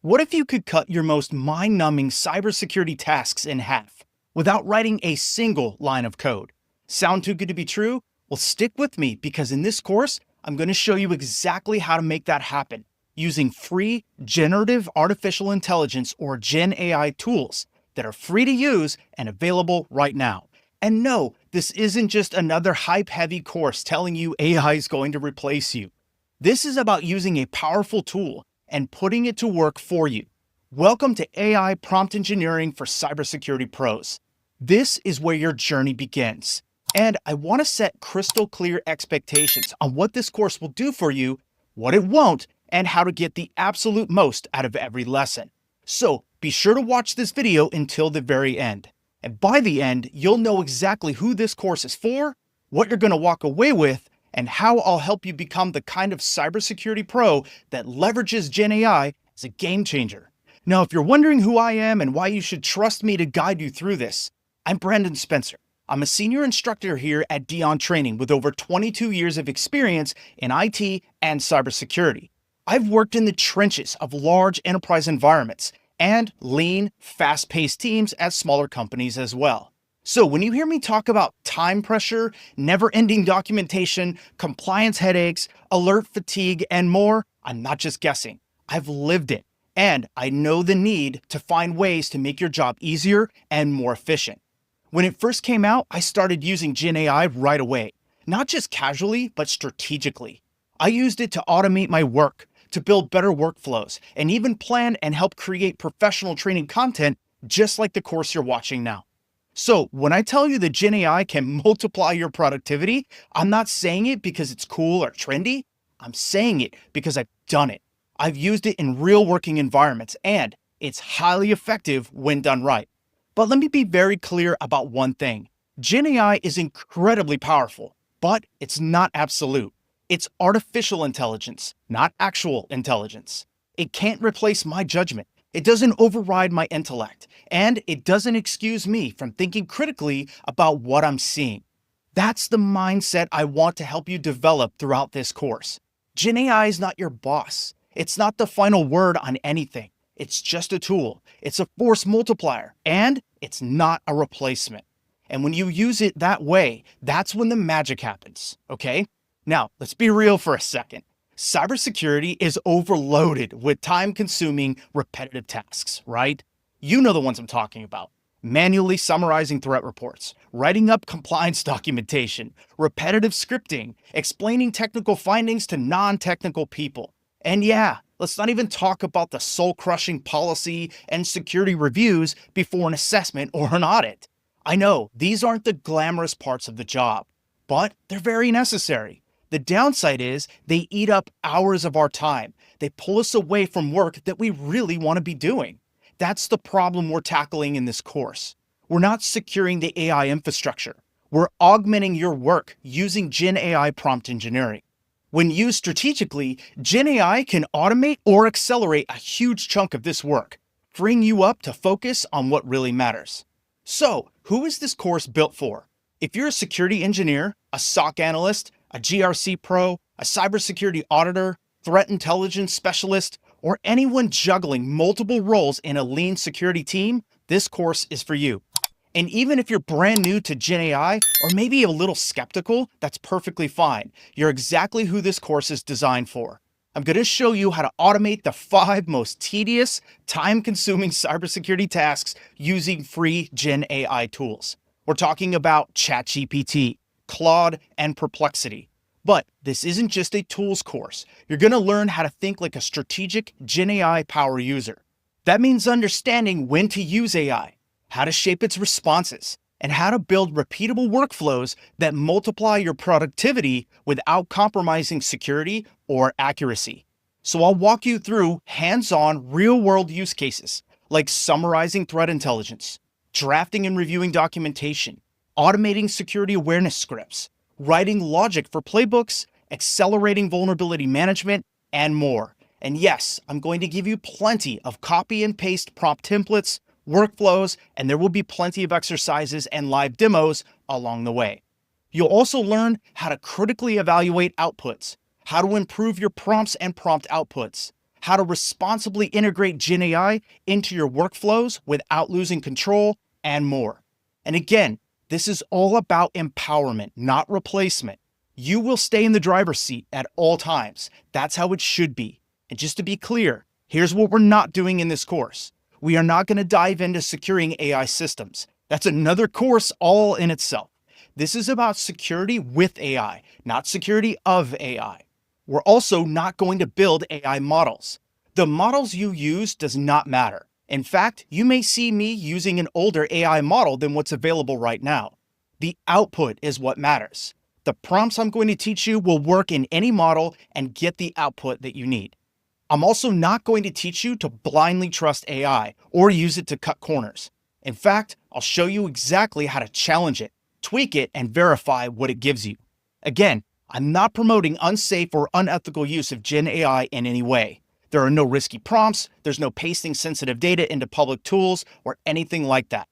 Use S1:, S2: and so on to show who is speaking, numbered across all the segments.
S1: What if you could cut your most mind-numbing cybersecurity tasks in half without writing a single line of code? Sound too good to be true? Well, stick with me because in this course, I'm going to show you exactly how to make that happen using free generative artificial intelligence or Gen AI tools that are free to use and available right now. And no, this isn't just another hype-heavy course telling you AI is going to replace you. This is about using a powerful tool and putting it to work for you. Welcome to AI Prompt Engineering for Cybersecurity Pros. This is where your journey begins. And I want to set crystal clear expectations on what this course will do for you, what it won't, and how to get the absolute most out of every lesson. So be sure to watch this video until the very end. And by the end, you'll know exactly who this course is for, what you're going to walk away with, and how I'll help you become the kind of cybersecurity pro that leverages Gen AI as a game changer. Now, if you're wondering who I am and why you should trust me to guide you through this, I'm Brandon Spencer. I'm a senior instructor here at Dion Training with over 22 years of experience in IT and cybersecurity. I've worked in the trenches of large enterprise environments and lean, fast-paced teams at smaller companies as well. So when you hear me talk about time pressure, never-ending documentation, compliance headaches, alert fatigue, and more, I'm not just guessing. I've lived it, and I know the need to find ways to make your job easier and more efficient. When it first came out, I started using Gen AI right away, not just casually, but strategically. I used it to automate my work, to build better workflows, and even plan and help create professional training content just like the course you're watching now. So when I tell you that Gen AI can multiply your productivity, I'm not saying it because it's cool or trendy. I'm saying it because I've done it. I've used it in real working environments, and it's highly effective when done right. But let me be very clear about one thing. Gen AI is incredibly powerful, but it's not absolute. It's artificial intelligence, not actual intelligence. It can't replace my judgment. It doesn't override my intellect, and it doesn't excuse me from thinking critically about what I'm seeing. That's the mindset I want to help you develop throughout this course. Gen AI is not your boss. It's not the final word on anything. It's just a tool. It's a force multiplier, and it's not a replacement. And when you use it that way, that's when the magic happens, okay? Now, let's be real for a second. Cybersecurity is overloaded with time-consuming, repetitive tasks, right? You know the ones I'm talking about. Manually summarizing threat reports, writing up compliance documentation, repetitive scripting, explaining technical findings to non-technical people. And yeah, let's not even talk about the soul-crushing policy and security reviews before an assessment or an audit. I know, these aren't the glamorous parts of the job, but they're very necessary. The downside is they eat up hours of our time. They pull us away from work that we really want to be doing. That's the problem we're tackling in this course. We're not securing the AI infrastructure. We're augmenting your work using Gen AI prompt engineering. When used strategically, Gen AI can automate or accelerate a huge chunk of this work, freeing you up to focus on what really matters. So, who is this course built for? If you're a security engineer, a SOC analyst, a GRC pro, a cybersecurity auditor, threat intelligence specialist, or anyone juggling multiple roles in a lean security team, this course is for you. And even if you're brand new to Gen AI, or maybe a little skeptical, that's perfectly fine. You're exactly who this course is designed for. I'm going to show you how to automate the 5 most tedious, time-consuming cybersecurity tasks using free Gen AI tools. We're talking about ChatGPT, Claude, and Perplexity. But this isn't just a tools course. You're going to learn how to think like a strategic Gen AI power user. That means understanding when to use AI, how to shape its responses, and how to build repeatable workflows that multiply your productivity without compromising security or accuracy. So I'll walk you through hands-on, real-world use cases like summarizing threat intelligence, drafting and reviewing documentation, automating security awareness scripts, writing logic for playbooks, accelerating vulnerability management, and more. And yes, I'm going to give you plenty of copy and paste prompt templates, workflows, and there will be plenty of exercises and live demos along the way. You'll also learn how to critically evaluate outputs, how to improve your prompts and prompt outputs, how to responsibly integrate Gen AI into your workflows without losing control, and more. And again, this is all about empowerment, not replacement. You will stay in the driver's seat at all times. That's how it should be. And just to be clear, here's what we're not doing in this course. We are not going to dive into securing AI systems. That's another course all in itself. This is about security with AI, not security of AI. We're also not going to build AI models. The models you use does not matter. In fact, you may see me using an older AI model than what's available right now. The output is what matters. The prompts I'm going to teach you will work in any model and get the output that you need. I'm also not going to teach you to blindly trust AI or use it to cut corners. In fact, I'll show you exactly how to challenge it, tweak it, and verify what it gives you. Again, I'm not promoting unsafe or unethical use of Gen AI in any way. There are no risky prompts, there's no pasting sensitive data into public tools or anything like that.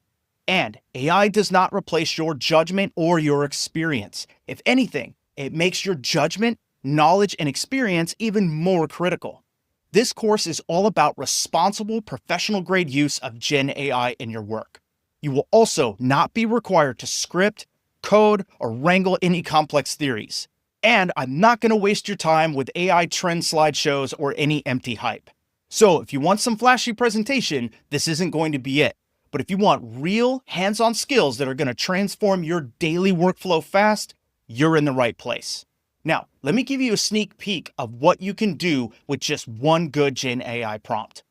S1: And AI does not replace your judgment or your experience. If anything, it makes your judgment, knowledge, and experience even more critical. This course is all about responsible, professional-grade use of Gen AI in your work. You will also not be required to script, code, or wrangle any complex theories. And I'm not going to waste your time with AI trend slideshows or any empty hype. So if you want some flashy presentation, this isn't going to be it. But if you want real, hands-on skills that are going to transform your daily workflow fast, you're in the right place. Now, let me give you a sneak peek of what you can do with just one good Gen AI prompt.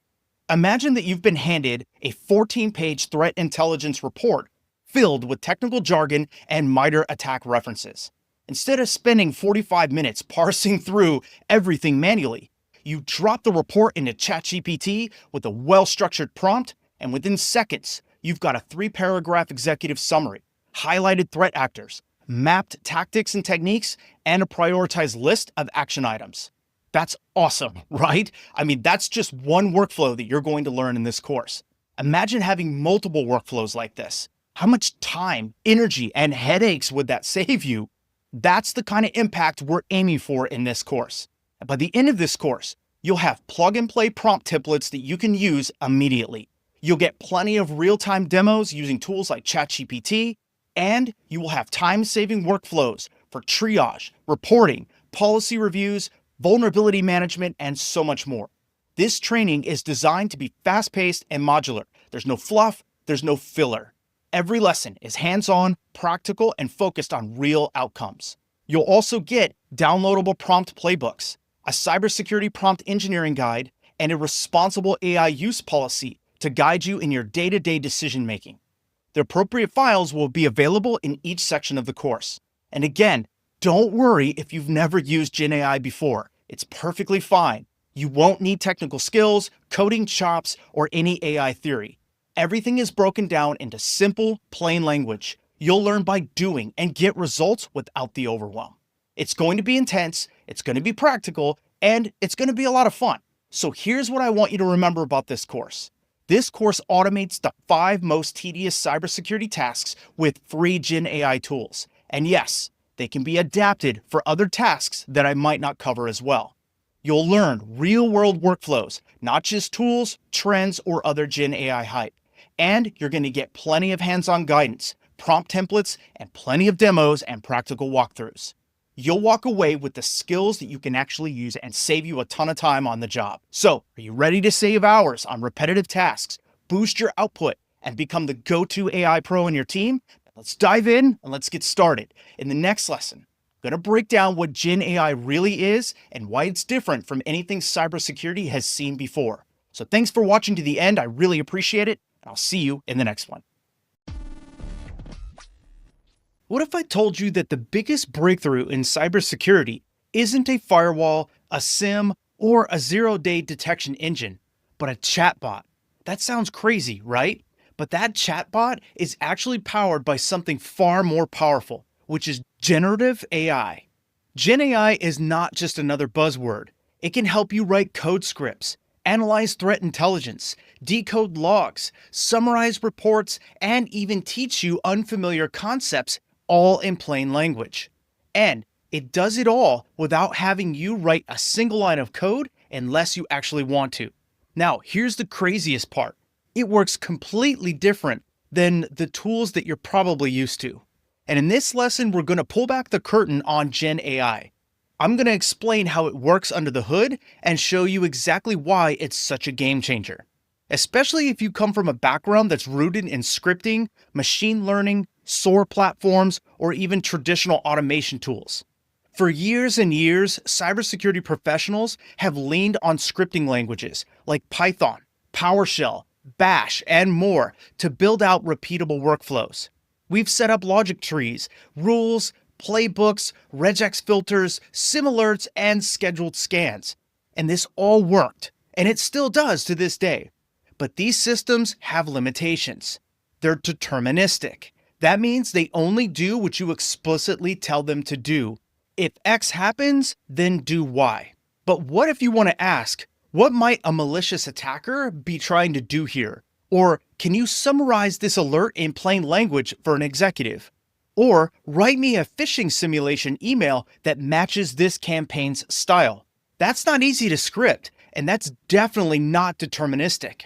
S1: Imagine that you've been handed a 14-page threat intelligence report filled with technical jargon and MITRE attack references. Instead of spending 45 minutes parsing through everything manually, you drop the report into ChatGPT with a well-structured prompt, and within seconds, you've got a 3-paragraph executive summary, highlighted threat actors, mapped tactics and techniques, and a prioritized list of action items. That's awesome, right? I mean, that's just one workflow that you're going to learn in this course. Imagine having multiple workflows like this. How much time, energy, and headaches would that save you? That's the kind of impact we're aiming for in this course. And by the end of this course, you'll have plug-and-play prompt templates that you can use immediately. You'll get plenty of real-time demos using tools like ChatGPT, and you will have time-saving workflows for triage, reporting, policy reviews, vulnerability management, and so much more. This training is designed to be fast-paced and modular. There's no fluff, there's no filler. Every lesson is hands-on, practical, and focused on real outcomes. You'll also get downloadable prompt playbooks, a cybersecurity prompt engineering guide, and a responsible AI use policy to guide you in your day-to-day decision-making. The appropriate files will be available in each section of the course. And again, don't worry if you've never used Gen AI before. It's perfectly fine. You won't need technical skills, coding chops, or any AI theory. Everything is broken down into simple, plain language. You'll learn by doing and get results without the overwhelm. It's going to be intense, it's going to be practical, and it's going to be a lot of fun. So here's what I want you to remember about this course. This course automates the 5 most tedious cybersecurity tasks with free Gen AI tools. And yes, they can be adapted for other tasks that I might not cover as well. You'll learn real-world workflows, not just tools, trends, or other Gen AI hype. And you're going to get plenty of hands-on guidance, prompt templates, and plenty of demos and practical walkthroughs. You'll walk away with the skills that you can actually use and save you a ton of time on the job. So, are you ready to save hours on repetitive tasks, boost your output, and become the go-to AI pro in your team? Let's dive in and let's get started. In the next lesson, I'm going to break down what Gen AI really is and why it's different from anything cybersecurity has seen before. So thanks for watching to the end. I really appreciate it, and I'll see you in the next one. What if I told you that the biggest breakthrough in cybersecurity isn't a firewall, a SIM, or a zero-day detection engine, but a chatbot? That sounds crazy, right? But that chatbot is actually powered by something far more powerful, which is generative AI. Gen AI is not just another buzzword. It can help you write code scripts, analyze threat intelligence, decode logs, summarize reports, and even teach you unfamiliar concepts, all in plain language. And it does it all without having you write a single line of code unless you actually want to. Now, here's the craziest part. It works completely different than the tools that you're probably used to. And in this lesson, we're going to pull back the curtain on Gen AI. I'm going to explain how it works under the hood and show you exactly why it's such a game changer. Especially if you come from a background that's rooted in scripting, machine learning, SOAR platforms, or even traditional automation tools. For years and years, cybersecurity professionals have leaned on scripting languages like Python, PowerShell, Bash, and more to build out repeatable workflows. We've set up logic trees, rules, playbooks, regex filters, similarts, and scheduled scans. And this all worked, and it still does to this day. But these systems have limitations. They're deterministic. That means they only do what you explicitly tell them to do. If X happens, then do Y. But what if you want to ask, what might a malicious attacker be trying to do here? Or can you summarize this alert in plain language for an executive? Or write me a phishing simulation email that matches this campaign's style. That's not easy to script, and that's definitely not deterministic.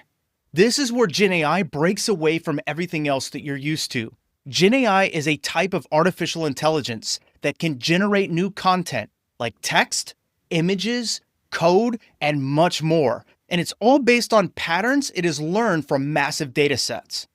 S1: This is where Gen AI breaks away from everything else that you're used to. Gen AI is a type of artificial intelligence that can generate new content like text, images, code, and much more. And it's all based on patterns it has learned from massive data sets.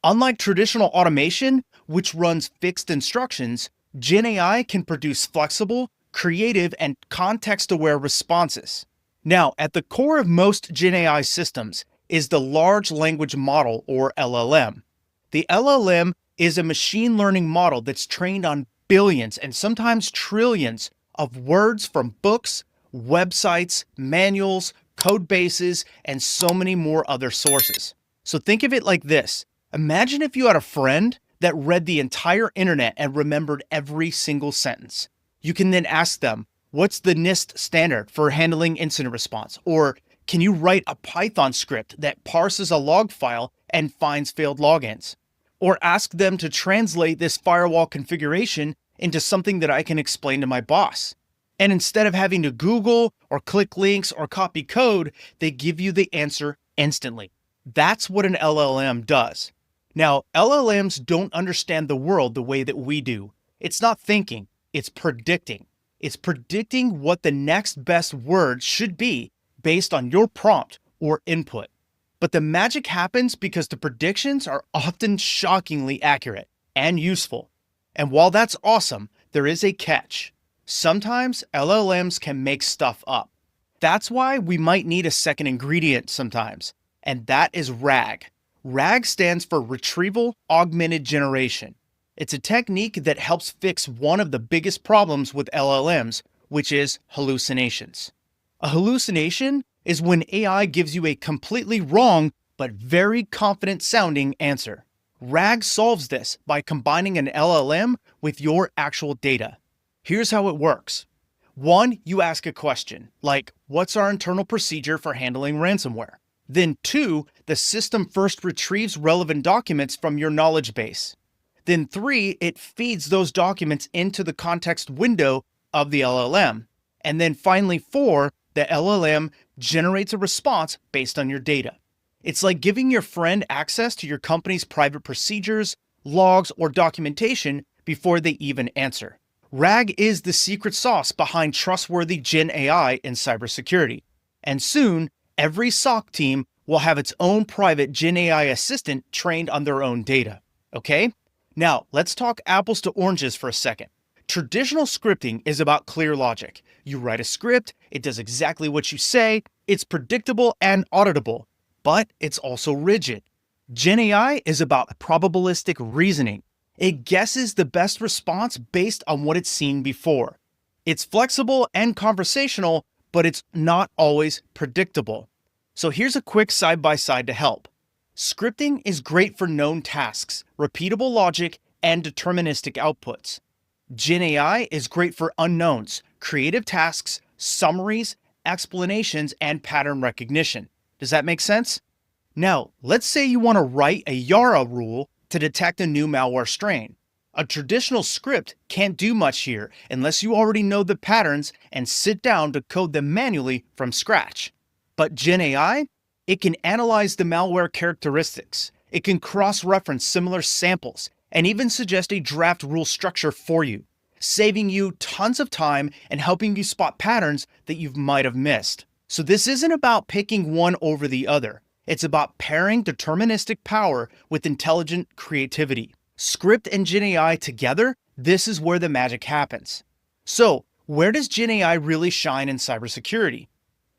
S1: Unlike traditional automation, which runs fixed instructions, Gen AI can produce flexible, creative, and context-aware responses. Now, at the core of most Gen AI systems is the large language model, or LLM. The LLM is a machine learning model that's trained on billions and sometimes trillions of words from books, websites, manuals, code bases, and so many more other sources. So think of it like this. Imagine if you had a friend that read the entire internet and remembered every single sentence. You can then ask them, what's the NIST standard for handling incident response? Or can you write a Python script that parses a log file and finds failed logins? Or ask them to translate this firewall configuration into something that I can explain to my boss. And instead of having to Google or click links or copy code, they give you the answer instantly. That's what an LLM does. Now, LLMs don't understand the world the way that we do. It's not thinking, it's predicting. It's predicting what the next best word should be based on your prompt or input. But the magic happens because the predictions are often shockingly accurate and useful. And while that's awesome, there is a catch. Sometimes LLMs can make stuff up. That's why we might need a second ingredient sometimes, and that is RAG. RAG stands for Retrieval Augmented Generation. It's a technique that helps fix one of the biggest problems with LLMs, which is hallucinations. A hallucination is when AI gives you a completely wrong but very confident sounding answer. RAG solves this by combining an LLM with your actual data. Here's how it works. 1, you ask a question, like, what's our internal procedure for handling ransomware? Then 2, the system first retrieves relevant documents from your knowledge base. Then 3, it feeds those documents into the context window of the LLM. And then finally 4, the LLM generates a response based on your data. It's like giving your friend access to your company's private procedures, logs, or documentation before they even answer. RAG is the secret sauce behind trustworthy Gen AI in cybersecurity. And soon, every SOC team will have its own private Gen AI assistant trained on their own data. Okay? Now, let's talk apples to oranges for a second. Traditional scripting is about clear logic. You write a script, it does exactly what you say, it's predictable and auditable, but it's also rigid. Gen AI is about probabilistic reasoning. It guesses the best response based on what it's seen before. It's flexible and conversational, but it's not always predictable. So here's a quick side-by-side to help. Scripting is great for known tasks, repeatable logic, and deterministic outputs. Gen AI is great for unknowns, creative tasks, summaries, explanations, and pattern recognition. Does that make sense? Now, let's say you want to write a Yara rule to detect a new malware strain. A traditional script can't do much here unless you already know the patterns and sit down to code them manually from scratch. But Gen AI, it can analyze the malware characteristics, it can cross-reference similar samples, and even suggest a draft rule structure for you, saving you tons of time and helping you spot patterns that you might have missed. So this isn't about picking one over the other. It's about pairing deterministic power with intelligent creativity. Script and Gen AI together, this is where the magic happens. So, where does Gen AI really shine in cybersecurity?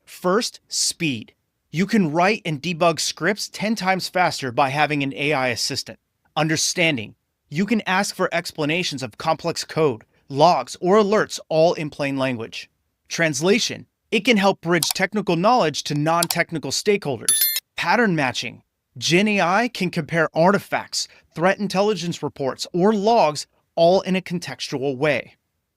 S1: First, speed. You can write and debug scripts 10 times faster by having an AI assistant. Understanding. You can ask for explanations of complex code, logs, or alerts all in plain language. Translation. It can help bridge technical knowledge to non-technical stakeholders. Pattern matching. Gen AI can compare artifacts, threat intelligence reports, or logs all in a contextual way.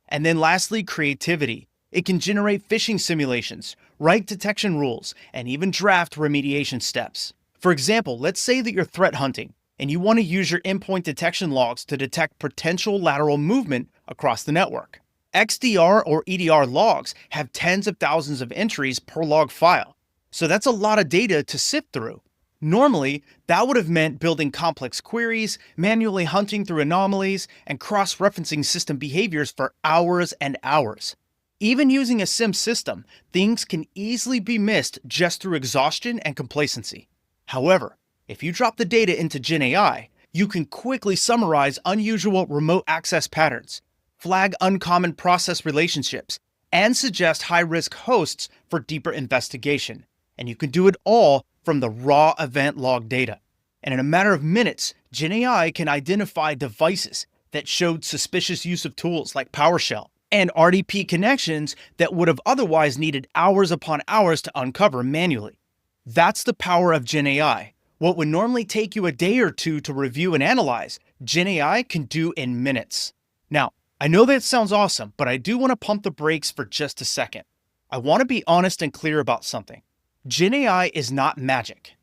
S1: And then lastly, creativity. It can generate phishing simulations, write detection rules, and even draft remediation steps. For example, let's say that you're threat hunting and you want to use your endpoint detection logs to detect potential lateral movement across the network. XDR or EDR logs have tens of thousands of entries per log file, so that's a lot of data to sift through. Normally, that would have meant building complex queries, manually hunting through anomalies, and cross-referencing system behaviors for hours and hours. Even using a SIM system, things can easily be missed just through exhaustion and complacency. However, if you drop the data into Gen AI, you can quickly summarize unusual remote access patterns, flag uncommon process relationships, and suggest high-risk hosts for deeper investigation. And you can do it all from the raw event log data. And in a matter of minutes, Gen AI can identify devices that showed suspicious use of tools like PowerShell and RDP connections that would have otherwise needed hours upon hours to uncover manually. That's the power of Gen AI. What would normally take you a day or two to review and analyze, Gen AI can do in minutes. Now, I know that sounds awesome, but I do want to pump the brakes for just a second. I want to be honest and clear about something. Gen AI is not magic.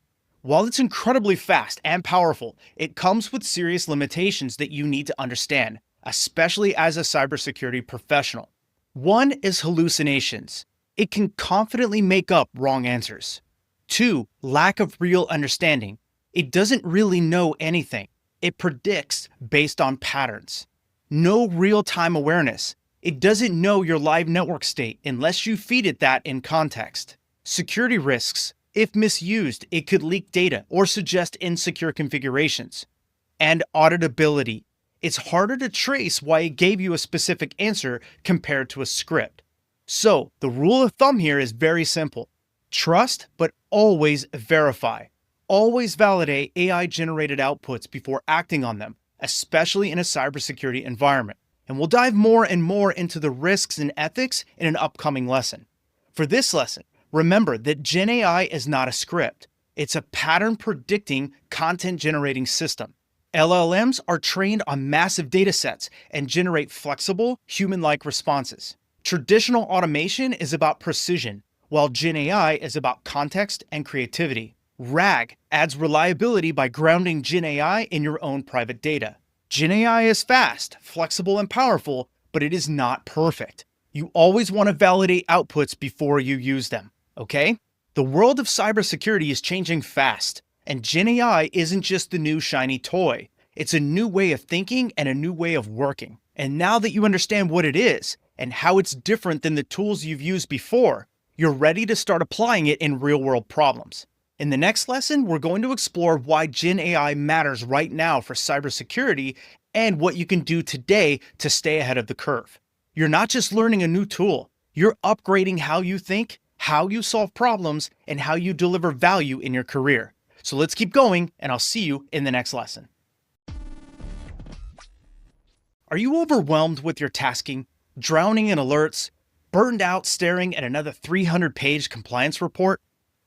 S1: While it's incredibly fast and powerful, it comes with serious limitations that you need to understand, especially as a cybersecurity professional. One is hallucinations. It can confidently make up wrong answers. 2, lack of real understanding. It doesn't really know anything. It predicts based on patterns. No real-time awareness. It doesn't know your live network state unless you feed it that in context. Security risks. If misused, it could leak data or suggest insecure configurations. And auditability. It's harder to trace why it gave you a specific answer compared to a script. So, the rule of thumb here is very simple. Trust, but always verify. Always validate AI-generated outputs before acting on them, especially in a cybersecurity environment. And we'll dive more and more into the risks and ethics in an upcoming lesson. For this lesson, remember that Gen AI is not a script. It's a pattern-predicting, content-generating system. LLMs are trained on massive datasets and generate flexible, human-like responses. Traditional automation is about precision, while Gen AI is about context and creativity. RAG adds reliability by grounding Gen AI in your own private data. Gen AI is fast, flexible, and powerful, but it is not perfect. You always want to validate outputs before you use them, okay? The world of cybersecurity is changing fast, and Gen AI isn't just the new shiny toy. It's a new way of thinking and a new way of working. And now that you understand what it is and how it's different than the tools you've used before, you're ready to start applying it in real-world problems. In the next lesson, we're going to explore why Gen AI matters right now for cybersecurity and what you can do today to stay ahead of the curve. You're not just learning a new tool, you're upgrading how you think, how you solve problems, and how you deliver value in your career. So let's keep going, and I'll see you in the next lesson. Are you overwhelmed with your tasking, drowning in alerts, burned out staring at another 300-page compliance report?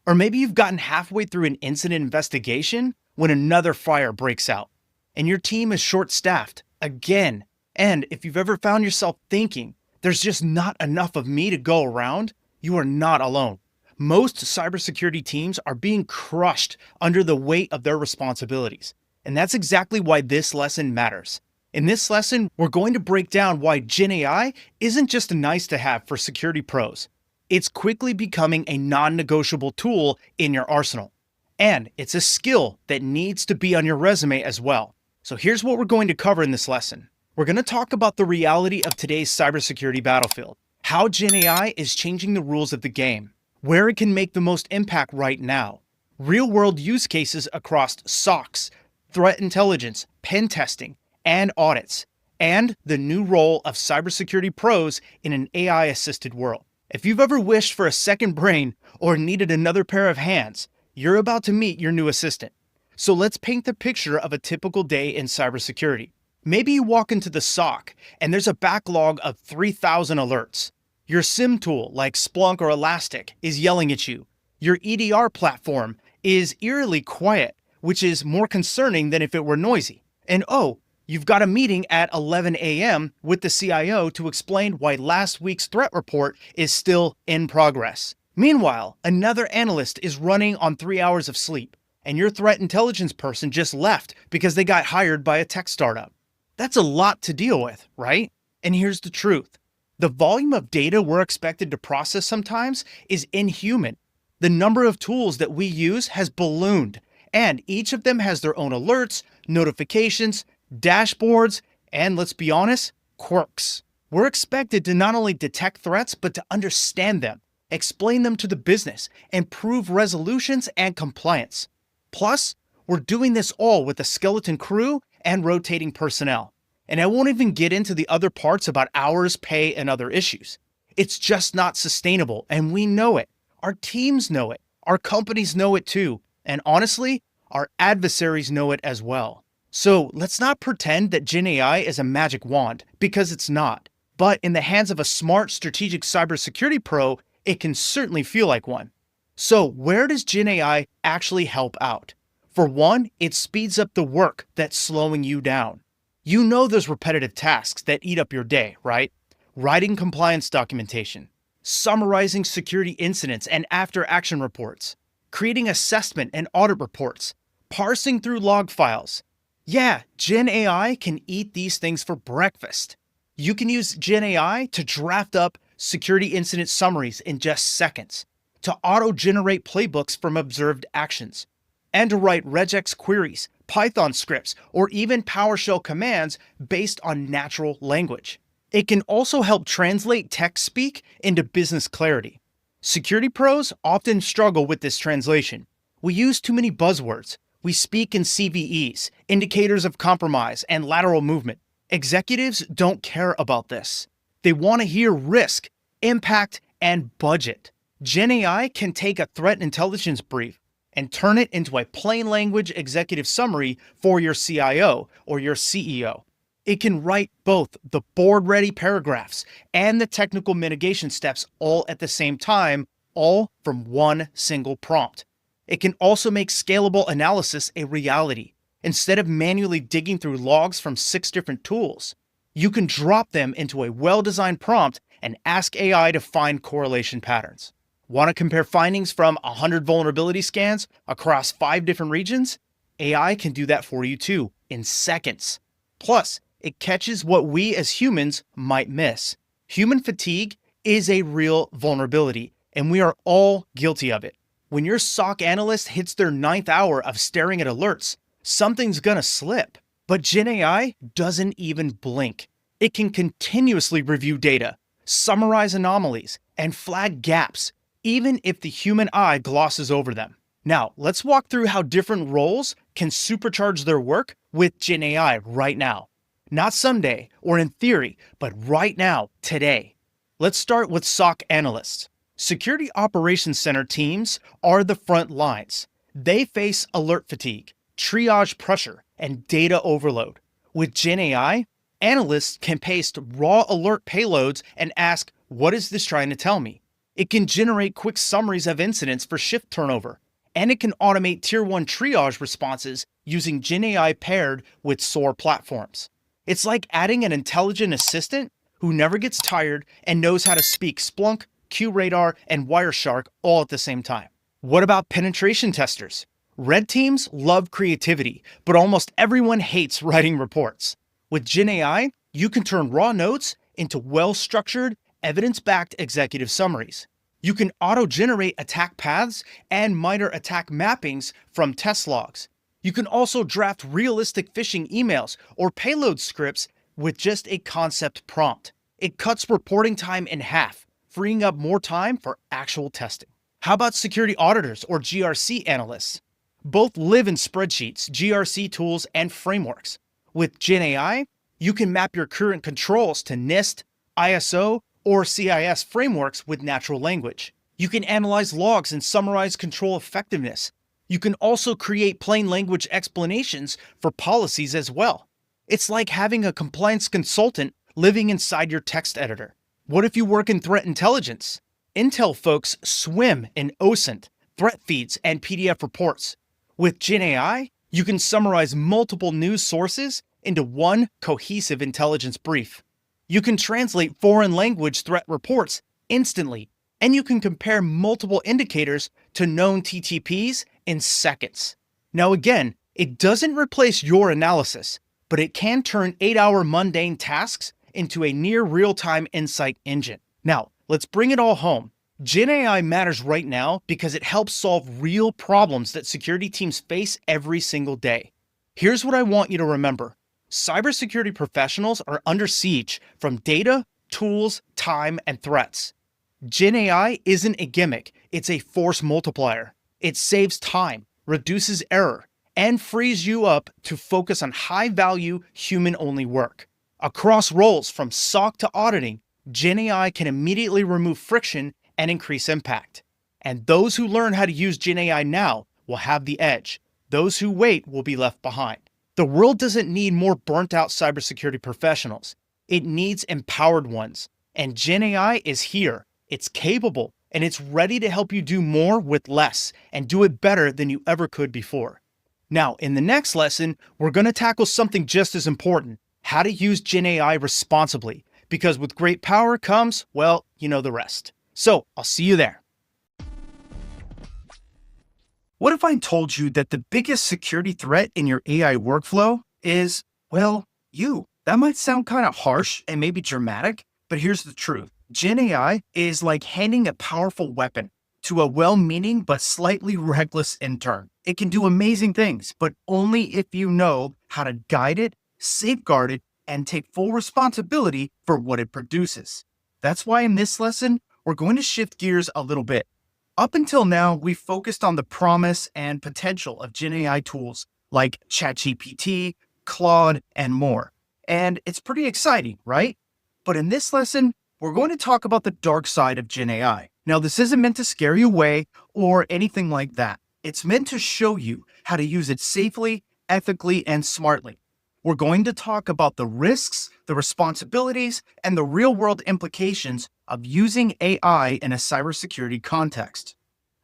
S1: Or maybe you've gotten halfway through an incident investigation when another fire breaks out, and your team is short-staffed again. And if you've ever found yourself thinking, there's just not enough of me to go around, you are not alone. Most cybersecurity teams are being crushed under the weight of their responsibilities. And that's exactly why this lesson matters. In this lesson, we're going to break down why Gen AI isn't just a nice to have for security pros. It's quickly becoming a non-negotiable tool in your arsenal. And it's a skill that needs to be on your resume as well. So here's what we're going to cover in this lesson. We're going to talk about the reality of today's cybersecurity battlefield, how Gen AI is changing the rules of the game, where it can make the most impact right now, real-world use cases across SOCs, threat intelligence, pen testing, and audits, and the new role of cybersecurity pros in an AI-assisted world. If you've ever wished for a second brain or needed another pair of hands, you're about to meet your new assistant. So let's paint the picture of a typical day in cybersecurity. Maybe you walk into the SOC and there's a backlog of 3,000 alerts. Your SIM tool, like Splunk or Elastic, is yelling at you. Your EDR platform is eerily quiet, which is more concerning than if it were noisy. And oh, you've got a meeting at 11 a.m. with the CIO to explain why last week's threat report is still in progress. Meanwhile, another analyst is running on 3 hours of sleep, and your threat intelligence person just left because they got hired by a tech startup. That's a lot to deal with, right? And here's the truth. The volume of data we're expected to process sometimes is inhuman. The number of tools that we use has ballooned, and each of them has their own alerts, notifications, dashboards, and let's be honest, quirks. We're expected to not only detect threats, but to understand them, explain them to the business, and prove resolutions and compliance. Plus, we're doing this all with a skeleton crew and rotating personnel. And I won't even get into the other parts about hours, pay, and other issues. It's just not sustainable, and we know it. Our teams know it. Our companies know it too. And honestly, our adversaries know it as well. So let's not pretend that Gen AI is a magic wand, because it's not. But in the hands of a smart, strategic cybersecurity pro, it can certainly feel like one. So where does Gen AI actually help out? For one, it speeds up the work that's slowing you down. You know those repetitive tasks that eat up your day, right? Writing compliance documentation, summarizing security incidents and after-action reports, creating assessment and audit reports, parsing through log files. Yeah, Gen AI can eat these things for breakfast. You can use Gen AI to draft up security incident summaries in just seconds, to auto-generate playbooks from observed actions, and to write regex queries, Python scripts, or even PowerShell commands based on natural language. It can also help translate text speak into business clarity. Security pros often struggle with this translation. We use too many buzzwords. We speak in CVEs, indicators of compromise, and lateral movement. Executives don't care about this. They want to hear risk, impact, and budget. Gen AI can take a threat intelligence brief and turn it into a plain language executive summary for your CIO or your CEO. It can write both the board-ready paragraphs and the technical mitigation steps all at the same time, all from one single prompt. It can also make scalable analysis a reality. Instead of manually digging through logs from 6 different tools, you can drop them into a well-designed prompt and ask AI to find correlation patterns. Want to compare findings from 100 vulnerability scans across 5 different regions? AI can do that for you too, in seconds. Plus, it catches what we as humans might miss. Human fatigue is a real vulnerability, and we are all guilty of it. When your SOC analyst hits their 9th hour of staring at alerts, something's gonna slip. But Gen AI doesn't even blink. It can continuously review data, summarize anomalies, and flag gaps, even if the human eye glosses over them. Now, let's walk through how different roles can supercharge their work with Gen AI right now. Not someday or in theory, but right now, today. Let's start with SOC analysts. Security Operations Center teams are the front lines. They face alert fatigue, triage pressure, and data overload. With Gen AI, analysts can paste raw alert payloads and ask, what is this trying to tell me? It can generate quick summaries of incidents for shift turnover, and it can automate Tier 1 triage responses using Gen AI paired with SOAR platforms. It's like adding an intelligent assistant who never gets tired and knows how to speak Splunk, QRadar, and Wireshark all at the same time. What about penetration testers? Red teams love creativity, but almost everyone hates writing reports. With Gen AI, you can turn raw notes into well-structured, evidence-backed executive summaries. You can auto-generate attack paths and minor attack mappings from test logs. You can also draft realistic phishing emails or payload scripts with just a concept prompt. It cuts reporting time in half, freeing up more time for actual testing. How about security auditors or GRC analysts? Both live in spreadsheets, GRC tools, and frameworks. With Gen AI, you can map your current controls to NIST, ISO, or CIS frameworks with natural language. You can analyze logs and summarize control effectiveness. You can also create plain language explanations for policies as well. It's like having a compliance consultant living inside your text editor. What if you work in threat intelligence? Intel folks swim in OSINT, threat feeds, and PDF reports. With Gen AI, you can summarize multiple news sources into one cohesive intelligence brief. You can translate foreign language threat reports instantly, and you can compare multiple indicators to known TTPs in seconds. Now again, it doesn't replace your analysis, but it can turn 8-hour mundane tasks into a near real-time insight engine. Now, let's bring it all home. Gen AI matters right now because it helps solve real problems that security teams face every single day. Here's what I want you to remember. Cybersecurity professionals are under siege from data, tools, time, and threats. Gen AI isn't a gimmick, it's a force multiplier. It saves time, reduces error, and frees you up to focus on high-value, human-only work. Across roles from SOC to auditing, Gen AI can immediately remove friction and increase impact. And those who learn how to use Gen AI now will have the edge. Those who wait will be left behind. The world doesn't need more burnt-out cybersecurity professionals. It needs empowered ones. And Gen AI is here. It's capable, and it's ready to help you do more with less and do it better than you ever could before. Now, in the next lesson, we're going to tackle something just as important: how to use Gen AI responsibly. Because with great power comes, well, you know the rest. So, I'll see you there. What if I told you that the biggest security threat in your AI workflow is, well, you? That might sound kind of harsh and maybe dramatic, but here's the truth. Gen AI is like handing a powerful weapon to a well-meaning but slightly reckless intern. It can do amazing things, but only if you know how to guide it, safeguard it, and take full responsibility for what it produces. That's why in this lesson, we're going to shift gears a little bit. Up until now, we've focused on the promise and potential of Gen AI tools like ChatGPT, Claude, and more. And it's pretty exciting, right? But in this lesson, we're going to talk about the dark side of Gen AI. Now, this isn't meant to scare you away or anything like that. It's meant to show you how to use it safely, ethically, and smartly. We're going to talk about the risks, the responsibilities, and the real-world implications of using AI in a cybersecurity context.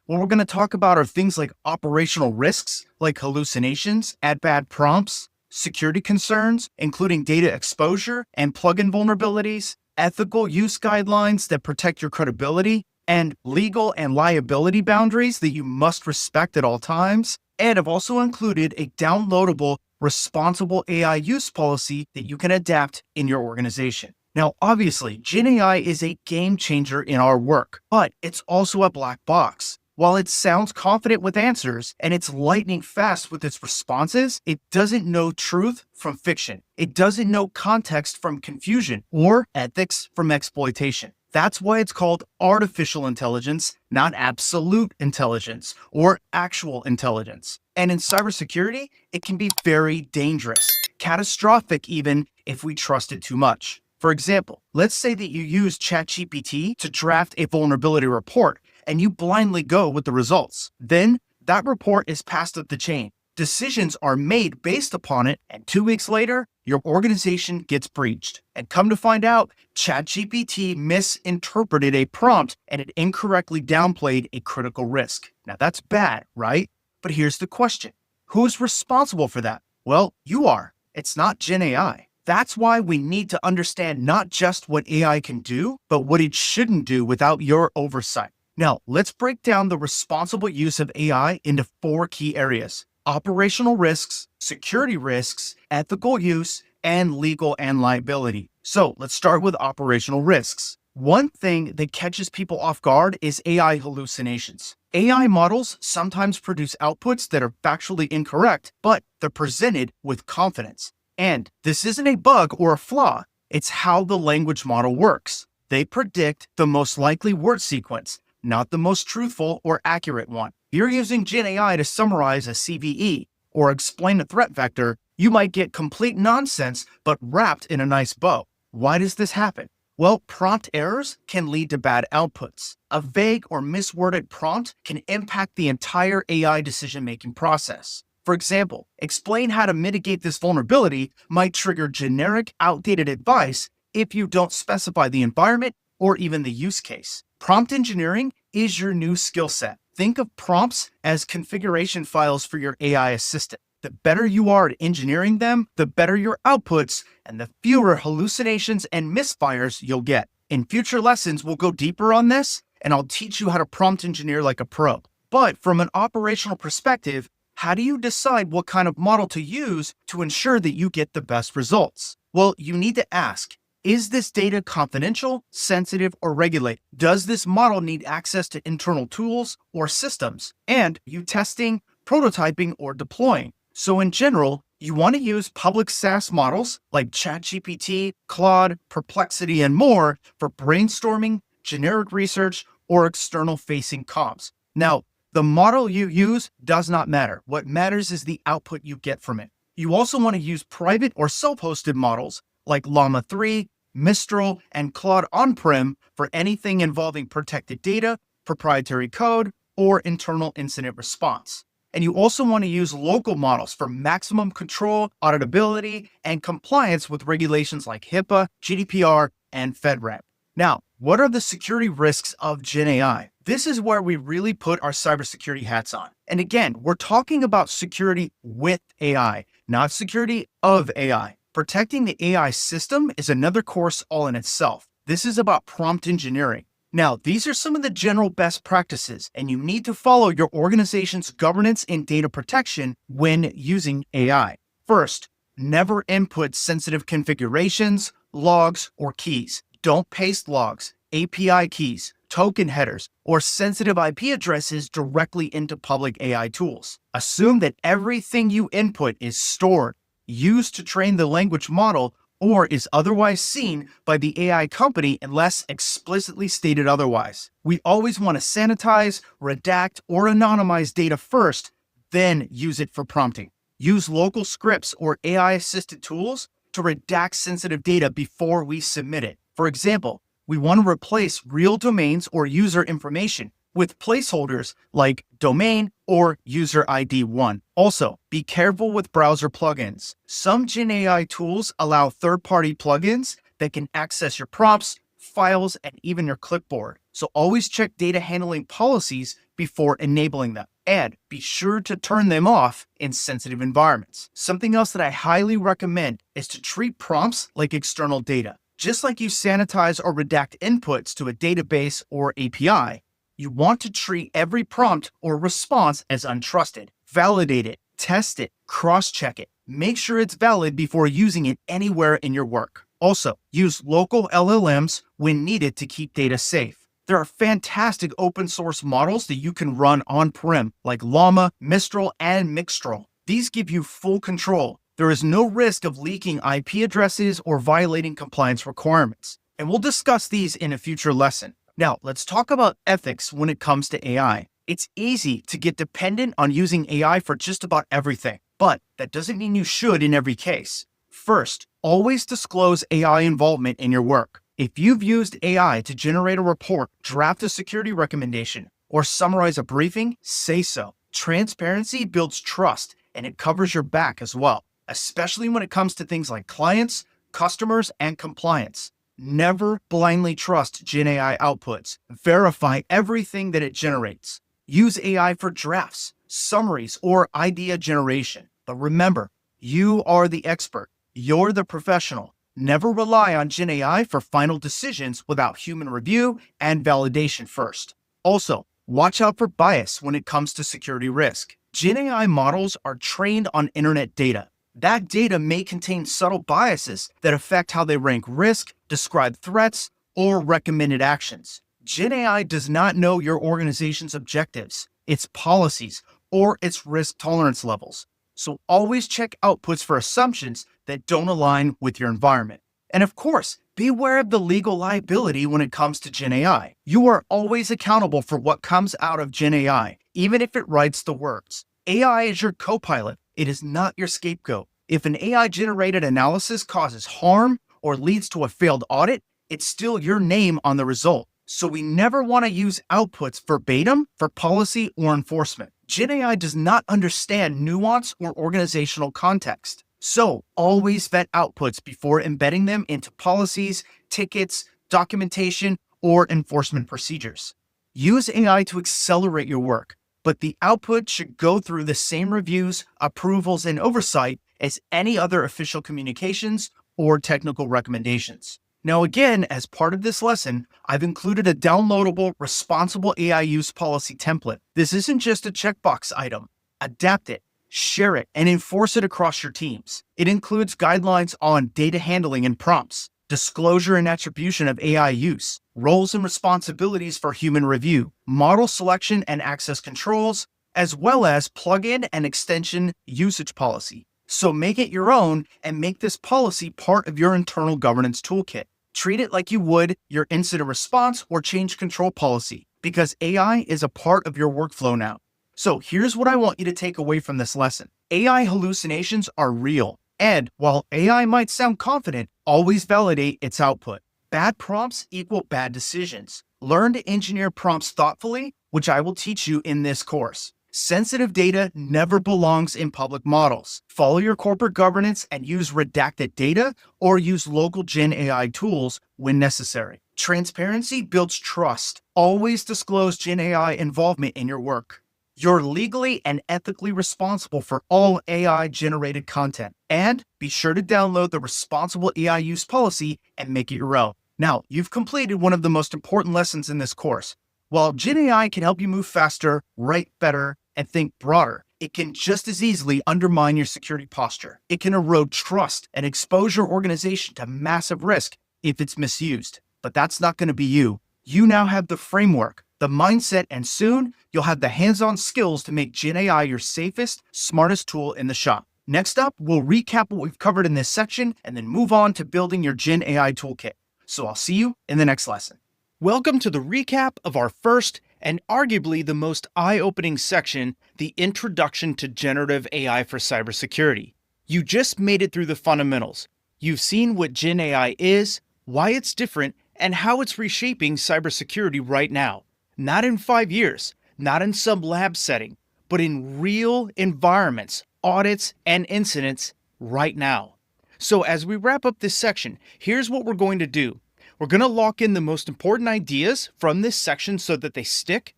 S1: What we're going to talk about are things like operational risks, like hallucinations, add bad prompts, security concerns, including data exposure and plugin vulnerabilities, ethical use guidelines that protect your credibility, and legal and liability boundaries that you must respect at all times. And I've also included a downloadable responsible AI use policy that you can adapt in your organization. Now, obviously, Gen AI is a game changer in our work, but it's also a black box. While it sounds confident with answers and it's lightning fast with its responses, it doesn't know truth from fiction. It doesn't know context from confusion or ethics from exploitation. That's why it's called artificial intelligence, not absolute intelligence or actual intelligence. And in cybersecurity, it can be very dangerous, catastrophic even if we trust it too much. For example, let's say that you use ChatGPT to draft a vulnerability report and you blindly go with the results. Then that report is passed up the chain. Decisions are made based upon it, and 2 weeks later, your organization gets breached. And come to find out, ChatGPT misinterpreted a prompt and it incorrectly downplayed a critical risk. Now that's bad, right? But here's the question. Who's responsible for that? Well, you are. It's not Gen AI. That's why we need to understand not just what AI can do, but what it shouldn't do without your oversight. Now, let's break down the responsible use of AI into 4 key areas: operational risks, security risks, ethical use, and legal and liability. So let's start with operational risks. One thing that catches people off guard is AI hallucinations. AI models sometimes produce outputs that are factually incorrect, but they're presented with confidence. And this isn't a bug or a flaw, it's how the language model works. They predict the most likely word sequence, not the most truthful or accurate one. If you're using Gen AI to summarize a CVE or explain a threat vector, you might get complete nonsense but wrapped in a nice bow. Why does this happen? Well, prompt errors can lead to bad outputs. A vague or misworded prompt can impact the entire AI decision-making process. For example, explain how to mitigate this vulnerability might trigger generic, outdated advice if you don't specify the environment or even the use case. Prompt engineering is your new skill set. Think of prompts as configuration files for your AI assistant. The better you are at engineering them, the better your outputs and the fewer hallucinations and misfires you'll get. In future lessons, we'll go deeper on this and I'll teach you how to prompt engineer like a pro. But from an operational perspective, how do you decide what kind of model to use to ensure that you get the best results? Well, you need to ask, is this data confidential, sensitive, or regulated? Does this model need access to internal tools or systems? And are you testing, prototyping, or deploying? So in general, you want to use public SaaS models like ChatGPT, Claude, Perplexity, and more for brainstorming, generic research, or external-facing comms. Now, the model you use does not matter. What matters is the output you get from it. You also want to use private or self-hosted models like Llama 3, Mistral, and Claude on-prem for anything involving protected data, proprietary code, or internal incident response. And you also want to use local models for maximum control, auditability, and compliance with regulations like HIPAA, GDPR, and FedRAMP. Now, what are the security risks of Gen AI? This is where we really put our cybersecurity hats on. And again, we're talking about security with AI, not security of AI. Protecting the AI system is another course all in itself. This is about prompt engineering. Now, these are some of the general best practices, and you need to follow your organization's governance and data protection when using AI. First, never input sensitive configurations, logs, or keys. Don't paste logs, API keys, token headers, or sensitive IP addresses directly into public AI tools. Assume that everything you input is stored, used to train the language model, or is otherwise seen by the AI company unless explicitly stated otherwise. We always want to sanitize, redact, or anonymize data first, then use it for prompting. Use local scripts or AI-assisted tools to redact sensitive data before we submit it. For example, we want to replace real domains or user information with placeholders like domain or user ID 1. Also, be careful with browser plugins. Some Gen AI tools allow third-party plugins that can access your prompts, files, and even your clipboard. So always check data handling policies before enabling them. And be sure to turn them off in sensitive environments. Something else that I highly recommend is to treat prompts like external data. Just like you sanitize or redact inputs to a database or API, you want to treat every prompt or response as untrusted. Validate it, test it, cross-check it. Make sure it's valid before using it anywhere in your work. Also, use local LLMs when needed to keep data safe. There are fantastic open source models that you can run on-prem, like Llama, Mistral, and Mixtral. These give you full control. There is no risk of leaking IP addresses or violating compliance requirements. And we'll discuss these in a future lesson. Now, let's talk about ethics when it comes to AI. It's easy to get dependent on using AI for just about everything, but that doesn't mean you should in every case. First, always disclose AI involvement in your work. If you've used AI to generate a report, draft a security recommendation, or summarize a briefing, say so. Transparency builds trust, and it covers your back as well, especially when it comes to things like clients, customers, and compliance. Never blindly trust Gen AI outputs. Verify everything that it generates. Use AI for drafts, summaries, or idea generation. But remember, you are the expert. You're the professional. Never rely on Gen AI for final decisions without human review and validation first. Also, watch out for bias when it comes to security risk. Gen AI models are trained on internet data. That data may contain subtle biases that affect how they rank risk, describe threats, or recommended actions. Gen AI does not know your organization's objectives, its policies, or its risk tolerance levels. So always check outputs for assumptions that don't align with your environment. And of course, be aware of the legal liability when it comes to Gen AI. You are always accountable for what comes out of Gen AI, even if it writes the words. AI is your co-pilot. It is not your scapegoat. If an AI-generated analysis causes harm or leads to a failed audit, it's still your name on the result. So we never want to use outputs verbatim for policy or enforcement. Gen AI does not understand nuance or organizational context. So always vet outputs before embedding them into policies, tickets, documentation, or enforcement procedures. Use AI to accelerate your work, but the output should go through the same reviews, approvals, and oversight as any other official communications or technical recommendations. Now again, as part of this lesson, I've included a downloadable responsible AI use policy template. This isn't just a checkbox item. Adapt it, share it, and enforce it across your teams. It includes guidelines on data handling and prompts, disclosure and attribution of AI use, roles and responsibilities for human review, model selection and access controls, as well as plugin and extension usage policy. So make it your own and make this policy part of your internal governance toolkit. Treat it like you would your incident response or change control policy, because AI is a part of your workflow now. So here's what I want you to take away from this lesson. AI hallucinations are real. And while AI might sound confident, always validate its output. Bad prompts equal bad decisions. Learn to engineer prompts thoughtfully, which I will teach you in this course. Sensitive data never belongs in public models. Follow your corporate governance and use redacted data or use local Gen AI tools when necessary. Transparency builds trust. Always disclose Gen AI involvement in your work. You're legally and ethically responsible for all AI-generated content. And be sure to download the Responsible AI Use Policy and make it your own. Now, you've completed one of the most important lessons in this course. While Gen AI can help you move faster, write better, and think broader, it can just as easily undermine your security posture. It can erode trust and expose your organization to massive risk if it's misused. But that's not going to be you. You now have the framework, the mindset, and soon you'll have the hands-on skills to make Gen AI your safest, smartest tool in the shop. Next up, we'll recap what we've covered in this section and then move on to building your Gen AI toolkit. So I'll see you in the next lesson. Welcome to the recap of our first and arguably the most eye-opening section, the Introduction to Generative AI for Cybersecurity. You just made it through the fundamentals. You've seen what Gen AI is, why it's different, and how it's reshaping cybersecurity right now. Not in 5 years, not in some lab setting, but in real environments, audits, and incidents right now. So as we wrap up this section, here's what we're going to do. We're going to lock in the most important ideas from this section so that they stick.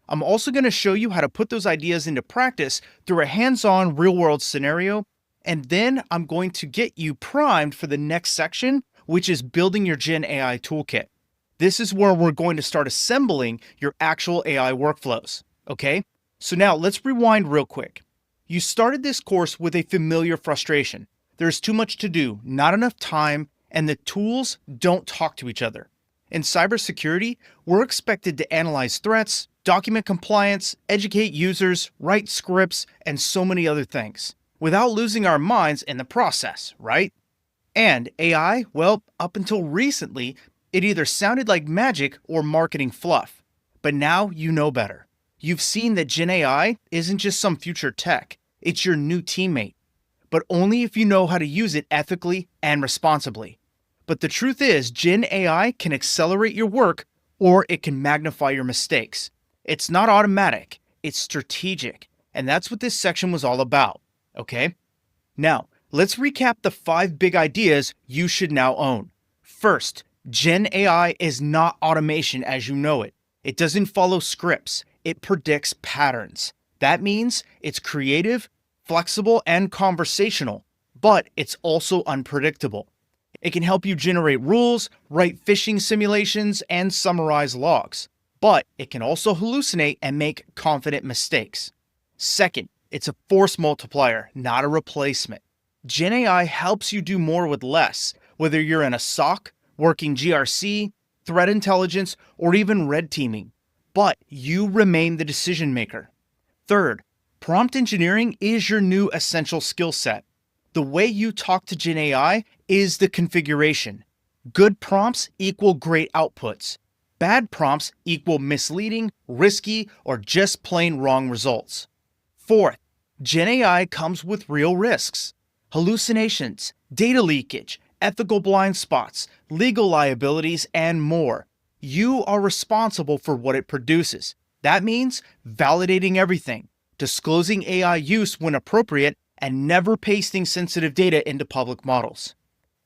S1: I'm also going to show you how to put those ideas into practice through a hands-on real-world scenario. And then I'm going to get you primed for the next section, which is building your Gen AI toolkit. This is where we're going to start assembling your actual AI workflows, okay? So now let's rewind real quick. You started this course with a familiar frustration. There's too much to do, not enough time, and the tools don't talk to each other. In cybersecurity, we're expected to analyze threats, document compliance, educate users, write scripts, and so many other things, without losing our minds in the process, right? And AI, well, up until recently, it either sounded like magic or marketing fluff. But now you know better. You've seen that Gen AI isn't just some future tech, it's your new teammate. But only if you know how to use it ethically and responsibly. But the truth is, Gen AI can accelerate your work or it can magnify your mistakes. It's not automatic, it's strategic. And that's what this section was all about, okay? Now, let's recap the 5 big ideas you should now own. First, Gen AI is not automation as you know it. It doesn't follow scripts, it predicts patterns. That means it's creative, flexible, and conversational, but it's also unpredictable. It can help you generate rules, write phishing simulations, and summarize logs. But it can also hallucinate and make confident mistakes. Second, it's a force multiplier, not a replacement. Gen AI helps you do more with less, whether you're in a SOC, working GRC, threat intelligence, or even red teaming. But you remain the decision maker. Third, prompt engineering is your new essential skill set. The way you talk to Gen AI is the configuration. Good prompts equal great outputs. Bad prompts equal misleading, risky, or just plain wrong results. Fourth, Gen AI comes with real risks. Hallucinations, data leakage, ethical blind spots, legal liabilities, and more. You are responsible for what it produces. That means validating everything, disclosing AI use when appropriate, and never pasting sensitive data into public models.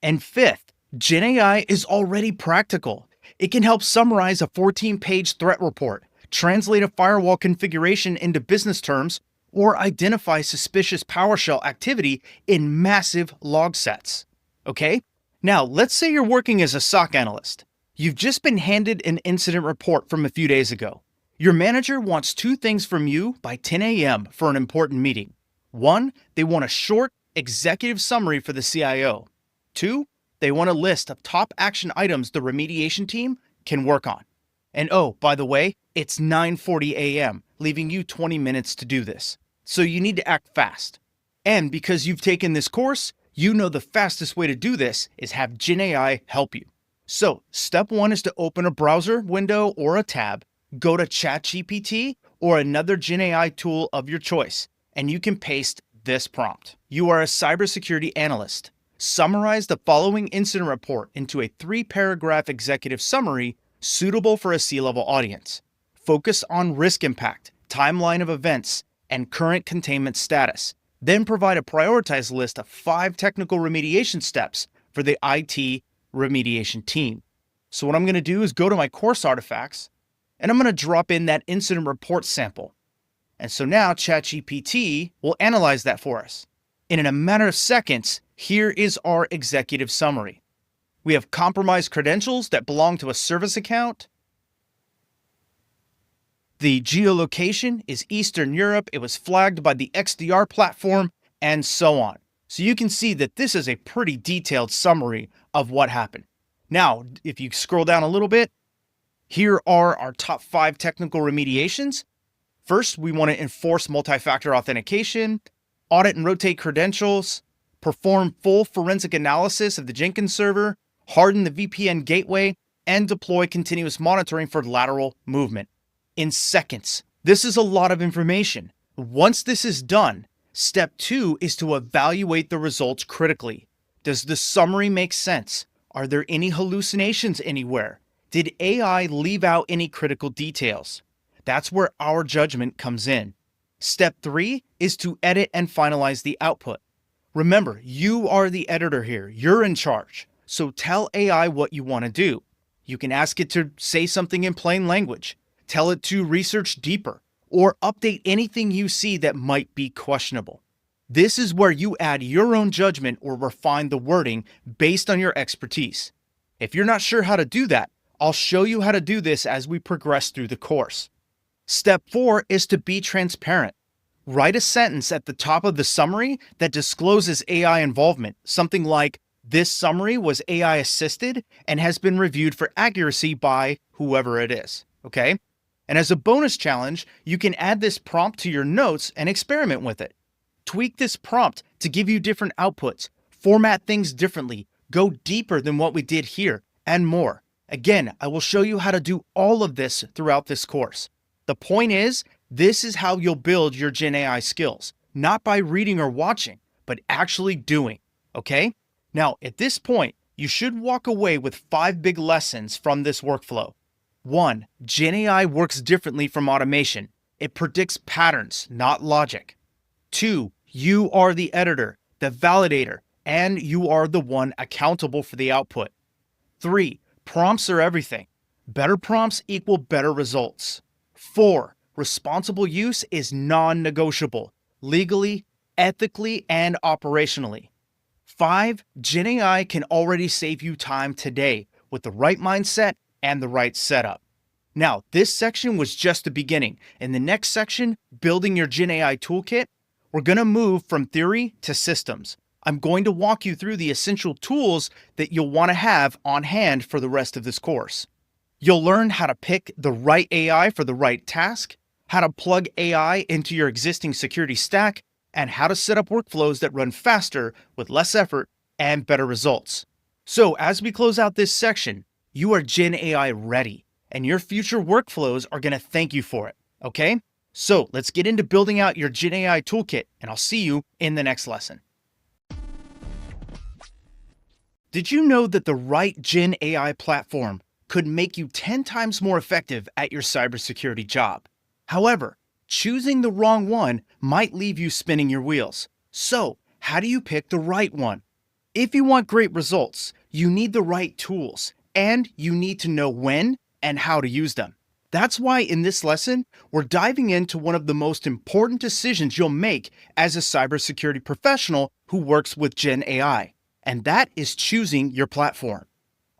S1: And fifth, Gen AI is already practical. It can help summarize a 14-page threat report, translate a firewall configuration into business terms, or identify suspicious PowerShell activity in massive log sets. Okay? Now, let's say you're working as a SOC analyst. You've just been handed an incident report from a few days ago. Your manager wants two things from you by 10 a.m. for an important meeting. One, they want a short executive summary for the CIO. Two, they want a list of top action items the remediation team can work on. And oh, by the way, it's 9:40 a.m., leaving you 20 minutes to do this. So you need to act fast. And because you've taken this course, you know the fastest way to do this is have Gen AI help you. So step one is to open a browser window or a tab, go to ChatGPT or another Gen AI tool of your choice, and you can paste this prompt. You are a cybersecurity analyst. Summarize the following incident report into a 3-paragraph executive summary suitable for a C-level audience. Focus on risk impact, timeline of events, and current containment status. Then provide a prioritized list of 5 technical remediation steps for the IT remediation team. So what I'm going to do is go to my course artifacts, and I'm going to drop in that incident report sample. And so now ChatGPT will analyze that for us. And in a matter of seconds, here is our executive summary. We have compromised credentials that belong to a service account. The geolocation is Eastern Europe. It was flagged by the XDR platform, and so on. So you can see that this is a pretty detailed summary of what happened. Now, if you scroll down a little bit, here are our top 5 technical remediations. First, we want to enforce multi-factor authentication, audit and rotate credentials, perform full forensic analysis of the Jenkins server, harden the VPN gateway, and deploy continuous monitoring for lateral movement in seconds. This is a lot of information. Once this is done, step 2 is to evaluate the results critically. Does the summary make sense? Are there any hallucinations anywhere? Did AI leave out any critical details? That's where our judgment comes in. Step 3 is to edit and finalize the output. Remember, you are the editor here. You're in charge. So tell AI what you want to do. You can ask it to say something in plain language, tell it to research deeper, or update anything you see that might be questionable. This is where you add your own judgment or refine the wording based on your expertise. If you're not sure how to do that, I'll show you how to do this as we progress through the course. Step 4 is to be transparent. Write a sentence at the top of the summary that discloses AI involvement, something like, "This summary was AI assisted and has been reviewed for accuracy by whoever it is." Okay? And as a bonus challenge, you can add this prompt to your notes and experiment with it. Tweak this prompt to give you different outputs, format things differently, go deeper than what we did here, and more. Again, I will show you how to do all of this throughout this course. The point is, this is how you'll build your Gen AI skills, not by reading or watching, but actually doing, okay? Now, at this point, you should walk away with 5 big lessons from this workflow. 1. Gen AI works differently from automation. It predicts patterns, not logic. 2. You are the editor, the validator, and you are the one accountable for the output. 3. Prompts are everything. Better prompts equal better results. 4. Responsible use is non-negotiable, legally, ethically, and operationally. 5. Gen AI can already save you time today with the right mindset and the right setup. Now, this section was just the beginning. In the next section, building your Gen AI toolkit, we're going to move from theory to systems. I'm going to walk you through the essential tools that you'll want to have on hand for the rest of this course. You'll learn how to pick the right AI for the right task, how to plug AI into your existing security stack, and how to set up workflows that run faster with less effort and better results. So, as we close out this section, you are Gen AI ready, and your future workflows are going to thank you for it, okay? So, let's get into building out your Gen AI toolkit, and I'll see you in the next lesson. Did you know that the right Gen AI platform could make you 10 times more effective at your cybersecurity job? However, choosing the wrong one might leave you spinning your wheels. So, how do you pick the right one? If you want great results, you need the right tools, and you need to know when and how to use them. That's why in this lesson, we're diving into one of the most important decisions you'll make as a cybersecurity professional who works with Gen AI, and that is choosing your platform.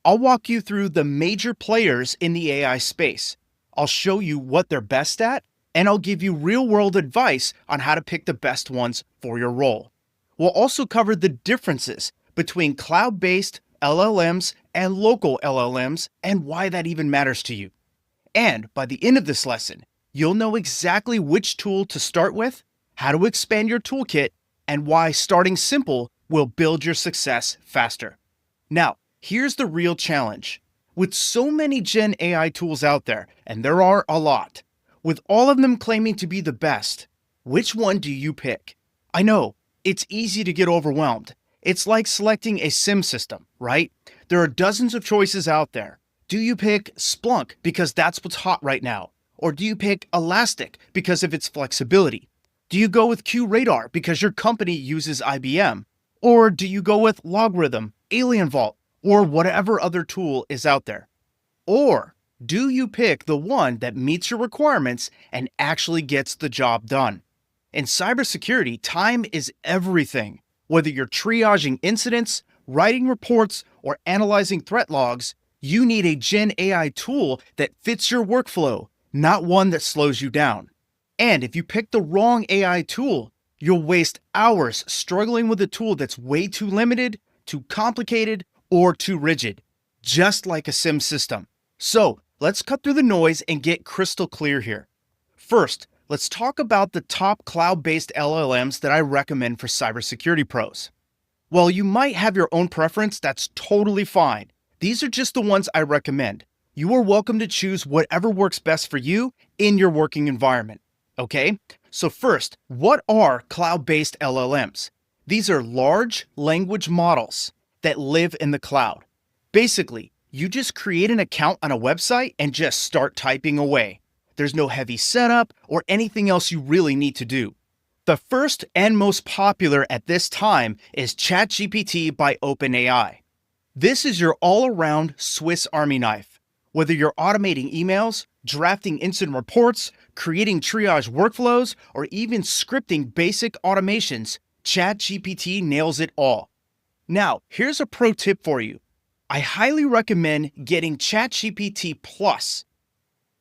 S1: I'll walk you through the major players in the AI space. I'll show you what they're best at, and I'll give you real-world advice on how to pick the best ones for your role. We'll also cover the differences between cloud-based LLMs and local LLMs and why that even matters to you. And by the end of this lesson, you'll know exactly which tool to start with, how to expand your toolkit, and why starting simple will build your success faster. Now, here's the real challenge. With so many Gen AI tools out there, and there are a lot, with all of them claiming to be the best, which one do you pick? I know, it's easy to get overwhelmed. It's like selecting a SIM system, right? There are dozens of choices out there. Do you pick Splunk because that's what's hot right now? Or do you pick Elastic because of its flexibility? Do you go with QRadar because your company uses IBM? Or do you go with Logarithm, Alien Vault, or whatever other tool is out there? Or do you pick the one that meets your requirements and actually gets the job done? In cybersecurity, time is everything. Whether you're triaging incidents, writing reports, or analyzing threat logs, you need a Gen AI tool that fits your workflow, not one that slows you down. And if you pick the wrong AI tool, you'll waste hours struggling with a tool that's way too limited, too complicated, or too rigid, just like a SIM system. So let's cut through the noise and get crystal clear here. First, let's talk about the top cloud-based LLMs that I recommend for cybersecurity pros. While you might have your own preference, that's totally fine. These are just the ones I recommend. You are welcome to choose whatever works best for you in your working environment. Okay? So first, what are cloud-based LLMs? These are large language models that live in the cloud. Basically, you just create an account on a website and just start typing away. There's no heavy setup or anything else you really need to do. The first and most popular at this time is ChatGPT by OpenAI. This is your all-around Swiss Army knife. Whether you're automating emails, drafting incident reports, creating triage workflows, or even scripting basic automations, ChatGPT nails it all. Now, here's a pro tip for you. I highly recommend getting ChatGPT Plus,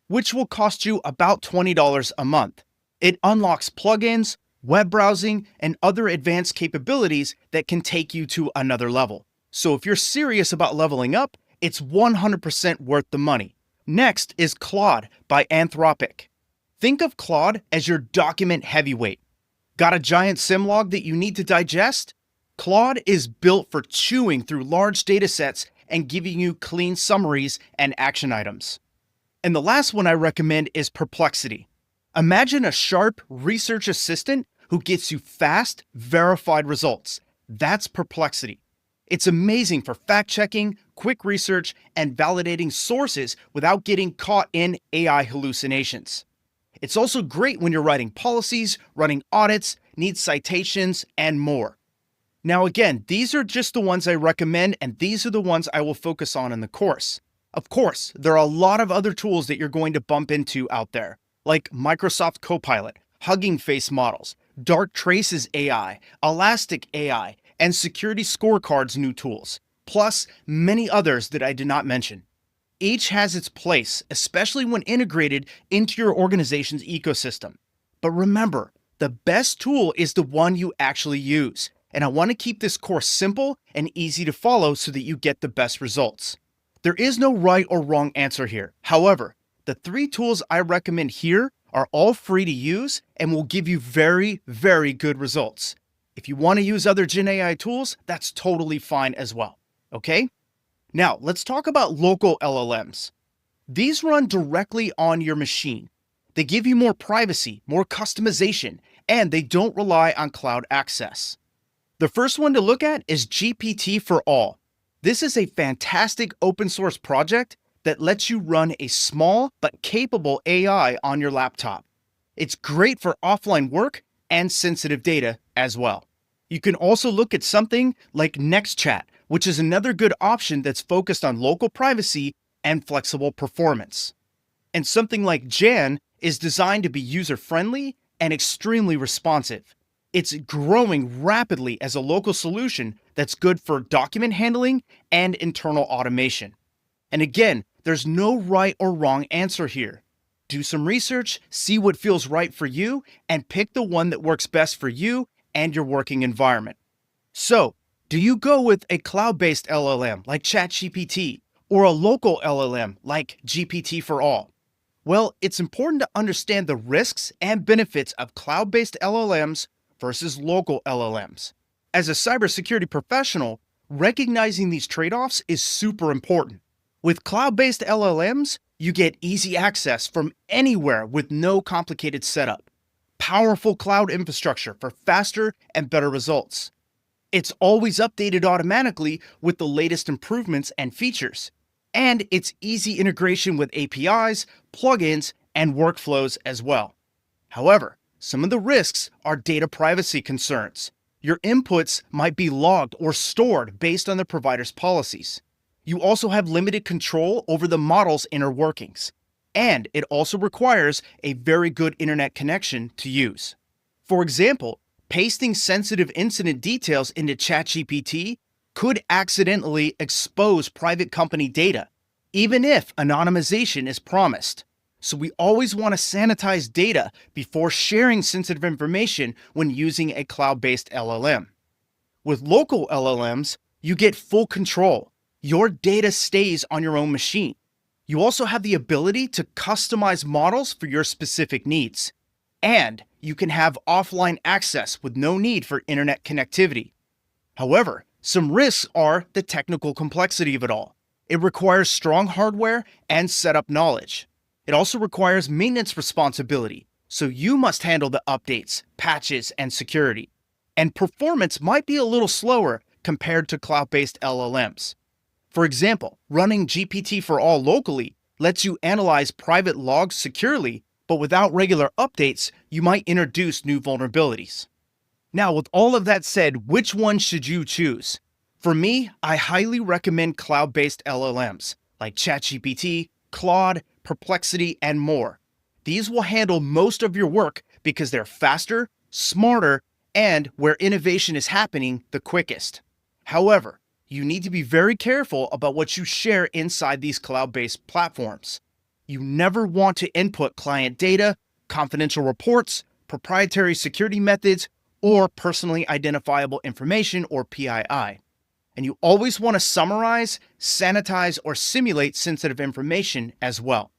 S1: which will cost you about $20 a month. It unlocks plugins, web browsing, and other advanced capabilities that can take you to another level. So if you're serious about leveling up, it's 100% worth the money. Next is Claude by Anthropic. Think of Claude as your document heavyweight. Got a giant SIM log that you need to digest? Claude is built for chewing through large data sets and giving you clean summaries and action items. And the last one I recommend is Perplexity. Imagine a sharp research assistant who gets you fast, verified results. That's Perplexity. It's amazing for fact-checking, quick research, and validating sources without getting caught in AI hallucinations. It's also great when you're writing policies, running audits, need citations, and more. Now again, these are just the ones I recommend, and these are the ones I will focus on in the course. Of course, there are a lot of other tools that you're going to bump into out there, like Microsoft Copilot, Hugging Face models, Darktrace's AI, Elastic AI, and Security Scorecard's new tools, plus many others that I did not mention. Each has its place, especially when integrated into your organization's ecosystem. But remember, the best tool is the one you actually use. and I want to keep this course simple and easy to follow so that you get the best results. There is no right or wrong answer here. However, the 3 tools I recommend here are all free to use and will give you very, very good results. If you want to use other Gen AI tools, that's totally fine as well. Okay? Now, let's talk about local LLMs. These run directly on your machine. They give you more privacy, more customization, and they don't rely on cloud access. The first one to look at is GPT for All. This is a fantastic open source project that lets you run a small but capable AI on your laptop. It's great for offline work and sensitive data as well. You can also look at something like NextChat, which is another good option that's focused on local privacy and flexible performance. And something like Jan is designed to be user-friendly and extremely responsive. It's growing rapidly as a local solution that's good for document handling and internal automation. And again, there's no right or wrong answer here. Do some research, see what feels right for you, and pick the one that works best for you and your working environment. So, do you go with a cloud-based LLM like ChatGPT or a local LLM like GPT for All? Well, it's important to understand the risks and benefits of cloud-based LLMs versus local LLMs. As a cybersecurity professional, recognizing these trade-offs is super important. With cloud-based LLMs, you get easy access from anywhere with no complicated setup. Powerful cloud infrastructure for faster and better results. It's always updated automatically with the latest improvements and features. And it's easy integration with APIs, plugins, and workflows as well. However, some of the risks are data privacy concerns. Your inputs might be logged or stored based on the provider's policies. You also have limited control over the model's inner workings. And it also requires a very good internet connection to use. For example, pasting sensitive incident details into ChatGPT could accidentally expose private company data, even if anonymization is promised. So we always want to sanitize data before sharing sensitive information when using a cloud-based LLM. With local LLMs, you get full control. Your data stays on your own machine. You also have the ability to customize models for your specific needs. And you can have offline access with no need for internet connectivity. However, some risks are the technical complexity of it all. It requires strong hardware and setup knowledge. It also requires maintenance responsibility, so you must handle the updates, patches, and security. And performance might be a little slower compared to cloud-based LLMs. For example, running GPT for All locally lets you analyze private logs securely, but without regular updates, you might introduce new vulnerabilities. Now, with all of that said, which one should you choose? For me, I highly recommend cloud-based LLMs like ChatGPT, Claude, Perplexity, and more. These will handle most of your work because they're faster, smarter, and where innovation is happening the quickest. However, you need to be very careful about what you share inside these cloud-based platforms. You never want to input client data, confidential reports, proprietary security methods, or personally identifiable information or PII. And you always want to summarize, sanitize, or simulate sensitive information as well.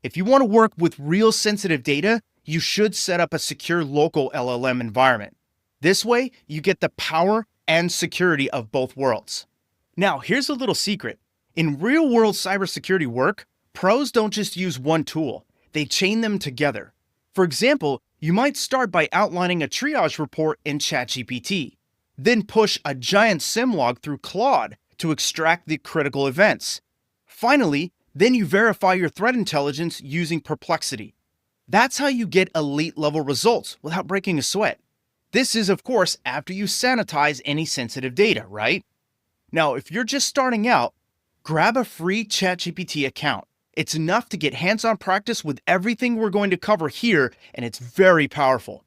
S1: If you want to work with real sensitive data, you should set up a secure local LLM environment. This way, you get the power and security of both worlds. Now, here's a little secret. In real-world cybersecurity work, pros don't just use one tool. They chain them together. For example, you might start by outlining a triage report in ChatGPT, then push a giant SIM log through Claude to extract the critical events. Finally, then you verify your threat intelligence using Perplexity. That's how you get elite-level results without breaking a sweat. This is, of course, after you sanitize any sensitive data, right? Now, if you're just starting out, grab a free ChatGPT account. It's enough to get hands-on practice with everything we're going to cover here, and it's very powerful.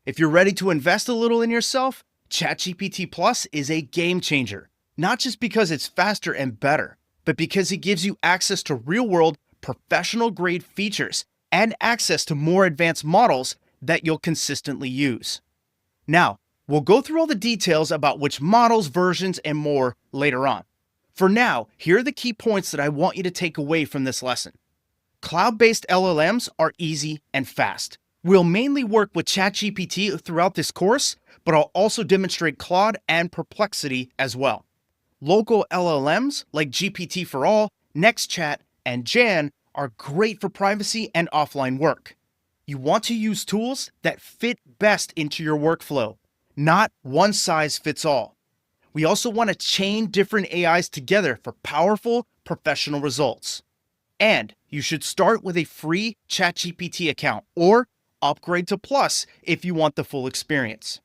S1: If you're ready to invest a little in yourself, ChatGPT Plus is a game changer, not just because it's faster and better, but because it gives you access to real-world, professional-grade features and access to more advanced models that you'll consistently use. Now, We'll go through all the details about which models, versions, and more later on. For now, here are the key points that I want you to take away from this lesson. Cloud-based LLMs are easy and fast. We'll mainly work with ChatGPT throughout this course, but I'll also demonstrate Claude and Perplexity as well. Local LLMs like GPT for All, NextChat, and Jan are great for privacy and offline work. You want to use tools that fit best into your workflow, not one size fits all. We also want to chain different AIs together for powerful, professional results. And you should start with a free ChatGPT account or upgrade to Plus if you want the full experience.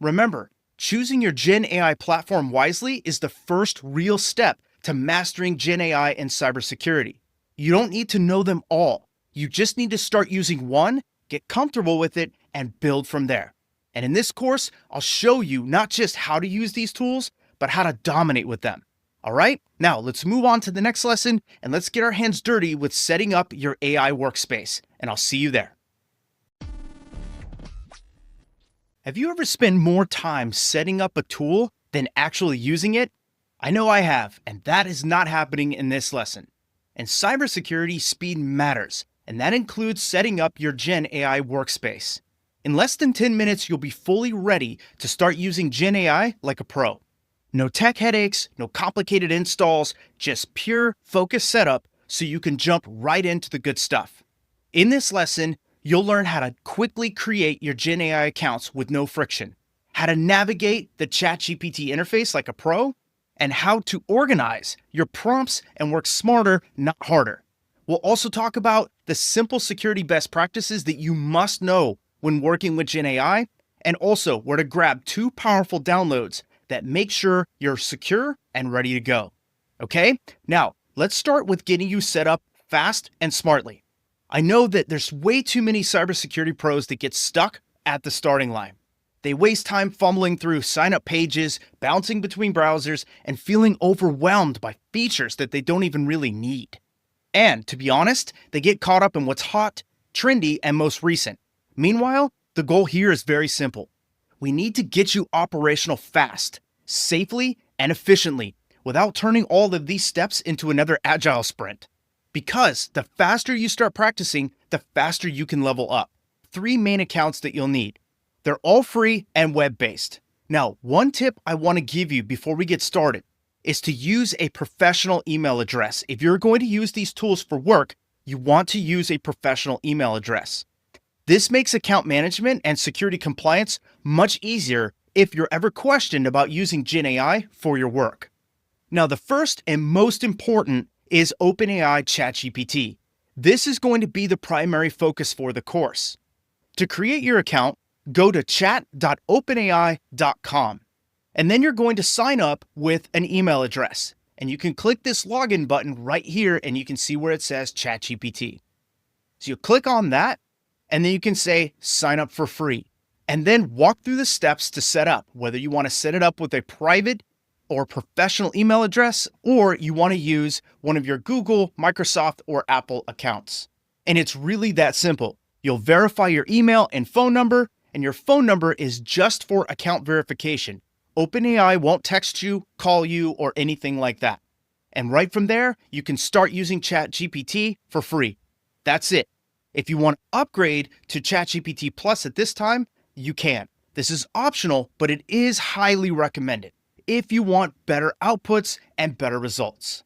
S1: Remember, choosing your Gen AI platform wisely is the first real step to mastering Gen AI and cybersecurity. You don't need to know them all. You just need to start using one, get comfortable with it, and build from there. And in this course, I'll show you not just how to use these tools, but how to dominate with them. All right, now let's move on to the next lesson and let's get our hands dirty with setting up your AI workspace. And I'll see you there. Have you ever spent more time setting up a tool than actually using it? I know I have, and that is not happening in this lesson. In cybersecurity, speed matters, and that includes setting up your Gen AI workspace. In less than 10 minutes, you'll be fully ready to start using Gen AI like a pro. No tech headaches, no complicated installs, just pure focused setup so you can jump right into the good stuff. In this lesson, you'll learn how to quickly create your Gen AI accounts with no friction, how to navigate the ChatGPT interface like a pro, and how to organize your prompts and work smarter, not harder. We'll also talk about the simple security best practices that you must know when working with Gen AI, and also where to grab 2 powerful downloads that make sure you're secure and ready to go. Okay, now let's start with getting you set up fast and smartly. I know that there's way too many cybersecurity pros that get stuck at the starting line. They waste time fumbling through sign-up pages, bouncing between browsers, and feeling overwhelmed by features that they don't even really need. And to be honest, they get caught up in what's hot, trendy, and most recent. Meanwhile, the goal here is very simple. We need to get you operational fast, safely, and efficiently without turning all of these steps into another agile sprint. Because the faster you start practicing, the faster you can level up. 3 main accounts that you'll need. They're all free and web-based. Now, one tip I want to give you before we get started is to use a professional email address. If you're going to use these tools for work, you want to use a professional email address. This makes account management and security compliance much easier if you're ever questioned about using Gen AI for your work. Now, the first and most important is OpenAI ChatGPT. This is going to be the primary focus for the course. To create your account, go to chat.openai.com, and then you're going to sign up with an email address. And you can click this login button right here and you can see where it says ChatGPT. So you click on that, and then you can say sign up for free, and then walk through the steps to set up, whether you want to set it up with a private or professional email address, or you want to use one of your Google, Microsoft, or Apple accounts. And it's really that simple. You'll verify your email and phone number, and your phone number is just for account verification. OpenAI won't text you, call you, or anything like that. And right from there, you can start using ChatGPT for free. That's it. If you want to upgrade to ChatGPT Plus at this time, you can. This is optional, but it is highly recommended if you want better outputs and better results.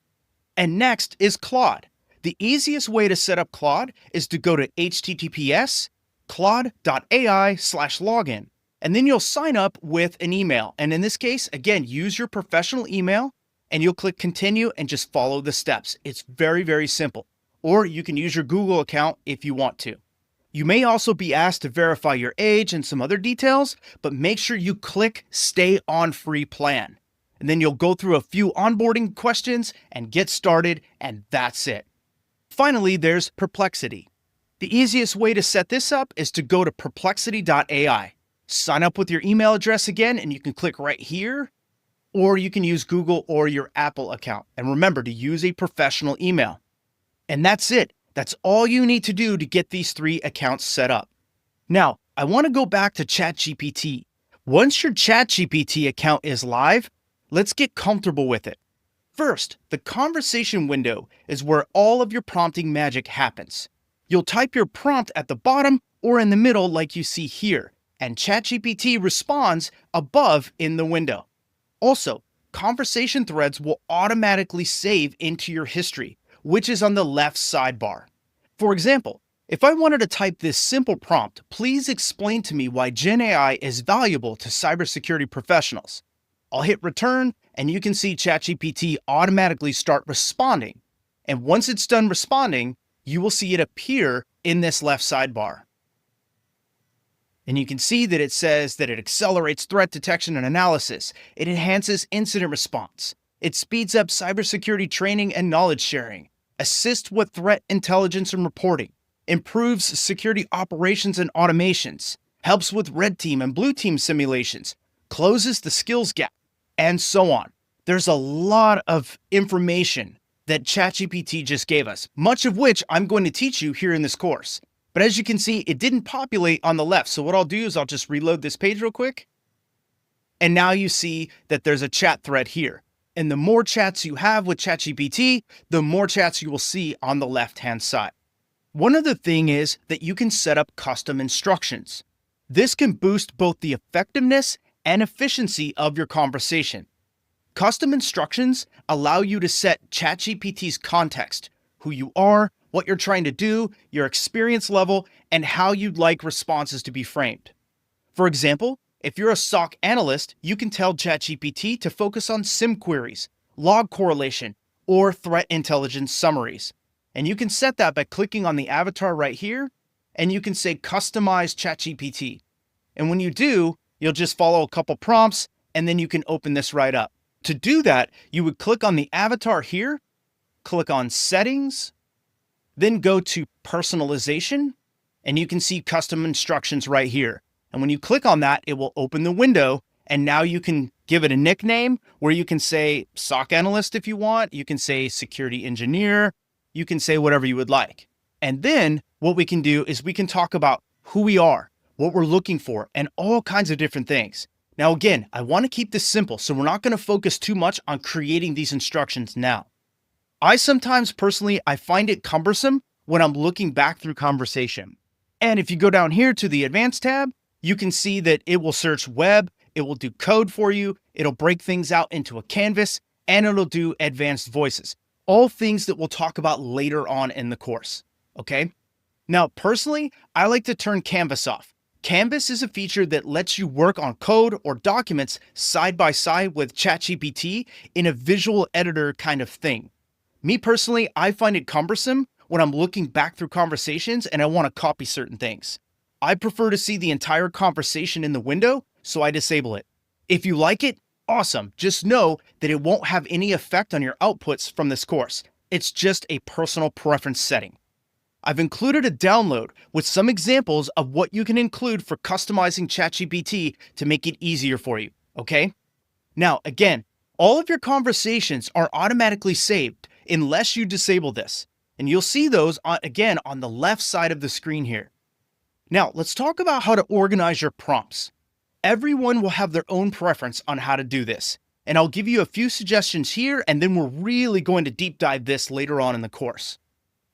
S1: And next is Claude. The easiest way to set up Claude is to go to https://claude.ai/login, and then you'll sign up with an email. And in this case, again, use your professional email, and you'll click continue and just follow the steps. It's very, very simple. Or you can use your Google account if you want to. You may also be asked to verify your age and some other details, but make sure you click Stay on Free Plan. And then you'll go through a few onboarding questions and get started, and that's it. Finally, there's Perplexity. The easiest way to set this up is to go to perplexity.ai. Sign up with your email address again, and you can click right here, or you can use Google or your Apple account. And remember to use a professional email. And that's it. That's all you need to do to get these 3 accounts set up. Now, I want to go back to ChatGPT. Once your ChatGPT account is live, let's get comfortable with it. First, the conversation window is where all of your prompting magic happens. You'll type your prompt at the bottom or in the middle like you see here, and ChatGPT responds above in the window. Also, conversation threads will automatically save into your history, which is on the left sidebar. For example, if I wanted to type this simple prompt, please explain to me why Gen AI is valuable to cybersecurity professionals. I'll hit return, and you can see ChatGPT automatically start responding. And once it's done responding, you will see it appear in this left sidebar. And you can see that it says that it accelerates threat detection and analysis. It enhances incident response. It speeds up cybersecurity training and knowledge sharing, assists with threat intelligence and reporting, improves security operations and automations, helps with red team and blue team simulations, closes the skills gap, and so on. There's a lot of information that ChatGPT just gave us, much of which I'm going to teach you here in this course. But as you can see, it didn't populate on the left. So what I'll do is I'll just reload this page real quick. And now you see that there's a chat thread here. And the more chats you have with ChatGPT, the more chats you will see on the left-hand side. One other thing is that you can set up custom instructions. This can boost both the effectiveness and efficiency of your conversation. Custom instructions allow you to set ChatGPT's context, who you are, what you're trying to do, your experience level, and how you'd like responses to be framed. For example, if you're a SOC analyst, you can tell ChatGPT to focus on SIM queries, log correlation, or threat intelligence summaries. And you can set that by clicking on the avatar right here, and you can say Customize ChatGPT. And when you do, you'll just follow a couple prompts, and then you can open this right up. To do that, you would click on the avatar here, click on Settings, then go to Personalization, and you can see custom instructions right here. And when you click on that, it will open the window, and now you can give it a nickname where you can say SOC analyst if you want, you can say security engineer, you can say whatever you would like. And then what we can do is we can talk about who we are, what we're looking for, and all kinds of different things. Now, again, I want to keep this simple, so we're not going to focus too much on creating these instructions now. I sometimes personally, I find it cumbersome when I'm looking back through conversation. And if you go down here to the Advanced tab, you can see that it will search web, it will do code for you, it'll break things out into a canvas, and it'll do advanced voices. All things that we'll talk about later on in the course, okay? Now, personally, I like to turn Canvas off. Canvas is a feature that lets you work on code or documents side by side with ChatGPT in a visual editor kind of thing. Me personally, I find it cumbersome when I'm looking back through conversations and I want to copy certain things. I prefer to see the entire conversation in the window, so I disable it. If you like it, awesome. Just know that it won't have any effect on your outputs from this course. It's just a personal preference setting. I've included a download with some examples of what you can include for customizing ChatGPT to make it easier for you, okay? Now, again, all of your conversations are automatically saved unless you disable this. And you'll see those, again, on the left side of the screen here. Now, let's talk about how to organize your prompts. Everyone will have their own preference on how to do this. And I'll give you a few suggestions here, and then we're really going to deep dive this later on in the course.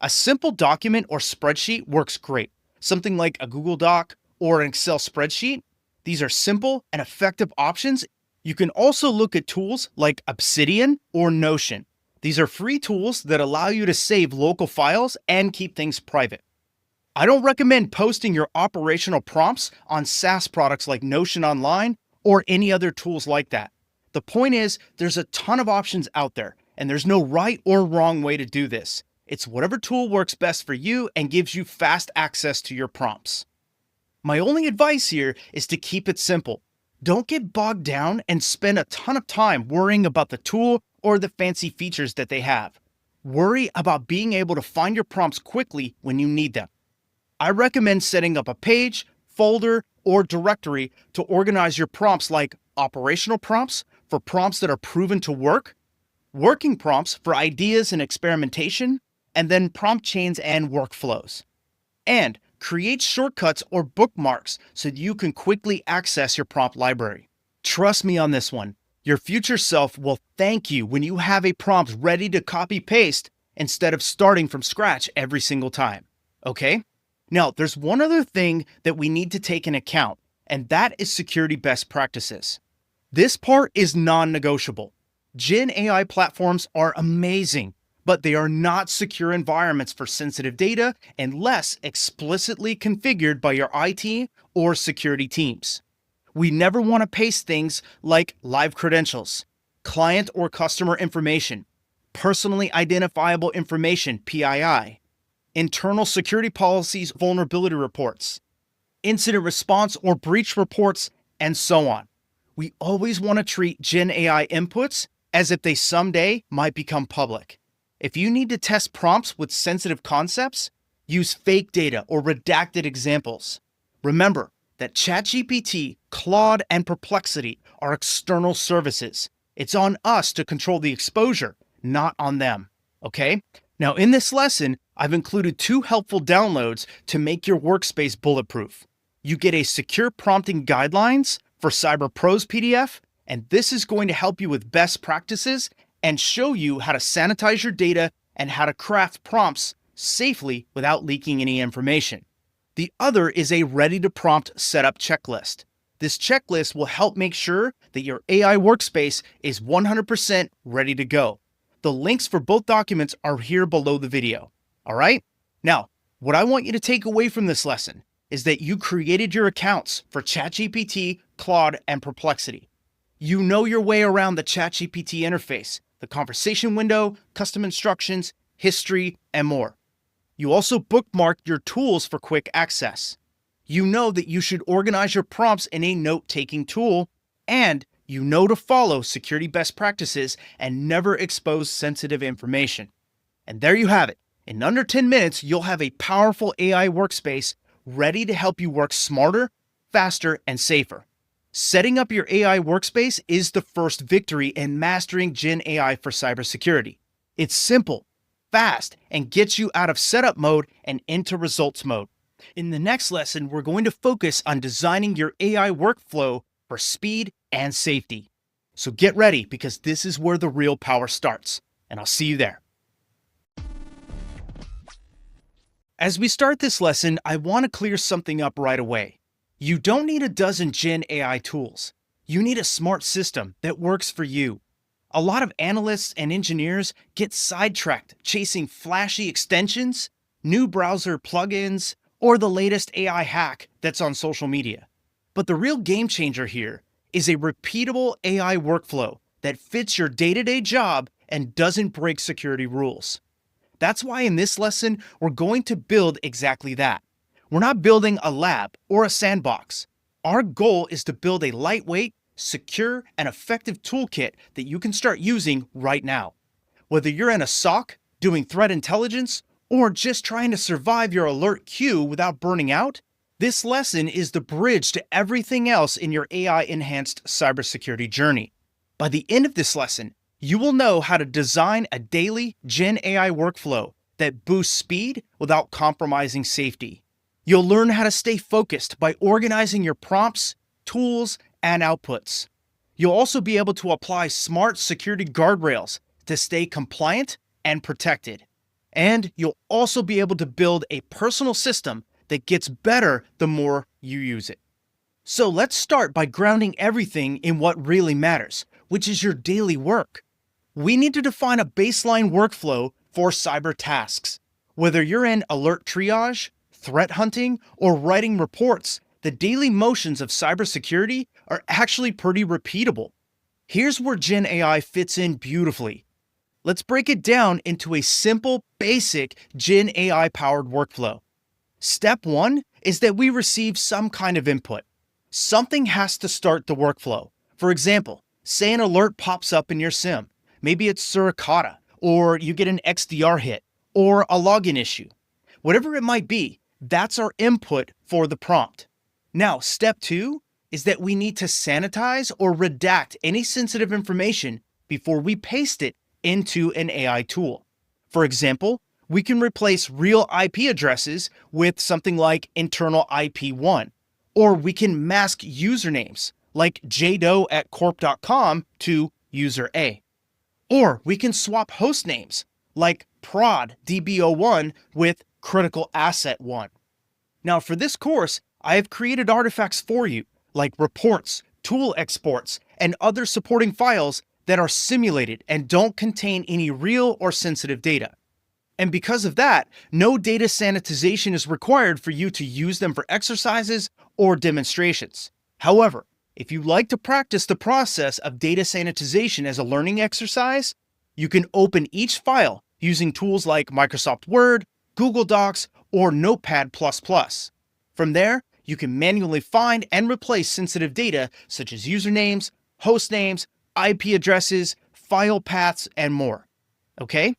S1: A simple document or spreadsheet works great. Something like a Google Doc or an Excel spreadsheet. These are simple and effective options. You can also look at tools like Obsidian or Notion. These are free tools that allow you to save local files and keep things private. I don't recommend posting your operational prompts on SaaS products like Notion Online or any other tools like that. The point is, there's a ton of options out there, and there's no right or wrong way to do this. It's whatever tool works best for you and gives you fast access to your prompts. My only advice here is to keep it simple. Don't get bogged down and spend a ton of time worrying about the tool or the fancy features that they have. Worry about being able to find your prompts quickly when you need them. I recommend setting up a page, folder, or directory to organize your prompts, like operational prompts for prompts that are proven to work, working prompts for ideas and experimentation, and then prompt chains and workflows. And Create shortcuts or bookmarks so that you can quickly access your prompt library. Trust me on this one. Your future self will thank you when you have a prompt ready to copy paste instead of starting from scratch every single time. Okay? Now, there's one other thing that we need to take into account, and that is security best practices. This part is non-negotiable. Gen AI platforms are amazing, but they are not secure environments for sensitive data unless explicitly configured by your IT or security teams. We never want to paste things like live credentials, client or customer information, personally identifiable information (PII), internal security policies, vulnerability reports, incident response or breach reports, and so on. We always want to treat Gen AI inputs as if they someday might become public. If you need to test prompts with sensitive concepts, use fake data or redacted examples. Remember that ChatGPT, Claude, and Perplexity are external services. It's on us to control the exposure, not on them. Okay? Now, in this lesson, I've included 2 helpful downloads to make your workspace bulletproof. You get a secure prompting guidelines for Cyber Pros PDF, and this is going to help you with best practices and show you how to sanitize your data and how to craft prompts safely without leaking any information. The other is a ready-to-prompt setup checklist. This checklist will help make sure that your AI workspace is 100% ready to go. The links for both documents are here below the video. All right? Now, what I want you to take away from this lesson is that you created your accounts for ChatGPT, Claude, and Perplexity. You know your way around the ChatGPT interface, the conversation window, custom instructions, history, and more. You also bookmarked your tools for quick access. You know that you should organize your prompts in a note-taking tool, and you know to follow security best practices and never expose sensitive information. And there you have it. In under 10 minutes, you'll have a powerful AI workspace ready to help you work smarter, faster, and safer. Setting up your AI workspace is the first victory in mastering Gen AI for cybersecurity. It's simple, fast, and gets you out of setup mode and into results mode. In the next lesson, we're going to focus on designing your AI workflow for speed and safety. So get ready, because this is where the real power starts, and I'll see you there. As we start this lesson, I want to clear something up right away. You don't need a dozen Gen AI tools. You need a smart system that works for you. A lot of analysts and engineers get sidetracked chasing flashy extensions, new browser plugins, or the latest AI hack that's on social media. But the real game changer here is a repeatable AI workflow that fits your day-to-day job and doesn't break security rules. That's why in this lesson, we're going to build exactly that. We're not building a lab or a sandbox. Our goal is to build a lightweight, secure, and effective toolkit that you can start using right now. Whether you're in a SOC, doing threat intelligence, or just trying to survive your alert queue without burning out, this lesson is the bridge to everything else in your AI-enhanced cybersecurity journey. By the end of this lesson, you will know how to design a daily Gen AI workflow that boosts speed without compromising safety. You'll learn how to stay focused by organizing your prompts, tools, and outputs. You'll also be able to apply smart security guardrails to stay compliant and protected. And you'll also be able to build a personal system that gets better the more you use it. So let's start by grounding everything in what really matters, which is your daily work. We need to define a baseline workflow for cyber tasks. Whether you're in alert triage, threat hunting, or writing reports, the daily motions of cybersecurity are actually pretty repeatable. Here's where Gen AI fits in beautifully. Let's break it down into a simple, basic Gen AI-powered workflow. Step 1 is that we receive some kind of input. Something has to start the workflow. For example, say an alert pops up in your SIM. Maybe it's Suricata, or you get an XDR hit, or a login issue. Whatever it might be, that's our input for the prompt. Now, step 2 is that we need to sanitize or redact any sensitive information before we paste it into an AI tool. For example, We can replace real IP addresses with something like internal IP1, or we can mask usernames like jdo@corp.com to user A. Or we can swap host names like prod dbo1 with critical asset 1. Now for this course, I have created artifacts for you like reports, tool exports, and other supporting files that are simulated and don't contain any real or sensitive data. And because of that, no data sanitization is required for you to use them for exercises or demonstrations. However, if you like to practice the process of data sanitization as a learning exercise, you can open each file using tools like Microsoft Word, Google Docs, or Notepad++. From there, you can manually find and replace sensitive data such as usernames, host names, IP addresses, file paths, and more. Okay?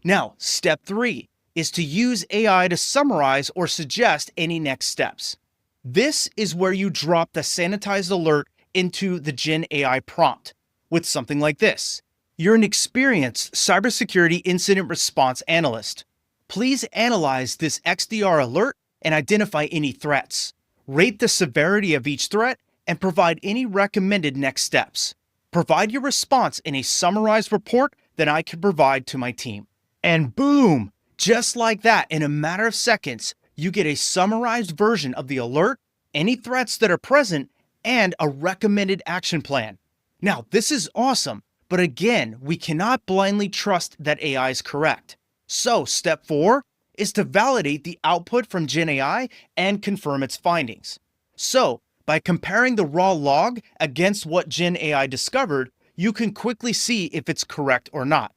S1: Now, step 3 is to use AI to summarize or suggest any next steps. This is where you drop the sanitized alert into the Gen AI prompt with something like this. You're an experienced cybersecurity incident response analyst. Please analyze this XDR alert and identify any threats. Rate the severity of each threat and provide any recommended next steps. Provide your response in a summarized report that I can provide to my team. And boom, just like that, in a matter of seconds, you get a summarized version of the alert, any threats that are present, and a recommended action plan. Now, this is awesome, but again, we cannot blindly trust that AI is correct. So, step 4 is to validate the output from Gen AI and confirm its findings. So, by comparing the raw log against what Gen AI discovered, you can quickly see if it's correct or not.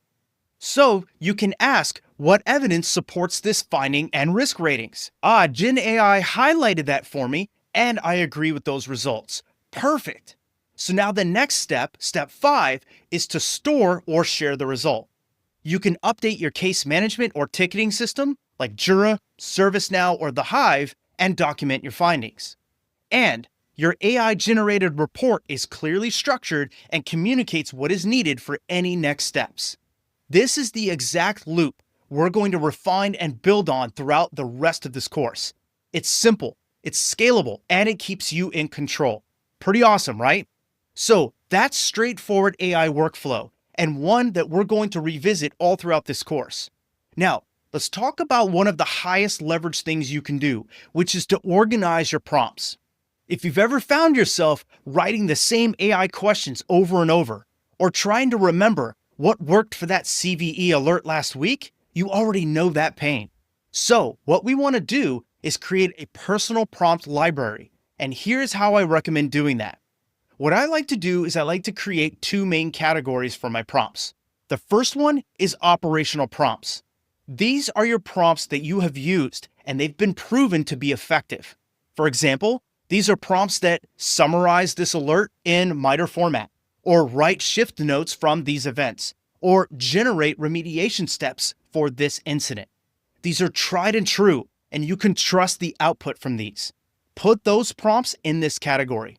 S1: So you can ask, what evidence supports this finding and risk ratings? Gen AI highlighted that for me, and I agree with those results. Perfect. So now the next step, step 5, is to store or share the result. You can update your case management or ticketing system, like Jira, ServiceNow, or the Hive, and document your findings. And your AI-generated report is clearly structured and communicates what is needed for any next steps. This is the exact loop we're going to refine and build on throughout the rest of this course. It's simple, it's scalable, and it keeps you in control. Pretty awesome, right? So that's straightforward AI workflow, and one that we're going to revisit all throughout this course. Now, let's talk about one of the highest leverage things you can do, which is to organize your prompts. If you've ever found yourself writing the same AI questions over and over, or trying to remember what worked for that CVE alert last week, you already know that pain. So what we want to do is create a personal prompt library, and here's how I recommend doing that. What I like to do is I like to create 2 main categories for my prompts. The first one is operational prompts. These are your prompts that you have used and they've been proven to be effective. For example, these are prompts that summarize this alert in MITRE format, or write shift notes from these events, or generate remediation steps for this incident. These are tried and true, and you can trust the output from these. Put those prompts in this category.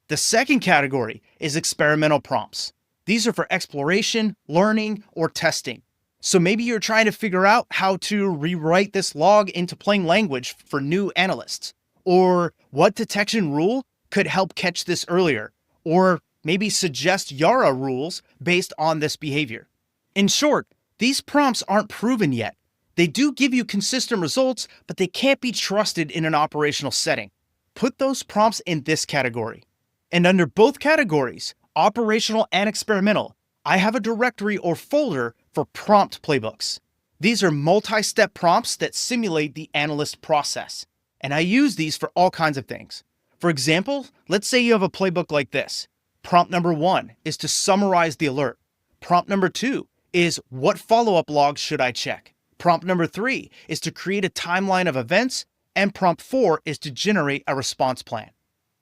S1: The second category is experimental prompts. These are for exploration, learning, or testing. So maybe you're trying to figure out how to rewrite this log into plain language for new analysts, or what detection rule could help catch this earlier, or maybe suggest Yara rules based on this behavior. In short, these prompts aren't proven yet. They do give you consistent results, but they can't be trusted in an operational setting. Put those prompts in this category. And under both categories, operational and experimental, I have a directory or folder for prompt playbooks. These are multi-step prompts that simulate the analyst process, and I use these for all kinds of things. For example, let's say you have a playbook like this. Prompt number 1 is to summarize the alert. Prompt number 2 is what follow-up logs should I check? Prompt number 3 is to create a timeline of events, and prompt 4 is to generate a response plan.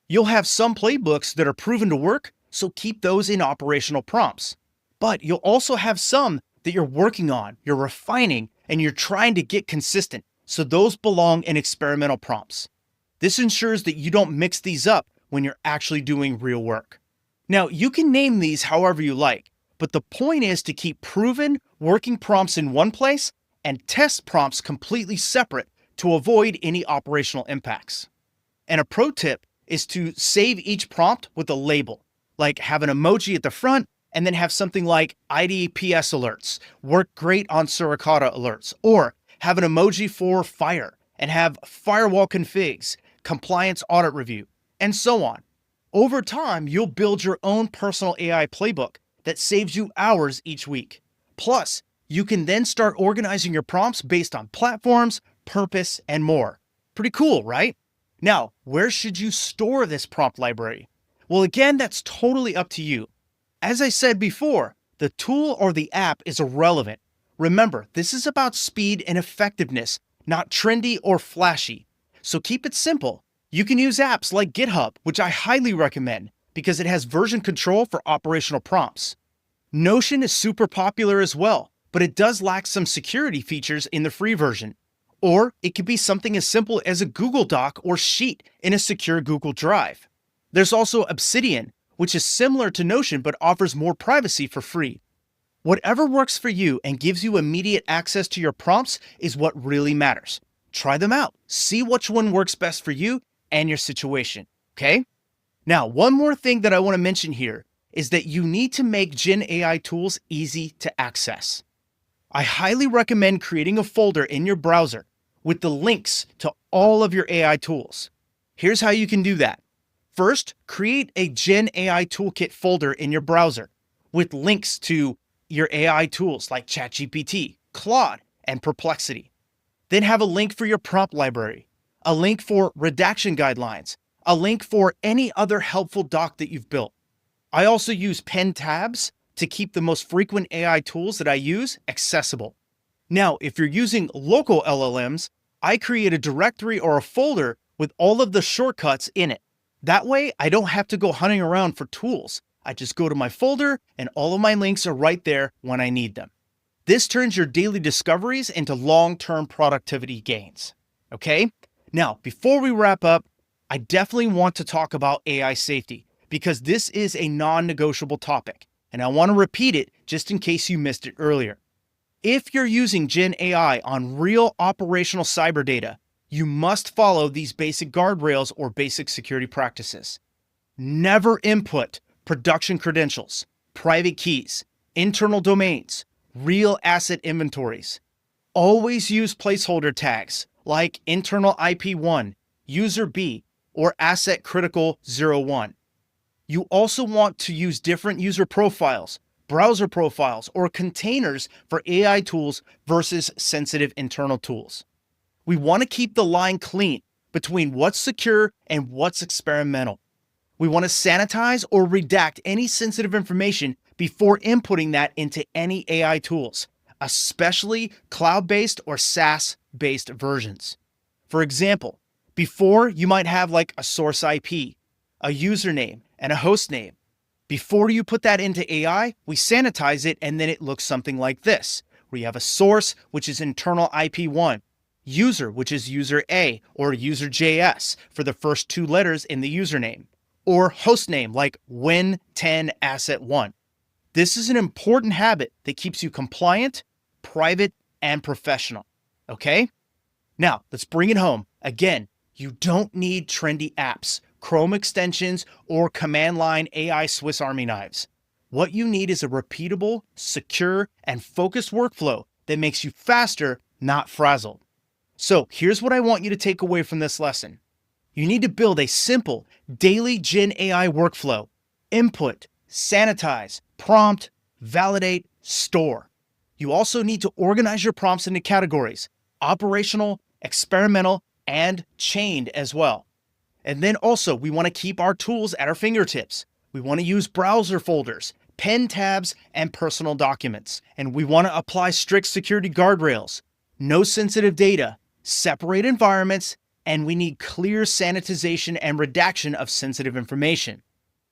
S1: You'll have some playbooks that are proven to work, so keep those in operational prompts. But you'll also have some that you're working on, you're refining, and you're trying to get consistent, so those belong in experimental prompts. This ensures that you don't mix these up when you're actually doing real work. Now, you can name these however you like, but the point is to keep proven, working prompts in one place and test prompts completely separate to avoid any operational impacts. And a pro tip is to save each prompt with a label, like have an emoji at the front and then have something like IDPS alerts, work great on Suricata alerts, or have an emoji for fire and have firewall configs, compliance audit review, and so on. Over time, you'll build your own personal AI playbook that saves you hours each week. Plus, you can then start organizing your prompts based on platforms, purpose, and more. Pretty cool, right? Now, where should you store this prompt library? Well, again, that's totally up to you. As I said before, the tool or the app is irrelevant. Remember, this is about speed and effectiveness, not trendy or flashy. So keep it simple. You can use apps like GitHub, which I highly recommend because it has version control for operational prompts. Notion is super popular as well, but it does lack some security features in the free version. Or it could be something as simple as a Google Doc or Sheet in a secure Google Drive. There's also Obsidian, which is similar to Notion but offers more privacy for free. Whatever works for you and gives you immediate access to your prompts is what really matters. Try them out, see which one works best for you and your situation, okay? Now, one more thing that I want to mention here is that you need to make Gen AI tools easy to access. I highly recommend creating a folder in your browser with the links to all of your AI tools. Here's how you can do that. First, create a Gen AI Toolkit folder in your browser with links to your AI tools like ChatGPT, Claude, and Perplexity. Then have a link for your prompt library, a link for redaction guidelines, a link for any other helpful doc that you've built. I also use pen tabs to keep the most frequent AI tools that I use accessible. Now, if you're using local LLMs, I create a directory or a folder with all of the shortcuts in it. That way, I don't have to go hunting around for tools. I just go to my folder and all of my links are right there when I need them. This turns your daily discoveries into long-term productivity gains. Okay? Now, before we wrap up, I definitely want to talk about AI safety because this is a non-negotiable topic, and I want to repeat it just in case you missed it earlier. If you're using Gen AI on real operational cyber data, you must follow these basic guardrails or basic security practices. Never input production credentials, private keys, internal domains, real asset inventories. Always use placeholder tags like internal IP1, user B, or asset critical 01. You also want to use different user profiles, browser profiles, or containers for AI tools versus sensitive internal tools. We want to keep the line clean between what's secure and what's experimental. We want to sanitize or redact any sensitive information before inputting that into any AI tools, especially cloud-based or SaaS-based versions. For example, before you might have like a source IP, a username, and a host name. Before you put that into AI, we sanitize it and then it looks something like this, where you have a source, which is internal IP1, user, which is user A or user JS for the first two letters in the username, or host name like Win10Asset1. This is an important habit that keeps you compliant, private, and professional. Okay? Now, let's bring it home. Again, you don't need trendy apps, Chrome extensions, or command line AI Swiss Army knives. What you need is a repeatable, secure, and focused workflow that makes you faster, not frazzled. So here's what I want you to take away from this lesson. You need to build a simple, daily Gen AI workflow. Input, sanitize, prompt, validate, store. You also need to organize your prompts into categories: operational, experimental, and chained as well. And then also, we want to keep our tools at our fingertips. We want to use browser folders, pen tabs, and personal documents. And we want to apply strict security guardrails, no sensitive data, separate environments, and we need clear sanitization and redaction of sensitive information.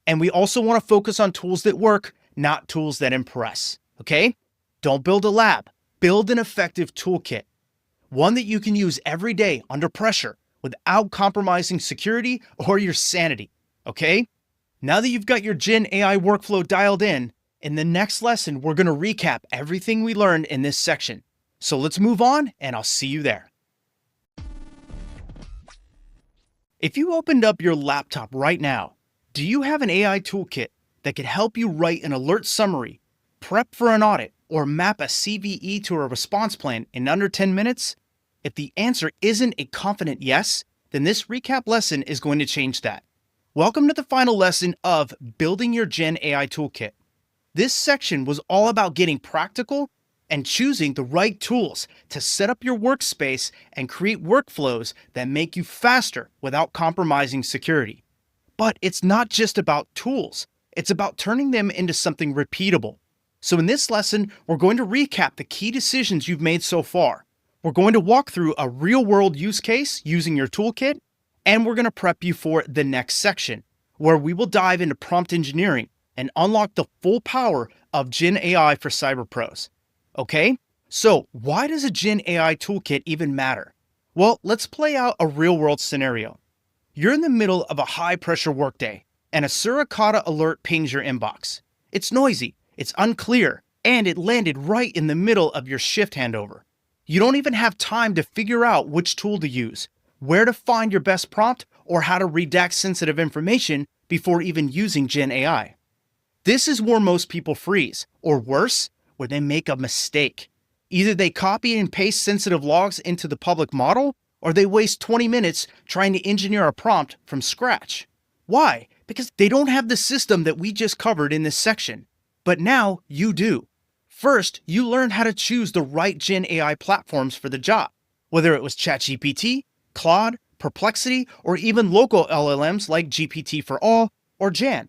S1: And we also want to focus on tools that work, not tools that impress. Okay? Don't build a lab. Build an effective toolkit. One that you can use every day under pressure without compromising security or your sanity. Okay? Now that you've got your Gen AI workflow dialed in the next lesson, we're going to recap everything we learned in this section. So let's move on, and I'll see you there. If you opened up your laptop right now, do you have an AI toolkit that could help you write an alert summary, prep for an audit, or map a CVE to a response plan in under 10 minutes? If the answer isn't a confident yes, then this recap lesson is going to change that. Welcome to the final lesson of Building Your Gen AI Toolkit. This section was all about getting practical and choosing the right tools to set up your workspace and create workflows that make you faster without compromising security. But it's not just about tools, it's about turning them into something repeatable. So in this lesson, we're going to recap the key decisions you've made so far. We're going to walk through a real-world use case using your toolkit, and we're going to prep you for the next section, where we will dive into prompt engineering and unlock the full power of Gen AI for cyber pros. Okay, so why does a Gen AI toolkit even matter? Well, let's play out a real-world scenario. You're in the middle of a high-pressure workday, and a Suricata alert pings your inbox. It's noisy, it's unclear, and it landed right in the middle of your shift handover. You don't even have time to figure out which tool to use, where to find your best prompt, or how to redact sensitive information before even using Gen AI. This is where most people freeze, or worse, where they make a mistake. Either they copy and paste sensitive logs into the public model, or they waste 20 minutes trying to engineer a prompt from scratch. Why? Because they don't have the system that we just covered in this section. But now you do. First, you learned how to choose the right Gen AI platforms for the job, whether it was ChatGPT, Claude, Perplexity, or even local LLMs like GPT for All or Jan.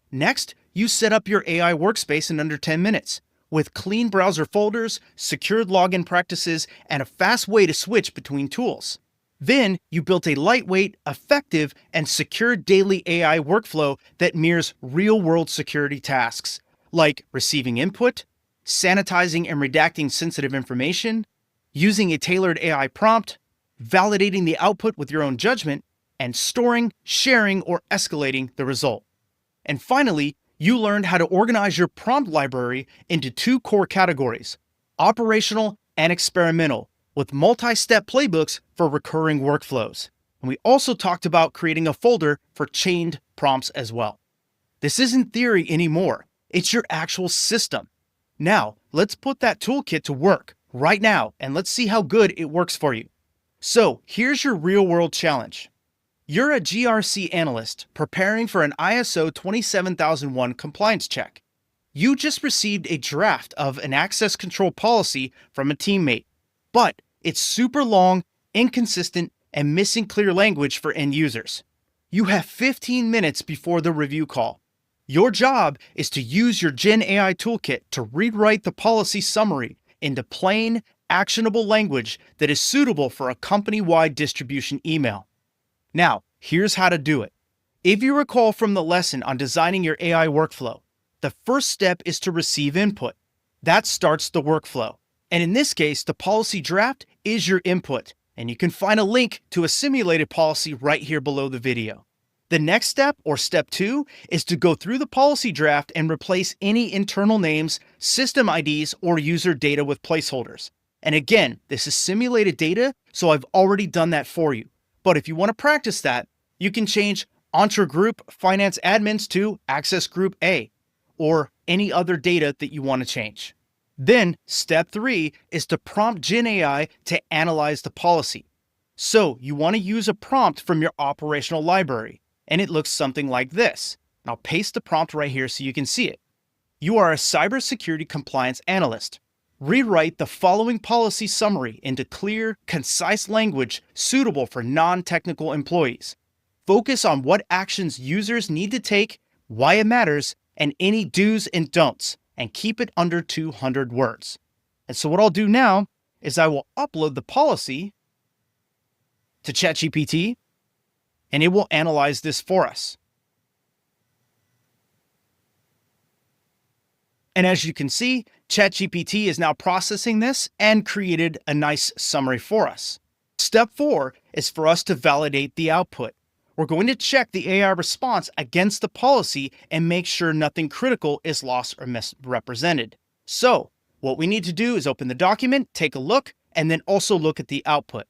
S1: Next, you set up your AI workspace in under 10 minutes with clean browser folders, secured login practices, and a fast way to switch between tools. Then, you built a lightweight, effective, and secure daily AI workflow that mirrors real-world security tasks, like receiving input, sanitizing and redacting sensitive information, using a tailored AI prompt, validating the output with your own judgment, and storing, sharing, or escalating the result. And finally, you learned how to organize your prompt library into two core categories, operational and experimental, with multi-step playbooks for recurring workflows. And we also talked about creating a folder for chained prompts as well. This isn't theory anymore. It's your actual system. Now, let's put that toolkit to work right now, and let's see how good it works for you. So here's your real-world challenge. You're a GRC analyst preparing for an ISO 27001 compliance check. You just received a draft of an access control policy from a teammate, but it's super long, inconsistent, and missing clear language for end users. You have 15 minutes before the review call. Your job is to use your Gen AI toolkit to rewrite the policy summary into plain, actionable language that is suitable for a company-wide distribution email. Now, here's how to do it. If you recall from the lesson on designing your AI workflow, the first step is to receive input. That starts the workflow. And in this case, the policy draft is your input, and you can find a link to a simulated policy right here below the video. The next step, or step 2, is to go through the policy draft and replace any internal names, system IDs, or user data with placeholders. And again, this is simulated data, so I've already done that for you. But if you want to practice that, you can change Entre Group Finance Admins to Access Group A, or any other data that you want to change. Then, step 3 is to prompt Gen AI to analyze the policy. So, you want to use a prompt from your operational library, and it looks something like this. And I'll paste the prompt right here so you can see it. You are a cybersecurity compliance analyst. Rewrite the following policy summary into clear, concise language suitable for non-technical employees. Focus on what actions users need to take, why it matters, and any do's and don'ts, and keep it under 200 words. And so what I'll do now is I will upload the policy to ChatGPT, and it will analyze this for us. And as you can see, ChatGPT is now processing this and created a nice summary for us. Step 4 is for us to validate the output. We're going to check the AI response against the policy and make sure nothing critical is lost or misrepresented. So, What we need to do is open the document, take a look, and then also look at the output.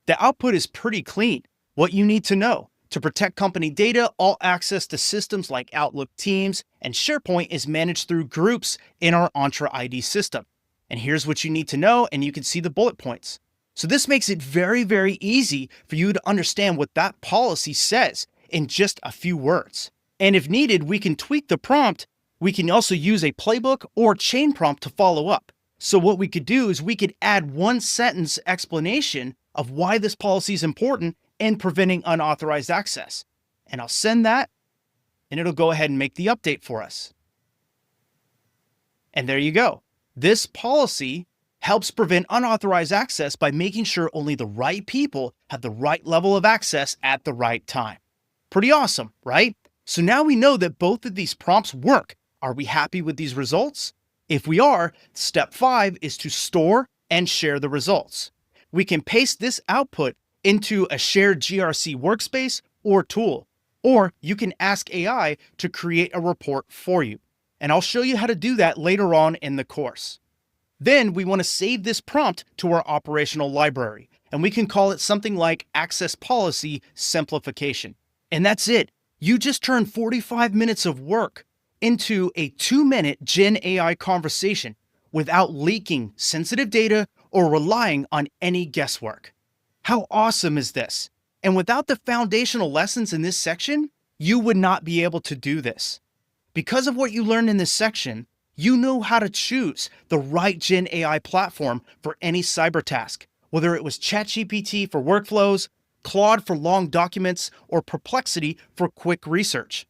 S1: The output is pretty clean. What you need to know: to protect company data, all access to systems like Outlook, Teams, and SharePoint is managed through groups in our Entra ID system. And here's what you need to know, and you can see the bullet points. So this makes it very, very easy for you to understand what that policy says in just a few words. And if needed, we can tweak the prompt. We can also use a playbook or chain prompt to follow up. So what we could do is we could add one sentence explanation of why this policy is important in preventing unauthorized access. And I'll send that, and it'll go ahead and make the update for us. And there you go. This policy helps prevent unauthorized access by making sure only the right people have the right level of access at the right time. Pretty awesome, right? So now we know that both of these prompts work. Are we happy with these results? If we are, step 5 is to store and share the results. We can paste this output into a shared GRC workspace or tool, or you can ask AI to create a report for you. And I'll show you how to do that later on in the course. Then we want to save this prompt to our operational library, and we can call it something like Access Policy Simplification. And that's it. You just turned 45 minutes of work into a 2-minute Gen AI conversation without leaking sensitive data or relying on any guesswork. How awesome is this? And without the foundational lessons in this section, you would not be able to do this. Because of what you learned in this section, you know how to choose the right Gen AI platform for any cyber task, whether it was ChatGPT for workflows, Claude for long documents, or Perplexity for quick research.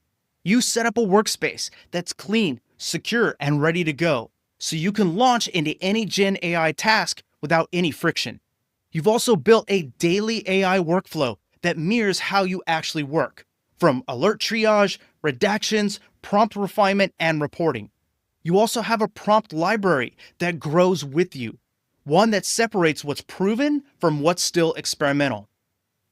S1: You set up a workspace that's clean, secure, and ready to go, so you can launch into any Gen AI task without any friction. You've also built a daily AI workflow that mirrors how you actually work, from alert triage, redactions, prompt refinement, and reporting. You also have a prompt library that grows with you, one that separates what's proven from what's still experimental.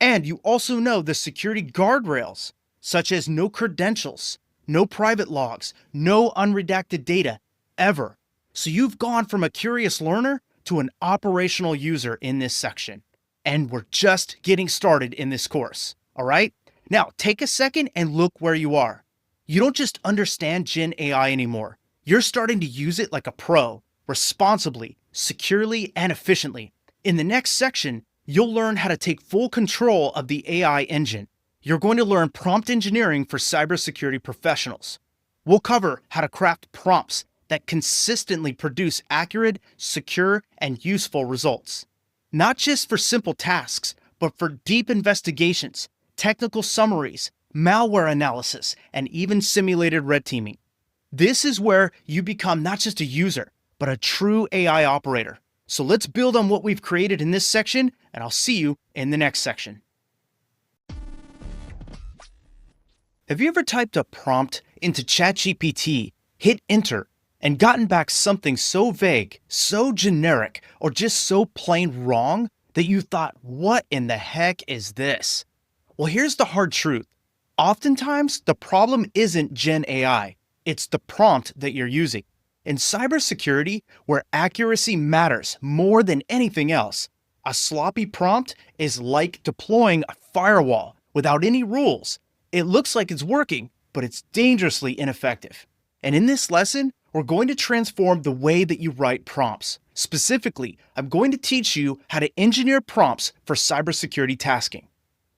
S1: And you also know the security guardrails, such as no credentials, no private logs, no unredacted data, ever. So you've gone from a curious learner to an operational user in this section. And we're just getting started in this course, all right? Now, take a second and look where you are. You don't just understand Gen AI anymore. You're starting to use it like a pro, responsibly, securely, and efficiently. In the next section, you'll learn how to take full control of the AI engine. You're going to learn prompt engineering for cybersecurity professionals. We'll cover how to craft prompts that consistently produce accurate, secure, and useful results. Not just for simple tasks, but for deep investigations, technical summaries, malware analysis, and even simulated red teaming. This is where you become not just a user, but a true AI operator. So let's build on what we've created in this section, and I'll see you in the next section. Have you ever typed a prompt into ChatGPT, hit enter, and gotten back something so vague, so generic, or just so plain wrong that you thought, what in the heck is this? Well, here's the hard truth. Oftentimes, the problem isn't Gen AI. It's the prompt that you're using. In cybersecurity, where accuracy matters more than anything else, a sloppy prompt is like deploying a firewall without any rules. It looks like it's working, but it's dangerously ineffective. And in this lesson, we're going to transform the way that you write prompts. Specifically, I'm going to teach you how to engineer prompts for cybersecurity tasking.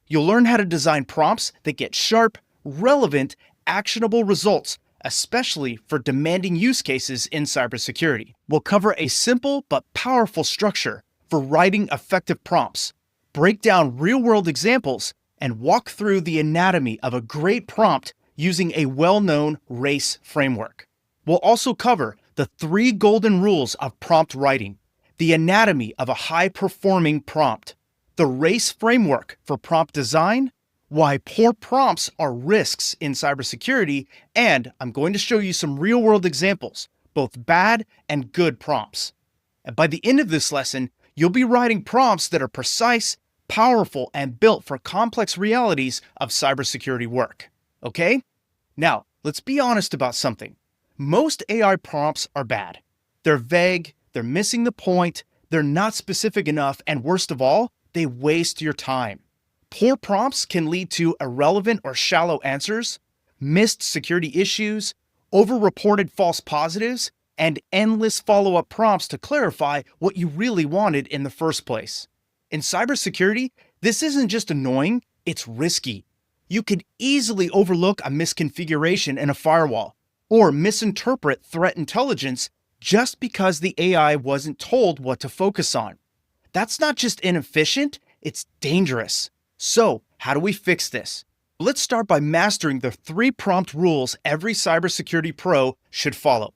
S1: You'll learn how to design prompts that get sharp, relevant, actionable results, especially for demanding use cases in cybersecurity. We'll cover a simple but powerful structure for writing effective prompts, break down real-world examples, and walk through the anatomy of a great prompt using a well-known RACE framework. We'll also cover the 3 golden rules of prompt writing, the anatomy of a high-performing prompt, the RACE framework for prompt design, why poor prompts are risks in cybersecurity, and I'm going to show you some real-world examples, both bad and good prompts. And by the end of this lesson, you'll be writing prompts that are precise, powerful, and built for complex realities of cybersecurity work. Okay? Now, let's be honest about something. Most AI prompts are bad. They're vague, they're missing the point, they're not specific enough, and worst of all, they waste your time. Poor prompts can lead to irrelevant or shallow answers, missed security issues, over-reported false positives, and endless follow-up prompts to clarify what you really wanted in the first place. In cybersecurity, this isn't just annoying, it's risky. You could easily overlook a misconfiguration in a firewall or misinterpret threat intelligence just because the AI wasn't told what to focus on. That's not just inefficient, it's dangerous. So, how do we fix this? Let's start by mastering the 3 prompt rules every cybersecurity pro should follow.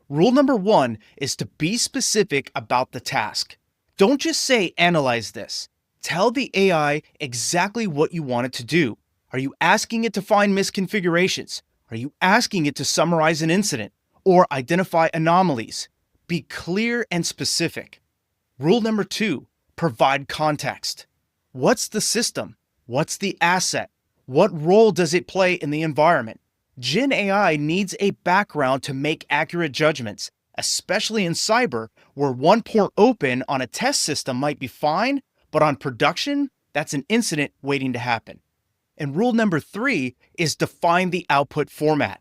S1: Rule number 1 is to be specific about the task. Don't just say, analyze this. Tell the AI exactly what you want it to do. Are you asking it to find misconfigurations? Are you asking it to summarize an incident or identify anomalies? Be clear and specific. Rule number 2, provide context. What's the system? What's the asset? What role does it play in the environment? Gen AI needs a background to make accurate judgments, especially in cyber, where one port open on a test system might be fine, but on production, that's an incident waiting to happen. And rule number 3 is define the output format.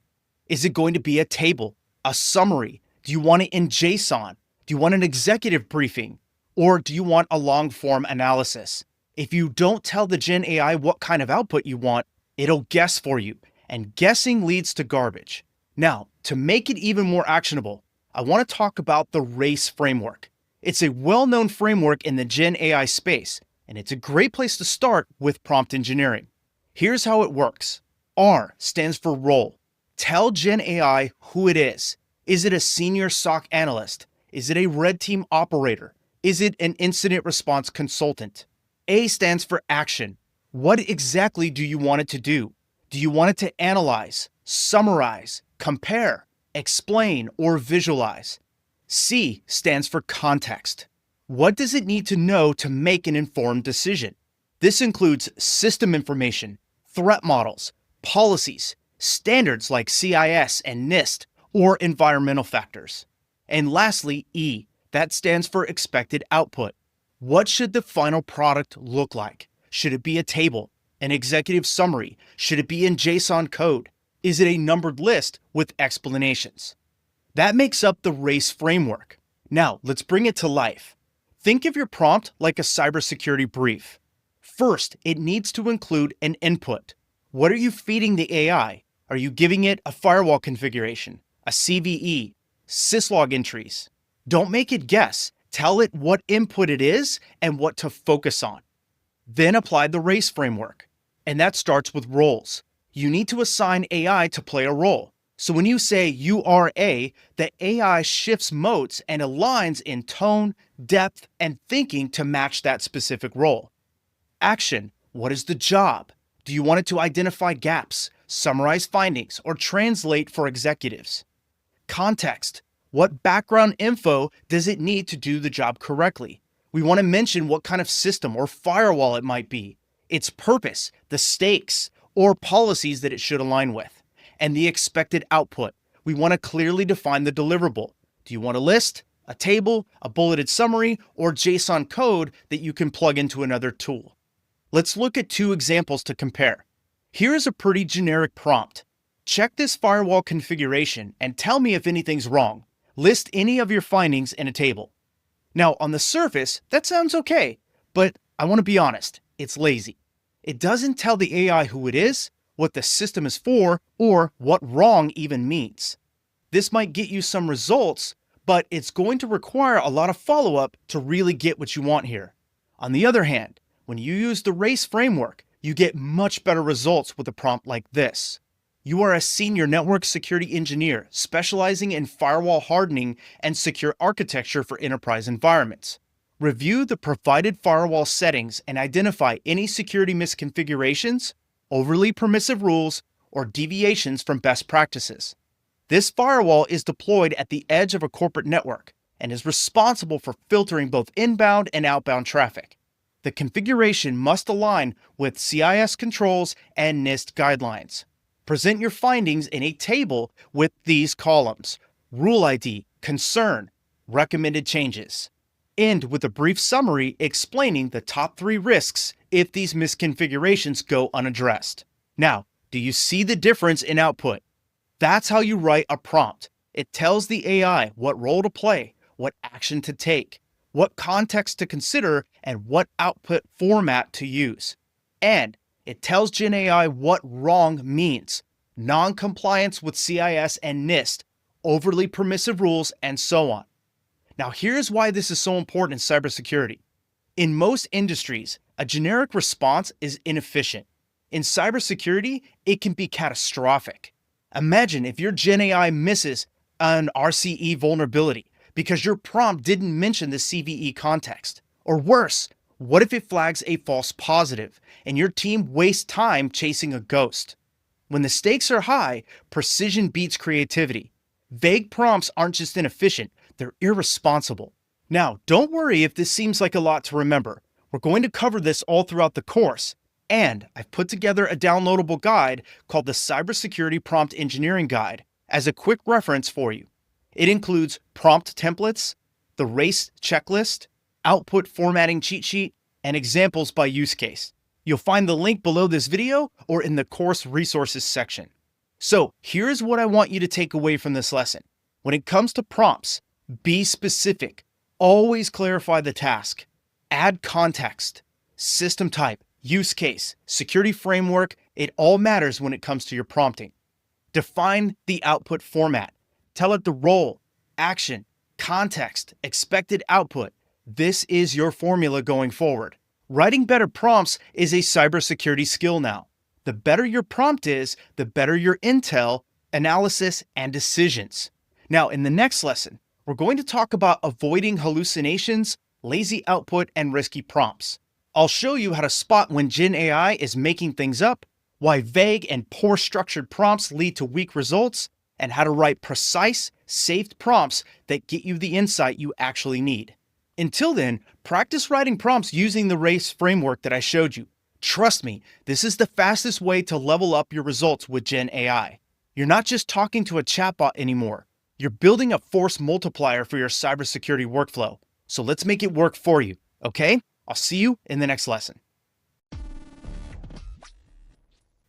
S1: Is it going to be a table, a summary? Do you want it in JSON? Do you want an executive briefing? Or do you want a long-form analysis? If you don't tell the Gen AI what kind of output you want, it'll guess for you, and guessing leads to garbage. Now, to make it even more actionable, I want to talk about the RACE framework. It's a well-known framework in the Gen AI space, and it's a great place to start with prompt engineering. Here's how it works. R stands for role. Tell Gen AI who it is. Is it a senior SOC analyst? Is it a red team operator? Is it an incident response consultant? A stands for action. What exactly do you want it to do? Do you want it to analyze, summarize, compare, explain, or visualize? C stands for context. What does it need to know to make an informed decision? This includes system information, threat models, policies, standards like CIS and NIST, or environmental factors. And lastly, E, that stands for expected output. What should the final product look like? Should it be a table, an executive summary? Should it be in JSON code? Is it a numbered list with explanations? That makes up the RACE framework. Now, let's bring it to life. Think of your prompt like a cybersecurity brief. First, it needs to include an input. What are you feeding the AI? Are you giving it a firewall configuration, a CVE, syslog entries? Don't make it guess. Tell it what input it is and what to focus on. Then apply the RACE framework. And that starts with roles. You need to assign AI to play a role. So when you say you are A, the AI shifts modes and aligns in tone, depth, and thinking to match that specific role. Action. What is the job? Do you want it to identify gaps, summarize findings, or translate for executives? Context. What background info does it need to do the job correctly? We want to mention what kind of system or firewall it might be, its purpose, the stakes, or policies that it should align with, and the expected output. We want to clearly define the deliverable. Do you want a list, a table, a bulleted summary, or JSON code that you can plug into another tool? Let's look at 2 examples to compare. Here is a pretty generic prompt. Check this firewall configuration and tell me if anything's wrong. List any of your findings in a table. Now, on the surface, that sounds okay, but I want to be honest, it's lazy. It doesn't tell the AI who it is, what the system is for, or what wrong even means. This might get you some results, but it's going to require a lot of follow-up to really get what you want here. On the other hand, when you use the RACE framework, you get much better results with a prompt like this. You are a senior network security engineer specializing in firewall hardening and secure architecture for enterprise environments. Review the provided firewall settings and identify any security misconfigurations, overly permissive rules, or deviations from best practices. This firewall is deployed at the edge of a corporate network and is responsible for filtering both inbound and outbound traffic. The configuration must align with CIS controls and NIST guidelines. Present your findings in a table with these columns: rule ID, concern, recommended changes. End with a brief summary explaining the top 3 risks if these misconfigurations go unaddressed. Now, do you see the difference in output? That's how you write a prompt. It tells the AI what role to play, what action to take, what context to consider, and what output format to use. And it tells Gen AI what wrong means: non-compliance with CIS and NIST, overly permissive rules, and so on. Now, here's why this is so important in cybersecurity. In most industries, a generic response is inefficient. In cybersecurity, it can be catastrophic. Imagine if your Gen AI misses an RCE vulnerability because your prompt didn't mention the CVE context. Or worse, what if it flags a false positive and your team wastes time chasing a ghost? When the stakes are high, precision beats creativity. Vague prompts aren't just inefficient, they're irresponsible. Now, don't worry if this seems like a lot to remember. We're going to cover this all throughout the course, and I've put together a downloadable guide called the Cybersecurity Prompt Engineering Guide as a quick reference for you. It includes prompt templates, the race checklist, output formatting cheat sheet, and examples by use case. You'll find the link below this video or in the course resources section. So here's what I want you to take away from this lesson. When it comes to prompts, be specific. Always clarify the task. Add context, system type, use case, security framework. It all matters when it comes to your prompting. Define the output format. Tell it the role, action, context, expected output. This is your formula going forward. Writing better prompts is a cybersecurity skill now. The better your prompt is, the better your intel, analysis, and decisions. Now, in the next lesson, we're going to talk about avoiding hallucinations, lazy output, and risky prompts. I'll show you how to spot when Gen AI is making things up, why vague and poor structured prompts lead to weak results, and how to write precise, safe prompts that get you the insight you actually need. Until then, practice writing prompts using the RACE framework that I showed you. Trust me, this is the fastest way to level up your results with Gen AI. You're not just talking to a chatbot anymore. You're building a force multiplier for your cybersecurity workflow. So let's make it work for you, okay? I'll see you in the next lesson.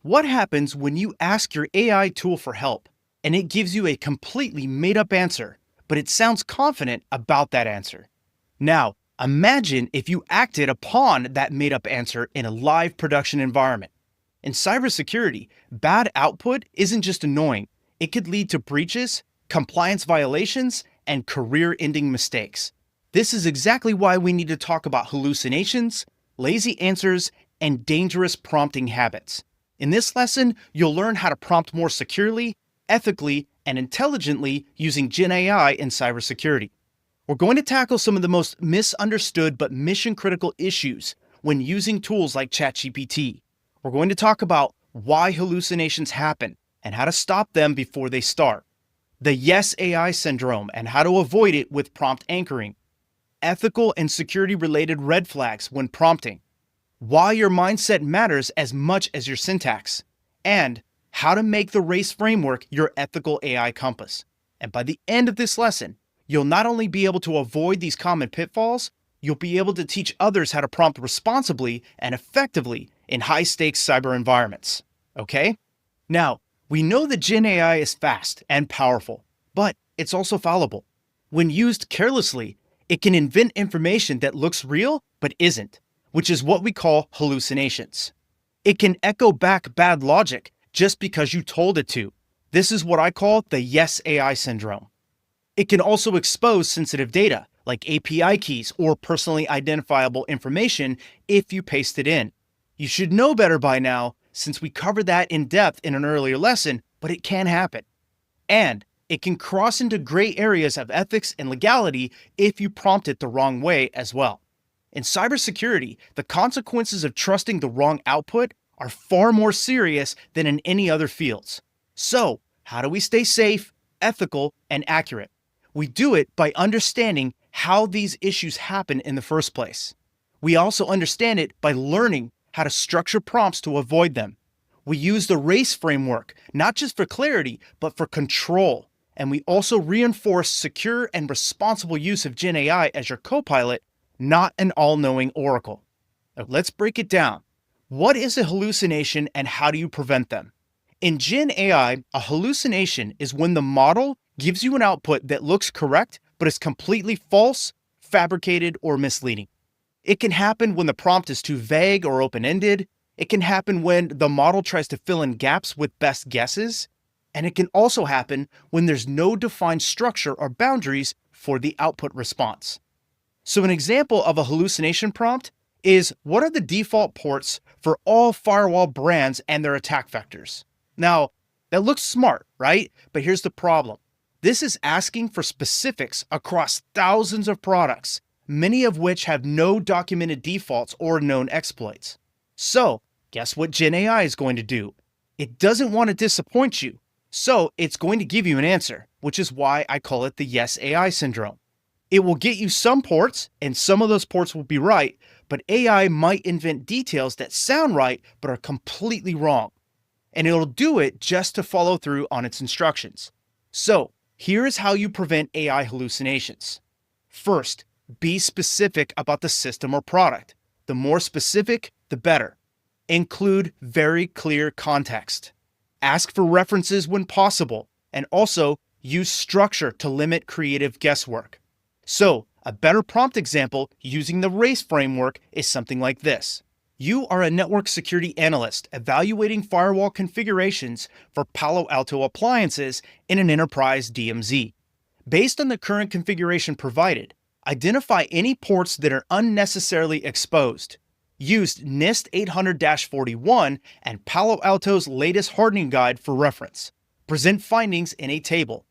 S1: What happens when you ask your AI tool for help and it gives you a completely made-up answer, but it sounds confident about that answer? Now, imagine if you acted upon that made-up answer in a live production environment. In cybersecurity, bad output isn't just annoying. It could lead to breaches, compliance violations, and career-ending mistakes. This is exactly why we need to talk about hallucinations, lazy answers, and dangerous prompting habits. In this lesson, you'll learn how to prompt more securely, ethically, and intelligently using Gen AI in cybersecurity. We're going to tackle some of the most misunderstood but mission-critical issues when using tools like ChatGPT. We're going to talk about why hallucinations happen and how to stop them before they start, the yes AI syndrome and how to avoid it with prompt anchoring, ethical and security-related red flags when prompting, why your mindset matters as much as your syntax, and how to make the RACE framework your ethical AI compass. And by the end of this lesson, you'll not only be able to avoid these common pitfalls, you'll be able to teach others how to prompt responsibly and effectively in high-stakes cyber environments. Okay? Now, we know that Gen AI is fast and powerful, but it's also fallible. When used carelessly, it can invent information that looks real but isn't, which is what we call hallucinations. It can echo back bad logic just because you told it to. This is what I call the yes AI syndrome. It can also expose sensitive data, like API keys or personally identifiable information if you paste it in. You should know better by now, since we covered that in depth in an earlier lesson, but it can happen. And it can cross into gray areas of ethics and legality if you prompt it the wrong way as well. In cybersecurity, the consequences of trusting the wrong output are far more serious than in any other fields. So, how do we stay safe, ethical, and accurate? We do it by understanding how these issues happen in the first place. We also understand it by learning how to structure prompts to avoid them. We use the RACE framework, not just for clarity, but for control. and we also reinforce secure and responsible use of Gen AI as your co-pilot, not an all-knowing oracle. Now, let's break it down. What is a hallucination and how do you prevent them? In Gen AI, a hallucination is when the model gives you an output that looks correct but is completely false, fabricated, or misleading. It can happen when the prompt is too vague or open-ended. It can happen when the model tries to fill in gaps with best guesses. And it can also happen when there's no defined structure or boundaries for the output response. So an example of a hallucination prompt is, what are the default ports for all firewall brands and their attack vectors? Now, that looks smart, right? But here's the problem. This is asking for specifics across thousands of products, many of which have no documented defaults or known exploits. So, guess what Gen AI is going to do? It doesn't want to disappoint you, so it's going to give you an answer, which is why I call it the Yes AI syndrome. It will get you some ports, and some of those ports will be right, but AI might invent details that sound right but are completely wrong. And it'll do it just to follow through on its instructions. So, here is how you prevent AI hallucinations. First, be specific about the system or product. The more specific, the better. Include very clear context. Ask for references when possible, and also use structure to limit creative guesswork. So, a better prompt example using the RACE framework is something like this. You are a network security analyst evaluating firewall configurations for Palo Alto appliances in an enterprise DMZ. Based on the current configuration provided, identify any ports that are unnecessarily exposed. Use NIST 800-41 and Palo Alto's latest hardening guide for reference. Present findings in a table.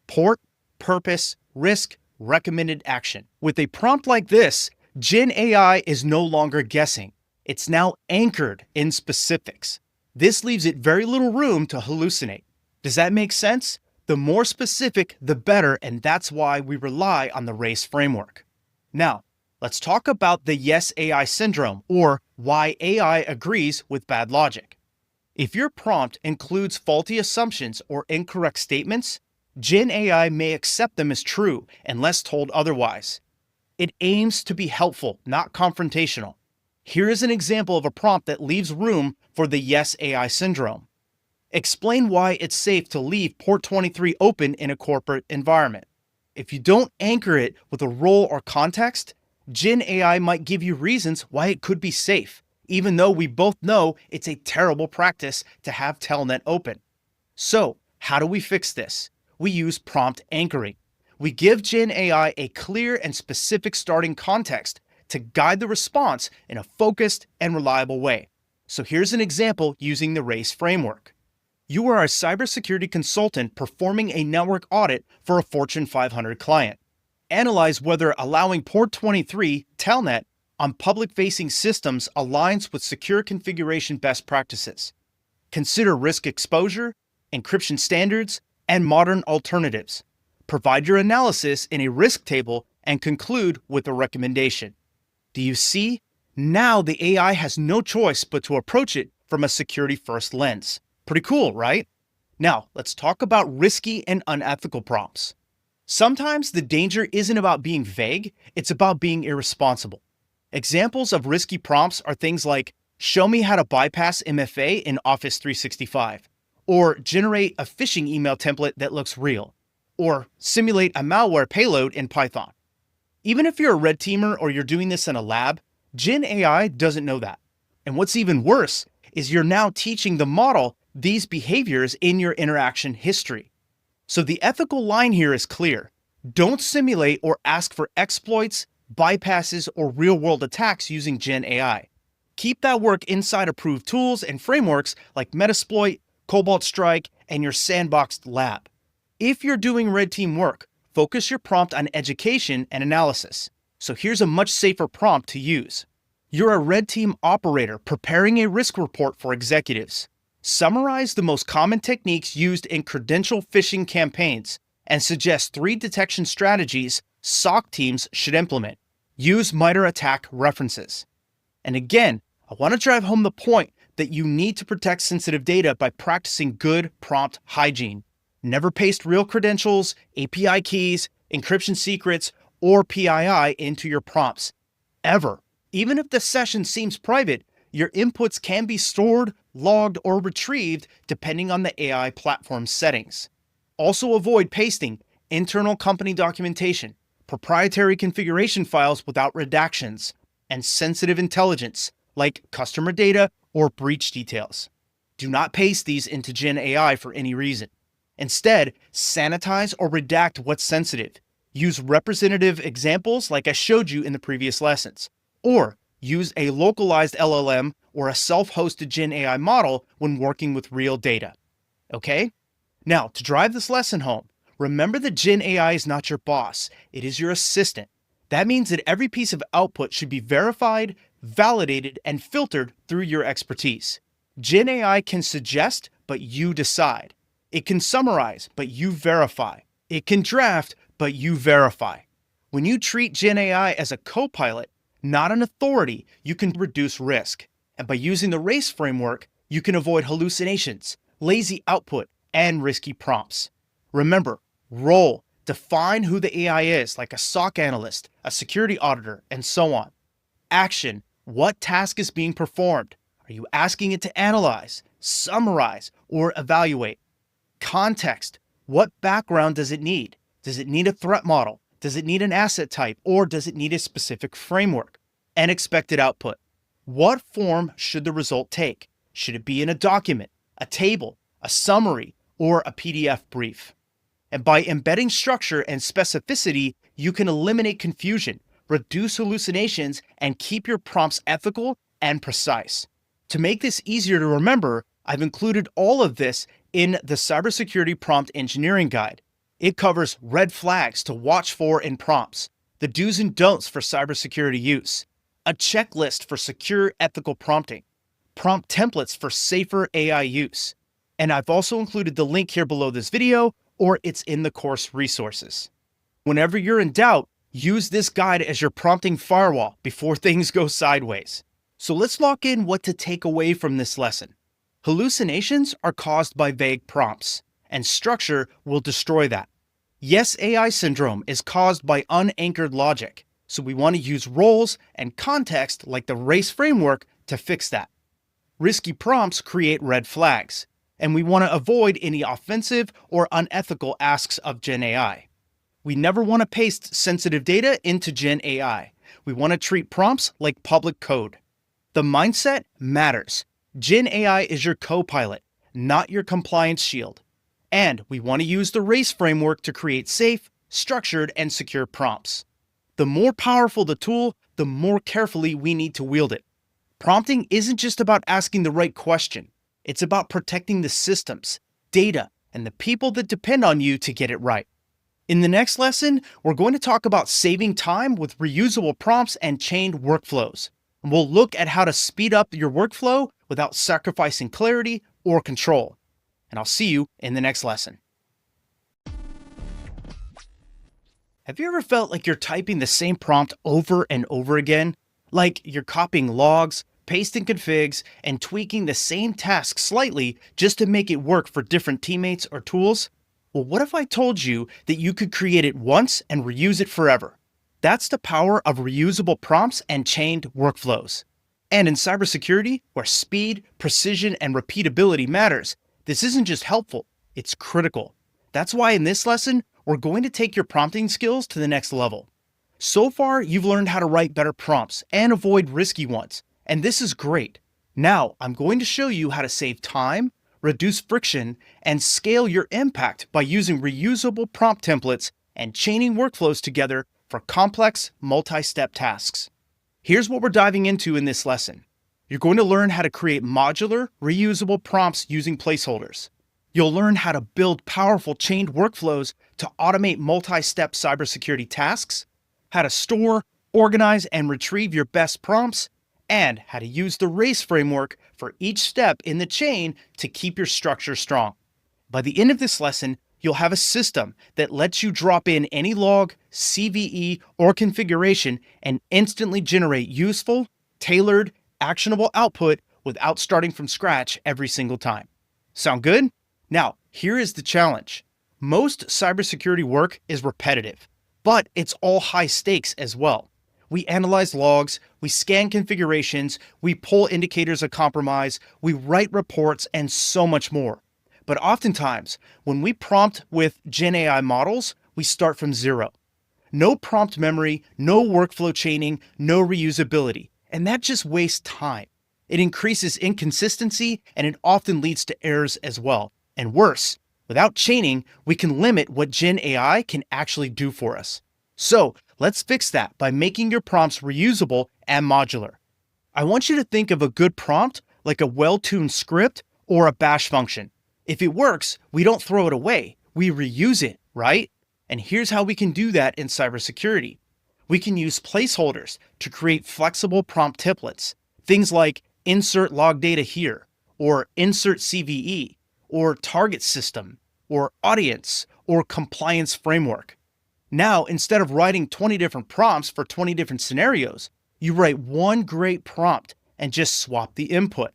S1: Port, purpose, risk, recommended action. With a prompt like this, Gen AI is no longer guessing. It's now anchored in specifics. This leaves it very little room to hallucinate. Does that make sense? The more specific, the better, and that's why we rely on the RACE framework. Now, let's talk about the Yes AI syndrome, or why AI agrees with bad logic. If your prompt includes faulty assumptions or incorrect statements, Gen AI may accept them as true unless told otherwise. It aims to be helpful, not confrontational. Here is an example of a prompt that leaves room for the Yes AI syndrome. Explain why it's safe to leave port 23 open in a corporate environment. If you don't anchor it with a role or context, Gen AI might give you reasons why it could be safe, even though we both know it's a terrible practice to have Telnet open. So, how do we fix this? We use prompt anchoring. We give Gen AI a clear and specific starting context to guide the response in a focused and reliable way. So here's an example using the RACE framework. You are a cybersecurity consultant performing a network audit for a Fortune 500 client. Analyze whether allowing port 23 Telnet on public-facing systems aligns with secure configuration best practices. Consider risk exposure, encryption standards, and modern alternatives. Provide your analysis in a risk table and conclude with a recommendation. Do you see? Now the AI has no choice but to approach it from a security-first lens. Pretty cool, right? Now, let's talk about risky and unethical prompts. Sometimes the danger isn't about being vague, it's about being irresponsible. Examples of risky prompts are things like, show me how to bypass MFA in Office 365, or generate a phishing email template that looks real, or simulate a malware payload in Python. Even if you're a red teamer or you're doing this in a lab, Gen AI doesn't know that. And what's even worse is you're now teaching the model these behaviors in your interaction history. So the ethical line here is clear. Don't simulate or ask for exploits, bypasses, or real-world attacks using Gen AI. Keep that work inside approved tools and frameworks like Metasploit, Cobalt Strike, and your sandboxed lab. If you're doing red team work, focus your prompt on education and analysis. So here's a much safer prompt to use. You're a red team operator preparing a risk report for executives. Summarize the most common techniques used in credential phishing campaigns and suggest 3 detection strategies SOC teams should implement. Use MITRE ATT&CK references. And again, I want to drive home the point that you need to protect sensitive data by practicing good prompt hygiene. Never paste real credentials, API keys, encryption secrets, or PII into your prompts. Ever. Even if the session seems private, your inputs can be stored, logged, or retrieved depending on the AI platform settings. Also avoid pasting internal company documentation, proprietary configuration files without redactions, and sensitive intelligence like customer data or breach details. Do not paste these into Gen AI for any reason. Instead, sanitize or redact what's sensitive. Use representative examples like I showed you in the previous lessons. Or use a localized LLM or a self-hosted Gen AI model when working with real data. Okay? Now, to drive this lesson home, remember that Gen AI is not your boss, it is your assistant. That means that every piece of output should be verified, validated, and filtered through your expertise. Gen AI can suggest, but you decide. It can summarize, but you verify. It can draft, but you verify. When you treat Gen AI as a co-pilot, not an authority, you can reduce risk. And by using the RACE framework, you can avoid hallucinations, lazy output, and risky prompts. Remember, role, define who the AI is, like a SOC analyst, a security auditor, and so on. Action, what task is being performed? Are you asking it to analyze, summarize, or evaluate? Context, what background does it need? Does it need a threat model? Does it need an asset type? Or does it need a specific framework? And expected output, what form should the result take? Should it be in a document, a table, a summary, or a PDF brief? And by embedding structure and specificity, you can eliminate confusion, reduce hallucinations, and keep your prompts ethical and precise. To make this easier to remember, I've included all of this in the Cybersecurity Prompt Engineering Guide. It covers red flags to watch for in prompts, the do's and don'ts for cybersecurity use, a checklist for secure ethical prompting, prompt templates for safer AI use. And I've also included the link here below this video, or it's in the course resources. Whenever you're in doubt, use this guide as your prompting firewall before things go sideways. So let's lock in what to take away from this lesson. Hallucinations are caused by vague prompts, and structure will destroy that. Yes, AI syndrome is caused by unanchored logic, so we want to use roles and context like the RACE framework to fix that. Risky prompts create red flags, and we want to avoid any offensive or unethical asks of Gen AI. We never want to paste sensitive data into Gen AI. We want to treat prompts like public code. The mindset matters. Gen AI is your co-pilot, not your compliance shield. And we want to use the RACE framework to create safe, structured, and secure prompts. The more powerful the tool, the more carefully we need to wield it. Prompting isn't just about asking the right question. It's about protecting the systems, data, and the people that depend on you to get it right. In the next lesson, we're going to talk about saving time with reusable prompts and chained workflows. And we'll look at how to speed up your workflow without sacrificing clarity or control. And I'll see you in the next lesson. Have you ever felt like you're typing the same prompt over and over again? Like you're copying logs, pasting configs, and tweaking the same task slightly just to make it work for different teammates or tools? Well, what if I told you that you could create it once and reuse it forever? That's the power of reusable prompts and chained workflows. And in cybersecurity, where speed, precision, and repeatability matters, this isn't just helpful, it's critical. That's why in this lesson, we're going to take your prompting skills to the next level. So far, you've learned how to write better prompts and avoid risky ones, and this is great. Now, I'm going to show you how to save time, reduce friction, and scale your impact by using reusable prompt templates and chaining workflows together for complex, multi-step tasks. Here's what we're diving into in this lesson. You're going to learn how to create modular, reusable prompts using placeholders. You'll learn how to build powerful chained workflows to automate multi-step cybersecurity tasks, how to store, organize, and retrieve your best prompts, and how to use the RACE framework for each step in the chain to keep your structure strong. By the end of this lesson, you'll have a system that lets you drop in any log, CVE, or configuration and instantly generate useful, tailored, actionable output without starting from scratch every single time. Sound good? Now, here is the challenge. Most cybersecurity work is repetitive, but it's all high stakes as well. We analyze logs, we scan configurations, we pull indicators of compromise, we write reports, and so much more. But oftentimes, when we prompt with Gen AI models, we start from zero. No prompt memory, no workflow chaining, no reusability, and that just wastes time. It increases inconsistency and it often leads to errors as well. And worse, without chaining, we can limit what Gen AI can actually do for us. So let's fix that by making your prompts reusable and modular. I want you to think of a good prompt like a well-tuned script or a bash function. If it works, we don't throw it away, we reuse it, right? And here's how we can do that in cybersecurity. We can use placeholders to create flexible prompt templates. Things like insert log data here, or insert CVE, or target system, or audience, or compliance framework. Now, instead of writing 20 different prompts for 20 different scenarios, you write one great prompt and just swap the input.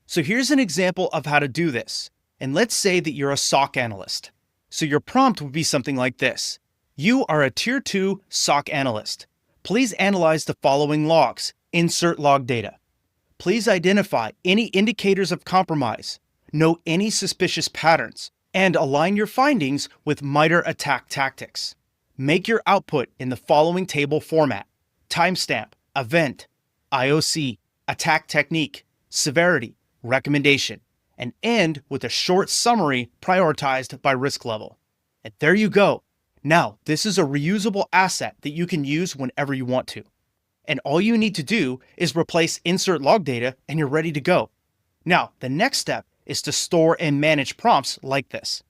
S1: So here's an example of how to do this. And let's say that you're a SOC analyst. So your prompt would be something like this. You are a Tier 2 SOC analyst. Please analyze the following logs. Insert log data. Please identify any indicators of compromise, know any suspicious patterns, and align your findings with MITRE attack tactics. Make your output in the following table format: timestamp, event, IOC, attack technique, severity, recommendation, and end with a short summary prioritized by risk level. And there you go. Now, this is a reusable asset that you can use whenever you want to. And all you need to do is replace insert log data and you're ready to go. Now, the next step is to store and manage prompts like this.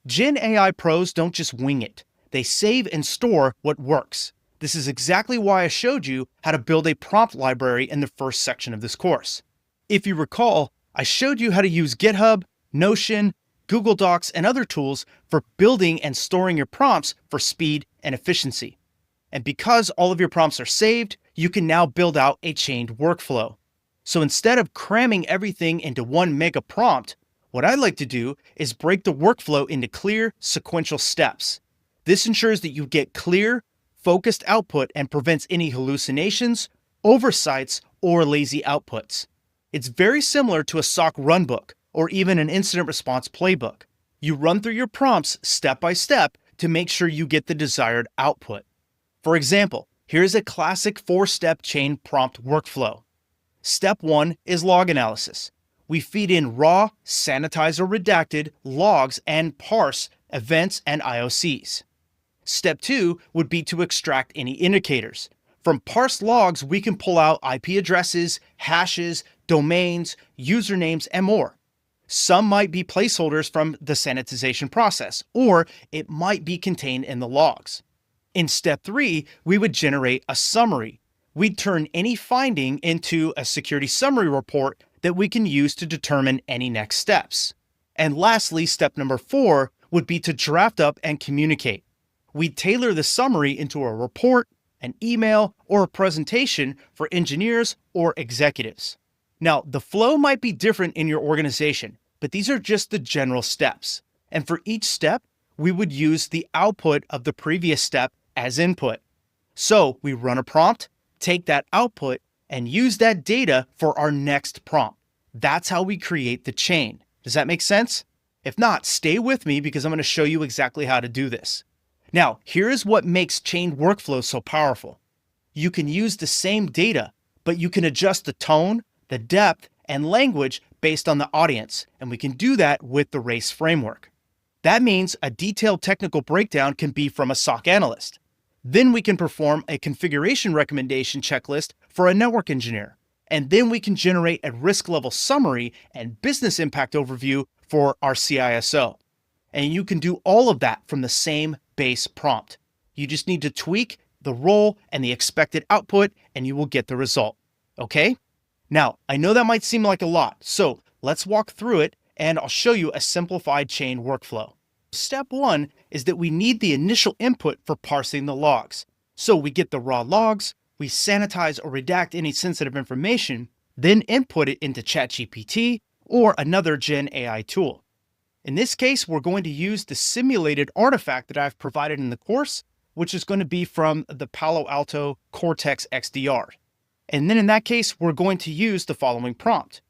S1: Gen AI pros don't just wing it. They save and store what works. This is exactly why I showed you how to build a prompt library in the first section of this course. If you recall, I showed you how to use GitHub, Notion, Google Docs, and other tools for building and storing your prompts for speed and efficiency. And because all of your prompts are saved, you can now build out a chained workflow. So instead of cramming everything into one mega prompt, what I like to do is break the workflow into clear, sequential steps. This ensures that you get clear, focused output and prevents any hallucinations, oversights, or lazy outputs. It's very similar to a SOC runbook or even an incident response playbook. You run through your prompts step by step to make sure you get the desired output. For example, here's a classic 4-step chain prompt workflow. Step 1 is log analysis. We feed in raw, sanitized or redacted logs and parse events and IOCs. Step 2 would be to extract any indicators. From parsed logs, we can pull out IP addresses, hashes, domains, usernames, and more. Some might be placeholders from the sanitization process, or it might be contained in the logs. In step 3, we would generate a summary. We'd turn any finding into a security summary report that we can use to determine any next steps. And lastly, step number 4 would be to draft up and communicate. We'd tailor the summary into a report, an email, or a presentation for engineers or executives. Now, the flow might be different in your organization, but these are just the general steps. And for each step, we would use the output of the previous step as input. So we run a prompt, take that output, and use that data for our next prompt. That's how we create the chain. Does that make sense? If not, stay with me because I'm going to show you exactly how to do this. Now, here is what makes chained workflow so powerful. You can use the same data, but you can adjust the tone, the depth, and language based on the audience, and we can do that with the RACE framework. That means a detailed technical breakdown can be from a SOC analyst. Then we can perform a configuration recommendation checklist for a network engineer. And then we can generate a risk level summary and business impact overview for our CISO. And you can do all of that from the same base prompt. You just need to tweak the role and the expected output, and you will get the result. Okay? Now, I know that might seem like a lot, so let's walk through it and I'll show you a simplified chain workflow. Step 1 is that we need the initial input for parsing the logs. So we get the raw logs, we sanitize or redact any sensitive information, then input it into ChatGPT or another Gen AI tool. In this case, we're going to use the simulated artifact that I've provided in the course, which is going to be from the Palo Alto Cortex XDR. And then in that case, we're going to use the following prompt.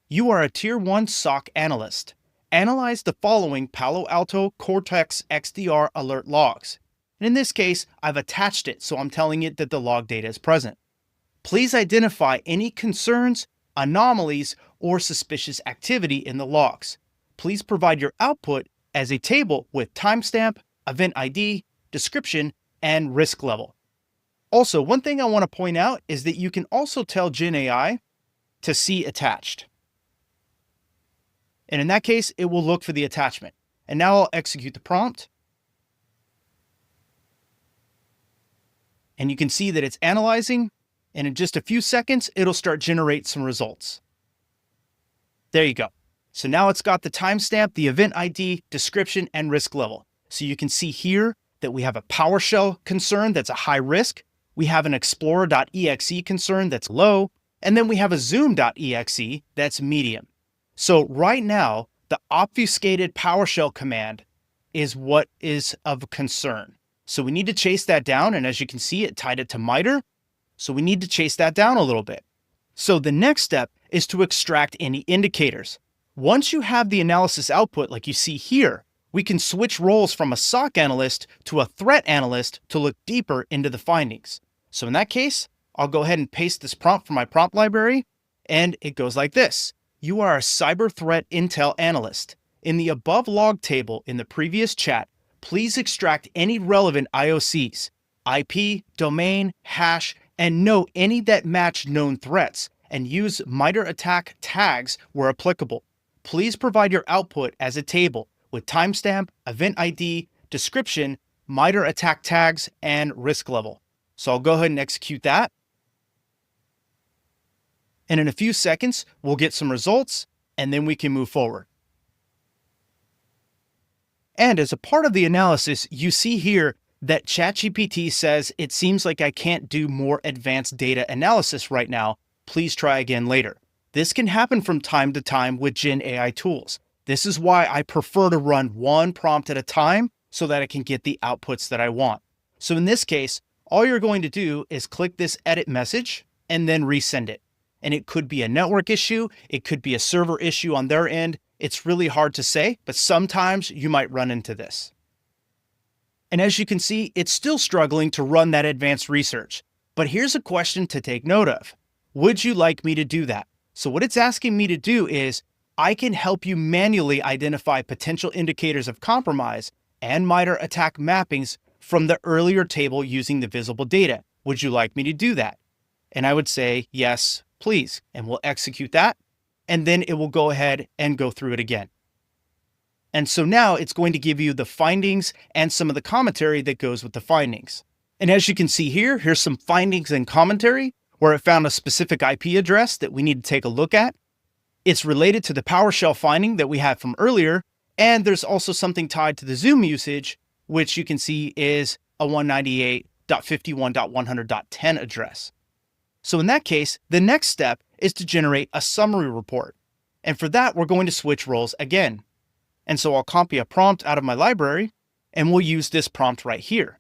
S1: You are a Tier 1 SOC analyst. Analyze the following Palo Alto Cortex XDR alert logs. And in this case, I've attached it, so I'm telling it that the log data is present. Please identify any concerns, anomalies, or suspicious activity in the logs. Please provide your output as a table with timestamp, event ID, description, and risk level. Also, one thing I want to point out is that you can also tell Gen AI to see attached. And in that case, it will look for the attachment. And now I'll execute the prompt. And you can see that it's analyzing, and in just a few seconds, it'll start generate some results. There you go. So now it's got the timestamp, the event ID, description, and risk level. So you can see here that we have a PowerShell concern that's a high risk. We have an Explorer.exe concern that's low. And then we have a Zoom.exe that's medium. So right now, the obfuscated PowerShell command is what is of concern. So we need to chase that down. And as you can see, it tied it to MITRE. So we need to chase that down a little bit. So the next step is to extract any indicators. Once you have the analysis output like you see here, we can switch roles from a SOC analyst to a threat analyst to look deeper into the findings. So in that case, I'll go ahead and paste this prompt from my prompt library, and it goes like this. You are a cyber threat intel analyst. In the above log table in the previous chat, please extract any relevant IOCs, IP, domain, hash, and note any that match known threats, and use MITRE attack tags where applicable. Please provide your output as a table with timestamp, event ID, description, MITRE attack tags, and risk level. So I'll go ahead and execute that. And in a few seconds, we'll get some results, and then we can move forward. And as a part of the analysis, you see here that ChatGPT says, it seems like I can't do more advanced data analysis right now. Please try again later. This can happen from time to time with Gen AI tools. This is why I prefer to run one prompt at a time so that I can get the outputs that I want. So in this case, all you're going to do is click this edit message and then resend it. And it could be a network issue. It could be a server issue on their end. It's really hard to say, but sometimes you might run into this. And as you can see, it's still struggling to run that advanced research. But here's a question to take note of. Would you like me to do that? So what it's asking me to do is, I can help you manually identify potential indicators of compromise and MITRE attack mappings from the earlier table using the visible data. Would you like me to do that? And I would say, yes, please. And we'll execute that. And then it will go ahead and go through it again. And so now it's going to give you the findings and some of the commentary that goes with the findings. And as you can see here, here's some findings and commentary where it found a specific IP address that we need to take a look at. It's related to the PowerShell finding that we had from earlier. And there's also something tied to the Zoom usage, which you can see is a 198.51.100.10 address. So in that case, the next step is to generate a summary report. And for that, we're going to switch roles again. And so I'll copy a prompt out of my library, and we'll use this prompt right here.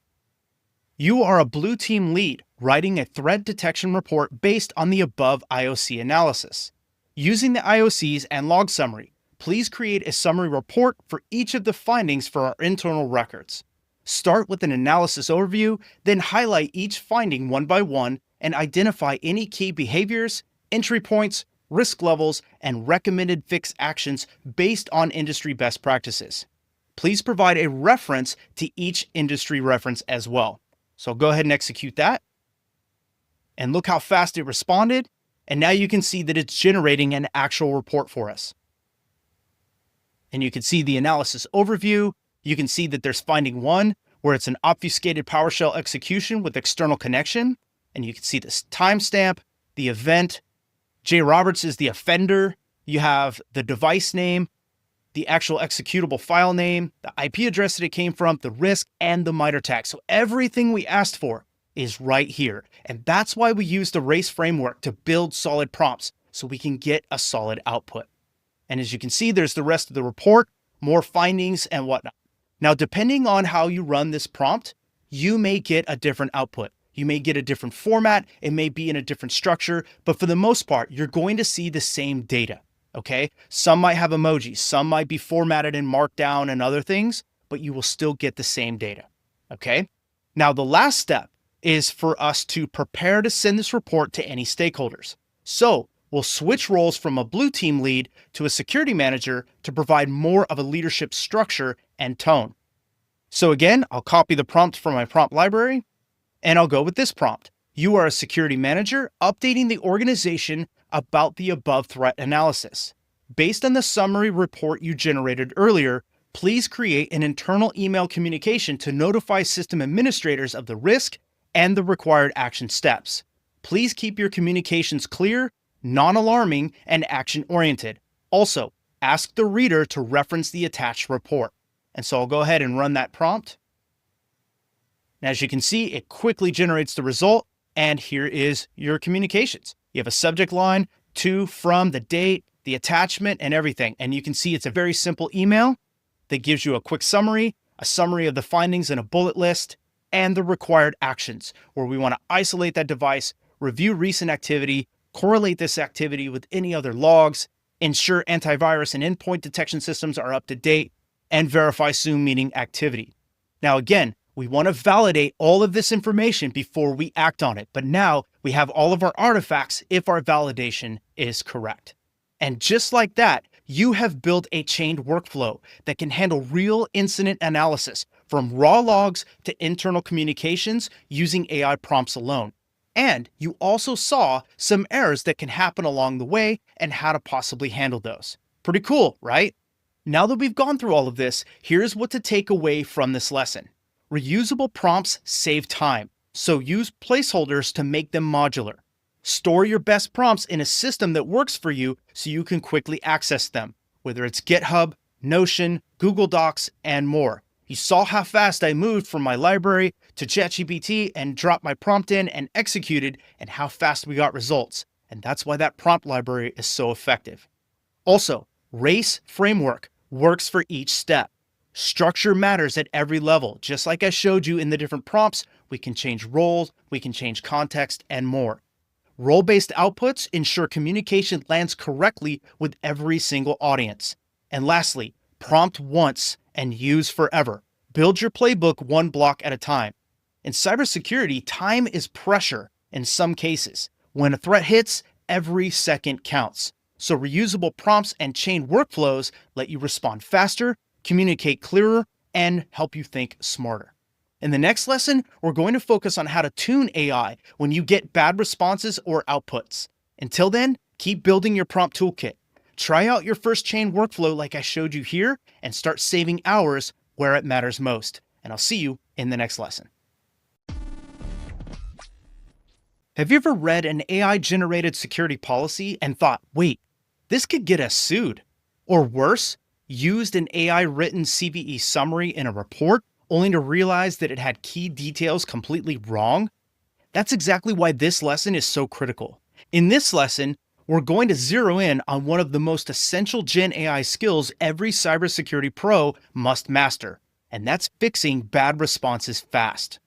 S1: You are a blue team lead writing a threat detection report based on the above IOC analysis. Using the IOCs and log summary, please create a summary report for each of the findings for our internal records. Start with an analysis overview, then highlight each finding one by one and identify any key behaviors, entry points, risk levels, and recommended fix actions based on industry best practices. Please provide a reference to each industry reference as well. So I'll go ahead and execute that. And look how fast it responded. And now you can see that it's generating an actual report for us. And you can see the analysis overview. You can see that there's finding one, where it's an obfuscated PowerShell execution with external connection. And you can see this timestamp, the event. J. Roberts is the offender. You have the device name, the actual executable file name, the IP address that it came from, the risk, and the MITRE tag. So everything we asked for is right here. And that's why we use the RACE framework to build solid prompts so we can get a solid output. And as you can see, there's the rest of the report more findings, and whatnot. Now, depending on how you run this prompt, you may get a different output. You may get a different format. It may be in a different structure, but for the most part, you're going to see the same data. Okay. Some might have emojis, some might be formatted in Markdown and other things, but you will still get the same data. Okay. Now, the last step is for us to prepare to send this report to any stakeholders. So we'll switch roles from a blue team lead to a security manager to provide more of a leadership structure and tone. So again, I'll copy the prompt from my prompt library and I'll go with this prompt. You are a security manager updating the organization about the above threat analysis. Based on the summary report you generated earlier, please create an internal email communication to notify system administrators of the risk and the required action steps. Please keep your communications clear, non-alarming, and action-oriented. Also, ask the reader to reference the attached report. And so I'll go ahead and run that prompt. And as you can see, it quickly generates the result. And here is your communications. You have a subject line, to, from, the date, the attachment, and everything. And you can see it's a very simple email that gives you a quick summary, a summary of the findings and a bullet list, and the required actions, where we want to isolate that device, review recent activity, correlate this activity with any other logs, ensure antivirus and endpoint detection systems are up to date, and verify soon meeting activity. Now, again, we want to validate all of this information before we act on it, but now we have all of our artifacts if our validation is correct. And just like that, you have built a chained workflow that can handle real incident analysis from raw logs to internal communications using AI prompts alone. And you also saw some errors that can happen along the way and how to possibly handle those. Pretty cool, right? Now that we've gone through all of this, here's what to take away from this lesson. Reusable prompts save time, so use placeholders to make them modular. Store your best prompts in a system that works for you so you can quickly access them, whether it's GitHub, Notion, Google Docs, and more. You saw how fast I moved from my library to ChatGPT and dropped my prompt in and executed, and how fast we got results. And that's why that prompt library is so effective. Also, RACE framework works for each step. Structure matters at every level. Just like I showed you in the different prompts, we can change roles, we can change context, and more. Role-based outputs ensure communication lands correctly with every single audience. And lastly, prompt once and use forever. Build your playbook one block at a time. In cybersecurity, time is pressure in some cases. When a threat hits, every second counts. So reusable prompts and chain workflows let you respond faster, communicate clearer, and help you think smarter. In the next lesson, we're going to focus on how to tune AI when you get bad responses or outputs. Until then, keep building your prompt toolkit. Try out your first chain workflow like I showed you here and start saving hours where it matters most. And I'll see you in the next lesson. Have you ever read an AI-generated security policy and thought, wait, this could get us sued? Or worse, used an AI-written CVE summary in a report only to realize that it had key details completely wrong? That's exactly why this lesson is so critical. In this lesson, we're going to zero in on one of the most essential Gen AI skills every cybersecurity pro must master, and that's fixing bad responses fast.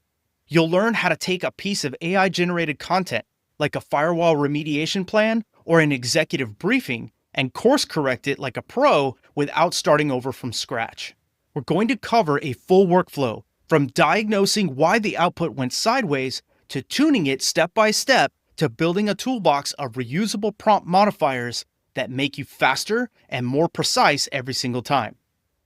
S1: You'll learn how to take a piece of AI-generated content, like a firewall remediation plan or an executive briefing, and course correct it like a pro without starting over from scratch. We're going to cover a full workflow, from diagnosing why the output went sideways to tuning it step by step to building a toolbox of reusable prompt modifiers that make you faster and more precise every single time.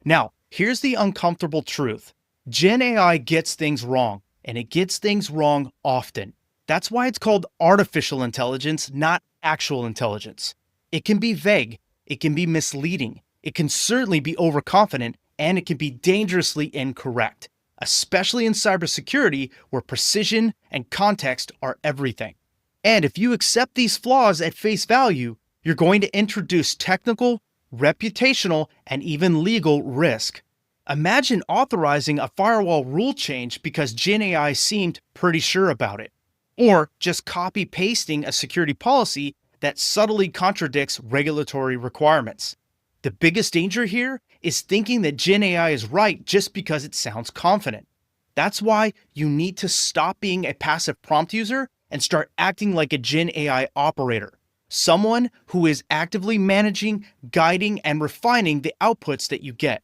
S1: Now, here's the uncomfortable truth. Gen AI gets things wrong, and it gets things wrong often. That's why it's called artificial intelligence, not actual intelligence. It can be vague, it can be misleading, it can certainly be overconfident, and it can be dangerously incorrect, especially in cybersecurity where precision and context are everything. And if you accept these flaws at face value, you're going to introduce technical, reputational, and even legal risk. Imagine authorizing a firewall rule change because Gen AI seemed pretty sure about it, or just copy-pasting a security policy that subtly contradicts regulatory requirements. The biggest danger here is thinking that Gen AI is right just because it sounds confident. That's why you need to stop being a passive prompt user and start acting like a Gen AI operator, someone who is actively managing, guiding, and refining the outputs that you get.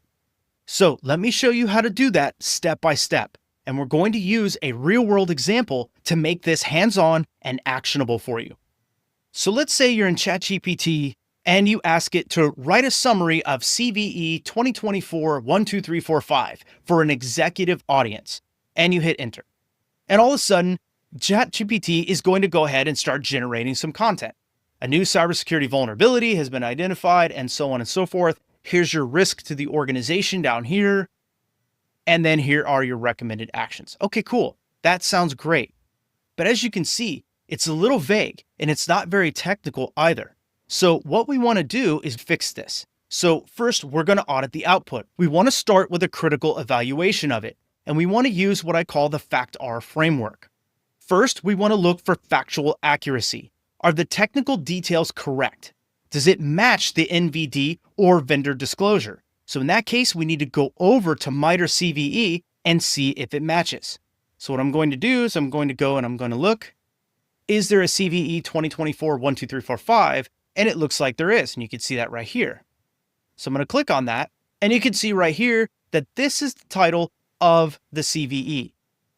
S1: So let me show you how to do that step by step. And we're going to use a real-world example to make this hands-on and actionable for you. So let's say you're in ChatGPT and you ask it to write a summary of CVE 2024 12345 for an executive audience, and you hit enter. And all of a sudden, ChatGPT is going to go ahead and start generating some content. A new cybersecurity vulnerability has been identified, and so on and so forth. Here's your risk to the organization down here. And then here are your recommended actions. Okay, cool. That sounds great. But as you can see, it's a little vague and it's not very technical either. So what we want to do is fix this. So first, we're going to audit the output. We want to start with a critical evaluation of it. And we want to use what I call the FACT-R framework. First, we want to look for factual accuracy. Are the technical details correct? Does it match the NVD or vendor disclosure? So in that case, we need to go over to MITRE CVE and see if it matches. So what I'm going to do is I'm going to go and I'm going to look, is there a CVE 2024 12345? And it looks like there is, and you can see that right here. So I'm going to click on that, and you can see right here that this is the title of the CVE.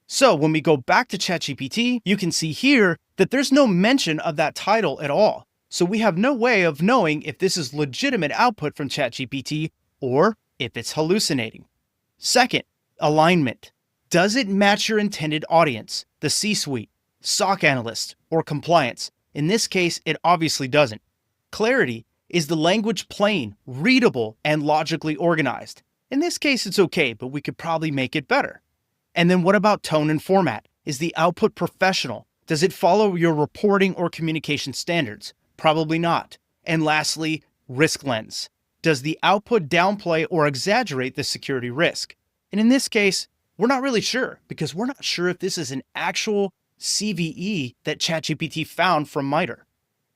S1: So when we go back to ChatGPT, you can see here that there's no mention of that title at all. So we have no way of knowing if this is legitimate output from ChatGPT or if it's hallucinating. Second, alignment. Does it match your intended audience, the C-suite, SOC analyst, or compliance? In this case, it obviously doesn't. Clarity. Is the language plain, readable, and logically organized? In this case, it's okay, but we could probably make it better. And then what about tone and format? Is the output professional? Does it follow your reporting or communication standards? Probably not. And lastly, risk lens. Does the output downplay or exaggerate the security risk? And in this case, we're not really sure because we're not sure if this is an actual CVE that ChatGPT found from MITRE.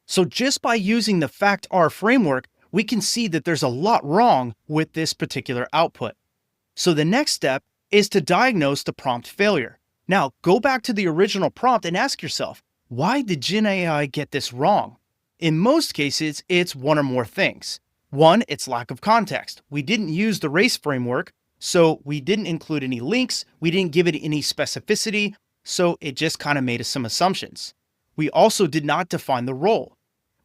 S1: So just by using the FACT-R framework, we can see that there's a lot wrong with this particular output. So the next step is to diagnose the prompt failure. Now, go back to the original prompt and ask yourself, why did Gen AI get this wrong? In most cases, it's one or more things. One, it's lack of context. We didn't use the race framework, so we didn't include any links, we didn't give it any specificity, so it just kind of made us some assumptions. We also did not define the role.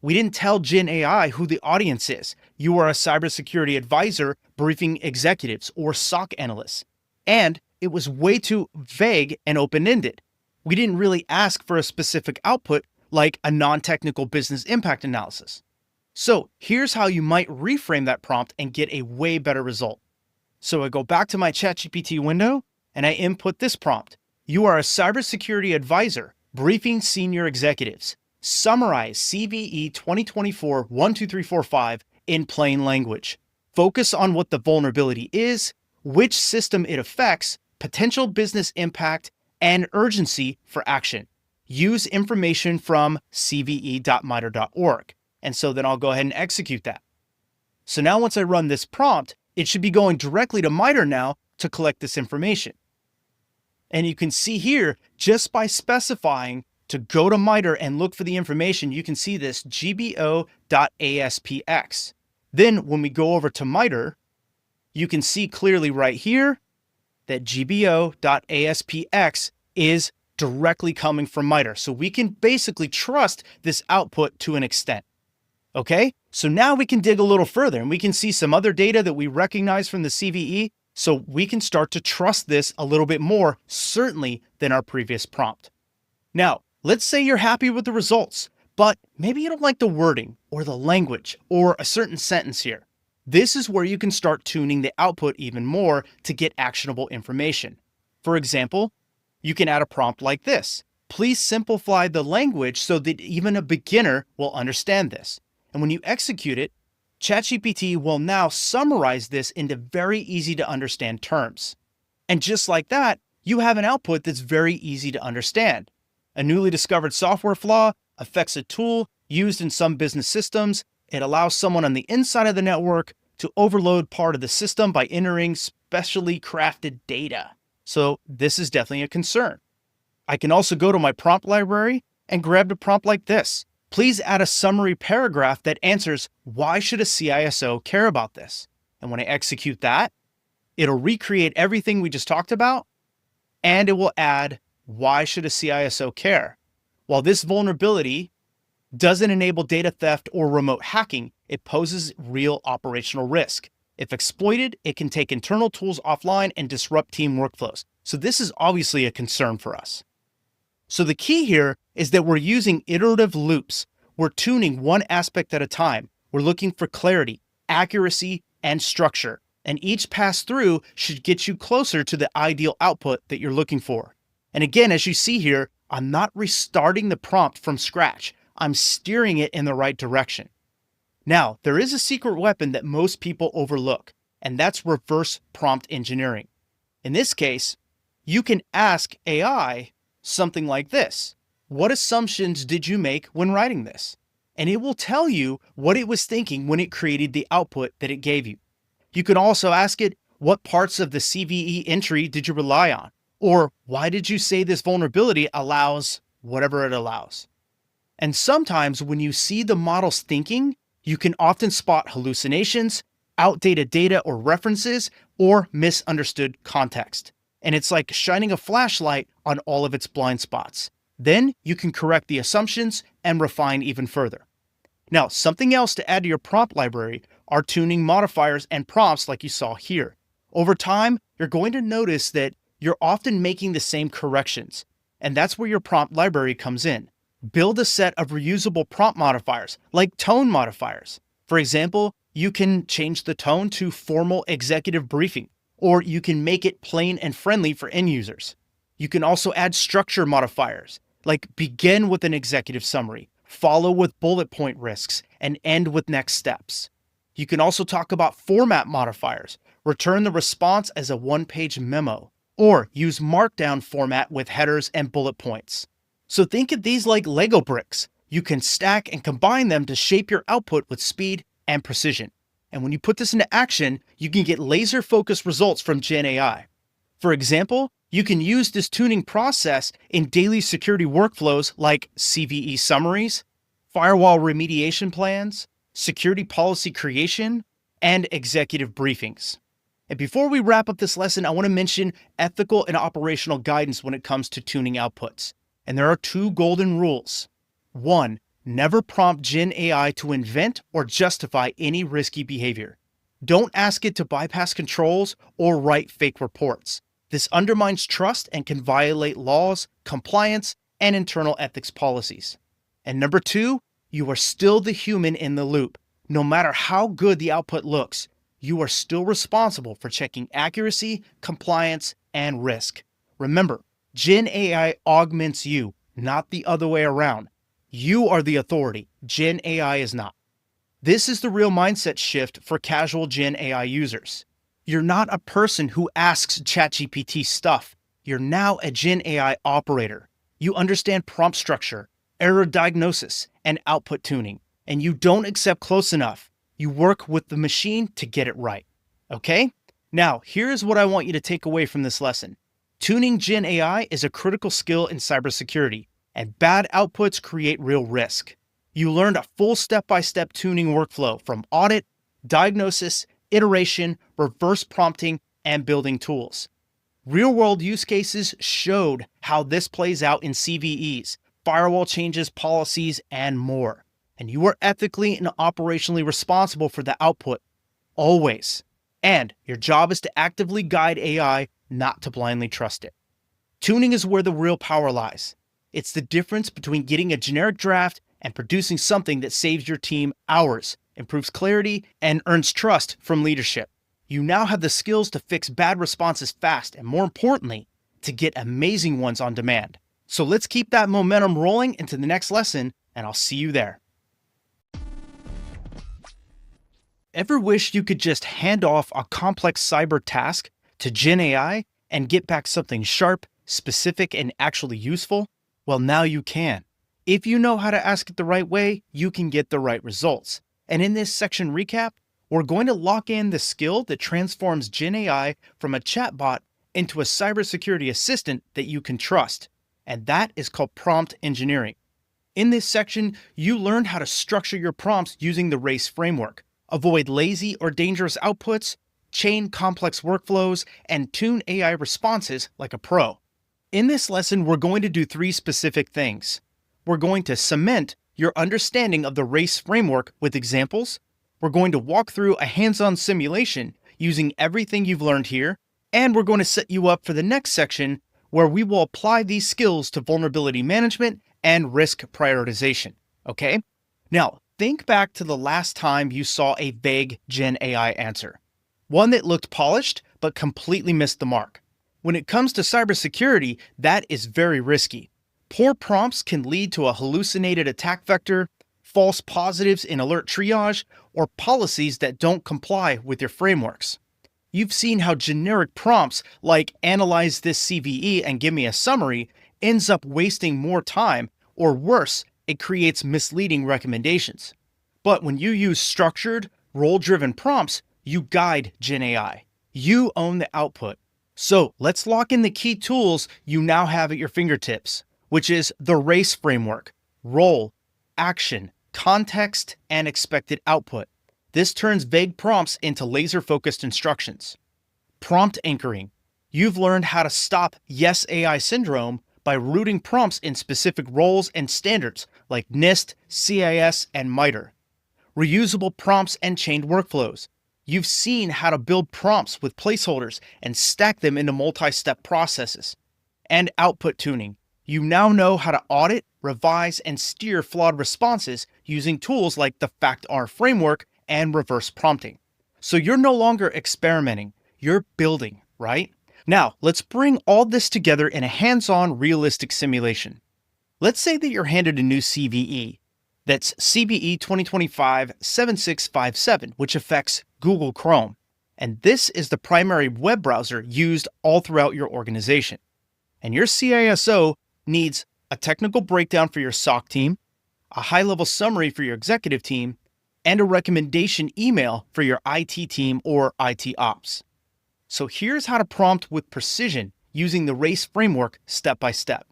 S1: We didn't tell Gen AI who the audience is. You are a cybersecurity advisor briefing executives or SOC analysts. And it was way too vague and open-ended. We didn't really ask for a specific output like a non-technical business impact analysis. So here's how you might reframe that prompt and get a way better result. So I go back to my ChatGPT window and I input this prompt. You are a cybersecurity advisor briefing senior executives. Summarize CVE 2024 12345 in plain language. Focus on what the vulnerability is, which system it affects, potential business impact, and urgency for action. Use information from cve.mitre.org. And so then I'll go ahead and execute that. So now once I run this prompt, it should be going directly to MITRE now to collect this information. And you can see here, just by specifying to go to MITRE and look for the information, you can see this gbo.aspx. Then when we go over to MITRE, you can see clearly right here that gbo.aspx is directly coming from MITRE. So we can basically trust this output to an extent. Okay, so now we can dig a little further and we can see some other data that we recognize from the CVE. So we can start to trust this a little bit more, certainly, than our previous prompt. Now, let's say you're happy with the results, but maybe you don't like the wording or the language or a certain sentence here. This is where you can start tuning the output even more to get actionable information. For example, you can add a prompt like this. Please simplify the language so that even a beginner will understand this. And when you execute it, ChatGPT will now summarize this into very easy to understand terms. And just like that, you have an output that's very easy to understand. A newly discovered software flaw affects a tool used in some business systems. It allows someone on the inside of the network to overload part of the system by entering specially crafted data. So this is definitely a concern. I can also go to my prompt library and grab a prompt like this. Please add a summary paragraph that answers why should a CISO care about this? And when I execute that, it'll recreate everything we just talked about, and it will add why should a CISO care? While this vulnerability doesn't enable data theft or remote hacking, it poses real operational risk. If exploited, it can take internal tools offline and disrupt team workflows. So this is obviously a concern for us. So the key here is that we're using iterative loops. We're tuning one aspect at a time. We're looking for clarity, accuracy, and structure. And each pass through should get you closer to the ideal output that you're looking for. And again, as you see here, I'm not restarting the prompt from scratch. I'm steering it in the right direction. Now, there is a secret weapon that most people overlook, and that's reverse prompt engineering. In this case, you can ask AI something like this: what assumptions did you make when writing this? And it will tell you what it was thinking when it created the output that it gave you. You can also ask it, what parts of the CVE entry did you rely on? Or why did you say this vulnerability allows whatever it allows? And sometimes when you see the model's thinking, you can often spot hallucinations, outdated data or references, or misunderstood context. And it's like shining a flashlight on all of its blind spots. Then you can correct the assumptions and refine even further. Now, something else to add to your prompt library are tuning modifiers and prompts like you saw here. Over time, you're going to notice that you're often making the same corrections, and that's where your prompt library comes in. Build a set of reusable prompt modifiers, like tone modifiers. For example, you can change the tone to formal executive briefing, or you can make it plain and friendly for end users. You can also add structure modifiers, like begin with an executive summary, follow with bullet point risks, and end with next steps. You can also talk about format modifiers, return the response as a one-page memo, or use markdown format with headers and bullet points. So think of these like Lego bricks. You can stack and combine them to shape your output with speed and precision. And when you put this into action, you can get laser-focused results from Gen AI. For example, you can use this tuning process in daily security workflows like CVE summaries, firewall remediation plans, security policy creation, and executive briefings. And before we wrap up this lesson, I want to mention ethical and operational guidance when it comes to tuning outputs. And there are 2 golden rules. 1, never prompt Gen AI to invent or justify any risky behavior. Don't ask it to bypass controls or write fake reports. This undermines trust and can violate laws, compliance, and internal ethics policies. And number 2, you are still the human in the loop. No matter how good the output looks, you are still responsible for checking accuracy, compliance, and risk. Remember, Gen AI augments you, not the other way around. You are the authority. Gen AI is not. This is the real mindset shift for casual Gen AI users. You're not a person who asks ChatGPT stuff. You're now a Gen AI operator. You understand prompt structure, error diagnosis, and output tuning, and you don't accept close enough. You work with the machine to get it right. Okay? Now, here's what I want you to take away from this lesson. Tuning Gen AI is a critical skill in cybersecurity, and bad outputs create real risk. You learned a full step-by-step tuning workflow from audit, diagnosis, iteration, reverse prompting, and building tools. Real-world use cases showed how this plays out in CVEs, firewall changes, policies, and more. And you are ethically and operationally responsible for the output, always. And your job is to actively guide AI, not to blindly trust it. Tuning is where the real power lies. It's the difference between getting a generic draft and producing something that saves your team hours, improves clarity, and earns trust from leadership. You now have the skills to fix bad responses fast, and more importantly, to get amazing ones on demand. So let's keep that momentum rolling into the next lesson, and I'll see you there. Ever wish you could just hand off a complex cyber task to Gen AI and get back something sharp, specific, and actually useful? Well, now you can. If you know how to ask it the right way, you can get the right results. And in this section recap, we're going to lock in the skill that transforms Gen AI from a chatbot into a cybersecurity assistant that you can trust. And that is called prompt engineering. In this section, you learn how to structure your prompts using the RACE framework, avoid lazy or dangerous outputs, chain complex workflows, and tune AI responses like a pro. In this lesson, we're going to do three specific things. We're going to cement your understanding of the RACE framework with examples. We're going to walk through a hands-on simulation using everything you've learned here. And we're going to set you up for the next section where we will apply these skills to vulnerability management and risk prioritization. Okay? Now, think back to the last time you saw a vague Gen AI answer. One that looked polished but completely missed the mark. When it comes to cybersecurity, that is very risky. Poor prompts can lead to a hallucinated attack vector, false positives in alert triage, or policies that don't comply with your frameworks. You've seen how generic prompts like analyze this CVE and give me a summary ends up wasting more time, or worse, it creates misleading recommendations. But when you use structured, role-driven prompts, you guide Gen AI. You own the output. So let's lock in the key tools you now have at your fingertips, which is the RACE framework: role, action, context, and expected output. This turns vague prompts into laser-focused instructions. Prompt anchoring. You've learned how to stop yes AI syndrome by rooting prompts in specific roles and standards like NIST, CIS, and MITRE. Reusable prompts and chained workflows. You've seen how to build prompts with placeholders and stack them into multi-step processes. And output tuning. You now know how to audit, revise, and steer flawed responses using tools like the FACT-R framework and reverse prompting. So you're no longer experimenting, you're building, right? Now, let's bring all this together in a hands-on, realistic simulation. Let's say that you're handed a new CVE. That's CVE 2025-7657, which affects Google Chrome. And this is the primary web browser used all throughout your organization. And your CISO needs a technical breakdown for your SOC team, a high-level summary for your executive team, and a recommendation email for your IT team or IT ops. So here's how to prompt with precision using the RACE framework step by step.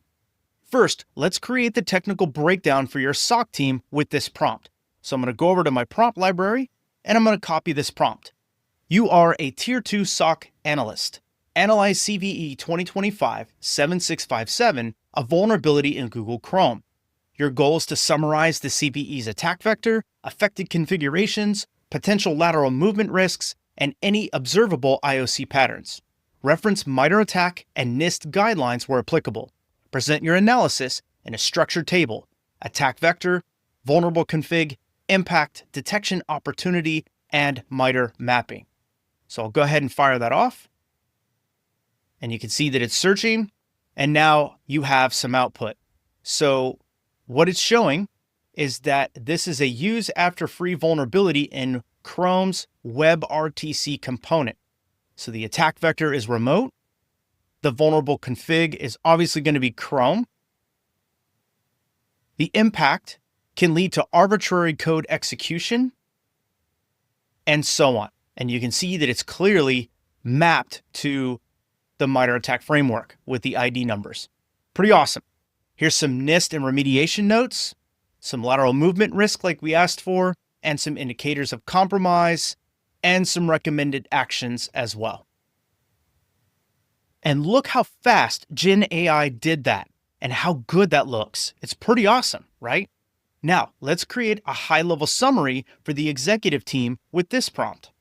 S1: First, let's create the technical breakdown for your SOC team with this prompt. So I'm going to go over to my prompt library and I'm going to copy this prompt. You are a Tier 2 SOC analyst. Analyze CVE 2025-7657, a vulnerability in Google Chrome. Your goal is to summarize the CVE's attack vector, affected configurations, potential lateral movement risks, and any observable IOC patterns. Reference MITRE ATT&CK and NIST guidelines where applicable. Present your analysis in a structured table: attack vector, vulnerable config, impact, detection opportunity, and MITRE mapping. So I'll go ahead and fire that off. And you can see that it's searching, and now you have some output. So what it's showing is that this is a use after free vulnerability in Chrome's WebRTC component. So the attack vector is remote. The vulnerable config is obviously going to be Chrome. The impact can lead to arbitrary code execution, and so on. And you can see that it's clearly mapped to the MITRE ATT&CK framework with the ID numbers. Pretty awesome. Here's some NIST and remediation notes, some lateral movement risk like we asked for, and some indicators of compromise, and some recommended actions as well. And look how fast Gen AI did that and how good that looks. It's pretty awesome, right? Now, let's create a high-level summary for the executive team with this prompt.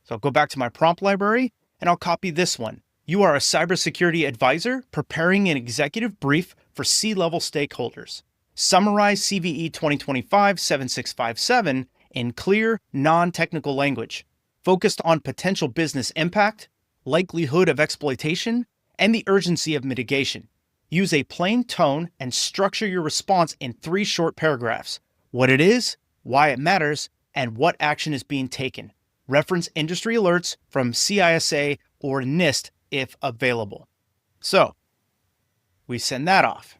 S1: So I'll go back to my prompt library and I'll copy this one. You are a cybersecurity advisor preparing an executive brief for C-level stakeholders. Summarize CVE 2025-7657 in clear, non-technical language, focused on potential business impact, likelihood of exploitation, and the urgency of mitigation. Use a plain tone and structure your response in 3 short paragraphs: what it is, why it matters, and what action is being taken. Reference industry alerts from CISA or NIST if available. So we send that off.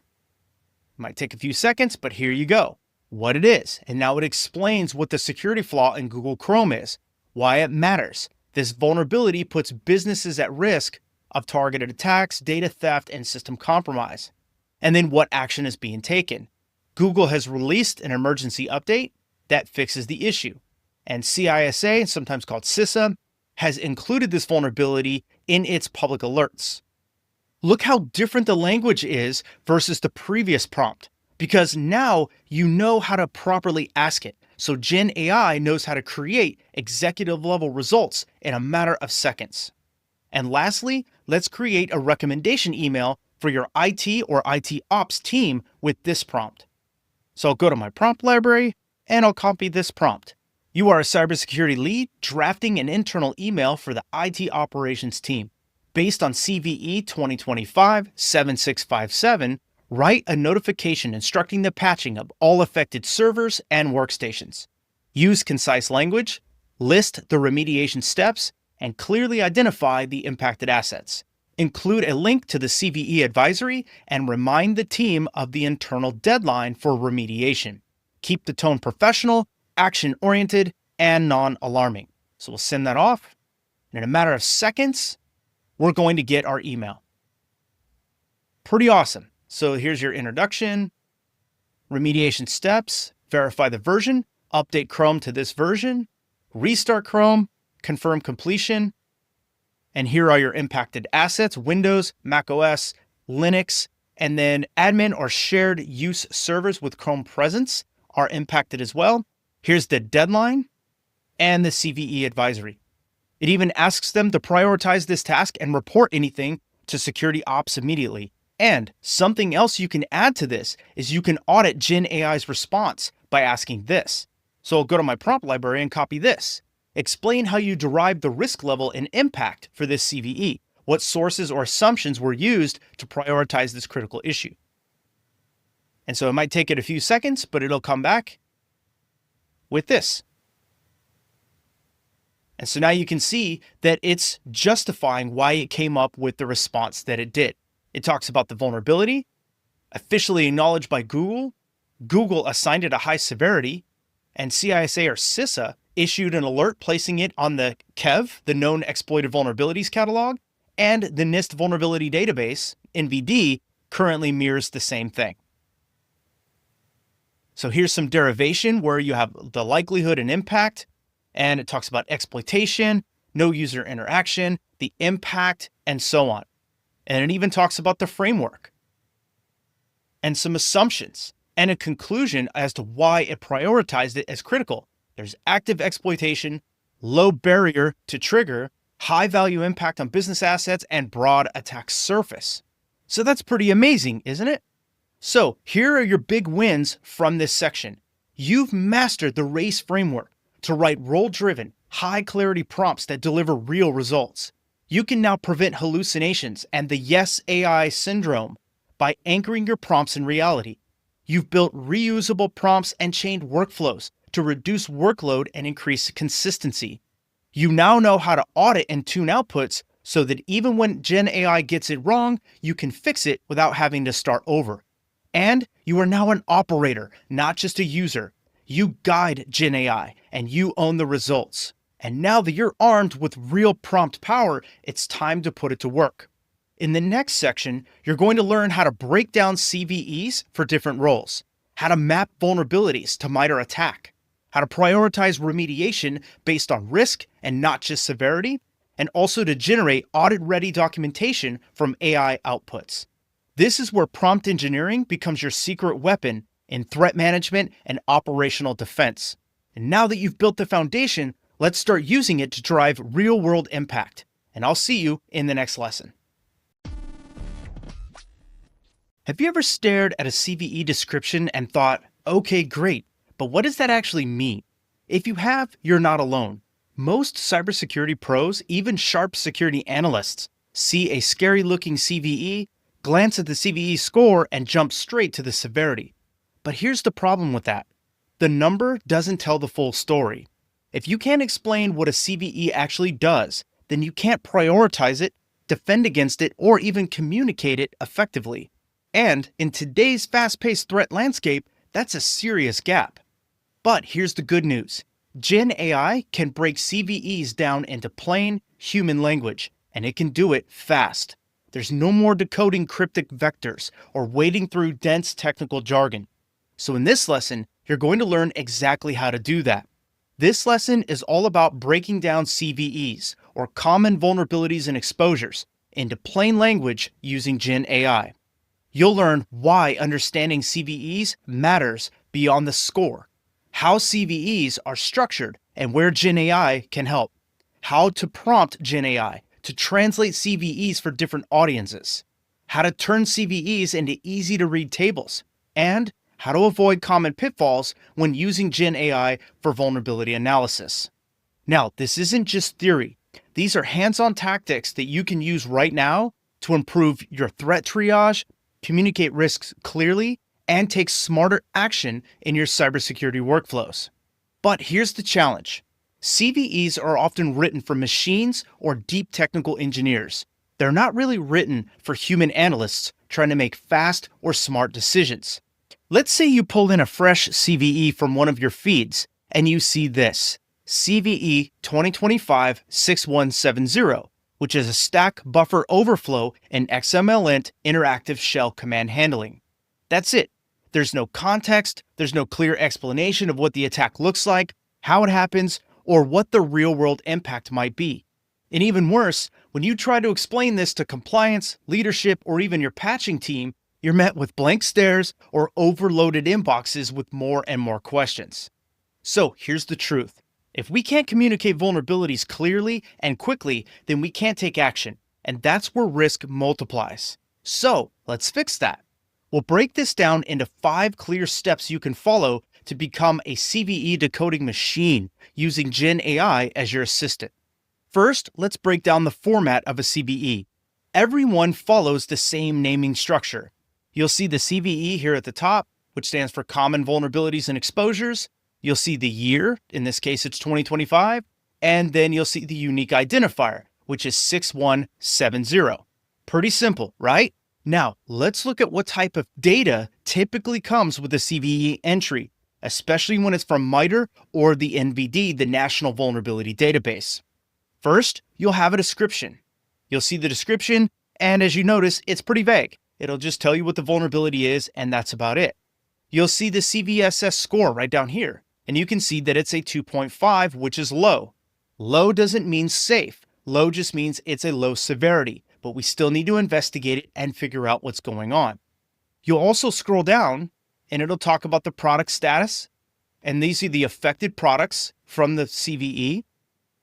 S1: Might take a few seconds, but here you go. what it is, and now it explains what the security flaw in Google Chrome is, why it matters. This vulnerability puts businesses at risk of targeted attacks, data theft, and system compromise. And then what action is being taken. Google has released an emergency update that fixes the issue. And CISA, sometimes called CISA, has included this vulnerability in its public alerts. Look how different the language is versus the previous prompt, because now you know how to properly ask it. So Gen AI knows how to create executive level results in a matter of seconds. And lastly, let's create a recommendation email for your IT or IT ops team with this prompt. So I'll go to my prompt library and I'll copy this prompt. You are a cybersecurity lead drafting an internal email for the IT operations team. Based on CVE 2025-7657, write a notification instructing the patching of all affected servers and workstations. Use concise language, list the remediation steps, and clearly identify the impacted assets. Include a link to the CVE advisory and remind the team of the internal deadline for remediation. Keep the tone professional, action-oriented, and non-alarming. So we'll send that off, and in a matter of seconds, we're going to get our email. Pretty awesome. So here's your introduction, remediation steps, verify the version, update Chrome to this version, restart Chrome, confirm completion, and here are your impacted assets: Windows, macOS, Linux, and then admin or shared use servers with Chrome presence are impacted as well. Here's the deadline and the CVE advisory. It even asks them to prioritize this task and report anything to security ops immediately. And something else you can add to this is you can audit Gen AI's response by asking this. So I'll go to my prompt library and copy this. Explain how you derived the risk level and impact for this CVE. What sources or assumptions were used to prioritize this critical issue. And so it might take it a few seconds, but it'll come back with this. And so now you can see that it's justifying why it came up with the response that it did. It talks about the vulnerability, officially acknowledged by Google. Google assigned it a high severity, and CISA or CISA issued an alert placing it on the KEV, the Known Exploited Vulnerabilities Catalog, and the NIST Vulnerability Database, NVD, currently mirrors the same thing. So here's some derivation where you have the likelihood and impact, and it talks about exploitation, no user interaction, the impact, and so on. And it even talks about the framework and some assumptions and a conclusion as to why it prioritized it as critical. There's active exploitation, low barrier to trigger, high value impact on business assets, and broad attack surface. So that's pretty amazing, isn't it? So here are your big wins from this section. You've mastered the RACE framework to write role-driven, high-clarity prompts that deliver real results. You can now prevent hallucinations and the yes AI syndrome by anchoring your prompts in reality. You've built reusable prompts and chained workflows to reduce workload and increase consistency. You now know how to audit and tune outputs so that even when Gen AI gets it wrong, you can fix it without having to start over. And you are now an operator, not just a user. You guide Gen AI and you own the results. And now that you're armed with real prompt power, it's time to put it to work. In the next section, you're going to learn how to break down CVEs for different roles, how to map vulnerabilities to MITRE ATT&CK, how to prioritize remediation based on risk and not just severity, and also to generate audit-ready documentation from AI outputs. This is where prompt engineering becomes your secret weapon in threat management and operational defense. And now that you've built the foundation, let's start using it to drive real-world impact. And I'll see you in the next lesson. Have you ever stared at a CVE description and thought, okay, great, but what does that actually mean? If you have, you're not alone. Most cybersecurity pros, even sharp security analysts, see a scary-looking CVE, glance at the CVE score, and jump straight to the severity. But here's the problem with that. The number doesn't tell the full story. If you can't explain what a CVE actually does, then you can't prioritize it, defend against it, or even communicate it effectively. And in today's fast-paced threat landscape, That's a serious gap. But here's the good news. Gen AI can break CVEs down into plain human language, and it can do it fast. There's no more decoding cryptic vectors or wading through dense technical jargon. So in this lesson, you're going to learn exactly how to do that. This lesson is all about breaking down CVEs, or common vulnerabilities and exposures, into plain language using Gen AI. You'll learn why understanding CVEs matters beyond the score, how CVEs are structured and where Gen AI can help, how to prompt Gen AI to translate CVEs for different audiences, how to turn CVEs into easy-to-read tables, and how to avoid common pitfalls when using Gen AI for vulnerability analysis. Now, this isn't just theory. These are hands-on tactics that you can use right now to improve your threat triage, communicate risks clearly, and take smarter action in your cybersecurity workflows. But here's the challenge. CVEs are often written for machines or deep technical engineers. They're not really written for human analysts trying to make fast or smart decisions. Let's say you pull in a fresh CVE from one of your feeds and you see this, CVE 2025-6170, which is a stack buffer overflow in XMLint interactive shell command handling. That's it. There's no context, there's no clear explanation of what the attack looks like, how it happens, or what the real-world impact might be. And even worse, when you try to explain this to compliance, leadership, or even your patching team, you're met with blank stares or overloaded inboxes with more and more questions. So here's the truth. If we can't communicate vulnerabilities clearly and quickly, then we can't take action, and that's where risk multiplies. So let's fix that. We'll break this down into 5 clear steps you can follow to become a CVE decoding machine using Gen AI as your assistant. First, let's break down the format of a CVE. Everyone follows the same naming structure. You'll see the CVE here at the top, which stands for Common Vulnerabilities and Exposures. You'll see the year, in this case it's 2025, and then you'll see the unique identifier, which is 6170. Pretty simple, right? Now, let's look at what type of data typically comes with a CVE entry, especially when it's from MITRE or the NVD, the National Vulnerability Database. First, you'll have a description. You'll see the description, and as you notice, it's pretty vague. It'll just tell you what the vulnerability is, and that's about it. You'll see the CVSS score right down here, and you can see that it's a 2.5, which is low. Low doesn't mean safe. Low just means it's a low severity, but we still need to investigate it and figure out what's going on. You'll also scroll down, and it'll talk about the product status, and these are the affected products from the CVE.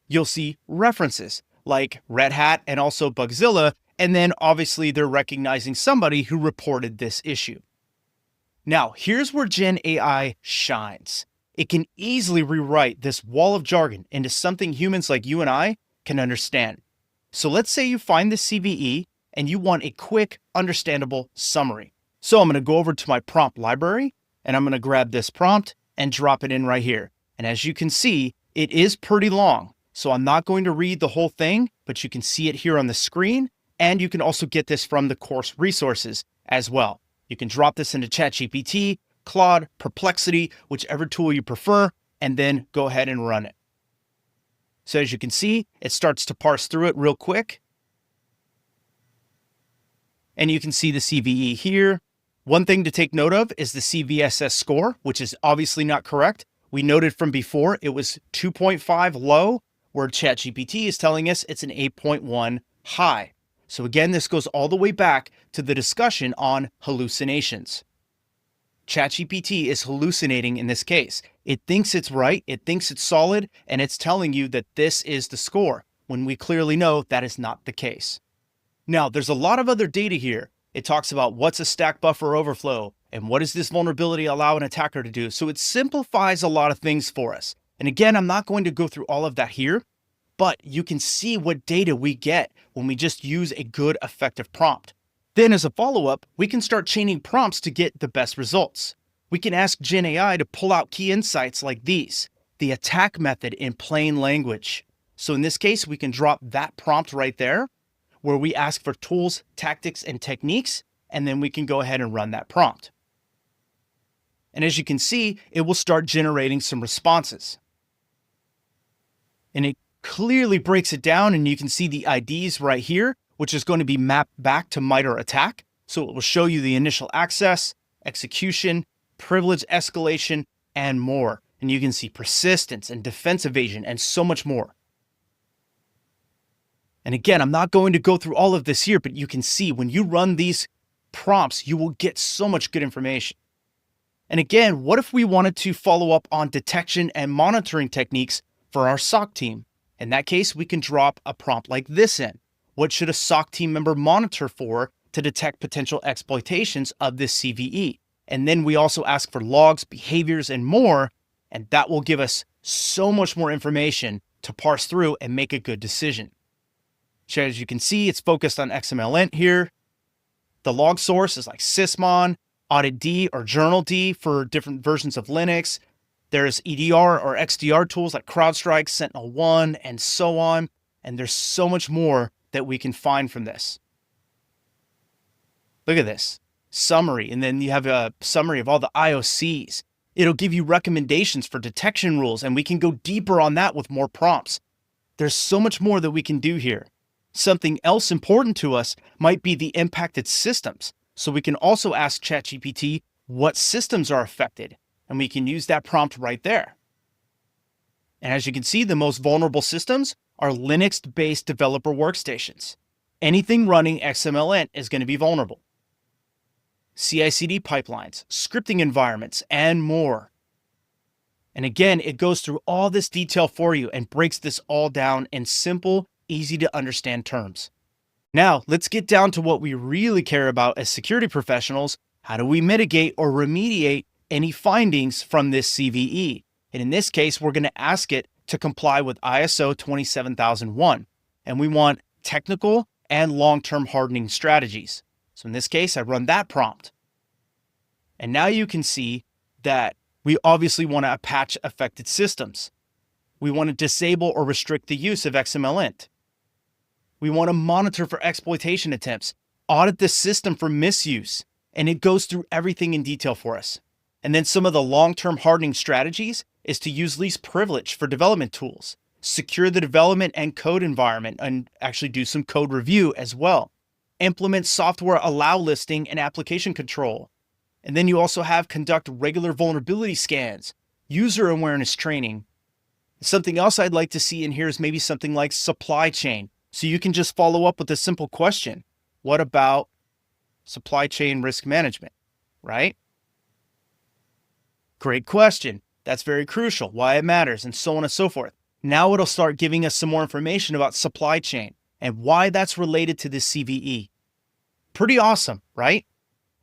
S1: You'll see references like Red Hat and also Bugzilla, and then obviously they're recognizing somebody who reported this issue. Now, here's where Gen AI shines. It can easily rewrite this wall of jargon into something humans like you and I can understand. So let's say you find the CVE and you want a quick, understandable summary. So I'm going to go over to my prompt library and I'm going to grab this prompt and drop it in right here. And as you can see, it is pretty long. So I'm not going to read the whole thing, but you can see it here on the screen. And you can also get this from the course resources as well. You can drop this into ChatGPT, Claude, Perplexity, whichever tool you prefer, and then go ahead and run it. So as you can see, it starts to parse through it real quick. And you can see the CVE here. One thing to take note of is the CVSS score, which is obviously not correct. We noted from before it was 2.5 low, where ChatGPT is telling us it's an 8.1 high. So again, this goes all the way back to the discussion on hallucinations. ChatGPT is hallucinating in this case. It thinks it's right, it thinks it's solid, and it's telling you that this is the score, when we clearly know that is not the case. Now, there's a lot of other data here. It talks about what's a stack buffer overflow, and what does this vulnerability allow an attacker to do. So it simplifies a lot of things for us. And again, I'm not going to go through all of that here, but you can see what data we get when we just use a good, effective prompt. Then as a follow-up, we can start chaining prompts to get the best results. We can ask Gen AI to pull out key insights like these, the attack method in plain language. So in this case, we can drop that prompt right there, where we ask for tools, tactics, and techniques, and then we can go ahead and run that prompt. And as you can see, it will start generating some responses. And it clearly breaks it down, and you can see the IDs right here, which is going to be mapped back to MITRE ATT&CK. So it will show you the initial access, execution, privilege escalation, and more. And you can see persistence and defense evasion and so much more. And again, I'm not going to go through all of this here, but you can see when you run these prompts, you will get so much good information. And again, what if we wanted to follow up on detection and monitoring techniques for our SOC team? In that case, we can drop a prompt like this in. What should a SOC team member monitor for to detect potential exploitations of this CVE? And then we also ask for logs, behaviors, and more, and that will give us so much more information to parse through and make a good decision. So as you can see, it's focused on XMLint here. The log source is like sysmon, audit-d, or journal-d for different versions of Linux. There's EDR or XDR tools like CrowdStrike, SentinelOne, and so on. And there's so much more that we can find from this. Look at this summary, and then you have a summary of all the IOCs. It'll give you recommendations for detection rules, and we can go deeper on that with more prompts. There's so much more that we can do here. Something else important to us might be the impacted systems. So we can also ask ChatGPT what systems are affected, and we can use that prompt right there. And as you can see, the most vulnerable systems are Linux-based developer workstations. Anything running XMLint is going to be vulnerable. CI/CD pipelines, scripting environments, and more. And again, it goes through all this detail for you and breaks this all down in simple, easy to understand terms. Now, let's get down to what we really care about as security professionals. How do we mitigate or remediate any findings from this CVE? And in this case, we're going to ask it to comply with ISO 27001. And we want technical and long-term hardening strategies. So in this case, I run that prompt. And now you can see that we obviously want to patch affected systems. We want to disable or restrict the use of XMLint. We want to monitor for exploitation attempts, audit the system for misuse, and it goes through everything in detail for us. And then some of the long-term hardening strategies is to use least privilege for development tools, secure the development and code environment, and actually do some code review as well. Implement software allow listing and application control. And then you also have conduct regular vulnerability scans, user awareness training. Something else I'd like to see in here is maybe something like supply chain. So you can just follow up with a simple question. What about supply chain risk management, right? Great question. That's very crucial, why it matters, and so on and so forth. Now it'll start giving us some more information about supply chain and why that's related to this CVE. Pretty awesome, right?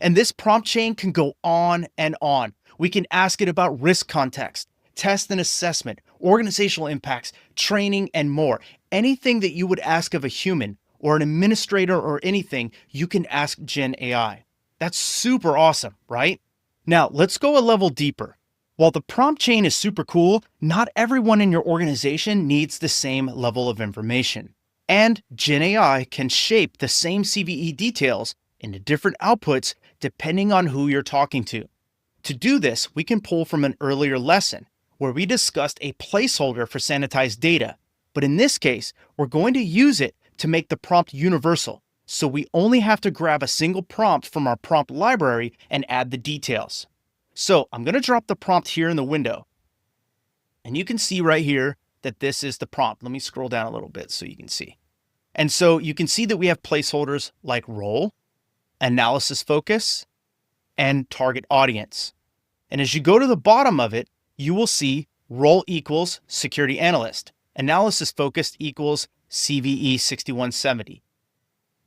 S1: And this prompt chain can go on and on. We can ask it about risk context, test and assessment, organizational impacts, training, and more. Anything that you would ask of a human or an administrator or anything, you can ask Gen AI. That's super awesome, right? Now, let's go a level deeper. While the prompt chain is super cool, not everyone in your organization needs the same level of information. And Gen AI can shape the same CVE details into different outputs depending on who you're talking to. To do this, we can pull from an earlier lesson where we discussed a placeholder for sanitized data. But in this case, we're going to use it to make the prompt universal. So we only have to grab a single prompt from our prompt library and add the details. So I'm going to drop the prompt here in the window. And you can see right here that this is the prompt. Let me scroll down a little bit so you can see. And so you can see that we have placeholders like role, analysis focus, and target audience. And as you go to the bottom of it, you will see role equals security analyst, analysis focused equals CVE 6170,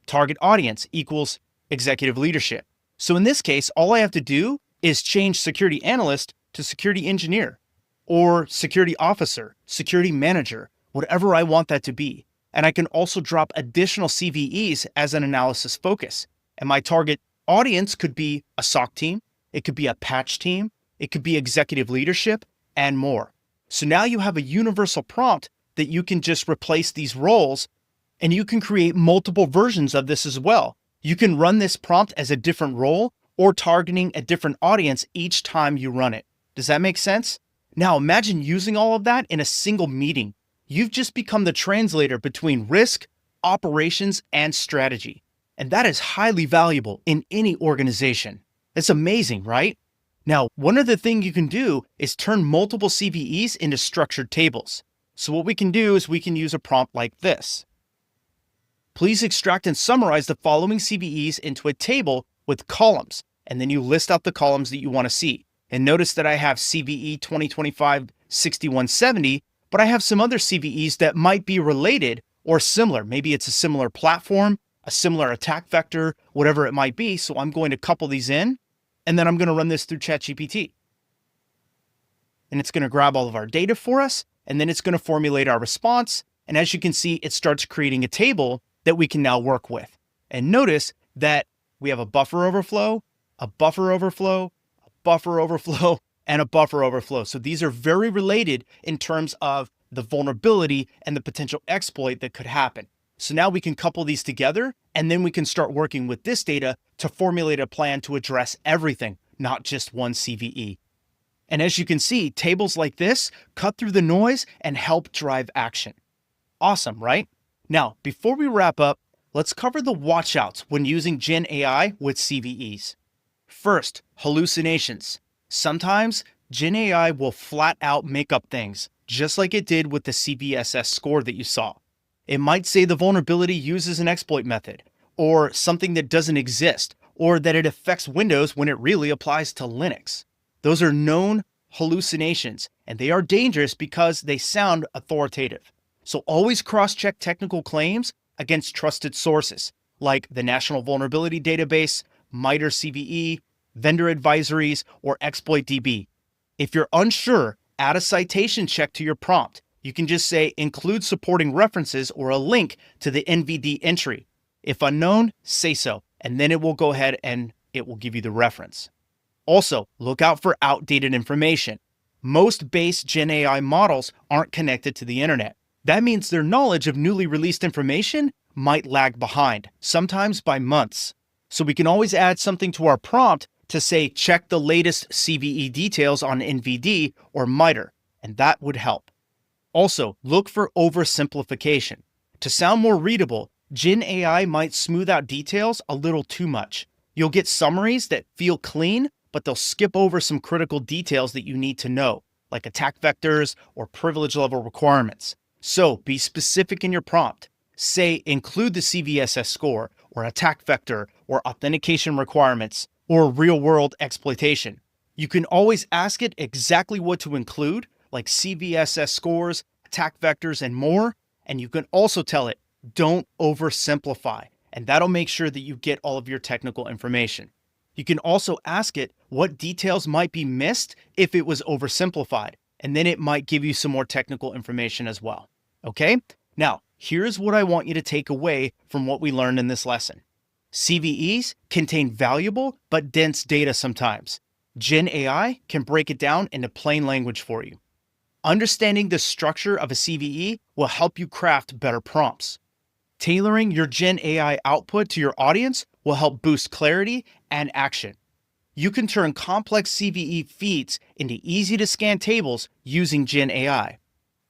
S1: target audience equals executive leadership. So in this case, all I have to do is change security analyst to security engineer or security officer, security manager, whatever I want that to be. And I can also drop additional CVEs as an analysis focus. And my target audience could be a SOC team, it could be a patch team, it could be executive leadership, and more. So now you have a universal prompt that you can just replace these roles, and you can create multiple versions of this as well. You can run this prompt as a different role, or targeting a different audience each time you run it. Does that make sense? Now imagine using all of that in a single meeting. You've just become the translator between risk, operations, and strategy. And that is highly valuable in any organization. It's amazing, right? Now, one other thing you can do is turn multiple CVEs into structured tables. So what we can do is we can use a prompt like this. Please extract and summarize the following CVEs into a table with columns, and then you list out the columns that you want to see. And notice that I have CVE 2025-6170, but I have some other CVEs that might be related or similar. Maybe it's a similar platform, a similar attack vector, whatever it might be. So I'm going to couple these in, and then I'm going to run this through ChatGPT. And it's going to grab all of our data for us, and then it's going to formulate our response. And as you can see, it starts creating a table that we can now work with. And notice that we have a buffer overflow, a buffer overflow, a buffer overflow, and a buffer overflow. So these are very related in terms of the vulnerability and the potential exploit that could happen. So now we can couple these together, and then we can start working with this data to formulate a plan to address everything, not just one CVE. And as you can see, tables like this cut through the noise and help drive action. Awesome, right? Now, before we wrap up, let's cover the watchouts when using Gen AI with CVEs. First, hallucinations. Sometimes Gen AI will flat out make up things, just like it did with the CVSS score that you saw. It might say the vulnerability uses an exploit method, or something that doesn't exist, or that it affects Windows when it really applies to Linux. Those are known hallucinations, and they are dangerous because they sound authoritative. So always cross-check technical claims against trusted sources, like the National Vulnerability Database, MITRE CVE, vendor advisories, or ExploitDB. If you're unsure, add a citation check to your prompt. You can just say include supporting references or a link to the NVD entry. If unknown, say so, and then it will go ahead and it will give you the reference. Also, look out for outdated information. Most base Gen AI models aren't connected to the internet. That means their knowledge of newly released information might lag behind, sometimes by months. So we can always add something to our prompt to say check the latest CVE details on NVD or MITRE, and that would help. Also, look for oversimplification. To sound more readable, Gen AI might smooth out details a little too much. You'll get summaries that feel clean, but they'll skip over some critical details that you need to know, like attack vectors or privilege level requirements. So be specific in your prompt. Say include the CVSS score, or attack vector, or authentication requirements, or real-world exploitation. You can always ask it exactly what to include, like CVSS scores, attack vectors, and more. And you can also tell it, don't oversimplify, and that'll make sure that you get all of your technical information. You can also ask it what details might be missed if it was oversimplified, and then it might give you some more technical information as well. Okay? Now, here's what I want you to take away from what we learned in this lesson. CVEs contain valuable but dense data sometimes. Gen AI can break it down into plain language for you. Understanding the structure of a CVE will help you craft better prompts. Tailoring your Gen AI output to your audience will help boost clarity and action. You can turn complex CVE feeds into easy-to-scan tables using Gen AI.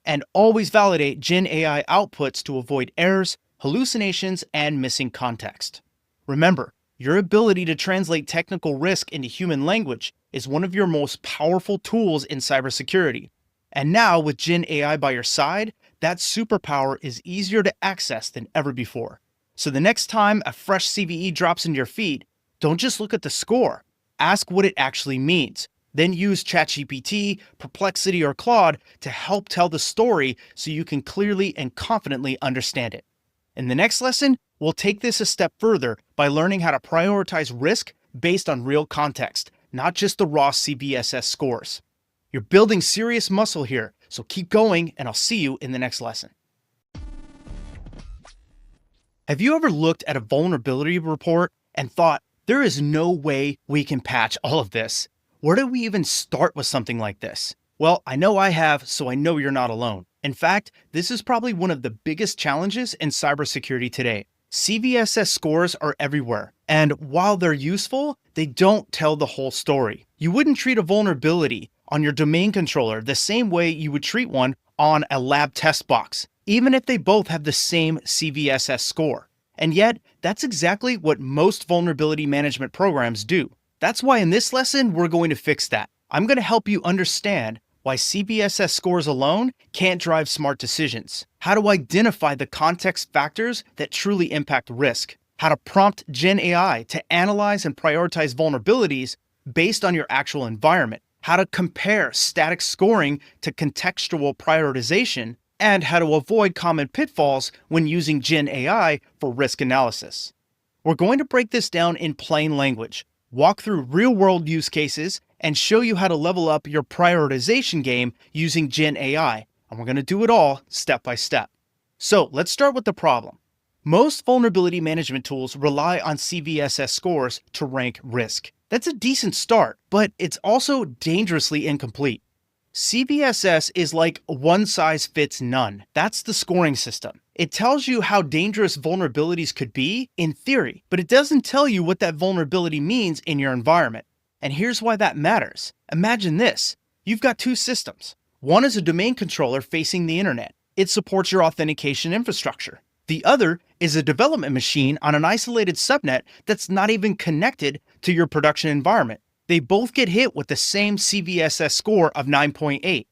S1: And always validate Gen AI outputs to avoid errors, hallucinations, and missing context. Remember, your ability to translate technical risk into human language is one of your most powerful tools in cybersecurity. And now, with Gen AI by your side, that superpower is easier to access than ever before. So the next time a fresh CVE drops into your feed, don't just look at the score. Ask what it actually means. Then use ChatGPT, Perplexity, or Claude to help tell the story so you can clearly and confidently understand it. In the next lesson, we'll take this a step further by learning how to prioritize risk based on real context, not just the raw CVSS scores. You're building serious muscle here, so keep going, and I'll see you in the next lesson. Have you ever looked at a vulnerability report and thought, there is no way we can patch all of this? Where do we even start with something like this? Well, I know I have, so I know you're not alone. In fact, this is probably one of the biggest challenges in cybersecurity today. CVSS scores are everywhere, And while they're useful, they don't tell the whole story. You wouldn't treat a vulnerability on your domain controller the same way you would treat one on a lab test box, even if they both have the same CVSS score. And yet, that's exactly what most vulnerability management programs do. That's why in this lesson, we're going to fix that. I'm going to help you understand why CVSS scores alone can't drive smart decisions, how to identify the context factors that truly impact risk, how to prompt Gen AI to analyze and prioritize vulnerabilities based on your actual environment, how to compare static scoring to contextual prioritization, and how to avoid common pitfalls when using Gen AI for risk analysis. We're going to break this down in plain language, walk through real-world use cases, and show you how to level up your prioritization game using Gen AI, and we're going to do it all step by step. So let's start with the problem. Most vulnerability management tools rely on CVSS scores to rank risk. That's a decent start, but it's also dangerously incomplete. CVSS is like one size fits none. That's the scoring system. It tells you how dangerous vulnerabilities could be in theory, but it doesn't tell you what that vulnerability means in your environment. And here's why that matters. Imagine this. You've got two systems. One is a domain controller facing the internet. It supports your authentication infrastructure. The other is a development machine on an isolated subnet that's not even connected to your production environment. They both get hit with the same CVSS score of 9.8.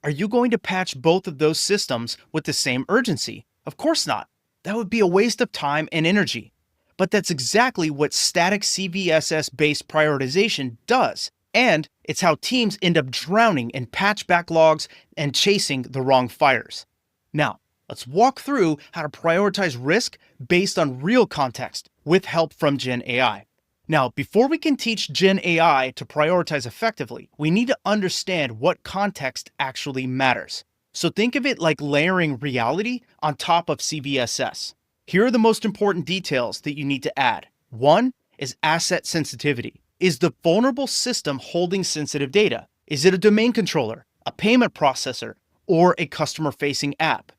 S1: Are you going to patch both of those systems with the same urgency? Of course not. That would be a waste of time and energy. But that's exactly what static CVSS-based prioritization does. And it's how teams end up drowning in patch backlogs and chasing the wrong fires. Now, let's walk through how to prioritize risk based on real context with help from Gen AI. Now, before we can teach Gen AI to prioritize effectively, we need to understand what context actually matters. So think of it like layering reality on top of CVSS. Here are the most important details that you need to add. One is asset sensitivity. Is the vulnerable system holding sensitive data? Is it a domain controller, a payment processor, or a customer-facing app?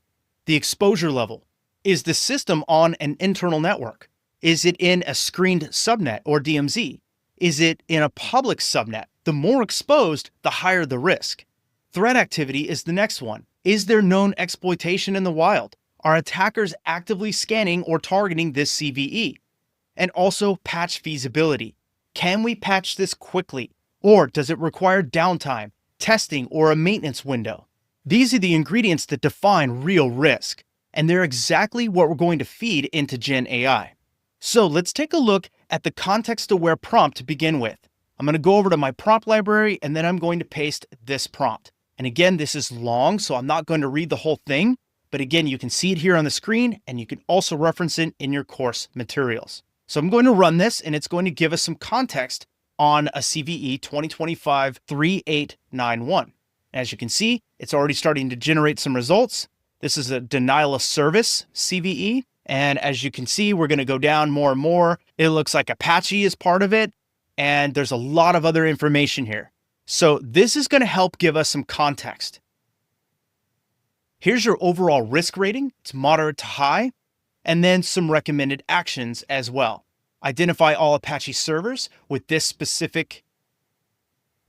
S1: The exposure level. Is the system on an internal network? Is it in a screened subnet or DMZ? Is it in a public subnet? The more exposed, the higher the risk. Threat activity is the next one. Is there known exploitation in the wild? Are attackers actively scanning or targeting this CVE? And also patch feasibility. Can we patch this quickly? Or does it require downtime, testing, or a maintenance window? These are the ingredients that define real risk, and they're exactly what we're going to feed into Gen AI. So let's take a look at the context-aware prompt to begin with. I'm going to go over to my prompt library, and then I'm going to paste this prompt. And again, this is long, so I'm not going to read the whole thing. But again, you can see it here on the screen, and you can also reference it in your course materials. So I'm going to run this, and it's going to give us some context on a CVE 2025-3891. As you can see, it's already starting to generate some results. This is a denial of service CVE. And as you can see, we're going to go down more and more. It looks like Apache is part of it, and there's a lot of other information here. So this is going to help give us some context. Here's your overall risk rating. It's moderate to high, and then some recommended actions as well. Identify all Apache servers with this specific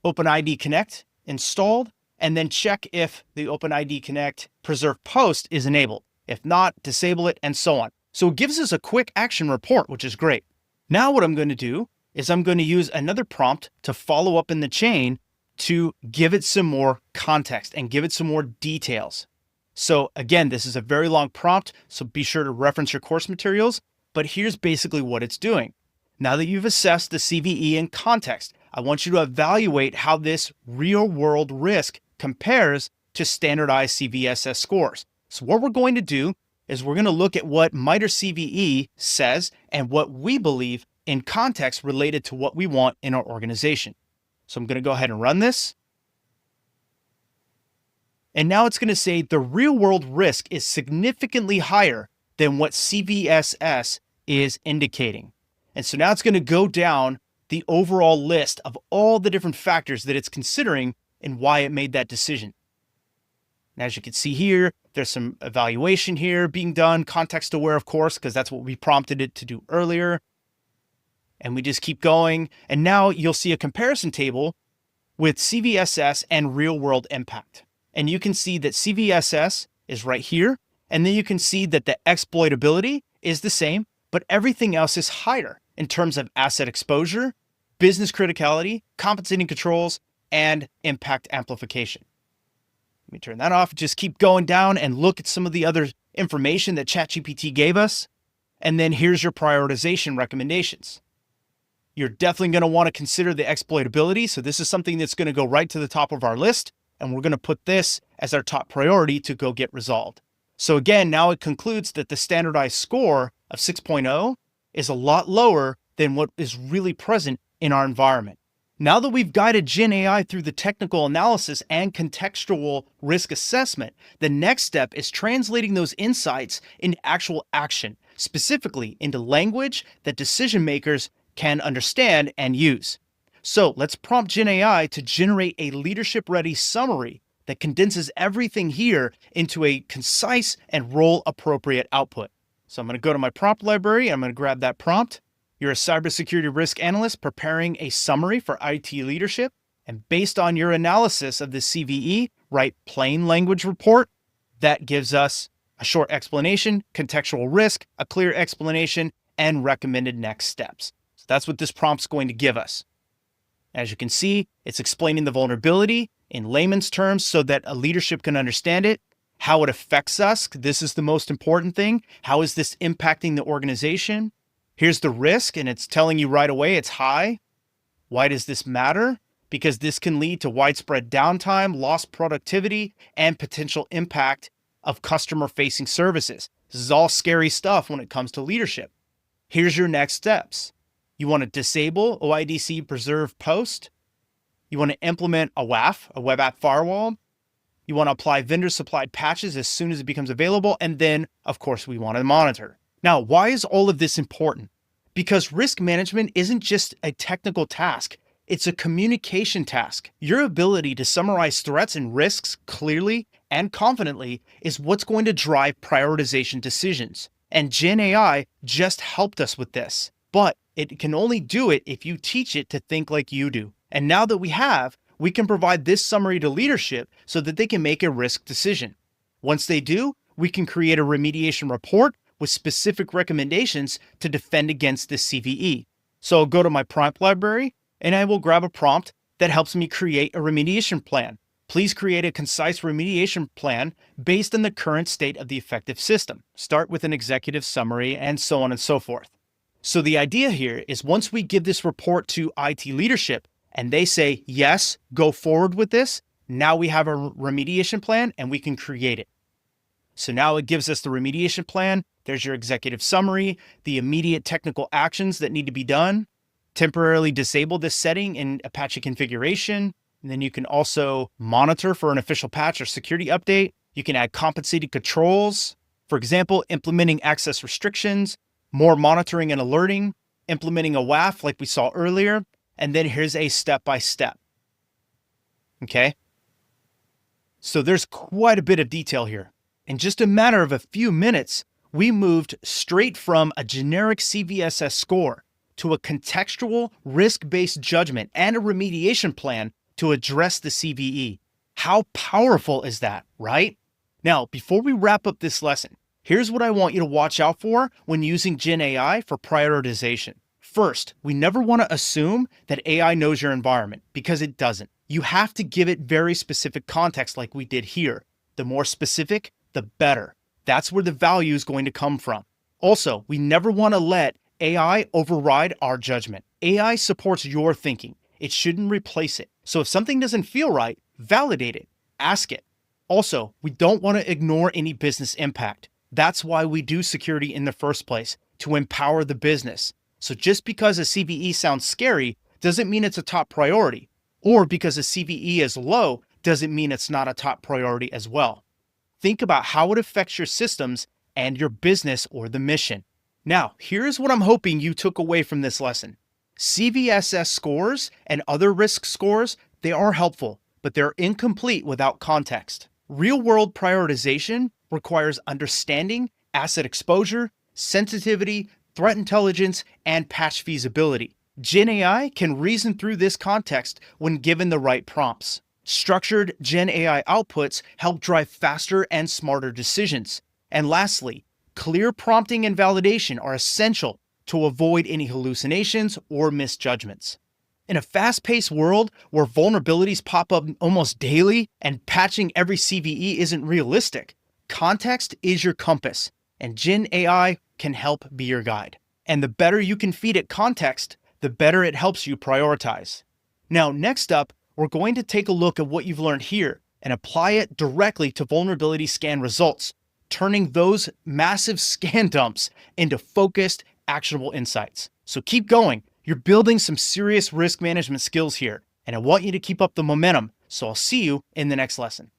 S1: OpenID Connect installed, and then check if the OpenID Connect preserve post is enabled. If not, disable it, and so on. So it gives us a quick action report, which is great. Now what I'm going to do is I'm going to use another prompt to follow up in the chain to give it some more context and give it some more details. So again, this is a very long prompt, so be sure to reference your course materials, but here's basically what it's doing. Now that you've assessed the CVE in context, I want you to evaluate how this real-world risk compares to standardized CVSS scores. So what we're going to do is we're going to look at what MITRE CVE says and what we believe in context related to what we want in our organization. So I'm going to go ahead and run this. And now it's going to say the real world risk is significantly higher than what CVSS is indicating. And so now it's going to go down the overall list of all the different factors that it's considering and why it made that decision. And as you can see here, there's some evaluation here being done, context aware, of course, because that's what we prompted it to do earlier. And we just keep going. And now you'll see a comparison table with CVSS and real world impact. And you can see that CVSS is right here. And then you can see that the exploitability is the same, but everything else is higher in terms of asset exposure, business criticality, compensating controls, and impact amplification. Let me turn that off. Just keep going down and look at some of the other information that ChatGPT gave us. And then here's your prioritization recommendations. You're definitely going to want to consider the exploitability. So this is something that's going to go right to the top of our list. And we're going to put this as our top priority to go get resolved. So again, now it concludes that the standardized score of 6.0 is a lot lower than what is really present in our environment. Now that we've guided Gen AI through the technical analysis and contextual risk assessment, the next step is translating those insights into actual action, specifically into language that decision makers can understand and use. So let's prompt Gen AI to generate a leadership-ready summary that condenses everything here into a concise and role-appropriate output. So I'm going to go to my prompt library. I'm going to grab that prompt. You're a cybersecurity risk analyst preparing a summary for IT leadership. And based on your analysis of the CVE, write plain language report that gives us a short explanation, contextual risk, a clear explanation, and recommended next steps. So that's what this prompt's going to give us. As you can see, it's explaining the vulnerability in layman's terms so that a leadership can understand it, how it affects us. This is the most important thing. How is this impacting the organization? Here's the risk, and it's telling you right away it's high. Why does this matter? Because this can lead to widespread downtime, lost productivity, and potential impact of customer-facing services. This is all scary stuff when it comes to leadership. Here's your next steps. You want to disable OIDC preserve post. You want to implement a WAF, a web app firewall. You want to apply vendor-supplied patches as soon as it becomes available. And then, of course, we want to monitor. Now, why is all of this important? Because risk management isn't just a technical task. It's a communication task. Your ability to summarize threats and risks clearly and confidently is what's going to drive prioritization decisions. And Gen AI just helped us with this. But it can only do it if you teach it to think like you do. And now that we can provide this summary to leadership so that they can make a risk decision. Once they do, we can create a remediation report with specific recommendations to defend against this CVE. So I'll go to my prompt library and I will grab a prompt that helps me create a remediation plan. Please create a concise remediation plan based on the current state of the effective system. Start with an executive summary and so on and so forth. So the idea here is once we give this report to IT leadership and they say, yes, go forward with this, now we have a remediation plan and we can create it. So now it gives us the remediation plan. There's your executive summary, the immediate technical actions that need to be done, temporarily disable this setting in Apache configuration. And then you can also monitor for an official patch or security update. You can add compensating controls. For example, implementing access restrictions, more monitoring and alerting, implementing a WAF like we saw earlier, and then here's a step-by-step. Okay? So there's quite a bit of detail here. In just a matter of a few minutes, we moved straight from a generic CVSS score to a contextual risk-based judgment and a remediation plan to address the CVE. How powerful is that, right? Now, before we wrap up this lesson, here's what I want you to watch out for when using Gen AI for prioritization. First, we never want to assume that AI knows your environment because it doesn't. You have to give it very specific context like we did here. The more specific, the better. That's where the value is going to come from. Also, we never want to let AI override our judgment. AI supports your thinking. It shouldn't replace it. So if something doesn't feel right, validate it. Ask it. Also, we don't want to ignore any business impact. That's why we do security in the first place, to empower the business. So just because a CVE sounds scary doesn't mean it's a top priority. Or because a CVE is low doesn't mean it's not a top priority as well. Think about how it affects your systems and your business or the mission. Now, here's what I'm hoping you took away from this lesson. CVSS scores and other risk scores, they are helpful, but they're incomplete without context. Real-world prioritization requires understanding, asset exposure, sensitivity, threat intelligence, and patch feasibility. Gen AI can reason through this context when given the right prompts. Structured Gen AI outputs help drive faster and smarter decisions. And lastly, clear prompting and validation are essential to avoid any hallucinations or misjudgments. In a fast-paced world where vulnerabilities pop up almost daily and patching every CVE isn't realistic, context is your compass, and Gen AI can help be your guide. And the better you can feed it context, the better it helps you prioritize. Now, next up, we're going to take a look at what you've learned here and apply it directly to vulnerability scan results, turning those massive scan dumps into focused, actionable insights. So keep going. You're building some serious risk management skills here, and I want you to keep up the momentum. So I'll see you in the next lesson.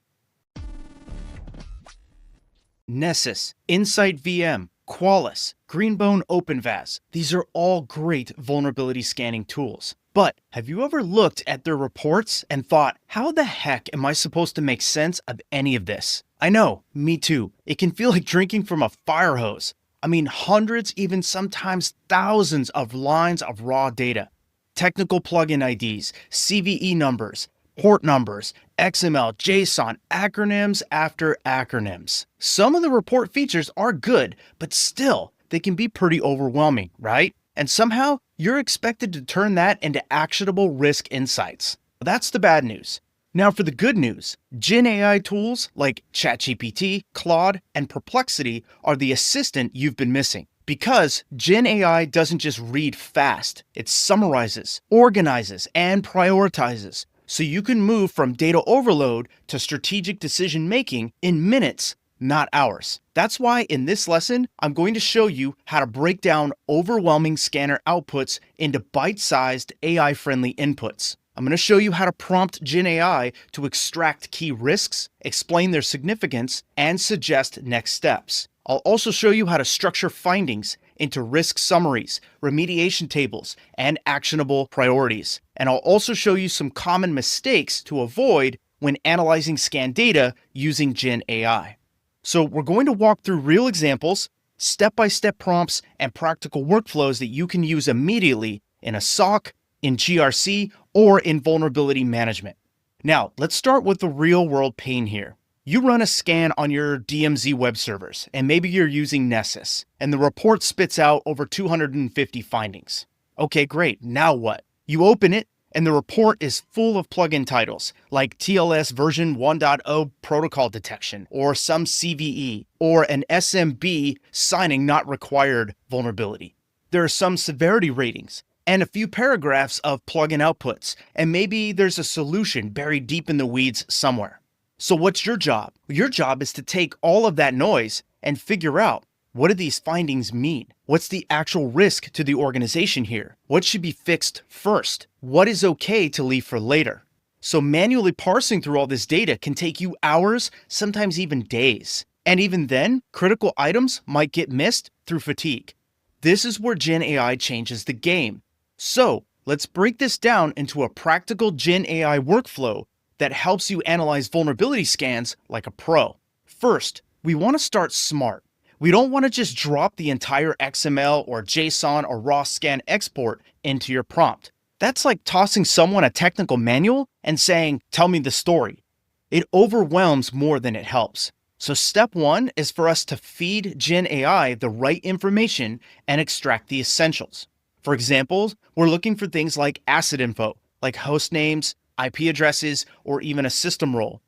S1: Nessus, Insight VM, Qualys, Greenbone OpenVAS. These are all great vulnerability scanning tools. But have you ever looked at their reports and thought, how the heck am I supposed to make sense of any of this? I know, me too. It can feel like drinking from a fire hose. I mean, hundreds, even sometimes thousands of lines of raw data. Technical plugin IDs, CVE numbers, port numbers, XML, JSON, acronyms after acronyms. Some of the report features are good, but still, they can be pretty overwhelming, right? And somehow, you're expected to turn that into actionable risk insights. That's the bad news. Now for the good news, Gen AI tools like ChatGPT, Claude, and Perplexity are the assistant you've been missing. Because Gen AI doesn't just read fast, it summarizes, organizes, and prioritizes. So you can move from data overload to strategic decision making in minutes, not hours. That's why in this lesson, I'm going to show you how to break down overwhelming scanner outputs into bite-sized AI-friendly inputs. I'm going to show you how to prompt Gen AI to extract key risks, explain their significance, and suggest next steps. I'll also show you how to structure findings into risk summaries, remediation tables, and actionable priorities. And I'll also show you some common mistakes to avoid when analyzing scan data using Gen AI. So we're going to walk through real examples, step-by-step prompts, and practical workflows that you can use immediately in a SOC, in GRC, or in vulnerability management. Now, let's start with the real-world pain here. You run a scan on your DMZ web servers, and maybe you're using Nessus, and the report spits out over 250 findings. Okay, great. Now what? You open it, and the report is full of plugin titles, like TLS version 1.0 protocol detection, or some CVE, or an SMB signing not required vulnerability. There are some severity ratings, and a few paragraphs of plugin outputs, and maybe there's a solution buried deep in the weeds somewhere. So what's your job? Your job is to take all of that noise and figure out, what do these findings mean? What's the actual risk to the organization here? What should be fixed first? What is okay to leave for later? So manually parsing through all this data can take you hours, sometimes even days. And even then, critical items might get missed through fatigue. This is where Gen AI changes the game. So let's break this down into a practical Gen AI workflow that helps you analyze vulnerability scans like a pro. First, we want to start smart. We don't want to just drop the entire XML or JSON or raw scan export into your prompt. That's like tossing someone a technical manual and saying, tell me the story. It overwhelms more than it helps. So step one is for us to feed Gen AI the right information and extract the essentials. For example, we're looking for things like asset info, like host names, IP addresses, or even a system role.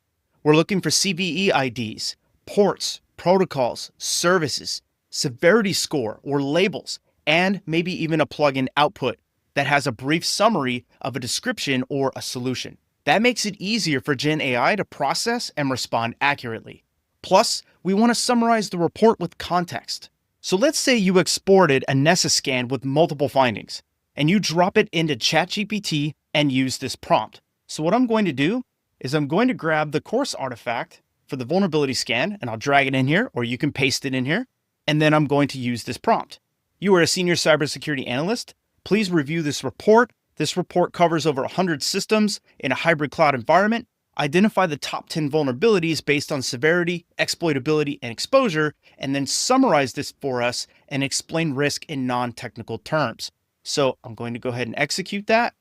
S1: We're looking for CVE IDs, ports, protocols, services, severity score or labels, and maybe even a plugin output that has a brief summary of a description or a solution. That makes it easier for Gen AI to process and respond accurately. Plus, we want to summarize the report with context. So let's say you exported a Nessus scan with multiple findings, and you drop it into ChatGPT and use this prompt. So what I'm going to do is I'm going to grab the course artifact for the vulnerability scan, and I'll drag it in here, or you can paste it in here, and then I'm going to use this prompt. You are a senior cybersecurity analyst. Please review this report. This report covers over 100 systems in a hybrid cloud environment. identify the top 10 vulnerabilities based on severity, exploitability, and exposure, and then summarize this for us and explain risk in non-technical terms. So I'm going to go ahead and execute that.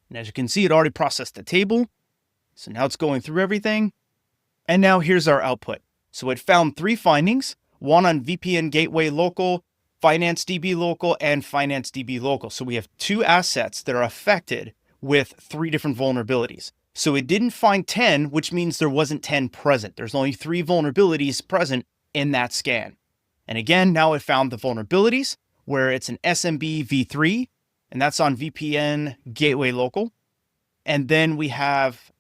S1: And as you can see, it already processed the table. So now it's going through everything. And now here's our output. So it found 3 findings, one on VPN Gateway Local, FinanceDB Local, and FinanceDB Local. So we have 2 assets that are affected with 3 different vulnerabilities. So it didn't find 10, which means there wasn't 10 present. There's only 3 vulnerabilities present in that scan. And again, now it found the vulnerabilities where it's an SMB v3, and that's on VPN Gateway Local. And then we have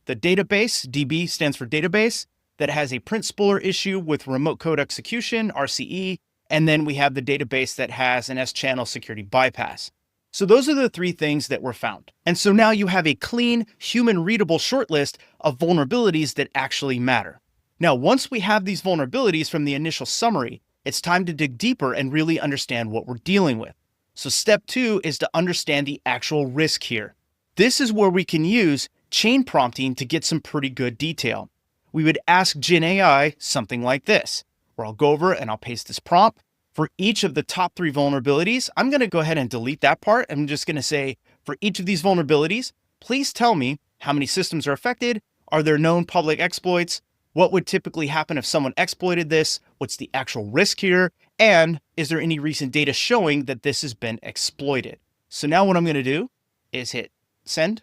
S1: the database, DB stands for database, that has a print spooler issue with remote code execution, RCE. And then we have the database that has an S-channel security bypass. So those are the 3 things that were found. And so now you have a clean, human-readable shortlist of vulnerabilities that actually matter. Now, once we have these vulnerabilities from the initial summary, it's time to dig deeper and really understand what we're dealing with. So step 2 is to understand the actual risk here. This is where we can use chain prompting to get some pretty good detail. We would ask Gen AI something like this, where I'll go over and I'll paste this prompt. For each of the top 3 vulnerabilities, I'm going to go ahead and delete that part. I'm just going to say, for each of these vulnerabilities, please tell me how many systems are affected. Are there known public exploits? What would typically happen if someone exploited this? What's the actual risk here? And is there any recent data showing that this has been exploited? So now what I'm going to do is hit send.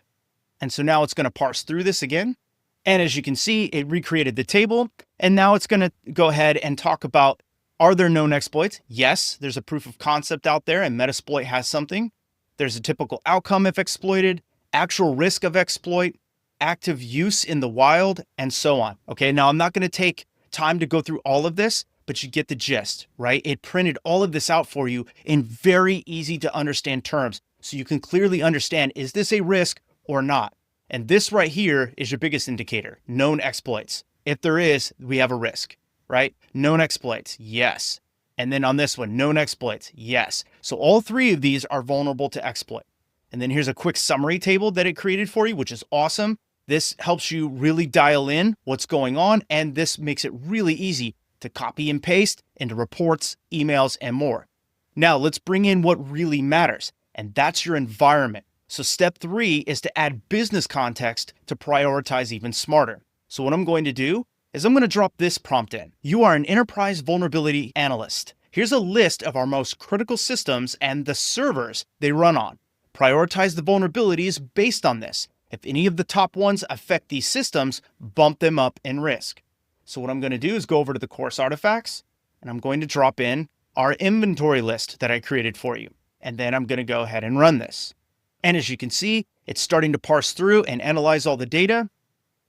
S1: And so now it's going to parse through this again. And as you can see, it recreated the table. And now it's going to go ahead and talk about, are there known exploits? Yes, there's a proof of concept out there and Metasploit has something. There's a typical outcome if exploited, actual risk of exploit, active use in the wild, and so on. Okay, now I'm not going to take time to go through all of this, but you get the gist, right? It printed all of this out for you in very easy to understand terms. So you can clearly understand, is this a risk or not? And this right here is your biggest indicator, known exploits. If there is, we have a risk, right? Known exploits, yes. And then on this one, known exploits, yes. So all 3 of these are vulnerable to exploit. And then here's a quick summary table that it created for you, which is awesome. This helps you really dial in what's going on, and this makes it really easy to copy and paste into reports, emails, and more. Now let's bring in what really matters, and that's your environment. So step 3 is to add business context to prioritize even smarter. So what I'm going to do is I'm going to drop this prompt in. You are an enterprise vulnerability analyst. Here's a list of our most critical systems and the servers they run on. Prioritize the vulnerabilities based on this. If any of the top ones affect these systems, bump them up in risk. So what I'm going to do is go over to the course artifacts, and I'm going to drop in our inventory list that I created for you. And then I'm going to go ahead and run this. And as you can see, it's starting to parse through and analyze all the data.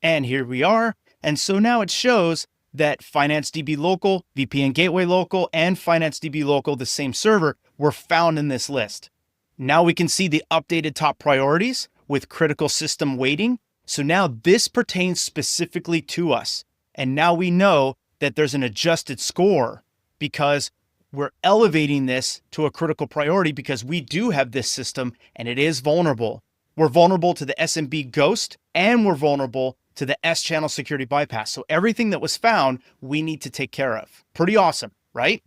S1: And here we are. And so now it shows that FinanceDB Local, VPN Gateway Local, and FinanceDB Local, the same server, were found in this list. Now we can see the updated top priorities with critical system weighting. So now this pertains specifically to us. And now we know that there's an adjusted score because we're elevating this to a critical priority because we do have this system and it is vulnerable. We're vulnerable to the SMB ghost and we're vulnerable to the S-channel security bypass. So everything that was found, we need to take care of. Pretty awesome, right?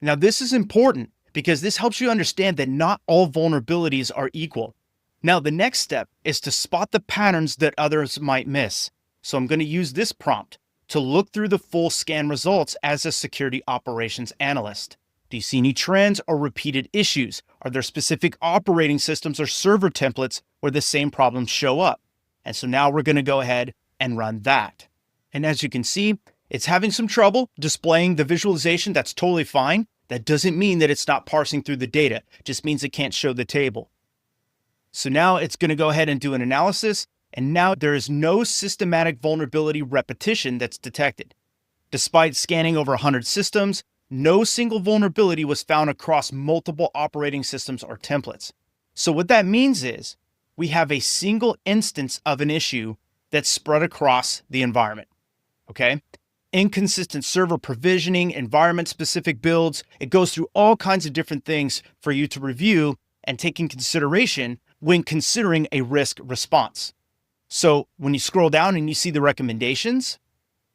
S1: Now this is important because this helps you understand that not all vulnerabilities are equal. Now the next step is to spot the patterns that others might miss. So I'm going to use this prompt to look through the full scan results as a security operations analyst. Do you see any trends or repeated issues? Are there specific operating systems or server templates where the same problems show up? And so now we're going to go ahead and run that. And as you can see, it's having some trouble displaying the visualization. That's totally fine. That doesn't mean that it's not parsing through the data. It just means it can't show the table. So now it's going to go ahead and do an analysis. And now there is no systematic vulnerability repetition that's detected. Despite scanning over 100 systems, no single vulnerability was found across multiple operating systems or templates. So what that means is we have a single instance of an issue that's spread across the environment, okay? Inconsistent server provisioning, environment-specific builds. It goes through all kinds of different things for you to review and take in consideration when considering a risk response. So when you scroll down and you see the recommendations,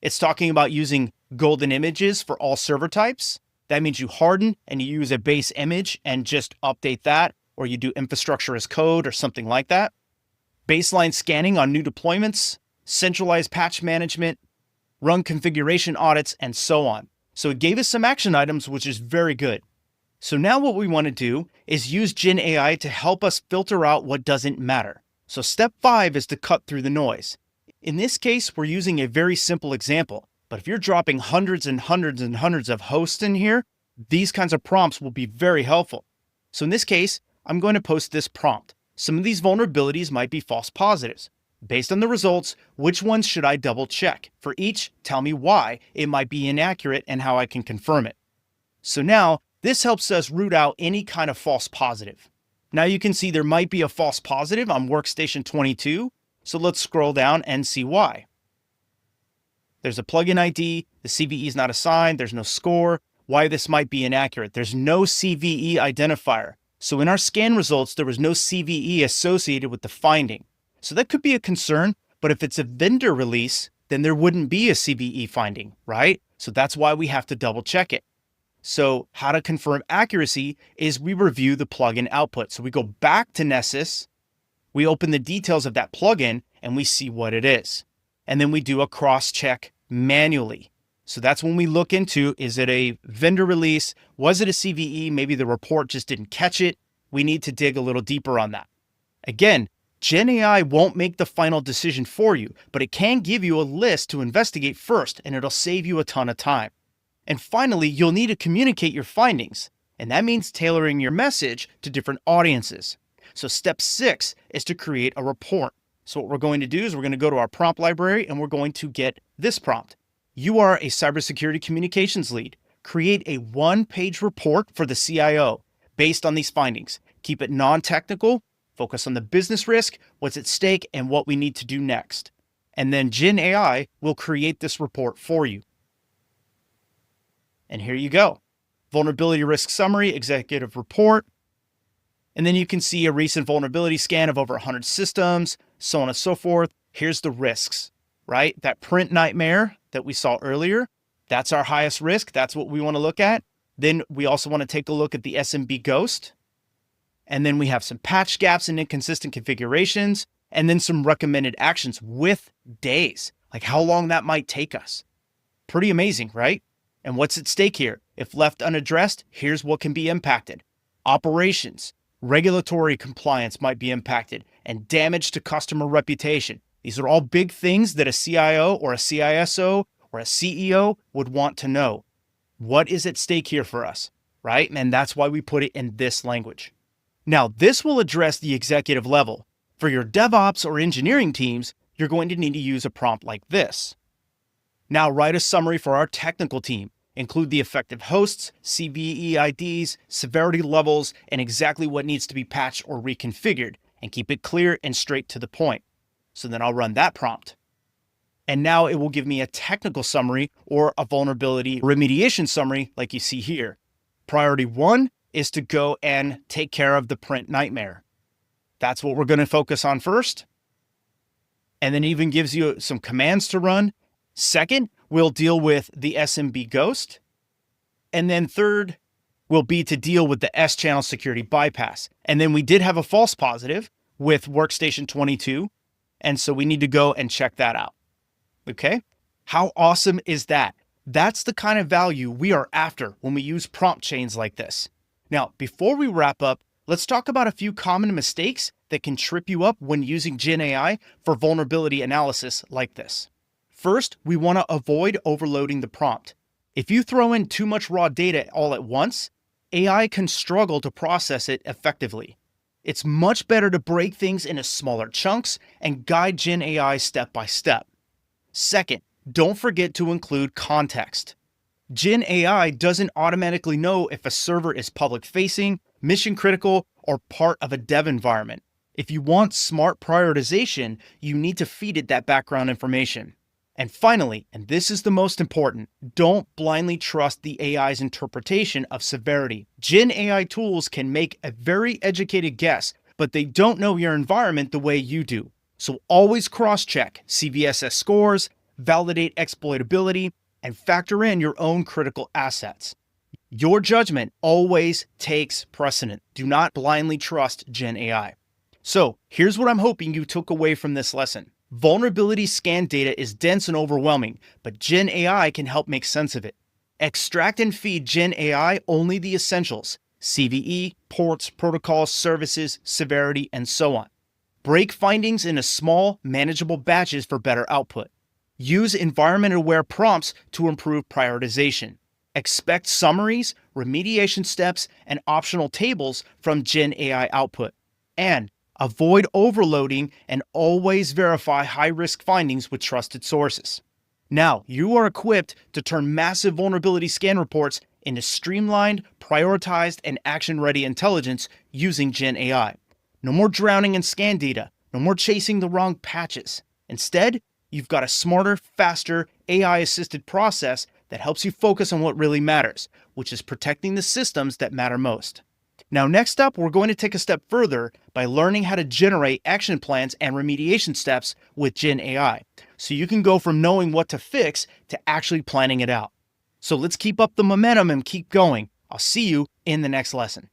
S1: it's talking about using golden images for all server types. That means you harden and you use a base image and just update that, or you do infrastructure as code or something like that. Baseline scanning on new deployments, centralized patch management, run configuration audits, and so on. So it gave us some action items, which is very good. So now what we want to do is use Gen AI to help us filter out what doesn't matter. So step 5 is to cut through the noise. In this case, we're using a very simple example, but if you're dropping hundreds and hundreds and hundreds of hosts in here, these kinds of prompts will be very helpful. So in this case, I'm going to post this prompt. Some of these vulnerabilities might be false positives. Based on the results, which ones should I double check? For each, tell me why it might be inaccurate and how I can confirm it. So now, this helps us root out any kind of false positive. Now you can see there might be a false positive on workstation 22, so let's scroll down and see why. There's a plugin ID, the CVE is not assigned, there's no score. Why this might be inaccurate, there's no CVE identifier. So in our scan results, there was no CVE associated with the finding. So that could be a concern, but if it's a vendor release, then there wouldn't be a CVE finding, right? So that's why we have to double check it. So how to confirm accuracy is we review the plugin output. So we go back to Nessus, we open the details of that plugin, and we see what it is. And then we do a cross-check manually. So that's when we look into, is it a vendor release? Was it a CVE? Maybe the report just didn't catch it. We need to dig a little deeper on that. Again, Gen AI won't make the final decision for you, but it can give you a list to investigate first, and it'll save you a ton of time. And finally, you'll need to communicate your findings, and that means tailoring your message to different audiences. So step 6 is to create a report. So what we're going to do is we're going to go to our prompt library and we're going to get this prompt. You are a cybersecurity communications lead. Create a one-page report for the CIO based on these findings. Keep it non-technical, focus on the business risk, what's at stake, and what we need to do next. And then Gen AI will create this report for you. And here you go. Vulnerability risk summary, executive report. And then you can see a recent vulnerability scan of over 100 systems, so on and so forth. Here's the risks, right? That print nightmare that we saw earlier, that's our highest risk. That's what we want to look at. Then we also want to take a look at the SMB ghost. And then we have some patch gaps and inconsistent configurations, and then some recommended actions with days, like how long that might take us. Pretty amazing, right? And what's at stake here? If left unaddressed, here's what can be impacted. Operations, regulatory compliance might be impacted, and damage to customer reputation. These are all big things that a CIO or a CISO or a CEO would want to know. What is at stake here for us, right? And that's why we put it in this language. Now, this will address the executive level. For your DevOps or engineering teams, you're going to need to use a prompt like this. Now write a summary for our technical team. Include the effective hosts, CVE IDs, severity levels, and exactly what needs to be patched or reconfigured, and keep it clear and straight to the point. So then I'll run that prompt. And now it will give me a technical summary or a vulnerability remediation summary like you see here. Priority 1 is to go and take care of the print nightmare. That's what we're going to focus on first. And then it even gives you some commands to run. Second, we'll deal with the SMB ghost. And then third will be to deal with the S-channel security bypass. And then we did have a false positive with workstation 22. And so we need to go and check that out. Okay? How awesome is that? That's the kind of value we are after when we use prompt chains like this. Now, before we wrap up, let's talk about a few common mistakes that can trip you up when using Gen AI for vulnerability analysis like this. First, we want to avoid overloading the prompt. If you throw in too much raw data all at once, AI can struggle to process it effectively. It's much better to break things into smaller chunks and guide Gen AI step by step. Second, don't forget to include context. Gen AI doesn't automatically know if a server is public-facing, mission-critical, or part of a dev environment. If you want smart prioritization, you need to feed it that background information. And finally, and this is the most important, don't blindly trust the AI's interpretation of severity. Gen AI tools can make a very educated guess, but they don't know your environment the way you do. So always cross-check CVSS scores, validate exploitability, and factor in your own critical assets. Your judgment always takes precedent. Do not blindly trust Gen AI. So here's what I'm hoping you took away from this lesson. Vulnerability scan data is dense and overwhelming, but Gen AI can help make sense of it. Extract and feed Gen AI only the essentials: CVE, ports, protocols, services, severity, and so on. Break findings into small, manageable batches for better output. Use environment-aware prompts to improve prioritization. Expect summaries, remediation steps, and optional tables from Gen AI output. And avoid overloading and always verify high-risk findings with trusted sources. Now, you are equipped to turn massive vulnerability scan reports into streamlined, prioritized, and action-ready intelligence using Gen AI. No more drowning in scan data, no more chasing the wrong patches. Instead, you've got a smarter, faster, AI-assisted process that helps you focus on what really matters, which is protecting the systems that matter most. Now, next up, we're going to take a step further by learning how to generate action plans and remediation steps with Gen AI, so you can go from knowing what to fix to actually planning it out. So let's keep up the momentum and keep going. I'll see you in the next lesson.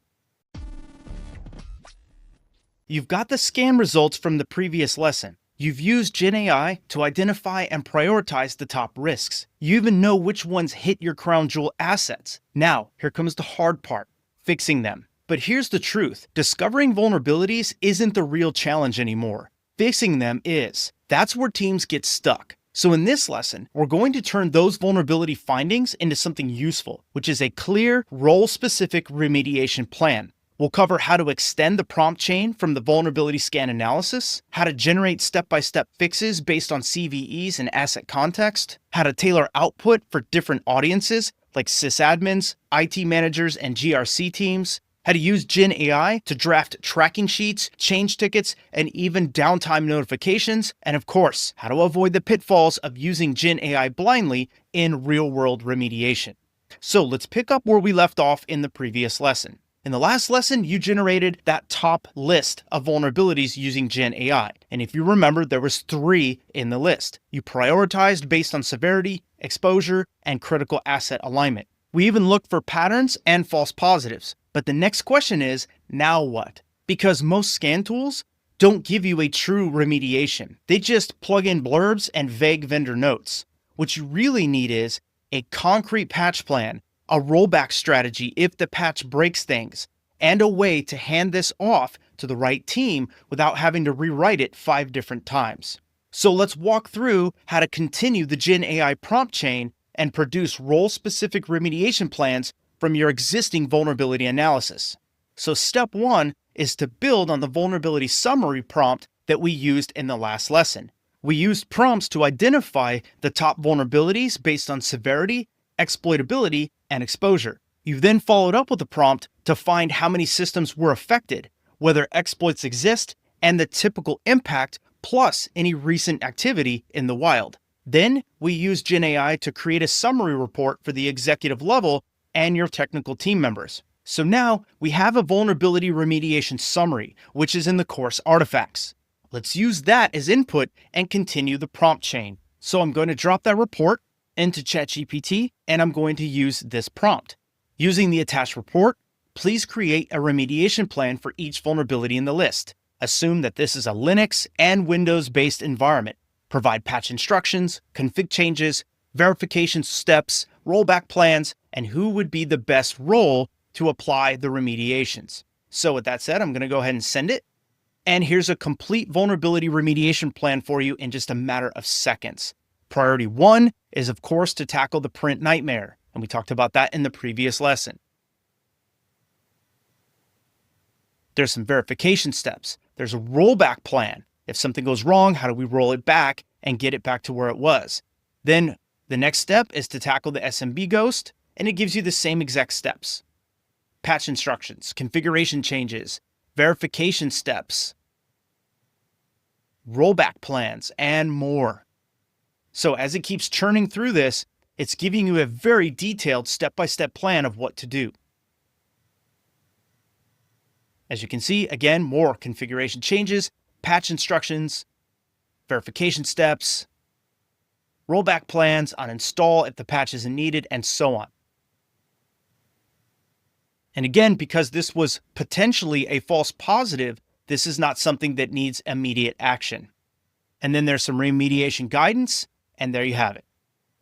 S1: You've got the scan results from the previous lesson. You've used Gen AI to identify and prioritize the top risks. You even know which ones hit your crown jewel assets. Now, here comes the hard part: fixing them. But here's the truth: discovering vulnerabilities isn't the real challenge anymore. Fixing them is. That's where teams get stuck. So in this lesson, we're going to turn those vulnerability findings into something useful, which is a clear, role-specific remediation plan. We'll cover how to extend the prompt chain from the vulnerability scan analysis, how to generate step-by-step fixes based on CVEs and asset context, how to tailor output for different audiences like sysadmins, IT managers, and GRC teams, how to use Gen AI to draft tracking sheets, change tickets, and even downtime notifications, and of course, how to avoid the pitfalls of using Gen AI blindly in real-world remediation. So let's pick up where we left off in the previous lesson. In the last lesson, you generated that top list of vulnerabilities using Gen AI. And if you remember, there was 3 in the list. You prioritized based on severity, exposure, and critical asset alignment. We even looked for patterns and false positives. But the next question is, now what? Because most scan tools don't give you a true remediation. They just plug in blurbs and vague vendor notes. What you really need is a concrete patch plan, a rollback strategy if the patch breaks things, and a way to hand this off to the right team without having to rewrite it 5 different times. So let's walk through how to continue the Gen AI prompt chain and produce role-specific remediation plans from your existing vulnerability analysis. So step 1 is to build on the vulnerability summary prompt that we used in the last lesson. We used prompts to identify the top vulnerabilities based on severity, exploitability, and exposure. You then followed up with a prompt to find how many systems were affected, whether exploits exist, and the typical impact, plus any recent activity in the wild. Then we used Gen AI to create a summary report for the executive level and your technical team members. So now we have a vulnerability remediation summary, which is in the course artifacts. Let's use that as input and continue the prompt chain. So I'm going to drop that report into ChatGPT, and I'm going to use this prompt. Using the attached report, please create a remediation plan for each vulnerability in the list. Assume that this is a Linux and Windows-based environment. Provide patch instructions, config changes, verification steps, rollback plans, and who would be the best role to apply the remediations. So with that said, I'm going to go ahead and send it. And here's a complete vulnerability remediation plan for you in just a matter of seconds. Priority 1 is, of course, to tackle the print nightmare, and we talked about that in the previous lesson. There's some verification steps. There's a rollback plan. If something goes wrong, how do we roll it back and get it back to where it was? Then the next step is to tackle the SMB ghost, and it gives you the same exact steps. Patch instructions, configuration changes, verification steps, rollback plans, and more. So as it keeps churning through this, it's giving you a very detailed step-by-step plan of what to do. As you can see, again, more configuration changes, patch instructions, verification steps, rollback plans, uninstall if the patch isn't needed, and so on. And again, because this was potentially a false positive, this is not something that needs immediate action. And then there's some remediation guidance, and there you have it.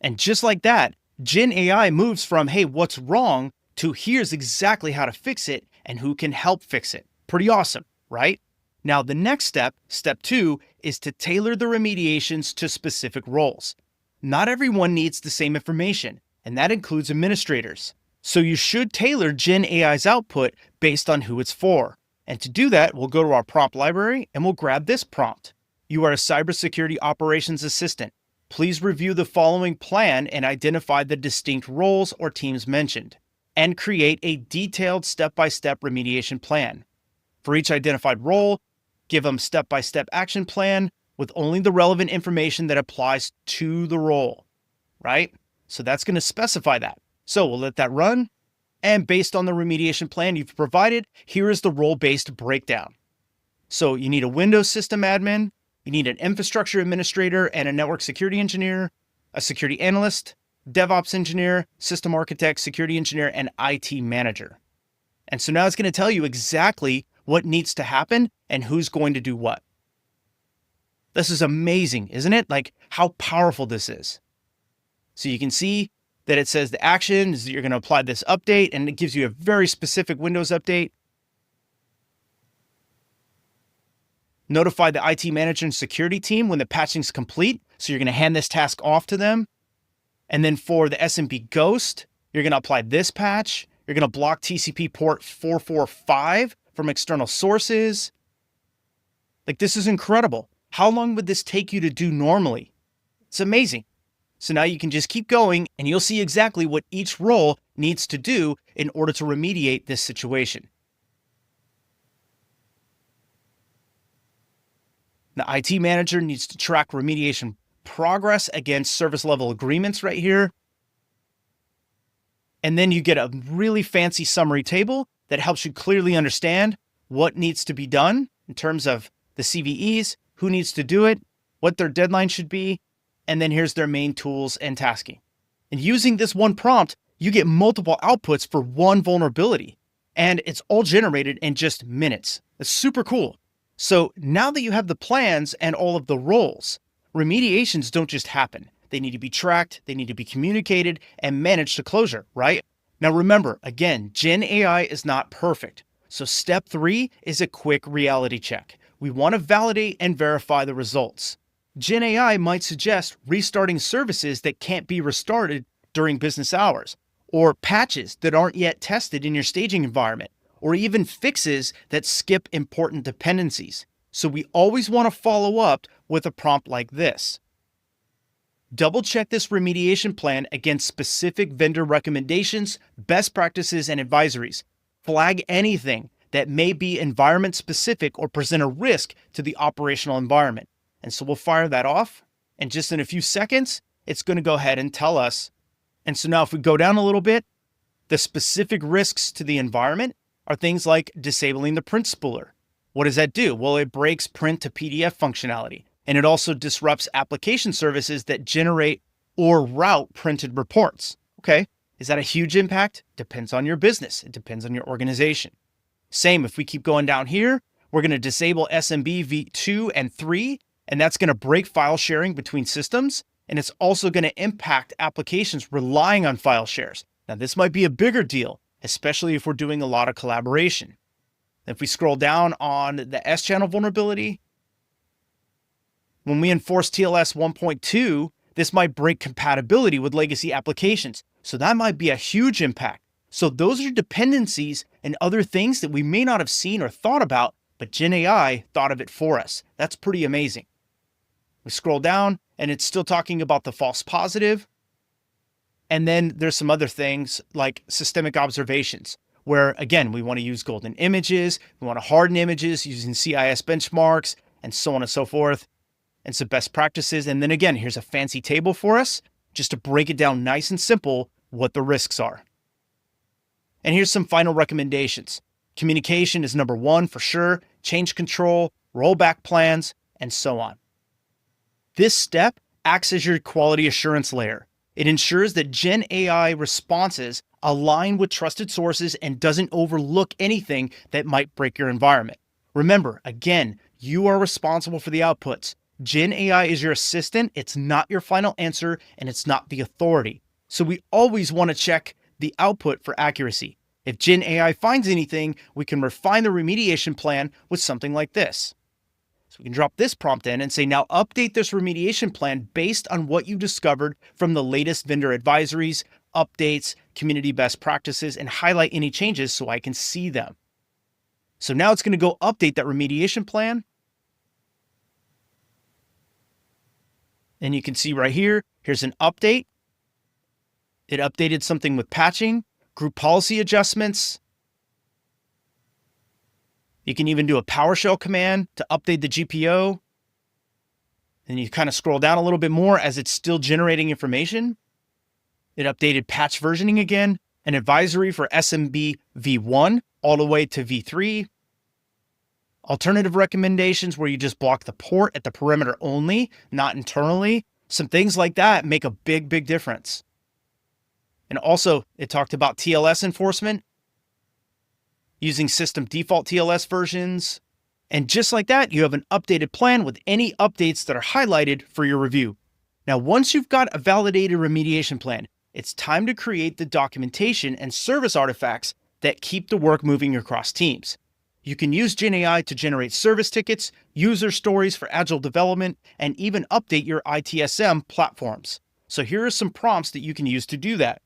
S1: And just like that, Gen AI moves from, hey, what's wrong, to here's exactly how to fix it and who can help fix it. Pretty awesome, right? Now, the next step, step 2, is to tailor the remediations to specific roles. Not everyone needs the same information, and that includes administrators. So you should tailor Gen AI's output based on who it's for. And to do that, we'll go to our prompt library and we'll grab this prompt. You are a cybersecurity operations assistant. Please review the following plan and identify the distinct roles or teams mentioned, and create a detailed step-by-step remediation plan. For each identified role, give them step-by-step action plan with only the relevant information that applies to the role, right? So that's going to specify that. So we'll let that run. And based on the remediation plan you've provided, here is the role-based breakdown. So you need a Windows system admin, you need an infrastructure administrator and a network security engineer, a security analyst, DevOps engineer, system architect, security engineer, and IT manager. And so now it's going to tell you exactly what needs to happen and who's going to do what. This is amazing, isn't it? Like how powerful this is. So you can see that it says the action is that you're going to apply this update, and it gives you a very specific Windows update. Notify the IT manager and security team when the patching is complete. So you're going to hand this task off to them. And then for the SMB Ghost, you're going to apply this patch. You're going to block TCP port 445 from external sources. Like, this is incredible. How long would this take you to do normally? It's amazing. So now you can just keep going and you'll see exactly what each role needs to do in order to remediate this situation. The IT manager needs to track remediation progress against service level agreements right here. And then you get a really fancy summary table that helps you clearly understand what needs to be done in terms of the CVEs, who needs to do it, what their deadline should be, and then here's their main tools and tasking. And using this one prompt, you get multiple outputs for one vulnerability, and it's all generated in just minutes. It's super cool. So now that you have the plans and all of the roles, remediations don't just happen. They need to be tracked, they need to be communicated, and managed to closure, right? Now remember, again, Gen AI is not perfect. So step 3 is a quick reality check. We want to validate and verify the results. Gen AI might suggest restarting services that can't be restarted during business hours, or patches that aren't yet tested in your staging environment, or even fixes that skip important dependencies. So we always want to follow up with a prompt like this. Double check this remediation plan against specific vendor recommendations, best practices, and advisories. Flag anything that may be environment specific or present a risk to the operational environment. And so we'll fire that off, and just in a few seconds, it's going to go ahead and tell us. And so now if we go down a little bit, the specific risks to the environment are things like disabling the print spooler. What does that do? Well, it breaks print to PDF functionality, and it also disrupts application services that generate or route printed reports. Okay, is that a huge impact? Depends on your business. It depends on your organization. Same, if we keep going down here, we're going to disable SMB v2 and 3, and that's going to break file sharing between systems, and it's also going to impact applications relying on file shares. Now, this might be a bigger deal, especially if we're doing a lot of collaboration. If we scroll down on the S-channel vulnerability, when we enforce TLS 1.2, this might break compatibility with legacy applications. So that might be a huge impact. So those are dependencies and other things that we may not have seen or thought about, but Gen AI thought of it for us. That's pretty amazing. We scroll down and it's still talking about the false positive. And then there's some other things like systemic observations, where again, we want to use golden images, we want to harden images using CIS benchmarks, and so on and so forth, and some best practices. And then again, here's a fancy table for us, just to break it down nice and simple, what the risks are. And here's some final recommendations. Communication is number 1 for sure, change control, rollback plans, and so on. This step acts as your quality assurance layer. It ensures that Gen AI responses align with trusted sources and doesn't overlook anything that might break your environment. Remember, again, you are responsible for the outputs. Gen AI is your assistant, it's not your final answer, and it's not the authority. So we always want to check the output for accuracy. If Gen AI finds anything, we can refine the remediation plan with something like this. So we can drop this prompt in and say, now update this remediation plan based on what you discovered from the latest vendor advisories, updates, community best practices, and highlight any changes so I can see them. So now it's going to go update that remediation plan. And you can see right here, here's an update. It updated something with patching, group policy adjustments. You can even do a PowerShell command to update the GPO. And you kind of scroll down a little bit more as it's still generating information. It updated patch versioning again, an advisory for SMB v1 all the way to v3. Alternative recommendations where you just block the port at the perimeter only, not internally. Some things like that make a big, big difference. And also, it talked about TLS enforcement, using system default TLS versions. And just like that, you have an updated plan with any updates that are highlighted for your review. Now, once you've got a validated remediation plan, it's time to create the documentation and service artifacts that keep the work moving across teams. You can use Gen AI to generate service tickets, user stories for agile development, and even update your ITSM platforms. So here are some prompts that you can use to do that.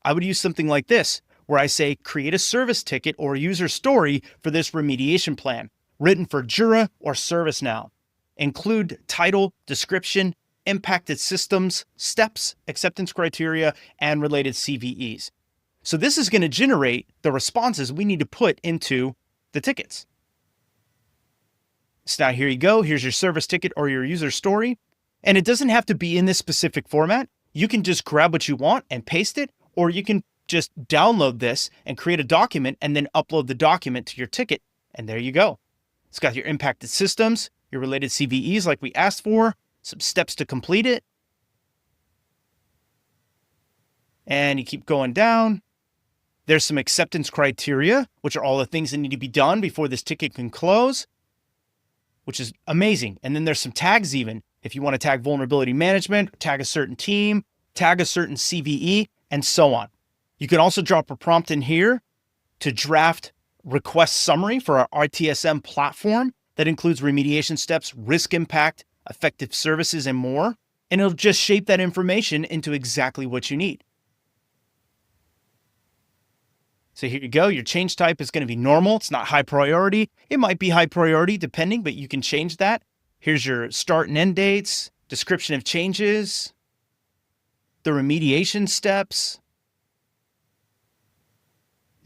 S1: I would use something like this, where I say, create a service ticket or user story for this remediation plan, written for Jira or ServiceNow. Include title, description, impacted systems, steps, acceptance criteria, and related CVEs. So this is going to generate the responses we need to put into the tickets. So now here you go. Here's your service ticket or your user story. And it doesn't have to be in this specific format. You can just grab what you want and paste it, or you can just download this and create a document and then upload the document to your ticket. And there you go. It's got your impacted systems, your related CVEs like we asked for, some steps to complete it. And you keep going down. There's some acceptance criteria, which are all the things that need to be done before this ticket can close, which is amazing. And then there's some tags even. If you want to tag vulnerability management, tag a certain team, tag a certain CVE, and so on. You can also drop a prompt in here to draft request summary for our ITSM platform that includes remediation steps, risk impact, effective services, and more. And it'll just shape that information into exactly what you need. So here you go. Your change type is going to be normal. It's not high priority. It might be high priority depending, but you can change that. Here's your start and end dates, description of changes, the remediation steps.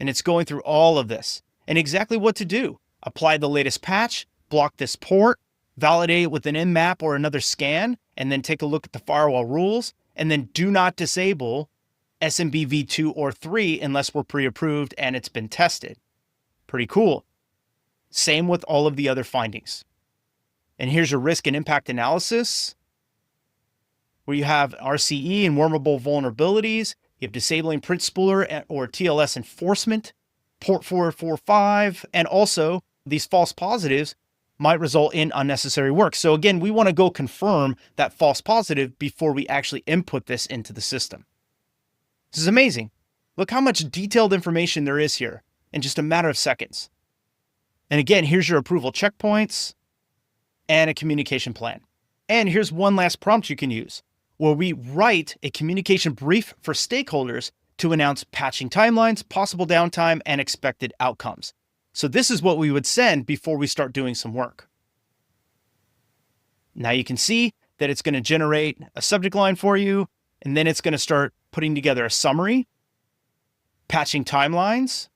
S1: And it's going through all of this and exactly what to do. Apply the latest patch, block this port, validate it with an nmap or another scan, and then take a look at the firewall rules, and then do not disable SMB v2 or 3 unless we're pre-approved and it's been tested. Pretty cool. Same with all of the other findings. And here's your risk and impact analysis, where you have RCE and wormable vulnerabilities. You have disabling print spooler or TLS enforcement, port 445, and also these false positives might result in unnecessary work. So again, we want to go confirm that false positive before we actually input this into the system. This is amazing. Look how much detailed information there is here in just a matter of seconds. And again, here's your approval checkpoints and a communication plan. And here's one last prompt you can use, where we write a communication brief for stakeholders to announce patching timelines, possible downtime, and expected outcomes. So this is what we would send before we start doing some work. Now you can see that it's going to generate a subject line for you, and then it's going to start putting together a summary. Patching timelines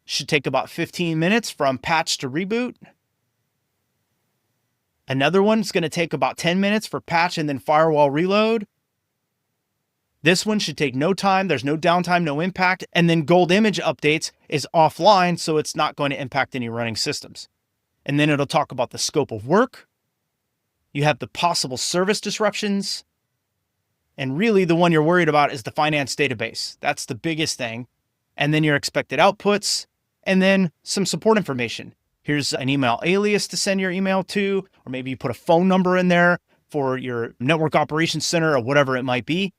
S1: should take about 15 minutes from patch to reboot. Another one is going to take about 10 minutes for patch and then firewall reload. This one should take no time. There's no downtime, no impact. And then gold image updates is offline, so it's not going to impact any running systems. And then it'll talk about the scope of work. You have the possible service disruptions. And really, the one you're worried about is the finance database. That's the biggest thing. And then your expected outputs, and then some support information. Here's an email alias to send your email to, or maybe you put a phone number in there for your network operations center or whatever it might be.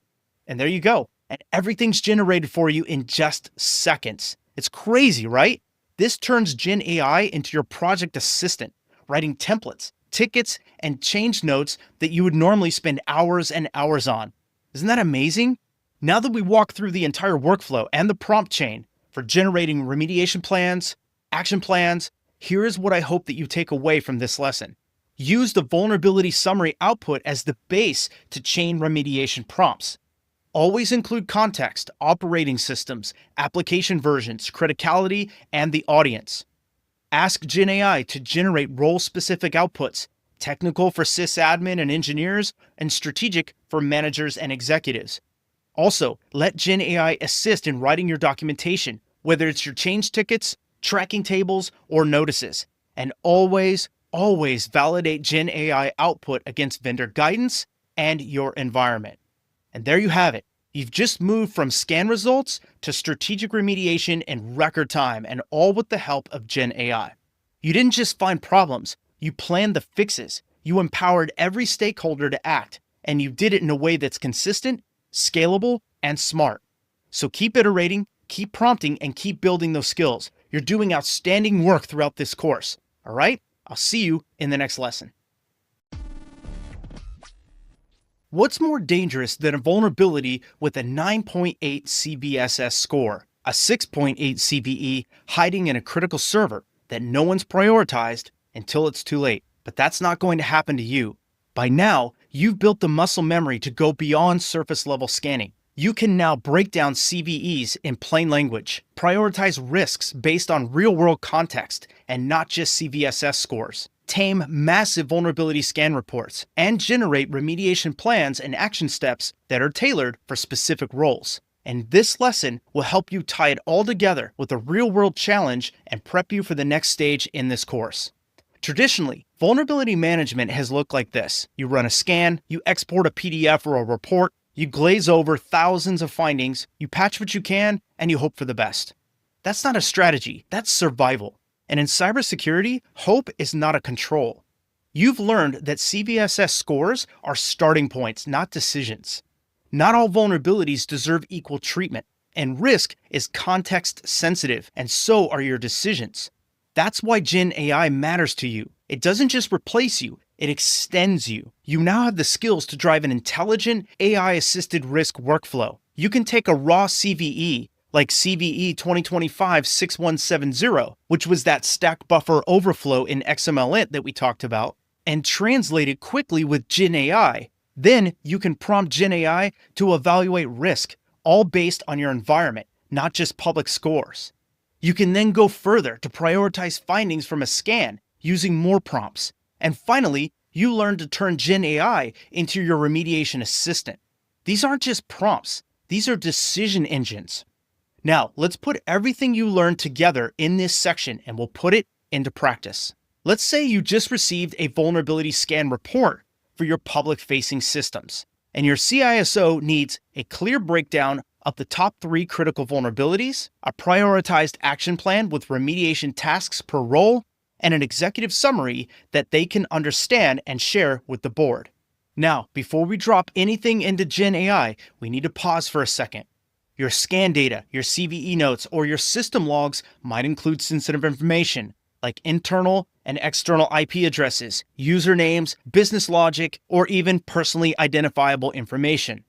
S1: And there you go. And everything's generated for you in just seconds. It's crazy, right? This turns Gen AI into your project assistant, writing templates, tickets, and change notes that you would normally spend hours and hours on. Isn't that amazing? Now that we walk through the entire workflow and the prompt chain for generating remediation plans, action plans, here is what I hope that you take away from this lesson. Use the vulnerability summary output as the base to chain remediation prompts. Always include context, operating systems, application versions, criticality, and the audience. Ask Gen AI to generate role-specific outputs, technical for sysadmin and engineers, and strategic for managers and executives. Also, let Gen AI assist in writing your documentation, whether it's your change tickets, tracking tables, or notices. And always validate Gen AI output against vendor guidance and your environment. And there you have it. You've just moved from scan results to strategic remediation in record time, and all with the help of Gen AI. You didn't just find problems, you planned the fixes. You empowered every stakeholder to act, and you did it in a way that's consistent, scalable, and smart. So keep iterating, keep prompting, and keep building those skills. You're doing outstanding work throughout this course. All right? I'll see you in the next lesson. What's more dangerous than a vulnerability with a 9.8 CVSS score, a 6.8 CVE hiding in a critical server that no one's prioritized until it's too late? But that's not going to happen to you. By now, you've built the muscle memory to go beyond surface level scanning. You can now break down CVEs in plain language, prioritize risks based on real-world context and not just CVSS scores, tame massive vulnerability scan reports, and generate remediation plans and action steps that are tailored for specific roles. And this lesson will help you tie it all together with a real-world challenge and prep you for the next stage in this course. Traditionally, vulnerability management has looked like this. You run a scan, you export a PDF or a report, you glaze over thousands of findings, you patch what you can, and you hope for the best. That's not a strategy, that's survival. And in cybersecurity, hope is not a control. You've learned that CVSS scores are starting points, not decisions. Not all vulnerabilities deserve equal treatment, and risk is context sensitive, and so are your decisions. That's why Gen AI matters to you. It doesn't just replace you, it extends you. You now have the skills to drive an intelligent, AI-assisted risk workflow. You can take a raw CVE, like CVE 2025-6170, which was that stack buffer overflow in XMLint that we talked about, and translate it quickly with Gen AI. Then you can prompt Gen AI to evaluate risk, all based on your environment, not just public scores. You can then go further to prioritize findings from a scan using more prompts. And finally, you learn to turn Gen AI into your remediation assistant. These aren't just prompts, these are decision engines. Now, let's put everything you learned together in this section and we'll put it into practice. Let's say you just received a vulnerability scan report for your public-facing systems, and your CISO needs a clear breakdown of the top 3 critical vulnerabilities, a prioritized action plan with remediation tasks per role, and an executive summary that they can understand and share with the board. Now, before we drop anything into Gen AI, we need to pause for a second. Your scan data, your CVE notes, or your system logs might include sensitive information like internal and external IP addresses, usernames, business logic, or even personally identifiable information.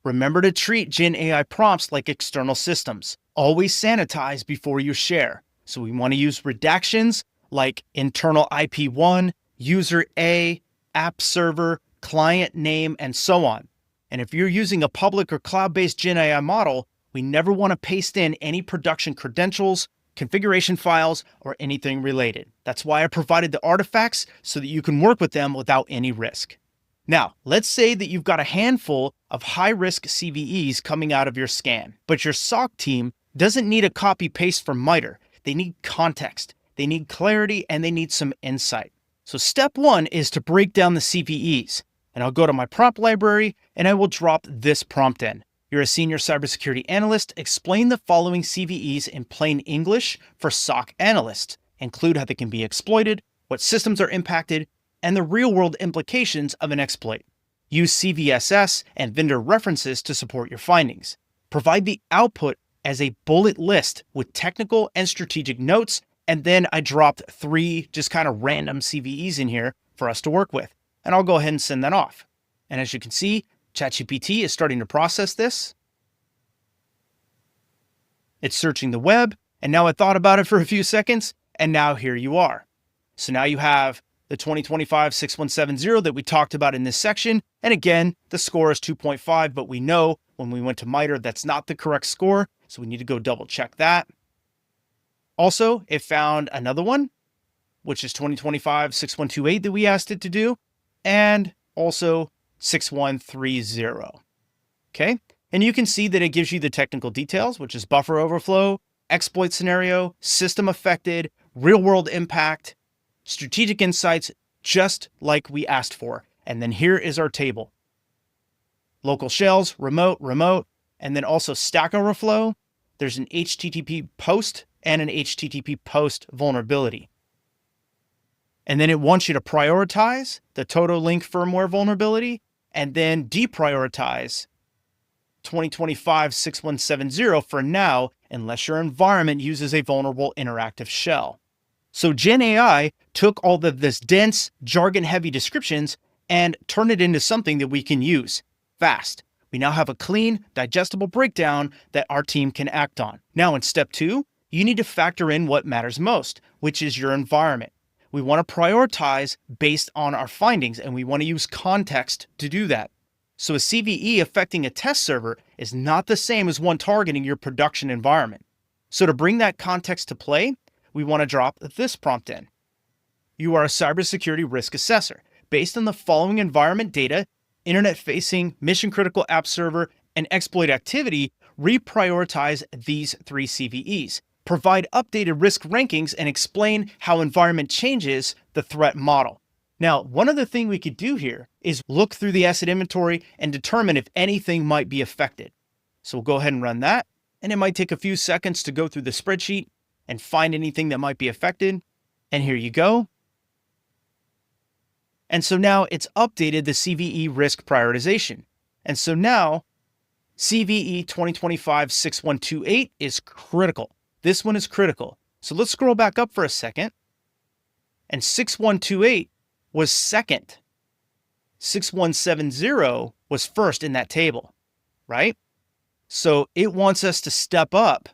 S1: Remember to treat Gen AI prompts like external systems. Always sanitize before you share. So we want to use redactions like internal IP1, user A, app server, client name, and so on. And if you're using a public or cloud-based Gen AI model, we never want to paste in any production credentials, configuration files, or anything related. That's why I provided the artifacts so that you can work with them without any risk. Now, let's say that you've got a handful of high-risk CVEs coming out of your scan, but your SOC team doesn't need a copy-paste from MITRE. They need context, they need clarity, and they need some insight. So step one is to break down the CVEs. And I'll go to my prompt library and I will drop this prompt in. You're a senior cybersecurity analyst. Explain the following CVEs in plain English for SOC analysts. Include how they can be exploited, what systems are impacted, and the real-world implications of an exploit. Use CVSS and vendor references to support your findings. Provide the output as a bullet list with technical and strategic notes, and then I dropped 3 just kind of random CVEs in here for us to work with. And I'll go ahead and send that off. And as you can see, ChatGPT is starting to process this. It's searching the web, and now I thought about it for a few seconds, and now here you are. So now you have the 2025-6170 that we talked about in this section. And again, the score is 2.5, but we know when we went to MITRE, that's not the correct score. So we need to go double check that. Also, it found another one, which is 2025-6128 that we asked it to do, and also 6130. Okay. And you can see that it gives you the technical details, which is buffer overflow, exploit scenario, system affected, real world impact, strategic insights, just like we asked for. And then here is our table. Local shells, remote, and then also Stack Overflow. There's an HTTP post and an HTTP post vulnerability. And then it wants you to prioritize the Toto Link firmware vulnerability and then deprioritize 2025-6170 for now, unless your environment uses a vulnerable interactive shell. So Gen AI took all of this dense, jargon-heavy descriptions and turned it into something that we can use fast. We now have a clean, digestible breakdown that our team can act on. Now in step 2, you need to factor in what matters most, which is your environment. We want to prioritize based on our findings, and we want to use context to do that. So a CVE affecting a test server is not the same as one targeting your production environment. So to bring that context to play, we want to drop this prompt in. You are a cybersecurity risk assessor. Based on the following environment data, internet-facing, mission-critical app server, and exploit activity, reprioritize these 3 CVEs. Provide updated risk rankings and explain how environment changes the threat model. Now, one other thing we could do here is look through the asset inventory and determine if anything might be affected. So we'll go ahead and run that. And it might take a few seconds to go through the spreadsheet and find anything that might be affected. And here you go. And so now it's updated the CVE risk prioritization. And so now CVE 2025-6128 is critical. This one is critical. So let's scroll back up for a second. And 6128 was second. 6170 was first in that table, right? So it wants us to step up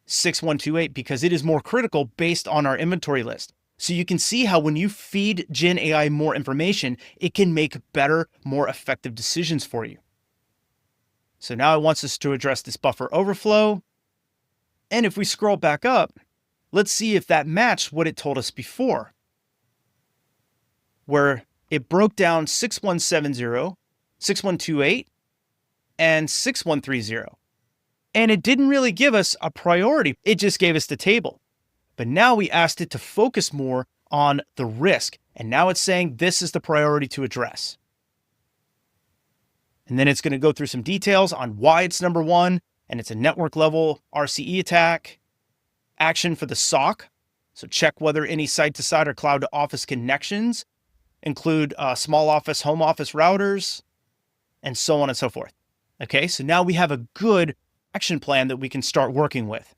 S1: 6128 because it is more critical based on our inventory list. So you can see how when you feed Gen AI more information, it can make better, more effective decisions for you. So now it wants us to address this buffer overflow. And if we scroll back up, let's see if that matched what it told us before, where it broke down 6170, 6128, and 6130. And it didn't really give us a priority. It just gave us the table. But now we asked it to focus more on the risk. And now it's saying this is the priority to address. And then it's going to go through some details on why it's number 1. And it's a network level RCE attack. Action for the SOC. So check whether any site-to-site or cloud-to-office connections include small office, home office routers, and so on and so forth. Okay, so now we have a good action plan that we can start working with.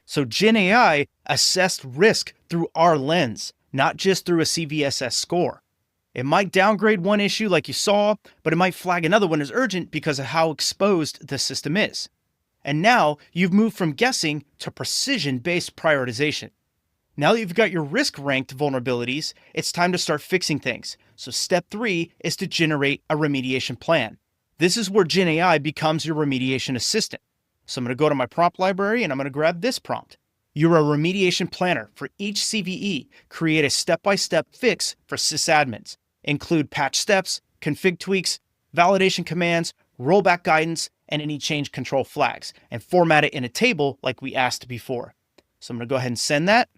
S1: So Gen AI assessed risk through our lens, not just through a CVSS score. It might downgrade one issue like you saw, but it might flag another one as urgent because of how exposed the system is. And now you've moved from guessing to precision-based prioritization. Now that you've got your risk-ranked vulnerabilities, it's time to start fixing things. So step 3 is to generate a remediation plan. This is where Gen AI becomes your remediation assistant. So I'm going to go to my prompt library and I'm going to grab this prompt. You're a remediation planner. For each CVE, create a step-by-step fix for sysadmins. Include patch steps, config tweaks, validation commands, rollback guidance, and any change control flags, and format it in a table like we asked before. So I'm going to go ahead and send that.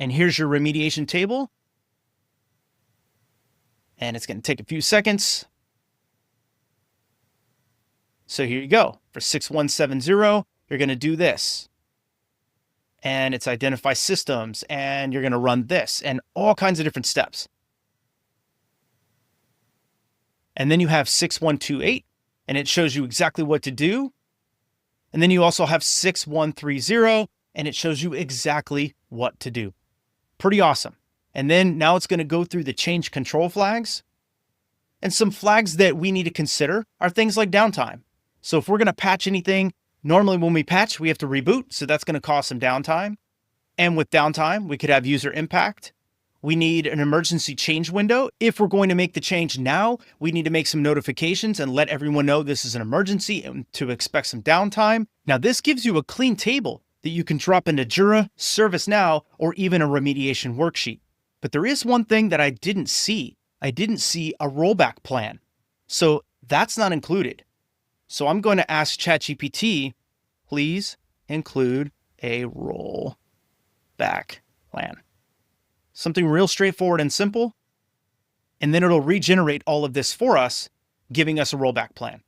S1: And here's your remediation table. And it's going to take a few seconds. So here you go. For 6170, you're going to do this. And it's identify systems, and you're going to run this, and all kinds of different steps. And then you have 6128, and it shows you exactly what to do. And then you also have 6130, and it shows you exactly what to do. Pretty awesome. And then now it's going to go through the change control flags. And some flags that we need to consider are things like downtime. So if we're going to patch anything, normally when we patch, we have to reboot. So that's going to cause some downtime. And with downtime, we could have user impact. We need an emergency change window. If we're going to make the change now, we need to make some notifications and let everyone know this is an emergency and to expect some downtime. Now, this gives you a clean table that you can drop into Jira, ServiceNow, or even a remediation worksheet. But there is one thing that I didn't see. I didn't see a rollback plan. So that's not included. So I'm going to ask ChatGPT, please include a rollback plan. Something real straightforward and simple. And then it'll regenerate all of this for us, giving us a rollback plan.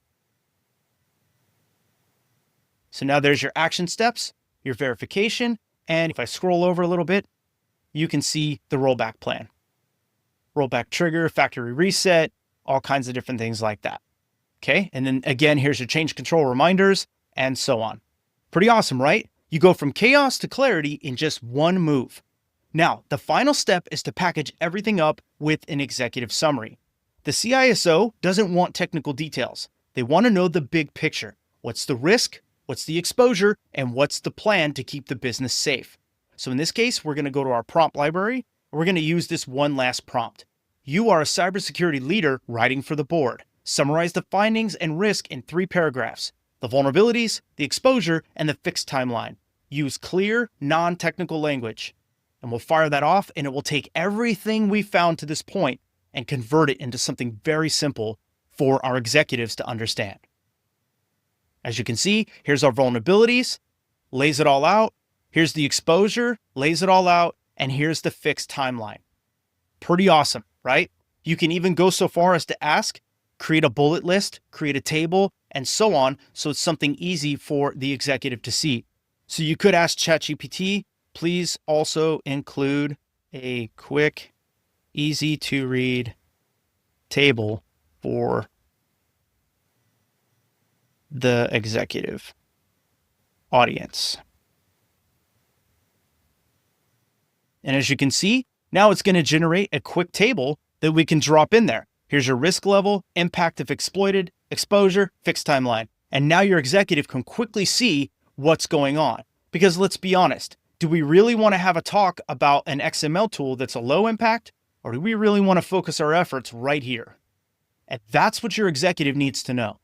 S1: So now there's your action steps, your verification. And if I scroll over a little bit, you can see the rollback plan. Rollback trigger, factory reset, all kinds of different things like that. Okay. And then again, here's your change control reminders and so on. Pretty awesome, right? You go from chaos to clarity in just one move. Now, the final step is to package everything up with an executive summary. The CISO doesn't want technical details. They want to know the big picture. What's the risk? What's the exposure? And what's the plan to keep the business safe? So in this case, we're going to go to our prompt library. We're going to use this one last prompt. You are a cybersecurity leader writing for the board. Summarize the findings and risk in 3 paragraphs. The vulnerabilities, the exposure, and the fixed timeline. Use clear, non-technical language. And we'll fire that off, and it will take everything we found to this point and convert it into something very simple for our executives to understand. As you can see, here's our vulnerabilities, lays it all out. Here's the exposure, lays it all out. And here's the fixed timeline. Pretty awesome, right? You can even go so far as to ask, create a bullet list, create a table, and so on. So it's something easy for the executive to see. So you could ask ChatGPT, please also include a quick, easy to read table for the executive audience. And as you can see, now it's going to generate a quick table that we can drop in there. Here's your risk level, impact if exploited, exposure, fixed timeline. And now your executive can quickly see what's going on. Because let's be honest, do we really want to have a talk about an XML tool that's a low impact? Or do we really want to focus our efforts right here? And that's what your executive needs to know.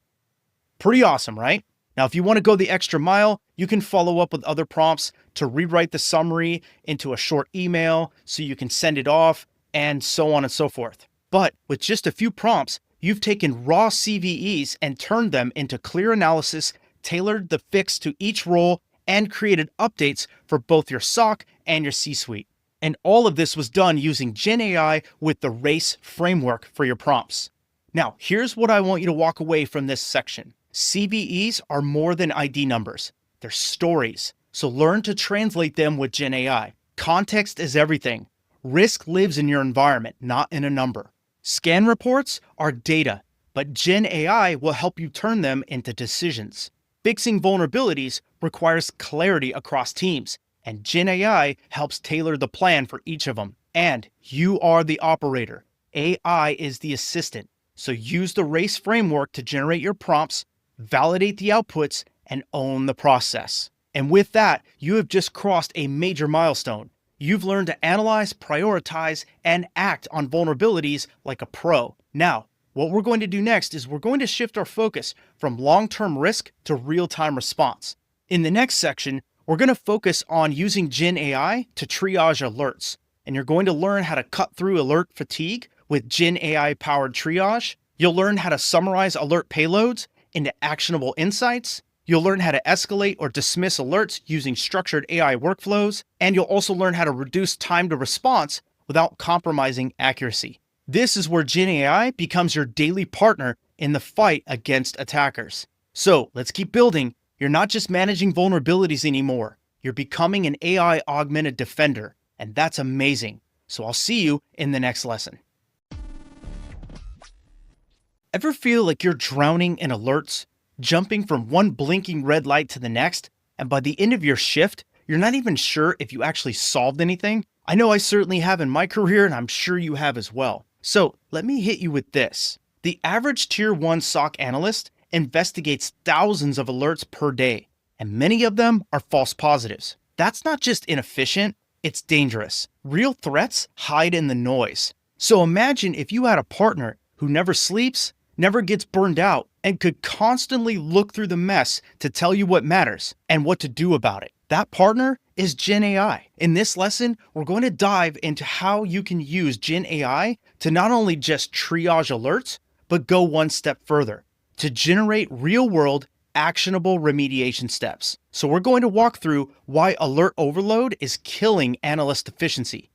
S1: Pretty awesome, right? Now, if you want to go the extra mile, you can follow up with other prompts to rewrite the summary into a short email so you can send it off and so on and so forth. But with just a few prompts, you've taken raw CVEs and turned them into clear analysis, tailored the fix to each role, and created updates for both your SOC and your C-suite. And all of this was done using GenAI with the RACE framework for your prompts. Now, here's what I want you to walk away from this section. CVEs are more than ID numbers. They're stories. So learn to translate them with GenAI. Context is everything. Risk lives in your environment, not in a number. Scan reports are data, but GenAI will help you turn them into decisions. Fixing vulnerabilities requires clarity across teams, and GenAI helps tailor the plan for each of them. And you are the operator. AI is the assistant. So use the RACE framework to generate your prompts, validate the outputs, and own the process. And with that, you have just crossed a major milestone. You've learned to analyze, prioritize, and act on vulnerabilities like a pro. Now, what we're going to do next is we're going to shift our focus from long-term risk to real-time response. In the next section, we're going to focus on using GenAI to triage alerts. And you're going to learn how to cut through alert fatigue with GenAI-powered triage. You'll learn how to summarize alert payloads into actionable insights. You'll learn how to escalate or dismiss alerts using structured AI workflows, and you'll also learn how to reduce time to response without compromising accuracy. This is where Gen AI becomes your daily partner in the fight against attackers. So let's keep building. You're not just managing vulnerabilities anymore. You're becoming an AI augmented defender, and that's amazing. So I'll see you in the next lesson. Ever feel like you're drowning in alerts, jumping from one blinking red light to the next, and by the end of your shift, you're not even sure if you actually solved anything? I know I certainly have in my career, and I'm sure you have as well. So let me hit you with this. The average Tier 1 SOC analyst investigates thousands of alerts per day, and many of them are false positives. That's not just inefficient, it's dangerous. Real threats hide in the noise. So imagine if you had a partner who never sleeps, never gets burned out, and could constantly look through the mess to tell you what matters and what to do about it. That partner is Gen AI. In this lesson, we're going to dive into how you can use Gen AI to not only just triage alerts, but go one step further to generate real-world, actionable remediation steps. So we're going to walk through why alert overload is killing analyst efficiency,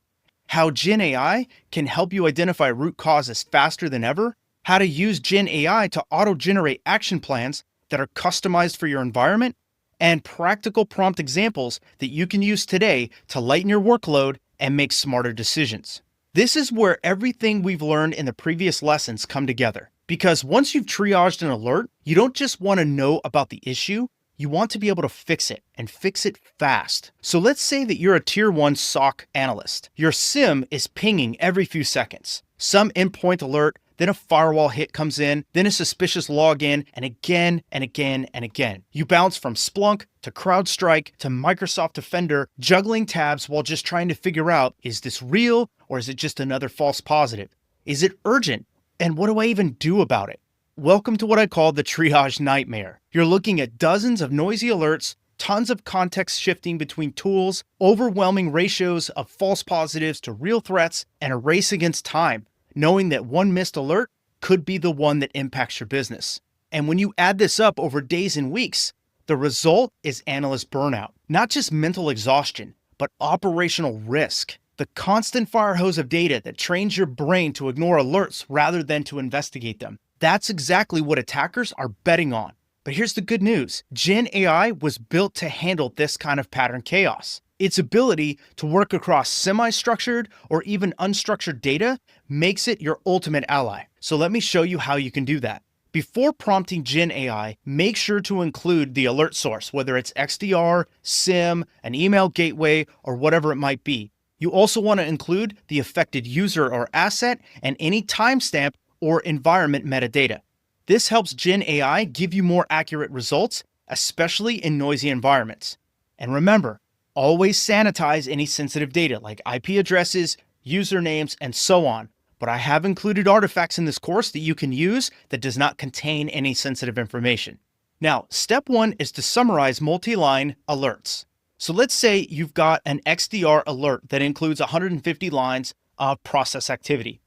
S1: how Gen AI can help you identify root causes faster than ever, how to use Gen AI to auto-generate action plans that are customized for your environment, and practical prompt examples that you can use today to lighten your workload and make smarter decisions. This is where everything we've learned in the previous lessons come together. Because once you've triaged an alert, you don't just want to know about the issue, you want to be able to fix it and fix it fast. So let's say that you're a Tier 1 SOC analyst. Your SIM is pinging every few seconds. Some endpoint alert, then a firewall hit comes in, then a suspicious login, and again and again and again. You bounce from Splunk to CrowdStrike to Microsoft Defender, juggling tabs while just trying to figure out, is this real or is it just another false positive? Is it urgent? And what do I even do about it? Welcome to what I call the triage nightmare. You're looking at dozens of noisy alerts, tons of context shifting between tools, overwhelming ratios of false positives to real threats, and a race against time, knowing that one missed alert could be the one that impacts your business. And when you add this up over days and weeks, the result is analyst burnout. Not just mental exhaustion, but operational risk. The constant fire hose of data that trains your brain to ignore alerts rather than to investigate them. That's exactly what attackers are betting on. But here's the good news. Gen AI was built to handle this kind of pattern chaos. Its ability to work across semi-structured or even unstructured data makes it your ultimate ally. So let me show you how you can do that. Before prompting Gen AI, make sure to include the alert source, whether it's XDR, SIM, an email gateway, or whatever it might be. You also want to include the affected user or asset and any timestamp or environment metadata. This helps Gen AI give you more accurate results, especially in noisy environments. And remember, always sanitize any sensitive data like IP addresses, usernames, and so on. But I have included artifacts in this course that you can use that does not contain any sensitive information. Now, step 1 is to summarize multi-line alerts. So let's say you've got an XDR alert that includes 150 lines of process activity,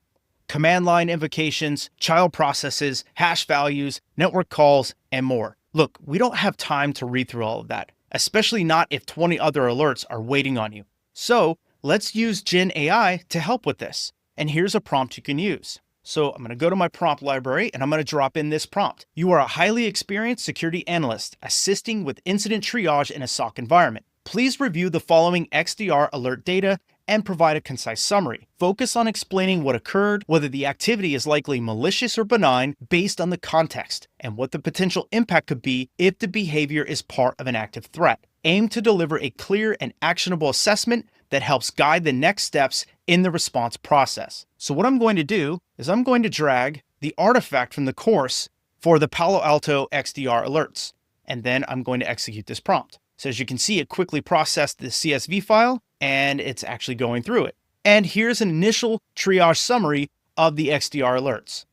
S1: command line invocations, child processes, hash values, network calls, and more. Look, we don't have time to read through all of that, especially not if 20 other alerts are waiting on you. So let's use Gen AI to help with this. And here's a prompt you can use. So I'm going to go to my prompt library and I'm going to drop in this prompt. You are a highly experienced security analyst assisting with incident triage in a SOC environment. Please review the following XDR alert data and provide a concise summary. Focus on explaining what occurred, whether the activity is likely malicious or benign based on the context, and what the potential impact could be if the behavior is part of an active threat. Aim to deliver a clear and actionable assessment that helps guide the next steps in the response process. So what I'm going to do is I'm going to drag the artifact from the course for the Palo Alto XDR alerts, and then I'm going to execute this prompt. So as you can see, it quickly processed the CSV file and it's actually going through it. And here's an initial triage summary of the XDR alerts.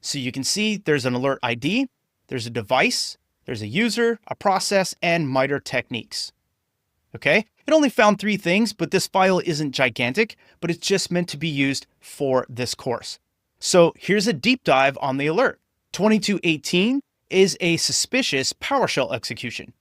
S1: So you can see there's an alert ID, there's a device, there's a user, a process, and MITRE techniques. Okay, it only found 3 things, but this file isn't gigantic, but it's just meant to be used for this course. So here's a deep dive on the alert. 2218 is a suspicious PowerShell execution.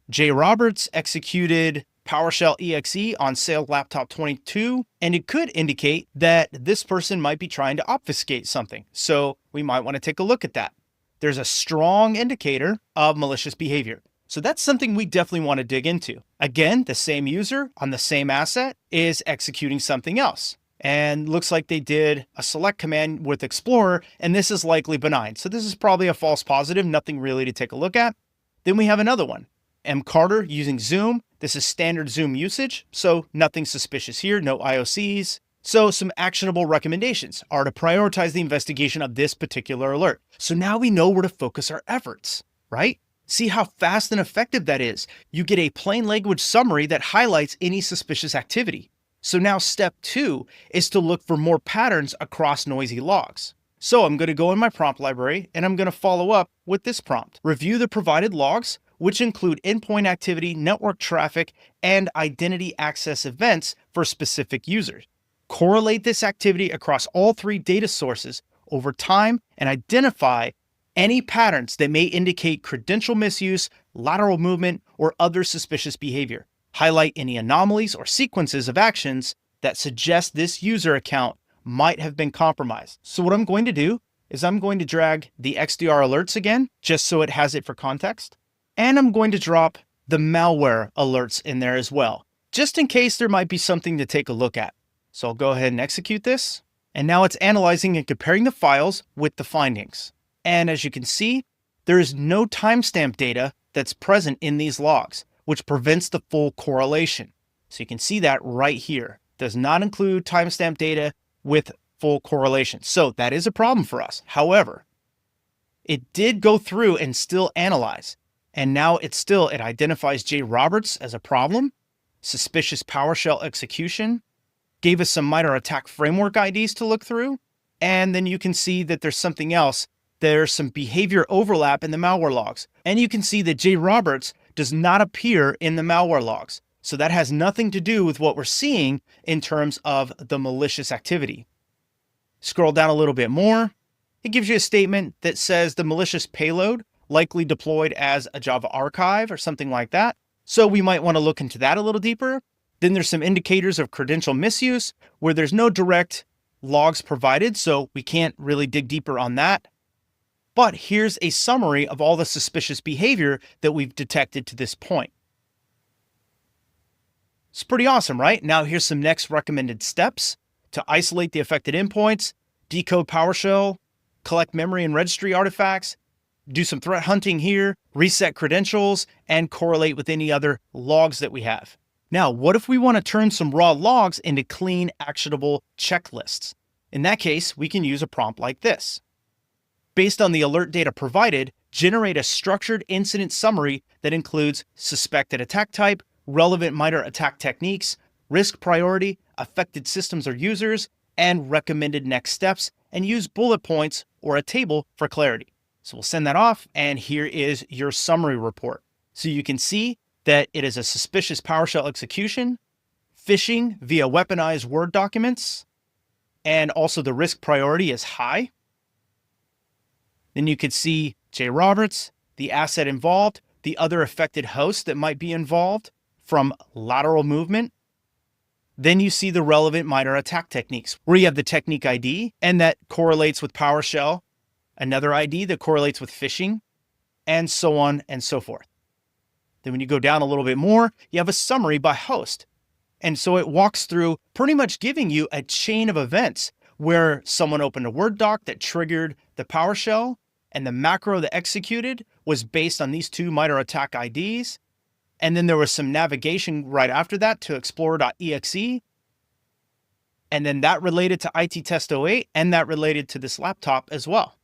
S1: Jay Roberts executed PowerShell exe on sale laptop 22, and it could indicate that this person might be trying to obfuscate something. So we might want to take a look at that. There's a strong indicator of malicious behavior. So that's something we definitely want to dig into. Again, the same user on the same asset is executing something else. And looks like they did a select command with Explorer, and this is likely benign. So this is probably a false positive, nothing really to take a look at. Then we have another one. M. Carter using Zoom. This is standard Zoom usage, so nothing suspicious here, no IOCs. So some actionable recommendations are to prioritize the investigation of this particular alert. So now we know where to focus our efforts, right? See how fast and effective that is. You get a plain language summary that highlights any suspicious activity. So now step 2 is to look for more patterns across noisy logs. So I'm going to go in my prompt library and I'm going to follow up with this prompt. Review the provided logs, which include endpoint activity, network traffic, and identity access events for specific users. Correlate this activity across all 3 data sources over time and identify any patterns that may indicate credential misuse, lateral movement, or other suspicious behavior. Highlight any anomalies or sequences of actions that suggest this user account might have been compromised. So what I'm going to do is I'm going to drag the XDR alerts again, just so it has it for context. And I'm going to drop the malware alerts in there as well, just in case there might be something to take a look at. So I'll go ahead and execute this. And now it's analyzing and comparing the files with the findings. And as you can see, there is no timestamp data that's present in these logs, which prevents the full correlation. So you can see that right here. Does not include timestamp data with full correlation. So that is a problem for us. However, it did go through and still analyze. And now it identifies Jay Roberts as a problem, suspicious PowerShell execution, gave us some MITRE ATT&CK framework IDs to look through. And then you can see that there's something else. There's some behavior overlap in the malware logs. And you can see that Jay Roberts does not appear in the malware logs. So that has nothing to do with what we're seeing in terms of the malicious activity. Scroll down a little bit more. It gives you a statement that says the malicious payload likely deployed as a Java archive or something like that. So we might want to look into that a little deeper. Then there's some indicators of credential misuse where there's no direct logs provided, so we can't really dig deeper on that. But here's a summary of all the suspicious behavior that we've detected to this point. It's pretty awesome, right? Now here's some next recommended steps to isolate the affected endpoints, decode PowerShell, collect memory and registry artifacts, do some threat hunting here, reset credentials, and correlate with any other logs that we have. Now, what if we want to turn some raw logs into clean, actionable checklists? In that case, we can use a prompt like this. Based on the alert data provided, generate a structured incident summary that includes suspected attack type, relevant MITRE ATT&CK techniques, risk priority, affected systems or users, and recommended next steps, and use bullet points or a table for clarity. So we'll send that off, and here is your summary report. So you can see that it is a suspicious PowerShell execution, phishing via weaponized Word documents, and also the risk priority is high. Then you could see Jay Roberts, the asset involved, the other affected hosts that might be involved from lateral movement. Then you see the relevant MITRE ATT&CK techniques, where you have the technique ID, and that correlates with PowerShell, another ID that correlates with phishing, and so on and so forth. Then when you go down a little bit more, you have a summary by host. And so it walks through pretty much giving you a chain of events where someone opened a Word doc that triggered the PowerShell, and the macro that executed was based on these 2 MITRE ATT&CK IDs. And then there was some navigation right after that to explorer.exe. And then that related to IT Test 08, and that related to this laptop as well.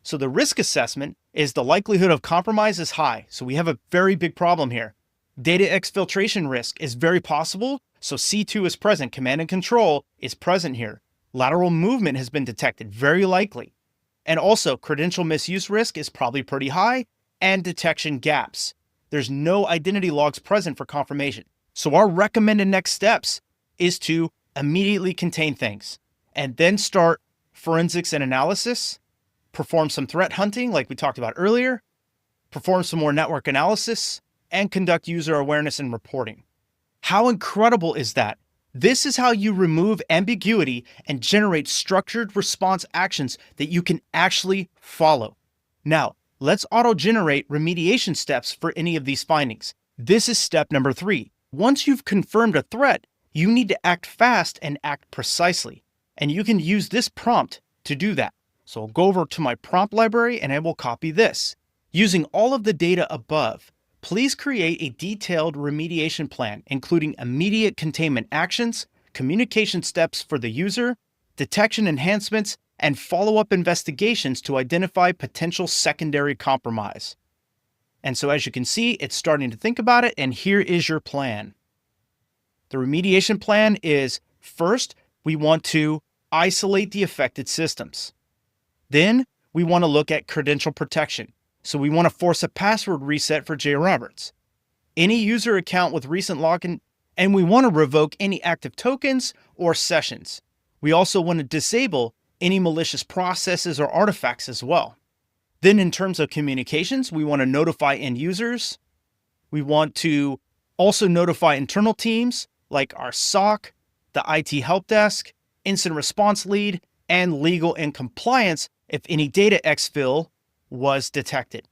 S1: So the risk assessment is the likelihood of compromise is high. So we have a very big problem here. Data exfiltration risk is very possible. So C2 is present. Command and control is present here. Lateral movement has been detected, very likely. And also credential misuse risk is probably pretty high, and detection gaps. There's no identity logs present for confirmation. So our recommended next steps is to immediately contain things and then start forensics and analysis perform some threat hunting like we talked about earlier, perform some more network analysis, and conduct user awareness and reporting. How incredible is that? This is how you remove ambiguity and generate structured response actions that you can actually follow. Now, let's auto-generate remediation steps for any of these findings. This is step number 3. Once you've confirmed a threat, you need to act fast and act precisely. And you can use this prompt to do that. So I'll go over to my prompt library and I will copy this. Using all of the data above, please create a detailed remediation plan, including immediate containment actions, communication steps for the user, detection enhancements, and follow-up investigations to identify potential secondary compromise. And so as you can see, it's starting to think about it, and here is your plan. The remediation plan is, first, we want to isolate the affected systems. Then we want to look at credential protection. So we want to force a password reset for Jay Roberts. Any user account with recent login, and we want to revoke any active tokens or sessions. We also want to disable any malicious processes or artifacts as well. Then in terms of communications, we want to notify end users. We want to also notify internal teams like our SOC, the IT help desk, incident response lead, and legal and compliance if any data exfil was detected.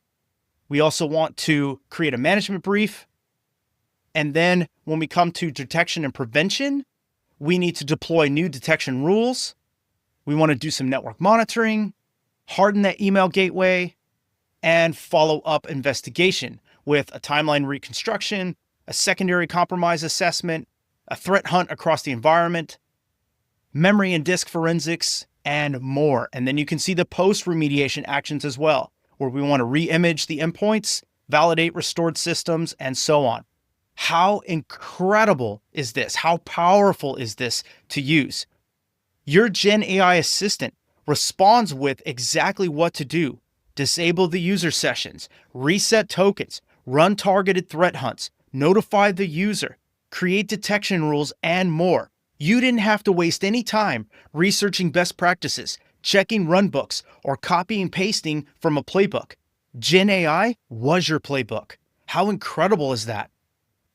S1: We also want to create a management brief. And then when we come to detection and prevention, we need to deploy new detection rules. We want to do some network monitoring, harden that email gateway, and follow up investigation with a timeline reconstruction, a secondary compromise assessment, a threat hunt across the environment, memory and disk forensics, and more. And then you can see the post-remediation actions as well, where we want to re-image the endpoints, validate restored systems, and so on. How incredible is this? How powerful is this to use? Your Gen AI assistant responds with exactly what to do. Disable the user sessions, reset tokens, run targeted threat hunts, notify the user, create detection rules, and more. You didn't have to waste any time researching best practices, checking runbooks, or copying and pasting from a playbook. Gen AI was your playbook. How incredible is that?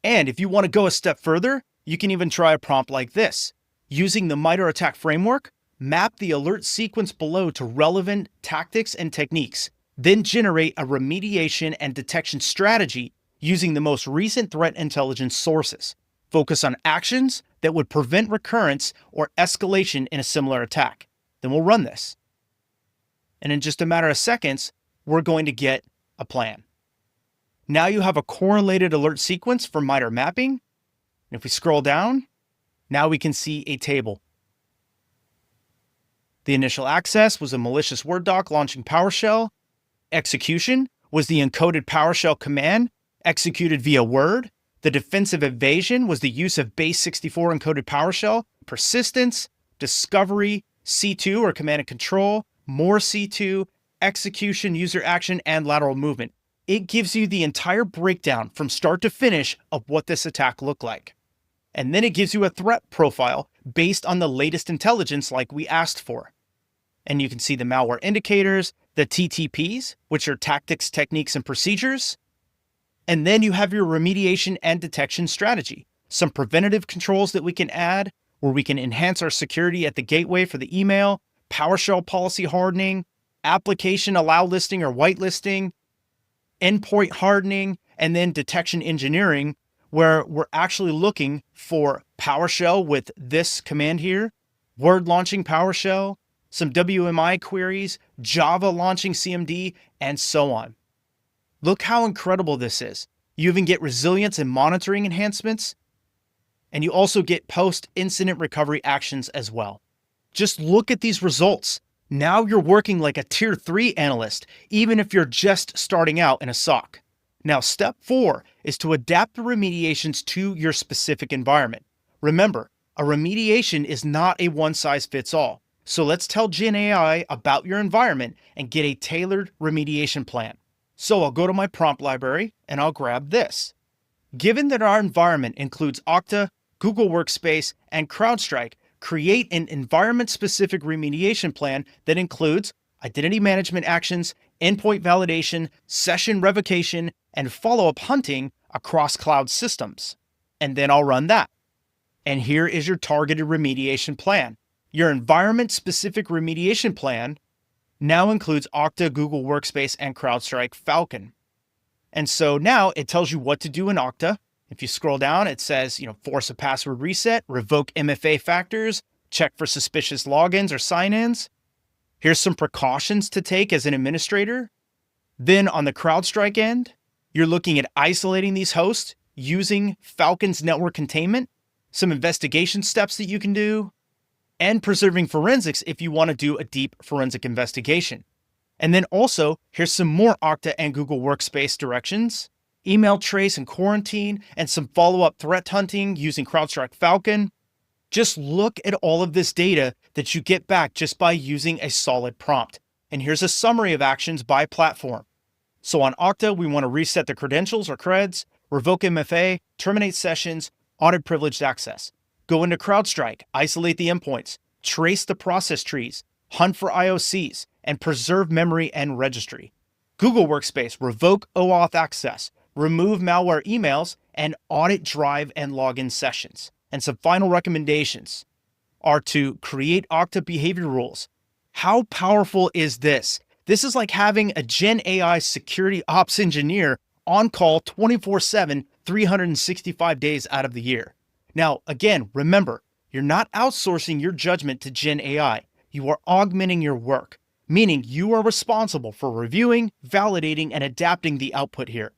S1: And if you want to go a step further, you can even try a prompt like this. Using the MITRE ATT&CK framework, map the alert sequence below to relevant tactics and techniques, then generate a remediation and detection strategy using the most recent threat intelligence sources. Focus on actions that would prevent recurrence or escalation in a similar attack. Then we'll run this. And in just a matter of seconds, we're going to get a plan. Now you have a correlated alert sequence for MITRE mapping. And if we scroll down, now we can see a table. The initial access was a malicious Word doc launching PowerShell. Execution was the encoded PowerShell command executed via Word. The defensive evasion was the use of base64 encoded PowerShell. Persistence, discovery, C2 or command and control, more C2, execution, user action, and lateral movement. It gives you the entire breakdown from start to finish of what this attack looked like. And then it gives you a threat profile based on the latest intelligence like we asked for. And you can see the malware indicators, the TTPs, which are tactics, techniques, and procedures. And then you have your remediation and detection strategy. Some preventative controls that we can add, where we can enhance our security at the gateway for the email, PowerShell policy hardening, application allow listing or whitelisting, endpoint hardening, and then detection engineering, where we're actually looking for PowerShell with this command here, Word launching PowerShell, some WMI queries, Java launching CMD, and so on. Look how incredible this is. You even get resilience and monitoring enhancements, and you also get post-incident recovery actions as well. Just look at these results. Now you're working like a tier 3 analyst, even if you're just starting out in a SOC. Now, step 4 is to adapt the remediations to your specific environment. Remember, a remediation is not a one-size-fits-all. So let's tell Gen AI about your environment and get a tailored remediation plan. So I'll go to my prompt library and I'll grab this. Given that our environment includes Okta, Google Workspace, and CrowdStrike, create an environment-specific remediation plan that includes identity management actions, endpoint validation, session revocation, and follow-up hunting across cloud systems. And then I'll run that. And here is your targeted remediation plan. Your environment-specific remediation plan now includes Okta, Google Workspace, and CrowdStrike Falcon. And so now it tells you what to do in Okta. If you scroll down, it says, force a password reset, revoke MFA factors, check for suspicious logins or sign-ins. Here's some precautions to take as an administrator. Then on the CrowdStrike end, you're looking at isolating these hosts using Falcon's network containment, some investigation steps that you can do, and preserving forensics if you want to do a deep forensic investigation. And then also, here's some more Okta and Google Workspace directions, email trace and quarantine, and some follow-up threat hunting using CrowdStrike Falcon. Just look at all of this data that you get back just by using a solid prompt. And here's a summary of actions by platform. So on Okta, we want to reset the credentials or creds, revoke MFA, terminate sessions, audit privileged access. Go into CrowdStrike, isolate the endpoints, trace the process trees, hunt for IOCs, and preserve memory and registry. Google Workspace, revoke OAuth access, remove malware emails, and audit drive and login sessions. And some final recommendations are to create Okta behavior rules. How powerful is this? This is like having a Gen AI security ops engineer on call 24/7, 365 days out of the year. Now, again, remember, you're not outsourcing your judgment to Gen AI. You are augmenting your work, meaning you are responsible for reviewing, validating, and adapting the output here.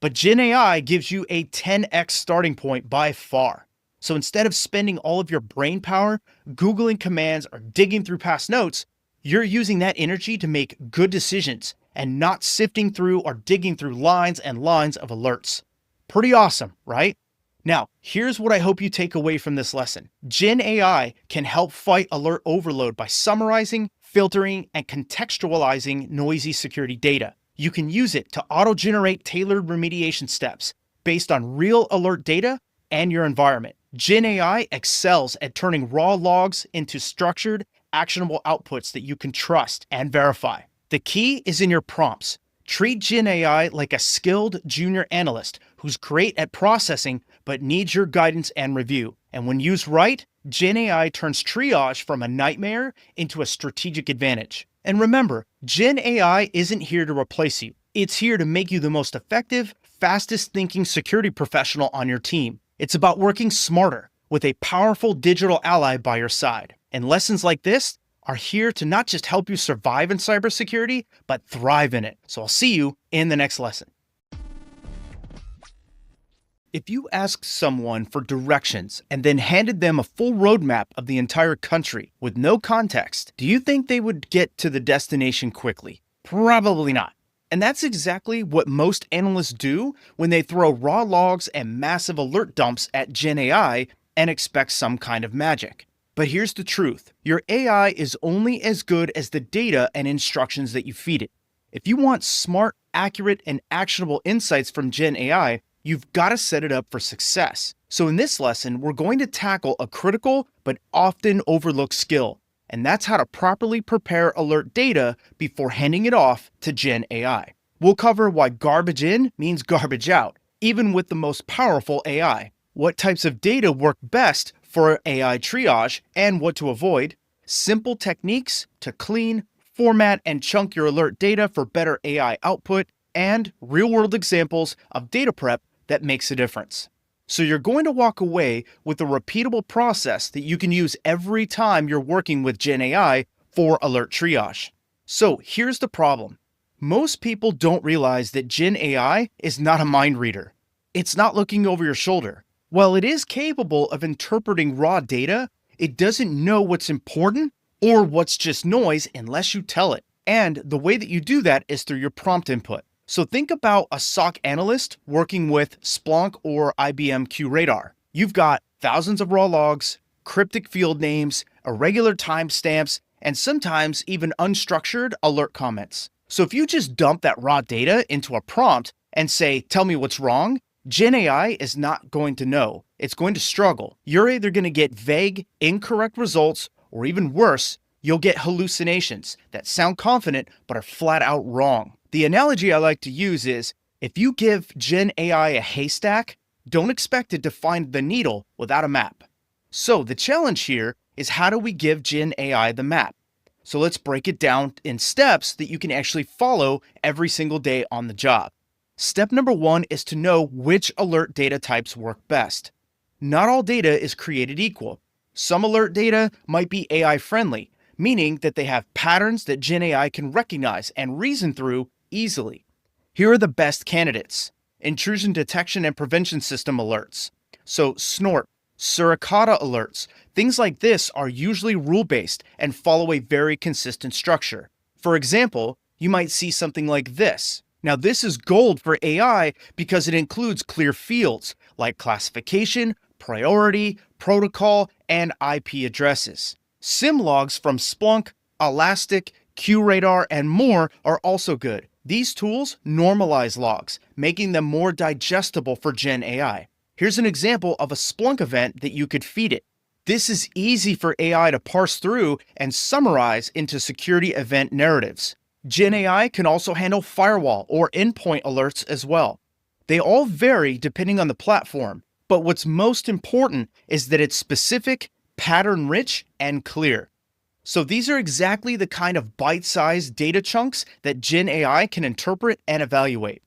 S1: But Gen AI gives you a 10x starting point by far. So instead of spending all of your brain power Googling commands or digging through past notes, you're using that energy to make good decisions and not sifting through or digging through lines and lines of alerts. Pretty awesome, right? Now, here's what I hope you take away from this lesson. Gen AI can help fight alert overload by summarizing, filtering, and contextualizing noisy security data. You can use it to auto-generate tailored remediation steps based on real alert data and your environment. Gen AI excels at turning raw logs into structured, actionable outputs that you can trust and verify. The key is in your prompts. Treat Gen AI like a skilled junior analyst who's great at processing but needs your guidance and review. And when used right, Gen AI turns triage from a nightmare into a strategic advantage. And remember, Gen AI isn't here to replace you. It's here to make you the most effective, fastest thinking security professional on your team. It's about working smarter with a powerful digital ally by your side. And lessons like this are here to not just help you survive in cybersecurity, but thrive in it. So I'll see you in the next lesson. If you asked someone for directions and then handed them a full roadmap of the entire country with no context, do you think they would get to the destination quickly? Probably not. And that's exactly what most analysts do when they throw raw logs and massive alert dumps at Gen AI and expect some kind of magic. But here's the truth. Your AI is only as good as the data and instructions that you feed it. If you want smart, accurate, and actionable insights from Gen AI, you've got to set it up for success. So in this lesson, we're going to tackle a critical but often overlooked skill, and that's how to properly prepare alert data before handing it off to Gen AI. We'll cover why garbage in means garbage out, even with the most powerful AI, what types of data work best for AI triage and what to avoid, simple techniques to clean, format, and chunk your alert data for better AI output, and real-world examples of data prep that makes a difference. So you're going to walk away with a repeatable process that you can use every time you're working with Gen AI for alert triage. So here's the problem. Most people don't realize that Gen AI is not a mind reader. It's not looking over your shoulder. While it is capable of interpreting raw data, it doesn't know what's important or what's just noise unless you tell it. And the way that you do that is through your prompt input. So think about a SOC analyst working with Splunk or IBM QRadar. You've got thousands of raw logs, cryptic field names, irregular timestamps, and sometimes even unstructured alert comments. So if you just dump that raw data into a prompt and say, tell me what's wrong, Gen AI is not going to know. It's going to struggle. You're either going to get vague, incorrect results, or even worse, you'll get hallucinations that sound confident but are flat out wrong. The analogy I like to use is, if you give Gen AI a haystack, don't expect it to find the needle without a map. So the challenge here is, how do we give Gen AI the map? So let's break it down in steps that you can actually follow every single day on the job. Step number 1 is to know which alert data types work best. Not all data is created equal. Some alert data might be AI friendly, meaning that they have patterns that Gen AI can recognize and reason through easily. Here are the best candidates: intrusion detection and prevention system alerts. So snort, suricata alerts, things like this are usually rule-based and follow a very consistent structure. For example, you might see something like this. Now, this is gold for AI because it includes clear fields like classification, priority, protocol, and IP addresses. SIM logs from Splunk, Elastic, QRadar, and more are also good. These tools normalize logs, making them more digestible for Gen AI. Here's an example of a Splunk event that you could feed it. This is easy for AI to parse through and summarize into security event narratives. Gen AI can also handle firewall or endpoint alerts as well. They all vary depending on the platform, but what's most important is that it's specific, pattern-rich, and clear. So these are exactly the kind of bite-sized data chunks that Gen AI can interpret and evaluate.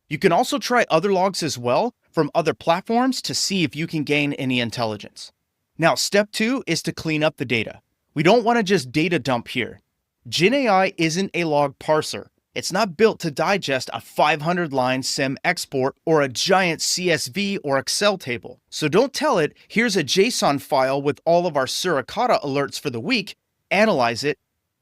S1: You can also try other logs as well from other platforms to see if you can gain any intelligence. Now, step 2 is to clean up the data. We don't want to just data dump here. Gen AI isn't a log parser. It's not built to digest a 500-line SIM export or a giant CSV or Excel table. So don't tell it, here's a JSON file with all of our suricata alerts for the week, analyze it.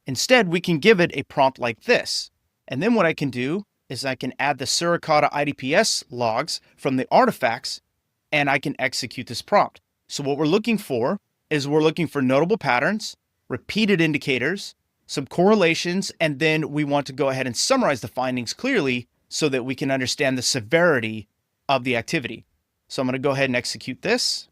S1: Instead, we can give it a prompt like this. And then what I can do is I can add the suricata IDPS logs from the artifacts, and I can execute this prompt. So what we're looking for is we're looking for notable patterns, repeated indicators, some correlations, and then we want to go ahead and summarize the findings clearly so that we can understand the severity of the activity. So I'm going to go ahead and execute this.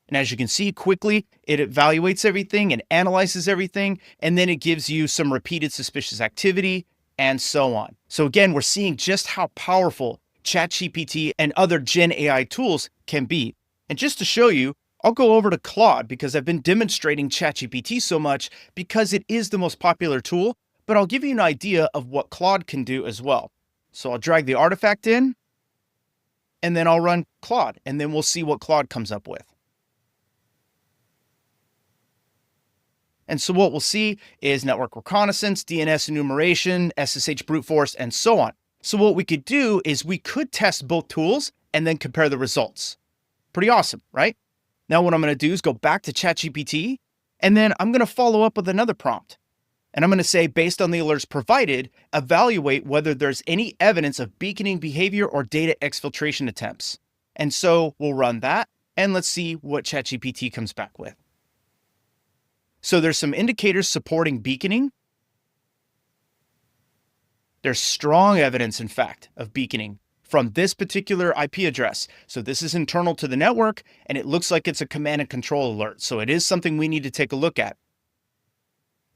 S1: And as you can see quickly, it evaluates everything and analyzes everything, and then it gives you some repeated suspicious activity and so on. So again, we're seeing just how powerful ChatGPT and other Gen AI tools can be. And just to show you, I'll go over to Claude because I've been demonstrating ChatGPT so much because it is the most popular tool, but I'll give you an idea of what Claude can do as well. So I'll drag the artifact in, and then I'll run Claude, and then we'll see what Claude comes up with. And so what we'll see is network reconnaissance, DNS enumeration, SSH brute force, and so on. So what we could do is we could test both tools and then compare the results. Pretty awesome, right? Now what I'm going to do is go back to ChatGPT, and then I'm going to follow up with another prompt. And I'm going to say, based on the alerts provided, evaluate whether there's any evidence of beaconing behavior or data exfiltration attempts. And so we'll run that, and let's see what ChatGPT comes back with. So there's some indicators supporting beaconing. There's strong evidence, in fact, of beaconing from this particular IP address. So this is internal to the network, and it looks like it's a command and control alert. So it is something we need to take a look at.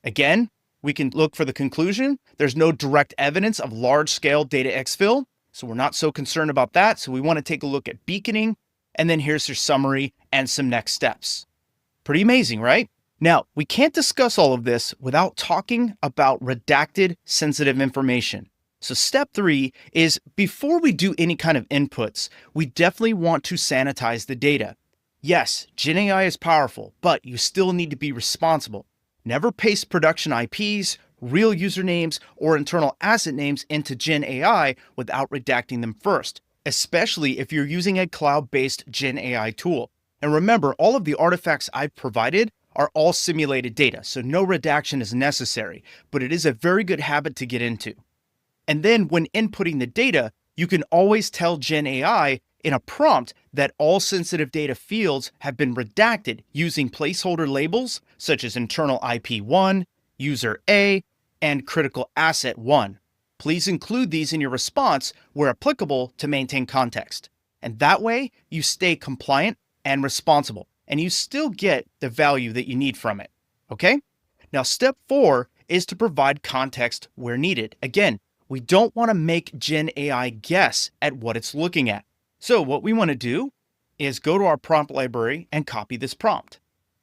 S1: Again, we can look for the conclusion. There's no direct evidence of large-scale data exfil, so we're not so concerned about that. So we want to take a look at beaconing, and then here's your summary and some next steps. Pretty amazing, right? Now, we can't discuss all of this without talking about redacted sensitive information. So step 3 is, before we do any kind of inputs, we definitely want to sanitize the data. Yes, Gen AI is powerful, but you still need to be responsible. Never paste production IPs, real usernames, or internal asset names into Gen AI without redacting them first, especially if you're using a cloud-based Gen AI tool. And remember, all of the artifacts I've provided are all simulated data, so no redaction is necessary, but it is a very good habit to get into. And then when inputting the data, you can always tell Gen AI in a prompt that all sensitive data fields have been redacted using placeholder labels such as internal IP1, user A, and critical asset 1. Please include these in your response where applicable to maintain context. And that way you stay compliant and responsible, and you still get the value that you need from it. Okay? Now, step 4 is to provide context where needed. Again, we don't want to make Gen AI guess at what it's looking at. So what we want to do is go to our prompt library and copy this prompt.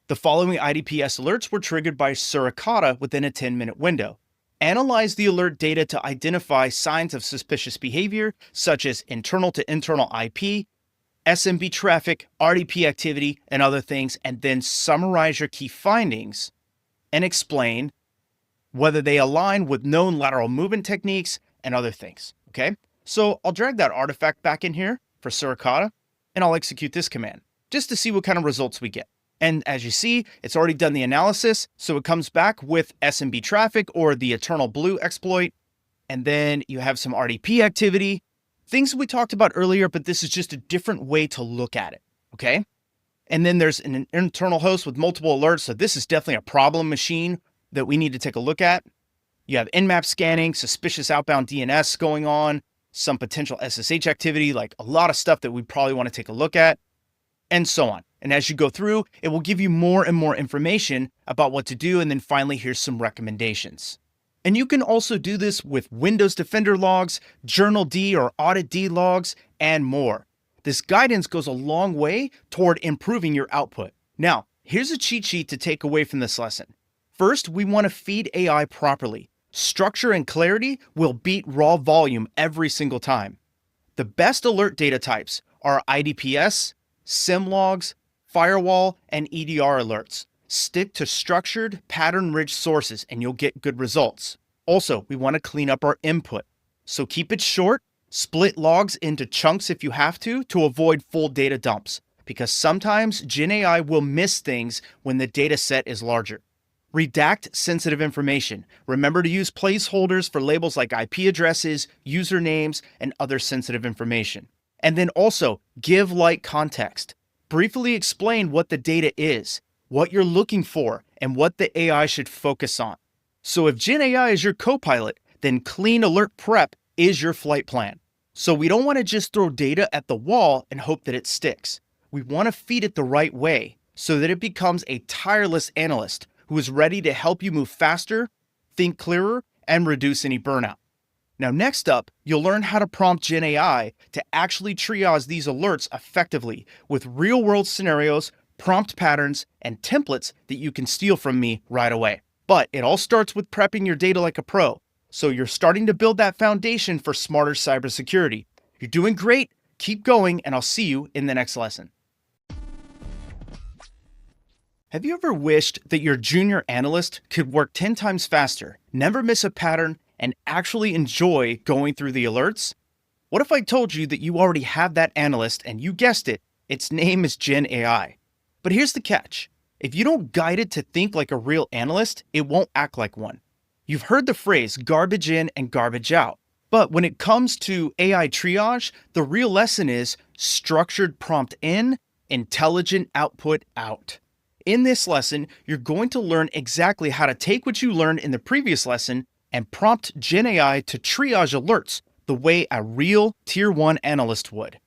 S1: The following IDPS alerts were triggered by Suricata within a 10-minute window. Analyze the alert data to identify signs of suspicious behavior, such as internal to internal IP, SMB traffic, RDP activity, and other things, and then summarize your key findings and explain whether they align with known lateral movement techniques and other things, okay? So I'll drag that artifact back in here for Suricata, and I'll execute this command just to see what kind of results we get. And as you see, it's already done the analysis, so it comes back with SMB traffic or the Eternal Blue exploit, and then you have some RDP activity, things we talked about earlier, but this is just a different way to look at it, okay? And then there's an internal host with multiple alerts, so this is definitely a problem machine that we need to take a look at. You have Nmap scanning, suspicious outbound DNS going on, some potential SSH activity, like a lot of stuff that we probably want to take a look at, and so on. And as you go through, it will give you more and more information about what to do, and then finally, here's some recommendations. And you can also do this with Windows Defender logs, Journal D or Audit D logs, and more. This guidance goes a long way toward improving your output. Now, here's a cheat sheet to take away from this lesson. First, we want to feed AI properly. Structure and clarity will beat raw volume every single time. The best alert data types are IDPS, SIM logs, firewall, and EDR alerts. Stick to structured, pattern-rich sources and you'll get good results. Also, we want to clean up our input. So keep it short, split logs into chunks if you have to avoid full data dumps, because sometimes Gen AI will miss things when the data set is larger. Redact sensitive information. Remember to use placeholders for labels like IP addresses, usernames, and other sensitive information. And then also give light context. Briefly explain what the data is, what you're looking for, and what the AI should focus on. So if Gen AI is your co-pilot, then clean alert prep is your flight plan. So we don't want to just throw data at the wall and hope that it sticks. We want to feed it the right way so that it becomes a tireless analyst who is ready to help you move faster, think clearer, and reduce any burnout. Now, next up, you'll learn how to prompt Gen AI to actually triage these alerts effectively with real-world scenarios, prompt patterns, and templates that you can steal from me right away. But it all starts with prepping your data like a pro. So you're starting to build that foundation for smarter cybersecurity. You're doing great, keep going, and I'll see you in the next lesson. Have you ever wished that your junior analyst could work 10 times faster, never miss a pattern, and actually enjoy going through the alerts? What if I told you that you already have that analyst and you guessed it, its name is Gen AI? But here's the catch. If you don't guide it to think like a real analyst, it won't act like one. You've heard the phrase garbage in and garbage out. But when it comes to AI triage, the real lesson is structured prompt in, intelligent output out. In this lesson, you're going to learn exactly how to take what you learned in the previous lesson and prompt Gen AI to triage alerts the way a real Tier 1 analyst would.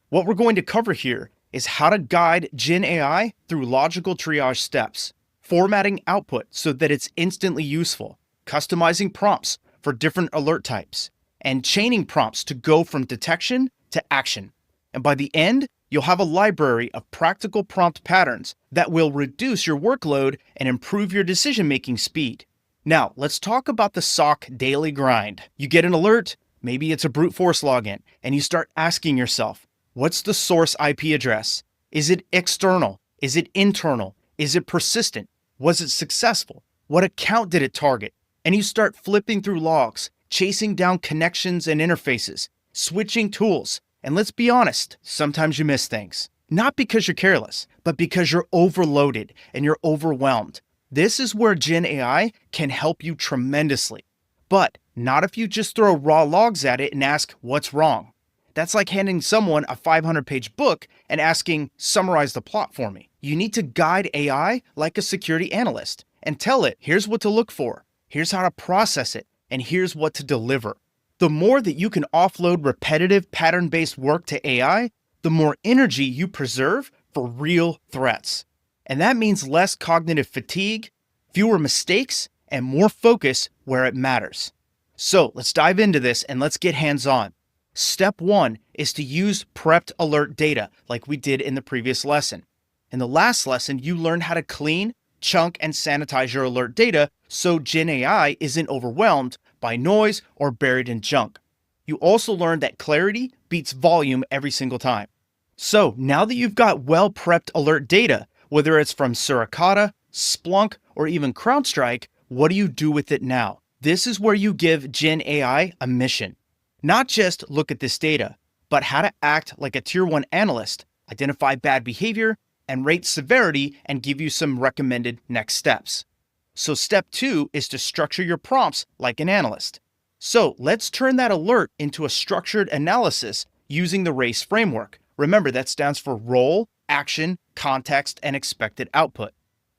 S1: What we're going to cover here is how to guide Gen AI through logical triage steps, formatting output so that it's instantly useful, customizing prompts for different alert types, and chaining prompts to go from detection to action. And by the end, you'll have a library of practical prompt patterns that will reduce your workload and improve your decision-making speed. Now, let's talk about the SOC daily grind. You get an alert, maybe it's a brute force login, and you start asking yourself, what's the source IP address? Is it external? Is it internal? Is it persistent? Was it successful? What account did it target? And you start flipping through logs, chasing down connections and interfaces, switching tools. And let's be honest, sometimes you miss things. Not because you're careless, but because you're overloaded and you're overwhelmed. This is where Gen AI can help you tremendously. But not if you just throw raw logs at it and ask, what's wrong? That's like handing someone a 500-page book and asking, summarize the plot for me. You need to guide AI like a security analyst and tell it, here's what to look for, here's how to process it, and here's what to deliver. The more that you can offload repetitive pattern-based work to AI, the more energy you preserve for real threats. And that means less cognitive fatigue, fewer mistakes, and more focus where it matters. So let's dive into this and let's get hands-on. Step 1 is to use prepped alert data like we did in the previous lesson. In the last lesson, you learned how to clean, chunk, and sanitize your alert data so GenAI isn't overwhelmed by noise or buried in junk. You also learned that clarity beats volume every single time. So now that you've got well-prepped alert data, whether it's from Suricata, Splunk, or even CrowdStrike, what do you do with it now? This is where you give GenAI a mission. Not just look at this data, but how to act like a tier 1 analyst, identify bad behavior, and rate severity and give you some recommended next steps. So step 2 is to structure your prompts like an analyst. So let's turn that alert into a structured analysis using the RACE framework. Remember, that stands for role, action, context, and expected output.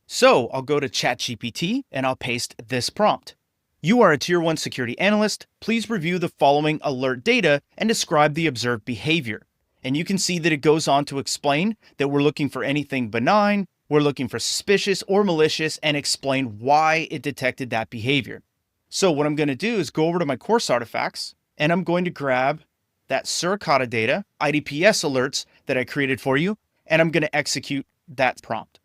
S1: So I'll go to ChatGPT and I'll paste this prompt. You are a tier 1 security analyst. Please review the following alert data and describe the observed behavior. And you can see that it goes on to explain that we're looking for anything benign, we're looking for suspicious or malicious, and explain why it detected that behavior. So what I'm going to do is go over to my course artifacts and I'm going to grab that Suricata data, IDPS alerts that I created for you, and I'm going to execute that prompt.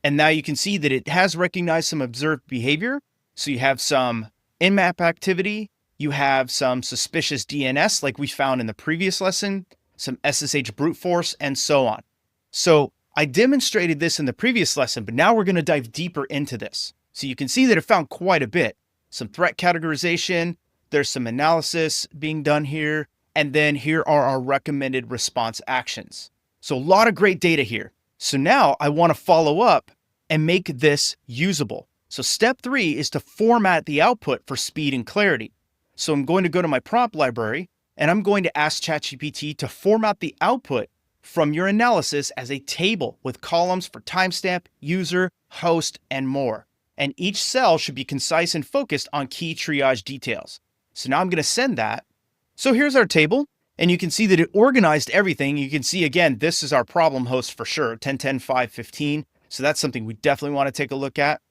S1: And now you can see that it has recognized some observed behavior. So you have some in-map activity, you have some suspicious DNS like we found in the previous lesson, some SSH brute force, and so on. So I demonstrated this in the previous lesson, but now we're going to dive deeper into this. So you can see that it found quite a bit. Some threat categorization, there's some analysis being done here, and then here are our recommended response actions. So a lot of great data here. So now I want to follow up and make this usable. So step 3 is to format the output for speed and clarity. So I'm going to go to my prompt library and I'm going to ask ChatGPT to format the output from your analysis as a table with columns for timestamp, user, host, and more. And each cell should be concise and focused on key triage details. So now I'm going to send that. So here's our table, and you can see that it organized everything. You can see, again, this is our problem host for sure, 10.10.5.15. So that's something we definitely want to take a look at.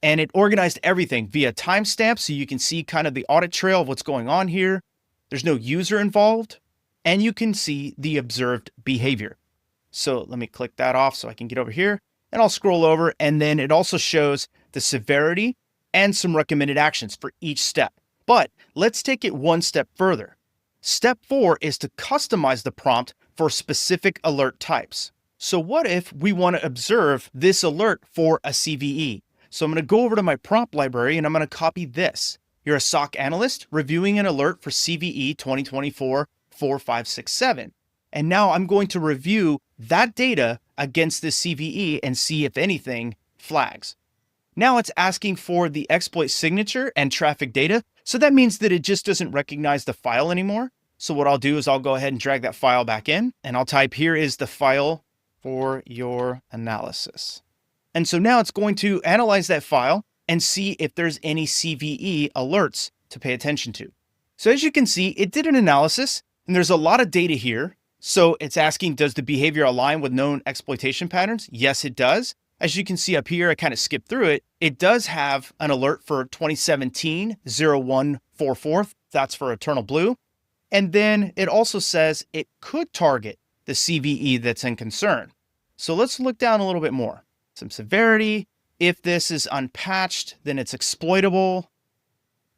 S1: And it organized everything via timestamp, so you can see kind of the audit trail of what's going on here. There's no user involved, and you can see the observed behavior. So let me click that off so I can get over here, and I'll scroll over, and then it also shows the severity and some recommended actions for each step. But let's take it one step further. Step 4 is to customize the prompt for specific alert types. So what if we want to observe this alert for a CVE? So I'm going to go over to my prompt library and I'm going to copy this. You're a SOC analyst reviewing an alert for CVE 2024-4567. And now I'm going to review that data against this CVE and see if anything flags. Now it's asking for the exploit signature and traffic data. So that means that it just doesn't recognize the file anymore. So what I'll do is I'll go ahead and drag that file back in and I'll type, here is the file for your analysis. And so now it's going to analyze that file and see if there's any CVE alerts to pay attention to. So as you can see, it did an analysis and there's a lot of data here. So it's asking, does the behavior align with known exploitation patterns? Yes, it does. As you can see up here, I kind of skipped through it. It does have an alert for 2017-0144. That's for Eternal Blue. And then it also says it could target the CVE that's in concern. So let's look down a little bit more. Some severity. If this is unpatched, then it's exploitable.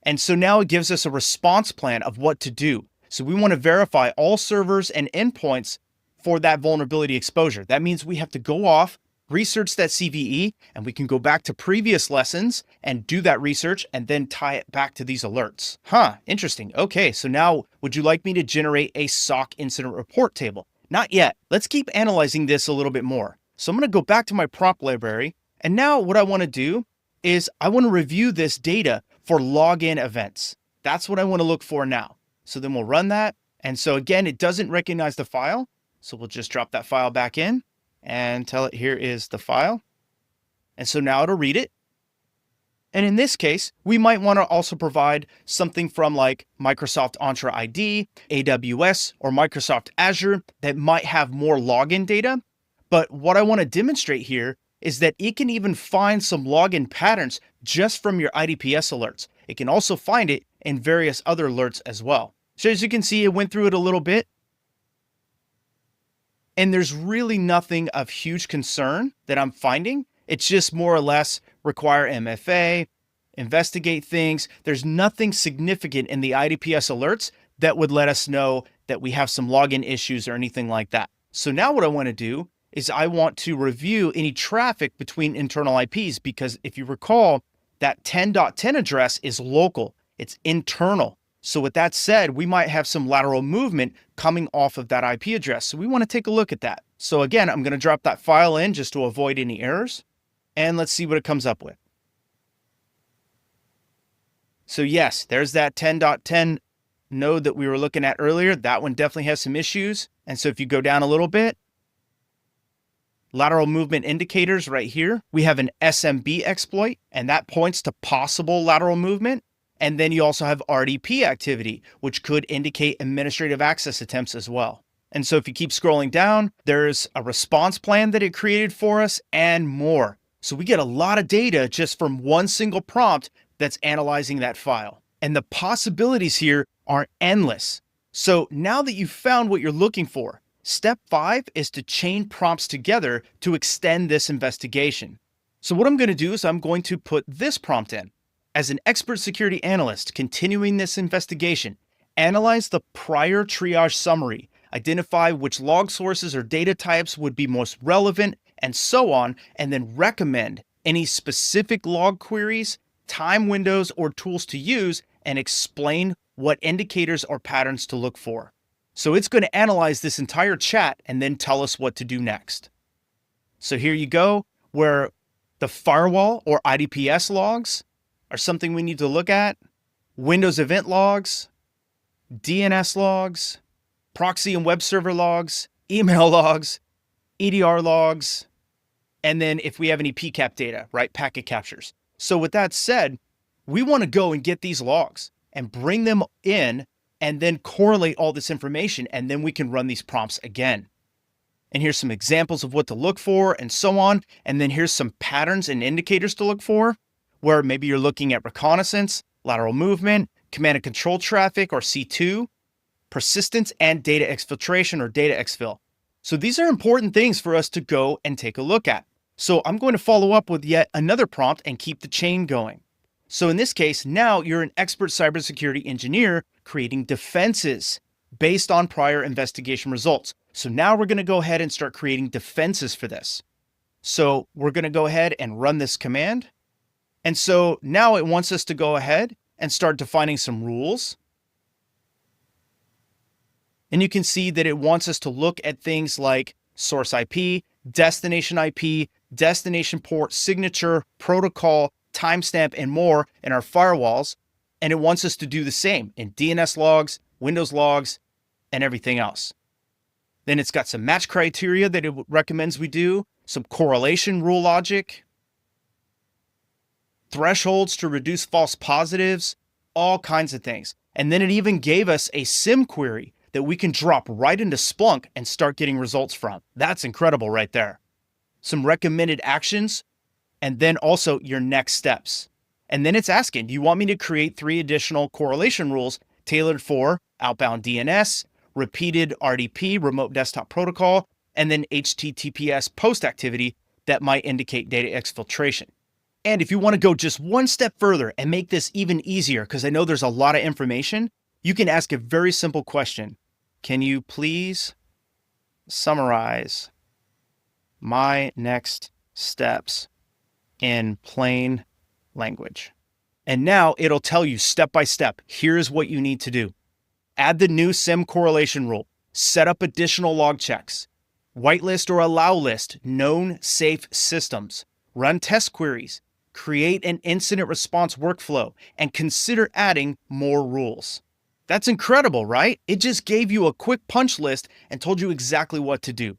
S1: And so now it gives us a response plan of what to do. So we want to verify all servers and endpoints for that vulnerability exposure. That means we have to go off, research that CVE, and we can go back to previous lessons and do that research and then tie it back to these alerts. Interesting. Okay, so now would you like me to generate a SOC incident report table? Not yet. Let's keep analyzing this a little bit more. So I'm going to go back to my prompt library. And now what I want to do is I want to review this data for login events. That's what I want to look for now. So then we'll run that. And so again, it doesn't recognize the file. So we'll just drop that file back in and tell it, here is the file. And so now it'll read it. And in this case, we might want to also provide something from like Microsoft Entra ID, AWS, or Microsoft Azure that might have more login data. But what I want to demonstrate here is that it can even find some login patterns just from your IDPS alerts. It can also find it in various other alerts as well. So as you can see, it went through it a little bit. And there's really nothing of huge concern that I'm finding. It's just more or less require MFA, investigate things. There's nothing significant in the IDPS alerts that would let us know that we have some login issues or anything like that. So now what I want to do is I want to review any traffic between internal IPs, because if you recall, that 10.10 address is local, it's internal. So with that said, we might have some lateral movement coming off of that IP address. So we want to take a look at that. So again, I'm going to drop that file in just to avoid any errors. And let's see what it comes up with. So yes, there's that 10.10 node that we were looking at earlier. That one definitely has some issues. And so if you go down a little bit, lateral movement indicators right here, we have an SMB exploit, and that points to possible lateral movement. And then you also have RDP activity, which could indicate administrative access attempts as well. And so if you keep scrolling down, there's a response plan that it created for us and more. So we get a lot of data just from one single prompt that's analyzing that file. And the possibilities here are endless. So now that you've found what you're looking for, step 5 is to chain prompts together to extend this investigation. So what I'm going to do is I'm going to put this prompt in. As an expert security analyst continuing this investigation, analyze the prior triage summary, identify which log sources or data types would be most relevant, and so on, and then recommend any specific log queries, time windows, or tools to use, and explain what indicators or patterns to look for. So it's going to analyze this entire chat and then tell us what to do next. So here you go, where the firewall or IDPS logs are something we need to look at, Windows event logs, DNS logs, proxy and web server logs, email logs, EDR logs, and then if we have any PCAP data, right, packet captures. So with that said, we want to go and get these logs and bring them in and then correlate all this information, and then we can run these prompts again. And here's some examples of what to look for and so on. And then here's some patterns and indicators to look for, where maybe you're looking at reconnaissance, lateral movement, command and control traffic or C2, persistence, and data exfiltration or data exfil. So these are important things for us to go and take a look at. So I'm going to follow up with yet another prompt and keep the chain going. So in this case, now you're an expert cybersecurity engineer creating defenses based on prior investigation results. So now we're going to go ahead and start creating defenses for this. So we're going to go ahead and run this command. And so now it wants us to go ahead and start defining some rules. And you can see that it wants us to look at things like source IP, destination IP, destination port, signature, protocol, timestamp, and more in our firewalls. And it wants us to do the same in DNS logs, Windows logs, and everything else. Then it's got some match criteria that it recommends we do, some correlation rule logic, thresholds to reduce false positives, all kinds of things. And then it even gave us a SIM query that we can drop right into Splunk and start getting results from. That's incredible right there. Some recommended actions, and then also your next steps. And then it's asking, do you want me to create 3 additional correlation rules tailored for outbound DNS, repeated RDP, remote desktop protocol, and then HTTPS post activity that might indicate data exfiltration. And if you want to go just one step further and make this even easier, because I know there's a lot of information, you can ask a very simple question. Can you please summarize my next steps in plain language? And now it'll tell you step by step, here's what you need to do. Add the new SIM correlation rule, set up additional log checks, whitelist or allow list known safe systems, run test queries, create an incident response workflow, and consider adding more rules. That's incredible, right? It just gave you a quick punch list and told you exactly what to do.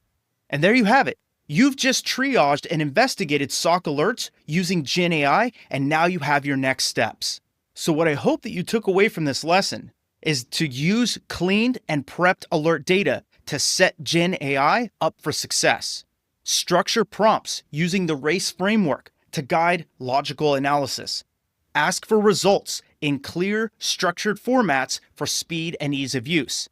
S1: And there you have it. You've just triaged and investigated SOC alerts using Gen AI, and now you have your next steps. So what I hope that you took away from this lesson is to use cleaned and prepped alert data to set Gen AI up for success. Structure prompts using the RACE framework to guide logical analysis. Ask for results in clear, structured formats for speed and ease of use.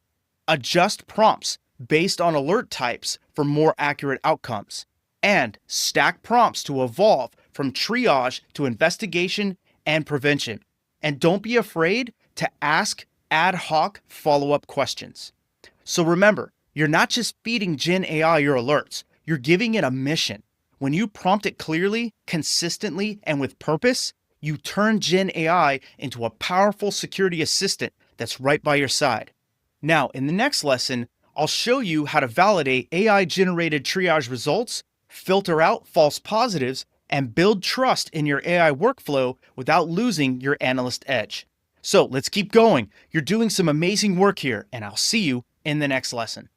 S1: Adjust prompts based on alert types for more accurate outcomes. And stack prompts to evolve from triage to investigation and prevention. And don't be afraid to ask ad hoc follow-up questions. So remember, you're not just feeding Gen AI your alerts, you're giving it a mission. When you prompt it clearly, consistently, and with purpose, you turn Gen AI into a powerful security assistant that's right by your side. Now, in the next lesson, I'll show you how to validate AI-generated triage results, filter out false positives, and build trust in your AI workflow without losing your analyst edge. So let's keep going. You're doing some amazing work here, and I'll see you in the next lesson.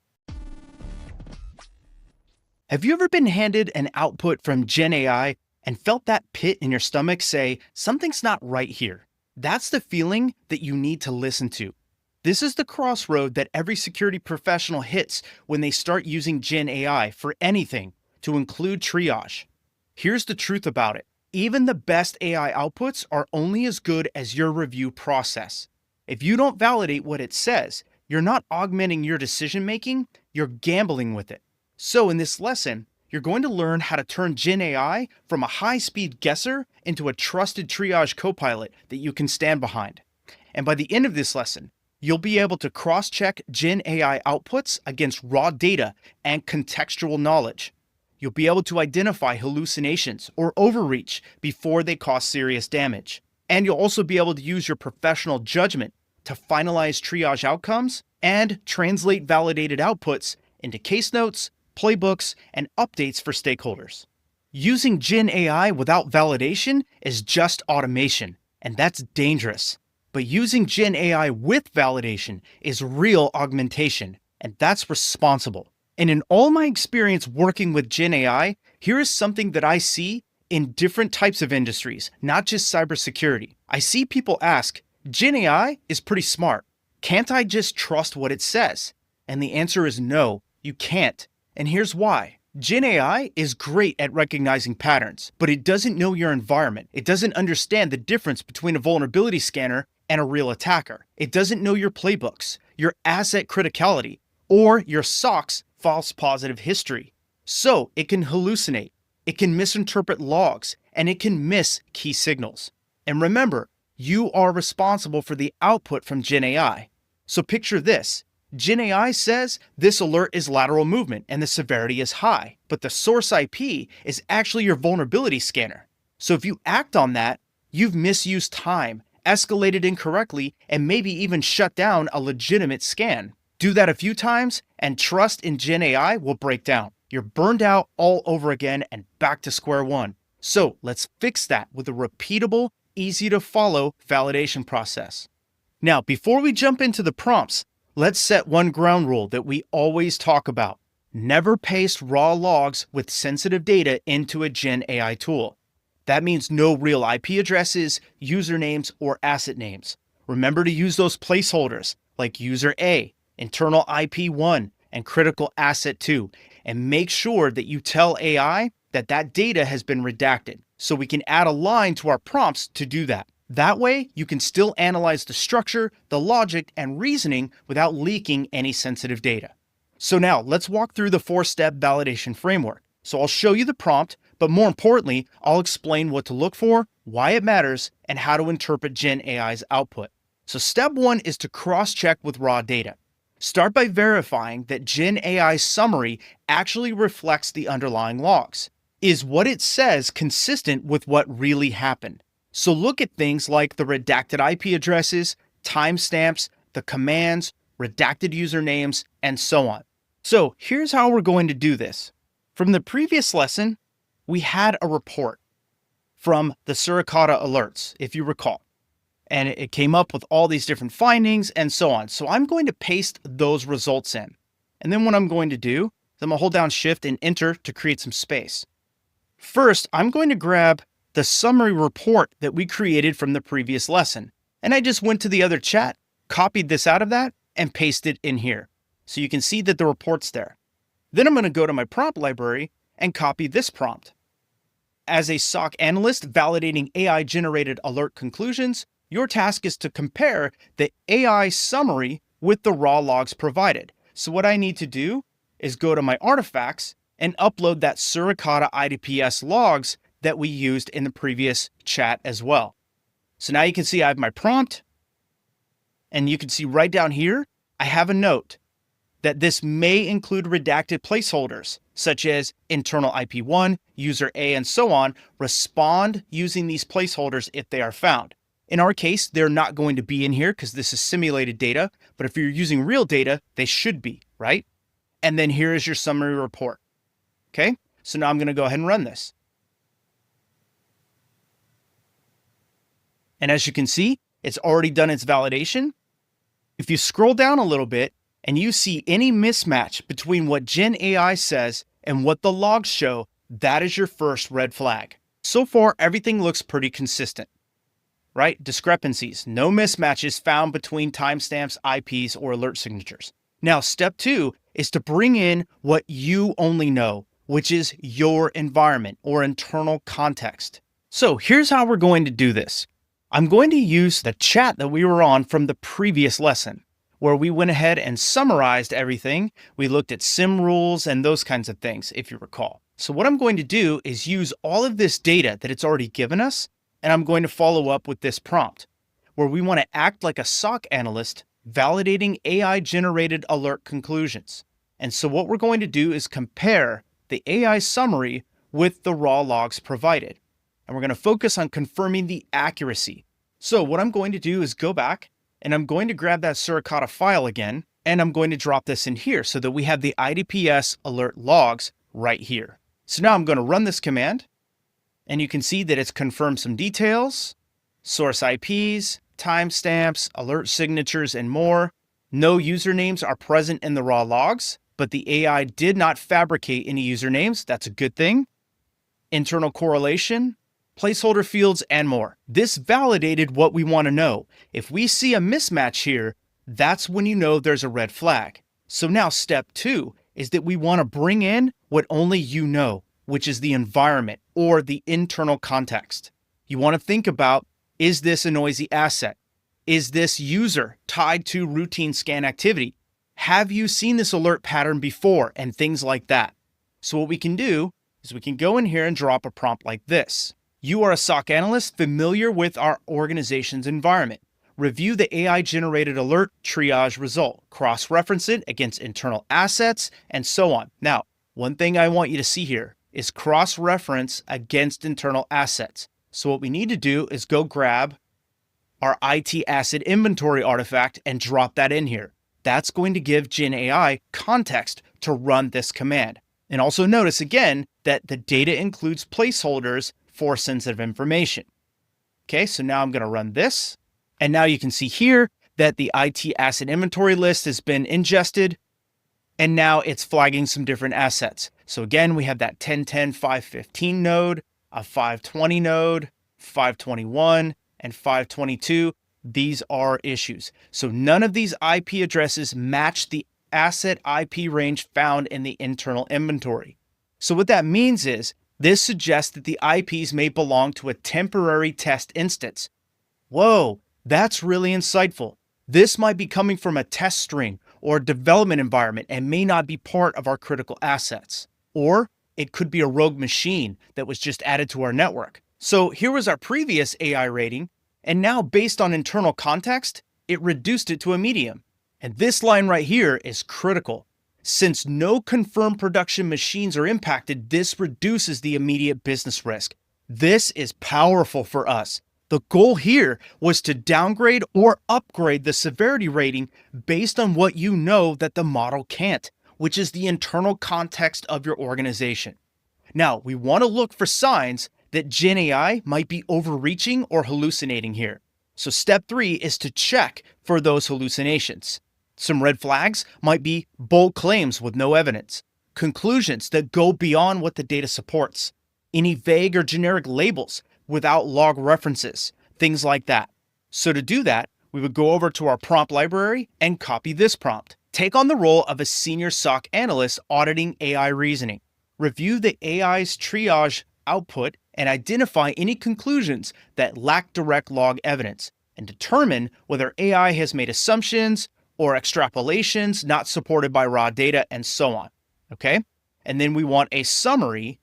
S1: Have you ever been handed an output from Gen AI and felt that pit in your stomach say, something's not right here? That's the feeling that you need to listen to. This is the crossroad that every security professional hits when they start using Gen AI for anything, to include triage. Here's the truth about it. Even the best AI outputs are only as good as your review process. If you don't validate what it says, you're not augmenting your decision making, you're gambling with it. So in this lesson, you're going to learn how to turn Gen AI from a high-speed guesser into a trusted triage copilot that you can stand behind. And by the end of this lesson, you'll be able to cross-check Gen AI outputs against raw data and contextual knowledge. You'll be able to identify hallucinations or overreach before they cause serious damage. And you'll also be able to use your professional judgment to finalize triage outcomes and translate validated outputs into case notes, playbooks, and updates for stakeholders. Using Gen AI without validation is just automation, and that's dangerous. But using Gen AI with validation is real augmentation, and that's responsible. And in all my experience working with Gen AI, here is something that I see in different types of industries, not just cybersecurity. I see people ask, Gen AI is pretty smart. Can't I just trust what it says? And the answer is no, you can't. And here's why. Gen AI is great at recognizing patterns, but it doesn't know your environment. It doesn't understand the difference between a vulnerability scanner and a real attacker. It doesn't know your playbooks, your asset criticality, or your SOC's false positive history. So it can hallucinate, it can misinterpret logs, and it can miss key signals. And remember, you are responsible for the output from Gen AI. So picture this. Gen AI says this alert is lateral movement and the severity is high, but the source IP is actually your vulnerability scanner. So if you act on that, you've misused time, escalated incorrectly, and maybe even shut down a legitimate scan. Do that a few times and trust in Gen AI will break down. You're burned out all over again and back to square one. So let's fix that with a repeatable, easy to follow validation process. Now, before we jump into the prompts, let's set one ground rule that we always talk about. Never paste raw logs with sensitive data into a Gen AI tool. That means no real IP addresses, usernames, or asset names. Remember to use those placeholders like user A, internal IP1, and critical asset 2, and make sure that you tell AI that that data has been redacted, so we can add a line to our prompts to do that. That way, you can still analyze the structure, the logic, and reasoning without leaking any sensitive data. So now, let's walk through the 4-step validation framework. So I'll show you the prompt, but more importantly, I'll explain what to look for, why it matters, and how to interpret Gen AI's output. So step 1 is to cross-check with raw data. Start by verifying that Gen AI's summary actually reflects the underlying logs. Is what it says consistent with what really happened? So look at things like the redacted IP addresses, timestamps, the commands, redacted usernames, and so on. So here's how we're going to do this. From the previous lesson, we had a report from the Suricata alerts, if you recall. And it came up with all these different findings and so on. So I'm going to paste those results in. And then what I'm going to do is I'm going to hold down Shift and Enter to create some space. First, I'm going to grab the summary report that we created from the previous lesson. And I just went to the other chat, copied this out of that, and pasted it in here. So you can see that the report's there. Then I'm going to go to my prompt library and copy this prompt. As a SOC analyst validating AI-generated alert conclusions, your task is to compare the AI summary with the raw logs provided. So what I need to do is go to my artifacts and upload that Suricata IDPS logs that we used in the previous chat as well. So now you can see I have my prompt, and you can see right down here, I have a note that this may include redacted placeholders, such as internal IP1, user A, and so on. Respond using these placeholders if they are found. In our case, they're not going to be in here because this is simulated data, but if you're using real data, they should be, right? And then here is your summary report. Okay, so now I'm going to go ahead and run this. And as you can see, it's already done its validation. If you scroll down a little bit and you see any mismatch between what Gen AI says and what the logs show, that is your first red flag. So far, everything looks pretty consistent, right? Discrepancies, no mismatches found between timestamps, IPs, or alert signatures. Now, step 2 is to bring in what you only know, which is your environment or internal context. So here's how we're going to do this. I'm going to use the chat that we were on from the previous lesson, where we went ahead and summarized everything. We looked at SIM rules and those kinds of things, if you recall. So what I'm going to do is use all of this data that it's already given us, and I'm going to follow up with this prompt, where we want to act like a SOC analyst validating AI-generated alert conclusions. And so what we're going to do is compare the AI summary with the raw logs provided. And we're going to focus on confirming the accuracy. So what I'm going to do is go back and I'm going to grab that Suricata file again, and I'm going to drop this in here so that we have the IDPS alert logs right here. So now I'm going to run this command, and you can see that it's confirmed some details, source IPs, timestamps, alert signatures, and more. No usernames are present in the raw logs, but the AI did not fabricate any usernames. That's a good thing. Internal correlation, placeholder fields, and more. This validated what we want to know. If we see a mismatch here, that's when you know there's a red flag. So now step 2 is that we want to bring in what only you know, which is the environment or the internal context. You want to think about, is this a noisy asset? Is this user tied to routine scan activity? Have you seen this alert pattern before? And things like that. So what we can do is we can go in here and drop a prompt like this. You are a SOC analyst familiar with our organization's environment. Review the AI-generated alert triage result, cross-reference it against internal assets, and so on. Now, one thing I want you to see here is cross-reference against internal assets. So what we need to do is go grab our IT asset inventory artifact and drop that in here. That's going to give Gen AI context to run this command. And also notice again that the data includes placeholders for sensitive information. Okay, so now I'm going to run this. And now you can see here that the IT asset inventory list has been ingested. And now it's flagging some different assets. So again, we have that 10.10.5.15 node, a 5.20 node, 5.21, and 5.22. These are issues. So none of these IP addresses match the asset IP range found in the internal inventory. So what that means is this suggests that the IPs may belong to a temporary test instance. Whoa, that's really insightful. This might be coming from a test string or development environment and may not be part of our critical assets. Or it could be a rogue machine that was just added to our network. So here was our previous AI rating, and now based on internal context, it reduced it to a medium. And this line right here is critical. Since no confirmed production machines are impacted, this reduces the immediate business risk. This is powerful for us. The goal here was to downgrade or upgrade the severity rating based on what you know that the model can't, which is the internal context of your organization. Now, we want to look for signs that Gen AI might be overreaching or hallucinating here. So step 3 is to check for those hallucinations. Some red flags might be bold claims with no evidence, conclusions that go beyond what the data supports, any vague or generic labels without log references, things like that. So to do that, we would go over to our prompt library and copy this prompt. Take on the role of a senior SOC analyst auditing AI reasoning. review the AI's triage output and identify any conclusions that lack direct log evidence, and determine whether AI has made assumptions or extrapolations not supported by raw data, and so on. Okay? And then we want a summary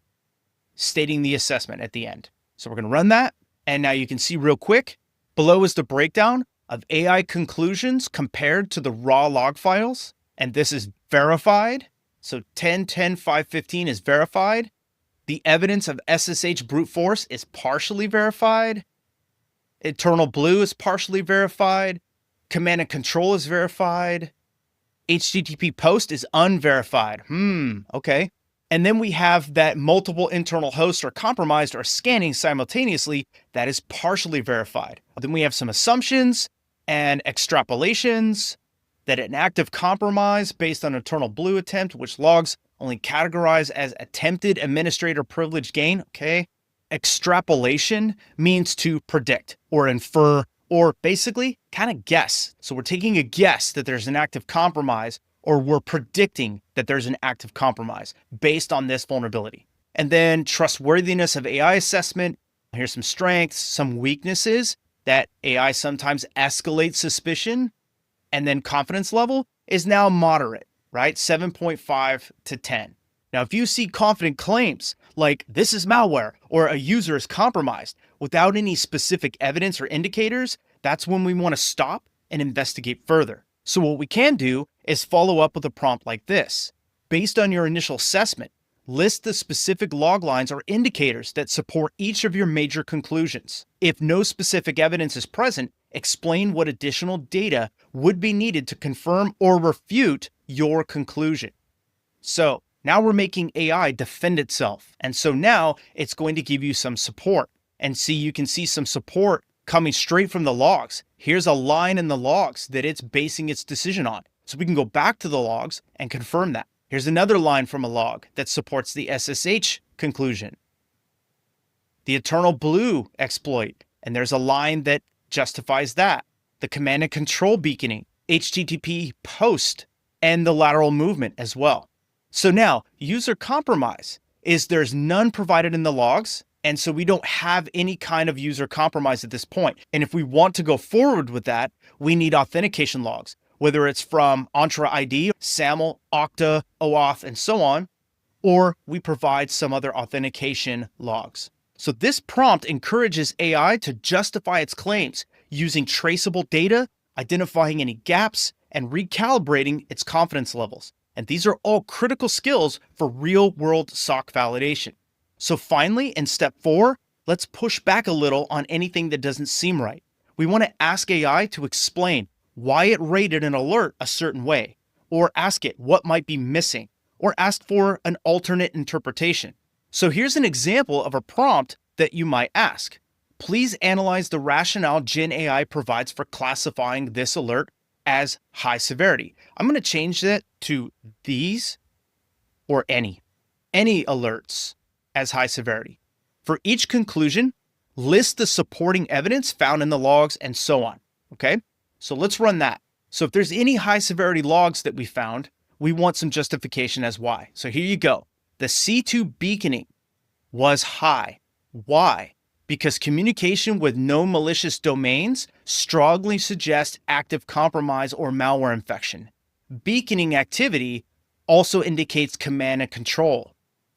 S1: stating the assessment at the end. So we're going to run that. And now you can see real quick, below is the breakdown of AI conclusions compared to the raw log files. And this is verified. So 10.10.5.15 is verified. The evidence of SSH brute force is partially verified. Eternal Blue is partially verified. Command and control is verified. HTTP post is unverified. Okay. And then we have that multiple internal hosts are compromised or scanning simultaneously. That is partially verified. Then we have some assumptions and extrapolations that an active compromise based on Eternal Blue attempt, which logs only categorize as attempted administrator privilege gain. Okay. Extrapolation means to predict or infer or basically kind of guess. So we're taking a guess that there's an active compromise, or we're predicting that there's an active compromise based on this vulnerability. And then trustworthiness of AI assessment. Here's some strengths, some weaknesses that AI sometimes escalates suspicion. And then confidence level is now moderate, right? 7.5 to 10. Now, if you see confident claims like this is malware or a user is compromised without any specific evidence or indicators, that's when we want to stop and investigate further. So what we can do is follow up with a prompt like this. Based on your initial assessment, list the specific log lines or indicators that support each of your major conclusions. If no specific evidence is present, explain what additional data would be needed to confirm or refute your conclusion. So now we're making AI defend itself. And so now it's going to give you some support. And see, you can see some support coming straight from the logs. Here's a line in the logs that it's basing its decision on. So we can go back to the logs and confirm that. Here's another line from a log that supports the SSH conclusion. The Eternal Blue exploit, and there's a line that justifies that. The command and control beaconing, HTTP post, and the lateral movement as well. So now, user compromise is there's none provided in the logs, and so we don't have any kind of user compromise at this point. And if we want to go forward with that, we need authentication logs, whether it's from Entra ID, SAML, Okta, OAuth, and so on, or we provide some other authentication logs. So this prompt encourages AI to justify its claims using traceable data, identifying any gaps, and recalibrating its confidence levels. And these are all critical skills for real-world SOC validation. So finally, in step 4, let's push back a little on anything that doesn't seem right. We want to ask AI to explain why it rated an alert a certain way, or ask it what might be missing, or ask for an alternate interpretation. So here's an example of a prompt that you might ask. Please analyze the rationale Gen AI provides for classifying this alert as high severity. I'm going to change that to these or any alerts as high severity. For each conclusion, list the supporting evidence found in the logs and so on. Okay, so let's run that. So if there's any high severity logs that we found, we want some justification as why. So here you go. The C2 beaconing was high. Why? Because communication with no malicious domains strongly suggests active compromise or malware infection. Beaconing activity also indicates command and control.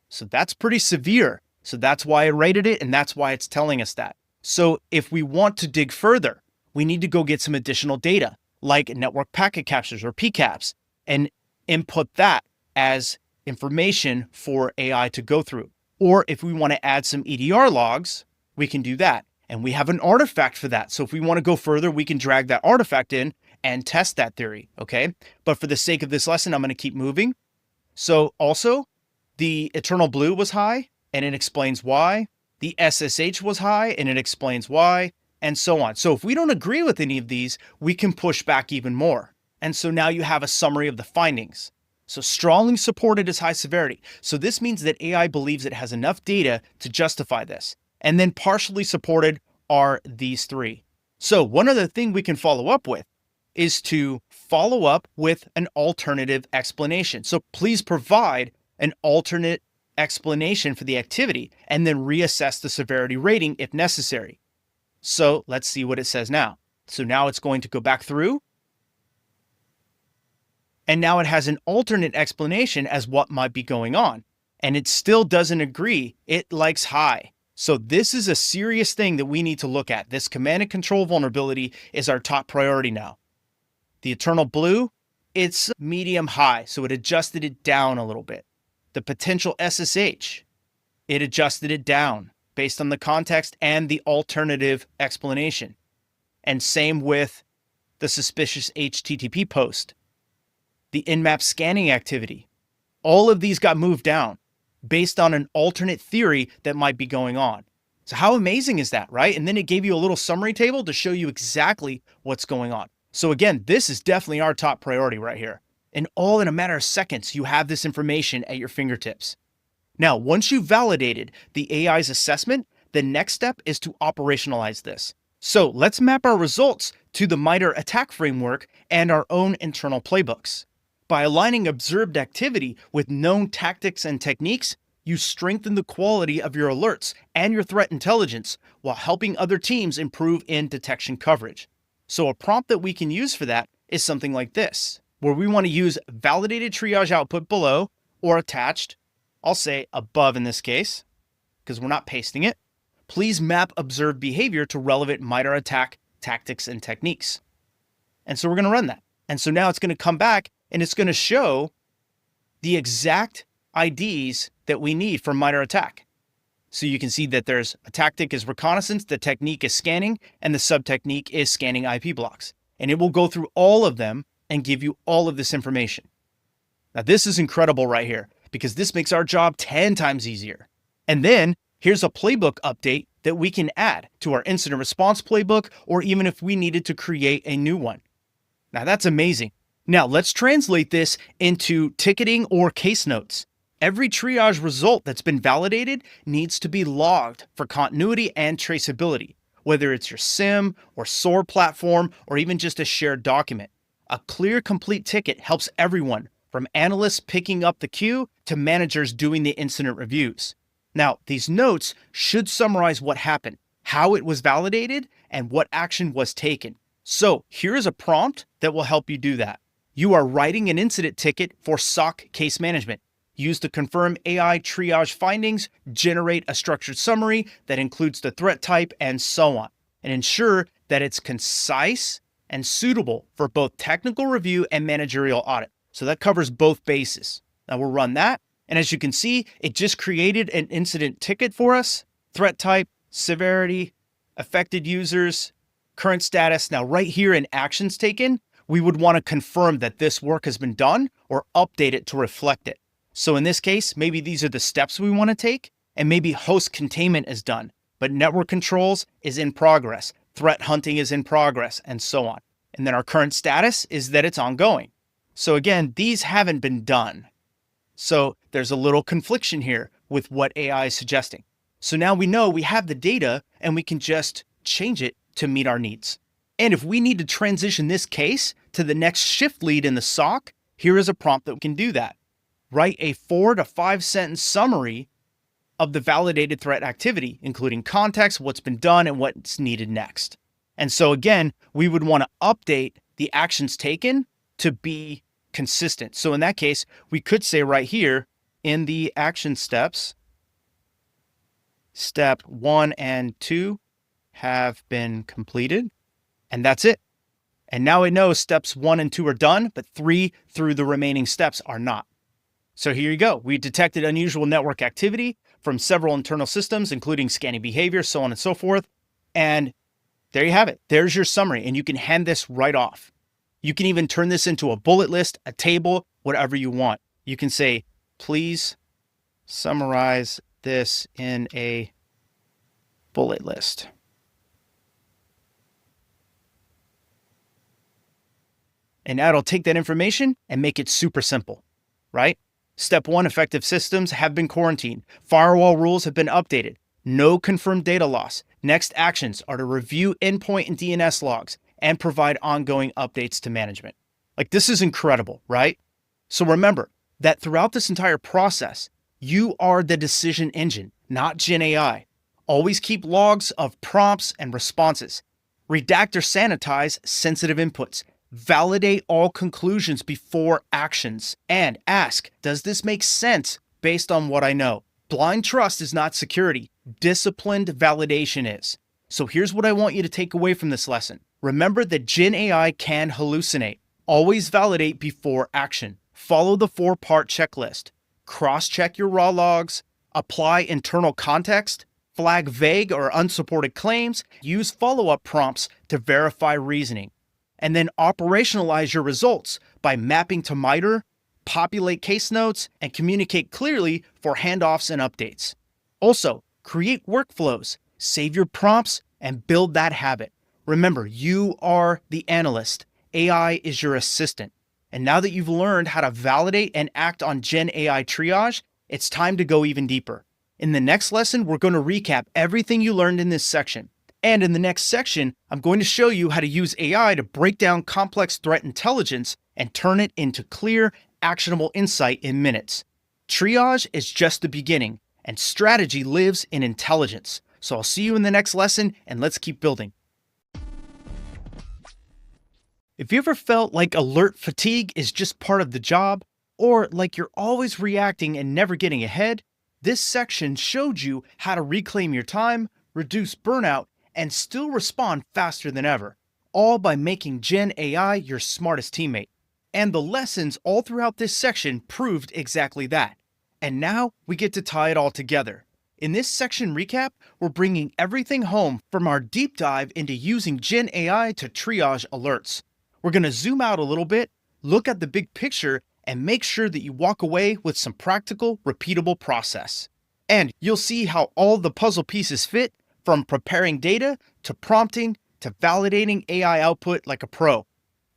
S1: So that's pretty severe. So that's why I rated it, and that's why it's telling us that. So if we want to dig further, we need to go get some additional data, like network packet captures or PCAPs, and input that as information for AI to go through. Or if we want to add some EDR logs, we can do that. And we have an artifact for that. So if we want to go further, we can drag that artifact in and test that theory, okay? But for the sake of this lesson, I'm going to keep moving. So also, the Eternal Blue was high, and it explains why. The SSH was high, and it explains why, and so on. So if we don't agree with any of these, we can push back even more. And so now you have a summary of the findings. So strongly supported as high severity. So this means that AI believes it has enough data to justify this. And then partially supported are these three. So one other thing we can follow up with is to follow up with an alternative explanation. So please provide an alternate explanation for the activity and then reassess the severity rating if necessary. So let's see what it says now. So now it's going to go back through, and now it has an alternate explanation as what might be going on. And it still doesn't agree. It likes high. So this is a serious thing that we need to look at. This command and control vulnerability is our top priority now. The eternal blue, it's medium high, so it adjusted it down a little bit. The potential SSH, it adjusted it down based on the context and the alternative explanation. And same with the suspicious HTTP post. The in-map scanning activity. All of these got moved down based on an alternate theory that might be going on. So how amazing is that, right? And then it gave you a little summary table to show you exactly what's going on. So again, this is definitely our top priority right here. And all in a matter of seconds, you have this information at your fingertips. Now, once you've validated the AI's assessment, the next step is to operationalize this. So let's map our results to the MITRE attack framework and our own internal playbooks. By aligning observed activity with known tactics and techniques, you strengthen the quality of your alerts and your threat intelligence while helping other teams improve in detection coverage. So a prompt that we can use for that is something like this, where we want to use validated triage output below or attached. I'll say above in this case, because we're not pasting it. Please map observed behavior to relevant MITRE attack tactics and techniques. And so we're going to run that. And so now it's going to come back and it's going to show the exact IDs that we need for MITRE attack. So you can see that there's a tactic is reconnaissance, the technique is scanning, and the sub-technique is scanning IP blocks. And it will go through all of them and give you all of this information. Now this is incredible right here, because this makes our job 10 times easier. And then here's a playbook update that we can add to our incident response playbook, or even if we needed to create a new one. Now that's amazing. Now let's translate this into ticketing or case notes. Every triage result that's been validated needs to be logged for continuity and traceability, whether it's your SIM or SOAR platform, or even just a shared document. A clear, complete ticket helps everyone, from analysts picking up the queue to managers doing the incident reviews. Now, these notes should summarize what happened, how it was validated, and what action was taken. So here's a prompt that will help you do that. You are writing an incident ticket for SOC case management. Use to confirm AI triage findings, generate a structured summary that includes the threat type and so on, and ensure that it's concise and suitable for both technical review and managerial audit. So that covers both bases. Now we'll run that. And as you can see, it just created an incident ticket for us, threat type, severity, affected users, current status. Now right here in actions taken, we would want to confirm that this work has been done or update it to reflect it. So in this case, maybe these are the steps we want to take, and maybe host containment is done, but network controls is in progress, threat hunting is in progress, and so on. And then our current status is that it's ongoing. So again, these haven't been done. So there's a little confliction here with what AI is suggesting. So now we know we have the data and we can just change it to meet our needs. And if we need to transition this case to the next shift lead in the SOC, here is a prompt that can do that. Write a 4 to 5 sentence summary of the validated threat activity, including context, what's been done, and what's needed next. And so again, we would want to update the actions taken to be consistent. So in that case, we could say right here in the action steps, step 1 and 2 have been completed, and that's it. And now it knows steps 1 and 2 are done, but 3 through the remaining steps are not. So here you go. We detected unusual network activity from several internal systems, including scanning behavior, so on and so forth. And there you have it. There's your summary, and you can hand this right off. You can even turn this into a bullet list, a table, whatever you want. You can say, please summarize this in a bullet list. And now it'll take that information and make it super simple, right? Step 1, effective systems have been quarantined. Firewall rules have been updated. No confirmed data loss. Next actions are to review endpoint and DNS logs and provide ongoing updates to management. Like, this is incredible, right? So remember that throughout this entire process, You are the decision engine, not Gen AI. Always keep logs of prompts and responses. Redact or sanitize sensitive inputs. Validate all conclusions before actions. And ask, does this make sense based on what I know? Blind trust is not security. Disciplined validation is. So here's what I want you to take away from this lesson. Remember that Gen AI can hallucinate. Always validate before action. Follow the 4-part checklist. Cross-check your raw logs, apply internal context, flag vague or unsupported claims, use follow-up prompts to verify reasoning, and then operationalize your results by mapping to MITRE, populate case notes, and communicate clearly for handoffs and updates. Also, create workflows, save your prompts, and build that habit. Remember, you are the analyst. AI is your assistant. And now that you've learned how to validate and act on Gen AI triage, it's time to go even deeper. In the next lesson, we're going to recap everything you learned in this section. And in the next section, I'm going to show you how to use AI to break down complex threat intelligence and turn it into clear, actionable insight in minutes. Triage is just the beginning, and strategy lives in intelligence. So I'll see you in the next lesson, and let's keep building. If you ever felt like alert fatigue is just part of the job, or like you're always reacting and never getting ahead, this section showed you how to reclaim your time, reduce burnout, and still respond faster than ever, all by making Gen AI your smartest teammate. And the lessons all throughout this section proved exactly that. And now we get to tie it all together. In this section recap, we're bringing everything home from our deep dive into using Gen AI to triage alerts. We're going to zoom out a little bit, look at the big picture, and make sure that you walk away with some practical, repeatable process. And you'll see how all the puzzle pieces fit, from preparing data, to prompting, to validating AI output like a pro.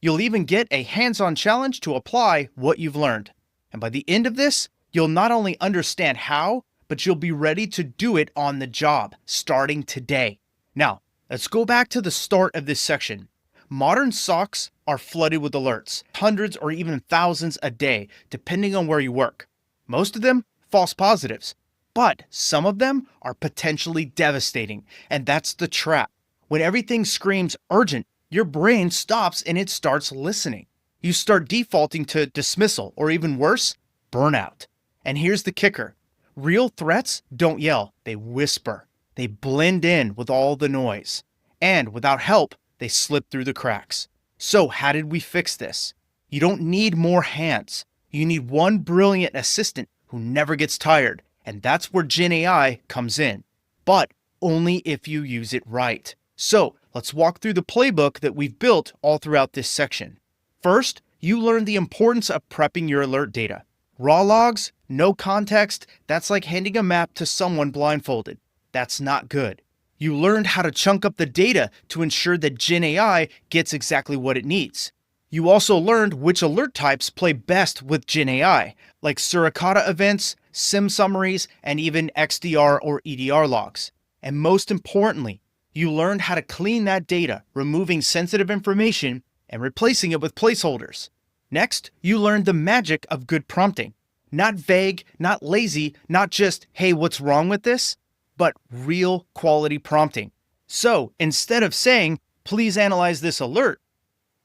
S1: You'll even get a hands-on challenge to apply what you've learned. And by the end of this, you'll not only understand how, but you'll be ready to do it on the job, starting today. Now, let's go back to the start of this section. Modern SOCs are flooded with alerts, hundreds or even thousands a day, depending on where you work. Most of them, false positives. But some of them are potentially devastating, and that's the trap. When everything screams urgent, your brain stops and it starts listening. You start defaulting to dismissal, or even worse, burnout. And here's the kicker. Real threats don't yell, they whisper. They blend in with all the noise. And without help, they slip through the cracks. So how did we fix this? You don't need more hands. You need one brilliant assistant who never gets tired, and that's where Gen AI comes in. But only if you use it right. So let's walk through the playbook that we've built all throughout this section. First, you learn the importance of prepping your alert data. Raw logs, no context, that's like handing a map to someone blindfolded. That's not good. You learned how to chunk up the data to ensure that Gen AI gets exactly what it needs. You also learned which alert types play best with Gen AI, like Suricata events, SIM summaries, and even XDR or EDR logs. And most importantly, you learned how to clean that data, removing sensitive information and replacing it with placeholders. Next, you learned the magic of good prompting. Not vague, not lazy, not just, hey, what's wrong with this? But real quality prompting. So instead of saying, please analyze this alert,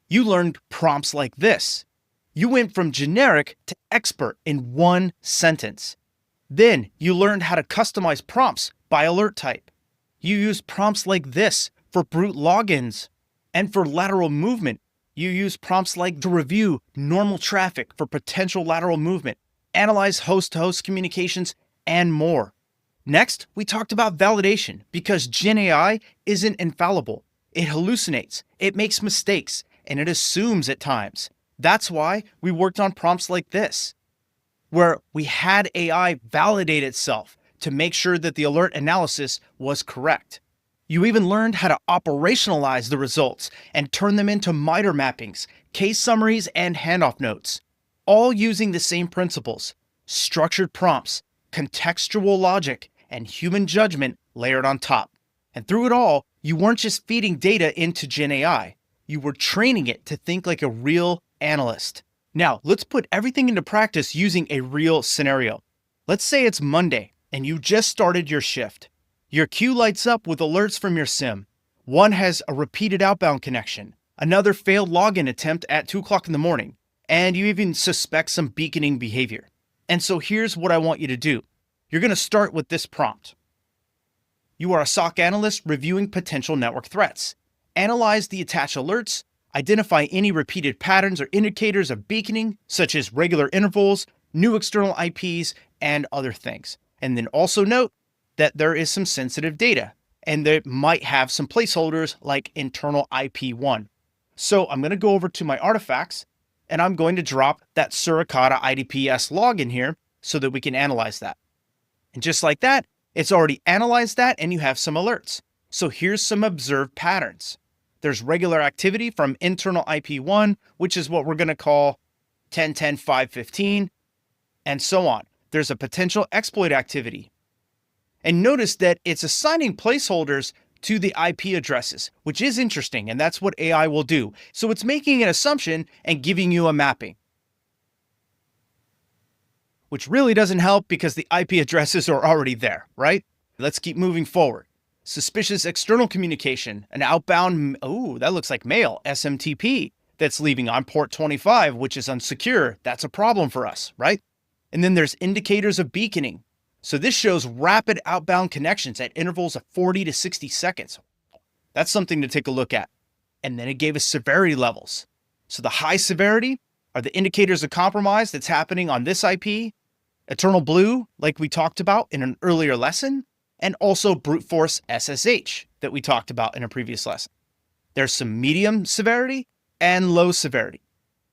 S1: you learned prompts like this. You went from generic to expert in one sentence. Then you learned how to customize prompts by alert type. You used prompts like this for brute logins. And for lateral movement, you use prompts like to review normal traffic for potential lateral movement, analyze host-to-host communications, and more. Next, we talked about validation because Gen AI isn't infallible. It hallucinates, it makes mistakes, and it assumes at times. That's why we worked on prompts like this, where we had AI validate itself to make sure that the alert analysis was correct. You even learned how to operationalize the results and turn them into MITRE mappings, case summaries, and handoff notes, all using the same principles: structured prompts, contextual logic, and human judgment layered on top. And through it all, you weren't just feeding data into Gen AI. You were training it to think like a real analyst. Now, let's put everything into practice using a real scenario. Let's say it's Monday and you just started your shift. Your queue lights up with alerts from your SIM. One has a repeated outbound connection, another failed login attempt at 2 o'clock in the morning, and you even suspect some beaconing behavior. And so here's what I want you to do. You're going to start with this prompt. You are a SOC analyst reviewing potential network threats. Analyze the attached alerts, identify any repeated patterns or indicators of beaconing, such as regular intervals, new external IPs, and other things. And then also note that there is some sensitive data, and they might have some placeholders like internal IP1. So I'm going to go over to my artifacts, and I'm going to drop that Suricata IDPS log in here so that we can analyze that. And just like that, it's already analyzed that, and you have some alerts. So here's some observed patterns. There's regular activity from internal IP1, which is what we're going to call 10.10.5.15, and so on. There's a potential exploit activity. And notice that it's assigning placeholders to the IP addresses, which is interesting, and that's what AI will do. So it's making an assumption and giving you a mapping, which really doesn't help because the IP addresses are already there, right? Let's keep moving forward. Suspicious external communication, an outbound, that looks like mail, SMTP, that's leaving on port 25, which is unsecure. That's a problem for us, right? And then there's indicators of beaconing. So this shows rapid outbound connections at intervals of 40 to 60 seconds. That's something to take a look at. And then it gave us severity levels. So the high severity are the indicators of compromise that's happening on this IP, eternal blue, like we talked about in an earlier lesson, and also brute force SSH that we talked about in a previous lesson. There's some medium severity and low severity.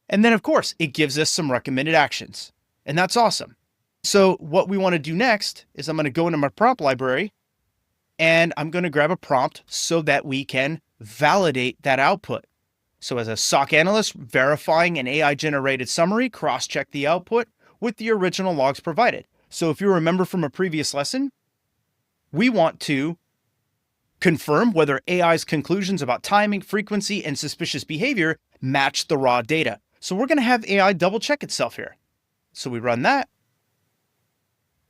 S1: And then of course, it gives us some recommended actions. And that's awesome. So what we want to do next is I'm going to go into my prompt library and I'm going to grab a prompt so that we can validate that output. So as a SOC analyst, verifying an AI generated summary, cross-check the output with the original logs provided. So if you remember from a previous lesson, we want to confirm whether AI's conclusions about timing, frequency, and suspicious behavior match the raw data. So we're going to have AI double check itself here. So we run that.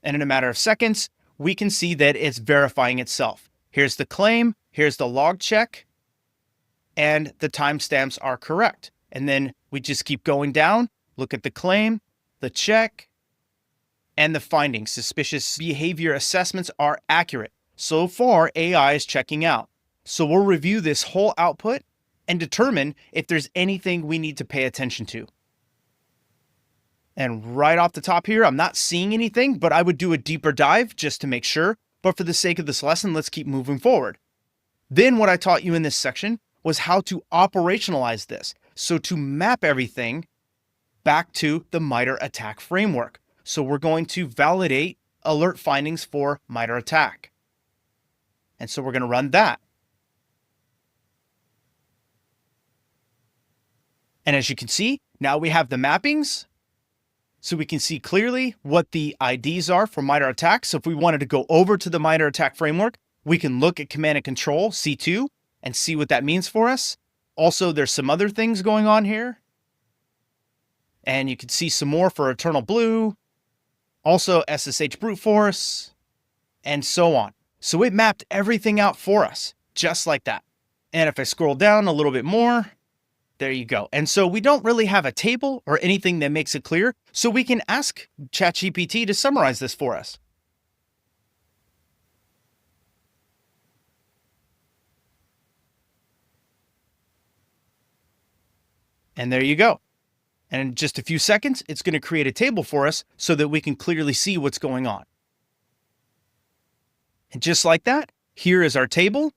S1: And in a matter of seconds, we can see that it's verifying itself. Here's the claim, here's the log check, and the timestamps are correct. And then we just keep going down, look at the claim, the check, and the findings. Suspicious behavior assessments are accurate. So far, AI is checking out. So we'll review this whole output and determine if there's anything we need to pay attention to. And right off the top here, I'm not seeing anything, but I would do a deeper dive just to make sure. But for the sake of this lesson, let's keep moving forward. Then what I taught you in this section was how to operationalize this. So to map everything back to the MITRE ATT&CK framework. So we're going to validate alert findings for MITRE ATT&CK. And so we're going to run that. And as you can see, now we have the mappings. So we can see clearly what the IDs are for MITRE ATT&CK. So if we wanted to go over to the MITRE ATT&CK framework, we can look at command and control C2 and see what that means for us. Also, there's some other things going on here. And you can see some more for eternal blue, also SSH brute force, and so on. So it mapped everything out for us, just like that. And if I scroll down a little bit more, there you go. And so we don't really have a table or anything that makes it clear, so we can ask ChatGPT to summarize this for us. And there you go. And in just a few seconds, it's going to create a table for us so that we can clearly see what's going on. And just like that, here is our table.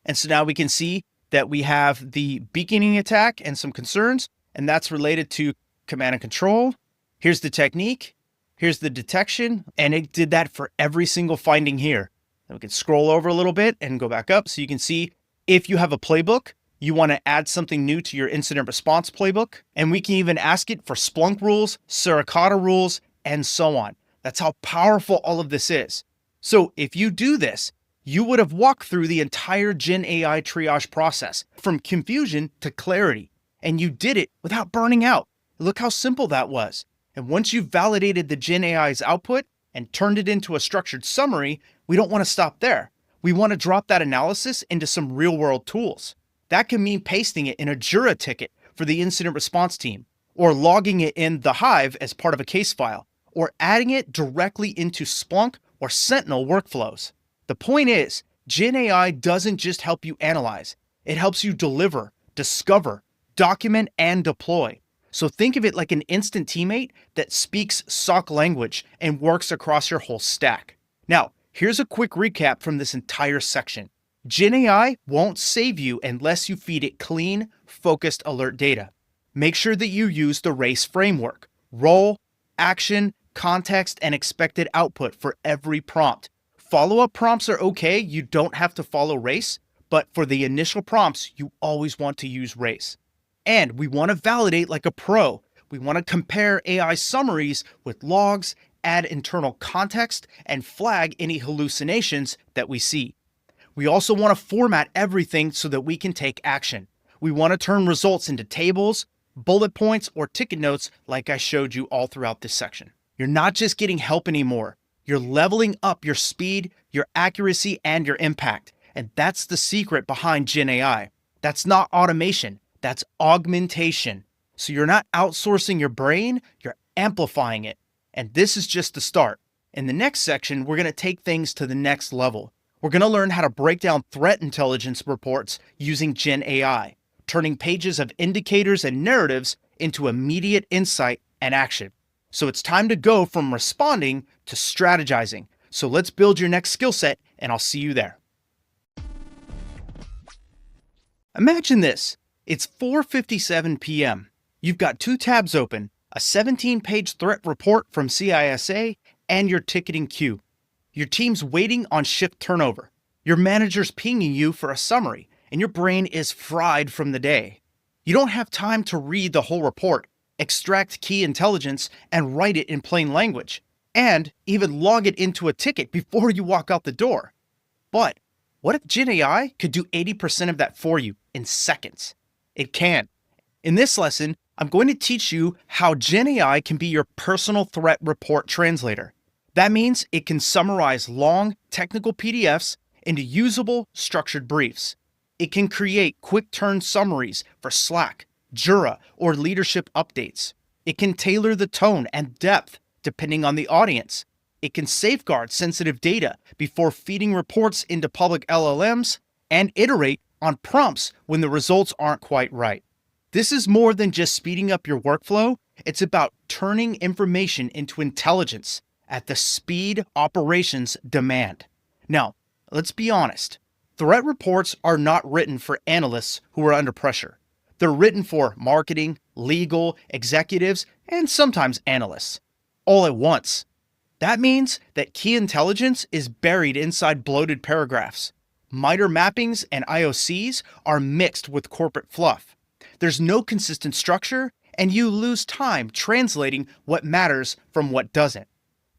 S1: And so now we can see that we have the beaconing attack and some concerns, and that's related to command and control. Here's the technique. Here's the detection. And it did that for every single finding here. And we can scroll over a little bit and go back up so you can see if you have a playbook, you want to add something new to your incident response playbook. And we can even ask it for Splunk rules, Suricata rules, and so on. That's how powerful all of this is. So if you do this, you would have walked through the entire Gen AI triage process from confusion to clarity. And you did it without burning out. Look how simple that was. And once you've validated the Gen AI's output, and turned it into a structured summary, we don't want to stop there. We want to drop that analysis into some real-world tools. That can mean pasting it in a Jira ticket for the incident response team, or logging it in the Hive as part of a case file, or adding it directly into Splunk or Sentinel workflows. The point is, Gen AI doesn't just help you analyze, it helps you deliver, discover, document, and deploy. So think of it like an instant teammate that speaks SOC language and works across your whole stack. Now, here's a quick recap from this entire section. Gen AI won't save you unless you feed it clean, focused alert data. Make sure that you use the RACE framework: role, action, context, and expected output for every prompt. Follow-up prompts are okay, you don't have to follow RACE, but for the initial prompts, you always want to use RACE. And we want to validate like a pro. We want to compare AI summaries with logs, add internal context, and flag any hallucinations that we see. We also want to format everything so that we can take action. We want to turn results into tables, bullet points, or ticket notes like I showed you all throughout this section. You're not just getting help anymore. You're leveling up your speed, your accuracy, and your impact. And that's the secret behind Gen AI. That's not automation, that's augmentation. So you're not outsourcing your brain, you're amplifying it. And this is just the start. In the next section, we're going to take things to the next level. We're going to learn how to break down threat intelligence reports using Gen AI, turning pages of indicators and narratives into immediate insight and action. So it's time to go from responding to strategizing. So let's build your next skill set, and I'll see you there. Imagine this. It's 4:57 p.m. You've got two tabs open, a 17-page threat report from CISA, and your ticketing queue. Your team's waiting on shift turnover. Your manager's pinging you for a summary, and your brain is fried from the day. You don't have time to read the whole report, extract key intelligence, and write it in plain language, and even log it into a ticket before you walk out the door. But what if Gen AI could do 80% of that for you in seconds? It can. In this lesson, I'm going to teach you how Gen AI can be your personal threat report translator. That means it can summarize long, technical PDFs into usable, structured briefs. It can create quick-turn summaries for Slack, Jira, or leadership updates. It can tailor the tone and depth depending on the audience. It can safeguard sensitive data before feeding reports into public LLMs and iterate on prompts when the results aren't quite right. This is more than just speeding up your workflow. It's about turning information into intelligence at the speed operations demand. Now, let's be honest. Threat reports are not written for analysts who are under pressure. They're written for marketing, legal, executives, and sometimes analysts, all at once. That means that key intelligence is buried inside bloated paragraphs. MITRE mappings and IOCs are mixed with corporate fluff. There's no consistent structure, and you lose time translating what matters from what doesn't.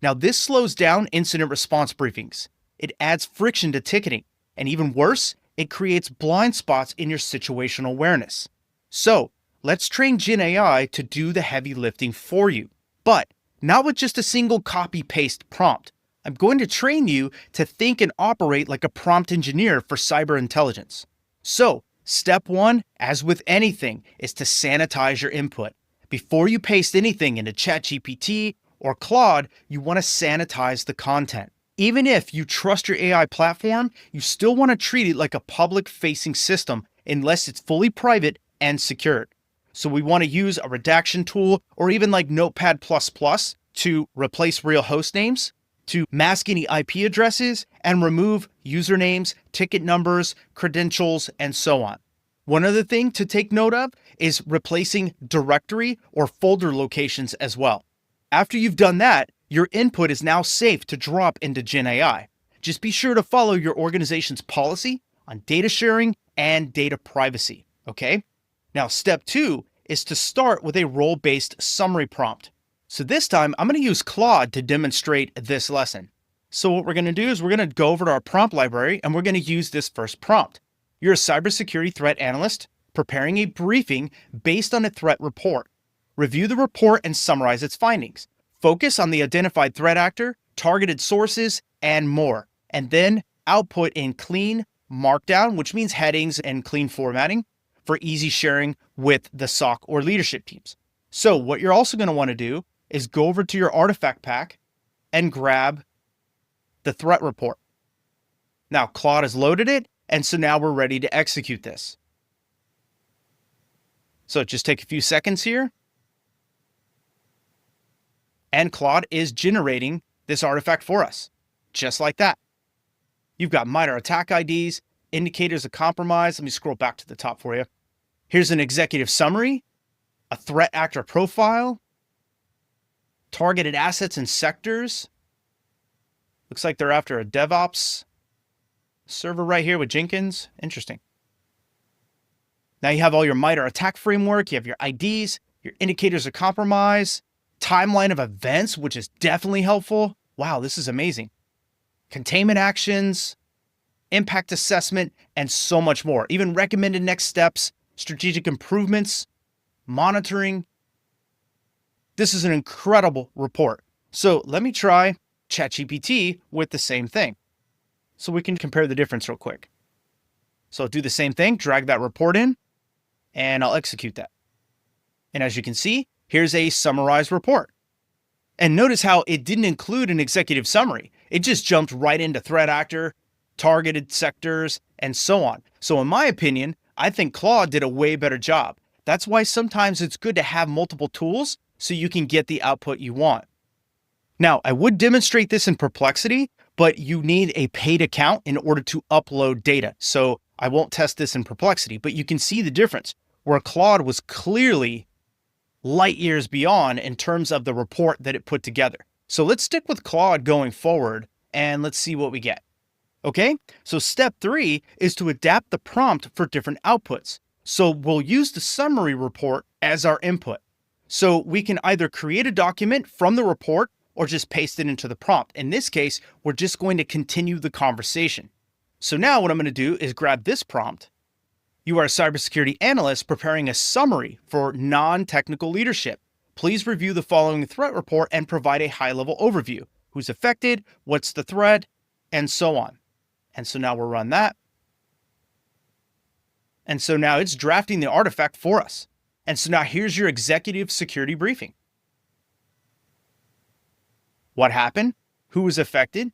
S1: Now, this slows down incident response briefings. It adds friction to ticketing, and even worse, it creates blind spots in your situational awareness. So, let's train Gen AI to do the heavy lifting for you, but not with just a single copy-paste prompt. I'm going to train you to think and operate like a prompt engineer for cyber intelligence. So, step one, as with anything, is to sanitize your input. Before you paste anything into ChatGPT or Claude, you want to sanitize the content. Even if you trust your AI platform, you still want to treat it like a public-facing system unless it's fully private and secured. So we want to use a redaction tool or even like Notepad++ to replace real host names, to mask any IP addresses, and remove usernames, ticket numbers, credentials, and so on. One other thing to take note of is replacing directory or folder locations as well. After you've done that, your input is now safe to drop into Gen AI. Just be sure to follow your organization's policy on data sharing and data privacy, okay? Now, step two is to start with a role-based summary prompt. So this time, I'm going to use Claude to demonstrate this lesson. So what we're going to do is we're going to go over to our prompt library, and we're going to use this first prompt. You're a cybersecurity threat analyst preparing a briefing based on a threat report. Review the report and summarize its findings. Focus on the identified threat actor, targeted sources, and more. And then output in clean markdown, which means headings and clean formatting for easy sharing with the SOC or leadership teams. So what you're also going to want to do is go over to your artifact pack and grab the threat report. Now Claude has loaded it, and so now we're ready to execute this. So just take a few seconds here. And Claude is generating this artifact for us, just like that. You've got MITRE attack IDs, indicators of compromise. Let me scroll back to the top for you. Here's an executive summary, a threat actor profile, targeted assets and sectors. Looks like they're after a DevOps server right here with Jenkins. Interesting. Now you have all your MITRE attack framework, you have your IDs, your indicators of compromise, timeline of events, which is definitely helpful. Wow, this is amazing. Containment actions, impact assessment, and so much more. Even recommended next steps, strategic improvements, monitoring. This is an incredible report. So let me try ChatGPT with the same thing, so we can compare the difference real quick. So I'll do the same thing, drag that report in, and I'll execute that. And as you can see, here's a summarized report. And notice how it didn't include an executive summary. It just jumped right into threat actor, targeted sectors, and so on. So in my opinion, I think Claude did a way better job. That's why sometimes it's good to have multiple tools so you can get the output you want. Now, I would demonstrate this in Perplexity, but you need a paid account in order to upload data. So I won't test this in Perplexity, but you can see the difference where Claude was clearly light years beyond in terms of the report that it put together. So let's stick with Claude going forward and let's see what we get. Okay, so step 3 is to adapt the prompt for different outputs. So we'll use the summary report as our input. So we can either create a document from the report or just paste it into the prompt. In this case, we're just going to continue the conversation. So now what I'm going to do is grab this prompt. You are a cybersecurity analyst preparing a summary for non-technical leadership. Please review the following threat report and provide a high-level overview. Who's affected, what's the threat, and so on. And so now we'll run that. And so now it's drafting the artifact for us. And so now here's your executive security briefing. What happened? Who was affected?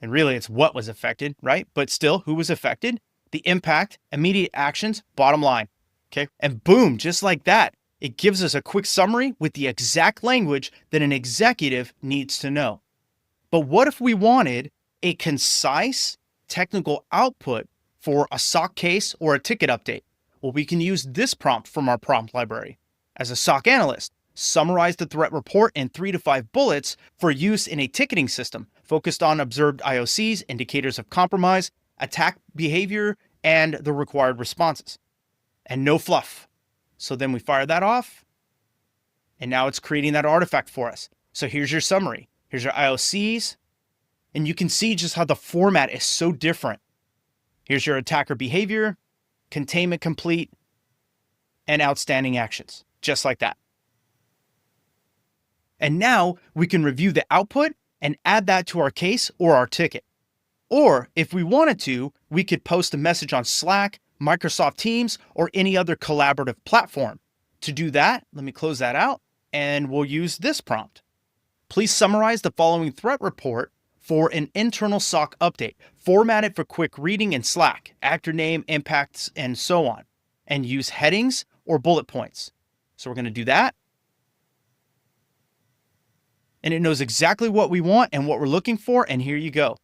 S1: And really it's what was affected, right? But still, who was affected? The impact, immediate actions, bottom line. Okay. And boom, just like that, it gives us a quick summary with the exact language that an executive needs to know. But what if we wanted a concise technical output for a SOC case or a ticket update? Well, we can use this prompt from our prompt library. As a SOC analyst, summarize the threat report in 3 to 5 bullets for use in a ticketing system focused on observed IOCs, indicators of compromise, attack behavior, and the required responses. And no fluff. So then we fire that off, and now it's creating that artifact for us. So here's your summary. Here's your IOCs, and you can see just how the format is so different. Here's your attacker behavior, containment complete, and outstanding actions, just like that. And now we can review the output and add that to our case or our ticket. Or if we wanted to, we could post a message on Slack, Microsoft Teams, or any other collaborative platform. To do that, let me close that out, and we'll use this prompt. Please summarize the following threat report for an internal SOC update. Format it for quick reading in Slack, actor name, impacts, and so on. And use headings or bullet points. So we're going to do that. And it knows exactly what we want and what we're looking for, and here you go.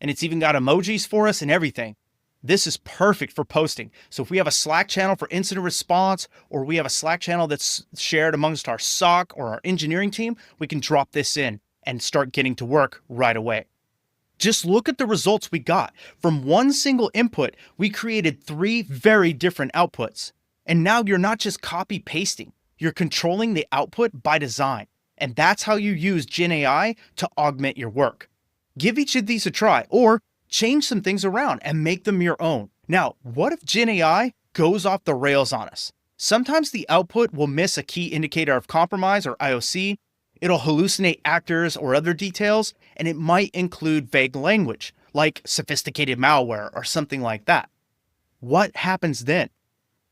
S1: And it's even got emojis for us and everything. This is perfect for posting. So if we have a Slack channel for incident response, or we have a Slack channel that's shared amongst our SOC or our engineering team, we can drop this in and start getting to work right away. Just look at the results we got. From one single input, we created 3 very different outputs. And now you're not just copy pasting, you're controlling the output by design. And that's how you use Gen AI to augment your work. Give each of these a try, or change some things around and make them your own. Now, what if Gen AI goes off the rails on us? Sometimes the output will miss a key indicator of compromise or IOC. It'll hallucinate actors or other details, and it might include vague language, like sophisticated malware or something like that. What happens then?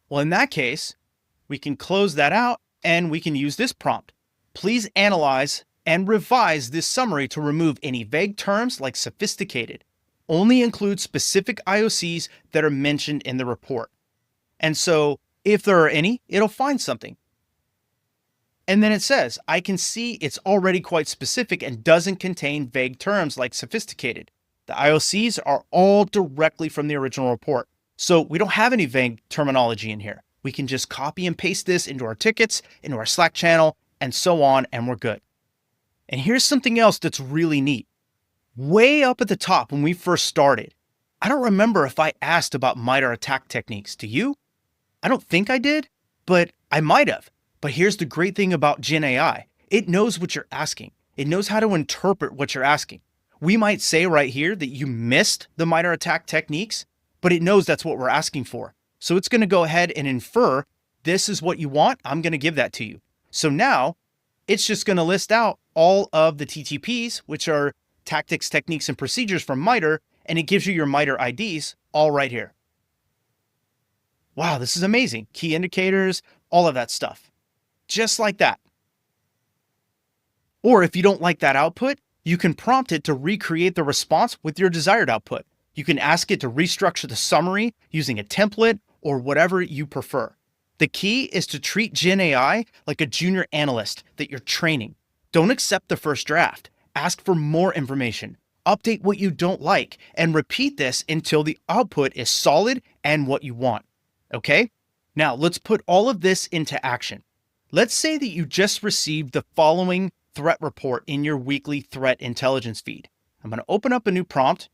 S1: Well, in that case, we can close that out and we can use this prompt. Please analyze and revise this summary to remove any vague terms like sophisticated. Only include specific IOCs that are mentioned in the report. And so if there are any, it'll find something. And then it says, I can see it's already quite specific and doesn't contain vague terms like sophisticated. The IOCs are all directly from the original report. So we don't have any vague terminology in here. We can just copy and paste this into our tickets, into our Slack channel, and so on, and we're good. And here's something else that's really neat. Way up at the top when we first started, I don't remember if I asked about MITRE attack techniques. Do you? I don't think I did, but I might have. But here's the great thing about Gen AI. It knows what you're asking. It knows how to interpret what you're asking. We might say right here that you missed the MITRE attack techniques, but it knows that's what we're asking for. So it's going to go ahead and infer, this is what you want, I'm going to give that to you. So now it's just going to list out all of the TTPs, which are tactics, techniques, and procedures from MITRE, and it gives you your MITRE IDs all right here. Wow, this is amazing. Key indicators, all of that stuff. Just like that. Or if you don't like that output, you can prompt it to recreate the response with your desired output. You can ask it to restructure the summary using a template or whatever you prefer. The key is to treat Gen AI like a junior analyst that you're training. Don't accept the first draft. Ask for more information. Update what you don't like and repeat this until the output is solid and what you want. Okay? Now let's put all of this into action. Let's say that you just received the following threat report in your weekly threat intelligence feed. I'm going to open up a new prompt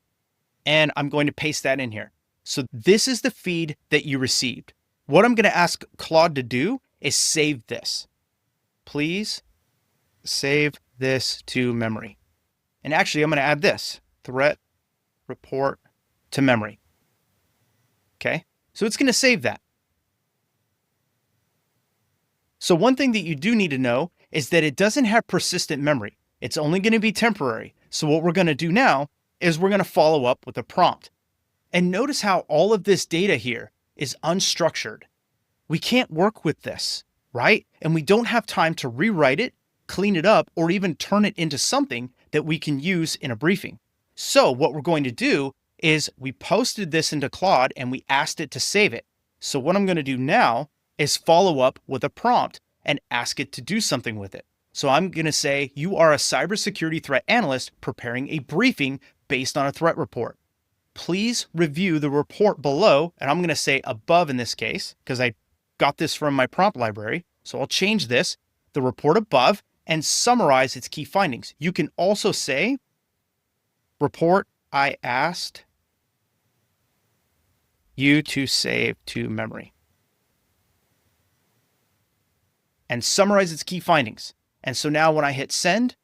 S1: and I'm going to paste that in here. So this is the feed that you received. What I'm going to ask Claude to do is save this. Please save this to memory. And actually, I'm going to add this threat report to memory. Okay, so it's going to save that. So one thing that you do need to know is that it doesn't have persistent memory. It's only going to be temporary. So what we're going to do now is we're going to follow up with a prompt. And notice how all of this data here is unstructured. We can't work with this, right? And we don't have time to rewrite it, clean it up, or even turn it into something that we can use in a briefing. So what we're going to do is we posted this into Claude and we asked it to save it. So what I'm going to do now is follow up with a prompt and ask it to do something with it. So I'm going to say, you are a cybersecurity threat analyst preparing a briefing based on a threat report. Please review the report below, and I'm going to say above in this case, because I got this from my prompt library. So I'll change this, the report above, and summarize its key findings. You can also say, report I asked you to save to memory. And summarize its key findings. And so now when I hit send,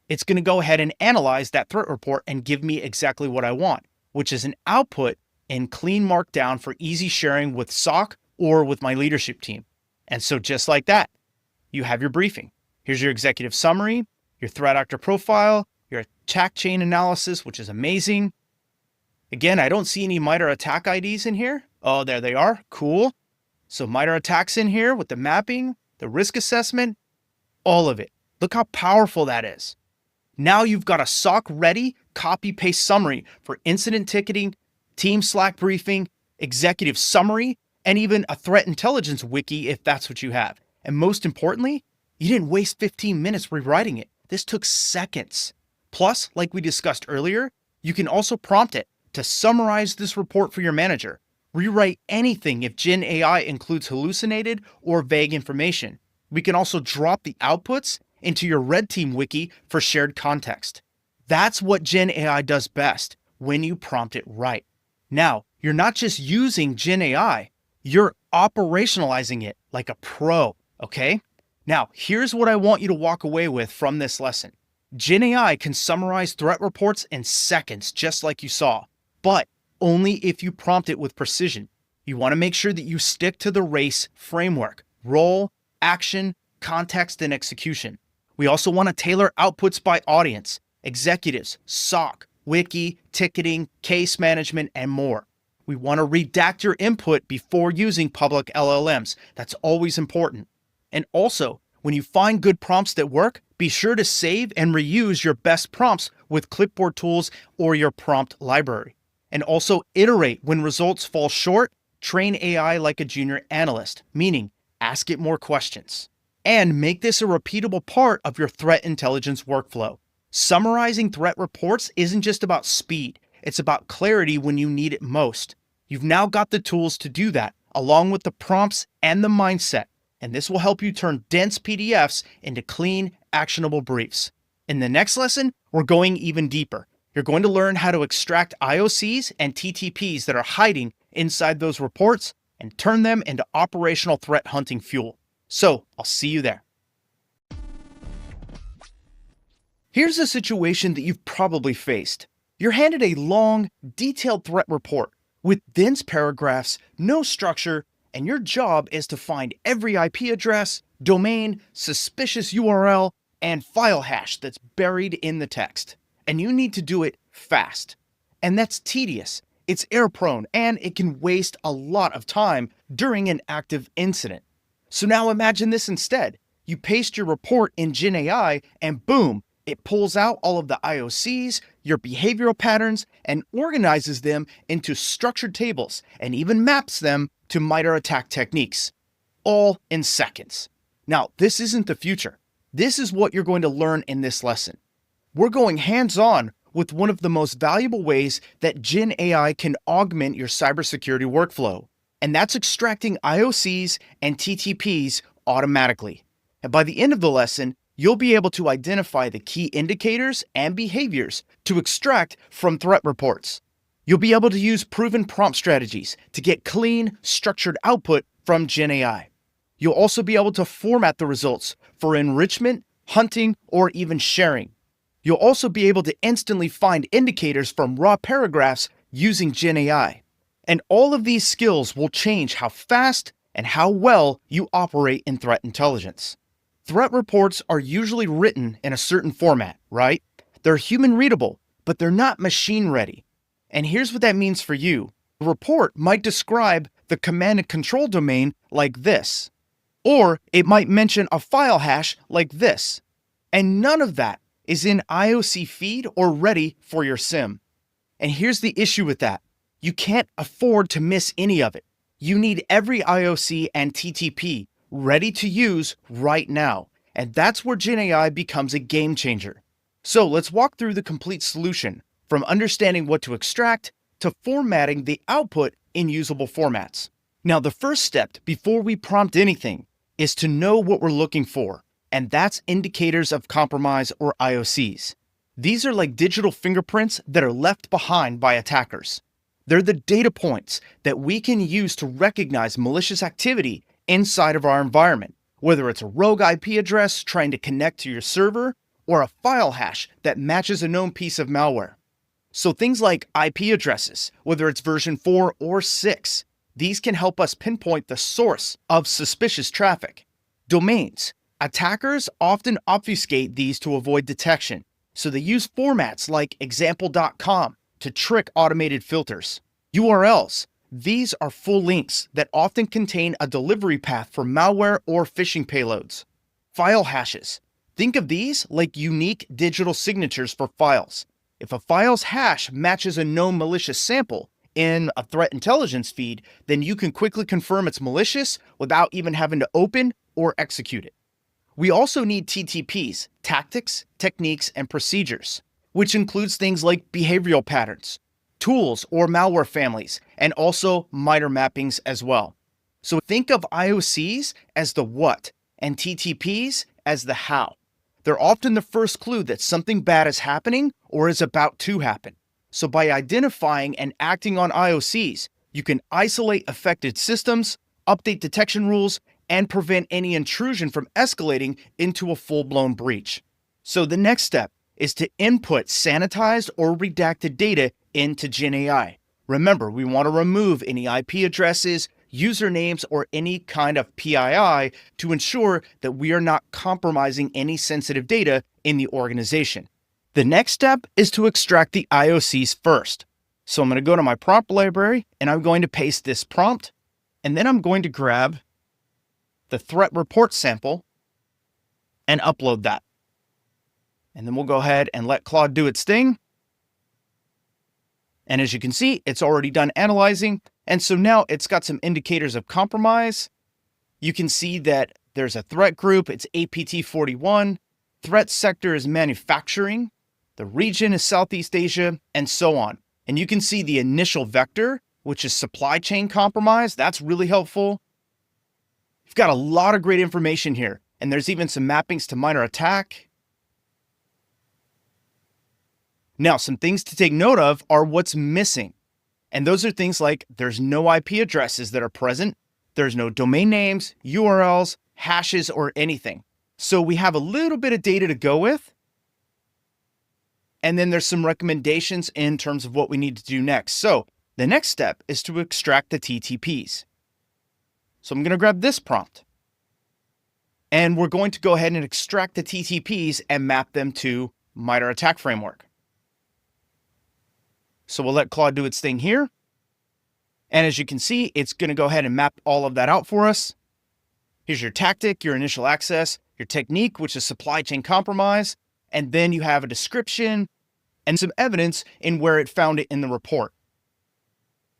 S1: it's going to go ahead and analyze that threat report and give me exactly what I want, which is an output in clean markdown for easy sharing with SOC or with my leadership team. And so just like that, you have your briefing. Here's your executive summary, your threat actor profile, your attack chain analysis, which is amazing. Again, I don't see any MITRE attack IDs in here. Oh, there they are. Cool. So MITRE attacks in here with the mapping, the risk assessment, all of it. Look how powerful that is. Now you've got a SOC ready copy-paste summary for incident ticketing, team Slack briefing, executive summary, and even a threat intelligence wiki if that's what you have. And most importantly, you didn't waste 15 minutes rewriting it. This took seconds. Plus, like we discussed earlier, you can also prompt it to summarize this report for your manager. Rewrite anything if Gen AI includes hallucinated or vague information. We can also drop the outputs into your red team wiki for shared context. That's what Gen AI does best when you prompt it right. Now, you're not just using Gen AI, you're operationalizing it like a pro, okay? Now, here's what I want you to walk away with from this lesson. Gen AI can summarize threat reports in seconds, just like you saw, but only if you prompt it with precision. You want to make sure that you stick to the RACE framework: role, action, context, and execution. We also want to tailor outputs by audience, executives, SOC, wiki, ticketing, case management, and more. We want to redact your input before using public LLMs. That's always important. And also, when you find good prompts that work, be sure to save and reuse your best prompts with clipboard tools or your prompt library. And also iterate when results fall short. Train AI like a junior analyst, meaning ask it more questions. And make this a repeatable part of your threat intelligence workflow. Summarizing threat reports isn't just about speed, it's about clarity when you need it most. You've now got the tools to do that, along with the prompts and the mindset, and this will help you turn dense PDFs into clean, actionable briefs. In the next lesson, we're going even deeper. You're going to learn how to extract IOCs and TTPs that are hiding inside those reports and turn them into operational threat hunting fuel. So, I'll see you there. Here's a situation that you've probably faced. You're handed a long, detailed threat report with dense paragraphs, no structure, and your job is to find every IP address, domain, suspicious URL, and file hash that's buried in the text. And you need to do it fast. And that's tedious, it's error-prone, and it can waste a lot of time during an active incident. So now imagine this instead. You paste your report in GenAI, and boom, it pulls out all of the IOCs, your behavioral patterns, and organizes them into structured tables, and even maps them to MITRE attack techniques, all in seconds. Now, this isn't the future. This is what you're going to learn in this lesson. We're going hands-on with one of the most valuable ways that GenAI can augment your cybersecurity workflow, and that's extracting IOCs and TTPs automatically. And by the end of the lesson, you'll be able to identify the key indicators and behaviors to extract from threat reports. You'll be able to use proven prompt strategies to get clean, structured output from GenAI. You'll also be able to format the results for enrichment, hunting, or even sharing. You'll also be able to instantly find indicators from raw paragraphs using GenAI. And all of these skills will change how fast and how well you operate in threat intelligence. Threat reports are usually written in a certain format, right? They're human readable, but they're not machine ready. And here's what that means for you. A report might describe the command and control domain like this, or it might mention a file hash like this. And none of that is in IOC feed or ready for your SIEM. And here's the issue with that. You can't afford to miss any of it. You need every IOC and TTP ready to use right now. And that's where GenAI becomes a game changer. So let's walk through the complete solution, from understanding what to extract to formatting the output in usable formats. Now, the first step before we prompt anything is to know what we're looking for, and that's indicators of compromise or IOCs. These are like digital fingerprints that are left behind by attackers. They're the data points that we can use to recognize malicious activity inside of our environment, whether it's a rogue IP address trying to connect to your server or a file hash that matches a known piece of malware. So things like IP addresses, whether it's version 4 or 6, these can help us pinpoint the source of suspicious traffic. Domains. Attackers often obfuscate these to avoid detection, so they use formats like example.com to trick automated filters. URLs. These are full links that often contain a delivery path for malware or phishing payloads. File hashes. Think of these like unique digital signatures for files. If a file's hash matches a known malicious sample in a threat intelligence feed, then you can quickly confirm it's malicious without even having to open or execute it. We also need TTPs, tactics, techniques, and procedures, which includes things like behavioral patterns, tools or malware families, and also MITRE mappings as well. So think of IOCs as the what and TTPs as the how. They're often the first clue that something bad is happening or is about to happen. So by identifying and acting on IOCs, you can isolate affected systems, update detection rules, and prevent any intrusion from escalating into a full-blown breach. So the next step is to input sanitized or redacted data into GenAI. Remember, we want to remove any IP addresses, usernames, or any kind of PII to ensure that we are not compromising any sensitive data in the organization. The next step is to extract the IOCs first. So I'm going to go to my prompt library and I'm going to paste this prompt, and then I'm going to grab the threat report sample and upload that. And then we'll go ahead and let Claude do its thing. And as you can see, it's already done analyzing. And so now it's got some indicators of compromise. You can see that there's a threat group, it's APT41. Threat sector is manufacturing. The region is Southeast Asia, and so on. And you can see the initial vector, which is supply chain compromise. That's really helpful. You've got a lot of great information here. And there's even some mappings to minor attack. Now, some things to take note of are what's missing. And those are things like there's no IP addresses that are present. There's no domain names, URLs, hashes, or anything. So we have a little bit of data to go with. And then there's some recommendations in terms of what we need to do next. So the next step is to extract the TTPs. So I'm going to grab this prompt. And we're going to go ahead and extract the TTPs and map them to MITRE ATT&CK framework. So we'll let Claude do its thing here. And as you can see, it's going to go ahead and map all of that out for us. Here's your tactic, your initial access, your technique, which is supply chain compromise. And then you have a description and some evidence in where it found it in the report.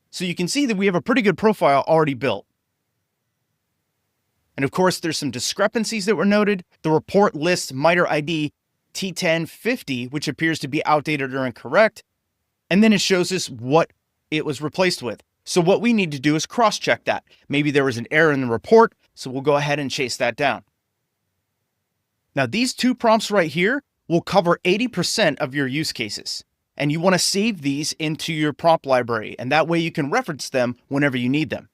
S1: So you can see that we have a pretty good profile already built. And of course, there's some discrepancies that were noted. The report lists MITRE ID T1050, which appears to be outdated or incorrect. And then it shows us what it was replaced with. So what we need to do is cross-check that. Maybe there was an error in the report, so we'll go ahead and chase that down. Now, these two prompts right here will cover 80% of your use cases. And you want to save these into your prompt library, and that way you can reference them whenever you need them.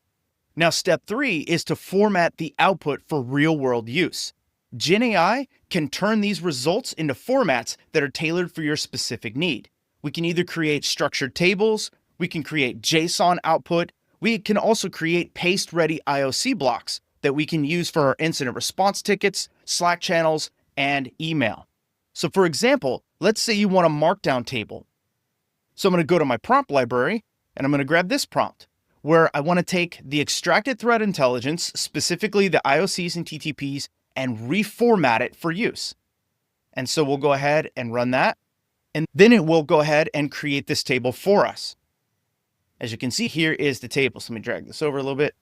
S1: Now, step 3 is to format the output for real-world use. GenAI can turn these results into formats that are tailored for your specific need. We can either create structured tables, we can create JSON output, we can also create paste-ready IOC blocks that we can use for our incident response tickets, Slack channels, and email. So for example, let's say you want a markdown table. So I'm going to go to my prompt library, and I'm going to grab this prompt, where I want to take the extracted threat intelligence, specifically the IOCs and TTPs, and reformat it for use. And so we'll go ahead and run that. And then it will go ahead and create this table for us. As you can see, here is the table. So let me drag this over a little bit.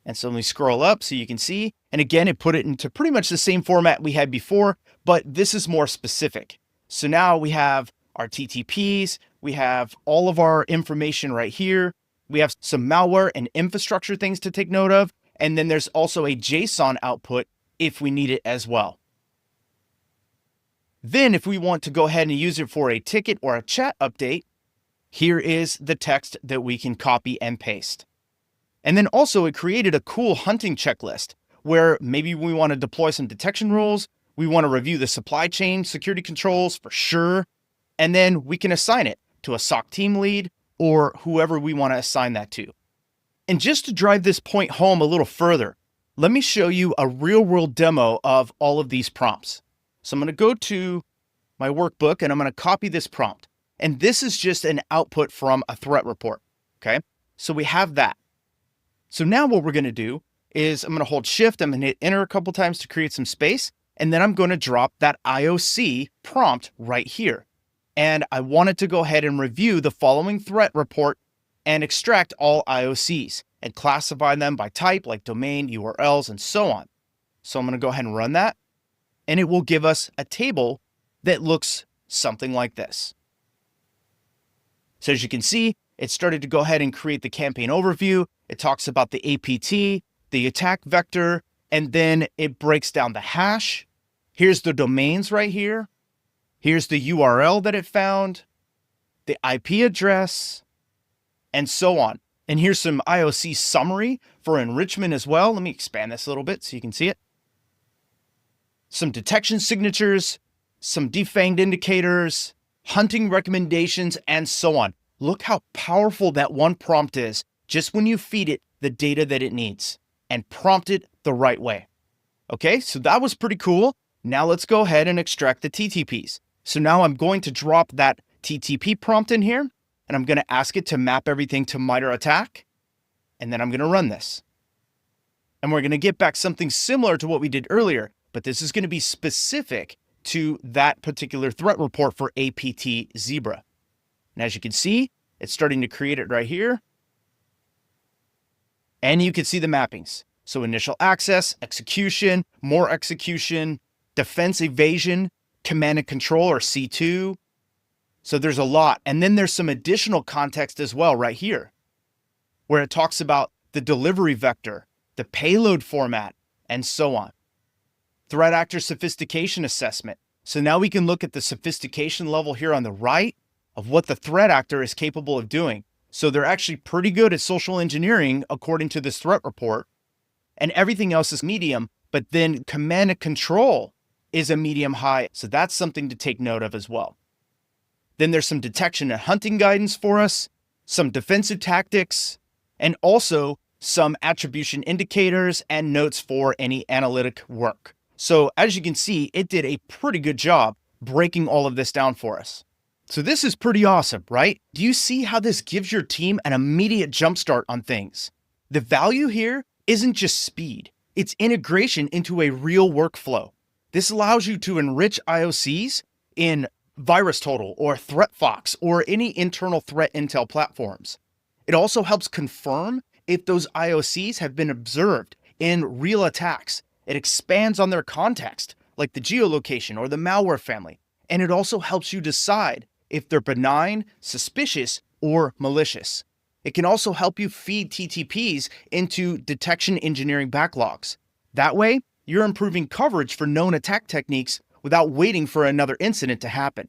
S1: And so let me scroll up so you can see. And again, it put it into pretty much the same format we had before, but this is more specific. So now we have our TTPs, we have all of our information right here. We have some malware and infrastructure things to take note of. And then there's also a JSON output if we need it as well. Then if we want to go ahead and use it for a ticket or a chat update, here is the text that we can copy and paste. And then also it created a cool hunting checklist where maybe we want to deploy some detection rules. We want to review the supply chain security controls for sure. And then we can assign it to a SOC team lead or whoever we want to assign that to. And just to drive this point home a little further, let me show you a real world demo of all of these prompts. So I'm going to go to my workbook and I'm going to copy this prompt. And this is just an output from a threat report. Okay. So we have that. So now what we're going to do is I'm going to hold shift. I'm going to hit enter a couple times to create some space. And then I'm going to drop that IOC prompt right here. And I wanted to go ahead and review the following threat report and extract all IOCs and classify them by type like domain, URLs, and so on. So I'm going to go ahead and run that. And it will give us a table that looks something like this. So as you can see, it started to go ahead and create the campaign overview. It talks about the APT, the attack vector, and then it breaks down the hash. Here's the domains right here. Here's the URL that it found, the IP address, and so on. And here's some IOC summary for enrichment as well. Let me expand this a little bit so you can see it. Some detection signatures, some defanged indicators, hunting recommendations, and so on. Look how powerful that one prompt is just when you feed it the data that it needs and prompt it the right way. Okay, so that was pretty cool. Now let's go ahead and extract the TTPs. So now I'm going to drop that TTP prompt in here, and I'm going to ask it to map everything to MITRE ATT&CK, and then I'm going to run this. And we're going to get back something similar to what we did earlier, but this is going to be specific to that particular threat report for APT Zebra. And as you can see, it's starting to create it right here. And you can see the mappings. So initial access, execution, more execution, defense evasion, command and control or C2. So there's a lot. And then there's some additional context as well right here, where it talks about the delivery vector, the payload format, and so on. Threat actor sophistication assessment. So now we can look at the sophistication level here on the right of what the threat actor is capable of doing. So they're actually pretty good at social engineering according to this threat report. And everything else is medium, but then command and control is a medium high. So that's something to take note of as well. Then there's some detection and hunting guidance for us, some defensive tactics, and also some attribution indicators and notes for any analytic work. So as you can see, it did a pretty good job breaking all of this down for us. So this is pretty awesome, right? Do you see how this gives your team an immediate jumpstart on things? The value here isn't just speed, it's integration into a real workflow. This allows you to enrich IOCs in VirusTotal or ThreatFox or any internal threat intel platforms. It also helps confirm if those IOCs have been observed in real attacks. It expands on their context, like the geolocation or the malware family. And it also helps you decide if they're benign, suspicious, or malicious. It can also help you feed TTPs into detection engineering backlogs. That way, you're improving coverage for known attack techniques without waiting for another incident to happen.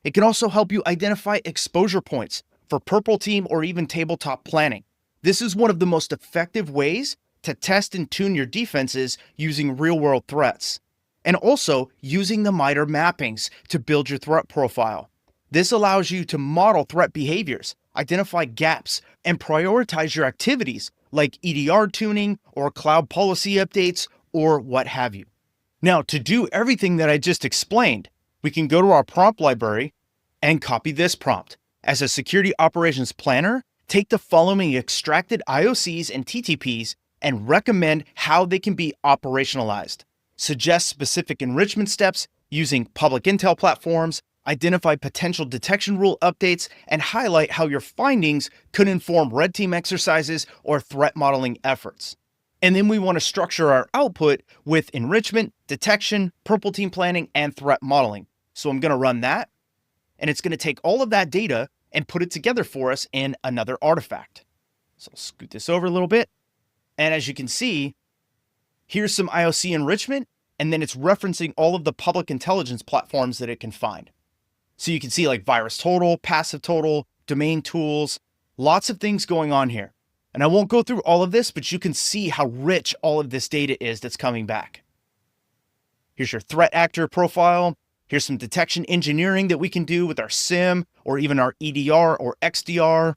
S1: It can also help you identify exposure points for purple team or even tabletop planning. This is one of the most effective ways to test and tune your defenses using real-world threats, and also using the MITRE mappings to build your threat profile. This allows you to model threat behaviors, identify gaps, and prioritize your activities like EDR tuning or cloud policy updates or what have you. Now, to do everything that I just explained, we can go to our prompt library and copy this prompt. As a security operations planner, take the following extracted IOCs and TTPs and recommend how they can be operationalized. Suggest specific enrichment steps using public intel platforms, identify potential detection rule updates, and highlight how your findings could inform red team exercises or threat modeling efforts. And then we want to structure our output with enrichment, detection, purple team planning, and threat modeling. So I'm going to run that, and it's going to take all of that data and put it together for us in another artifact. So I'll scoot this over a little bit. And as you can see, here's some IOC enrichment, and then it's referencing all of the public intelligence platforms that it can find. So you can see like VirusTotal, PassiveTotal, domain tools, lots of things going on here. And I won't go through all of this, but you can see how rich all of this data is that's coming back. Here's your threat actor profile. Here's some detection engineering that we can do with our SIM or even our EDR or XDR.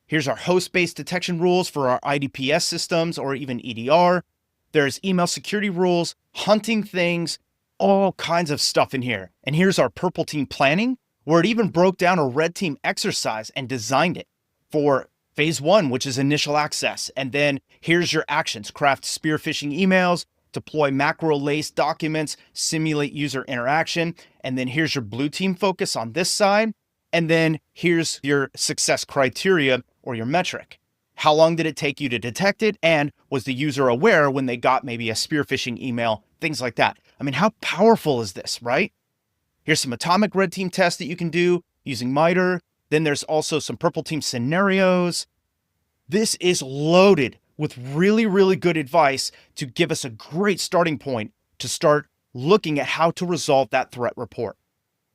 S1: Here's our host-based detection rules for our IDPS systems or even EDR. There's email security rules, hunting things, all kinds of stuff in here. And here's our purple team planning, where it even broke down a red team exercise and designed it for phase 1, which is initial access. And then here's your actions: craft spear phishing emails, deploy macro-laced documents, simulate user interaction. And then here's your blue team focus on this side. And then here's your success criteria or your metric. How long did it take you to detect it? And was the user aware when they got maybe a spear phishing email? Things like that. I mean, how powerful is this, right? Here's some atomic red team tests that you can do using MITRE. Then there's also some purple team scenarios. This is loaded with really, really good advice to give us a great starting point to start looking at how to resolve that threat report.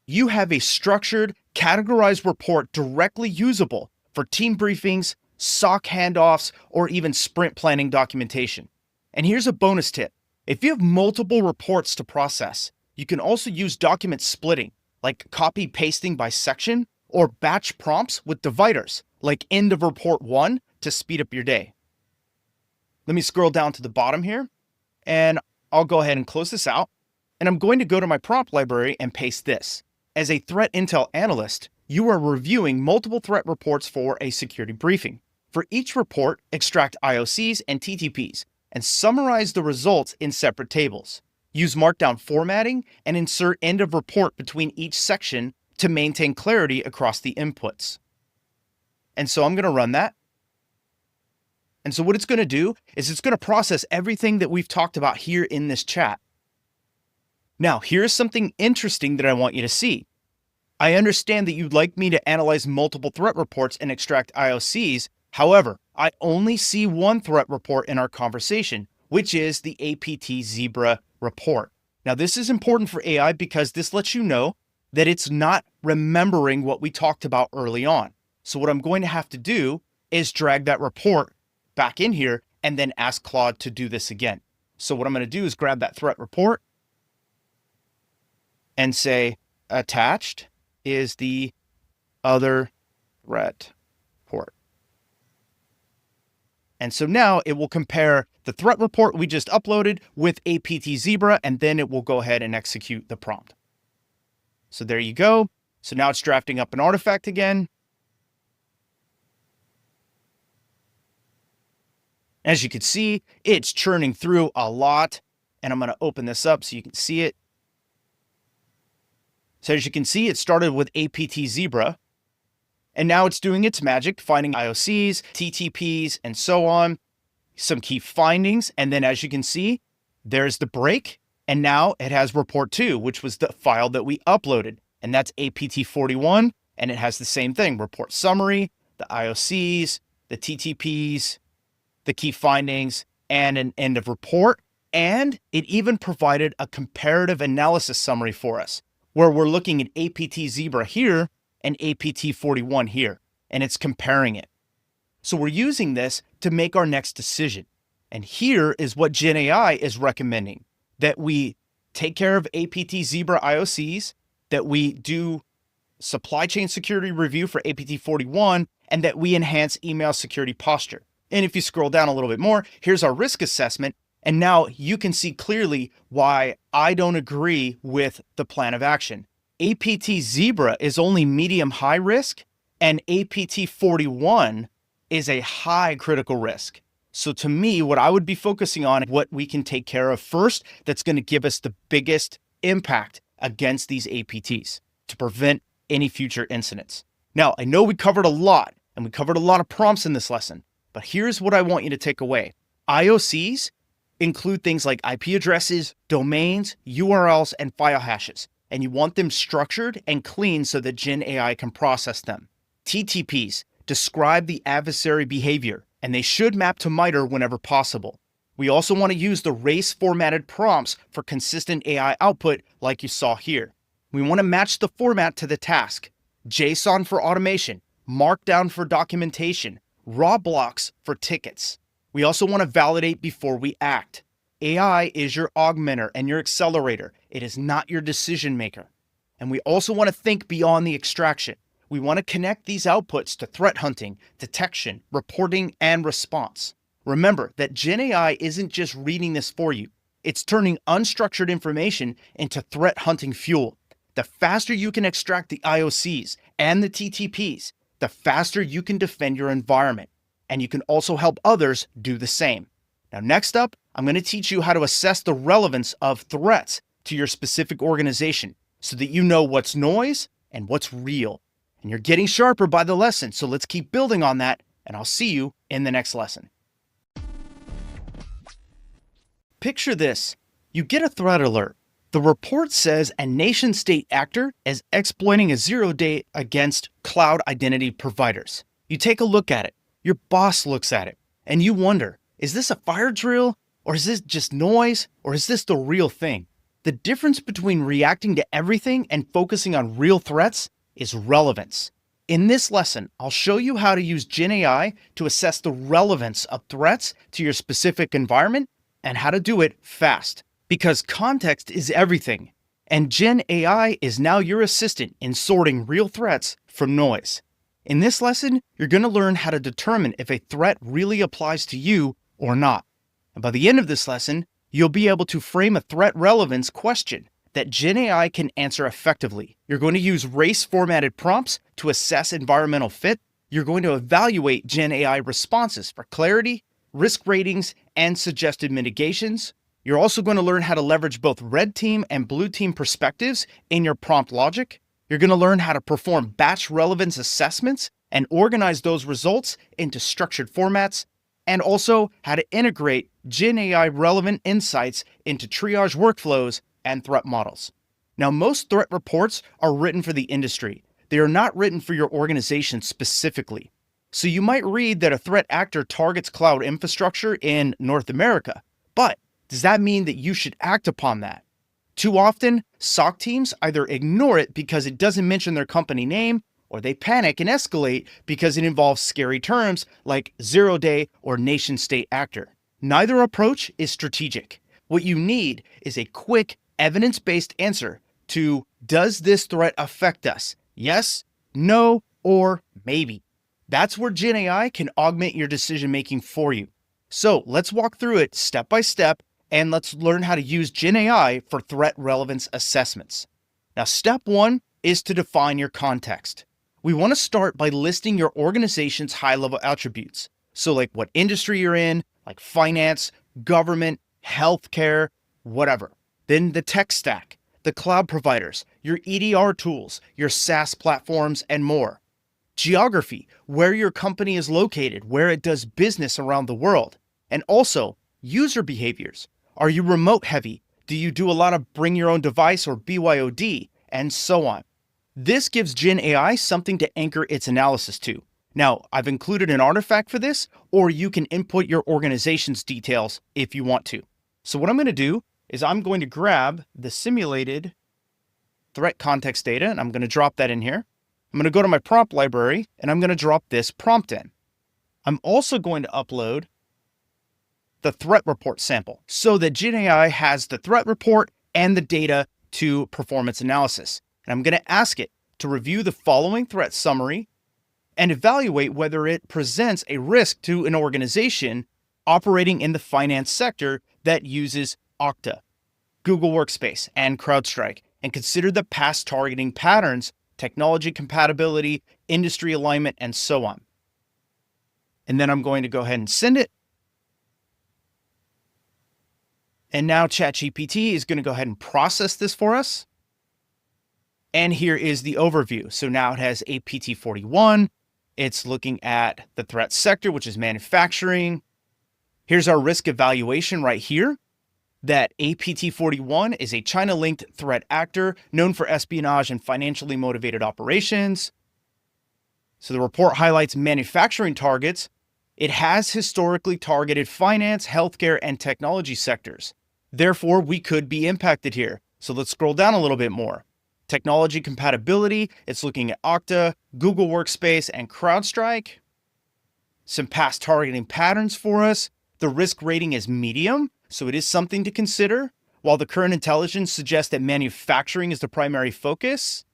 S1: You have a structured, categorized report directly usable for team briefings, SOC handoffs, or even sprint planning documentation. And here's a bonus tip. If you have multiple reports to process, you can also use document splitting, like copy pasting by section, or batch prompts with dividers, like end of report 1 to speed up your day. Let me scroll down to the bottom here, and I'll go ahead and close this out. And I'm going to go to my prompt library and paste this. As a threat intel analyst, you are reviewing multiple threat reports for a security briefing. For each report, extract IOCs and TTPs and summarize the results in separate tables. Use markdown formatting and insert end of report between each section to maintain clarity across the inputs. And so I'm going to run that. And so what it's going to do is it's going to process everything that we've talked about here in this chat. Now, here's something interesting that I want you to see. I understand that you'd like me to analyze multiple threat reports and extract IOCs. However, I only see one threat report in our conversation, which is the APT Zebra report. Now, this is important for AI because this lets you know that it's not remembering what we talked about early on. So what I'm going to have to do is drag that report back in here and then ask Claude to do this again. So what I'm going to do is grab that threat report and say attached is the other threat report. And so now it will compare the threat report we just uploaded with APT Zebra, and then it will go ahead and execute the prompt. So there you go. So now it's drafting up an artifact again. As you can see, it's churning through a lot, and I'm going to open this up so you can see it. So as you can see, it started with APT Zebra, and now it's doing its magic, finding IOCs, TTPs, and so on, some key findings. And then as you can see, there's the break. And now it has report 2, which was the file that we uploaded. And that's APT41. And it has the same thing, report summary, the IOCs, the TTPs, the key findings, and an end of report. And it even provided a comparative analysis summary for us, where we're looking at APT Zebra here and APT41 here, and it's comparing it. So we're using this to make our next decision. And here is what GenAI is recommending, that we take care of APT Zebra IOCs, that we do supply chain security review for APT41, and that we enhance email security posture. And if you scroll down a little bit more, here's our risk assessment. And now you can see clearly why I don't agree with the plan of action. APT Zebra is only medium-high risk, and APT41 is a high critical risk. So to me, what I would be focusing on, what we can take care of first, that's going to give us the biggest impact against these APTs to prevent any future incidents. Now, I know we covered a lot, and we covered a lot of prompts in this lesson, but here's what I want you to take away. IOCs include things like IP addresses, domains, URLs, and file hashes, and you want them structured and clean so that GenAI can process them. TTPs describe the adversary behavior, and they should map to MITRE whenever possible. We also want to use the race formatted prompts for consistent AI output like you saw here. We want to match the format to the task. JSON for automation, Markdown for documentation, raw blocks for tickets. We also want to validate before we act. AI is your augmenter and your accelerator. It is not your decision maker. And we also want to think beyond the extraction. We want to connect these outputs to threat hunting, detection, reporting, and response. Remember that GenAI isn't just reading this for you. It's turning unstructured information into threat hunting fuel. The faster you can extract the IOCs and the TTPs, the faster you can defend your environment. And you can also help others do the same. Now, next up, I'm going to teach you how to assess the relevance of threats to your specific organization so that you know what's noise and what's real. And you're getting sharper by the lesson, so let's keep building on that, and I'll see you in the next lesson. Picture this. You get a threat alert. The report says a nation-state actor is exploiting a zero-day against cloud identity providers. You take a look at it. Your boss looks at it, and you wonder, is this a fire drill? Or is this just noise? Or is this the real thing? The difference between reacting to everything and focusing on real threats is relevance. In this lesson, I'll show you how to use GenAI to assess the relevance of threats to your specific environment and how to do it fast. Because context is everything. And Gen AI is now your assistant in sorting real threats from noise. In this lesson, you're going to learn how to determine if a threat really applies to you or not. And by the end of this lesson, you'll be able to frame a threat relevance question that Gen AI can answer effectively. You're going to use race-formatted prompts to assess environmental fit. You're going to evaluate Gen AI responses for clarity, risk ratings, and suggested mitigations. You're also going to learn how to leverage both red team and blue team perspectives in your prompt logic. You're going to learn how to perform batch relevance assessments and organize those results into structured formats, and also how to integrate Gen AI relevant insights into triage workflows and threat models. Now, most threat reports are written for the industry. They are not written for your organization specifically. So you might read that a threat actor targets cloud infrastructure in North America, but does that mean that you should act upon that? Too often, SOC teams either ignore it because it doesn't mention their company name, or they panic and escalate because it involves scary terms like zero-day or nation-state actor. Neither approach is strategic. What you need is a quick, evidence-based answer to, does this threat affect us? Yes, no, or maybe. That's where Gen AI can augment your decision-making for you. So let's walk through it step by step, and let's learn how to use Gen AI for threat relevance assessments. Now, step one is to define your context. We want to start by listing your organization's high-level attributes. So like what industry you're in, like finance, government, healthcare, whatever. Then the tech stack, the cloud providers, your EDR tools, your SaaS platforms, and more. Geography, where your company is located, where it does business around the world. And also user behaviors. Are you remote heavy? Do you do a lot of bring your own device or BYOD? And so on. This gives Gen AI something to anchor its analysis to. Now, I've included an artifact for this, or you can input your organization's details if you want to. So what I'm going to do is I'm going to grab the simulated threat context data, and I'm going to drop that in here. I'm going to go to my prompt library, and I'm going to drop this prompt in. I'm also going to upload the threat report sample so that Gen AI has the threat report and the data to perform its analysis. And I'm going to ask it to review the following threat summary and evaluate whether it presents a risk to an organization operating in the finance sector that uses Okta, Google Workspace, and CrowdStrike, and consider the past targeting patterns, technology compatibility, industry alignment, and so on. And then I'm going to go ahead and send it. And now ChatGPT is going to go ahead and process this for us. And here is the overview. So now it has APT41. It's looking at the threat sector, which is manufacturing. Here's our risk evaluation right here, that APT41 is a China-linked threat actor known for espionage and financially motivated operations. So the report highlights manufacturing targets. It has historically targeted finance, healthcare, and technology sectors. Therefore, we could be impacted here. So let's scroll down a little bit more. Technology compatibility, it's looking at Okta, Google Workspace, and CrowdStrike. Some past targeting patterns for us. The risk rating is medium, so it is something to consider. While the current intelligence suggests that manufacturing is the primary focus,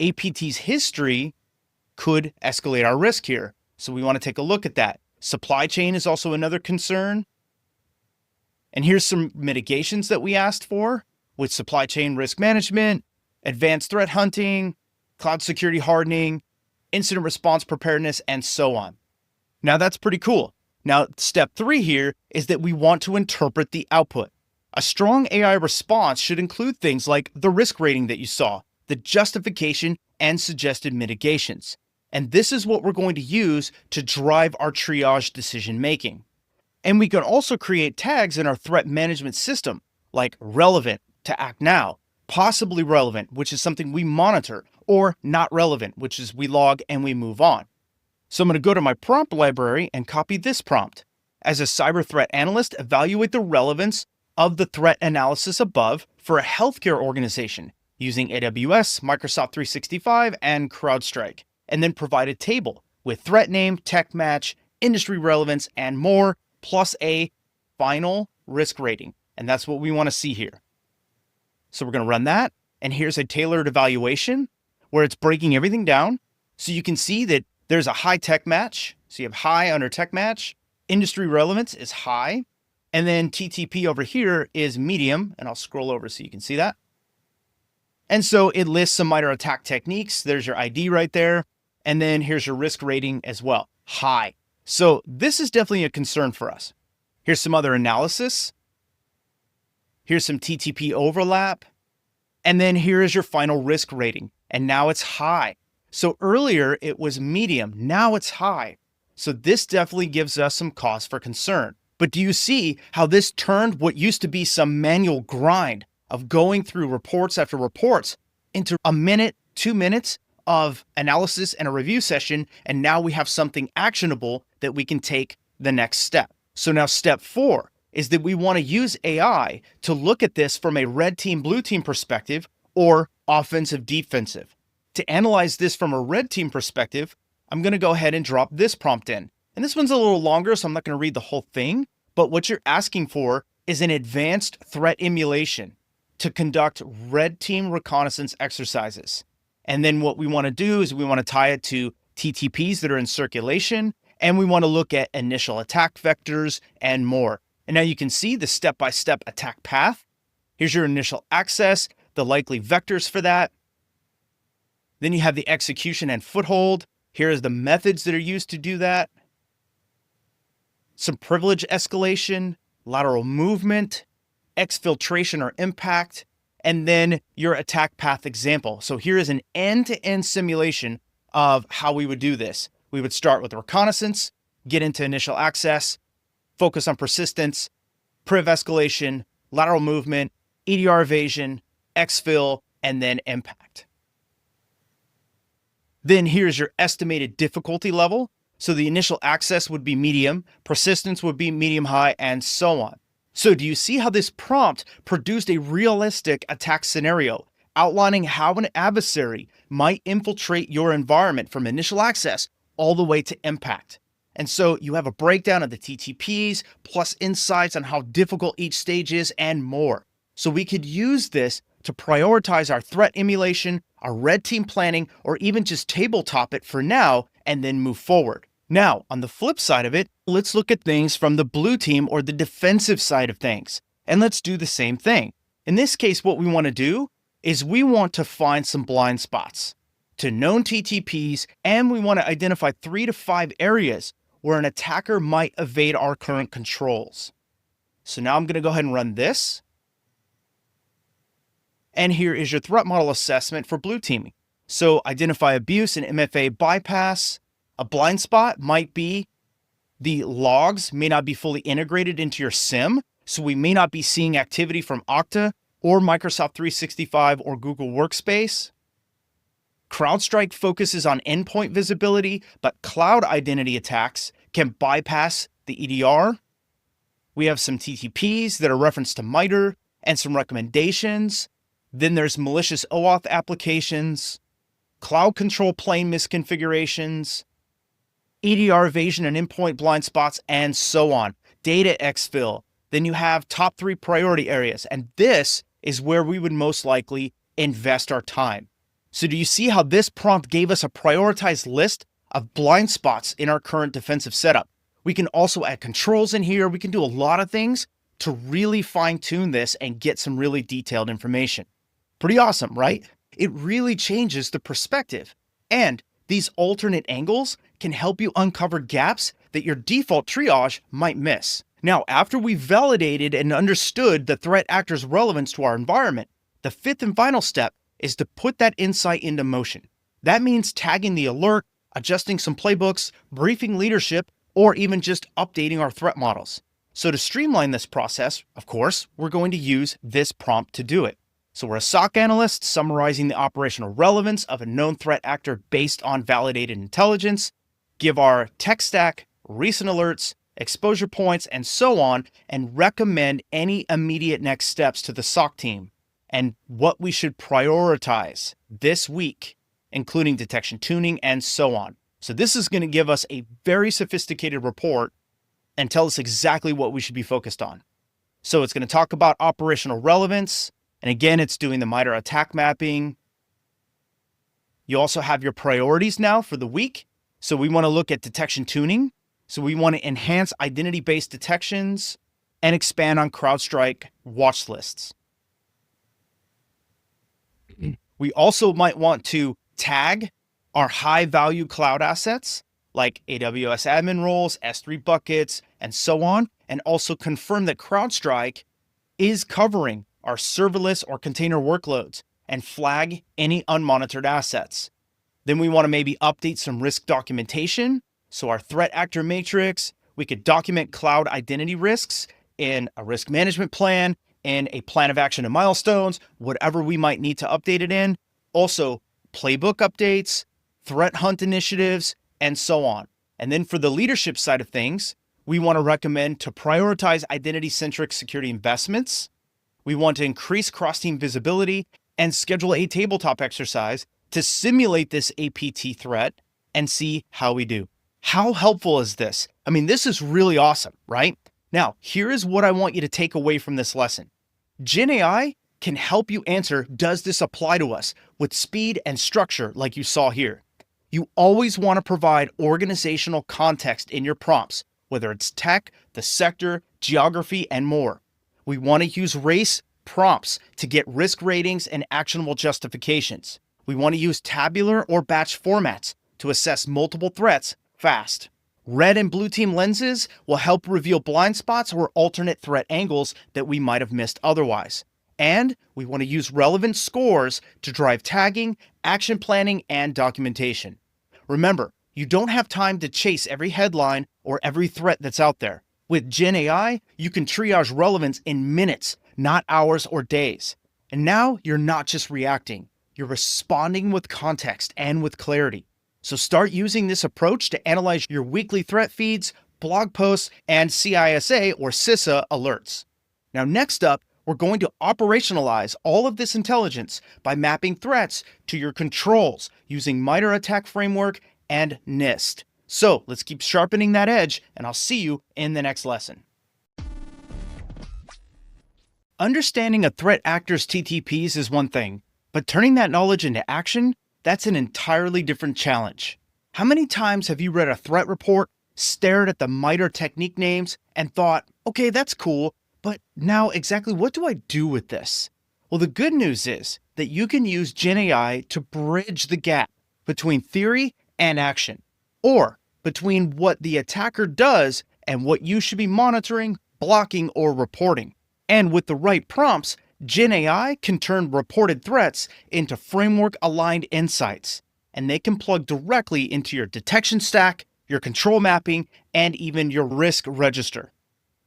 S1: APT's history could escalate our risk here. So we want to take a look at that. Supply chain is also another concern. And here's some mitigations that we asked for with supply chain risk management, advanced threat hunting, cloud security hardening, incident response preparedness, and so on. Now that's pretty cool. Now, step 3 here is that we want to interpret the output. A strong AI response should include things like the risk rating that you saw, the justification, and suggested mitigations. And this is what we're going to use to drive our triage decision making. And we can also create tags in our threat management system, like relevant to act now, possibly relevant, which is something we monitor, or not relevant, which is we log and we move on. So I'm going to go to my prompt library and copy this prompt. As a cyber threat analyst, evaluate the relevance of the threat analysis above for a healthcare organization using AWS, Microsoft 365, and CrowdStrike, and then provide a table with threat name, tech match, industry relevance, and more, plus a final risk rating. And that's what we want to see here. So we're going to run that. And here's a tailored evaluation where it's breaking everything down. So you can see that there's a high tech match. So you have high under tech match. Industry relevance is high. And then TTP over here is medium. And I'll scroll over so you can see that. And so it lists some minor attack techniques. There's your ID right there. And then here's your risk rating as well, high. So this is definitely a concern for us. Here's some other analysis. Here's some TTP overlap. And then here is your final risk rating. And now it's high. So earlier it was medium, now it's high. So this definitely gives us some cause for concern. But do you see how this turned what used to be some manual grind of going through reports after reports into a minute, 2 minutes of analysis and a review session, and now we have something actionable that we can take the next step. So now step 4 is that we want to use AI to look at this from a red team, blue team perspective, or offensive, defensive. To analyze this from a red team perspective, I'm going to go ahead and drop this prompt in. And this one's a little longer, so I'm not going to read the whole thing, but what you're asking for is an advanced threat emulation to conduct red team reconnaissance exercises. And then what we want to do is we want to tie it to TTPs that are in circulation, and we want to look at initial attack vectors and more. And now you can see the step-by-step attack path. Here's your initial access, the likely vectors for that. Then you have the execution and foothold. Here is the methods that are used to do that. Some privilege escalation, lateral movement, exfiltration or impact, and then your attack path example. So here is an end-to-end simulation of how we would do this. We would start with reconnaissance, get into initial access, focus on persistence, priv escalation, lateral movement, EDR evasion, exfil, and then impact. Then here's your estimated difficulty level. So the initial access would be medium, persistence would be medium high, and so on. So do you see how this prompt produced a realistic attack scenario, outlining how an adversary might infiltrate your environment from initial access all the way to impact? And so you have a breakdown of the TTPs, plus insights on how difficult each stage is and more. So we could use this to prioritize our threat emulation, our red team planning, or even just tabletop it for now and then move forward. Now, on the flip side of it, let's look at things from the blue team or the defensive side of things. And let's do the same thing. In this case, what we want to do is we want to find some blind spots to known TTPs, and we want to identify 3 to 5 areas where an attacker might evade our current controls. So now I'm going to go ahead and run this. And here is your threat model assessment for blue teaming. So identify abuse and MFA bypass. A blind spot might be the logs may not be fully integrated into your SIM, so we may not be seeing activity from Okta or Microsoft 365 or Google Workspace. CrowdStrike focuses on endpoint visibility, but cloud identity attacks can bypass the EDR. We have some TTPs that are referenced to MITRE and some recommendations. Then there's malicious OAuth applications, cloud control plane misconfigurations, EDR evasion and endpoint blind spots, and so on. Data exfil. Then you have top 3 priority areas. And this is where we would most likely invest our time. So do you see how this prompt gave us a prioritized list of blind spots in our current defensive setup? We can also add controls in here. We can do a lot of things to really fine tune this and get some really detailed information. Pretty awesome, right? It really changes the perspective. And these alternate angles can help you uncover gaps that your default triage might miss. Now, after we've validated and understood the threat actor's relevance to our environment, the 5th and final step is to put that insight into motion. That means tagging the alert, adjusting some playbooks, briefing leadership, or even just updating our threat models. So to streamline this process, of course, we're going to use this prompt to do it. So we're a SOC analyst summarizing the operational relevance of a known threat actor based on validated intelligence, give our tech stack, recent alerts, exposure points, and so on, and recommend any immediate next steps to the SOC team and what we should prioritize this week, including detection tuning and so on. So this is going to give us a very sophisticated report and tell us exactly what we should be focused on. So it's going to talk about operational relevance, And again, it's doing the MITRE attack mapping. You also have your priorities now for the week. So we want to look at detection tuning. So we want to enhance identity-based detections and expand on CrowdStrike watch lists. We also might want to tag our high-value cloud assets like AWS admin roles, S3 buckets, and so on, and also confirm that CrowdStrike is covering our serverless or container workloads and flag any unmonitored assets. Then we want to maybe update some risk documentation. So our threat actor matrix, we could document cloud identity risks in a risk management plan, in a plan of action and milestones, whatever we might need to update it in. Also, playbook updates, threat hunt initiatives, and so on. And then for the leadership side of things, we want to recommend to prioritize identity-centric security investments. We want to increase cross-team visibility and schedule a tabletop exercise to simulate this APT threat and see how we do. How helpful is this? I mean, this is really awesome, right? Now, here is what I want you to take away from this lesson. GenAI can help you answer, does this apply to us, with speed and structure like you saw here. You always want to provide organizational context in your prompts, whether it's tech, the sector, geography, and more. We want to use race prompts to get risk ratings and actionable justifications. We want to use tabular or batch formats to assess multiple threats fast. Red and blue team lenses will help reveal blind spots or alternate threat angles that we might have missed otherwise. And we want to use relevant scores to drive tagging, action planning, and documentation. Remember, you don't have time to chase every headline or every threat that's out there. With GenAI, you can triage relevance in minutes, not hours or days. And now you're not just reacting, you're responding with context and with clarity. So start using this approach to analyze your weekly threat feeds, blog posts, and CISA or CISA alerts. Now, next up, we're going to operationalize all of this intelligence by mapping threats to your controls using MITRE ATT&CK framework and NIST. So let's keep sharpening that edge, and I'll see you in the next lesson. Understanding a threat actor's TTPs is one thing, but turning that knowledge into action, that's an entirely different challenge. How many times have you read a threat report, stared at the MITRE technique names, and thought, okay, that's cool, but now exactly what do I do with this? Well, the good news is that you can use GenAI to bridge the gap between theory and action, or between what the attacker does and what you should be monitoring, blocking, or reporting. And with the right prompts, GenAI can turn reported threats into framework-aligned insights, and they can plug directly into your detection stack, your control mapping, and even your risk register.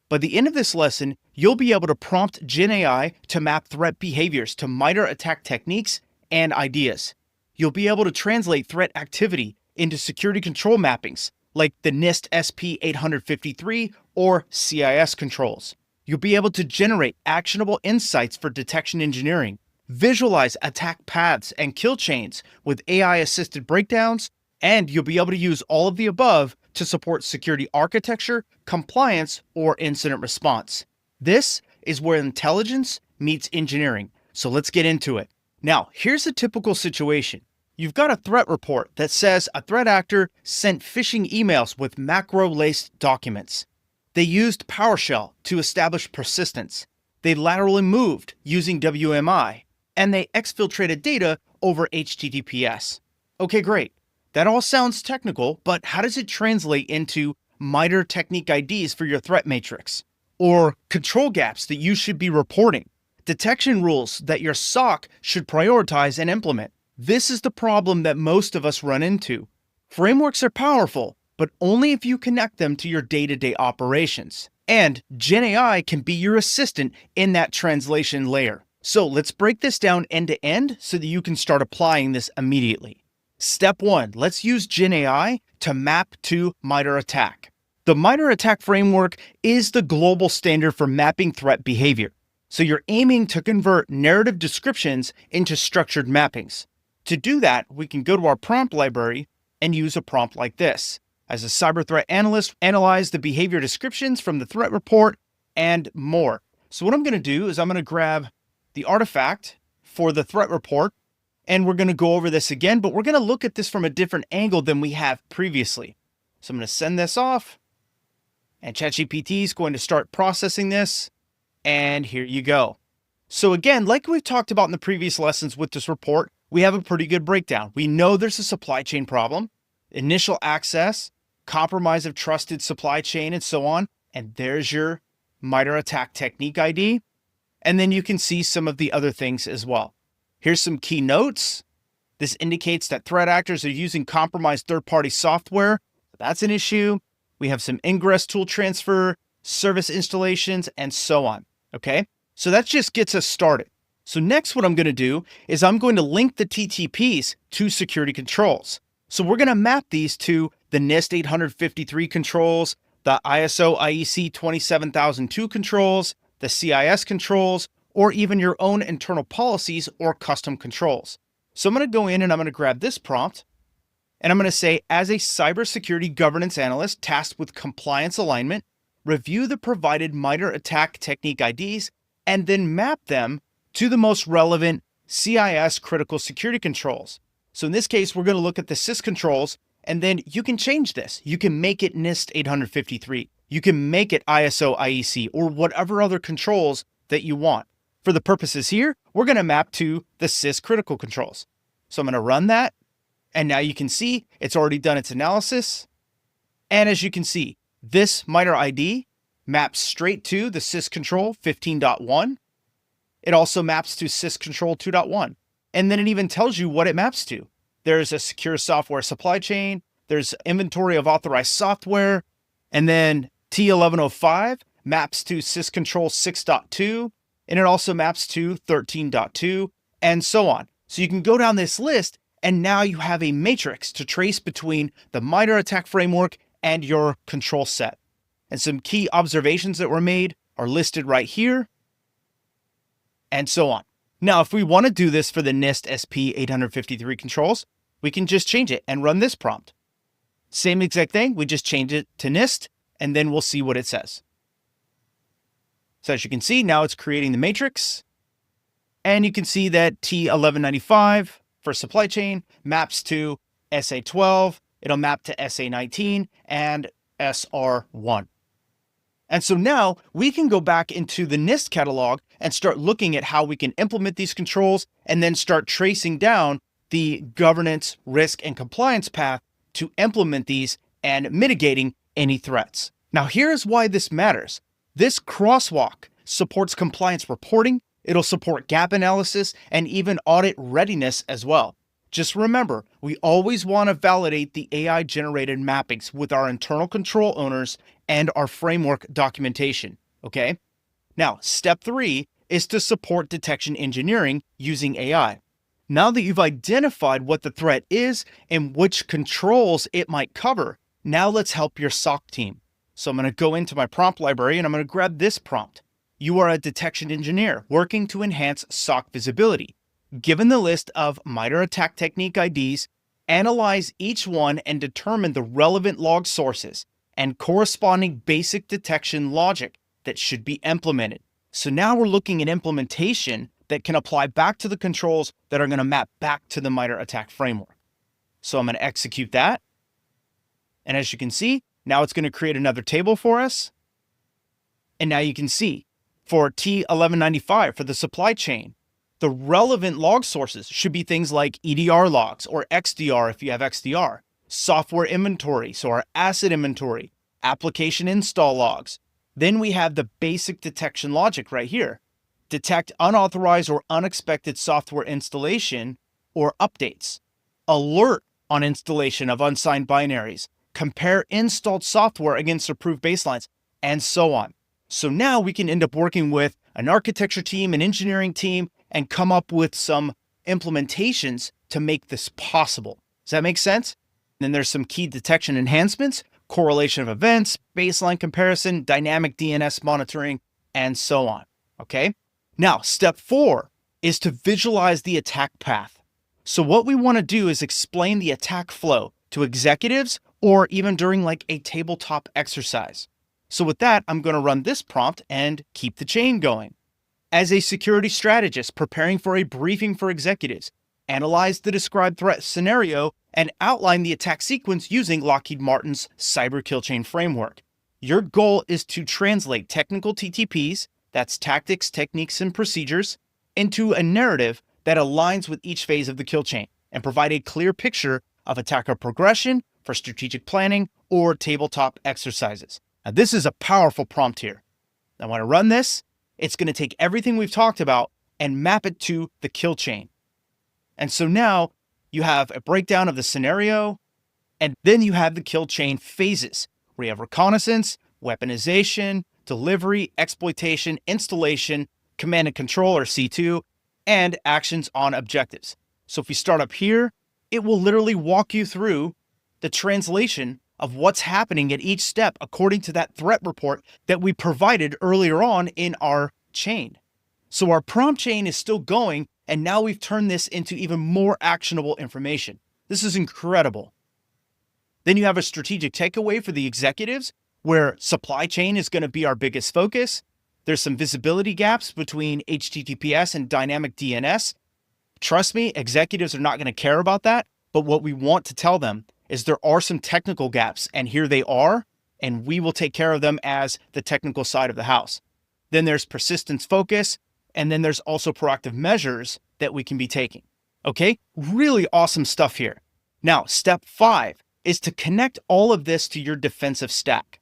S1: By the end of this lesson, you'll be able to prompt GenAI to map threat behaviors to MITRE ATT&CK techniques and ideas. You'll be able to translate threat activity into security control mappings, like the NIST SP853 or CIS controls. You'll be able to generate actionable insights for detection engineering, visualize attack paths and kill chains with AI-assisted breakdowns, and you'll be able to use all of the above to support security architecture, compliance, or incident response. This is where intelligence meets engineering, so let's get into it. Now, here's a typical situation. You've got a threat report that says a threat actor sent phishing emails with macro-laced documents. They used PowerShell to establish persistence. They laterally moved using WMI, and they exfiltrated data over HTTPS. Okay, great. That all sounds technical, but how does it translate into MITRE technique IDs for your threat matrix? Or control gaps that you should be reporting? Detection rules that your SOC should prioritize and implement? This is the problem that most of us run into. Frameworks are powerful, but only if you connect them to your day-to-day operations. And GenAI can be your assistant in that translation layer. So let's break this down end to end so that you can start applying this immediately. Step 1, let's use GenAI to map to MITRE ATT&CK. The MITRE ATT&CK framework is the global standard for mapping threat behavior. So you're aiming to convert narrative descriptions into structured mappings. To do that, we can go to our prompt library and use a prompt like this. As a cyber threat analyst, analyze the behavior descriptions from the threat report and more. So what I'm going to do is I'm going to grab the artifact for the threat report, and we're going to go over this again, but we're going to look at this from a different angle than we have previously. So I'm going to send this off, and ChatGPT is going to start processing this, and here you go. So again, like we've talked about in the previous lessons with this report, we have a pretty good breakdown. We know there's a supply chain problem, initial access, compromise of trusted supply chain, and so on. And there's your MITRE ATT&CK technique ID. And then you can see some of the other things as well. Here's some key notes. This indicates that threat actors are using compromised third-party software. That's an issue. We have some ingress tool transfer, service installations, and so on. Okay, so that just gets us started. So next what I'm going to do is I'm going to link the TTPs to security controls. So we're going to map these to the NIST 853 controls, the ISO IEC 27002 controls, the CIS controls, or even your own internal policies or custom controls. So I'm going to go in and I'm going to grab this prompt, and I'm going to say, as a cybersecurity governance analyst tasked with compliance alignment, review the provided MITRE ATT&CK technique IDs, and then map them to the most relevant CIS critical security controls. So in this case, we're going to look at the CIS controls, and then you can change this. You can make it NIST 853. You can make it ISO IEC or whatever other controls that you want. For the purposes here, we're going to map to the CIS critical controls. So I'm going to run that. And now you can see it's already done its analysis. And as you can see, this MITRE ID maps straight to the CIS control 15.1. It also maps to CIS control 2.1. And then it even tells you what it maps to. There's a secure software supply chain. There's inventory of authorized software. And then T1105 maps to CIS control 6.2. And it also maps to 13.2 and so on. So you can go down this list, and now you have a matrix to trace between the MITRE ATT&CK framework and your control set. And some key observations that were made are listed right here, and so on. Now, if we want to do this for the NIST SP 853 controls, we can just change it and run this prompt. Same exact thing, we just change it to NIST, and then we'll see what it says. So as you can see, now it's creating the matrix, and you can see that T1195 for supply chain maps to SA12, it'll map to SA19 and SR1. And so now we can go back into the NIST catalog and start looking at how we can implement these controls and then start tracing down the governance, risk, and compliance path to implement these and mitigating any threats. Now, here's why this matters. This crosswalk supports compliance reporting, it'll support gap analysis, and even audit readiness as well. Just remember, we always want to validate the AI-generated mappings with our internal control owners and our framework documentation, okay? Now, step 3 is to support detection engineering using AI. Now that you've identified what the threat is and which controls it might cover, now let's help your SOC team. So I'm going to go into my prompt library and I'm going to grab this prompt. You are a detection engineer working to enhance SOC visibility. Given the list of MITRE ATT&CK technique IDs, analyze each one and determine the relevant log sources and corresponding basic detection logic that should be implemented. So now we're looking at implementation that can apply back to the controls that are going to map back to the MITRE ATT&CK framework. So I'm going to execute that. And as you can see, now it's going to create another table for us. And now you can see for T1195 for the supply chain, the relevant log sources should be things like EDR logs or XDR if you have XDR, software inventory, so our asset inventory, application install logs. Then we have the basic detection logic right here. Detect unauthorized or unexpected software installation or updates. Alert on installation of unsigned binaries. Compare installed software against approved baselines, and so on. So now we can end up working with an architecture team, an engineering team, and come up with some implementations to make this possible. Does that make sense? Then there's some key detection enhancements, correlation of events, baseline comparison, dynamic DNS monitoring, and so on. Okay? Now, step 4 is to visualize the attack path. So what we want to do is explain the attack flow to executives or even during like a tabletop exercise. So with that, I'm going to run this prompt and keep the chain going. As a security strategist preparing for a briefing for executives, analyze the described threat scenario and outline the attack sequence using Lockheed Martin's Cyber Kill Chain framework. Your goal is to translate technical TTPs, that's tactics, techniques, and procedures, into a narrative that aligns with each phase of the kill chain and provide a clear picture of attacker progression for strategic planning or tabletop exercises. Now, this is a powerful prompt here. I want to run this. It's going to take everything we've talked about and map it to the kill chain. And so now you have a breakdown of the scenario, and then you have the kill chain phases, where you have reconnaissance, weaponization, delivery, exploitation, installation, command and control, or C2, and actions on objectives. So if we start up here, it will literally walk you through the translation of what's happening at each step according to that threat report that we provided earlier on in our chain. So our prompt chain is still going, and now we've turned this into even more actionable information. This is incredible. Then you have a strategic takeaway for the executives, where supply chain is going to be our biggest focus. There's some visibility gaps between HTTPS and dynamic DNS. Trust me, executives are not going to care about that, but what we want to tell them is there are some technical gaps, and here they are, and we will take care of them as the technical side of the house. Then there's persistence focus, and then there's also proactive measures that we can be taking. Okay, really awesome stuff here. Now, step 5 is to connect all of this to your defensive stack.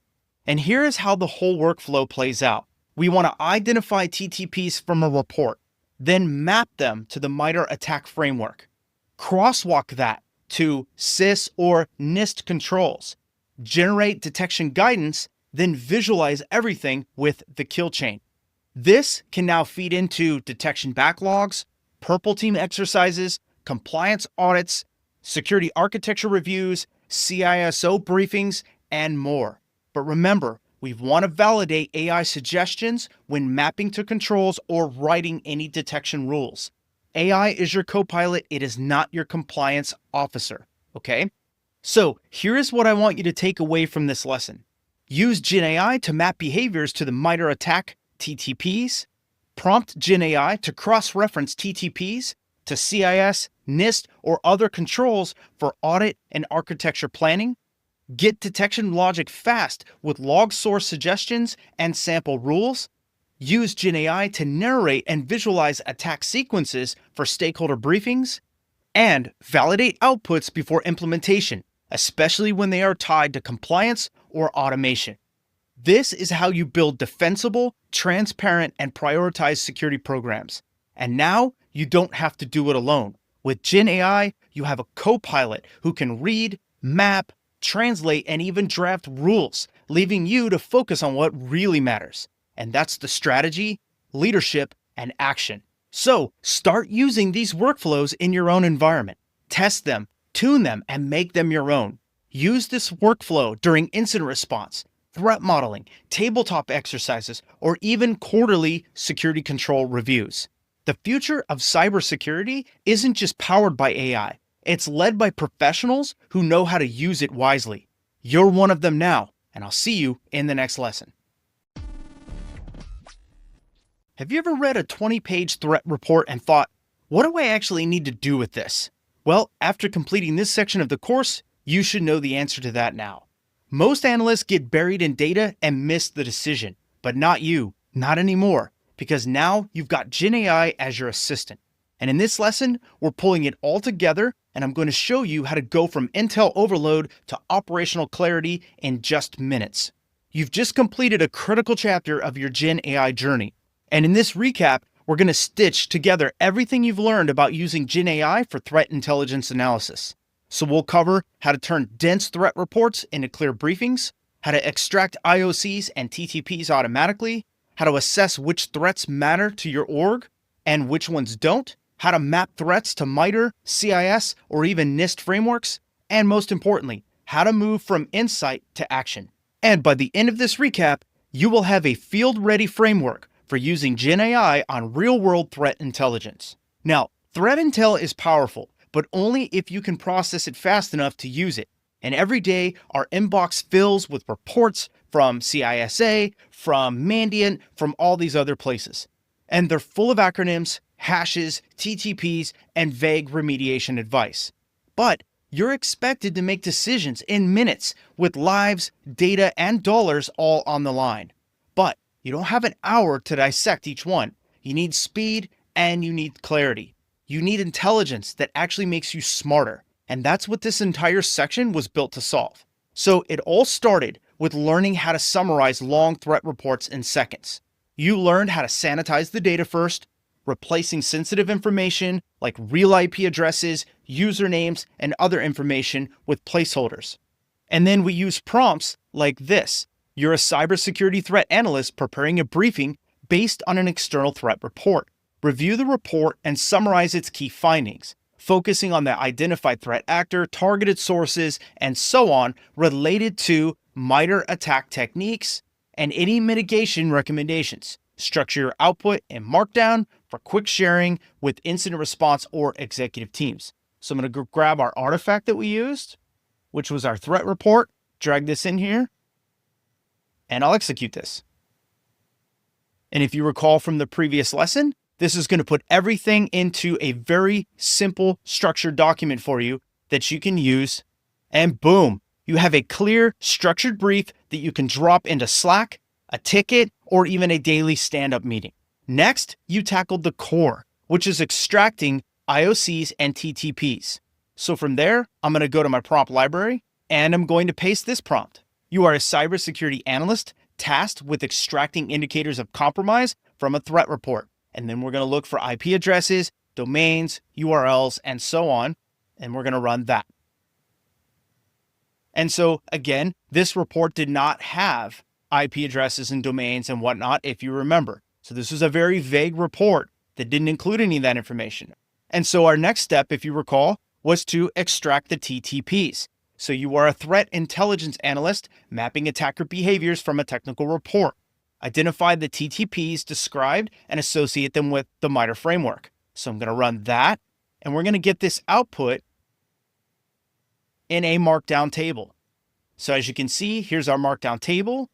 S1: And here is how the whole workflow plays out. We want to identify TTPs from a report, then map them to the MITRE ATT&CK framework. Crosswalk that to CIS or NIST controls. Generate detection guidance, then visualize everything with the kill chain. This can now feed into detection backlogs, purple team exercises, compliance audits, security architecture reviews, CISO briefings, and more. But remember, we want to validate AI suggestions when mapping to controls or writing any detection rules. AI is your co-pilot, it is not your compliance officer, okay? So here is what I want you to take away from this lesson. Use GenAI to map behaviors to the MITRE ATT&CK TTPs. Prompt GenAI to cross-reference TTPs to CIS, NIST, or other controls for audit and architecture planning. Get detection logic fast with log source suggestions and sample rules. Use GenAI to narrate and visualize attack sequences for stakeholder briefings. And validate outputs before implementation, especially when they are tied to compliance or automation. This is how you build defensible, transparent, and prioritized security programs. And now you don't have to do it alone. With GenAI, you have a co-pilot who can read, map, translate, and even draft rules, leaving you to focus on what really matters. And that's the strategy, leadership, and action. So start using these workflows in your own environment. Test them, tune them, and make them your own. Use this workflow during incident response, threat modeling, tabletop exercises, or even quarterly security control reviews. The future of cybersecurity isn't just powered by AI. It's led by professionals who know how to use it wisely. You're one of them now, and I'll see you in the next lesson. Have you ever read a 20-page threat report and thought, what do I actually need to do with this? Well, after completing this section of the course, you should know the answer to that now. Most analysts get buried in data and miss the decision, but not you, not anymore, because now you've got GenAI as your assistant. And in this lesson, we're pulling it all together, and I'm going to show you how to go from intel overload to operational clarity in just minutes. You've just completed a critical chapter of your GenAI journey. And in this recap, we're going to stitch together everything you've learned about using GenAI for threat intelligence analysis. So we'll cover how to turn dense threat reports into clear briefings, how to extract IOCs and TTPs automatically, how to assess which threats matter to your org and which ones don't, how to map threats to MITRE, CIS, or even NIST frameworks, and most importantly, how to move from insight to action. And by the end of this recap, you will have a field-ready framework for using GenAI on real-world threat intelligence. Now, threat intel is powerful, but only if you can process it fast enough to use it. And every day, our inbox fills with reports from CISA, from Mandiant, from all these other places. and they're full of acronyms, hashes, TTPs, and vague remediation advice. But you're expected to make decisions in minutes with lives, data, and dollars all on the line. But you don't have an hour to dissect each one. You need speed and you need clarity. You need intelligence that actually makes you smarter. And that's what this entire section was built to solve. So it all started with learning how to summarize long threat reports in seconds. You learned how to sanitize the data first, replacing sensitive information like real IP addresses, usernames, and other information with placeholders. And then we use prompts like this. You're a cybersecurity threat analyst preparing a briefing based on an external threat report. Review the report and summarize its key findings, focusing on the identified threat actor, targeted sources, and so on related to MITRE attack techniques and any mitigation recommendations. Structure your output in Markdown for quick sharing with incident response or executive teams. So I'm going to grab our artifact that we used, which was our threat report, drag this in here, and I'll execute this. And if you recall from the previous lesson, this is going to put everything into a very simple structured document for you that you can use. And boom, you have a clear structured brief that you can drop into Slack, a ticket, or even a daily stand-up meeting. Next, you tackled the core, which is extracting IOCs and TTPs. So from there, I'm going to go to my prompt library and I'm going to paste this prompt. You are a cybersecurity analyst tasked with extracting indicators of compromise from a threat report. And then we're going to look for IP addresses, domains, URLs, and so on. And we're going to run that. And so again, this report did not have IP addresses and domains and whatnot, if you remember. So this was a very vague report that didn't include any of that information. And so our next step, if you recall, was to extract the TTPs. So you are a threat intelligence analyst mapping attacker behaviors from a technical report. Identify the TTPs described and associate them with the MITRE framework. So I'm going to run that, and we're going to get this output in a Markdown table. So as you can see, here's our Markdown table.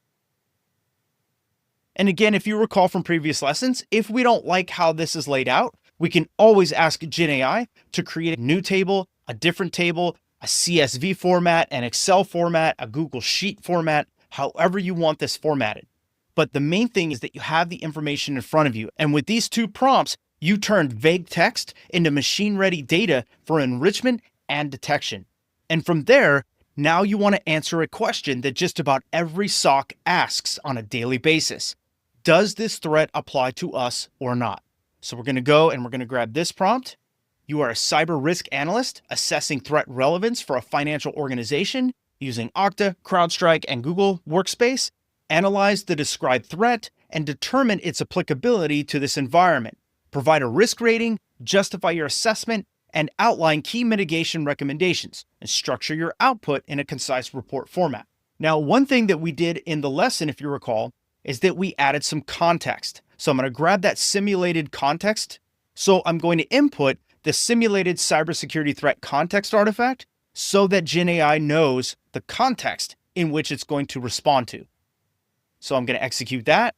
S1: And again, if you recall from previous lessons, if we don't like how this is laid out, we can always ask GenAI to create a new table, a different table, a CSV format, an Excel format, a Google Sheet format, however you want this formatted. But the main thing is that you have the information in front of you. And with these two prompts, you turned vague text into machine-ready data for enrichment and detection. And from there, now you want to answer a question that just about every SOC asks on a daily basis. Does this threat apply to us or not? So we're going to go and we're going to grab this prompt. You are a cyber risk analyst assessing threat relevance for a financial organization using Okta, CrowdStrike, and Google Workspace. Analyze the described threat and determine its applicability to this environment. Provide a risk rating, justify your assessment, and outline key mitigation recommendations, and structure your output in a concise report format. Now, one thing that we did in the lesson, if you recall, is that we added some context. So I'm going to grab that simulated context. So I'm going to input the simulated cybersecurity threat context artifact so that GenAI knows the context in which it's going to respond to. So I'm going to execute that.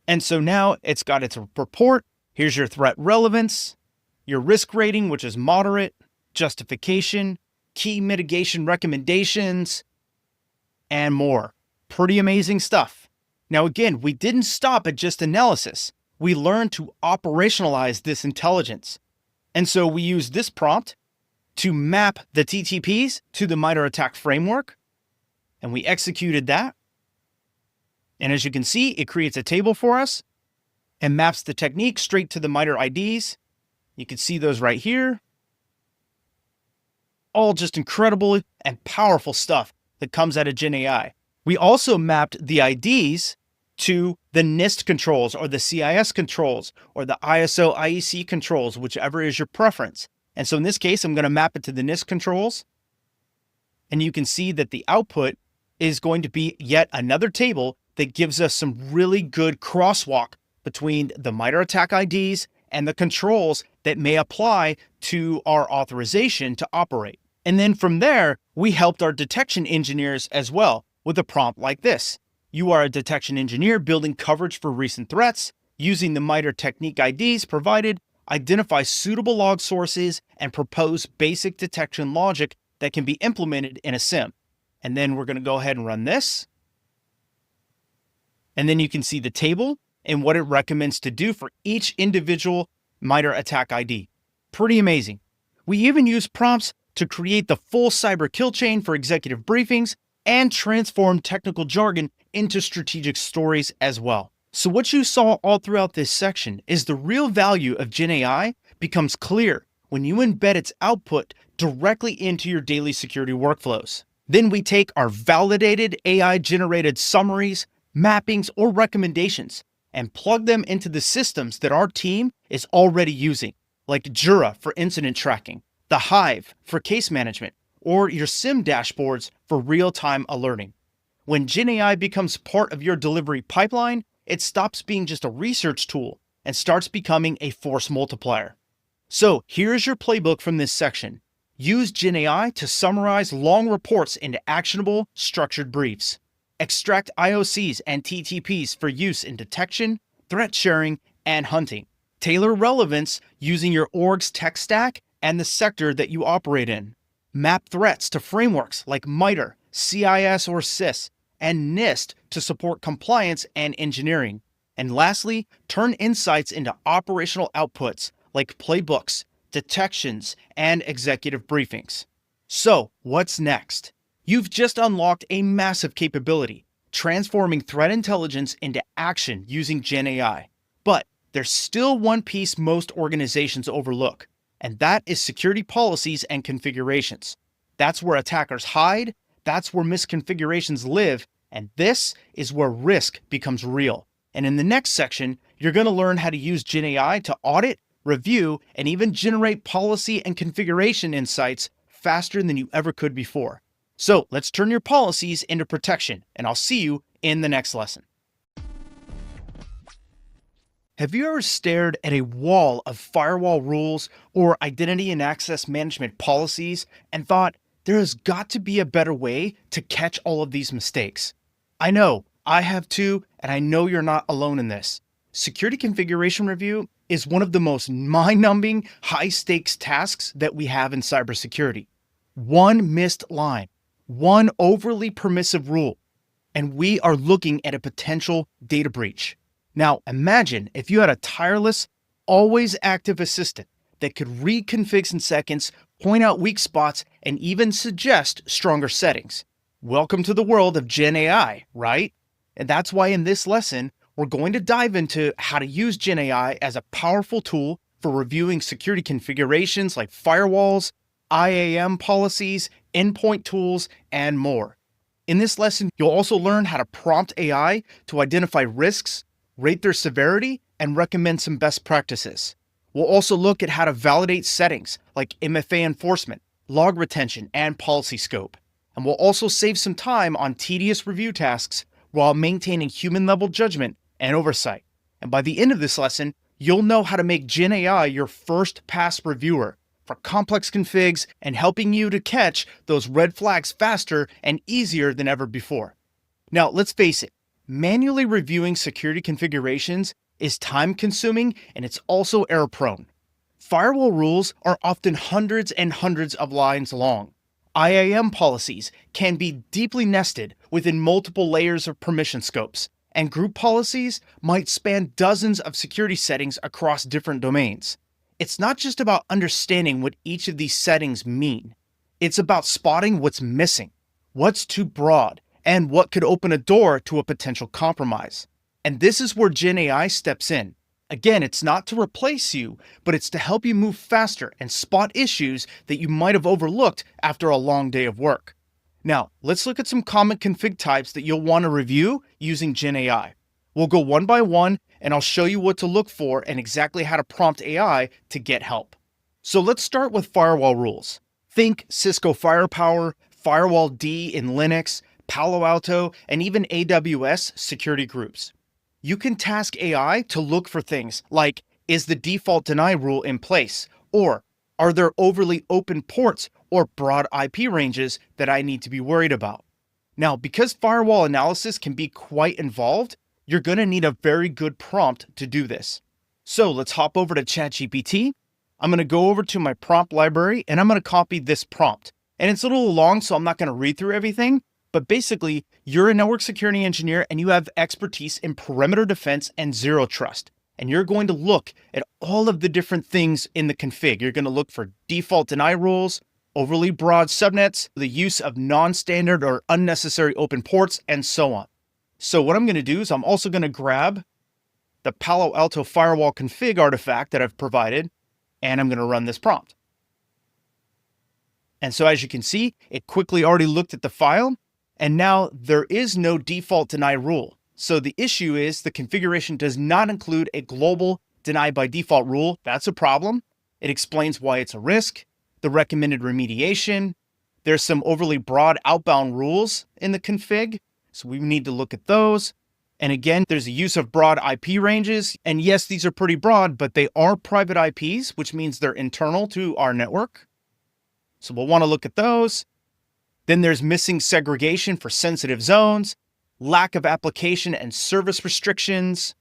S1: And so now it's got its report. Here's your threat relevance, your risk rating, which is moderate, justification, key mitigation recommendations, and more. Pretty amazing stuff. Now, again, we didn't stop at just analysis. We learned to operationalize this intelligence. And so we used this prompt to map the TTPs to the MITRE attack framework. And we executed that. And as you can see, it creates a table for us and maps the technique straight to the MITRE IDs. You can see those right here. All just incredible and powerful stuff that comes out of GenAI. We also mapped the IDs to the NIST controls or the CIS controls or the ISO IEC controls, whichever is your preference. And so in this case, I'm going to map it to the NIST controls. And you can see that the output is going to be yet another table that gives us some really good crosswalk between the MITRE attack IDs and the controls that may apply to our authorization to operate. And then from there, we helped our detection engineers as well with a prompt like this. You are a detection engineer building coverage for recent threats, using the MITRE technique IDs provided, identify suitable log sources, and propose basic detection logic that can be implemented in a SIEM. And then we're going to go ahead and run this. And then you can see the table and what it recommends to do for each individual MITRE attack ID. Pretty amazing. We even use prompts to create the full cyber kill chain for executive briefings and transform technical jargon into strategic stories as well. So what you saw all throughout this section is the real value of GenAI becomes clear when you embed its output directly into your daily security workflows. Then we take our validated AI-generated summaries, mappings, or recommendations and plug them into the systems that our team is already using, like Jira for incident tracking, the Hive for case management, or your SIEM dashboards for real-time alerting. When GenAI becomes part of your delivery pipeline, it stops being just a research tool and starts becoming a force multiplier. So here's your playbook from this section. Use GenAI to summarize long reports into actionable, structured briefs. Extract IOCs and TTPs for use in detection, threat sharing, and hunting. Tailor relevance using your org's tech stack and the sector that you operate in. Map threats to frameworks like MITRE, CIS or CIS, and NIST to support compliance and engineering. And lastly, turn insights into operational outputs like playbooks, detections, and executive briefings. So, what's next? You've just unlocked a massive capability, transforming threat intelligence into action using GenAI. But there's still one piece most organizations overlook, and that is security policies and configurations. That's where attackers hide, that's where misconfigurations live, and this is where risk becomes real. And in the next section, you're going to learn how to use GenAI to audit, review, and even generate policy and configuration insights faster than you ever could before. So let's turn your policies into protection, and I'll see you in the next lesson. Have you ever stared at a wall of firewall rules or identity and access management policies and thought, there has got to be a better way to catch all of these mistakes? I know, I have too, and I know you're not alone in this. Security configuration review is one of the most mind-numbing, high-stakes tasks that we have in cybersecurity. One missed line, one overly permissive rule, and we are looking at a potential data breach. Now, imagine if you had a tireless, always active assistant that could read configs in seconds, point out weak spots, and even suggest stronger settings. Welcome to the world of GenAI, right? And that's why in this lesson, we're going to dive into how to use GenAI as a powerful tool for reviewing security configurations like firewalls, IAM policies, endpoint tools, and more. In this lesson, you'll also learn how to prompt AI to identify risks, rate their severity, and recommend some best practices. We'll also look at how to validate settings like MFA enforcement, log retention, and policy scope. And we'll also save some time on tedious review tasks while maintaining human-level judgment and oversight. And by the end of this lesson, you'll know how to make GenAI your first-pass reviewer for complex configs and helping you to catch those red flags faster and easier than ever before. Now, let's face it, manually reviewing security configurations is time-consuming and it's also error-prone. Firewall rules are often hundreds and hundreds of lines long. IAM policies can be deeply nested within multiple layers of permission scopes, and group policies might span dozens of security settings across different domains. It's not just about understanding what each of these settings mean. It's about spotting what's missing, what's too broad, and what could open a door to a potential compromise. And this is where GenAI steps in. Again, it's not to replace you, but it's to help you move faster and spot issues that you might have overlooked after a long day of work. Now, let's look at some common config types that you'll want to review using GenAI. We'll go one by one, and I'll show you what to look for and exactly how to prompt AI to get help. So let's start with firewall rules. Think Cisco Firepower, Firewall D in Linux, Palo Alto, and even AWS security groups. You can task AI to look for things like, is the default deny rule in place? Or are there overly open ports or broad IP ranges that I need to be worried about? Now, because firewall analysis can be quite involved, you're going to need a very good prompt to do this. So let's hop over to ChatGPT. I'm going to go over to my prompt library and I'm going to copy this prompt. And it's a little long, so I'm not going to read through everything. But basically, you're a network security engineer and you have expertise in perimeter defense and zero trust. And you're going to look at all of the different things in the config. You're going to look for default deny rules, overly broad subnets, the use of non-standard or unnecessary open ports, and so on. So what I'm going to do is I'm also going to grab the Palo Alto firewall config artifact that I've provided, and I'm going to run this prompt. And so as you can see, it quickly already looked at the file, and now there is no default deny rule. So the issue is the configuration does not include a global deny by default rule. That's a problem. It explains why it's a risk, the recommended remediation. There's some overly broad outbound rules in the config, so we need to look at those. And again, there's a use of broad IP ranges. And yes, these are pretty broad, but they are private IPs, which means they're internal to our network. So we'll want to look at those. Then there's missing segregation for sensitive zones, lack of application and service restrictions,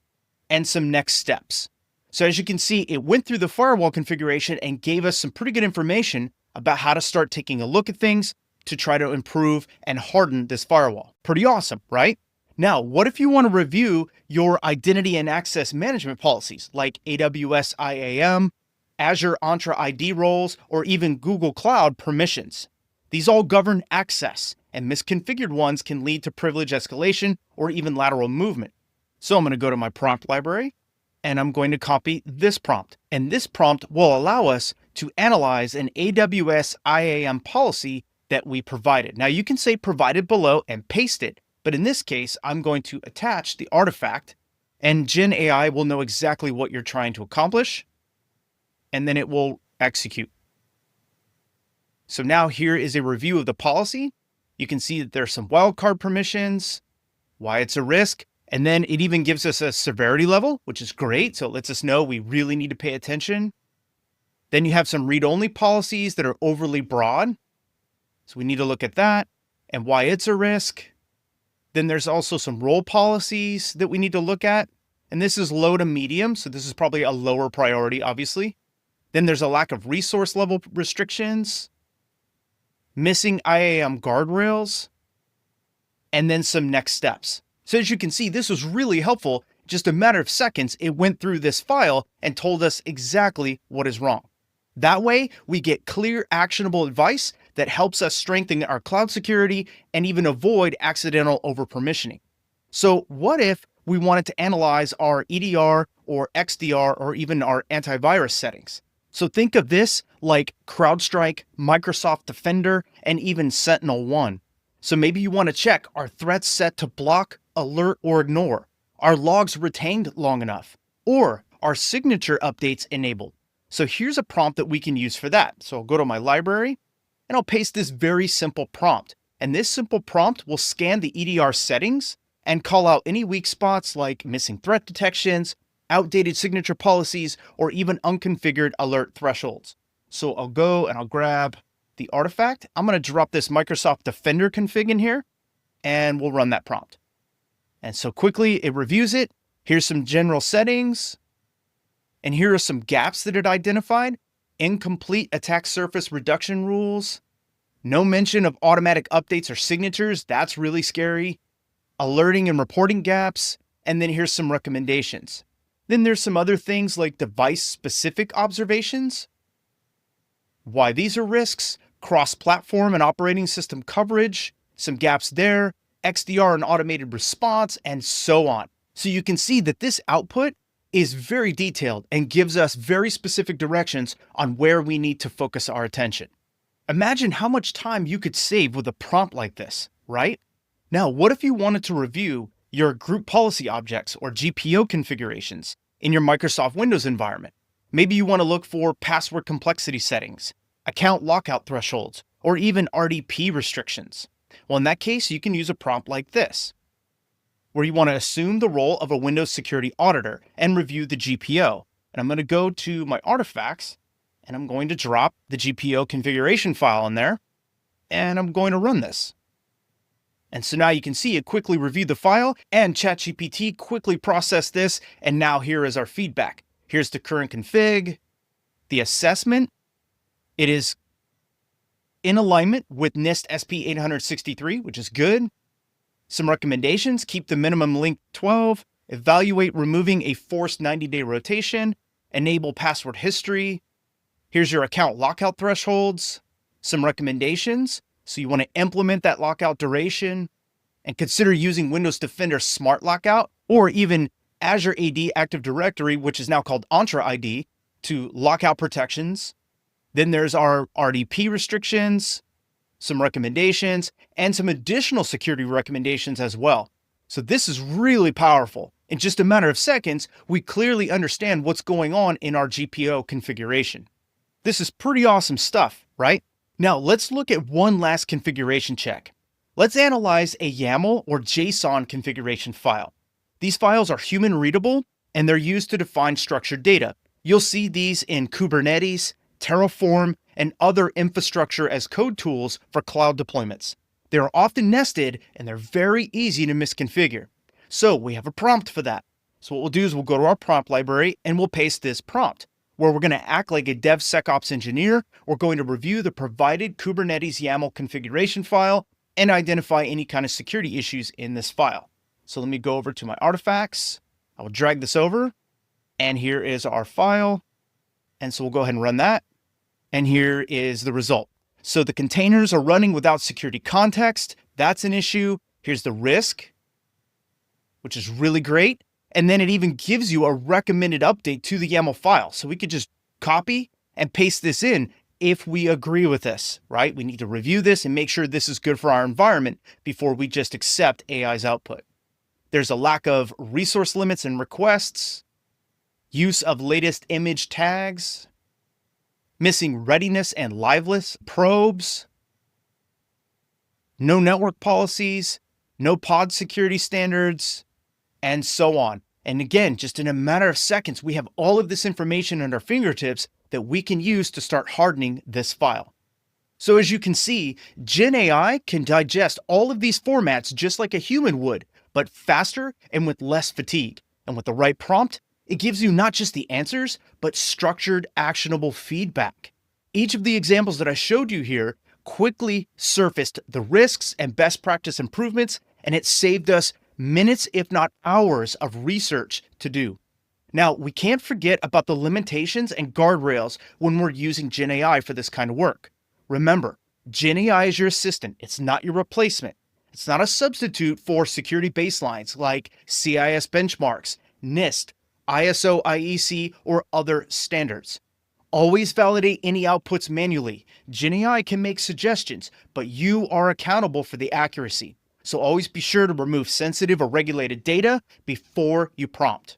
S1: and some next steps. So as you can see, it went through the firewall configuration and gave us some pretty good information about how to start taking a look at things to try to improve and harden this firewall. Pretty awesome, right? Now, what if you want to review your identity and access management policies like AWS IAM, Azure Entra ID roles, or even Google Cloud permissions? These all govern access, and misconfigured ones can lead to privilege escalation or even lateral movement. So I'm going to go to my prompt library and I'm going to copy this prompt. And this prompt will allow us to analyze an AWS IAM policy that we provided. Now you can say provided below and paste it, but in this case, I'm going to attach the artifact and Gen AI will know exactly what you're trying to accomplish, and then it will execute. So now here is a review of the policy. You can see that there's some wildcard permissions, why it's a risk, and then it even gives us a severity level, which is great. So it lets us know we really need to pay attention. Then you have some read-only policies that are overly broad. So we need to look at that and why it's a risk. Then there's also some role policies that we need to look at. And this is low to medium. So this is probably a lower priority, obviously. Then there's a lack of resource level restrictions, missing IAM guardrails, and then some next steps. So as you can see, this was really helpful. Just a matter of seconds, it went through this file and told us exactly what is wrong. That way, we get clear, actionable advice that helps us strengthen our cloud security and even avoid accidental overpermissioning. So what if we wanted to analyze our EDR or XDR or even our antivirus settings? So think of this like CrowdStrike, Microsoft Defender, and even SentinelOne. So maybe you want to check, are threats set to block, alert, or ignore? Are logs retained long enough? Or are signature updates enabled? So here's a prompt that we can use for that. So I'll go to my library and I'll paste this very simple prompt. And this simple prompt will scan the EDR settings and call out any weak spots like missing threat detections, outdated signature policies, or even unconfigured alert thresholds. So I'll go and I'll grab the artifact. I'm going to drop this Microsoft Defender config in here and we'll run that prompt. And so quickly it reviews it. Here's some general settings. And here are some gaps that it identified. Incomplete attack surface reduction rules. No mention of automatic updates or signatures. That's really scary. Alerting and reporting gaps. And then here's some recommendations. Then there's some other things like device-specific observations, why these are risks, cross-platform and operating system coverage, some gaps there, XDR and automated response, and so on. So you can see that this output is very detailed and gives us very specific directions on where we need to focus our attention. Imagine how much time you could save with a prompt like this, right? Now, what if you wanted to review your group policy objects or GPO configurations in your Microsoft Windows environment? Maybe you want to look for password complexity settings, account lockout thresholds, or even RDP restrictions. Well, in that case, you can use a prompt like this, where you want to assume the role of a Windows security auditor and review the GPO. And I'm going to go to my artifacts and I'm going to drop the GPO configuration file in there and I'm going to run this. And so now you can see it quickly reviewed the file, and ChatGPT quickly processed this, and now here is our feedback. Here's the current config, the assessment. It is in alignment with NIST SP 863, which is good. Some recommendations: keep the minimum length 12, evaluate removing a forced 90-day rotation, enable password history. Here's your account lockout thresholds, some recommendations. So you want to implement that lockout duration and consider using Windows Defender Smart Lockout or even Azure AD Active Directory, which is now called Entra ID, to lock out protections. Then there's our RDP restrictions, some recommendations, and some additional security recommendations as well. So this is really powerful. In just a matter of seconds, we clearly understand what's going on in our GPO configuration. This is pretty awesome stuff, right? Now let's look at one last configuration check. Let's analyze a YAML or JSON configuration file. These files are human readable and they're used to define structured data. You'll see these in Kubernetes, Terraform, and other infrastructure as code tools for cloud deployments. They are often nested and they're very easy to misconfigure. So we have a prompt for that. So what we'll do is we'll go to our prompt library and we'll paste this prompt, where we're going to act like a DevSecOps engineer. We're going to review the provided Kubernetes YAML configuration file and identify any kind of security issues in this file. So let me go over to my artifacts. I will drag this over, and here is our file. And so we'll go ahead and run that. And here is the result. So the containers are running without security context. That's an issue. Here's the risk, which is really great. And then it even gives you a recommended update to the YAML file. So we could just copy and paste this in if we agree with this, right? We need to review this and make sure this is good for our environment before we just accept AI's output. There's a lack of resource limits and requests, use of latest image tags, missing readiness and liveness probes, no network policies, no pod security standards, and so on. And again, just in a matter of seconds, we have all of this information at our fingertips that we can use to start hardening this file. So as you can see, Gen AI can digest all of these formats just like a human would, but faster and with less fatigue. And with the right prompt, it gives you not just the answers, but structured, actionable feedback. Each of the examples that I showed you here quickly surfaced the risks and best practice improvements, and it saved us minutes, if not hours, of research to do. Now, we can't forget about the limitations and guardrails when we're using Gen AI for this kind of work. Remember, Gen AI is your assistant. It's not your replacement. It's not a substitute for security baselines like CIS benchmarks, NIST, ISO, IEC, or other standards. Always validate any outputs manually. Gen AI can make suggestions, but you are accountable for the accuracy. So always be sure to remove sensitive or regulated data before you prompt.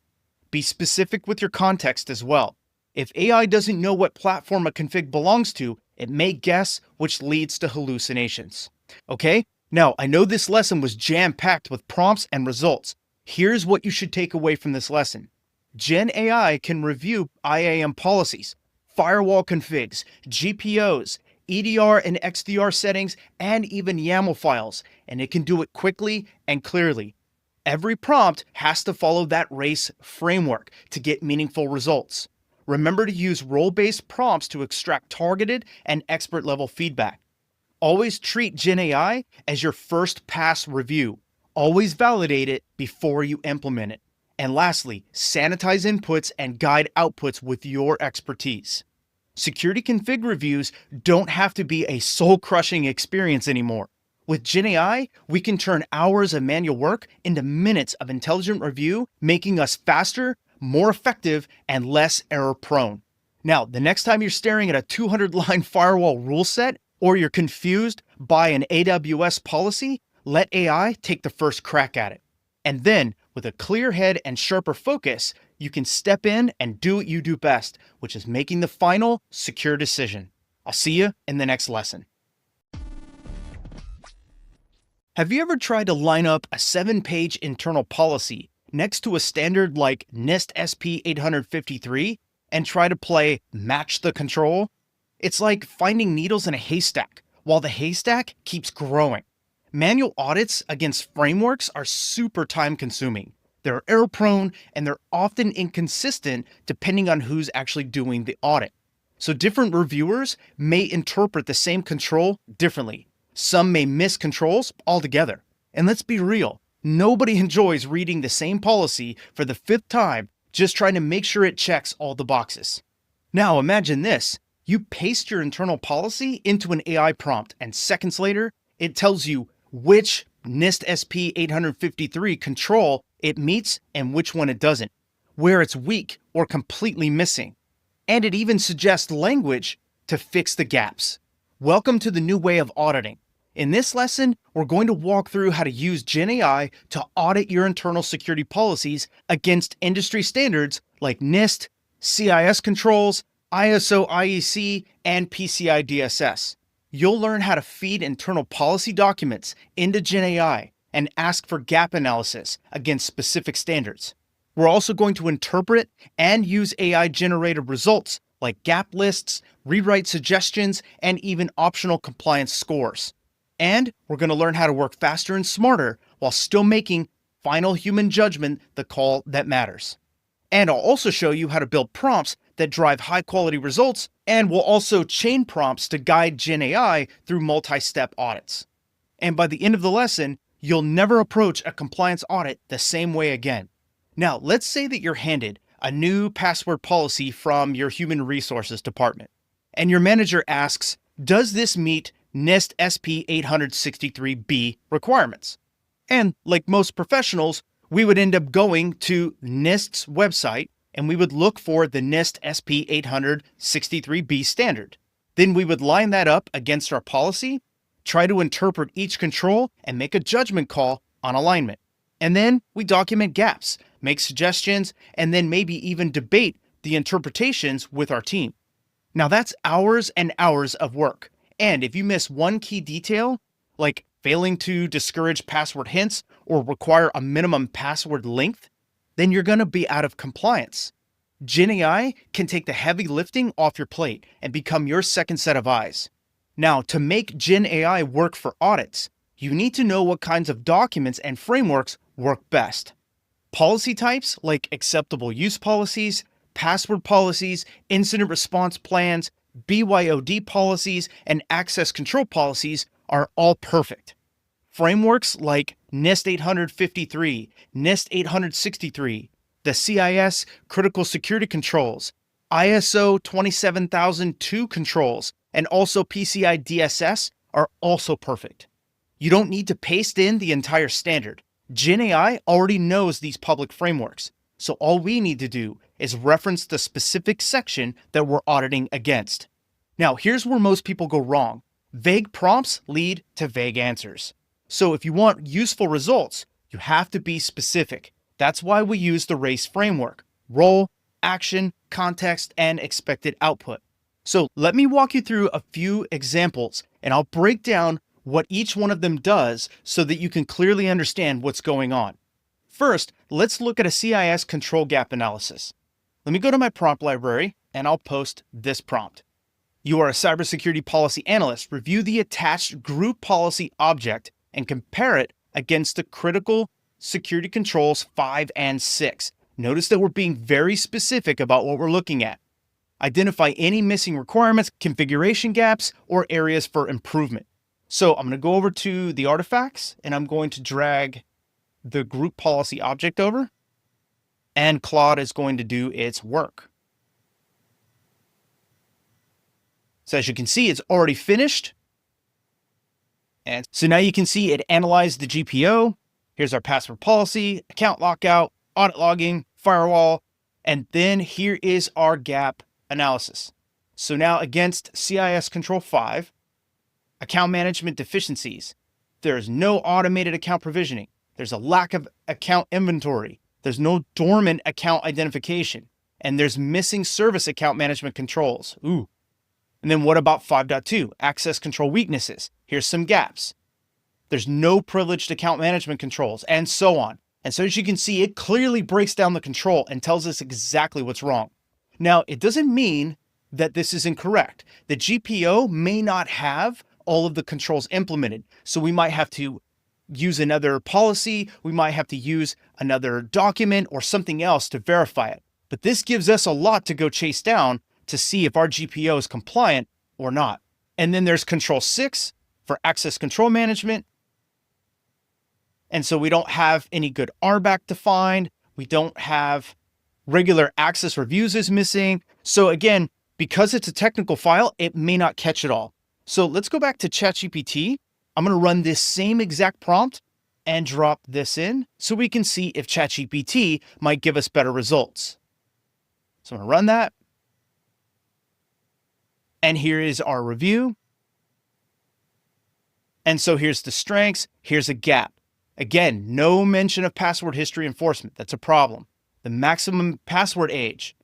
S1: Be specific with your context as well. If AI doesn't know what platform a config belongs to, it may guess, which leads to hallucinations. Okay? Now, I know this lesson was jam-packed with prompts and results. Here's what you should take away from this lesson. Gen AI can review IAM policies, firewall configs, GPOs, EDR and XDR settings, and even YAML files, and it can do it quickly and clearly. Every prompt has to follow that RACE framework to get meaningful results. Remember to use role-based prompts to extract targeted and expert-level feedback. Always treat Gen AI as your first pass review. Always validate it before you implement it. And lastly, sanitize inputs and guide outputs with your expertise. Security config reviews don't have to be a soul-crushing experience anymore. With Gen AI, we can turn hours of manual work into minutes of intelligent review, making us faster, more effective, and less error-prone. Now, the next time you're staring at a 200-line firewall rule set, or you're confused by an AWS policy, let AI take the first crack at it. And then, with a clear head and sharper focus, you can step in and do what you do best, which is making the final, secure decision. I'll see you in the next lesson. Have you ever tried to line up a 7-page internal policy next to a standard like NIST SP 853 and try to play match the control? It's like finding needles in a haystack while the haystack keeps growing. Manual audits against frameworks are super time consuming. They're error prone and they're often inconsistent depending on who's actually doing the audit. So different reviewers may interpret the same control differently. Some may miss controls altogether. And let's be real, nobody enjoys reading the same policy for the fifth time just trying to make sure it checks all the boxes. Now imagine this. You paste your internal policy into an AI prompt, and seconds later, it tells you which NIST SP 853 control it meets and which one it doesn't, where it's weak or completely missing. And it even suggests language to fix the gaps. Welcome to the new way of auditing. In this lesson, we're going to walk through how to use GenAI to audit your internal security policies against industry standards like NIST, CIS controls, ISO IEC, and PCI DSS. You'll learn how to feed internal policy documents into GenAI and ask for gap analysis against specific standards. We're also going to interpret and use AI-generated results like gap lists, rewrite suggestions, and even optional compliance scores. And we're going to learn how to work faster and smarter while still making final human judgment the call that matters. And I'll also show you how to build prompts that drive high-quality results, and we'll also chain prompts to guide GenAI through multi-step audits. And by the end of the lesson, you'll never approach a compliance audit the same way again. Now, let's say that you're handed a new password policy from your human resources department, and your manager asks, does this meet NIST SP 863B requirements? And like most professionals, we would end up going to NIST's website and we would look for the NIST SP 863B standard. Then we would line that up against our policy, try to interpret each control, and make a judgment call on alignment. And then we document gaps, make suggestions, and then maybe even debate the interpretations with our team. Now that's hours and hours of work. And if you miss one key detail, like failing to discourage password hints or require a minimum password length, then you're going to be out of compliance. GenAI can take the heavy lifting off your plate and become your second set of eyes. Now, to make GenAI work for audits, you need to know what kinds of documents and frameworks work best. Policy types like acceptable use policies, password policies, incident response plans, BYOD policies, and access control policies are all perfect. Frameworks like NIST 853, NIST 863, the CIS critical security controls, ISO 27002 controls, and also PCI DSS are also perfect. You don't need to paste in the entire standard. GenAI already knows these public frameworks, so all we need to do is reference the specific section that we're auditing against. Now, here's where most people go wrong. Vague prompts lead to vague answers. So if you want useful results, you have to be specific. That's why we use the RACE framework: role, action, context, and expected output. So let me walk you through a few examples, and I'll break down what each one of them does so that you can clearly understand what's going on. First, let's look at a CIS control gap analysis. Let me go to my prompt library, and I'll post this prompt. You are a cybersecurity policy analyst. Review the attached group policy object and compare it against the critical security controls 5 and 6. Notice that we're being very specific about what we're looking at. Identify any missing requirements, configuration gaps, or areas for improvement. So I'm going to go over to the artifacts and I'm going to drag the group policy object over, and Claude is going to do its work. So as you can see, it's already finished. And so now you can see it analyzed the GPO. Here's our password policy, account lockout, audit logging, firewall, and then here is our gap analysis. So now against CIS Control 5, account management deficiencies. There's no automated account provisioning. There's a lack of account inventory. There's no dormant account identification. And there's missing service account management controls. Ooh. And then what about 5.2? Access control weaknesses. Here's some gaps. There's no privileged account management controls, and so on. And so as you can see, it clearly breaks down the control and tells us exactly what's wrong. Now, it doesn't mean that this is incorrect. The GPO may not have all of the controls implemented, so we might have to use another policy. We might have to use another document or something else to verify it. But this gives us a lot to go chase down to see if our GPO is compliant or not. And then there's Control 6 for access control management. And so we don't have any good RBAC defined. We don't have regular access reviews is missing. So again, because it's a technical file, it may not catch it all. So let's go back to ChatGPT. I'm going to run this same exact prompt and drop this in so we can see if ChatGPT might give us better results. So I'm going to run that. And here is our review. And so here's the strengths. Here's a gap. Again, no mention of password history enforcement. That's a problem. The maximum password age.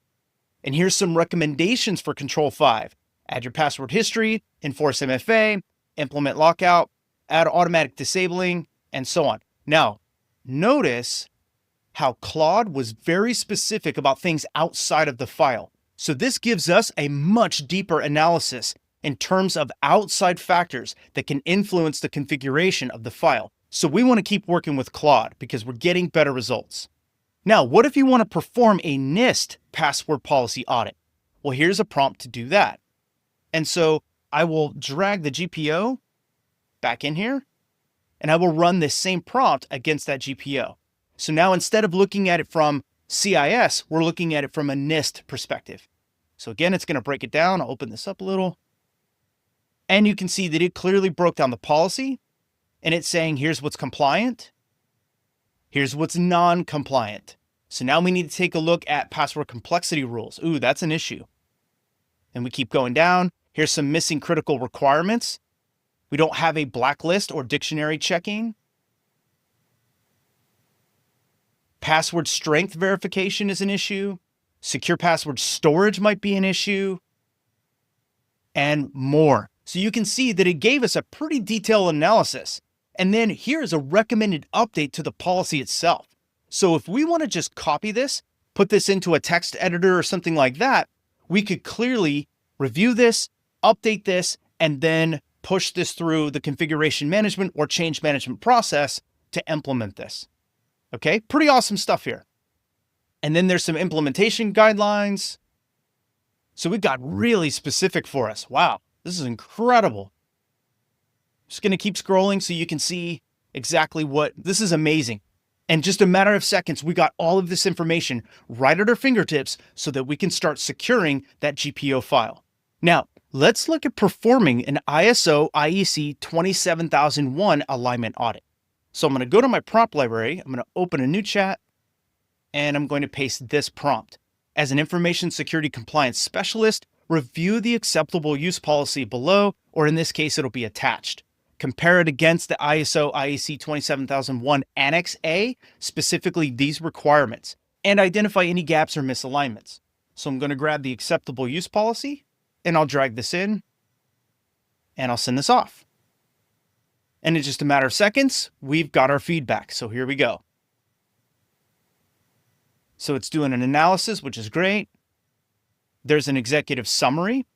S1: And here's some recommendations for Control 5. Add your password history, enforce MFA, implement lockout, add automatic disabling, and so on. Now, notice how Claude was very specific about things outside of the file. So this gives us a much deeper analysis in terms of outside factors that can influence the configuration of the file. So we want to keep working with Claude because we're getting better results. Now, what if you want to perform a NIST password policy audit? Well, here's a prompt to do that. And so I will drag the GPO back in here, and I will run this same prompt against that GPO. So now instead of looking at it from CIS, we're looking at it from a NIST perspective. So again, it's going to break it down. I'll open this up a little. And you can see that it clearly broke down the policy, and it's saying, here's what's compliant. Here's what's non-compliant. So now we need to take a look at password complexity rules. Ooh, that's an issue. And we keep going down. Here's some missing critical requirements. We don't have a blacklist or dictionary checking. Password strength verification is an issue. Secure password storage might be an issue. And more. So you can see that it gave us a pretty detailed analysis. And then here's a recommended update to the policy itself. So if we want to just copy this, put this into a text editor or something like that, we could clearly review this, update this, and then push this through the configuration management or change management process to implement this. Okay, pretty awesome stuff here. And then there's some implementation guidelines. So we got really specific for us. Wow, this is incredible. Just going to keep scrolling so you can see exactly what, this is amazing. And just a matter of seconds, we got all of this information right at our fingertips so that we can start securing that GPO file. Now, let's look at performing an ISO IEC 27001 alignment audit. So I'm going to go to my prompt library. I'm going to open a new chat, and I'm going to paste this prompt. As an information security compliance specialist, review the acceptable use policy below, or in this case, it'll be attached. Compare it against the ISO IEC 27001 Annex A, specifically these requirements, and identify any gaps or misalignments. So I'm going to grab the acceptable use policy, and I'll drag this in, and I'll send this off. And in just a matter of seconds, we've got our feedback. So here we go. So it's doing an analysis, which is great. There's an executive summary.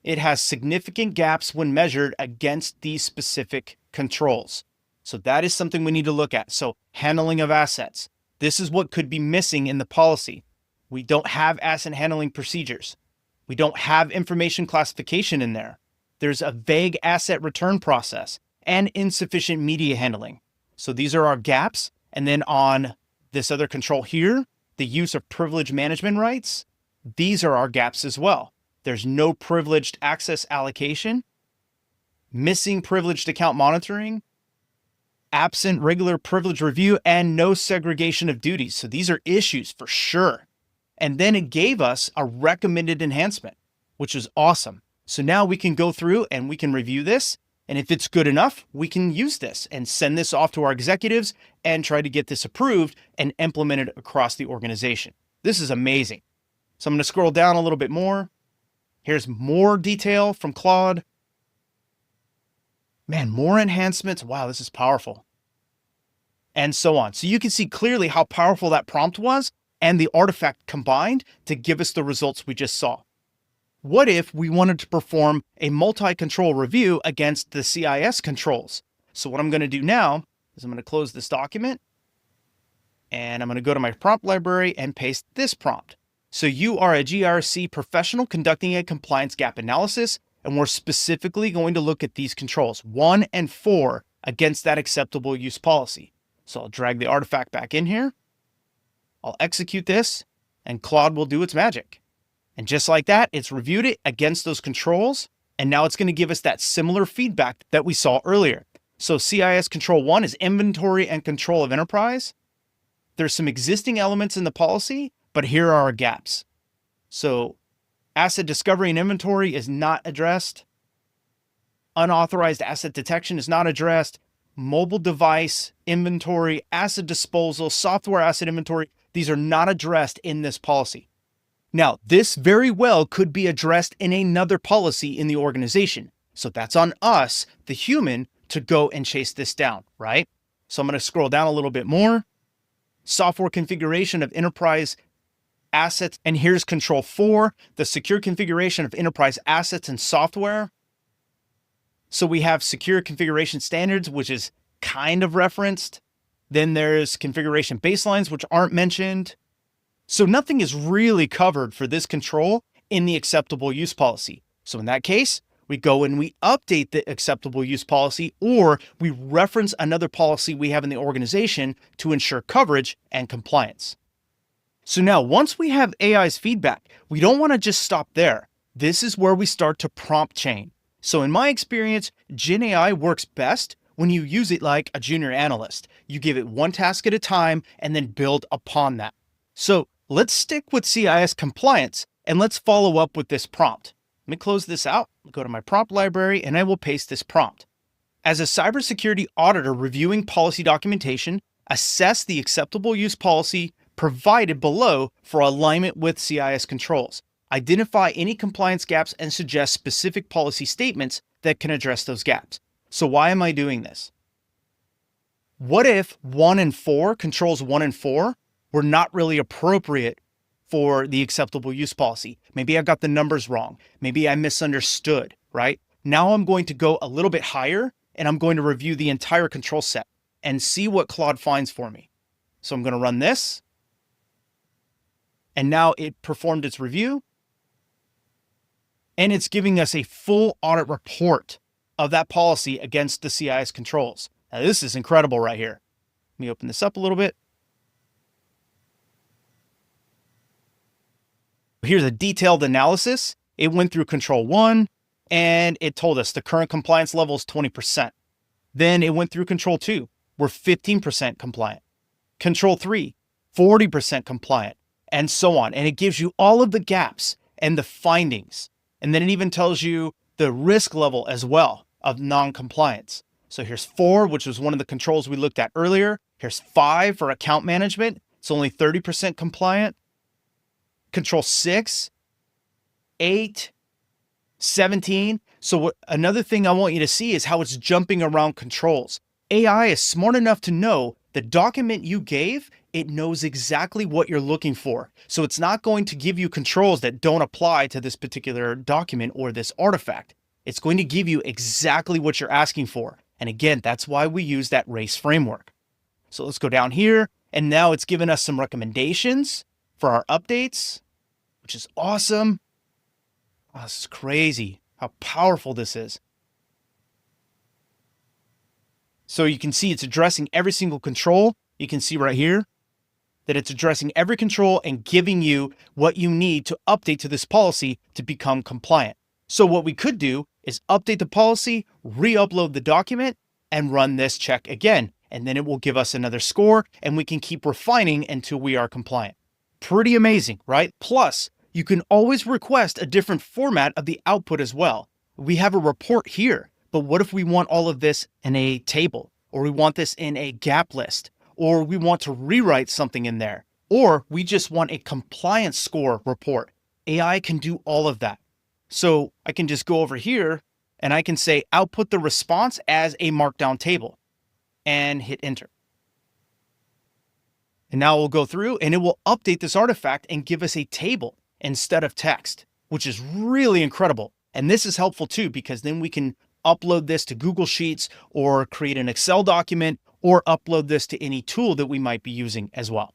S1: It has significant gaps when measured against these specific controls. So that is something we need to look at. So handling of assets. This is what could be missing in the policy. We don't have asset handling procedures. We don't have information classification in there. There's a vague asset return process and insufficient media handling. So these are our gaps. And then on this other control here, the use of privilege management rights, these are our gaps as well. There's no privileged access allocation, missing privileged account monitoring, absent regular privilege review, and no segregation of duties. So these are issues for sure. And then it gave us a recommended enhancement, which is awesome. So now we can go through and we can review this. And if it's good enough, we can use this and send this off to our executives and try to get this approved and implemented across the organization. This is amazing. So I'm going to scroll down a little bit more. Here's more detail from Claude. Man, more enhancements. Wow, this is powerful. And so on. So you can see clearly how powerful that prompt was and the artifact combined to give us the results we just saw. What if we wanted to perform a multi-control review against the CIS controls? So what I'm going to do now is I'm going to close this document and I'm going to go to my prompt library and paste this prompt. So you are a GRC professional conducting a compliance gap analysis, and we're specifically going to look at these controls 1 and 4 against that acceptable use policy. So I'll drag the artifact back in here. I'll execute this and Claude will do its magic. And just like that, it's reviewed it against those controls. And now it's going to give us that similar feedback that we saw earlier. So CIS control 1 is inventory and control of enterprise. There's some existing elements in the policy, but here are our gaps. So asset discovery and inventory is not addressed. Unauthorized asset detection is not addressed. Mobile device inventory, asset disposal, software asset inventory, these are not addressed in this policy. Now, this very well could be addressed in another policy in the organization. So that's on us, the human, to go and chase this down, right? So I'm going to scroll down a little bit more. Software configuration of enterprise assets. And here's control 4, the secure configuration of enterprise assets and software. So we have secure configuration standards, which is kind of referenced. Then there's configuration baselines, which aren't mentioned. So nothing is really covered for this control in the acceptable use policy. So in that case, we go and we update the acceptable use policy, or we reference another policy we have in the organization to ensure coverage and compliance. So now once we have AI's feedback, we don't want to just stop there. This is where we start to prompt chain. So in my experience, Gen AI works best when you use it like a junior analyst. You give it one task at a time and then build upon that. So let's stick with CIS compliance and let's follow up with this prompt. Let me close this out, go to my prompt library, and I will paste this prompt. As a cybersecurity auditor reviewing policy documentation, assess the acceptable use policy provided below for alignment with CIS controls. Identify any compliance gaps and suggest specific policy statements that can address those gaps. So why am I doing this? What if 1 and 4, controls 1 and 4, were not really appropriate for the acceptable use policy? Maybe I got the numbers wrong. Maybe I misunderstood, right? Now I'm going to go a little bit higher and I'm going to review the entire control set and see what Claude finds for me. So I'm going to run this. And now it performed its review. And it's giving us a full audit report of that policy against the CIS controls. Now this is incredible right here. Let me open this up a little bit. Here's a detailed analysis. It went through control 1 and it told us the current compliance level is 20%. Then it went through control 2. We're 15% compliant. Control 3, 40% compliant, and so on. And it gives you all of the gaps and the findings. And then it even tells you the risk level as well of non-compliance. So here's 4, which was one of the controls we looked at earlier. Here's 5 for account management. It's only 30% compliant. Control 6, 8, 17. So another thing I want you to see is how it's jumping around controls. AI is smart enough to know the document you gave, it knows exactly what you're looking for. So it's not going to give you controls that don't apply to this particular document or this artifact. It's going to give you exactly what you're asking for. And again, that's why we use that race framework. So let's go down here. And now it's given us some recommendations for our updates, which is awesome. Oh, this is crazy how powerful this is. So you can see it's addressing every single control. You can see right here that it's addressing every control and giving you what you need to update to this policy to become compliant. So what we could do is update the policy, re-upload the document, and run this check again. And then it will give us another score and we can keep refining until we are compliant. Pretty amazing, right? Plus, you can always request a different format of the output as well. We have a report here, but what if we want all of this in a table, or we want this in a gap list, or we want to rewrite something in there, or we just want a compliance score report? AI can do all of that. So I can just go over here and I can say output the response as a markdown table and hit enter. And now we'll go through and it will update this artifact and give us a table instead of text, which is really incredible. And this is helpful too, because then we can upload this to Google Sheets or create an Excel document or upload this to any tool that we might be using as well.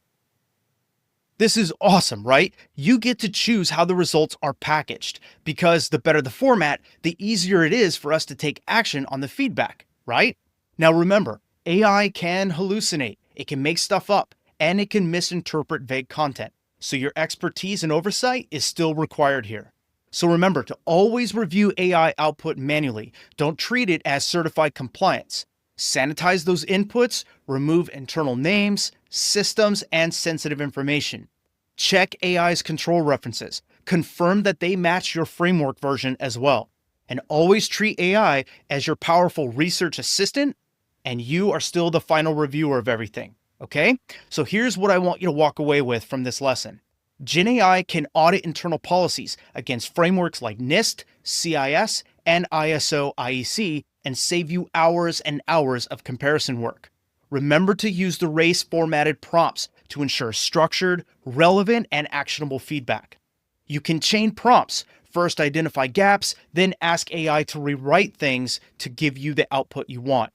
S1: This is awesome, right? You get to choose how the results are packaged because the better the format, the easier it is for us to take action on the feedback, right? Now remember, AI can hallucinate, it can make stuff up, and it can misinterpret vague content. So your expertise and oversight is still required here. So remember to always review AI output manually. Don't treat it as certified compliance. Sanitize those inputs, remove internal names, systems, and sensitive information. Check AI's control references. Confirm that they match your framework version as well. And always treat AI as your powerful research assistant, and you are still the final reviewer of everything. Okay? So here's what I want you to walk away with from this lesson. GenAI can audit internal policies against frameworks like NIST, CIS, and ISO IEC and save you hours and hours of comparison work. Remember to use the race formatted prompts to ensure structured, relevant, and actionable feedback. You can chain prompts. First identify gaps, then ask AI to rewrite things to give you the output you want.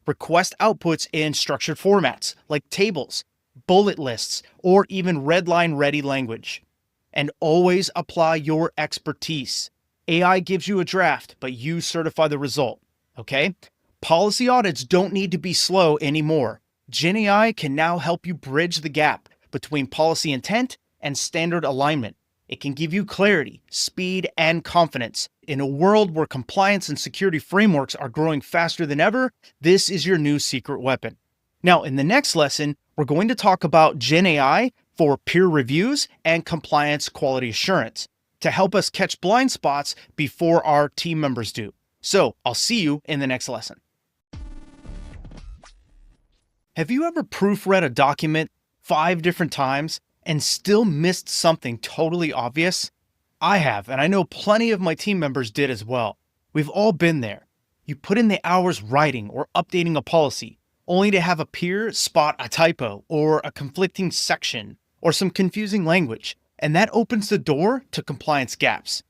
S1: Request outputs in structured formats like tables, bullet lists, or even redline ready language. And always apply your expertise. AI gives you a draft, but you certify the result. Okay? Policy audits don't need to be slow anymore. GenAI can now help you bridge the gap between policy intent and standard alignment. It can give you clarity, speed, and confidence. In a world where compliance and security frameworks are growing faster than ever, this is your new secret weapon. Now, in the next lesson, we're going to talk about GenAI for peer reviews and compliance quality assurance to help us catch blind spots before our team members do. So I'll see you in the next lesson. Have you ever proofread a document 5 different times and still missed something totally obvious? I have, and I know plenty of my team members did as well. We've all been there. You put in the hours writing or updating a policy, only to have a peer spot a typo or a conflicting section or some confusing language, and that opens the door to compliance gaps.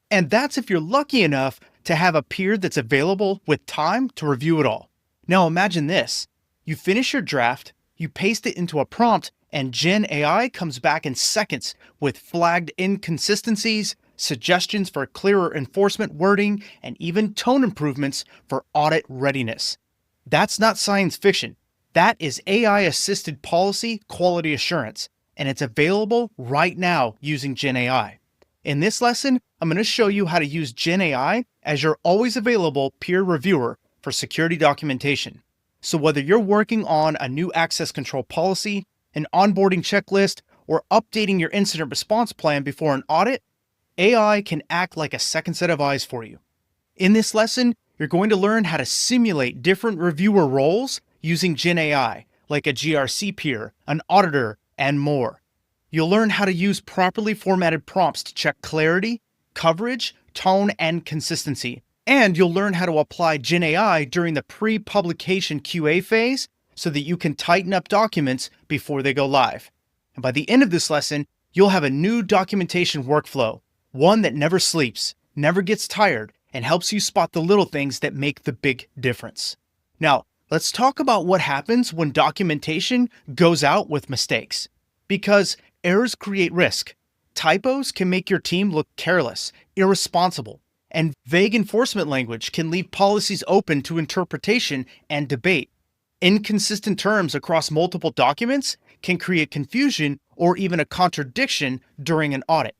S1: And that's if you're lucky enough to have a peer that's available with time to review it all. Now imagine this. You finish your draft, you paste it into a prompt, and Gen AI comes back in seconds with flagged inconsistencies, suggestions for clearer enforcement wording, and even tone improvements for audit readiness. That's not science fiction. That is AI-assisted policy quality assurance, and it's available right now using Gen AI. In this lesson, I'm going to show you how to use Gen AI as your always available peer reviewer for security documentation. So whether you're working on a new access control policy, an onboarding checklist, or updating your incident response plan before an audit, AI can act like a second set of eyes for you. In this lesson, you're going to learn how to simulate different reviewer roles using Gen AI, like a GRC peer, an auditor, and more. You'll learn how to use properly formatted prompts to check clarity, coverage, tone, and consistency. And you'll learn how to apply Gen AI during the pre-publication QA phase so that you can tighten up documents before they go live. And by the end of this lesson, you'll have a new documentation workflow, one that never sleeps, never gets tired, and helps you spot the little things that make the big difference. Now, let's talk about what happens when documentation goes out with mistakes. Because errors create risk. Typos can make your team look careless, irresponsible, and vague enforcement language can leave policies open to interpretation and debate. Inconsistent terms across multiple documents can create confusion or even a contradiction during an audit.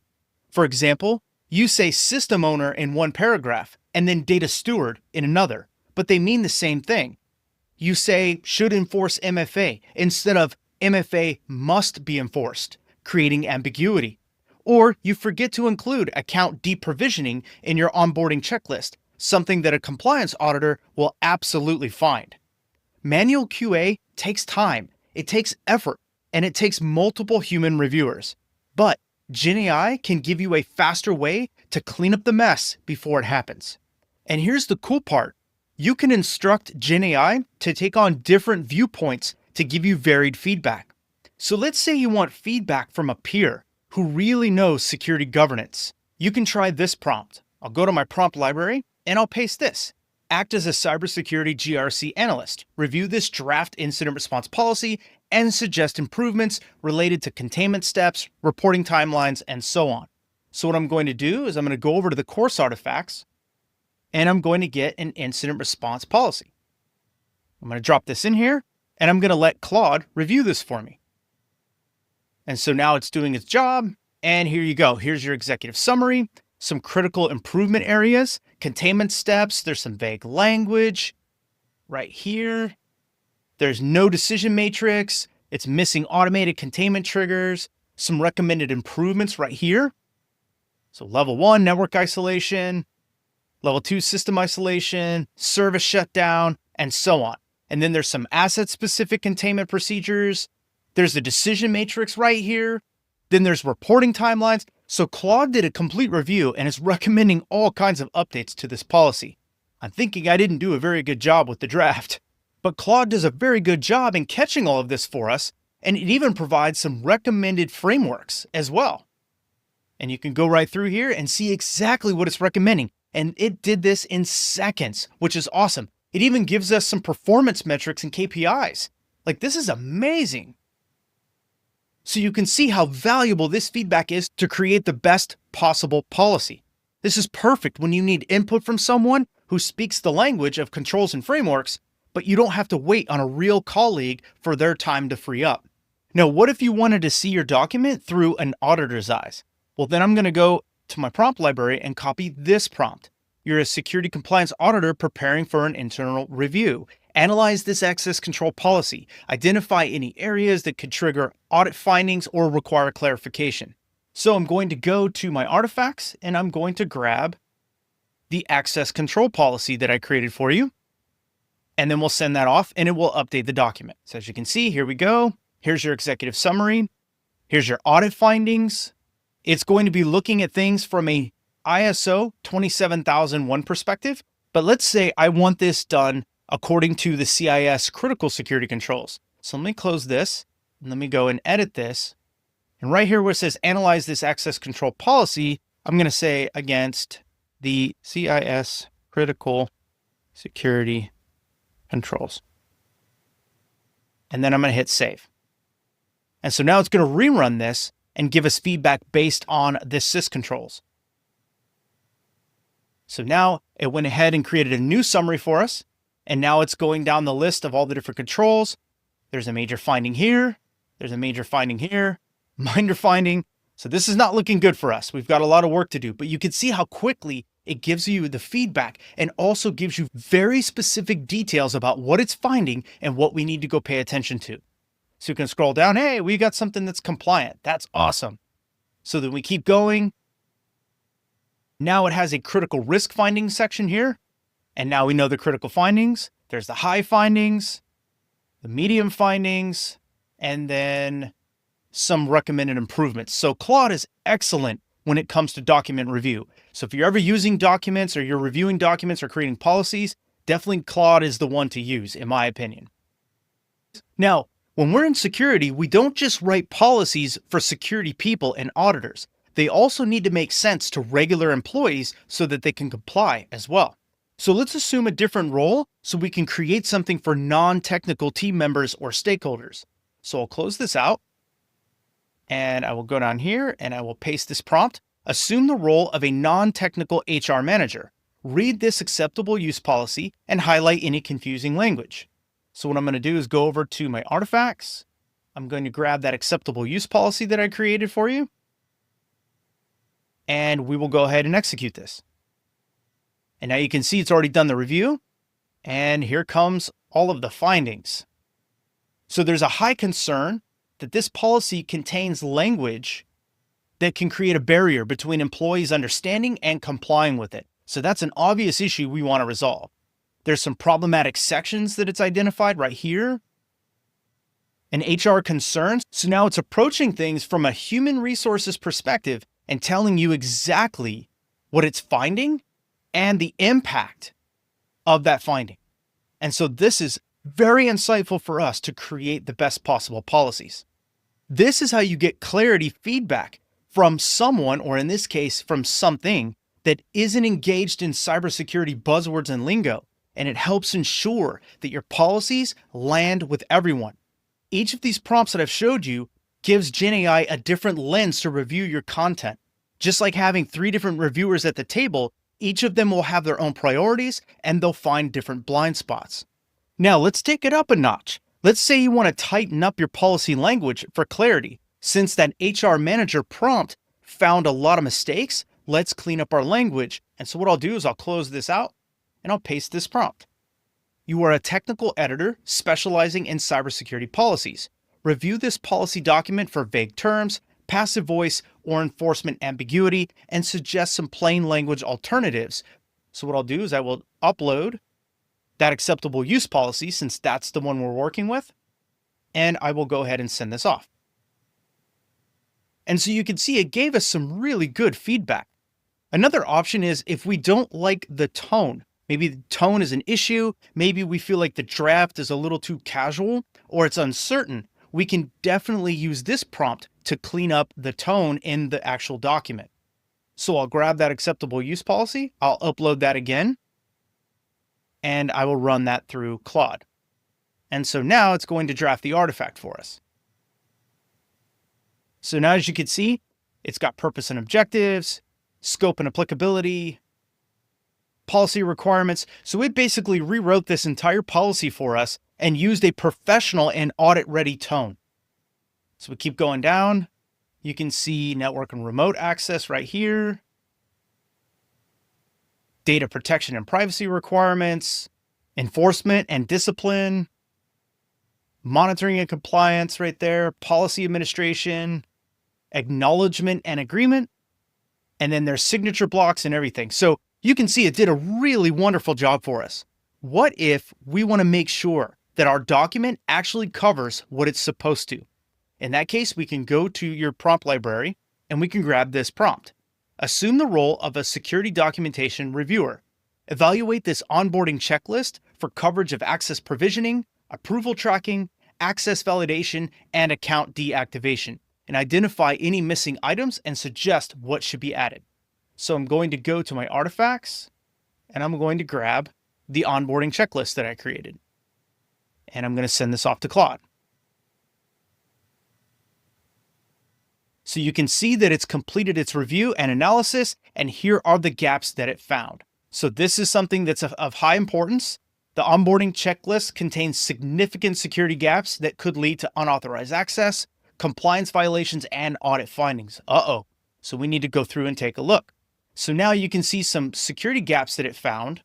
S1: For example, you say system owner in one paragraph and then data steward in another, but they mean the same thing. You say should enforce MFA instead of MFA must be enforced, creating ambiguity. Or you forget to include account deprovisioning in your onboarding checklist, something that a compliance auditor will absolutely find. Manual QA takes time, it takes effort, and it takes multiple human reviewers. But Gen AI can give you a faster way to clean up the mess before it happens. And here's the cool part. You can instruct Gen AI to take on different viewpoints to give you varied feedback. So let's say you want feedback from a peer who really knows security governance. You can try this prompt. I'll go to my prompt library and I'll paste this. act as a cybersecurity GRC analyst, review this draft incident response policy, and suggest improvements related to containment steps, reporting timelines, and so on. So what I'm going to do is I'm going to go over to the course artifacts, and I'm going to get an incident response policy. I'm going to drop this in here, and I'm going to let Claude review this for me. And so now it's doing its job, and here you go. Here's your executive summary, some critical improvement areas, containment steps. There's some vague language right here. There's no decision matrix. It's missing automated containment triggers, some recommended improvements right here. So level 1, network isolation, level 2, system isolation, service shutdown, and so on. And then there's some asset-specific containment procedures. There's the decision matrix right here. Then there's reporting timelines. So Claude did a complete review and is recommending all kinds of updates to this policy. I'm thinking I didn't do a very good job with the draft, but Claude does a very good job in catching all of this for us, and it even provides some recommended frameworks as well. And you can go right through here and see exactly what it's recommending. And it did this in seconds, which is awesome. It even gives us some performance metrics and KPIs. Like, this is amazing. So you can see how valuable this feedback is to create the best possible policy. This is perfect when you need input from someone who speaks the language of controls and frameworks, but you don't have to wait on a real colleague for their time to free up. Now, what if you wanted to see your document through an auditor's eyes? Well, then I'm going to go to my prompt library and copy this prompt. You're a security compliance auditor preparing for an internal review. Analyze this access control policy. Identify any areas that could trigger audit findings or require clarification. So I'm going to go to my artifacts and I'm going to grab the access control policy that I created for you. And then we'll send that off and it will update the document. So as you can see, here we go. Here's your executive summary. Here's your audit findings. It's going to be looking at things from a ISO 27001 perspective. But let's say I want this done according to the CIS critical security controls. So let me close this and let me go and edit this. And right here where it says analyze this access control policy, I'm going to say against the CIS critical security controls. And then I'm going to hit save. And so now it's going to rerun this and give us feedback based on the sys controls. So now it went ahead and created a new summary for us. And now it's going down the list of all the different controls. There's a major finding here. There's a major finding here, minor finding. So this is not looking good for us. We've got a lot of work to do, but you can see how quickly it gives you the feedback and also gives you very specific details about what it's finding and what we need to go pay attention to. So you can scroll down. Hey, we got something that's compliant. That's awesome. So then we keep going. Now it has a critical risk findings section here. And now we know the critical findings. There's the high findings, the medium findings, and then some recommended improvements. So Claude is excellent when it comes to document review. So if you're ever using documents or you're reviewing documents or creating policies, definitely Claude is the one to use, in my opinion. Now, when we're in security, we don't just write policies for security people and auditors. They also need to make sense to regular employees so that they can comply as well. So let's assume a different role so we can create something for non-technical team members or stakeholders. So I'll close this out and I will go down here and I will paste this prompt. Assume the role of a non-technical HR manager. Read this acceptable use policy and highlight any confusing language. So what I'm going to do is go over to my artifacts. I'm going to grab that acceptable use policy that I created for you. And we will go ahead and execute this. And now you can see it's already done the review. And here comes all of the findings. So there's a high concern that this policy contains language that can create a barrier between employees understanding and complying with it. So that's an obvious issue we want to resolve. There's some problematic sections that it's identified right here. And HR concerns. So now it's approaching things from a human resources perspective and telling you exactly what it's finding and the impact of that finding. And so this is very insightful for us to create the best possible policies. This is how you get clarity feedback from someone, or in this case, from something that isn't engaged in cybersecurity buzzwords and lingo. and it helps ensure that your policies land with everyone. Each of these prompts that I've showed you gives GenAI a different lens to review your content. Just like having 3 different reviewers at the table, each of them will have their own priorities and they'll find different blind spots. Now let's take it up a notch. Let's say you want to tighten up your policy language for clarity. Since that HR manager prompt found a lot of mistakes, let's clean up our language. And so what I'll do is I'll close this out and I'll paste this prompt. You are a technical editor specializing in cybersecurity policies. Review this policy document for vague terms, passive voice, or enforcement ambiguity, and suggest some plain language alternatives. So what I'll do is I will upload that acceptable use policy, since that's the one we're working with, and I will go ahead and send this off. And so you can see it gave us some really good feedback. Another option is if we don't like the tone. Maybe the tone is an issue, maybe we feel like the draft is a little too casual, or it's uncertain, we can definitely use this prompt to clean up the tone in the actual document. So I'll grab that acceptable use policy, I'll upload that again, and I will run that through Claude. And so now it's going to draft the artifact for us. So now, as you can see, it's got purpose and objectives, scope and applicability, policy requirements. So it basically rewrote this entire policy for us and used a professional and audit-ready tone. So we keep going down. You can see network and remote access right here. Data protection and privacy requirements, enforcement and discipline, monitoring and compliance right there, policy administration, acknowledgement and agreement, and then there's signature blocks and everything. So you can see it did a really wonderful job for us. What if we want to make sure that our document actually covers what it's supposed to? In that case, we can go to your prompt library and we can grab this prompt. Assume the role of a security documentation reviewer. Evaluate this onboarding checklist for coverage of access provisioning, approval tracking, access validation, and account deactivation, and identify any missing items and suggest what should be added. So I'm going to go to my artifacts and I'm going to grab the onboarding checklist that I created. And I'm going to send this off to Claude. So you can see that it's completed its review and analysis, and here are the gaps that it found. So this is something that's of high importance. The onboarding checklist contains significant security gaps that could lead to unauthorized access, compliance violations, and audit findings. So we need to go through and take a look. So now you can see some security gaps that it found.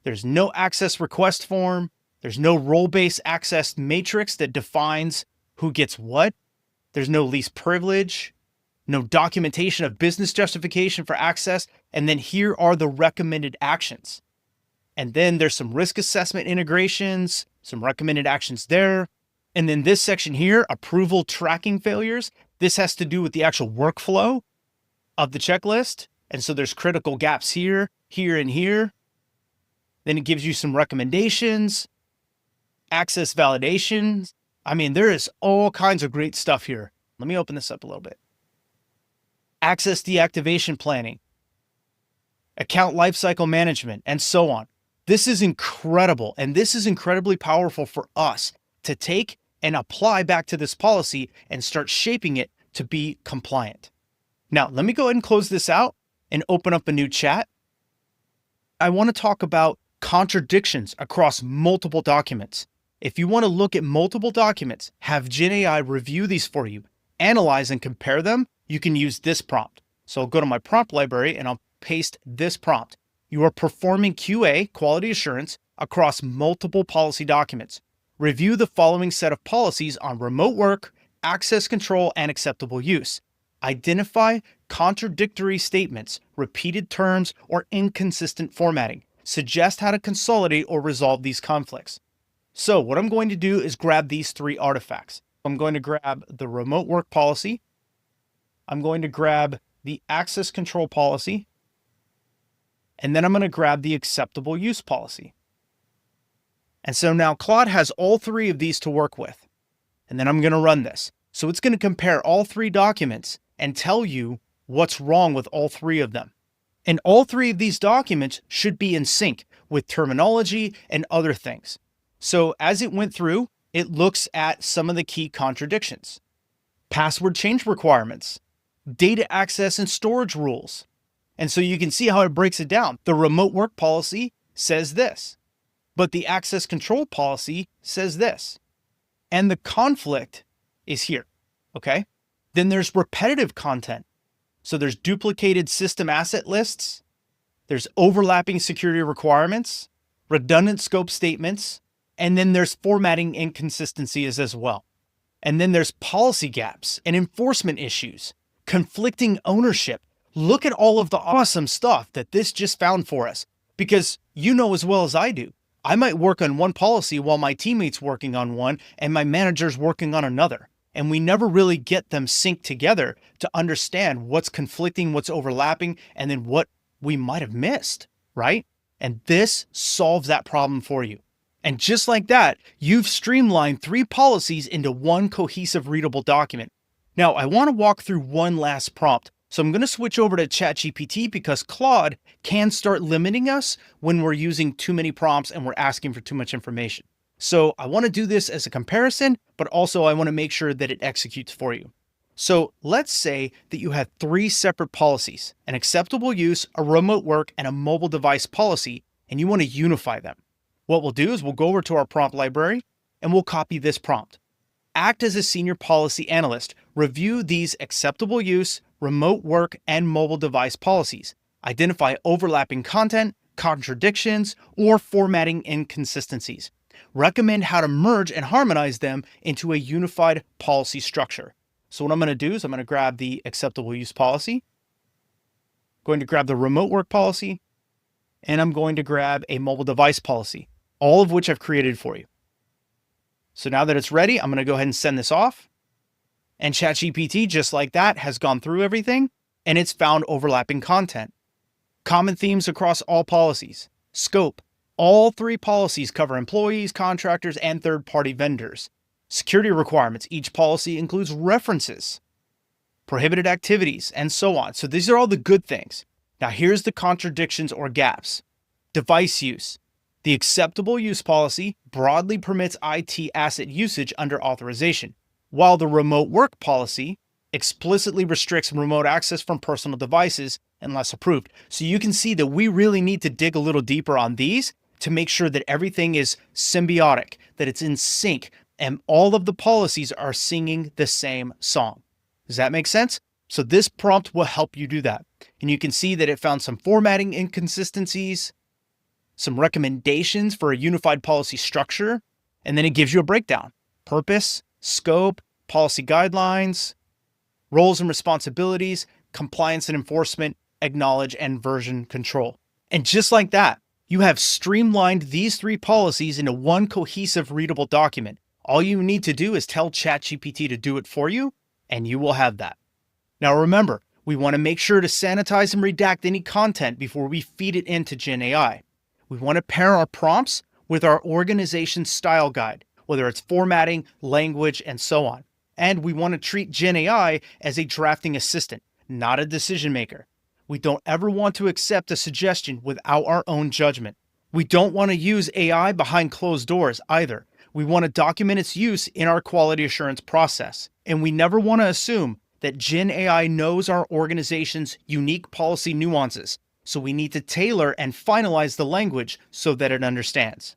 S1: There's no access request form. There's no role-based access matrix that defines who gets what. There's no least privilege, no documentation of business justification for access. And then here are the recommended actions. And then there's some risk assessment integrations, some recommended actions there. And then this section here, approval tracking failures. This has to do with the actual workflow of the checklist. And so there's critical gaps here, here, and here. Then it gives you some recommendations, access validations. I mean, there is all kinds of great stuff here. Let me open this up a little bit. Access deactivation planning, account lifecycle management, and so on. This is incredible. And this is incredibly powerful for us to take and apply back to this policy and start shaping it to be compliant. Now, let me go ahead and close this out and open up a new chat. I want to talk about contradictions across multiple documents. If you want to look at multiple documents, have GenAI review these for you, analyze and compare them, you can use this prompt. So I'll go to my prompt library and I'll paste this prompt. You are performing QA, quality assurance, across multiple policy documents. Review the following set of policies on remote work, access control, and acceptable use. Identify contradictory statements, repeated terms, or inconsistent formatting. Suggest how to consolidate or resolve these conflicts. So what I'm going to do is grab these 3 artifacts. I'm going to grab the remote work policy. I'm going to grab the access control policy. And then I'm going to grab the acceptable use policy. And so now Claude has all 3 of these to work with. And then I'm going to run this. So it's going to compare all 3 documents and tell you what's wrong with all 3 of them. And all three of these documents should be in sync with terminology and other things. So as it went through, it looks at some of the key contradictions. Password change requirements, data access and storage rules. And so you can see how it breaks it down. The remote work policy says this, but the access control policy says this. And the conflict is here, okay? Then there's repetitive content. So there's duplicated system asset lists, there's overlapping security requirements, redundant scope statements, and then there's formatting inconsistencies as well. And then there's policy gaps and enforcement issues, conflicting ownership. Look at all of the awesome stuff that this just found for us, because you know as well as I do, I might work on one policy while my teammate's working on one and my manager's working on another. And we never really get them synced together to understand what's conflicting, what's overlapping, and then what we might have missed, right? And this solves that problem for you. And just like that, you've streamlined 3 policies into one cohesive readable document. Now, I want to walk through one last prompt. So I'm going to switch over to ChatGPT because Claude can start limiting us when we're using too many prompts and we're asking for too much information. So I want to do this as a comparison, but also I want to make sure that it executes for you. So let's say that you have 3 separate policies, an acceptable use, a remote work, and a mobile device policy, and you want to unify them. What we'll do is we'll go over to our prompt library and we'll copy this prompt. Act as a senior policy analyst. Review these acceptable use, remote work, and mobile device policies. Identify overlapping content, contradictions, or formatting inconsistencies. Recommend how to merge and harmonize them into a unified policy structure. So what I'm going to do is I'm going to grab the acceptable use policy, going to grab the remote work policy, and I'm going to grab a mobile device policy, all of which I've created for you. So now that it's ready, I'm going to go ahead and send this off. And ChatGPT, just like that, has gone through everything and it's found overlapping content. Common themes across all policies. Scope. All 3 policies cover employees, contractors, and third-party vendors. Security requirements. Each policy includes references, prohibited activities, and so on. So these are all the good things. Now here's the contradictions or gaps. Device use. The acceptable use policy broadly permits IT asset usage under authorization, while the remote work policy explicitly restricts remote access from personal devices unless approved. So you can see that we really need to dig a little deeper on these to make sure that everything is symbiotic, that it's in sync, and all of the policies are singing the same song. Does that make sense? So this prompt will help you do that. And you can see that it found some formatting inconsistencies, some recommendations for a unified policy structure, and then it gives you a breakdown. Purpose, scope, policy guidelines, roles and responsibilities, compliance and enforcement, acknowledge, and version control. And just like that, you have streamlined these 3 policies into one cohesive readable document. All you need to do is tell ChatGPT to do it for you, and you will have that. Now remember, we want to make sure to sanitize and redact any content before we feed it into GenAI. We want to pair our prompts with our organization style guide, whether it's formatting, language, and so on. And we want to treat GenAI as a drafting assistant, not a decision maker. We don't ever want to accept a suggestion without our own judgment. We don't want to use AI behind closed doors either. We want to document its use in our quality assurance process. And we never want to assume that GenAI knows our organization's unique policy nuances. So we need to tailor and finalize the language so that it understands.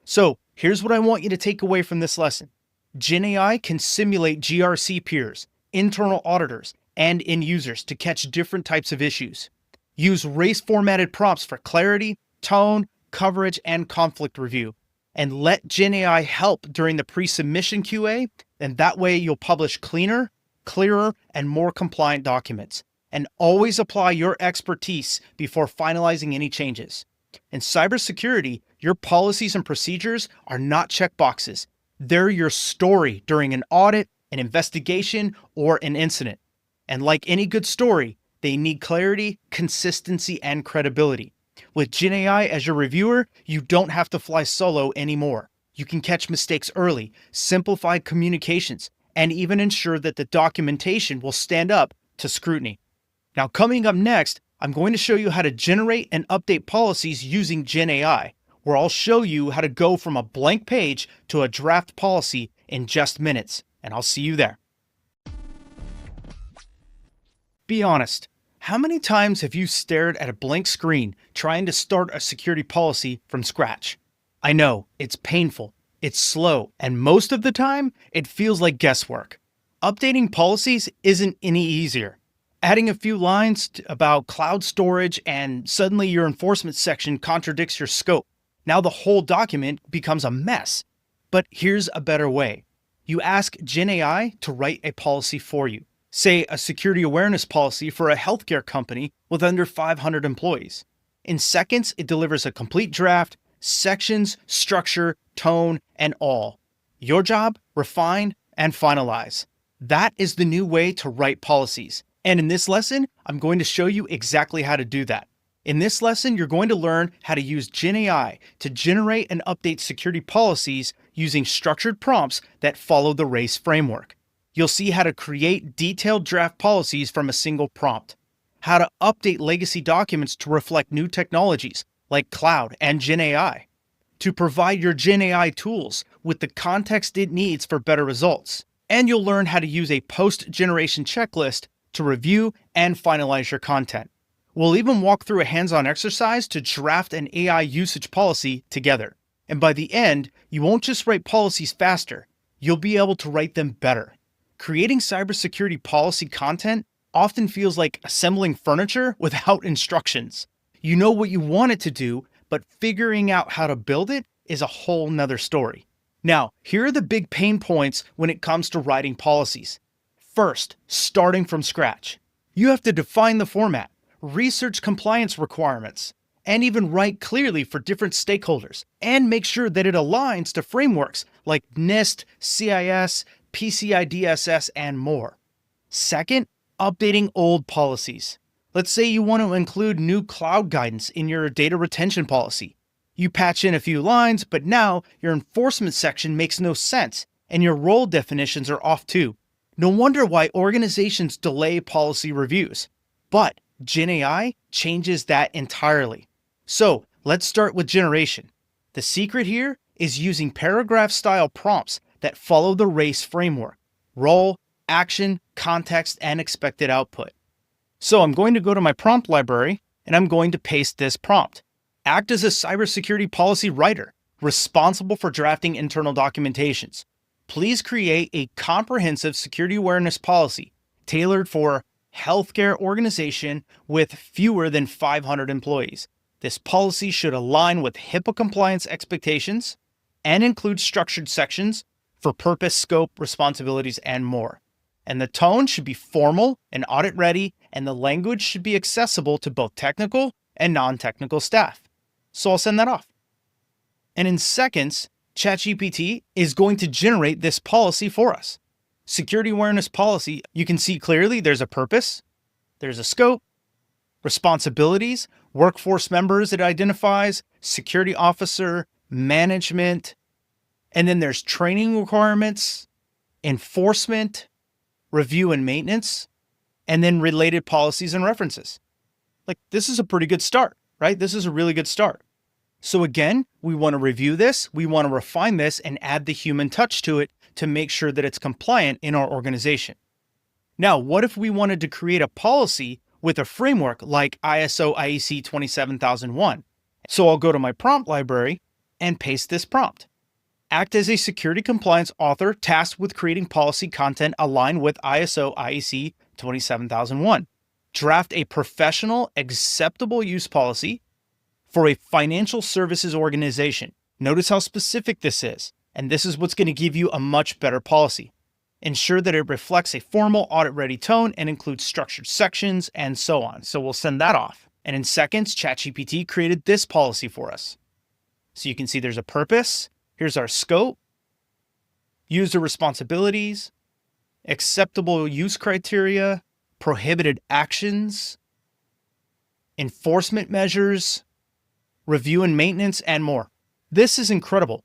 S1: So here's what I want you to take away from this lesson. GenAI can simulate GRC peers, internal auditors, and end users to catch different types of issues. Use race-formatted prompts for clarity, tone, coverage, and conflict review. And let GenAI help during the pre-submission QA, and that way you'll publish cleaner, clearer, and more compliant documents. And always apply your expertise before finalizing any changes. In cybersecurity, your policies and procedures are not checkboxes. They're your story during an audit, an investigation, or an incident. And like any good story, they need clarity, consistency, and credibility. With GenAI as your reviewer, you don't have to fly solo anymore. You can catch mistakes early, simplify communications, and even ensure that the documentation will stand up to scrutiny. Now, coming up next, I'm going to show you how to generate and update policies using Gen AI, where I'll show you how to go from a blank page to a draft policy in just minutes, and I'll see you there. Be honest, how many times have you stared at a blank screen trying to start a security policy from scratch? I know, it's painful, it's slow, and most of the time, it feels like guesswork. Updating policies isn't any easier. Adding a few lines about cloud storage and suddenly your enforcement section contradicts your scope. Now the whole document becomes a mess. But here's a better way. You ask Gen AI to write a policy for you. Say a security awareness policy for a healthcare company with under 500 employees. In seconds, it delivers a complete draft, sections, structure, tone, and all. Your job, refine, and finalize. That is the new way to write policies. And in this lesson, I'm going to show you exactly how to do that. In this lesson, you're going to learn how to use Gen AI to generate and update security policies using structured prompts that follow the RACE framework. You'll see how to create detailed draft policies from a single prompt, how to update legacy documents to reflect new technologies like cloud and Gen AI, to provide your Gen AI tools with the context it needs for better results. And you'll learn how to use a post-generation checklist to review and finalize your content. We'll even walk through a hands-on exercise to draft an AI usage policy together. And by the end, you won't just write policies faster, you'll be able to write them better. Creating cybersecurity policy content often feels like assembling furniture without instructions. You know what you want it to do, but figuring out how to build it is a whole nother story. Now, here are the big pain points when it comes to writing policies. First, starting from scratch. You have to define the format, research compliance requirements, and even write clearly for different stakeholders, and make sure that it aligns to frameworks like NIST, CIS, PCI DSS, and more. Second, updating old policies. Let's say you want to include new cloud guidance in your data retention policy. You patch in a few lines, but now your enforcement section makes no sense, and your role definitions are off too. No wonder why organizations delay policy reviews. But Gen AI changes that entirely. So let's start with generation. The secret here is using paragraph-style prompts that follow the RACE framework: role, action, context, and expected output. So I'm going to go to my prompt library and I'm going to paste this prompt. Act as a cybersecurity policy writer, responsible for drafting internal documentations. Please create a comprehensive security awareness policy tailored for healthcare organization with fewer than 500 employees. This policy should align with HIPAA compliance expectations and include structured sections for purpose, scope, responsibilities, and more. And the tone should be formal and audit ready, and the language should be accessible to both technical and non-technical staff. So I'll send that off. And in seconds, ChatGPT is going to generate this policy for us. Security awareness policy, you can see clearly there's a purpose, there's a scope, responsibilities, workforce members it identifies, security officer, management, and then there's training requirements, enforcement, review and maintenance, and then related policies and references. Like, this is a pretty good start, right? This is a really good start. So again, we want to review this, we want to refine this and add the human touch to it to make sure that it's compliant in our organization. Now, what if we wanted to create a policy with a framework like ISO IEC 27001? So I'll go to my prompt library and paste this prompt. Act as a security compliance author tasked with creating policy content aligned with ISO IEC 27001. Draft a professional, acceptable use policy for a financial services organization. Notice how specific this is, and this is what's going to give you a much better policy. Ensure that it reflects a formal audit-ready tone and includes structured sections and so on. So we'll send that off. And in seconds, ChatGPT created this policy for us. So you can see there's a purpose. Here's our scope, user responsibilities, acceptable use criteria, prohibited actions, enforcement measures, review and maintenance, and more. This is incredible.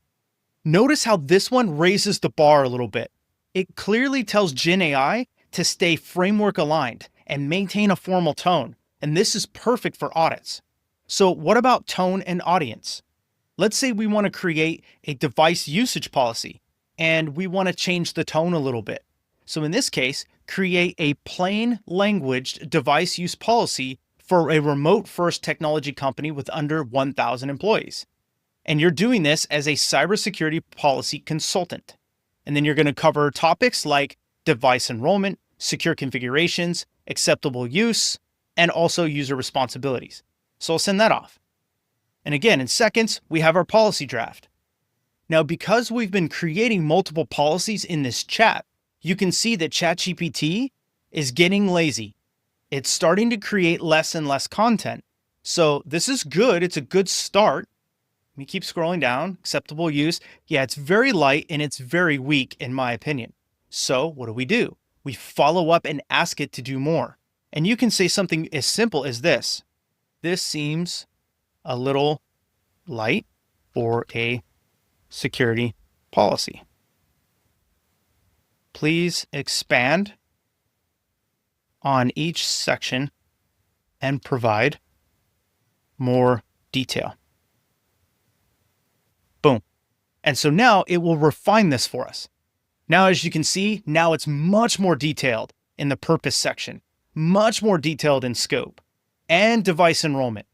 S1: Notice how this one raises the bar a little bit. It clearly tells Gen AI to stay framework aligned and maintain a formal tone. And this is perfect for audits. So what about tone and audience? Let's say we want to create a device usage policy and we want to change the tone a little bit. So in this case, create a plain language device use policy for a remote first technology company with under 1,000 employees. And you're doing this as a cybersecurity policy consultant. And then you're going to cover topics like device enrollment, secure configurations, acceptable use, and also user responsibilities. So I'll send that off. And again, in seconds, we have our policy draft. Now, because we've been creating multiple policies in this chat, you can see that ChatGPT is getting lazy. It's starting to create less and less content. So this is good. It's a good start. Let me keep scrolling down. Acceptable use. Yeah, it's very light and it's very weak in my opinion. So what do? We follow up and ask it to do more. And you can say something as simple as this. This seems a little light for a security policy. Please expand on each section and provide more detail. Boom. And so now it will refine this for us. Now, as you can see, now it's much more detailed in the purpose section, much more detailed in scope and device enrollment.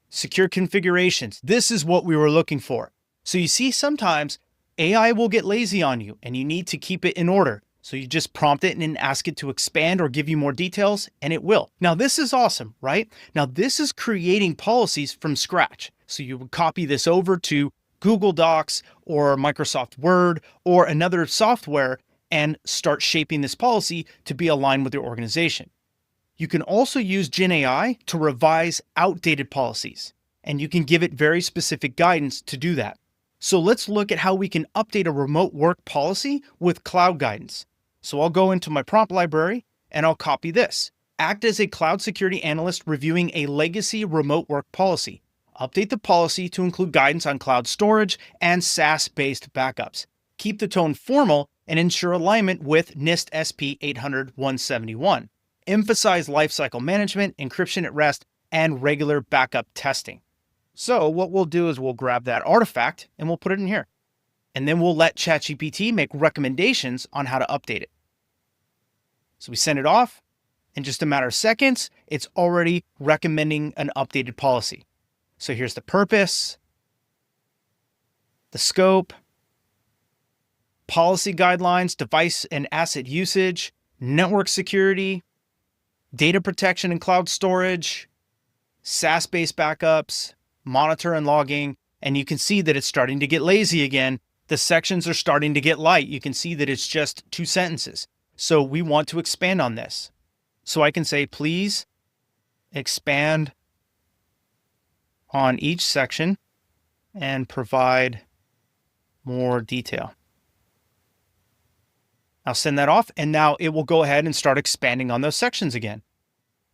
S1: Secure configurations. This is what we were looking for. So you see, sometimes AI will get lazy on you and you need to keep it in order. So you just prompt it and then ask it to expand or give you more details, and it will. Now, this is awesome, right? Now, this is creating policies from scratch. So you would copy this over to Google Docs or Microsoft Word or another software and start shaping this policy to be aligned with your organization. You can also use Gen AI to revise outdated policies, and you can give it very specific guidance to do that. So let's look at how we can update a remote work policy with cloud guidance. So I'll go into my prompt library and I'll copy this. Act as a cloud security analyst reviewing a legacy remote work policy. Update the policy to include guidance on cloud storage and SaaS-based backups. Keep the tone formal and ensure alignment with NIST SP 800-171. Emphasize lifecycle management, encryption at rest, and regular backup testing. So what we'll do is we'll grab that artifact and we'll put it in here. And then we'll let ChatGPT make recommendations on how to update it. So we send it off. In just a matter of seconds, it's already recommending an updated policy. So here's the purpose, the scope, policy guidelines, device and asset usage, network security, data protection and cloud storage, SaaS-based backups, monitor and logging, and you can see that it's starting to get lazy again. The sections are starting to get light. You can see that it's just 2 sentences. So we want to expand on this. So I can say, please expand on each section and provide more detail. I'll send that off, and now it will go ahead and start expanding on those sections again.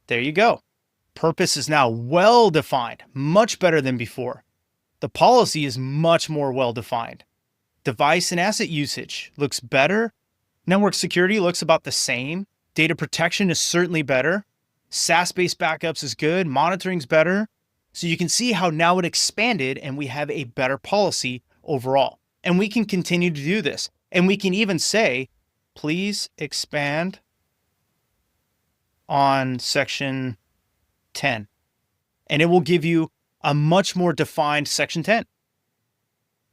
S1: There you go. Purpose is now well defined, much better than before. The policy is much more well defined. Device and asset usage looks better. Network security looks about the same. Data protection is certainly better. SaaS-based backups is good. Monitoring's better. So you can see how now it expanded and we have a better policy overall. And we can continue to do this. And we can even say, please expand on section 10. And it will give you a much more defined section 10.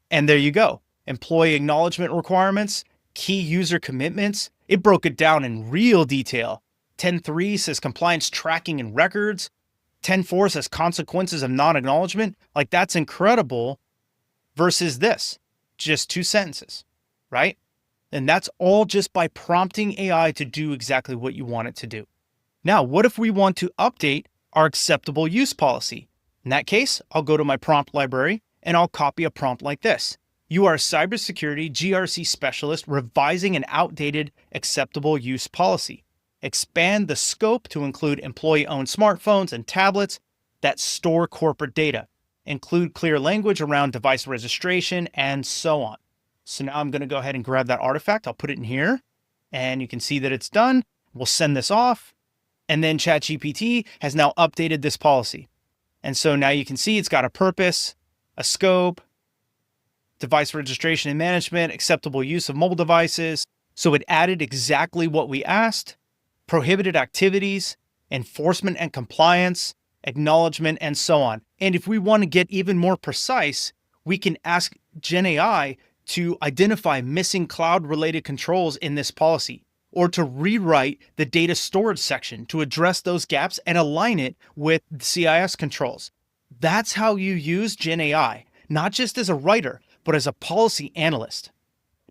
S1: And there you go. Employee acknowledgement requirements, key user commitments. It broke it down in real detail. 10.3 says compliance tracking and records. 10.4 says consequences of non-acknowledgement. Like, that's incredible versus this, just 2 sentences, right? And that's all just by prompting AI to do exactly what you want it to do. Now, what if we want to update our acceptable use policy? In that case, I'll go to my prompt library and I'll copy a prompt like this. You are a cybersecurity GRC specialist revising an outdated acceptable use policy. Expand the scope to include employee-owned smartphones and tablets that store corporate data. Include clear language around device registration and so on. So now I'm going to go ahead and grab that artifact. I'll put it in here and you can see that it's done. We'll send this off. And then ChatGPT has now updated this policy. And so now you can see it's got a purpose, a scope, device registration and management, acceptable use of mobile devices. So it added exactly what we asked: prohibited activities, enforcement and compliance, acknowledgement, and so on. And if we want to get even more precise, we can ask GenAI to identify missing cloud-related controls in this policy, or to rewrite the data storage section to address those gaps and align it with the CIS controls. That's how you use GenAI, not just as a writer, but as a policy analyst.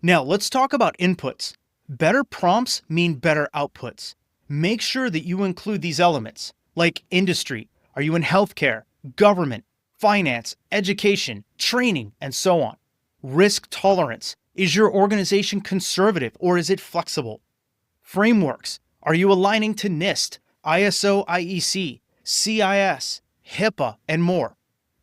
S1: Now, let's talk about inputs. Better prompts mean better outputs. Make sure that you include these elements, like industry. Are you in healthcare, government, finance, education, training, and so on? Risk tolerance. Is your organization conservative or is it flexible? Frameworks. Are you aligning to NIST, ISO IEC, CIS, HIPAA, and more?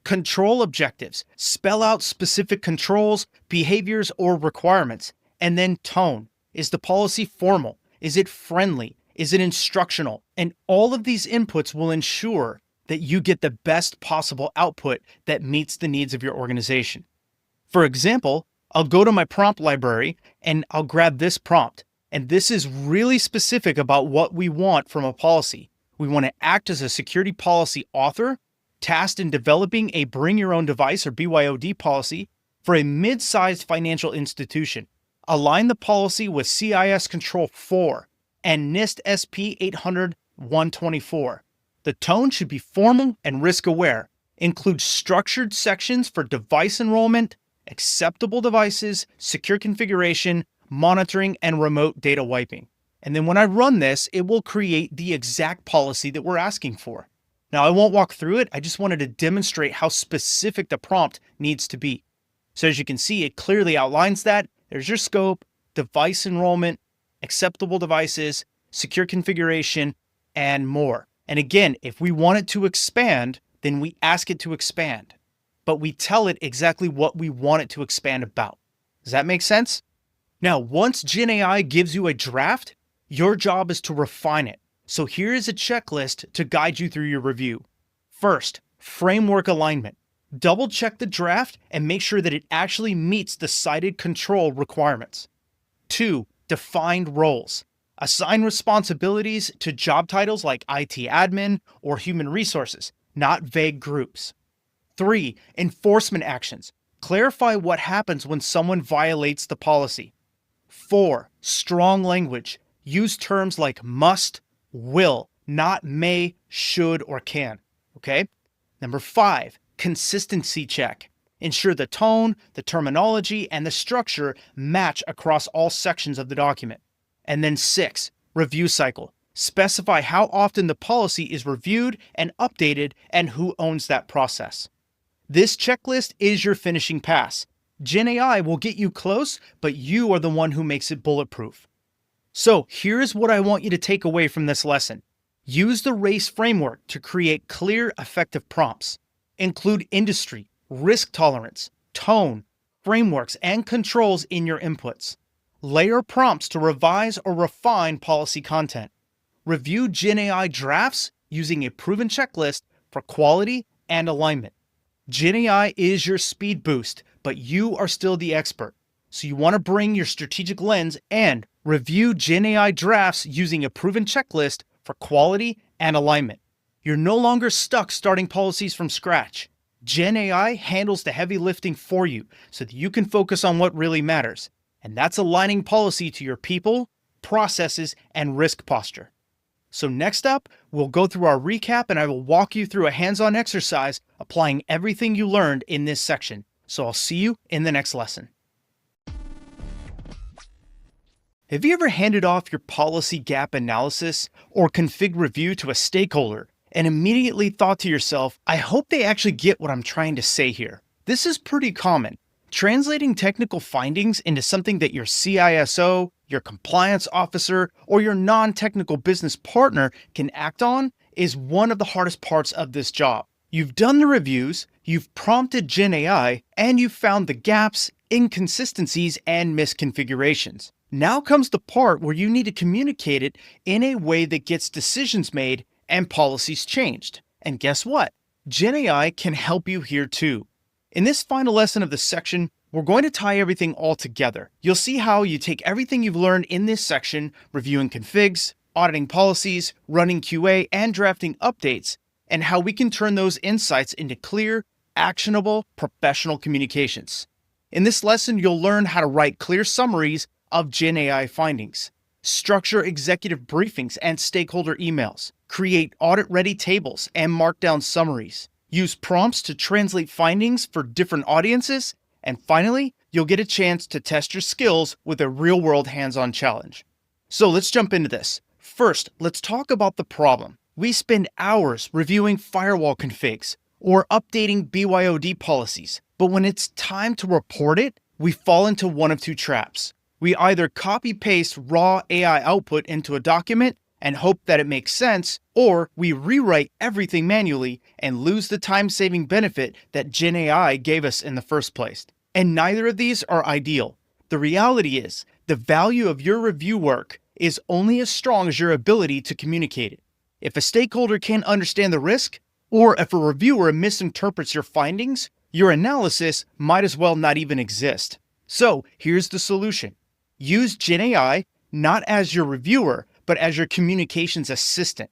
S1: Control objectives. Spell out specific controls, behaviors, or requirements. And then tone. Is the policy formal? Is it friendly? Is it instructional? And all of these inputs will ensure that you get the best possible output that meets the needs of your organization. For example, I'll go to my prompt library and I'll grab this prompt. And this is really specific about what we want from a policy. We want to act as a security policy author, tasked in developing a bring your own device or BYOD policy for a mid-sized financial institution. Align the policy with CIS Control 4 and NIST SP 800-124. The tone should be formal and risk-aware. Include structured sections for device enrollment, acceptable devices, secure configuration, monitoring, and remote data wiping. And then when I run this, it will create the exact policy that we're asking for. Now, I won't walk through it. I just wanted to demonstrate how specific the prompt needs to be. So as you can see, it clearly outlines that. There's your scope, device enrollment, acceptable devices, secure configuration, and more. And again, if we want it to expand, then we ask it to expand, but we tell it exactly what we want it to expand about. Does that make sense? Now, once GenAI gives you a draft, your job is to refine it. So here is a checklist to guide you through your review. First, framework alignment. Double check the draft and make sure that it actually meets the cited control requirements. 2, defined roles. Assign responsibilities to job titles like IT admin or human resources, not vague groups. 3, enforcement actions. Clarify what happens when someone violates the policy. 4, strong language. Use terms like must, will, not may, should, or can. Okay? Number 5, consistency check. Ensure the tone, the terminology, and the structure match across all sections of the document. And then 6, review cycle. Specify how often the policy is reviewed and updated and who owns that process. This checklist is your finishing pass. GenAI will get you close, but you are the one who makes it bulletproof. So here's what I want you to take away from this lesson. Use the RACE framework to create clear, effective prompts. Include industry, risk tolerance, tone, frameworks, and controls in your inputs. Layer prompts to revise or refine policy content. Review GenAI drafts using a proven checklist for quality and alignment. GenAI is your speed boost, but you are still the expert. So you want to bring your strategic lens and review GenAI drafts using a proven checklist for quality and alignment. You're no longer stuck starting policies from scratch. GenAI handles the heavy lifting for you so that you can focus on what really matters. And that's aligning policy to your people, processes, and risk posture. So next up, we'll go through our recap and I will walk you through a hands-on exercise applying everything you learned in this section. So I'll see you in the next lesson. Have you ever handed off your policy gap analysis or config review to a stakeholder and immediately thought to yourself, I hope they actually get what I'm trying to say here? This is pretty common. Translating technical findings into something that your CISO, your compliance officer, or your non-technical business partner can act on is one of the hardest parts of this job. You've done the reviews, you've prompted GenAI, and you've found the gaps, inconsistencies, and misconfigurations. Now comes the part where you need to communicate it in a way that gets decisions made and policies changed. And guess what? GenAI can help you here too. In this final lesson of this section, we're going to tie everything all together. You'll see how you take everything you've learned in this section, reviewing configs, auditing policies, running QA, and drafting updates, and how we can turn those insights into clear, actionable, professional communications. In this lesson, you'll learn how to write clear summaries of GenAI findings, structure executive briefings and stakeholder emails, create audit-ready tables and markdown summaries, use prompts to translate findings for different audiences, and finally, you'll get a chance to test your skills with a real-world hands-on challenge. So let's jump into this. First, let's talk about the problem. We spend hours reviewing firewall configs or updating BYOD policies, but when it's time to report it, we fall into one of two traps. We either copy-paste raw AI output into a document and hope that it makes sense, or we rewrite everything manually and lose the time-saving benefit that GenAI gave us in the first place. And neither of these are ideal. The reality is, the value of your review work is only as strong as your ability to communicate it. If a stakeholder can't understand the risk, or if a reviewer misinterprets your findings, your analysis might as well not even exist. So here's the solution. Use GenAI not as your reviewer, but as your communications assistant.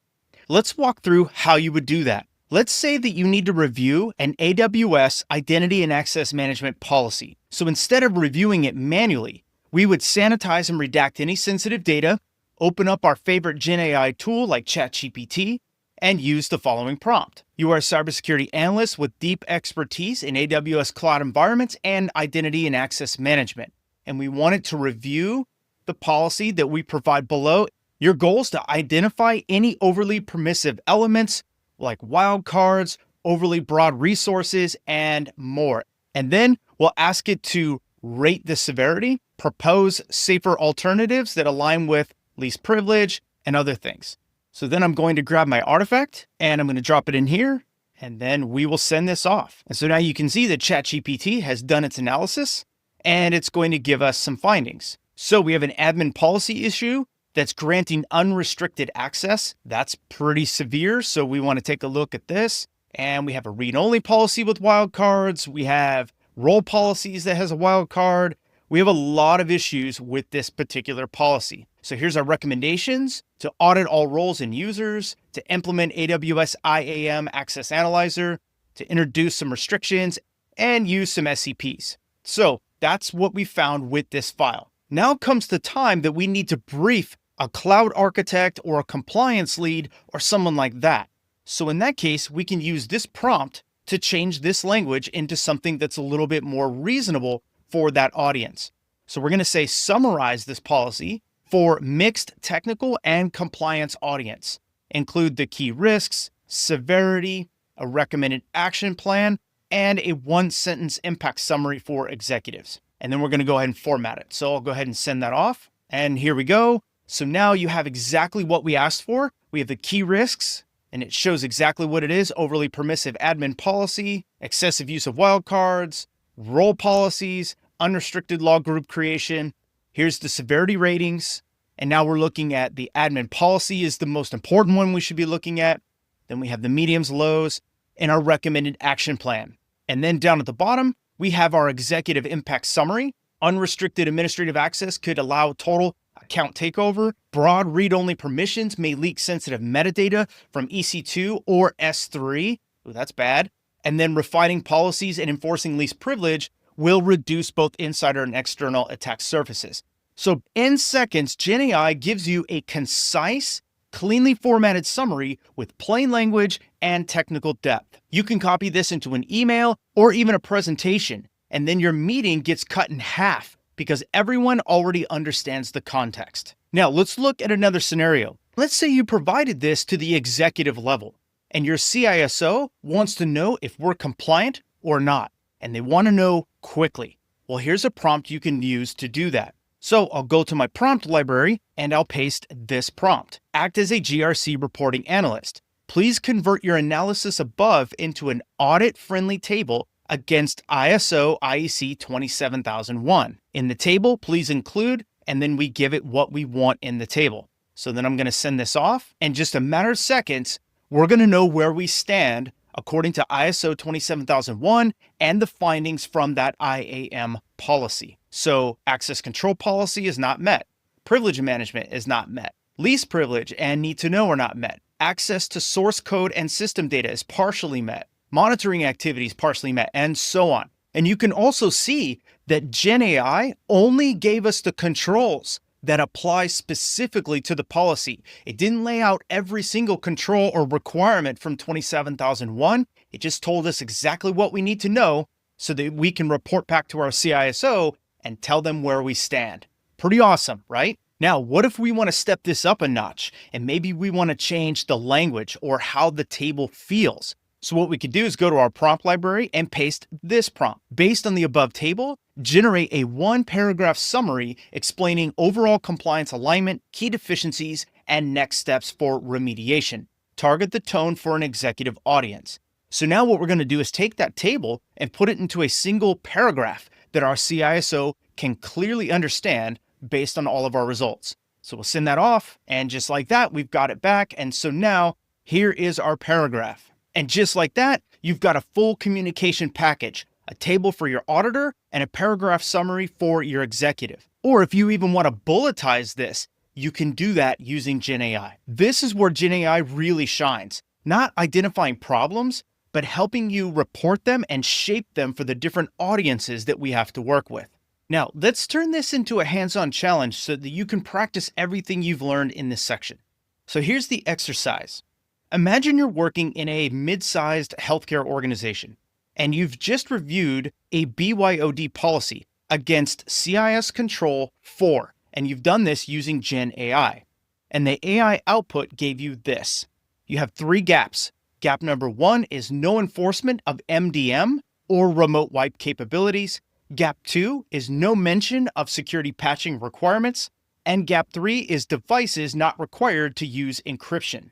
S1: Let's walk through how you would do that. Let's say that you need to review an AWS identity and access management policy. So instead of reviewing it manually, we would sanitize and redact any sensitive data, open up our favorite GenAI tool like ChatGPT, and use the following prompt. You are a cybersecurity analyst with deep expertise in AWS cloud environments and identity and access management. And we want it to review the policy that we provide below. Your goal is to identify any overly permissive elements like wildcards, overly broad resources, and more. And then we'll ask it to rate the severity, propose safer alternatives that align with least privilege, and other things. So then I'm going to grab my artifact and I'm going to drop it in here, and then we will send this off. And so now you can see that ChatGPT has done its analysis and it's going to give us some findings. So we have an admin policy issue that's granting unrestricted access. That's pretty severe. So we want to take a look at this. And we have a read-only policy with wildcards. We have role policies that has a wildcard. We have a lot of issues with this particular policy. So here's our recommendations: to audit all roles and users, to implement AWS IAM Access Analyzer, to introduce some restrictions, and use some SCPs. So that's what we found with this file. Now comes the time that we need to brief a cloud architect or a compliance lead or someone like that. So in that case, we can use this prompt to change this language into something that's a little bit more reasonable for that audience. So we're going to say summarize this policy for mixed technical and compliance audience. Include the key risks, severity, a recommended action plan, and a one-sentence impact summary for executives. And then we're going to go ahead and format it. So I'll go ahead and send that off. And here we go. So now you have exactly what we asked for. We have the key risks, and it shows exactly what it is: overly permissive admin policy, excessive use of wildcards, role policies, unrestricted log group creation. Here's the severity ratings. And now we're looking at the admin policy is the most important one we should be looking at. Then we have the mediums, lows, and our recommended action plan. And then down at the bottom, we have our executive impact summary. Unrestricted administrative access could allow total account takeover. Broad read-only permissions may leak sensitive metadata from EC2 or S3. Ooh, that's bad. And then refining policies and enforcing least privilege will reduce both insider and external attack surfaces. So in seconds, GenAI gives you a concise, cleanly formatted summary with plain language and technical depth. You can copy this into an email or even a presentation, and then your meeting gets cut in half because everyone already understands the context. Now let's look at another scenario. Let's say you provided this to the executive level, and your CISO wants to know if we're compliant or not, and they want to know quickly. Well, here's a prompt you can use to do that. So I'll go to my prompt library and I'll paste this prompt. Act as a GRC reporting analyst. Please convert your analysis above into an audit-friendly table against ISO IEC 27001. In the table, please include and then we give it what we want in the table. So then I'm going to send this off. In just a matter of seconds, we're going to know where we stand according to ISO 27001 and the findings from that IAM policy. So access control policy is not met. Privilege management is not met. Least privilege and need to know are not met. Access to source code and system data is partially met. Monitoring activities partially met, and so on. And you can also see that GenAI only gave us the controls that apply specifically to the policy. It didn't lay out every single control or requirement from 27001. It just told us exactly what we need to know so that we can report back to our CISO and tell them where we stand. Pretty awesome, right? Now, what if we want to step this up a notch and maybe we want to change the language or how the table feels? So what we could do is go to our prompt library and paste this prompt. Based on the above table, generate a 1-paragraph summary explaining overall compliance alignment, key deficiencies, and next steps for remediation. Target the tone for an executive audience. So now what we're going to do is take that table and put it into a single paragraph that our CISO can clearly understand based on all of our results. So we'll send that off, and just like that, we've got it back. And so now here is our paragraph. And just like that, you've got a full communication package, a table for your auditor, and a paragraph summary for your executive. Or if you even want to bulletize this, you can do that using GenAI. This is where GenAI really shines, not identifying problems, but helping you report them and shape them for the different audiences that we have to work with. Now, let's turn this into a hands-on challenge so that you can practice everything you've learned in this section. So here's the exercise. Imagine you're working in a mid-sized healthcare organization, and you've just reviewed a BYOD policy against CIS Control 4, and you've done this using Gen AI. And the AI output gave you this. You have 3 gaps. Gap number 1 is no enforcement of MDM or remote wipe capabilities. Gap 2 is no mention of security patching requirements. And gap 3 is devices not required to use encryption.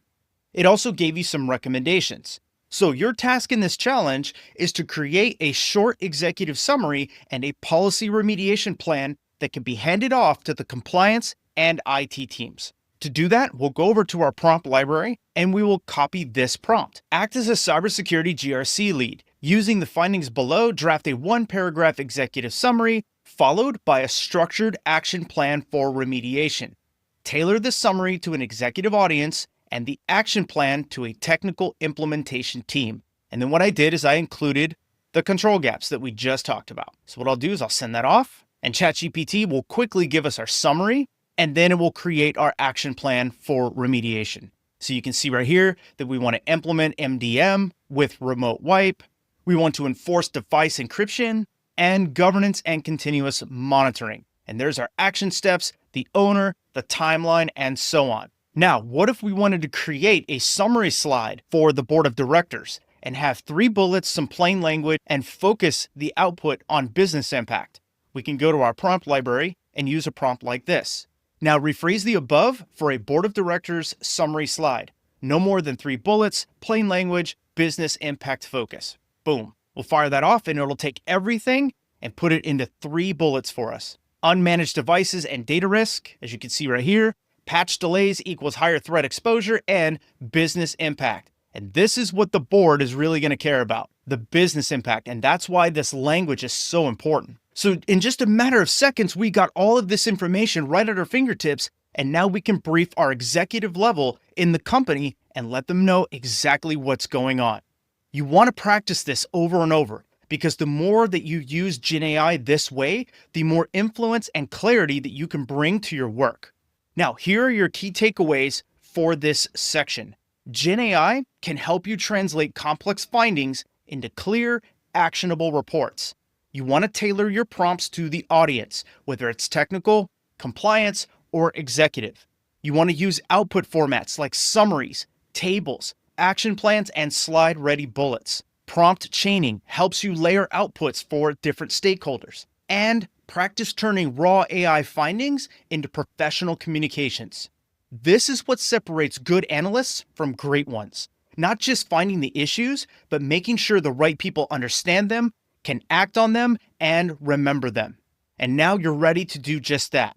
S1: It also gave you some recommendations. So your task in this challenge is to create a short executive summary and a policy remediation plan that can be handed off to the compliance and IT teams. To do that, we'll go over to our prompt library and we will copy this prompt. Act as a cybersecurity GRC lead. Using the findings below, draft a 1-paragraph executive summary followed by a structured action plan for remediation. Tailor the summary to an executive audience and the action plan to a technical implementation team. And then what I did is I included the control gaps that we just talked about. So what I'll do is I'll send that off, and ChatGPT will quickly give us our summary, and then it will create our action plan for remediation. So you can see right here that we want to implement MDM with remote wipe. We want to enforce device encryption and governance and continuous monitoring. And there's our action steps, the owner, the timeline, and so on. Now, what if we wanted to create a summary slide for the board of directors and have 3 bullets, some plain language, and focus the output on business impact? We can go to our prompt library and use a prompt like this. Now rephrase the above for a board of directors summary slide. No more than 3 bullets, plain language, business impact focus. Boom. We'll fire that off and it'll take everything and put it into 3 bullets for us. Unmanaged devices and data risk, as you can see right here. Patch delays equals higher threat exposure and business impact. And this is what the board is really going to care about, the business impact. And that's why this language is so important. So in just a matter of seconds, we got all of this information right at our fingertips. And now we can brief our executive level in the company and let them know exactly what's going on. You want to practice this over and over, because the more that you use GenAI this way, the more influence and clarity that you can bring to your work. Now, here are your key takeaways for this section. GenAI can help you translate complex findings into clear, actionable reports. You want to tailor your prompts to the audience, whether it's technical, compliance, or executive. You want to use output formats like summaries, tables, action plans, and slide-ready bullets. Prompt chaining helps you layer outputs for different stakeholders. And practice turning raw AI findings into professional communications. This is what separates good analysts from great ones. Not just finding the issues, but making sure the right people understand them, can act on them, and remember them. And now you're ready to do just that.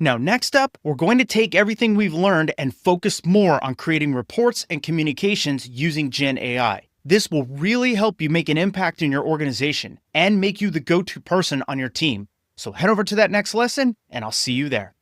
S1: Now, next up, we're going to take everything we've learned and focus more on creating reports and communications using Gen AI. This will really help you make an impact in your organization and make you the go-to person on your team. So head over to that next lesson, and I'll see you there.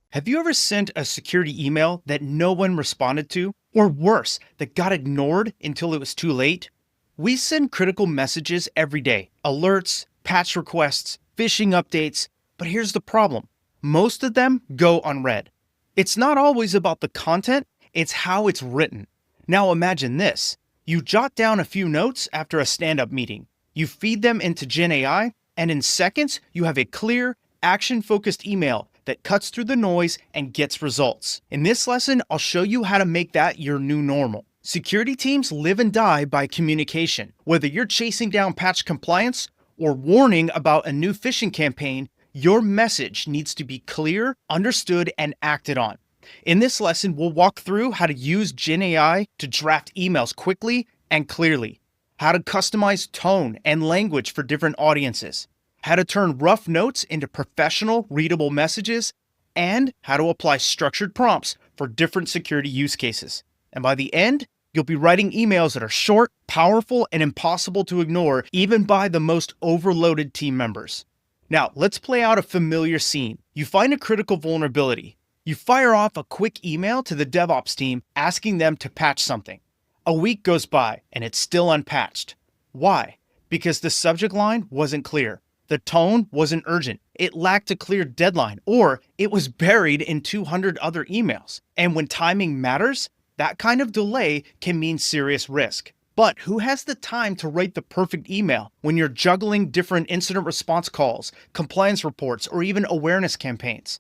S1: Have you ever sent a security email that no one responded to? Or worse, that got ignored until it was too late? We send critical messages every day, alerts, patch requests, phishing updates, but here's the problem. Most of them go unread. It's not always about the content, it's how it's written. Now imagine this. You jot down a few notes after a stand-up meeting. You feed them into Gen AI, and in seconds, you have a clear, action-focused email that cuts through the noise and gets results. In this lesson, I'll show you how to make that your new normal. Security teams live and die by communication. Whether you're chasing down patch compliance or warning about a new phishing campaign, your message needs to be clear, understood, and acted on. In this lesson, we'll walk through how to use Gen AI to draft emails quickly and clearly, how to customize tone and language for different audiences, how to turn rough notes into professional, readable messages, and how to apply structured prompts for different security use cases. And by the end, you'll be writing emails that are short, powerful, and impossible to ignore even by the most overloaded team members. Now, let's play out a familiar scene. You find a critical vulnerability. You fire off a quick email to the DevOps team asking them to patch something. A week goes by and it's still unpatched. Why? Because the subject line wasn't clear. The tone wasn't urgent. It lacked a clear deadline, or it was buried in 200 other emails. And when timing matters, that kind of delay can mean serious risk. But who has the time to write the perfect email when you're juggling different incident response calls, compliance reports, or even awareness campaigns?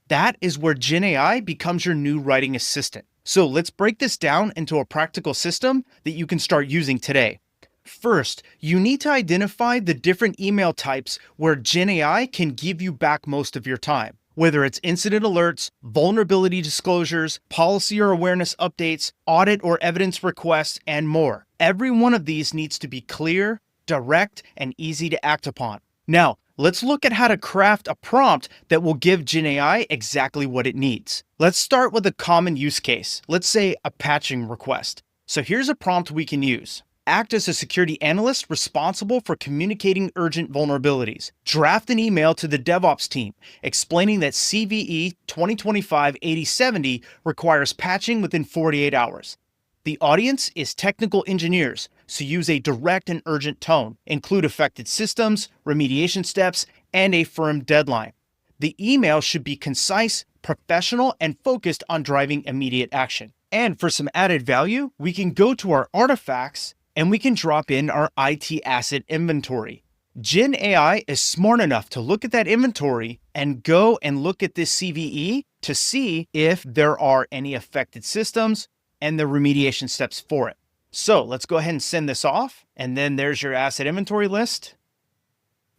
S1: That is where Gen AI becomes your new writing assistant. So let's break this down into a practical system that you can start using today. First, you need to identify the different email types where Gen AI can give you back most of your time. Whether it's incident alerts, vulnerability disclosures, policy or awareness updates, audit or evidence requests, and more. Every one of these needs to be clear, direct, and easy to act upon. Now, let's look at how to craft a prompt that will give Gen AI exactly what it needs. Let's start with a common use case. Let's say a patching request. So here's a prompt we can use. Act as a security analyst responsible for communicating urgent vulnerabilities. Draft an email to the DevOps team explaining that CVE 2025-8070 requires patching within 48 hours. The audience is technical engineers, so use a direct and urgent tone. Include affected systems, remediation steps, and a firm deadline. The email should be concise, professional, and focused on driving immediate action. And for some added value, we can go to our artifacts and we can drop in our IT asset inventory. Gen AI is smart enough to look at that inventory and go and look at this CVE to see if there are any affected systems and the remediation steps for it. So let's go ahead and send this off. And then there's your asset inventory list.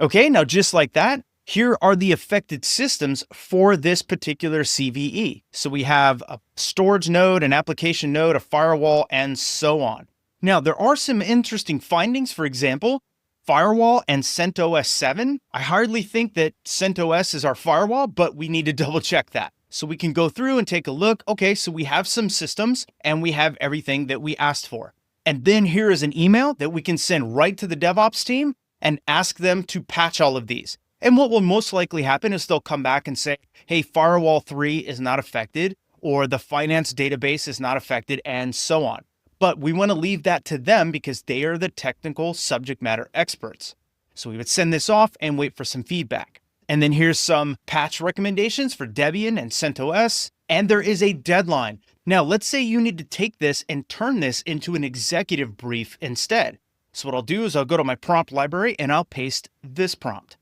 S1: Okay, now just like that, here are the affected systems for this particular CVE. So we have a storage node, an application node, a firewall, and so on. Now, there are some interesting findings. For example, firewall and CentOS 7. I hardly think that CentOS is our firewall, but we need to double check that. So we can go through and take a look. Okay, so we have some systems and we have everything that we asked for. And then here is an email that we can send right to the DevOps team and ask them to patch all of these. And what will most likely happen is they'll come back and say, hey, firewall 3 is not affected, or the finance database is not affected, and so on. But we want to leave that to them because they are the technical subject matter experts. So we would send this off and wait for some feedback. And then here's some patch recommendations for Debian and CentOS. And there is a deadline. Now, let's say you need to take this and turn this into an executive brief instead. So what I'll do is I'll go to my prompt library and I'll paste this prompt.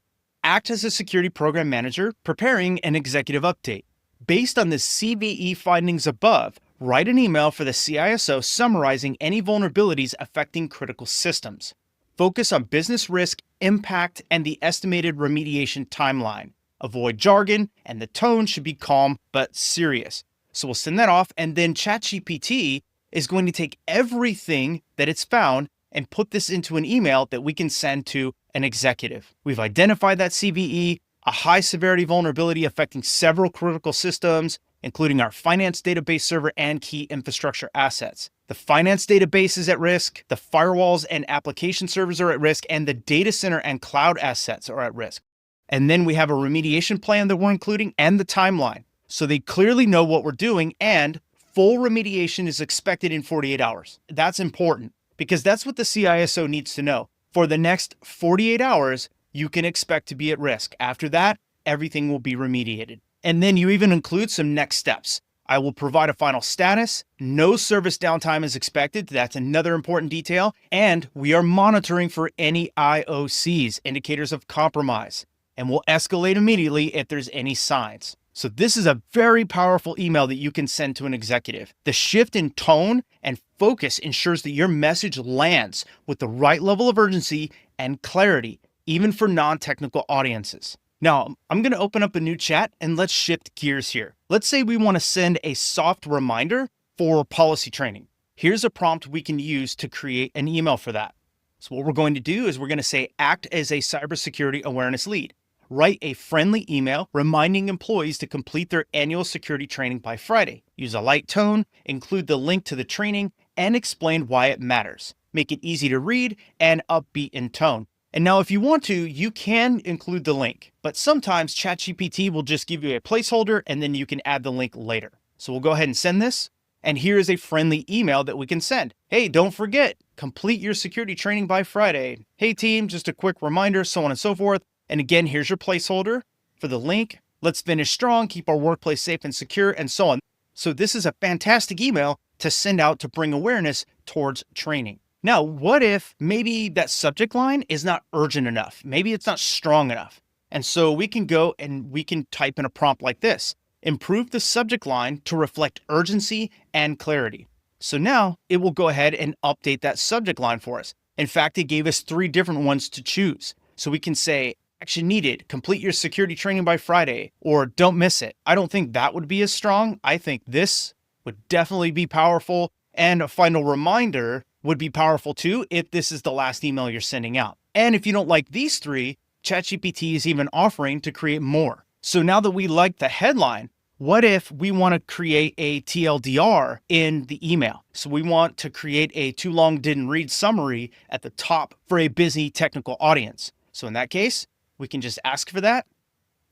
S1: Act as a security program manager preparing an executive update. Based on the CVE findings above, write an email for the CISO summarizing any vulnerabilities affecting critical systems. Focus on business risk, impact, and the estimated remediation timeline. Avoid jargon, and the tone should be calm but serious. So we'll send that off, and then ChatGPT is going to take everything that it's found and put this into an email that we can send to an executive. We've identified that CVE, a high severity vulnerability affecting several critical systems, including our finance database server and key infrastructure assets. The finance database is at risk, the firewalls and application servers are at risk, and the data center and cloud assets are at risk. And then we have a remediation plan that we're including and the timeline. So they clearly know what we're doing, and full remediation is expected in 48 hours. That's important because that's what the CISO needs to know. For the next 48 hours, you can expect to be at risk. After that, everything will be remediated. And then you even include some next steps. I will provide a final status. No service downtime is expected. That's another important detail. And we are monitoring for any IOCs, indicators of compromise, and we'll escalate immediately if there's any signs. So this is a very powerful email that you can send to an executive. The shift in tone and focus ensures that your message lands with the right level of urgency and clarity, even for non-technical audiences. Now, I'm going to open up a new chat and let's shift gears here. Let's say we want to send a soft reminder for policy training. Here's a prompt we can use to create an email for that. So what we're going to do is we're going to say, act as a cybersecurity awareness lead. Write a friendly email reminding employees to complete their annual security training by Friday. Use a light tone, include the link to the training, and explain why it matters. Make it easy to read and upbeat in tone. And now if you want to, you can include the link, but sometimes ChatGPT will just give you a placeholder and then you can add the link later. So we'll go ahead and send this. And here is a friendly email that we can send. Hey, don't forget, complete your security training by Friday. Hey team, just a quick reminder, so on and so forth. And again, here's your placeholder for the link. Let's finish strong, keep our workplace safe and secure, and so on. So this is a fantastic email to send out to bring awareness towards training. Now, what if maybe that subject line is not urgent enough? Maybe it's not strong enough. And so we can go and we can type in a prompt like this. Improve the subject line to reflect urgency and clarity. So now it will go ahead and update that subject line for us. In fact, it gave us 3 different ones to choose. So we can say, action needed, complete your security training by Friday, or don't miss it. I don't think that would be as strong. I think this would definitely be powerful, and a final reminder would be powerful too if this is the last email you're sending out. And if you don't like these 3, ChatGPT is even offering to create more. So now that we like the headline, what if we want to create a TLDR in the email? So we want to create a too long didn't read summary at the top for a busy technical audience. So in that case, we can just ask for that.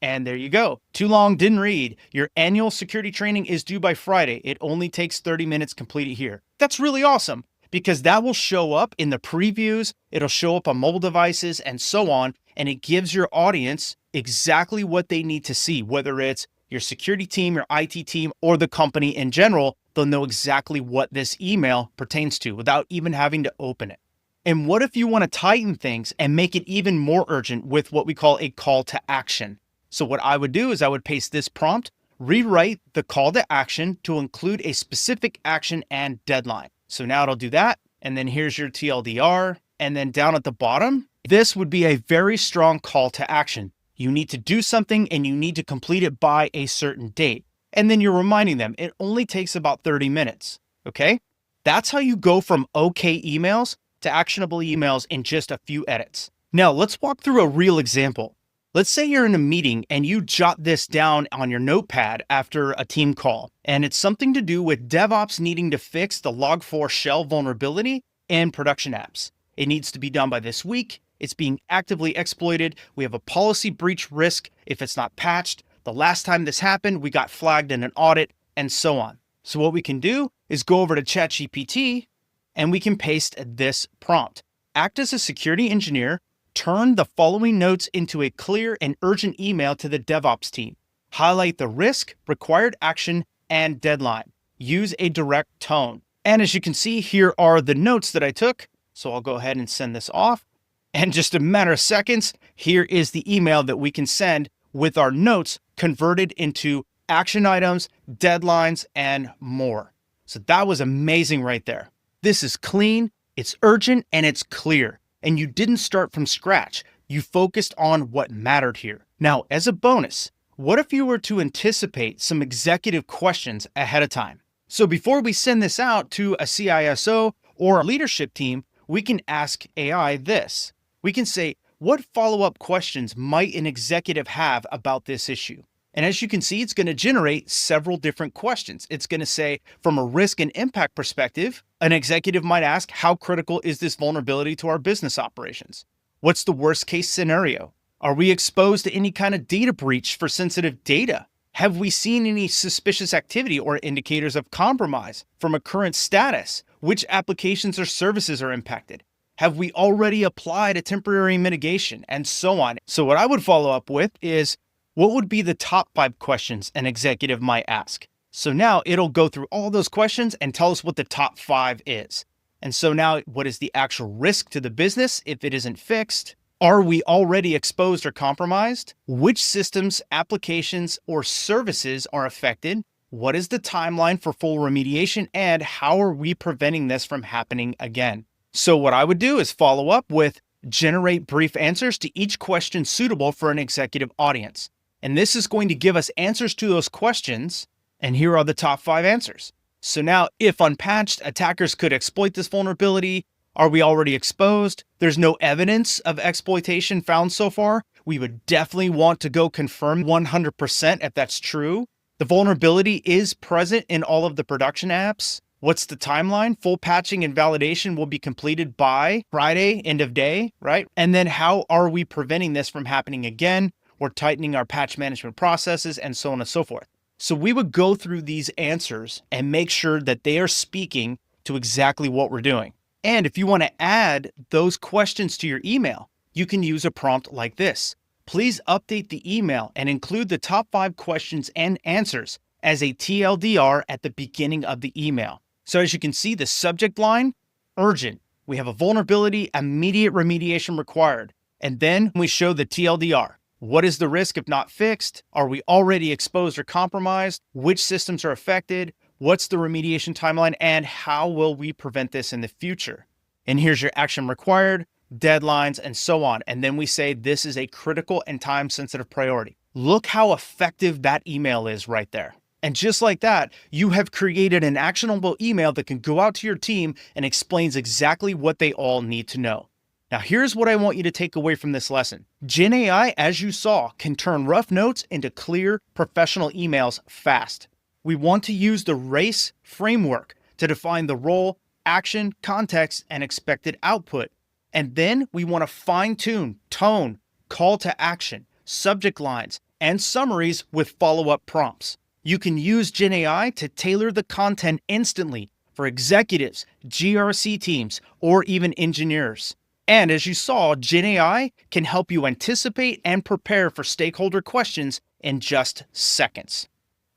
S1: And there you go. Too long didn't read. Your annual security training is due by Friday. It only takes 30 minutes, complete it here. That's really awesome because that will show up in the previews. It'll show up on mobile devices and so on. And it gives your audience exactly what they need to see, whether it's your security team, your IT team, or the company in general. They'll know exactly what this email pertains to without even having to open it. And what if you want to tighten things and make it even more urgent with what we call a call to action? So what I would do is I would paste this prompt, rewrite the call to action to include a specific action and deadline. So now it'll do that. And then here's your TLDR. And then down at the bottom, this would be a very strong call to action. You need to do something and you need to complete it by a certain date. And then you're reminding them it only takes about 30 minutes. Okay? That's how you go from okay emails to actionable emails in just a few edits. Now let's walk through a real example. Let's say you're in a meeting and you jot this down on your notepad after a team call, and it's something to do with DevOps needing to fix the Log4 shell vulnerability in production apps. It needs to be done by this week. It's being actively exploited. We have a policy breach risk if it's not patched. The last time this happened, we got flagged in an audit and so on. So what we can do is go over to ChatGPT and we can paste this prompt. Act as a security engineer, turn the following notes into a clear and urgent email to the DevOps team. Highlight the risk, required action, and deadline. Use a direct tone. And as you can see, here are the notes that I took. So I'll go ahead and send this off. And just a matter of seconds, here is the email that we can send with our notes converted into action items, deadlines, and more. So that was amazing right there. This is clean, it's urgent, and it's clear. And you didn't start from scratch. You focused on what mattered here. Now, as a bonus, what if you were to anticipate some executive questions ahead of time? So before we send this out to a CISO or a leadership team, we can ask AI this. We can say, what follow-up questions might an executive have about this issue? And as you can see, it's going to generate several different questions. It's going to say, from a risk and impact perspective, an executive might ask, how critical is this vulnerability to our business operations? What's the worst case scenario? Are we exposed to any kind of data breach for sensitive data? Have we seen any suspicious activity or indicators of compromise from a current status? Which applications or services are impacted? Have we already applied a temporary mitigation? And so on. So what I would follow up with is, what would be the top 5 questions an executive might ask? So now it'll go through all those questions and tell us what the top 5 is. And so now, what is the actual risk to the business if it isn't fixed? Are we already exposed or compromised? Which systems, applications, or services are affected? What is the timeline for full remediation? And how are we preventing this from happening again? So what I would do is follow up with, generate brief answers to each question suitable for an executive audience. And this is going to give us answers to those questions. And here are the top 5 answers. So now, if unpatched, attackers could exploit this vulnerability. Are we already exposed? There's no evidence of exploitation found so far. We would definitely want to go confirm 100% if that's true. The vulnerability is present in all of the production apps. What's the timeline? Full patching and validation will be completed by Friday, end of day, right? And then how are we preventing this from happening again? We're tightening our patch management processes and so on and so forth. So we would go through these answers and make sure that they are speaking to exactly what we're doing. And if you want to add those questions to your email, you can use a prompt like this. Please update the email and include the top 5 questions and answers as a TLDR at the beginning of the email. So as you can see, the subject line, urgent. We have a vulnerability, immediate remediation required. And then we show the TLDR. What is the risk if not fixed? Are we already exposed or compromised? Which systems are affected? What's the remediation timeline? And how will we prevent this in the future? And here's your action required, deadlines, and so on. And then we say this is a critical and time-sensitive priority. Look how effective that email is right there. And just like that, you have created an actionable email that can go out to your team and explains exactly what they all need to know. Now, here's what I want you to take away from this lesson. Gen AI, as you saw, can turn rough notes into clear, professional emails fast. We want to use the RACE framework to define the role, action, context, and expected output. And then we want to fine-tune tone, call to action, subject lines, and summaries with follow-up prompts. You can use Gen AI to tailor the content instantly for executives, GRC teams, or even engineers. And as you saw, Gen AI can help you anticipate and prepare for stakeholder questions in just seconds.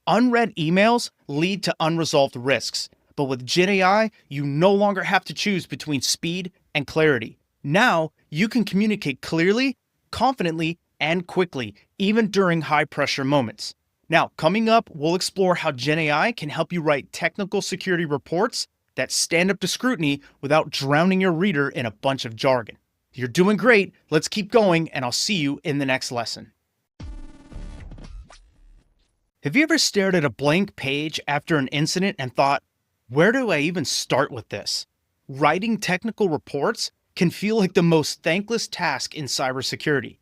S1: Unread emails lead to unresolved risks, but with Gen AI, you no longer have to choose between speed and clarity. Now, you can communicate clearly, confidently, and quickly, even during high-pressure moments. Now, coming up, we'll explore how Gen AI can help you write technical security reports that stand up to scrutiny without drowning your reader in a bunch of jargon. You're doing great. Let's keep going, and I'll see you in the next lesson. Have you ever stared at a blank page after an incident and thought, where do I even start with this? Writing technical reports can feel like the most thankless task in cybersecurity.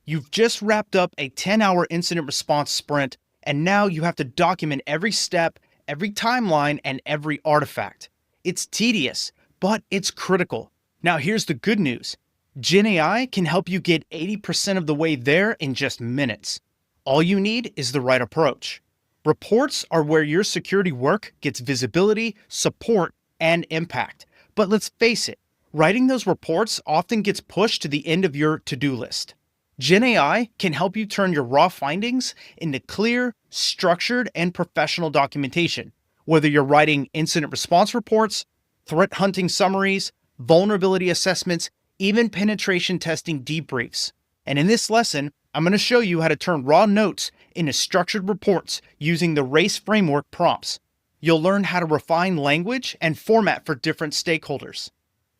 S1: You've just wrapped up a 10-hour incident response sprint, and now you have to document every step, every timeline, and every artifact. It's tedious, but it's critical. Now here's the good news. Gen AI can help you get 80% of the way there in just minutes. All you need is the right approach. Reports are where your security work gets visibility, support, and impact. But let's face it, writing those reports often gets pushed to the end of your to-do list. Gen AI can help you turn your raw findings into clear, structured, and professional documentation. Whether you're writing incident response reports, threat hunting summaries, vulnerability assessments, even penetration testing debriefs. And in this lesson, I'm going to show you how to turn raw notes into structured reports using the RACE framework prompts. You'll learn how to refine language and format for different stakeholders,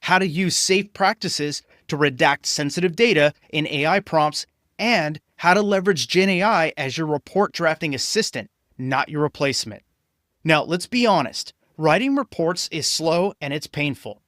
S1: how to use safe practices to redact sensitive data in AI prompts, and how to leverage Gen AI as your report drafting assistant, not your replacement. Now, let's be honest. Writing reports is slow and it's painful.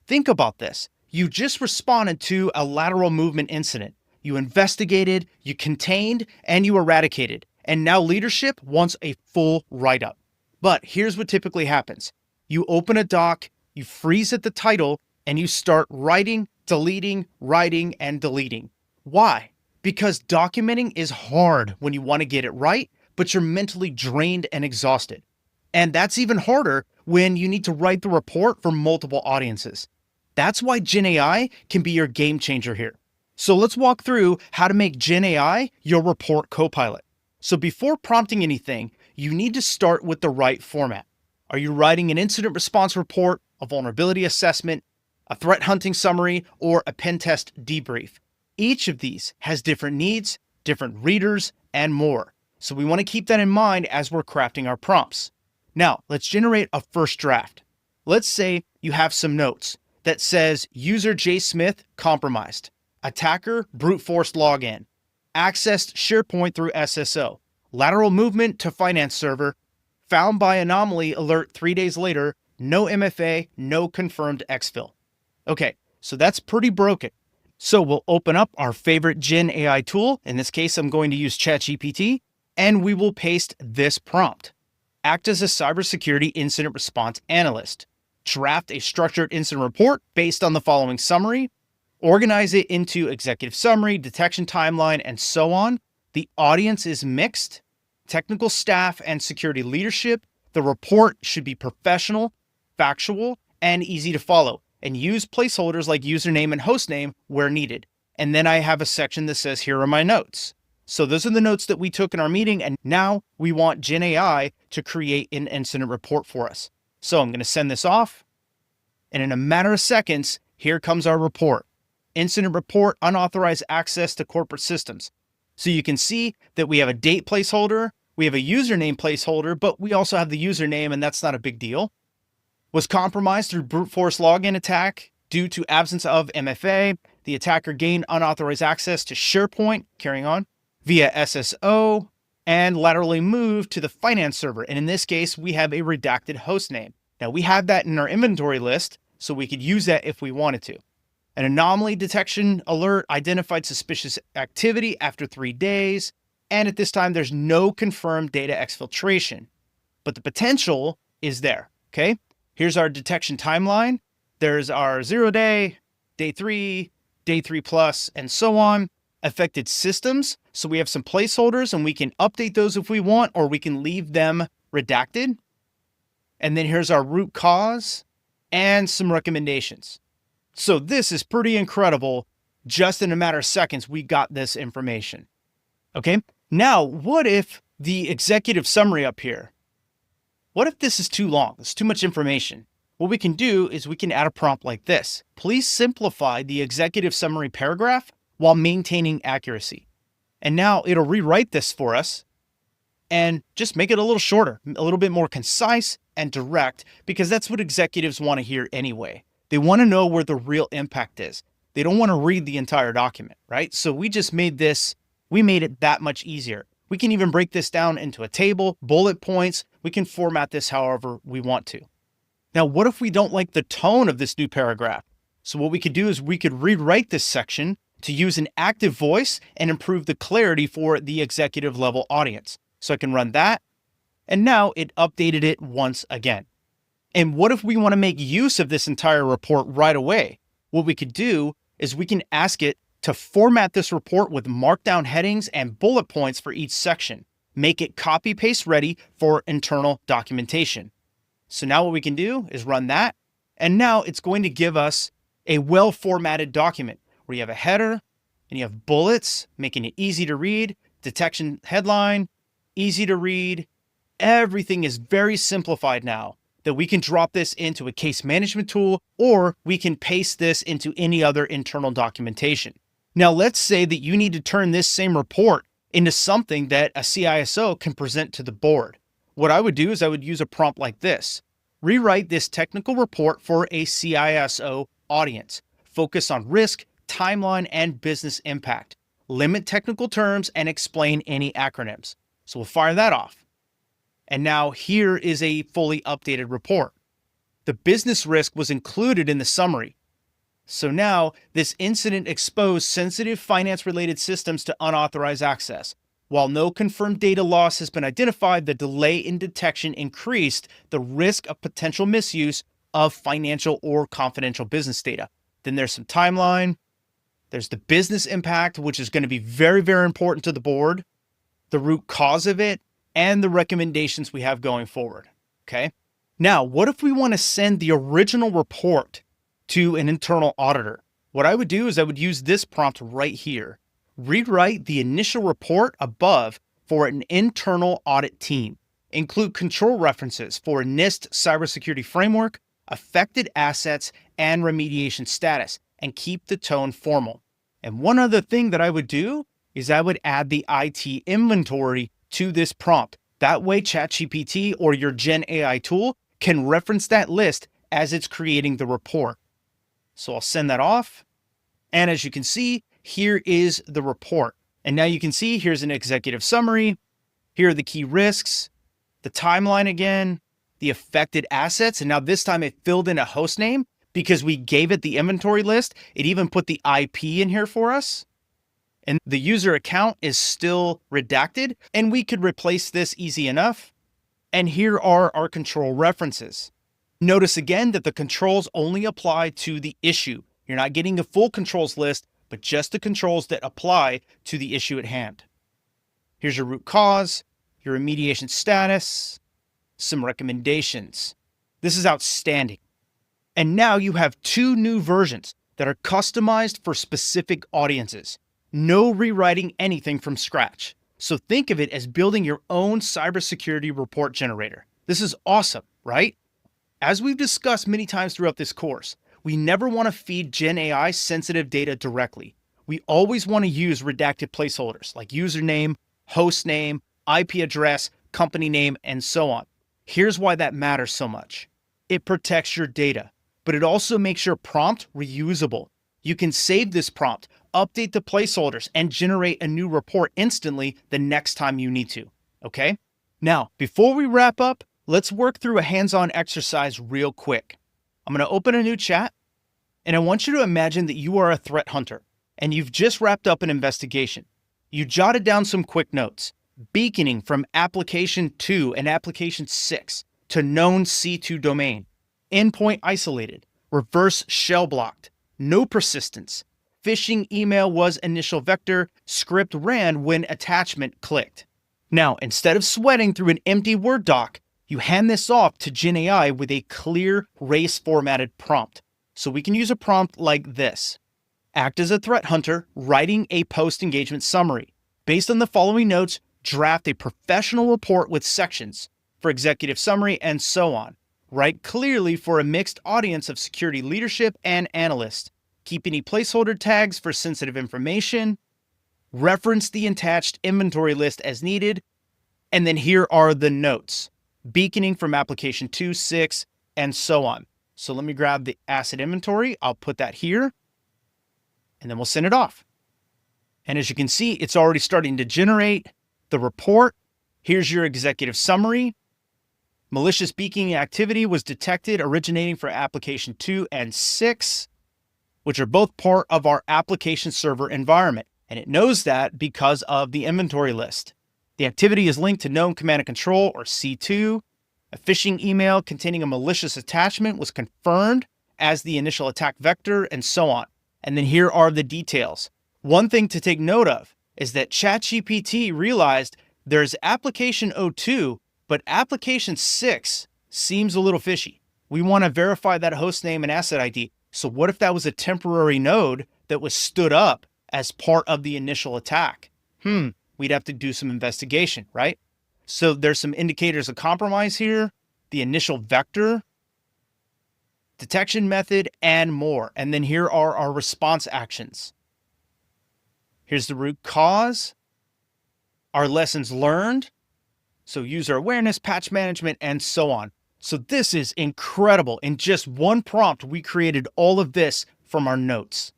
S1: Think about this. You just responded to a lateral movement incident. You investigated, you contained, and you eradicated. And now leadership wants a full write-up. But here's what typically happens. You open a doc, you freeze at the title, and you start writing, deleting, writing, and deleting. Why? Because documenting is hard when you want to get it right, but you're mentally drained and exhausted. And that's even harder when you need to write the report for multiple audiences. That's why Gen AI can be your game changer here. So let's walk through how to make Gen AI your report copilot. So before prompting anything, you need to start with the right format. Are you writing an incident response report, a vulnerability assessment, a threat hunting summary, or a pen test debrief? Each of these has different needs, different readers, and more. So we want to keep that in mind as we're crafting our prompts. Now, let's generate a first draft. Let's say you have some notes that says user J Smith compromised, attacker brute force login, accessed SharePoint through SSO, lateral movement to finance server, found by anomaly alert 3 days later, no MFA, no confirmed exfil. Okay, so that's pretty broken. So we'll open up our favorite Gen AI tool. In this case, I'm going to use ChatGPT, and we will paste this prompt. Act as a cybersecurity incident response analyst. Draft a structured incident report based on the following summary. Organize it into executive summary, detection timeline, and so on. The audience is mixed. Technical staff and security leadership. The report should be professional, factual, and easy to follow. And use placeholders like username and hostname where needed. And then I have a section that says, here are my notes. So those are the notes that we took in our meeting, and now we want Gen AI to create an incident report for us. So I'm going to send this off, and in a matter of seconds, here comes our report. Incident report, unauthorized access to corporate systems. So you can see that we have a date placeholder, we have a username placeholder, but we also have the username, and that's not a big deal. Was compromised through brute force login attack due to absence of MFA. The attacker gained unauthorized access to SharePoint, carrying on, via SSO, and laterally moved to the finance server. And in this case, we have a redacted hostname. Now we have that in our inventory list, so we could use that if we wanted to. An anomaly detection alert identified suspicious activity after 3 days. And at this time, there's no confirmed data exfiltration, but the potential is there, okay? Here's our detection timeline. There's our 0 day, day 3 plus, and so on. Affected systems. So we have some placeholders and we can update those if we want, or we can leave them redacted. And then here's our root cause and some recommendations. So this is pretty incredible. Just in a matter of seconds, we got this information. Okay. Now, what if the executive summary up here, what if this is too long? It's too much information. What we can do is we can add a prompt like this. Please simplify the executive summary paragraph while maintaining accuracy. And now it'll rewrite this for us and just make it a little shorter, a little bit more concise and direct, because that's what executives want to hear anyway. They want to know where the real impact is. They don't want to read the entire document, right? So we just made this, we made it that much easier. We can even break this down into a table, bullet points. We can format this however we want to. Now, what if we don't like the tone of this new paragraph? So what we could do is we could rewrite this section to use an active voice and improve the clarity for the executive level audience. So I can run that. And now it updated it once again. And what if we want to make use of this entire report right away? What we could do is we can ask it to format this report with markdown headings and bullet points for each section. Make it copy paste ready for internal documentation. So now what we can do is run that. And now it's going to give us a well-formatted document where you have a header and you have bullets, making it easy to read, detection headline, easy to read. Everything is very simplified now that we can drop this into a case management tool, or we can paste this into any other internal documentation. Now, let's say that you need to turn this same report into something that a CISO can present to the board. What I would do is I would use a prompt like this. Rewrite this technical report for a CISO audience. Focus on risk, timeline, and business impact. Limit technical terms and explain any acronyms. So we'll fire that off. And now here is a fully updated report. The business risk was included in the summary. So now this incident exposed sensitive finance-related systems to unauthorized access. While no confirmed data loss has been identified, the delay in detection increased the risk of potential misuse of financial or confidential business data. Then there's some timeline. There's the business impact, which is going to be very, very important to the board, the root cause of it, and the recommendations we have going forward. Okay. Now, what if we want to send the original report to an internal auditor? What I would do is I would use this prompt right here. Rewrite the initial report above for an internal audit team. Include control references for NIST cybersecurity framework, affected assets, and remediation status, and keep the tone formal. And one other thing that I would do is I would add the IT inventory to this prompt. That way ChatGPT or your Gen AI tool can reference that list as it's creating the report. So I'll send that off. And as you can see, here is the report. And now you can see here's an executive summary. Here are the key risks, the timeline again, the affected assets. And now this time it filled in a host name because we gave it the inventory list. It even put the IP in here for us. And the user account is still redacted, and we could replace this easy enough. And here are our control references. Notice again that the controls only apply to the issue. You're not getting a full controls list, but just the controls that apply to the issue at hand. Here's your root cause, your remediation status, some recommendations. This is outstanding. And now you have 2 new versions that are customized for specific audiences. No rewriting anything from scratch. So think of it as building your own cybersecurity report generator. This is awesome, right? As we've discussed many times throughout this course, we never want to feed Gen AI sensitive data directly. We always want to use redacted placeholders like username, host name, IP address, company name, and so on. Here's why that matters so much. It protects your data, but it also makes your prompt reusable. You can save this prompt, update the placeholders, and generate a new report instantly the next time you need to, okay? Now, before we wrap up, let's work through a hands-on exercise real quick. I'm going to open a new chat, and I want you to imagine that you are a threat hunter, and you've just wrapped up an investigation. You jotted down some quick notes, beaconing from application 2 and application 6 to known C2 domain, endpoint isolated, reverse shell blocked, no persistence, phishing email was initial vector, script ran when attachment clicked. Now, instead of sweating through an empty Word doc, you hand this off to Gen AI with a clear race formatted prompt. So we can use a prompt like this. Act as a threat hunter, writing a post-engagement summary. Based on the following notes, draft a professional report with sections for executive summary and so on. Write clearly for a mixed audience of security leadership and analysts. Keep any placeholder tags for sensitive information. Reference the attached inventory list as needed. And then here are the notes. Beaconing from application 2, 6, and so on. So let me grab the asset inventory. I'll put that here. And then we'll send it off. And as you can see, it's already starting to generate the report. Here's your executive summary. Malicious beaconing activity was detected originating for application 2 and 6, which are both part of our application server environment. And it knows that because of the inventory list. The activity is linked to known command and control, or C2. A phishing email containing a malicious attachment was confirmed as the initial attack vector, and so on. And then here are the details. One thing to take note of is that ChatGPT realized there's application 02, but application 6 seems a little fishy. We want to verify that host name and asset ID. So what if that was a temporary node that was stood up as part of the initial attack? We'd have to do some investigation, right? So there's some indicators of compromise here, the initial vector, detection method, and more. And then here are our response actions. Here's the root cause, our lessons learned, so user awareness, patch management, and so on. So this is incredible. In just one prompt, we created all of this from our notes.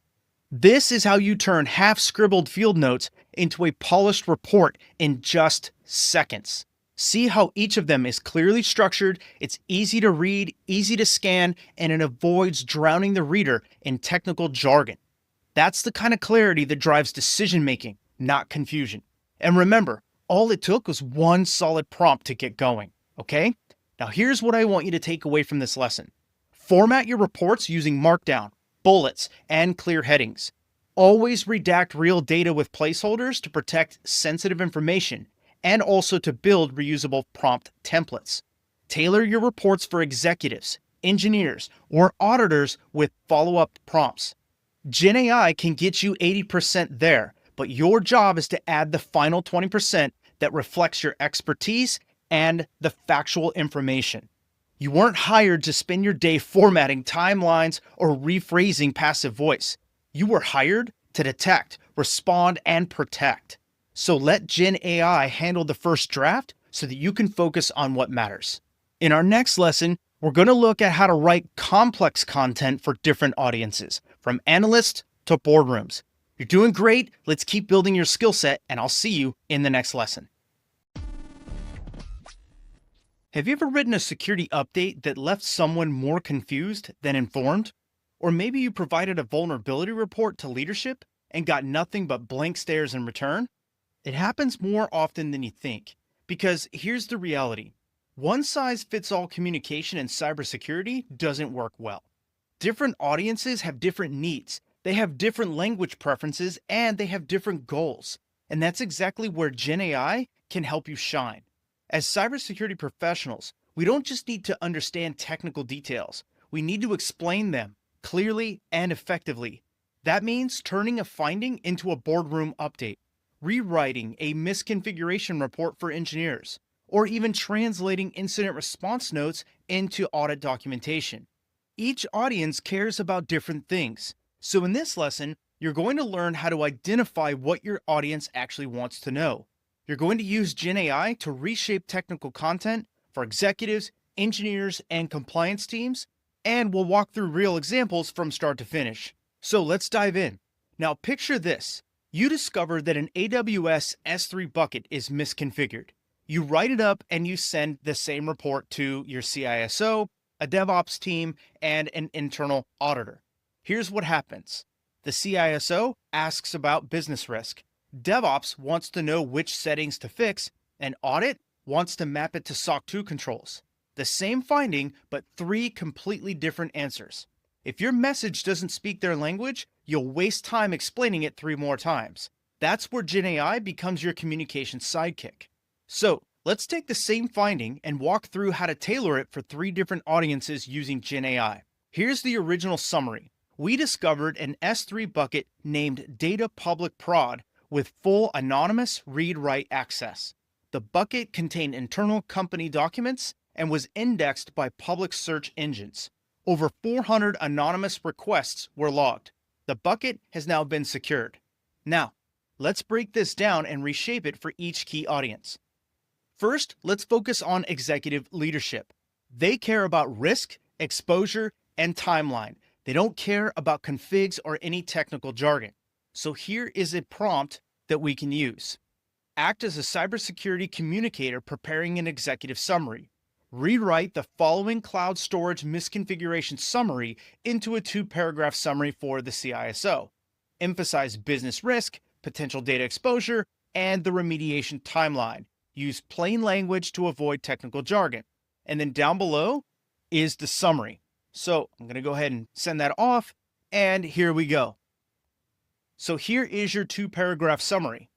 S1: This is how you turn half-scribbled field notes into a polished report in just seconds. See how each of them is clearly structured, it's easy to read, easy to scan, and it avoids drowning the reader in technical jargon. That's the kind of clarity that drives decision making, not confusion. And remember, all it took was one solid prompt to get going, okay? Now here's what I want you to take away from this lesson. Format your reports using Markdown, bullets, and clear headings. Always redact real data with placeholders to protect sensitive information and also to build reusable prompt templates. Tailor your reports for executives, engineers, or auditors with follow-up prompts. GenAI can get you 80% there, but your job is to add the final 20% that reflects your expertise and the factual information. You weren't hired to spend your day formatting timelines or rephrasing passive voice. You were hired to detect, respond, and protect. So let Gen AI handle the first draft so that you can focus on what matters. In our next lesson, we're going to look at how to write complex content for different audiences, from analysts to boardrooms. You're doing great. Let's keep building your skill set, and I'll see you in the next lesson. Have you ever written a security update that left someone more confused than informed? Or maybe you provided a vulnerability report to leadership and got nothing but blank stares in return? It happens more often than you think, because here's the reality. One-size-fits-all communication in cybersecurity doesn't work well. Different audiences have different needs, they have different language preferences, and they have different goals. And that's exactly where Gen AI can help you shine. As cybersecurity professionals, we don't just need to understand technical details, we need to explain them clearly and effectively. That means turning a finding into a boardroom update, rewriting a misconfiguration report for engineers, or even translating incident response notes into audit documentation. Each audience cares about different things. So in this lesson, you're going to learn how to identify what your audience actually wants to know. You're going to use Gen AI to reshape technical content for executives, engineers, and compliance teams, and we'll walk through real examples from start to finish. So let's dive in. Now picture this. You discover that an AWS S3 bucket is misconfigured. You write it up and you send the same report to your CISO, a DevOps team, and an internal auditor. Here's what happens. The CISO asks about business risk. DevOps wants to know which settings to fix, and audit wants to map it to SOC 2 controls. The same finding, but 3 completely different answers. If your message doesn't speak their language, you'll waste time explaining it 3 more times. That's where Gen AI becomes your communication sidekick. So let's take the same finding and walk through how to tailor it for 3 different audiences using Gen AI. Here's the original summary. We discovered an S3 bucket named Data Public Prod with full anonymous read-write access. The bucket contained internal company documents and was indexed by public search engines. Over 400 anonymous requests were logged. The bucket has now been secured. Now, let's break this down and reshape it for each key audience. First, let's focus on executive leadership. They care about risk, exposure, and timeline. They don't care about configs or any technical jargon. So here is a prompt that we can use. Act as a cybersecurity communicator preparing an executive summary. Rewrite the following cloud storage misconfiguration summary into a 2-paragraph summary for the CISO. Emphasize business risk, potential data exposure, and the remediation timeline. Use plain language to avoid technical jargon. And then down below is the summary. So I'm going to go ahead and send that off, and here we go. So here is your 2-paragraph summary.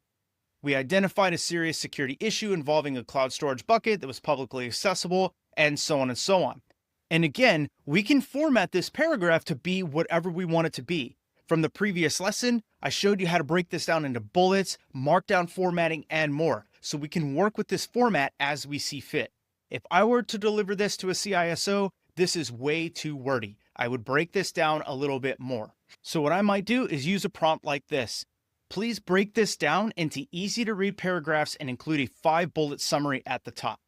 S1: We identified a serious security issue involving a cloud storage bucket that was publicly accessible, and so on and so on. And again, we can format this paragraph to be whatever we want it to be. From the previous lesson, I showed you how to break this down into bullets, markdown formatting, and more, so we can work with this format as we see fit. If I were to deliver this to a CISO, this is way too wordy. I would break this down a little bit more. So what I might do is use a prompt like this. Please break this down into easy to read paragraphs and include a 5-bullet summary at the top.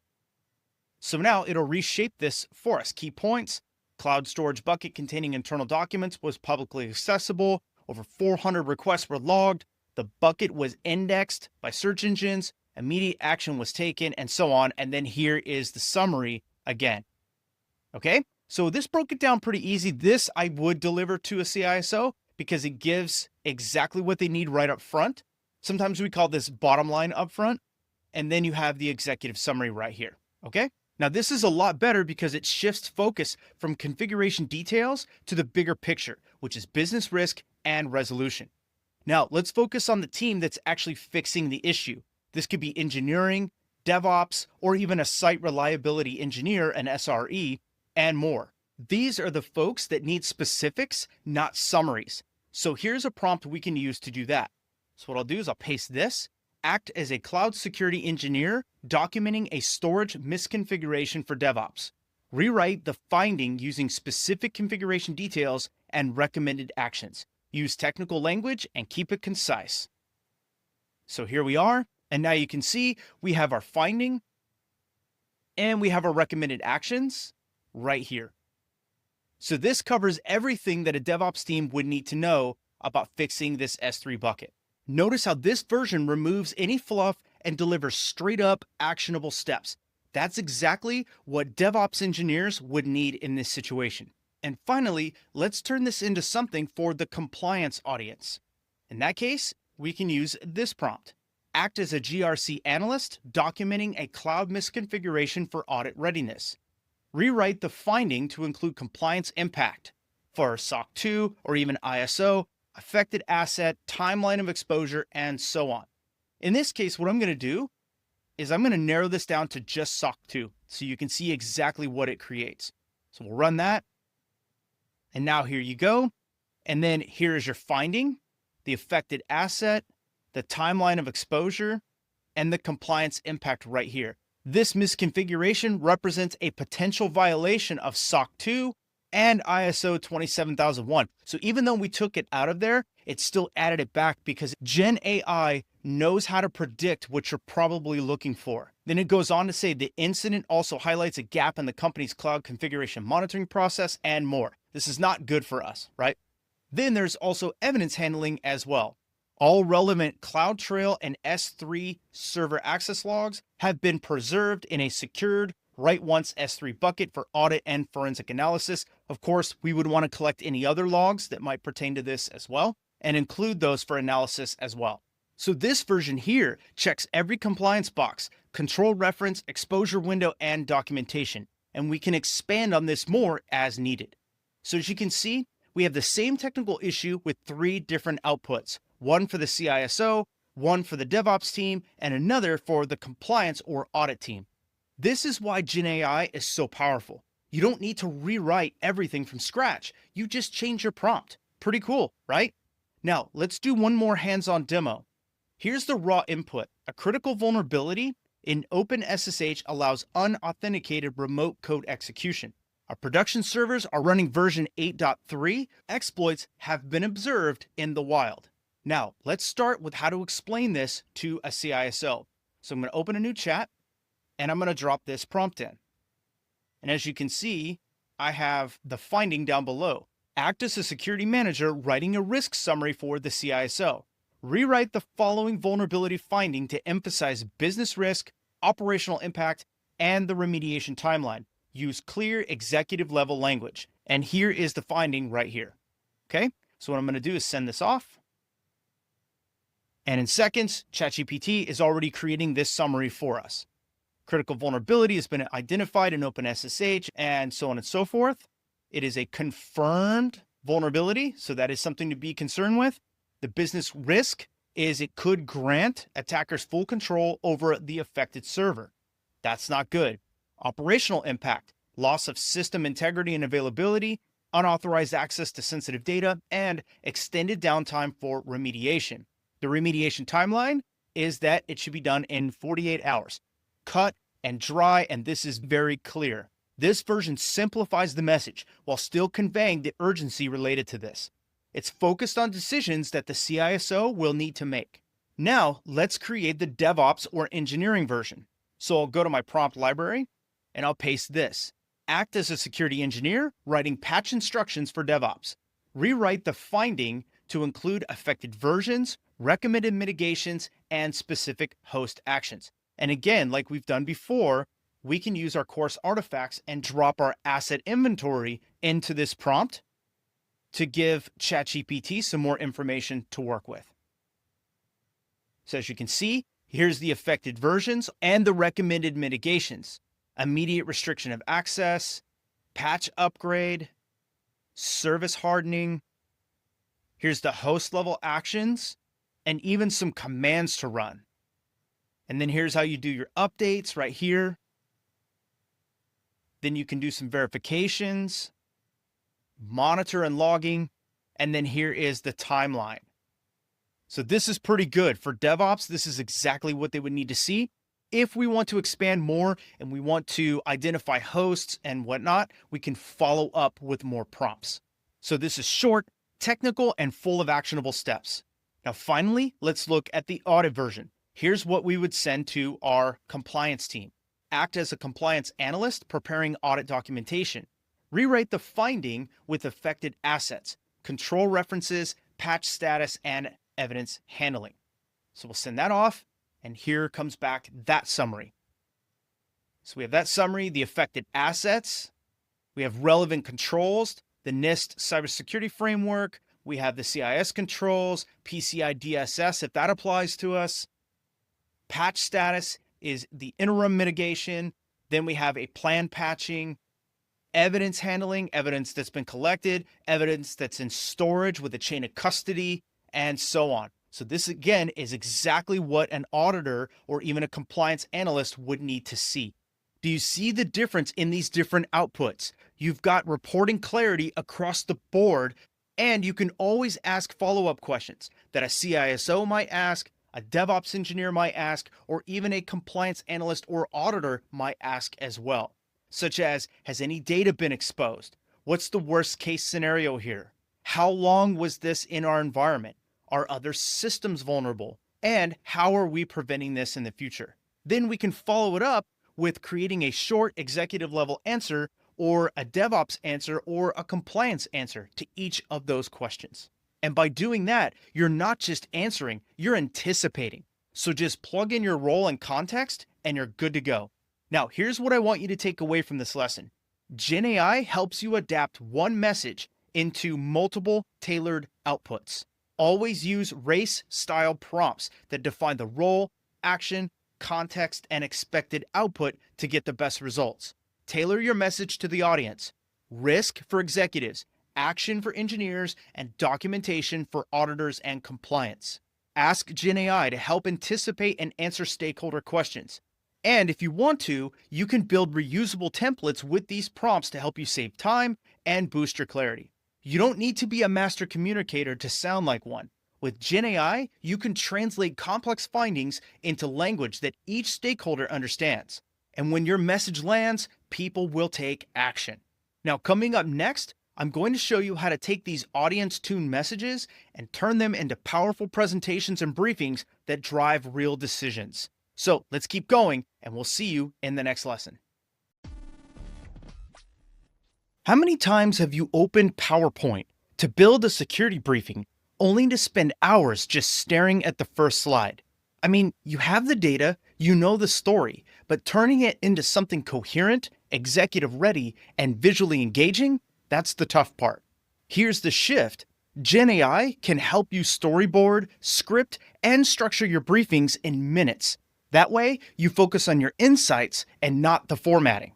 S1: So now it'll reshape this for us. Key points: cloud storage bucket containing internal documents was publicly accessible. Over 400 requests were logged. The bucket was indexed by search engines, immediate action was taken, and so on. And then here is the summary again. Okay, so this broke it down pretty easy. This I would deliver to a CISO because it gives exactly what they need right up front. Sometimes we call this bottom line up front. And then you have the executive summary right here. Okay, now this is a lot better because it shifts focus from configuration details to the bigger picture, which is business risk and resolution. Now let's focus on the team that's actually fixing the issue. This could be engineering, DevOps, or even a site reliability engineer, an SRE, and more. These are the folks that need specifics, not summaries. So here's a prompt we can use to do that. So what I'll do is I'll paste this. Act as a cloud security engineer, documenting a storage misconfiguration for DevOps. Rewrite the finding using specific configuration details and recommended actions. Use technical language and keep it concise. So here we are. And now you can see we have our finding and we have our recommended actions right here. So this covers everything that a DevOps team would need to know about fixing this S3 bucket. Notice how this version removes any fluff and delivers straight up actionable steps. That's exactly what DevOps engineers would need in this situation. And finally, let's turn this into something for the compliance audience. In that case, we can use this prompt. Act as a GRC analyst, documenting a cloud misconfiguration for audit readiness. Rewrite the finding to include compliance impact for SOC 2 or even ISO, affected asset, timeline of exposure, and so on. In this case, what I'm going to do is I'm going to narrow this down to just SOC 2 so you can see exactly what it creates. So we'll run that. And now here you go. And then here is your finding, the affected asset, the timeline of exposure, and the compliance impact right here. This misconfiguration represents a potential violation of SOC 2 and ISO 27001. So even though we took it out of there, it still added it back because Gen AI knows how to predict what you're probably looking for. Then it goes on to say the incident also highlights a gap in the company's cloud configuration monitoring process and more. This is not good for us, right? Then there's also evidence handling as well. All relevant CloudTrail and S3 server access logs have been preserved in a secured write once S3 bucket for audit and forensic analysis. Of course, we would want to collect any other logs that might pertain to this as well and include those for analysis as well. So this version here checks every compliance box, control reference, exposure window, and documentation. And we can expand on this more as needed. So as you can see, we have the same technical issue with 3 different outputs. One for the CISO, one for the DevOps team, and another for the compliance or audit team. This is why Gen AI is so powerful. You don't need to rewrite everything from scratch. You just change your prompt. Pretty cool, right? Now, let's do one more hands-on demo. Here's the raw input. A critical vulnerability in OpenSSH allows unauthenticated remote code execution. Our production servers are running version 8.3. Exploits have been observed in the wild. Now, let's start with how to explain this to a CISO. So I'm going to open a new chat, and I'm going to drop this prompt in. And as you can see, I have the finding down below. Act as a security manager writing a risk summary for the CISO. Rewrite the following vulnerability finding to emphasize business risk, operational impact, and the remediation timeline. Use clear executive level language. And here is the finding right here. Okay, so what I'm going to do is send this off. And in seconds, ChatGPT is already creating this summary for us. Critical vulnerability has been identified in OpenSSH and so on and so forth. It is a confirmed vulnerability, so that is something to be concerned with. The business risk is it could grant attackers full control over the affected server. That's not good. Operational impact, loss of system integrity and availability, unauthorized access to sensitive data, and extended downtime for remediation. The remediation timeline is that it should be done in 48 hours. Cut and dry, and this is very clear. This version simplifies the message while still conveying the urgency related to this. It's focused on decisions that the CISO will need to make. Now, let's create the DevOps or engineering version. So I'll go to my prompt library and I'll paste this. Act as a security engineer, writing patch instructions for DevOps. Rewrite the finding to include affected versions, recommended mitigations, and specific host actions. And again, like we've done before, we can use our course artifacts and drop our asset inventory into this prompt to give ChatGPT some more information to work with. So as you can see, here's the affected versions and the recommended mitigations: immediate restriction of access, patch upgrade, service hardening. Here's the host level actions and even some commands to run. And then here's how you do your updates right here. Then you can do some verifications, monitor and logging, and then here is the timeline. So this is pretty good. For DevOps, this is exactly what they would need to see. If we want to expand more and we want to identify hosts and whatnot, we can follow up with more prompts. So this is short, technical, and full of actionable steps. Now, finally, let's look at the audit version. Here's what we would send to our compliance team. Act as a compliance analyst preparing audit documentation. Rewrite the finding with affected assets, control references, patch status, and evidence handling. So we'll send that off, and here comes back that summary. So we have that summary, the affected assets, we have relevant controls, the NIST cybersecurity framework, we have the CIS controls, PCI DSS if that applies to us. Patch status is the interim mitigation. Then we have a plan patching, evidence handling, evidence that's been collected, evidence that's in storage with a chain of custody, and so on. So this again is exactly what an auditor or even a compliance analyst would need to see. Do you see the difference in these different outputs? You've got reporting clarity across the board, and you can always ask follow-up questions that a CISO might ask, a DevOps engineer might ask, or even a compliance analyst or auditor might ask as well, such as, has any data been exposed? What's the worst case scenario here? How long was this in our environment? Are other systems vulnerable? And how are we preventing this in the future? Then we can follow it up with creating a short executive level answer or a DevOps answer or a compliance answer to each of those questions. And by doing that, you're not just answering, you're anticipating. So just plug in your role and context and you're good to go. Now, here's what I want you to take away from this lesson. GenAI helps you adapt one message into multiple tailored outputs. Always use race-style prompts that define the role, action, context, and expected output to get the best results. Tailor your message to the audience. Risk for executives, action for engineers, and documentation for auditors and compliance. Ask GenAI to help anticipate and answer stakeholder questions. And if you want to, you can build reusable templates with these prompts to help you save time and boost your clarity. You don't need to be a master communicator to sound like one. With GenAI, you can translate complex findings into language that each stakeholder understands. And when your message lands, people will take action. Now, coming up next, I'm going to show you how to take these audience-tuned messages and turn them into powerful presentations and briefings that drive real decisions. So let's keep going, and we'll see you in the next lesson. How many times have you opened PowerPoint to build a security briefing only to spend hours just staring at the first slide? I mean, you have the data, you know the story, but turning it into something coherent, executive-ready, and visually engaging, that's the tough part. Here's the shift. GenAI can help you storyboard, script, and structure your briefings in minutes. That way, you focus on your insights and not the formatting.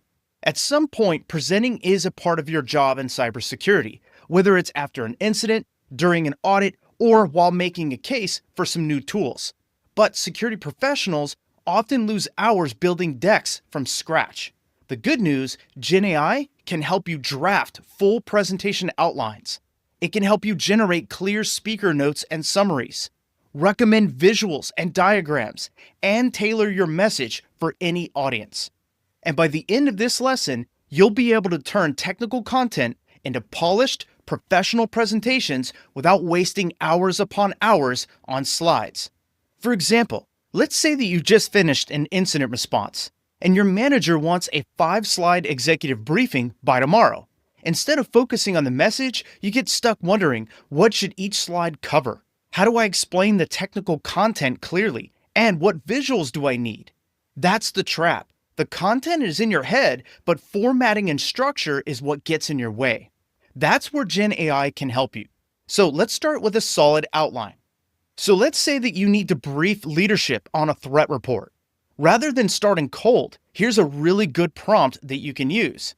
S1: At some point, presenting is a part of your job in cybersecurity, whether it's after an incident, during an audit, or while making a case for some new tools. But security professionals often lose hours building decks from scratch. The good news, GenAI can help you draft full presentation outlines. It can help you generate clear speaker notes and summaries, recommend visuals and diagrams, and tailor your message for any audience. And by the end of this lesson, you'll be able to turn technical content into polished, professional presentations without wasting hours upon hours on slides. For example, let's say that you just finished an incident response, and your manager wants a 5-slide executive briefing by tomorrow. Instead of focusing on the message, you get stuck wondering, what should each slide cover? How do I explain the technical content clearly? And what visuals do I need? That's the trap. The content is in your head, but formatting and structure is what gets in your way. That's where Gen AI can help you. So let's start with a solid outline. So let's say that you need to brief leadership on a threat report. Rather than starting cold, here's a really good prompt that you can use.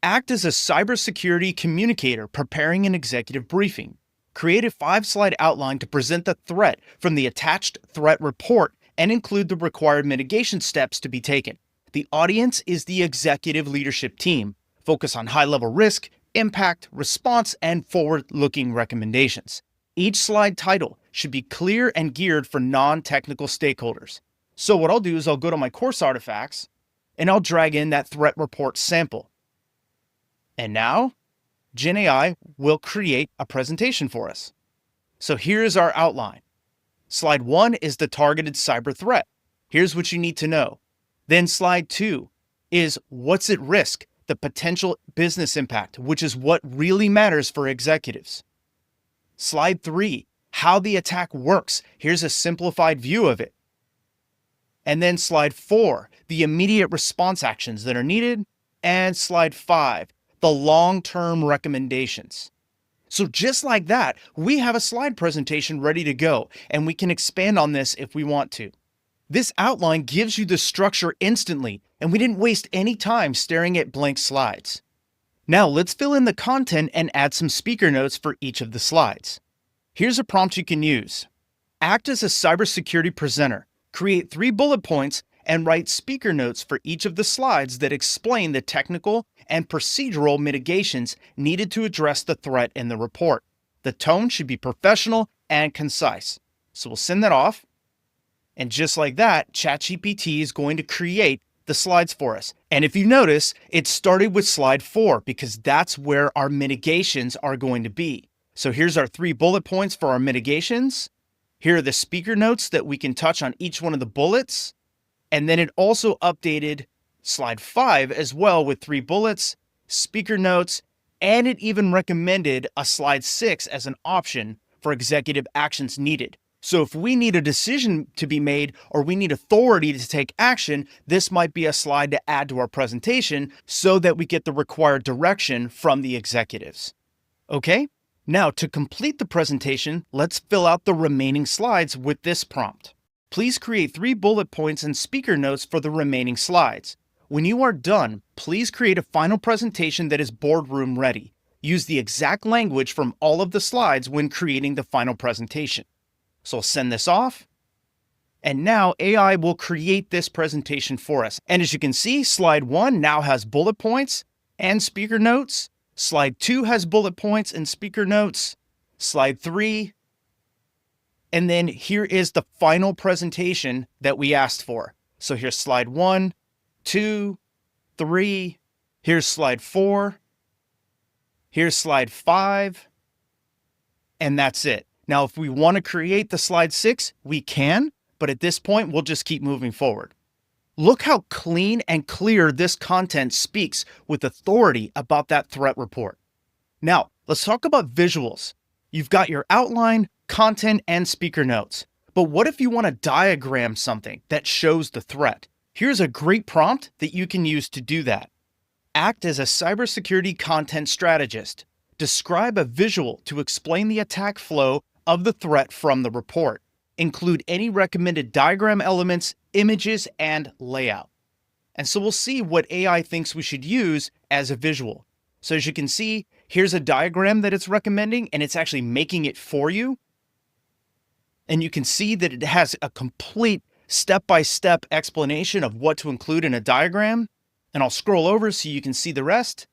S1: Act as a cybersecurity communicator preparing an executive briefing. Create a 5-slide outline to present the threat from the attached threat report and include the required mitigation steps to be taken. The audience is the executive leadership team. Focus on high-level risk, impact, response, and forward-looking recommendations. Each slide title should be clear and geared for non-technical stakeholders. So what I'll do is I'll go to my course artifacts and I'll drag in that threat report sample. And now, Gen AI will create a presentation for us. So here's our outline. Slide 1 is the targeted cyber threat. Here's what you need to know. Then slide 2 is what's at risk, the potential business impact, which is what really matters for executives. Slide 3, how the attack works. Here's a simplified view of it. And then slide 4, the immediate response actions that are needed. And slide 5, the long-term recommendations. So just like that, we have a slide presentation ready to go, and we can expand on this if we want to. This outline gives you the structure instantly, and we didn't waste any time staring at blank slides. Now let's fill in the content and add some speaker notes for each of the slides. Here's a prompt you can use. Act as a cybersecurity presenter. Create 3 bullet points and write speaker notes for each of the slides that explain the technical and procedural mitigations needed to address the threat in the report. The tone should be professional and concise. So we'll send that off. And just like that, ChatGPT is going to create the slides for us. And if you notice, it started with slide 4 because that's where our mitigations are going to be. So here's our 3 bullet points for our mitigations. Here are the speaker notes that we can touch on each one of the bullets. And then it also updated slide 5 as well with 3 bullets, speaker notes, and it even recommended a slide 6 as an option for executive actions needed. So if we need a decision to be made or we need authority to take action, this might be a slide to add to our presentation so that we get the required direction from the executives. Okay? Now to complete the presentation, let's fill out the remaining slides with this prompt. Please create 3 bullet points and speaker notes for the remaining slides. When you are done, please create a final presentation that is boardroom ready. Use the exact language from all of the slides when creating the final presentation. So I'll send this off. And now AI will create this presentation for us. And as you can see, slide 1 now has bullet points and speaker notes. Slide 2 has bullet points and speaker notes. Slide 3. And then here is the final presentation that we asked for. So here's slide 1, 2, 3. Here's slide 4. Here's slide 5. And that's it. Now, if we want to create the slide 6, we can, but at this point, we'll just keep moving forward. Look how clean and clear this content speaks with authority about that threat report. Now, let's talk about visuals. You've got your outline, content, and speaker notes. But what if you want to diagram something that shows the threat? Here's a great prompt that you can use to do that. Act as a cybersecurity content strategist. Describe a visual to explain the attack flow of the threat from the report. Include any recommended diagram elements, images, and layout. And so we'll see what AI thinks we should use as a visual. So as you can see, here's a diagram that it's recommending, and it's actually making it for you. And you can see that it has a complete step-by-step explanation of what to include in a diagram. And I'll scroll over so you can see the rest.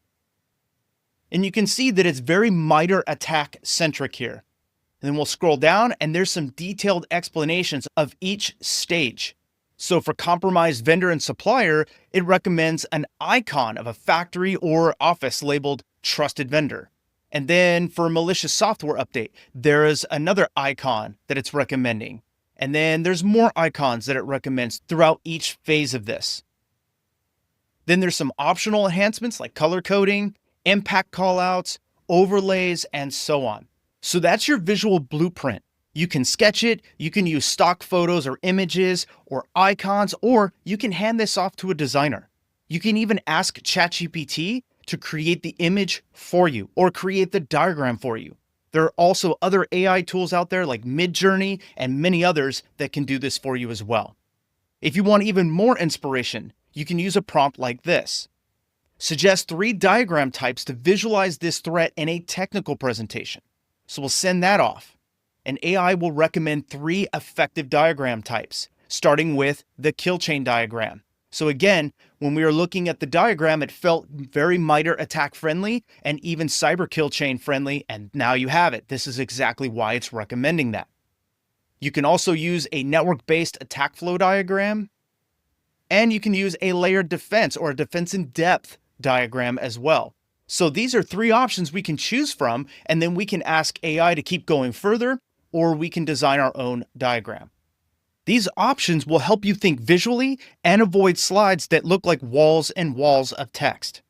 S1: And you can see that it's very MITRE ATT&CK centric here. And then we'll scroll down and there's some detailed explanations of each stage. So for compromised vendor and supplier, it recommends an icon of a factory or office labeled trusted vendor. And then for malicious software update, there is another icon that it's recommending. And then there's more icons that it recommends throughout each phase of this. Then there's some optional enhancements like color coding, impact callouts, overlays, and so on. So that's your visual blueprint. You can sketch it, you can use stock photos or images or icons, or you can hand this off to a designer. You can even ask ChatGPT to create the image for you or create the diagram for you. There are also other AI tools out there like Midjourney and many others that can do this for you as well. If you want even more inspiration, you can use a prompt like this. Suggest 3 diagram types to visualize this threat in a technical presentation. So we'll send that off. And AI will recommend 3 effective diagram types, starting with the kill chain diagram. So again, when we were looking at the diagram, it felt very MITRE attack friendly and even cyber kill chain friendly, and now you have it. This is exactly why it's recommending that. You can also use a network-based attack flow diagram, and you can use a layered defense or a defense in depth diagram as well. So these are 3 options we can choose from, and then we can ask AI to keep going further, or we can design our own diagram. These options will help you think visually and avoid slides that look like walls and walls of text.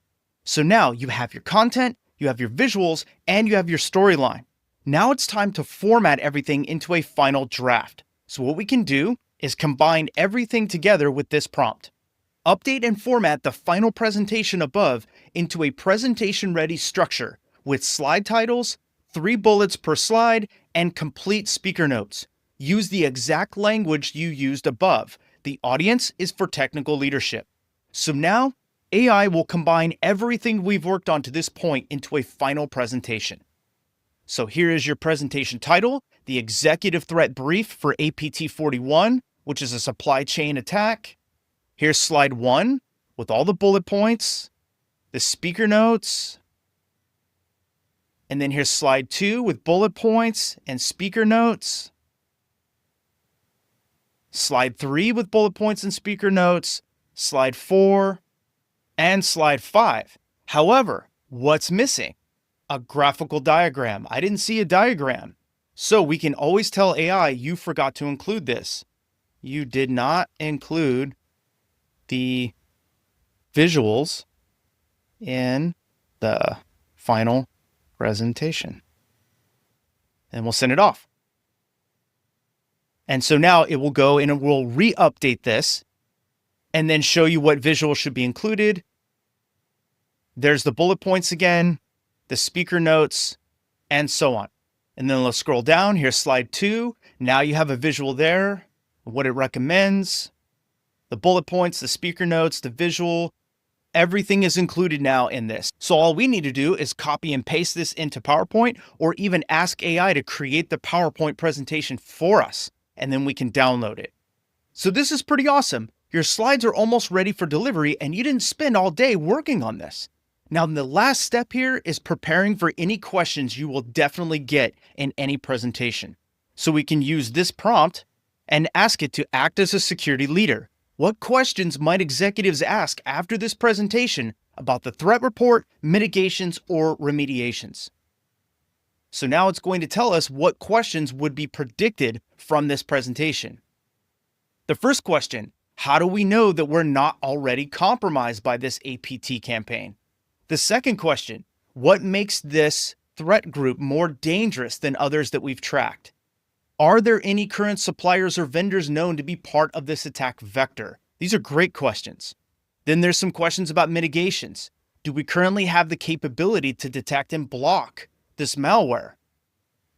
S1: So now you have your content, you have your visuals, and you have your storyline. Now it's time to format everything into a final draft. So what we can do is combine everything together with this prompt. Update and format the final presentation above into a presentation-ready structure with slide titles, 3 bullets per slide, and complete speaker notes. Use the exact language you used above. The audience is for technical leadership. So now, AI will combine everything we've worked on to this point into a final presentation. So here is your presentation title, the Executive Threat Brief for APT41, which is a supply chain attack. Here's slide 1 with all the bullet points, the speaker notes, and then here's slide 2 with bullet points and speaker notes. Slide 3 with bullet points and speaker notes, slide 4, and slide 5. However, what's missing? A graphical diagram. I didn't see a diagram. So we can always tell AI, you forgot to include this. You did not include the visuals in the final presentation. And we'll send it off. And so now it will go and it will re-update this and then show you what visuals should be included. There's the bullet points again, the speaker notes, and so on. And then let's scroll down. Here's slide 2. Now you have a visual there, what it recommends, the bullet points, the speaker notes, the visual. Everything is included now in this. So all we need to do is copy and paste this into PowerPoint or even ask AI to create the PowerPoint presentation for us, and then we can download it. So this is pretty awesome. Your slides are almost ready for delivery and you didn't spend all day working on this. Now, the last step here is preparing for any questions you will definitely get in any presentation. So we can use this prompt and ask it to act as a security leader. What questions might executives ask after this presentation about the threat report, mitigations, or remediations? So now it's going to tell us what questions would be predicted from this presentation. The first question, how do we know that we're not already compromised by this APT campaign? The second question, what makes this threat group more dangerous than others that we've tracked? Are there any current suppliers or vendors known to be part of this attack vector? These are great questions. Then there's some questions about mitigations. Do we currently have the capability to detect and block this malware?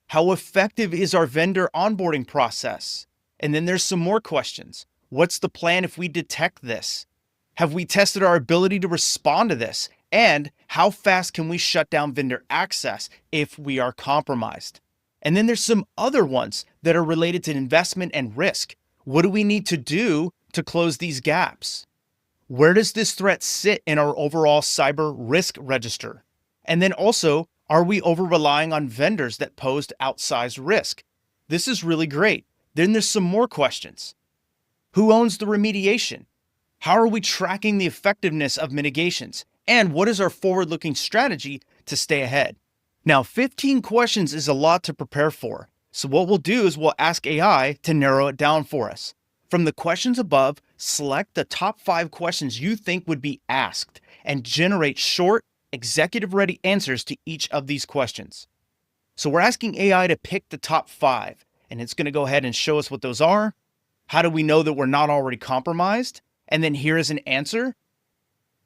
S1: How effective is our vendor onboarding process? And then there's some more questions. What's the plan if we detect this? Have we tested our ability to respond to this? And how fast can we shut down vendor access if we are compromised? And then there's some other ones that are related to investment and risk. What do we need to do to close these gaps? Where does this threat sit in our overall cyber risk register? And then also, are we over-relying on vendors that posed outsized risk? This is really great. Then there's some more questions. Who owns the remediation? How are we tracking the effectiveness of mitigations? And what is our forward-looking strategy to stay ahead? Now, 15 questions is a lot to prepare for. So what we'll do is we'll ask AI to narrow it down for us. From the questions above, select the top 5 questions you think would be asked and generate short, executive-ready answers to each of these questions. So we're asking AI to pick the top 5. and it's going to go ahead and show us what those are. How do we know that we're not already compromised? And then here is an answer.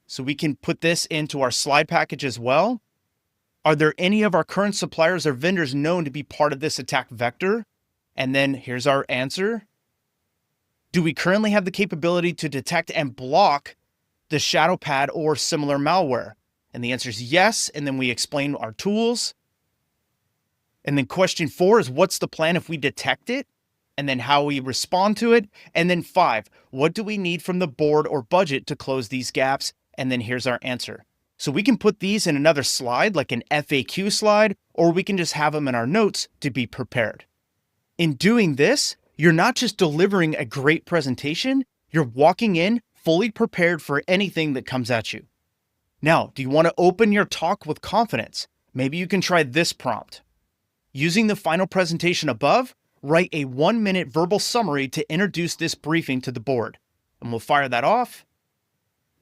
S1: So we can put this into our slide package as well. Are there any of our current suppliers or vendors known to be part of this attack vector? And then here's our answer. Do we currently have the capability to detect and block the shadow pad or similar malware? And the answer is yes. And then we explain our tools. And then question 4 is, what's the plan if we detect it? And then how we respond to it. And then 5, what do we need from the board or budget to close these gaps? And then here's our answer. So we can put these in another slide, like an FAQ slide, or we can just have them in our notes to be prepared. In doing this, you're not just delivering a great presentation, you're walking in fully prepared for anything that comes at you. Now, do you want to open your talk with confidence? Maybe you can try this prompt. Using the final presentation above, write a 1-minute verbal summary to introduce this briefing to the board. And we'll fire that off.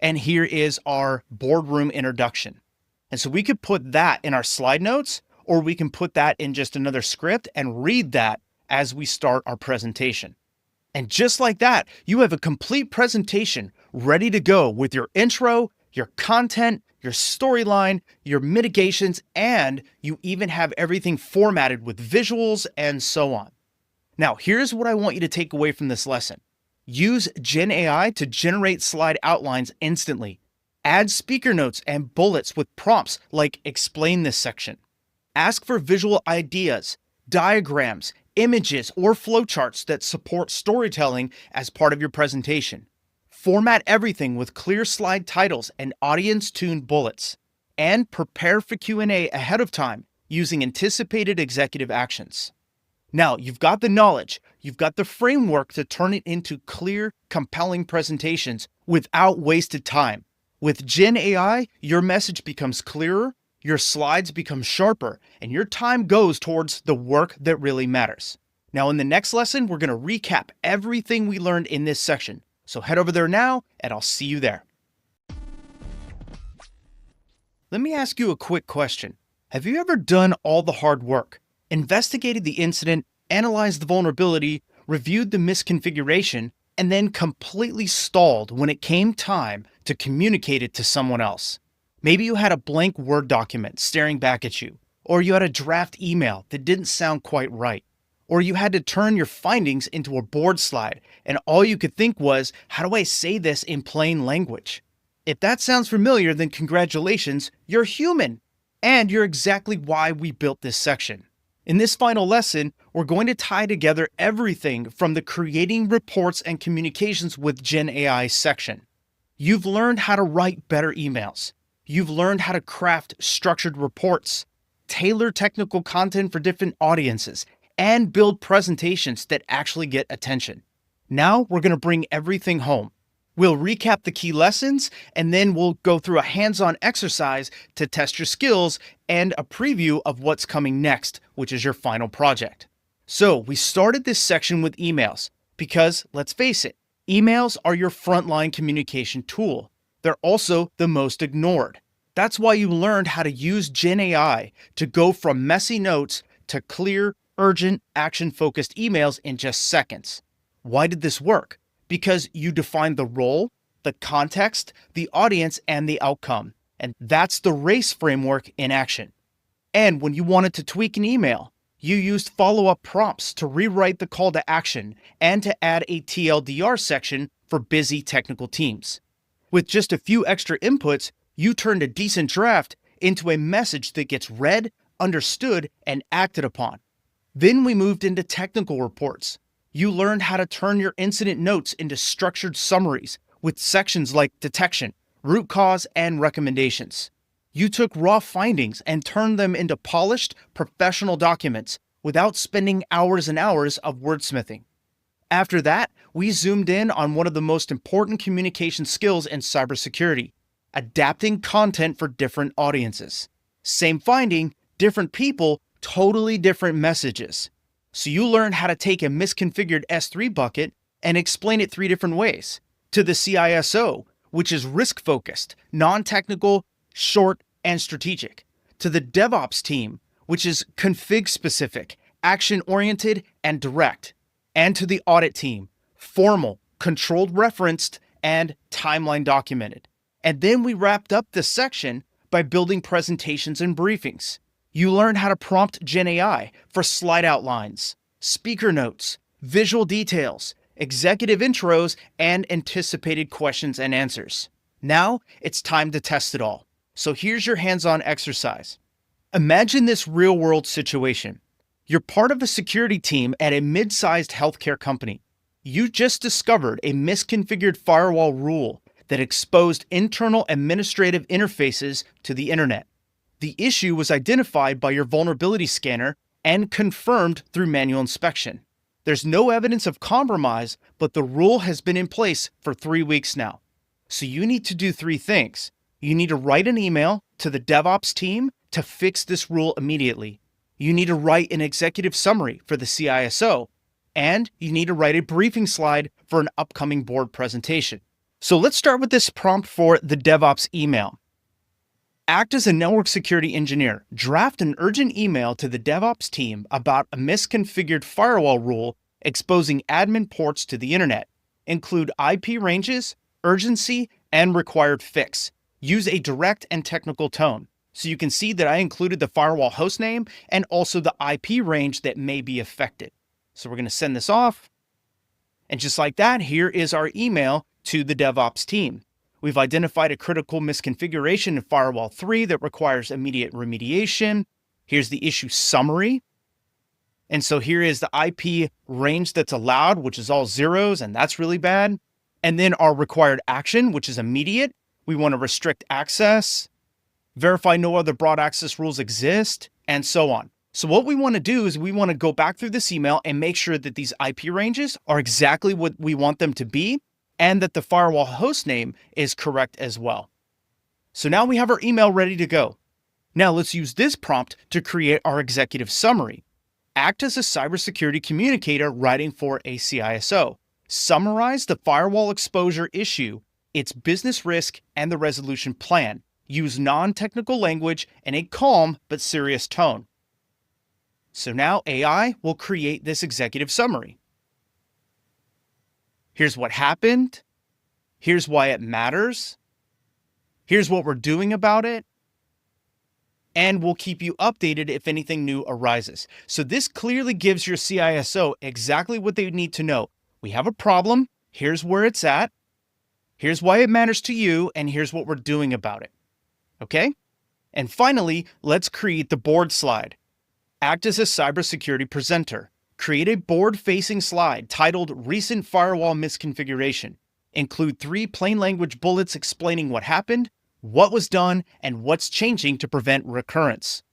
S1: And here is our boardroom introduction. And so we could put that in our slide notes, or we can put that in just another script and read that as we start our presentation. And just like that, you have a complete presentation ready to go with your intro, your content, your storyline, your mitigations, and you even have everything formatted with visuals and so on. Now, here's what I want you to take away from this lesson. Use Gen AI to generate slide outlines instantly. Add speaker notes and bullets with prompts like explain this section. Ask for visual ideas, diagrams, images, or flowcharts that support storytelling as part of your presentation. Format everything with clear slide titles and audience-tuned bullets. And prepare for Q&A ahead of time using anticipated executive actions. Now, you've got the knowledge, you've got the framework to turn it into clear, compelling presentations without wasted time. With Gen AI, your message becomes clearer, your slides become sharper, and your time goes towards the work that really matters. Now, in the next lesson, we're going to recap everything we learned in this section. So head over there now, and I'll see you there. Let me ask you a quick question. Have you ever done all the hard work? Investigated the incident, analyzed the vulnerability, reviewed the misconfiguration, and then completely stalled when it came time to communicate it to someone else. Maybe you had a blank Word document staring back at you, or you had a draft email that didn't sound quite right, or you had to turn your findings into a board slide, and all you could think was, how do I say this in plain language? If that sounds familiar, then congratulations, you're human, and you're exactly why we built this section. In this final lesson, we're going to tie together everything from the creating reports and communications with Gen AI section. You've learned how to write better emails. You've learned how to craft structured reports, tailor technical content for different audiences, and build presentations that actually get attention. Now we're going to bring everything home. We'll recap the key lessons, and then we'll go through a hands-on exercise to test your skills and a preview of what's coming next, which is your final project. So we started this section with emails because, let's face it, emails are your frontline communication tool. They're also the most ignored. That's why you learned how to use Gen AI to go from messy notes to clear, urgent, action-focused emails in just seconds. Why did this work? Because you defined the role, the context, the audience, and the outcome. And that's the RACE framework in action. And when you wanted to tweak an email, you used follow-up prompts to rewrite the call to action and to add a TLDR section for busy technical teams. With just a few extra inputs, you turned a decent draft into a message that gets read, understood, and acted upon. Then we moved into technical reports. You learned how to turn your incident notes into structured summaries with sections like detection, root cause, and recommendations. You took raw findings and turned them into polished, professional documents without spending hours and hours of wordsmithing. After that, we zoomed in on one of the most important communication skills in cybersecurity, adapting content for different audiences. Same finding, different people, totally different messages. So you learned how to take a misconfigured S3 bucket and explain it 3 different ways. To the CISO, which is risk-focused, non-technical, short, and strategic. To the DevOps team, which is config-specific, action-oriented and direct. And to the audit team, formal, controlled referenced, and timeline documented. And then we wrapped up this section by building presentations and briefings. You learned how to prompt Gen AI for slide outlines, speaker notes, visual details, executive intros, and anticipated questions and answers. Now it's time to test it all. So here's your hands-on exercise. Imagine this real-world situation. You're part of a security team at a mid-sized healthcare company. You just discovered a misconfigured firewall rule that exposed internal administrative interfaces to the internet. The issue was identified by your vulnerability scanner and confirmed through manual inspection. There's no evidence of compromise, but the rule has been in place for 3 weeks now. So you need to do 3 things. You need to write an email to the DevOps team to fix this rule immediately. You need to write an executive summary for the CISO, and you need to write a briefing slide for an upcoming board presentation. So let's start with this prompt for the DevOps email. Act as a network security engineer. Draft an urgent email to the DevOps team about a misconfigured firewall rule exposing admin ports to the internet. Include IP ranges, urgency, and required fix. Use a direct and technical tone. So you can see that I included the firewall hostname and also the IP range that may be affected. So we're going to send this off. And just like that, here is our email to the DevOps team. We've identified a critical misconfiguration in Firewall 3 that requires immediate remediation. Here's the issue summary. And so here is the IP range that's allowed, which is all zeros, and that's really bad. And then our required action, which is immediate. We want to restrict access, verify no other broad access rules exist, and so on. So what we want to do is we want to go back through this email and make sure that these IP ranges are exactly what we want them to be, and that the firewall hostname is correct as well. So now we have our email ready to go. Now let's use this prompt to create our executive summary. Act as a cybersecurity communicator writing for a CISO. Summarize the firewall exposure issue, its business risk, and the resolution plan. Use non-technical language and a calm but serious tone. So now AI will create this executive summary. Here's what happened. Here's why it matters. Here's what we're doing about it. And we'll keep you updated if anything new arises. So this clearly gives your CISO exactly what they need to know. We have a problem. Here's where it's at. Here's why it matters to you. And here's what we're doing about it. Okay? And finally, let's create the board slide. Act as a cybersecurity presenter. Create a board-facing slide titled Recent Firewall Misconfiguration. Include 3 plain language bullets explaining what happened, what was done, and what's changing to prevent recurrence.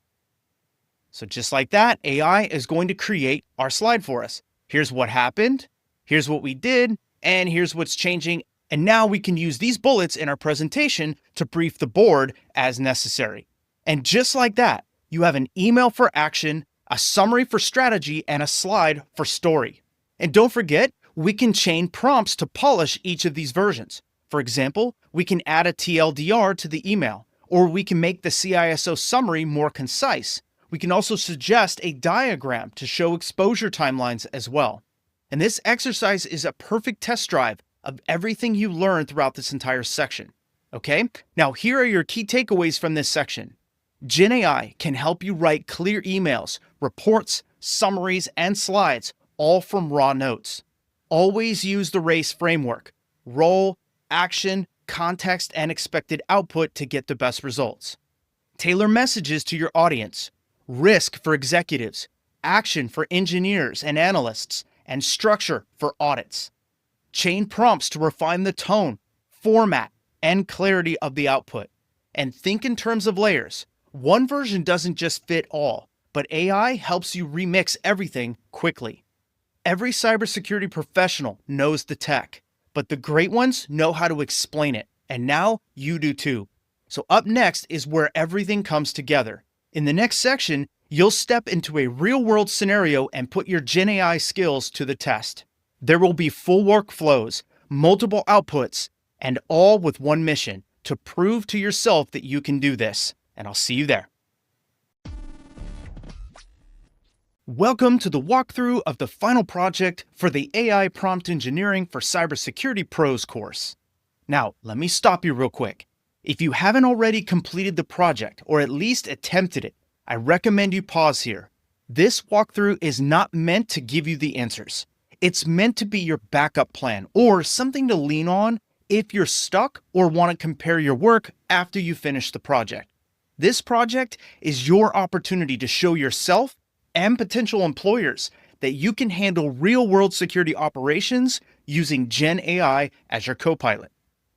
S1: So just like that, AI is going to create our slide for us. Here's what happened, here's what we did, and here's what's changing. And now we can use these bullets in our presentation to brief the board as necessary. And just like that, you have an email for action, a summary for strategy, and a slide for story. And don't forget, we can chain prompts to polish each of these versions. For example, we can add a TLDR to the email, or we can make the CISO summary more concise. We can also suggest a diagram to show exposure timelines as well. And this exercise is a perfect test drive of everything you learned throughout this entire section. Okay? Now here are your key takeaways from this section. Gen AI can help you write clear emails, reports, summaries, and slides, all from raw notes. Always use the RACE framework: role, action, context, and expected output to get the best results. Tailor messages to your audience. Risk for executives, action for engineers and analysts, and structure for audits. Chain prompts to refine the tone, format, and clarity of the output. And think in terms of layers. One version doesn't just fit all, but AI helps you remix everything quickly. Every cybersecurity professional knows the tech, but the great ones know how to explain it, and now you do too. So up next is where everything comes together. In the next section, you'll step into a real-world scenario and put your Gen AI skills to the test. There will be full workflows, multiple outputs, and all with one mission: to prove to yourself that you can do this. And I'll see you there. Welcome to the walkthrough of the final project for the AI Prompt Engineering for Cybersecurity Pros course. Now, let me stop you real quick. If you haven't already completed the project, or at least attempted it, I recommend you pause here. This walkthrough is not meant to give you the answers. It's meant to be your backup plan, or something to lean on if you're stuck or want to compare your work after you finish the project. This project is your opportunity to show yourself and potential employers that you can handle real-world security operations using Gen AI as your co-pilot.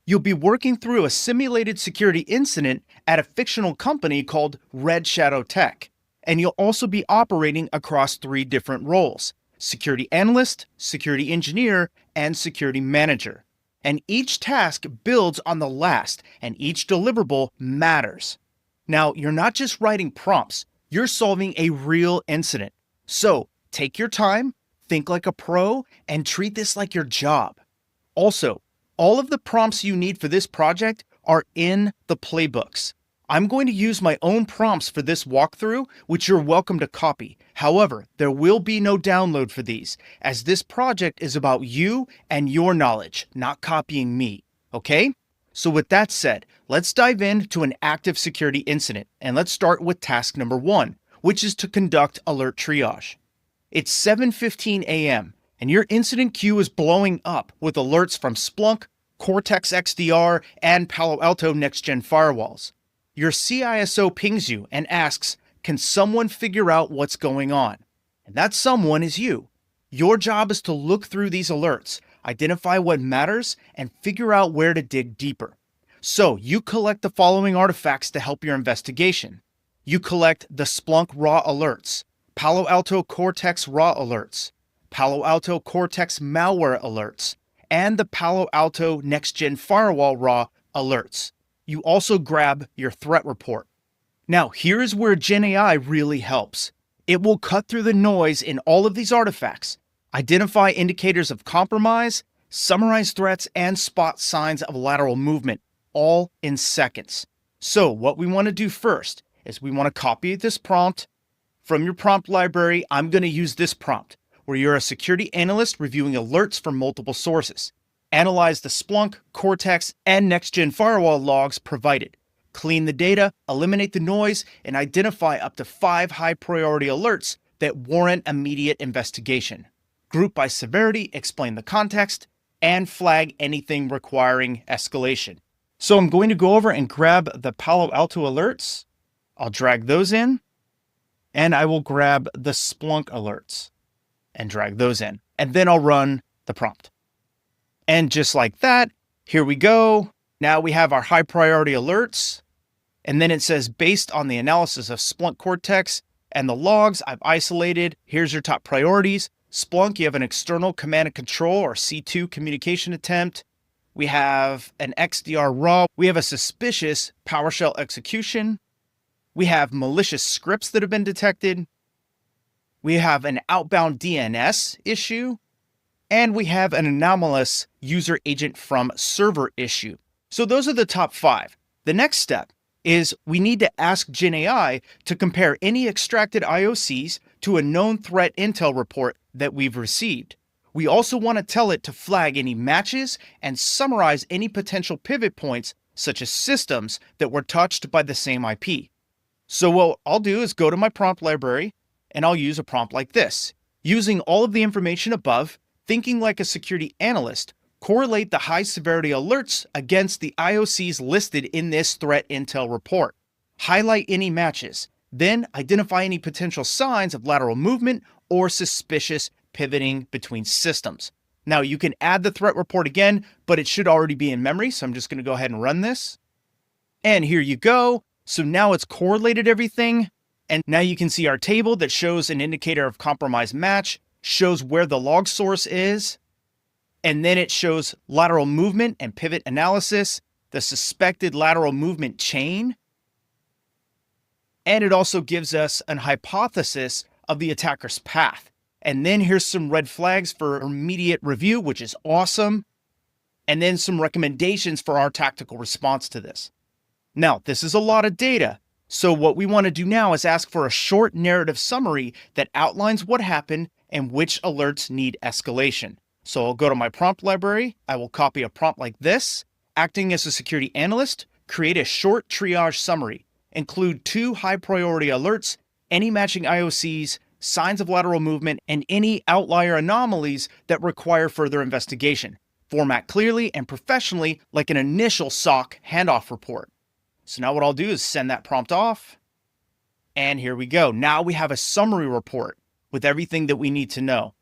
S1: You'll be working through a simulated security incident at a fictional company called Red Shadow Tech, and you'll also be operating across 3 different roles: security analyst, security engineer, and security manager. And each task builds on the last, and each deliverable matters. Now, you're not just writing prompts, you're solving a real incident. So take your time, think like a pro, and treat this like your job. Also, all of the prompts you need for this project are in the playbooks. I'm going to use my own prompts for this walkthrough, which you're welcome to copy. However, there will be no download for these, as this project is about you and your knowledge, not copying me, okay? So with that said, let's dive into an active security incident, and let's start with task number 1, which is to conduct alert triage. It's 7:15 a.m., and your incident queue is blowing up with alerts from Splunk, Cortex XDR, and Palo Alto Next-Gen firewalls. Your CISO pings you and asks, can someone figure out what's going on? And that someone is you. Your job is to look through these alerts, identify what matters, and figure out where to dig deeper. So you collect the following artifacts to help your investigation. You collect the Splunk raw alerts, Palo Alto Cortex raw alerts, Palo Alto Cortex malware alerts, and the Palo Alto Next-Gen firewall raw alerts. You also grab your threat report. Now, here is where Gen AI really helps. It will cut through the noise in all of these artifacts, identify indicators of compromise, summarize threats, and spot signs of lateral movement, all in seconds. So what we want to do first is we want to copy this prompt. From your prompt library, I'm going to use this prompt, where you're a security analyst reviewing alerts from multiple sources. Analyze the Splunk, Cortex, and Next-Gen firewall logs provided. Clean the data, eliminate the noise, and identify up to 5 high-priority alerts that warrant immediate investigation. Group by severity, explain the context, and flag anything requiring escalation. So I'm going to go over and grab the Palo Alto alerts. I'll drag those in, and I will grab the Splunk alerts and drag those in. And then I'll run the prompt. And just like that, here we go. Now we have our high priority alerts. And then it says, based on the analysis of Splunk Cortex and the logs I've isolated, here's your top priorities. Splunk, you have an external command and control, or C2 communication attempt. We have an XDR raw. We have a suspicious PowerShell execution. We have malicious scripts that have been detected. We have an outbound DNS issue. And we have an anomalous user agent from server issue. So those are the top 5. The next step is we need to ask Gen AI to compare any extracted IOCs to a known threat intel report that we've received. We also want to tell it to flag any matches and summarize any potential pivot points, such as systems that were touched by the same IP. So what I'll do is go to my prompt library, and I'll use a prompt like this. Using all of the information above, thinking like a security analyst, correlate the high severity alerts against the IOCs listed in this threat intel report. Highlight any matches, then identify any potential signs of lateral movement or suspicious pivoting between systems. Now you can add the threat report again, but it should already be in memory, so I'm just going to go ahead and run this. And here you go. So now it's correlated everything, and now you can see our table that shows an indicator of compromised match, shows where the log source is, and then it shows lateral movement and pivot analysis, the suspected lateral movement chain, and it also gives us an hypothesis of the attacker's path. And then here's some red flags for immediate review, which is awesome, and then some recommendations for our tactical response to this. Now, this is a lot of data, So what we want to do now is ask for a short narrative summary that outlines what happened and which alerts need escalation. So I'll go to my prompt library. I will copy a prompt like this. Acting as a security analyst, create a short triage summary. Include 2 high priority alerts, any matching IOCs, signs of lateral movement, and any outlier anomalies that require further investigation. Format clearly and professionally like an initial SOC handoff report. So now what I'll do is send that prompt off. And here we go. Now we have a summary report with everything that we need to know.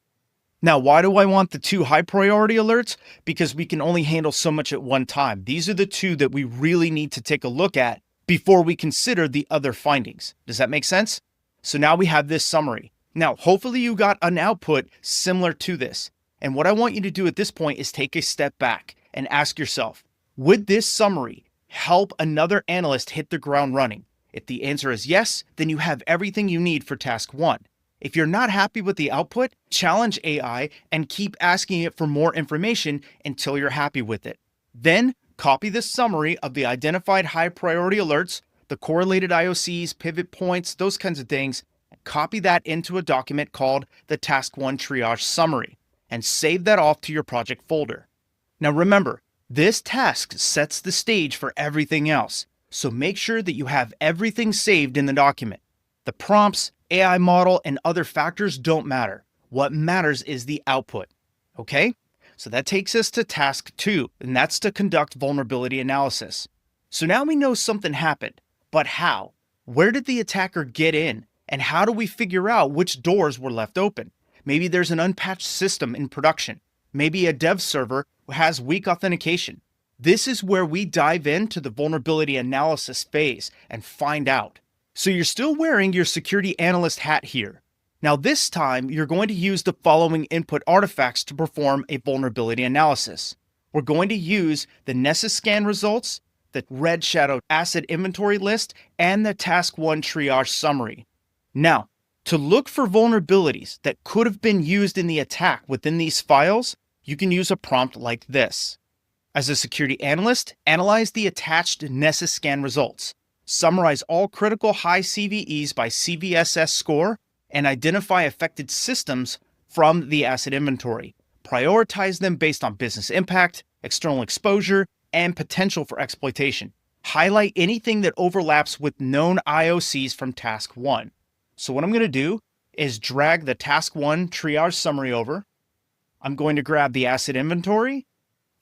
S1: Now, why do I want the 2 high priority alerts? Because we can only handle so much at one time. These are the 2 that we really need to take a look at before we consider the other findings. Does that make sense? So now we have this summary. Now, hopefully you got an output similar to this. And what I want you to do at this point is take a step back and ask yourself, would this summary help another analyst hit the ground running? If the answer is yes, then you have everything you need for task 1. If you're not happy with the output, challenge AI and keep asking it for more information until you're happy with it. Then copy the summary of the identified high priority alerts, the correlated IOCs, pivot points, those kinds of things, and copy that into a document called the task 1 triage summary and save that off to your project folder. Now remember, this task sets the stage for everything else, so make sure that you have everything saved in the document. The prompts, AI model, and other factors don't matter. What matters is the output, okay? So that takes us to task 2, and that's to conduct vulnerability analysis. So now we know something happened, but how? Where did the attacker get in? And how do we figure out which doors were left open? Maybe there's an unpatched system in production. Maybe a dev server has weak authentication. This is where we dive into the vulnerability analysis phase and find out. So you're still wearing your security analyst hat here. Now this time, you're going to use the following input artifacts to perform a vulnerability analysis. We're going to use the Nessus scan results, the red shadow asset inventory list, and the task 1 triage summary. Now, to look for vulnerabilities that could have been used in the attack within these files, you can use a prompt like this. As a security analyst, analyze the attached Nessus scan results. Summarize all critical high CVEs by CVSS score, and identify affected systems from the asset inventory. Prioritize them based on business impact, external exposure, and potential for exploitation. Highlight anything that overlaps with known IOCs from task 1. So what I'm going to do is drag the task 1 triage summary over. I'm going to grab the asset inventory,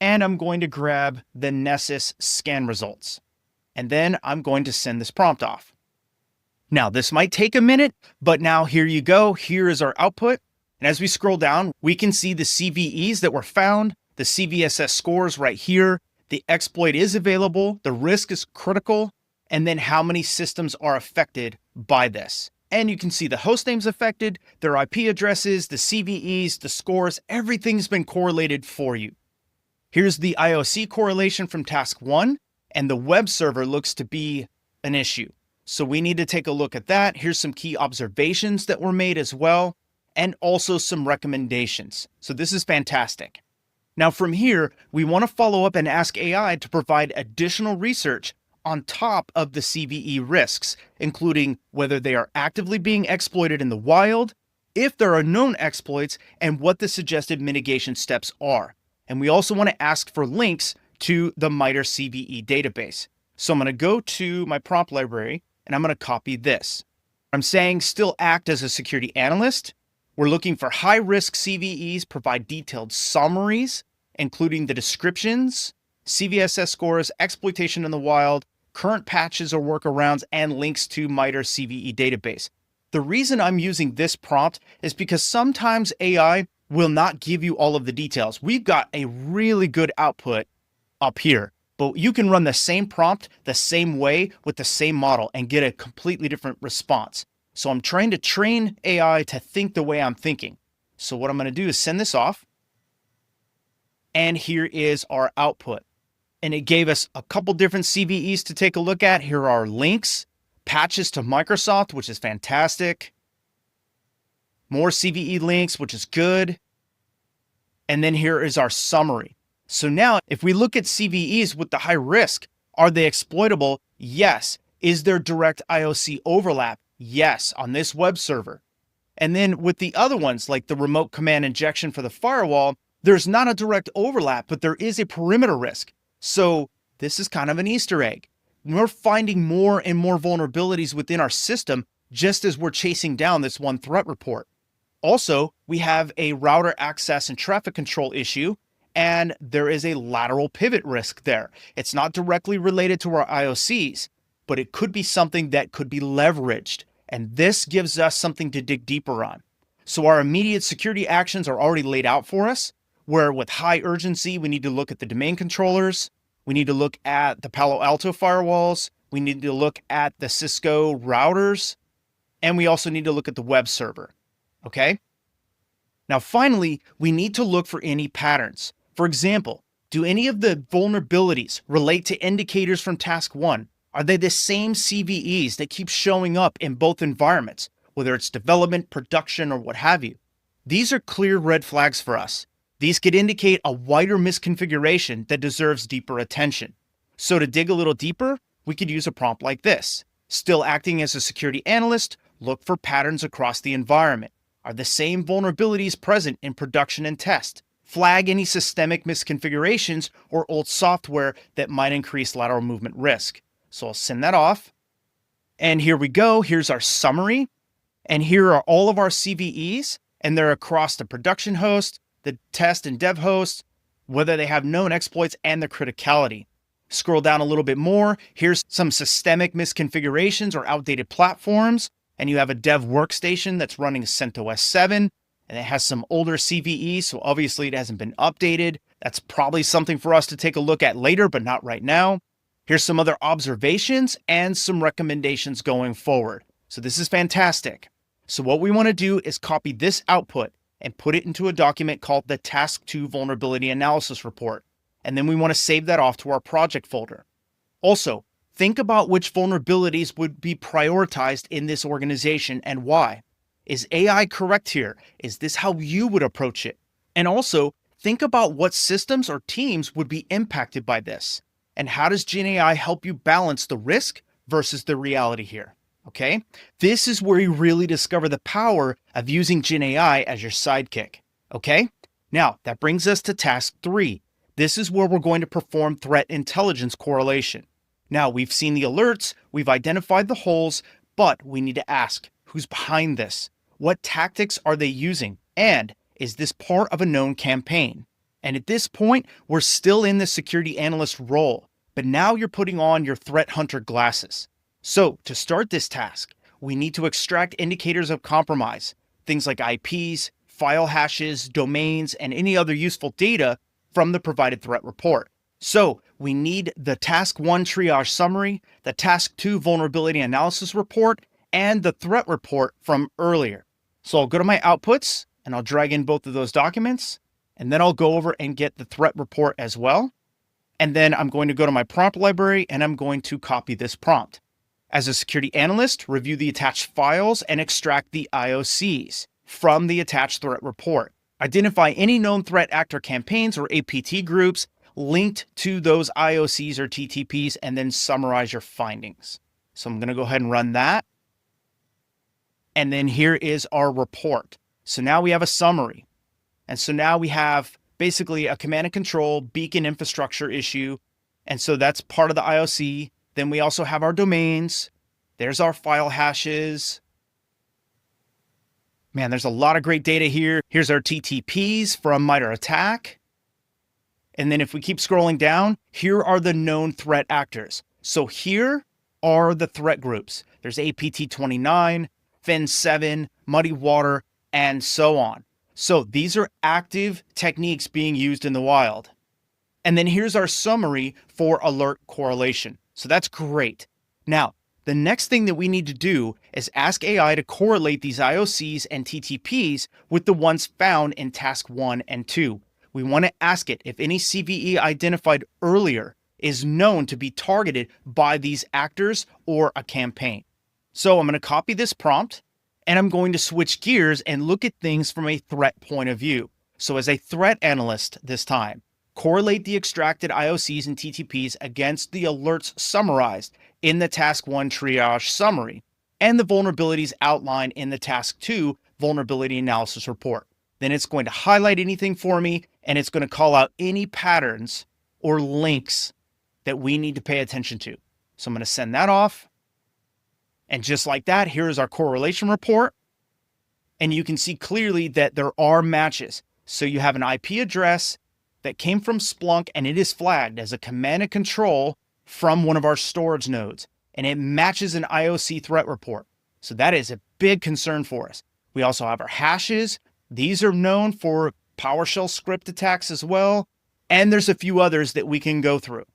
S1: and I'm going to grab the Nessus scan results. And then I'm going to send this prompt off. Now, this might take a minute, but now here you go. Here is our output. And as we scroll down, we can see the CVEs that were found, the CVSS scores right here. The exploit is available, the risk is critical, and then how many systems are affected by this. And you can see the host names affected, their IP addresses, the CVEs, the scores, everything's been correlated for you. Here's the IOC correlation from task 1. And the web server looks to be an issue. So we need to take a look at that. Here's some key observations that were made as well, and also some recommendations. So this is fantastic. Now from here, we want to follow up and ask AI to provide additional research on top of the CVE risks, including whether they are actively being exploited in the wild, if there are known exploits, and what the suggested mitigation steps are. And we also want to ask for links to the MITRE CVE database. So I'm going to go to my prompt library and I'm going to copy this. I'm saying still act as a security analyst. We're looking for high risk CVEs, provide detailed summaries, including the descriptions, CVSS scores, exploitation in the wild, current patches or workarounds, and links to MITRE CVE database. The reason I'm using this prompt is because sometimes AI will not give you all of the details. We've got a really good output up here, but you can run the same prompt the same way with the same model and get a completely different response. So I'm trying to train AI to think the way I'm thinking. So what I'm going to do is send this off. And here is our output. And it gave us a couple different CVEs to take a look at. Here are links, patches to Microsoft, which is fantastic. More CVE links, which is good. And then here is our summary. So now if we look at CVEs with the high risk, are they exploitable? Yes. Is there direct IOC overlap? Yes, on this web server. And then with the other ones, like the remote command injection for the firewall, there's not a direct overlap, but there is a perimeter risk. So this is kind of an Easter egg. We're finding more and more vulnerabilities within our system just as we're chasing down this one threat report. Also, we have a router access and traffic control issue, and there is a lateral pivot risk there. It's not directly related to our IOCs, but it could be something that could be leveraged. And this gives us something to dig deeper on. So our immediate security actions are already laid out for us, where with high urgency, we need to look at the domain controllers. We need to look at the Palo Alto firewalls. We need to look at the Cisco routers. And we also need to look at the web server. Okay? Now, finally, we need to look for any patterns. For example, do any of the vulnerabilities relate to indicators from task 1? Are they the same CVEs that keep showing up in both environments, whether it's development, production, or what have you? These are clear red flags for us. These could indicate a wider misconfiguration that deserves deeper attention. So to dig a little deeper, we could use a prompt like this. Still acting as a security analyst, look for patterns across the environment. Are the same vulnerabilities present in production and test? Flag any systemic misconfigurations or old software that might increase lateral movement risk. So I'll send that off. And here we go. Here's our summary. And here are all of our CVEs. And they're across the production host, the test and dev host, whether they have known exploits and their criticality. Scroll down a little bit more. Here's some systemic misconfigurations or outdated platforms. And you have a dev workstation that's running CentOS 7. And it has some older CVEs, so obviously it hasn't been updated. That's probably something for us to take a look at later, but not right now. Here's some other observations and some recommendations going forward. So this is fantastic. So what we want to do is copy this output and put it into a document called the Task 2 Vulnerability Analysis Report. And then we want to save that off to our project folder. Also, think about which vulnerabilities would be prioritized in this organization and why. Is AI correct here? Is this how you would approach it? And also, think about what systems or teams would be impacted by this. And how does Gen AI help you balance the risk versus the reality here? Okay? This is where you really discover the power of using Gen AI as your sidekick. Okay? Now, that brings us to task 3. This is where we're going to perform threat intelligence correlation. Now, we've seen the alerts, we've identified the holes, but we need to ask, who's behind this? What tactics are they using? And is this part of a known campaign? And at this point, we're still in the security analyst role, but now you're putting on your threat hunter glasses. So to start this task, we need to extract indicators of compromise, things like IPs, file hashes, domains, and any other useful data from the provided threat report. So we need the task 1 triage summary, the task 2 vulnerability analysis report, and the threat report from earlier. So I'll go to my outputs and I'll drag in both of those documents, and then I'll go over and get the threat report as well. And then I'm going to go to my prompt library and I'm going to copy this prompt. As a security analyst, review the attached files and extract the IOCs from the attached threat report. Identify any known threat actor campaigns or APT groups linked to those IOCs or TTPs, and then summarize your findings. So I'm going to go ahead and run that. And then here is our report. So now we have a summary. And so now we have basically a command and control beacon infrastructure issue. And so that's part of the IOC. Then we also have our domains. There's our file hashes. Man, there's a lot of great data here. Here's our TTPs from MITRE ATT&CK. And then if we keep scrolling down, here are the known threat actors. So here are the threat groups. There's APT29, Fin7, Muddy Water, and so on. So these are active techniques being used in the wild. And then here's our summary for alert correlation. So that's great. Now, the next thing that we need to do is ask AI to correlate these IOCs and TTPs with the ones found in task 1 and 2. We want to ask it if any CVE identified earlier is known to be targeted by these actors or a campaign. So I'm going to copy this prompt and I'm going to switch gears and look at things from a threat point of view. So as a threat analyst this time, correlate the extracted IOCs and TTPs against the alerts summarized in the Task 1 triage summary and the vulnerabilities outlined in the Task 2 vulnerability analysis report. Then it's going to highlight anything for me, and it's going to call out any patterns or links that we need to pay attention to. So I'm going to send that off. And just like that, here is our correlation report. And you can see clearly that there are matches. So you have an IP address that came from Splunk, and it is flagged as a command and control from one of our storage nodes, and it matches an IOC threat report. So that is a big concern for us. We also have our hashes. These are known for PowerShell script attacks as well. And there's a few others that we can go through.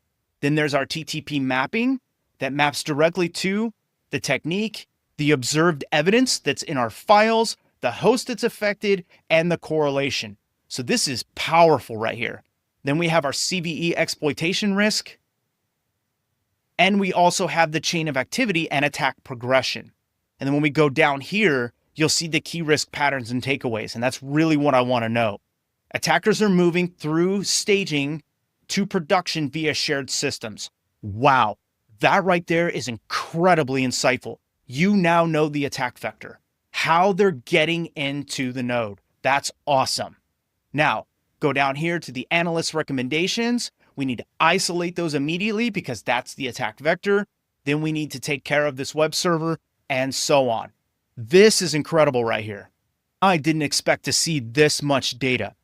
S1: Then there's our TTP mapping that maps directly to the technique, the observed evidence that's in our files, the host that's affected, and the correlation. So this is powerful right here. Then we have our CVE exploitation risk. And we also have the chain of activity and attack progression. And then when we go down here, you'll see the key risk patterns and takeaways. And that's really what I want to know. Attackers are moving through staging to production via shared systems. Wow, that right there is incredibly insightful. You now know the attack vector, how they're getting into the node. That's awesome. Now, go down here to the analyst recommendations. We need to isolate those immediately because that's the attack vector. Then we need to take care of this web server and so on. This is incredible right here. I didn't expect to see this much data.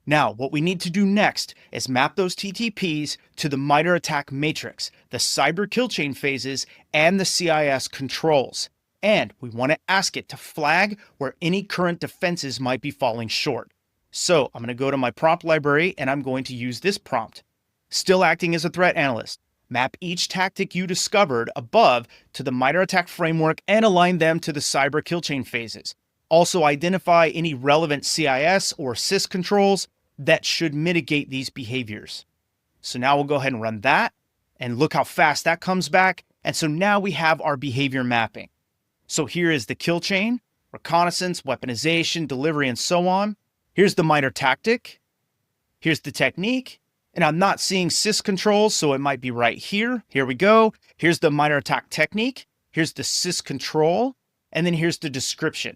S1: Now, what we need to do next is map those TTPs to the MITRE ATT&CK matrix, the cyber kill chain phases, and the CIS controls. And we want to ask it to flag where any current defenses might be falling short. So I'm going to go to my prompt library and I'm going to use this prompt. Still acting as a threat analyst, map each tactic you discovered above to the MITRE ATT&CK framework and align them to the cyber kill chain phases. Also identify any relevant CIS or CIS controls that should mitigate these behaviors. So now we'll go ahead and run that and look how fast that comes back. And so now we have our behavior mapping. So here is the kill chain, reconnaissance, weaponization, delivery, and so on. Here's the MITRE tactic. Here's the technique. And I'm not seeing CIS controls, so it might be right here. Here we go. Here's the MITRE ATT&CK technique. Here's the CIS control. And then here's the description.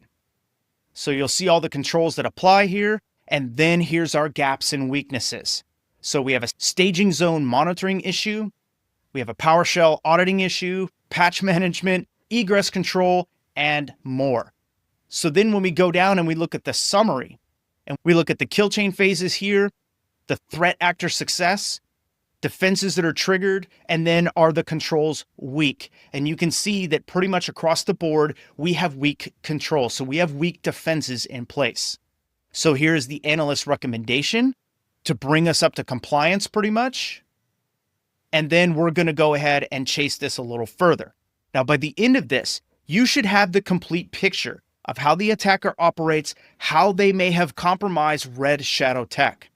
S1: So you'll see all the controls that apply here. And then here's our gaps and weaknesses. So we have a staging zone monitoring issue. We have a PowerShell auditing issue, patch management, egress control, and more. So then when we go down and we look at the summary, and we look at the kill chain phases here, the threat actor success, defenses that are triggered, and then are the controls weak. And you can see that pretty much across the board, we have weak controls. So we have weak defenses in place. So here's the analyst recommendation to bring us up to compliance pretty much. And then we're going to go ahead and chase this a little further. Now, by the end of this, you should have the complete picture of how the attacker operates, how they may have compromised Red Shadow Tech.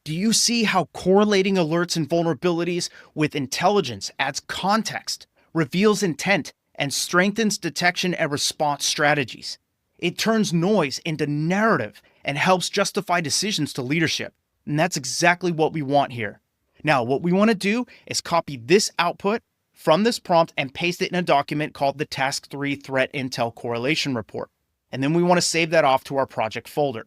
S1: Do you see how correlating alerts and vulnerabilities with intelligence adds context, reveals intent, and strengthens detection and response strategies? It turns noise into narrative and helps justify decisions to leadership. And that's exactly what we want here. Now, what we want to do is copy this output from this prompt and paste it in a document called the Task 3 Threat Intel Correlation Report. And then we want to save that off to our project folder.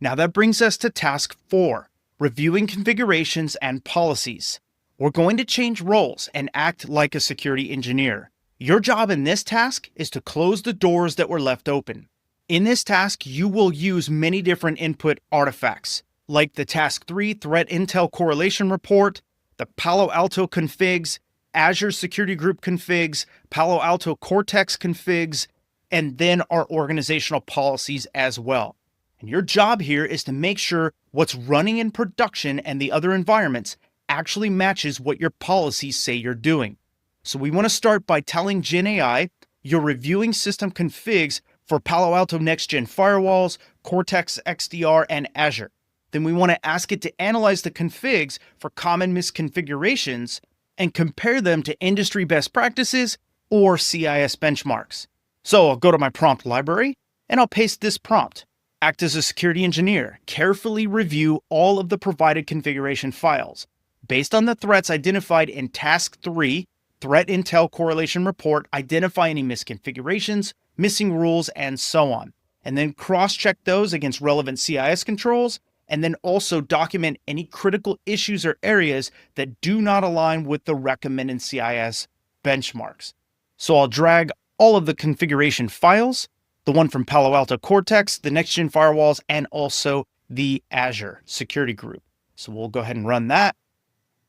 S1: Now that brings us to Task 4, reviewing configurations and policies. We're going to change roles and act like a security engineer. Your job in this task is to close the doors that were left open. In this task, you will use many different input artifacts, like the Task 3 Threat Intel Correlation Report, the Palo Alto configs, Azure Security Group configs, Palo Alto Cortex configs, and then our organizational policies as well. And your job here is to make sure what's running in production and the other environments actually matches what your policies say you're doing. So we want to start by telling GenAI you're reviewing system configs for Palo Alto Next-Gen firewalls, Cortex XDR, and Azure. Then we want to ask it to analyze the configs for common misconfigurations and compare them to industry best practices or CIS benchmarks. So I'll go to my prompt library and I'll paste this prompt. Act as a security engineer. Carefully review all of the provided configuration files. Based on the threats identified in Task 3, threat intel correlation report, identify any misconfigurations, missing rules, and so on. And then cross-check those against relevant CIS controls, and then also document any critical issues or areas that do not align with the recommended CIS benchmarks. So I'll drag all of the configuration files, the one from Palo Alto Cortex, the next-gen firewalls, and also the Azure security group. So we'll go ahead and run that.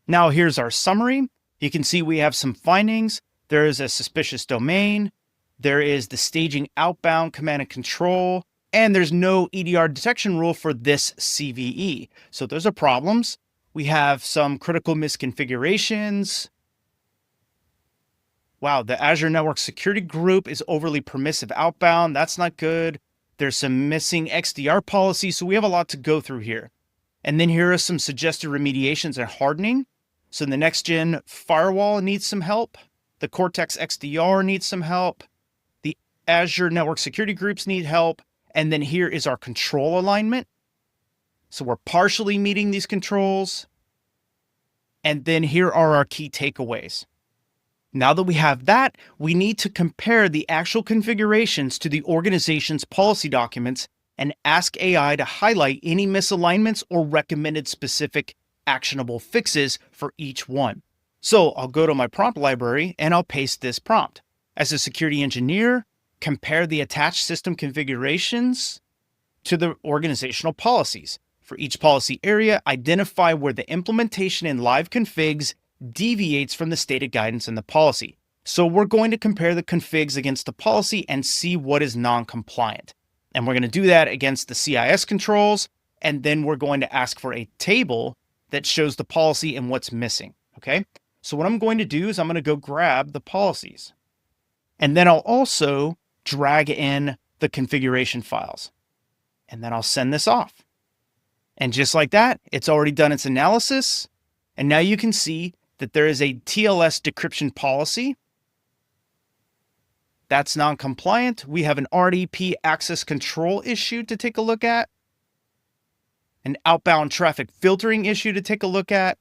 S1: Now here's our summary. You can see we have some findings. There is a suspicious domain. There is the staging outbound command and control, and there's no EDR detection rule for this CVE. So those are problems. We have some critical misconfigurations. Wow, the Azure Network Security Group is overly permissive outbound. That's not good. There's some missing XDR policies, so we have a lot to go through here. And then here are some suggested remediations and hardening. So the next-gen firewall needs some help. The Cortex XDR needs some help. The Azure Network Security Groups need help. And then here is our control alignment. So we're partially meeting these controls. And then here are our key takeaways. Now that we have that, we need to compare the actual configurations to the organization's policy documents and ask AI to highlight any misalignments or recommended specific actionable fixes for each one. So I'll go to my prompt library and I'll paste this prompt. As a security engineer, compare the attached system configurations to the organizational policies. For each policy area, identify where the implementation in live configs deviates from the stated guidance in the policy. So we're going to compare the configs against the policy and see what is non-compliant. And we're going to do that against the CIS controls. And then we're going to ask for a table that shows the policy and what's missing. Okay. So what I'm going to do is I'm going to go grab the policies. And then I'll also drag in the configuration files. And then I'll send this off. And just like that, it's already done its analysis. And now you can see that there is a TLS decryption policy. That's non-compliant. We have an RDP access control issue to take a look at. An outbound traffic filtering issue to take a look at.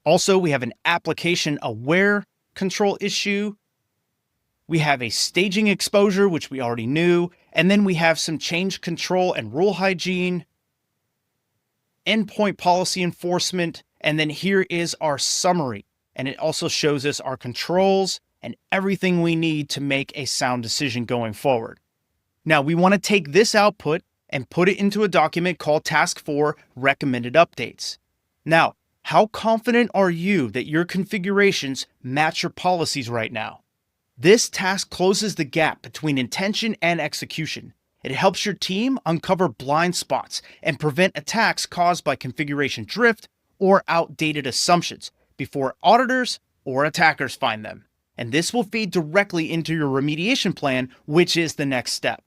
S1: Also, we have an application aware control issue. We have a staging exposure, which we already knew. And then we have some change control and rule hygiene, endpoint policy enforcement. And then here is our summary. And it also shows us our controls and everything we need to make a sound decision going forward. Now we want to take this output and put it into a document called Task 4 Recommended Updates. Now, how confident are you that your configurations match your policies right now? This task closes the gap between intention and execution. It helps your team uncover blind spots and prevent attacks caused by configuration drift or outdated assumptions before auditors or attackers find them. And this will feed directly into your remediation plan, which is the next step.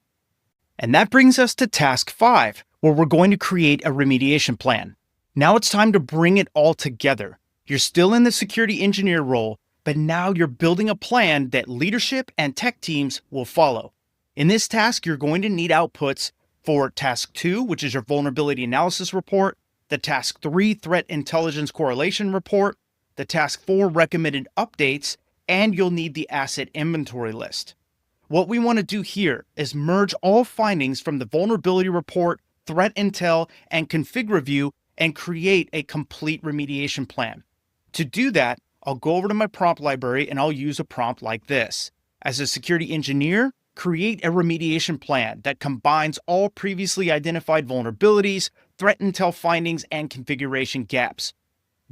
S1: And that brings us to task 5, where we're going to create a remediation plan. Now it's time to bring it all together. You're still in the security engineer role, but now you're building a plan that leadership and tech teams will follow. In this task, you're going to need outputs for task 2, which is your vulnerability analysis report, the task 3 threat intelligence correlation report, the task 4 recommended updates, and you'll need the asset inventory list. What we want to do here is merge all findings from the vulnerability report, threat intel, and config review and create a complete remediation plan. To do that, I'll go over to my prompt library and I'll use a prompt like this. As a security engineer, create a remediation plan that combines all previously identified vulnerabilities, threat intel findings, and configuration gaps.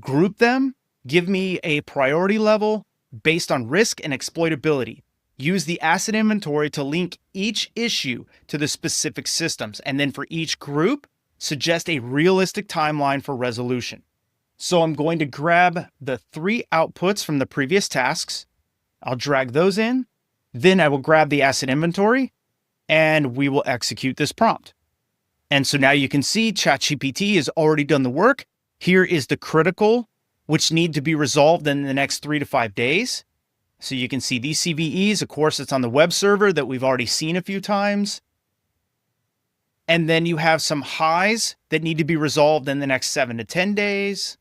S1: Group them, give me a priority level based on risk and exploitability. Use the asset inventory to link each issue to the specific systems. And then for each group, suggest a realistic timeline for resolution. So I'm going to grab the 3 outputs from the previous tasks. I'll drag those in. Then I will grab the asset inventory and we will execute this prompt. And so now you can see ChatGPT has already done the work. Here is the critical, which need to be resolved in the next 3 to 5 days. So you can see these CVEs, of course, it's on the web server that we've already seen a few times. And then you have some highs that need to be resolved in the next 7 to 10 days.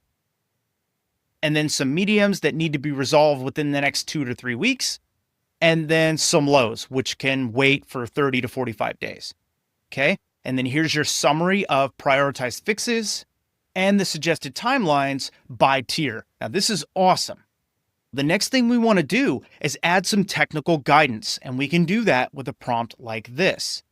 S1: and then some mediums that need to be resolved within the next 2 to 3 weeks, and then some lows, which can wait for 30 to 45 days. Okay. And then here's your summary of prioritized fixes and the suggested timelines by tier. Now, this is awesome. The next thing we want to do is add some technical guidance, and we can do that with a prompt like this.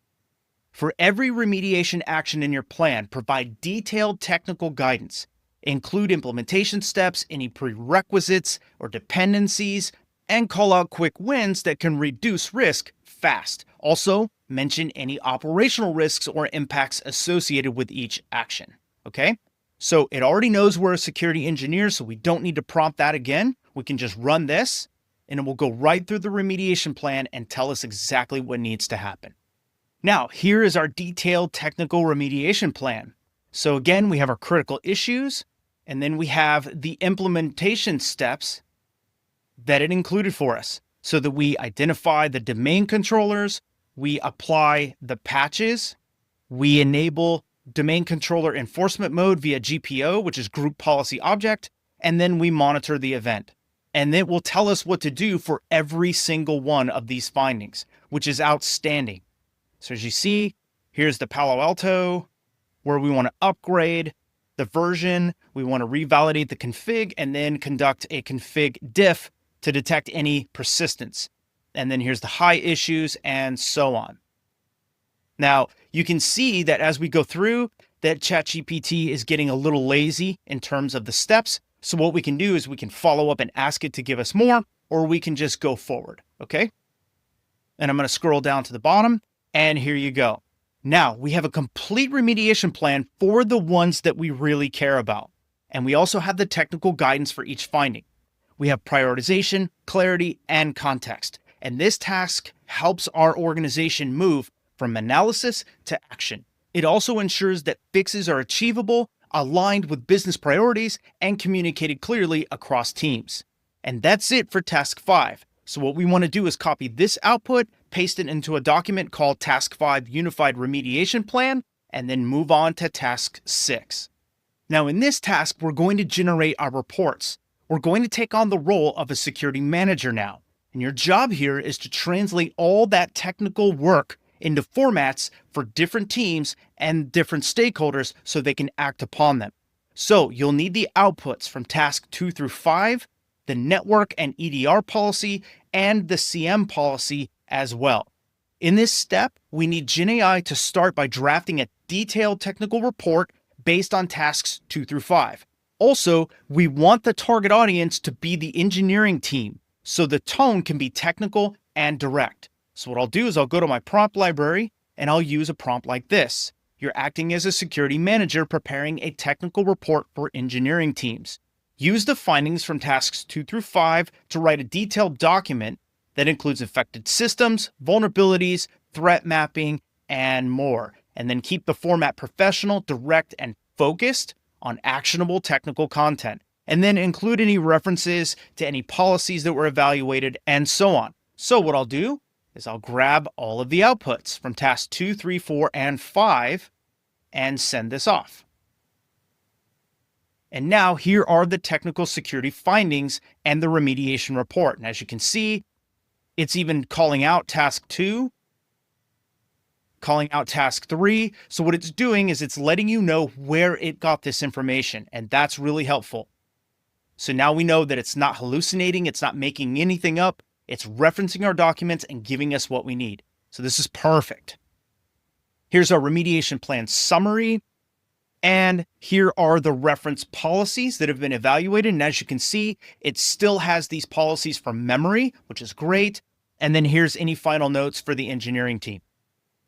S1: For every remediation action in your plan, provide detailed technical guidance. Include implementation steps, any prerequisites or dependencies, and call out quick wins that can reduce risk fast. Also, mention any operational risks or impacts associated with each action. Okay? So it already knows we're a security engineer, so we don't need to prompt that again. We can just run this, and it will go right through the remediation plan and tell us exactly what needs to happen. Now, here is our detailed technical remediation plan. So again, we have our critical issues, and then we have the implementation steps that it included for us, so that we identify the domain controllers, we apply the patches, we enable domain controller enforcement mode via GPO, which is group policy object, and then we monitor the event. And it will tell us what to do for every single one of these findings, which is outstanding. So as you see, here's the Palo Alto, where we want to upgrade the version, we want to revalidate the config, and then conduct a config diff to detect any persistence. And then here's the high issues and so on. Now, you can see that as we go through, that ChatGPT is getting a little lazy in terms of the steps. So what we can do is we can follow up and ask it to give us more, or we can just go forward, okay? And I'm going to scroll down to the bottom, and here you go. Now, we have a complete remediation plan for the ones that we really care about. And we also have the technical guidance for each finding. We have prioritization, clarity, and context. And this task helps our organization move from analysis to action. It also ensures that fixes are achievable, aligned with business priorities, and communicated clearly across teams. And that's it for task 5. So what we want to do is copy this output, paste it into a document called Task 5 Unified Remediation Plan, and then move on to task 6. Now in this task, we're going to generate our reports. We're going to take on the role of a security manager now. And your job here is to translate all that technical work into formats for different teams and different stakeholders so they can act upon them. So you'll need the outputs from task 2 through 5, the network and EDR policy, and the CM policy as well. In this step, we need GenAI to start by drafting a detailed technical report based on tasks 2 through 5. Also, we want the target audience to be the engineering team, so the tone can be technical and direct. So what I'll do is I'll go to my prompt library and I'll use a prompt like this. You're acting as a security manager preparing a technical report for engineering teams. Use the findings from tasks 2 through 5 to write a detailed document that includes affected systems, vulnerabilities, threat mapping, and more. And then keep the format professional, direct, and focused on actionable technical content. And then include any references to any policies that were evaluated and so on. So what I'll do is I'll grab all of the outputs from tasks 2, 3, 4, and 5 and send this off. And now here are the technical security findings and the remediation report. And as you can see, it's even calling out task 2, calling out task 3. So what it's doing is it's letting you know where it got this information. And that's really helpful. So now we know that it's not hallucinating. It's not making anything up. It's referencing our documents and giving us what we need. So this is perfect. Here's our remediation plan summary. And here are the reference policies that have been evaluated. And as you can see, it still has these policies from memory, which is great. And then here's any final notes for the engineering team.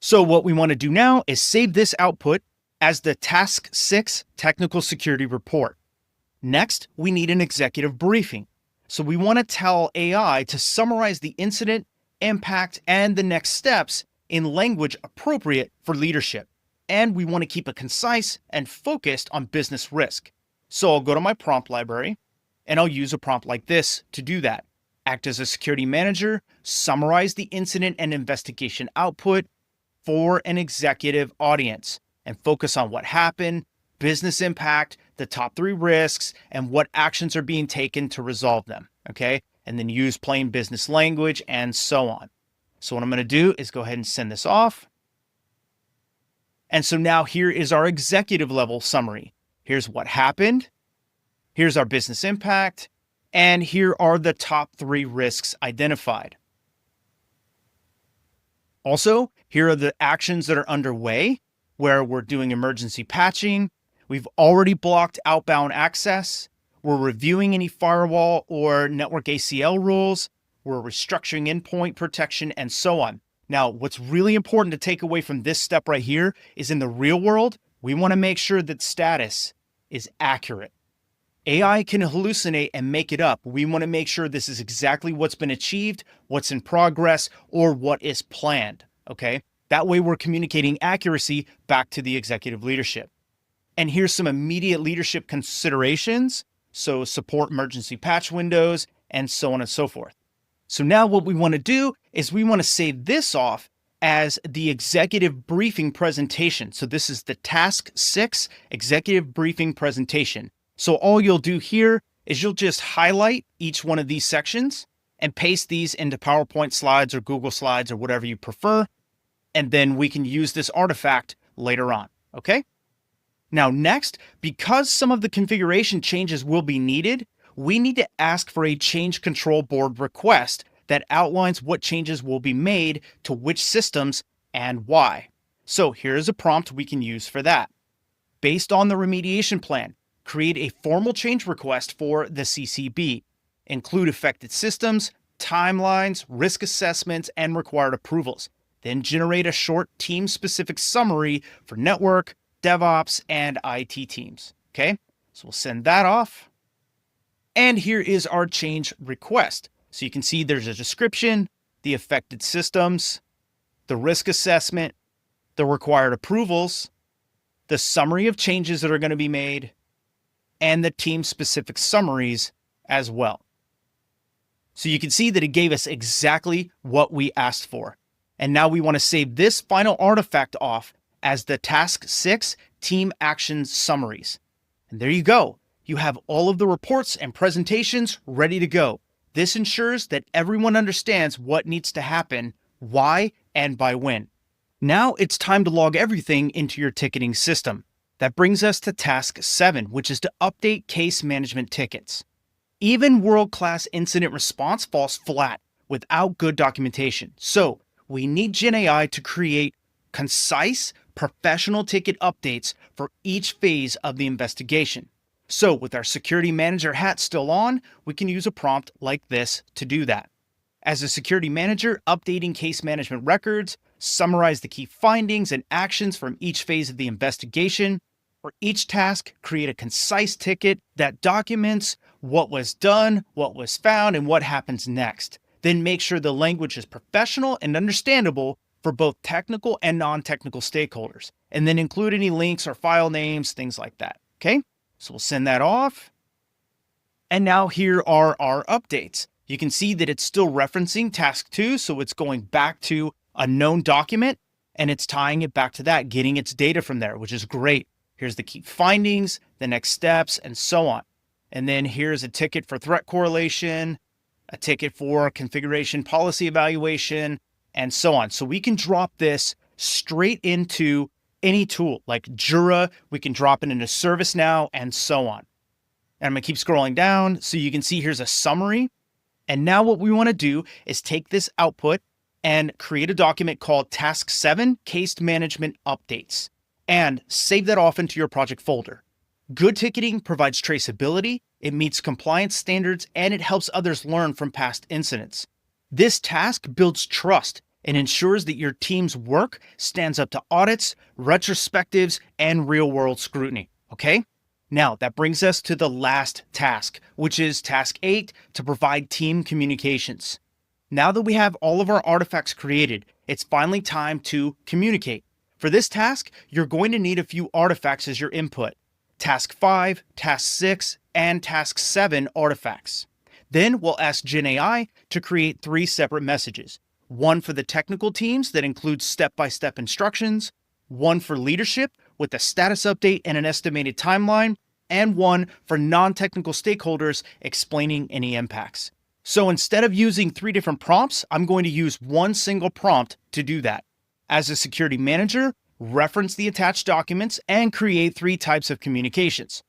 S1: So what we want to do now is save this output as the task 6 technical security report. Next, we need an executive briefing. So we want to tell AI to summarize the incident, impact, and the next steps in language appropriate for leadership. And we want to keep it concise and focused on business risk. So I'll go to my prompt library and I'll use a prompt like this to do that. Act as a security manager, summarize the incident and investigation output for an executive audience, and focus on what happened, business impact, the top 3 risks, and what actions are being taken to resolve them, okay? And then use plain business language and so on. So what I'm going to do is go ahead and send this off. And so now here is our executive level summary. Here's what happened. Here's our business impact. And here are the top 3 risks identified. Also, here are the actions that are underway where we're doing emergency patching. We've already blocked outbound access. We're reviewing any firewall or network ACL rules. We're restructuring endpoint protection and so on. Now, what's really important to take away from this step right here is in the real world, we want to make sure that status is accurate. AI can hallucinate and make it up. We want to make sure this is exactly what's been achieved, what's in progress, or what is planned, okay? That way we're communicating accuracy back to the executive leadership. And here's some immediate leadership considerations. So support emergency patch windows and so on and so forth. So now what we want to do is we want to save this off as the executive briefing presentation. So this is the task 6 executive briefing presentation. So all you'll do here is you'll just highlight each one of these sections and paste these into PowerPoint slides or Google Slides or whatever you prefer. And then we can use this artifact later on, okay? Now next, because some of the configuration changes will be needed, we need to ask for a change control board request that outlines what changes will be made to which systems and why. So here's a prompt we can use for that. Based on the remediation plan, create a formal change request for the CCB. Include affected systems, timelines, risk assessments, and required approvals. Then generate a short team-specific summary for network, DevOps, and IT teams. Okay, so we'll send that off. And here is our change request. So you can see there's a description, the affected systems, the risk assessment, the required approvals, the summary of changes that are going to be made, and the team-specific summaries as well. So you can see that it gave us exactly what we asked for. And now we want to save this final artifact off as the task 6 team actions summaries. And there you go. You have all of the reports and presentations ready to go. This ensures that everyone understands what needs to happen, why, and by when. Now it's time to log everything into your ticketing system. That brings us to task 7, which is to update case management tickets. Even world-class incident response falls flat without good documentation. So we need GenAI to create concise, professional ticket updates for each phase of the investigation. So with our security manager hat still on, we can use a prompt like this to do that. As a security manager, updating case management records, summarize the key findings and actions from each phase of the investigation. For each task, create a concise ticket that documents what was done, what was found, and what happens next. Then make sure the language is professional and understandable for both technical and non-technical stakeholders. And then include any links or file names, things like that. Okay, so we'll send that off. And now here are our updates. You can see that it's still referencing task 2, so it's going back to a known document and it's tying it back to that, getting its data from there, which is great. Here's the key findings, the next steps, and so on. And then here's a ticket for threat correlation, a ticket for configuration policy evaluation, and so on. So we can drop this straight into any tool like Jira. We can drop it into ServiceNow and so on. And I'm gonna keep scrolling down so you can see here's a summary. And now what we wanna do is take this output and create a document called Task 7 Case Management Updates and save that off into your project folder. Good ticketing provides traceability, it meets compliance standards, and it helps others learn from past incidents. This task builds trust and ensures that your team's work stands up to audits, retrospectives, and real-world scrutiny, okay? Now, that brings us to the last task, which is task 8, to provide team communications. Now that we have all of our artifacts created, it's finally time to communicate. For this task, you're going to need a few artifacts as your input. Task 5, Task 6, and Task 7 artifacts. Then we'll ask GenAI to create 3 separate messages. One for the technical teams that includes step-by-step instructions, one for leadership with a status update and an estimated timeline, and one for non-technical stakeholders explaining any impacts. So instead of using 3 different prompts, I'm going to use one single prompt to do that. As a security manager, reference the attached documents and create 3 types of communications.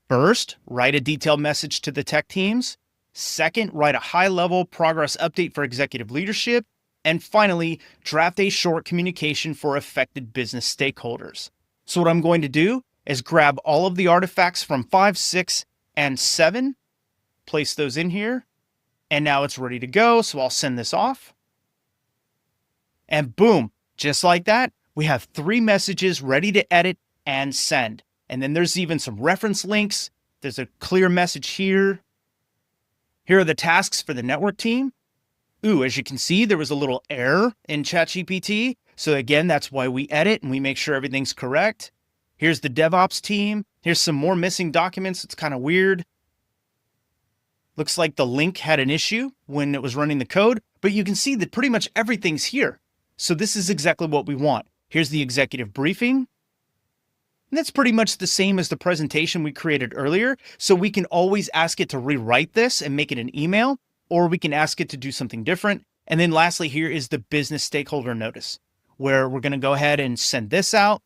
S1: First, write a detailed message to the tech teams. Second, write a high-level progress update for executive leadership. And finally, draft a short communication for affected business stakeholders. So what I'm going to do is grab all of the artifacts from 5, 6, and 7, place those in here, and now it's ready to go. So I'll send this off. And boom, just like that, we have 3 messages ready to edit and send. And then there's even some reference links. There's a clear message here. Here are the tasks for the network team. Ooh, as you can see, there was a little error in ChatGPT. So again, that's why we edit and we make sure everything's correct. Here's the DevOps team. Here's some more missing documents. It's kind of weird. Looks like the link had an issue when it was running the code, but you can see that pretty much everything's here. So this is exactly what we want. Here's the executive briefing. And that's pretty much the same as the presentation we created earlier. So we can always ask it to rewrite this and make it an email, or we can ask it to do something different. And then lastly, here is the business stakeholder notice, where we're going to go ahead and send this out,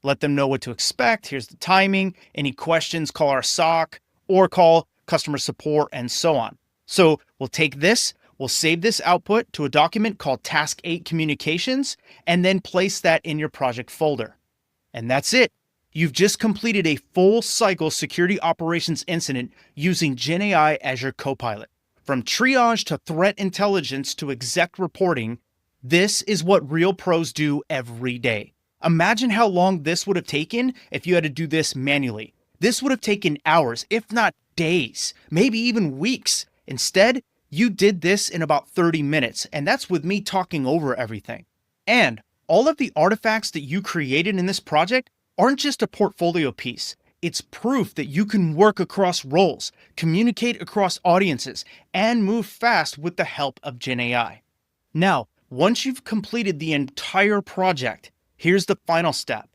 S1: let them know what to expect. Here's the timing. Any questions, call our SOC or call customer support and so on. So we'll take this, we'll save this output to a document called Task 8 Communications, and then place that in your project folder. And that's it. You've just completed a full cycle security operations incident using GenAI as your co-pilot. From triage to threat intelligence to exec reporting, this is what real pros do every day. Imagine how long this would have taken if you had to do this manually. This would have taken hours, if not days, maybe even weeks. Instead, you did this in about 30 minutes, and that's with me talking over everything. And all of the artifacts that you created in this project aren't just a portfolio piece. It's proof that you can work across roles, communicate across audiences, and move fast with the help of GenAI. Now, once you've completed the entire project, here's the final step.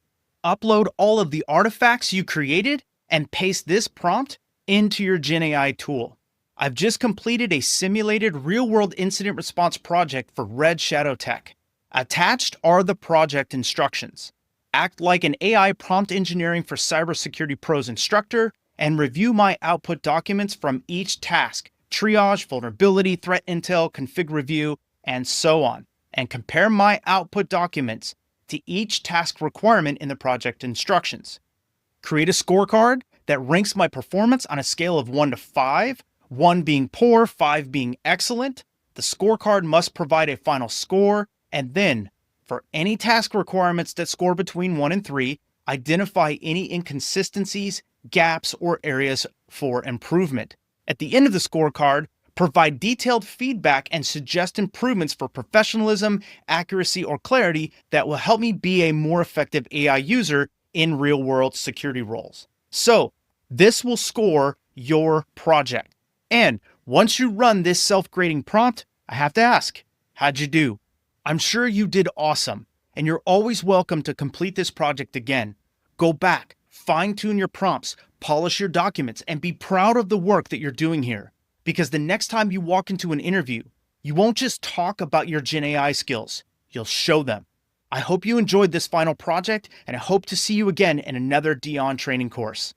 S1: Upload all of the artifacts you created and paste this prompt into your GenAI tool. I've just completed a simulated real-world incident response project for Red Shadow Tech. Attached are the project instructions. Act like an AI prompt engineering for cybersecurity pros instructor and review my output documents from each task, triage, vulnerability, threat intel, config review, and so on, and compare my output documents to each task requirement in the project instructions. Create a scorecard that ranks my performance on a scale of 1 to 5, 1 being poor, 5 being excellent. The scorecard must provide a final score, and then, for any task requirements that score between 1 and 3, identify any inconsistencies, gaps, or areas for improvement. At the end of the scorecard, provide detailed feedback and suggest improvements for professionalism, accuracy, or clarity that will help me be a more effective AI user in real-world security roles. So, this will score your project. And once you run this self-grading prompt, I have to ask, how'd you do? I'm sure you did awesome, and you're always welcome to complete this project again. Go back, fine-tune your prompts, polish your documents, and be proud of the work that you're doing here. Because the next time you walk into an interview, you won't just talk about your GenAI skills, you'll show them. I hope you enjoyed this final project, and I hope to see you again in another Dion training course.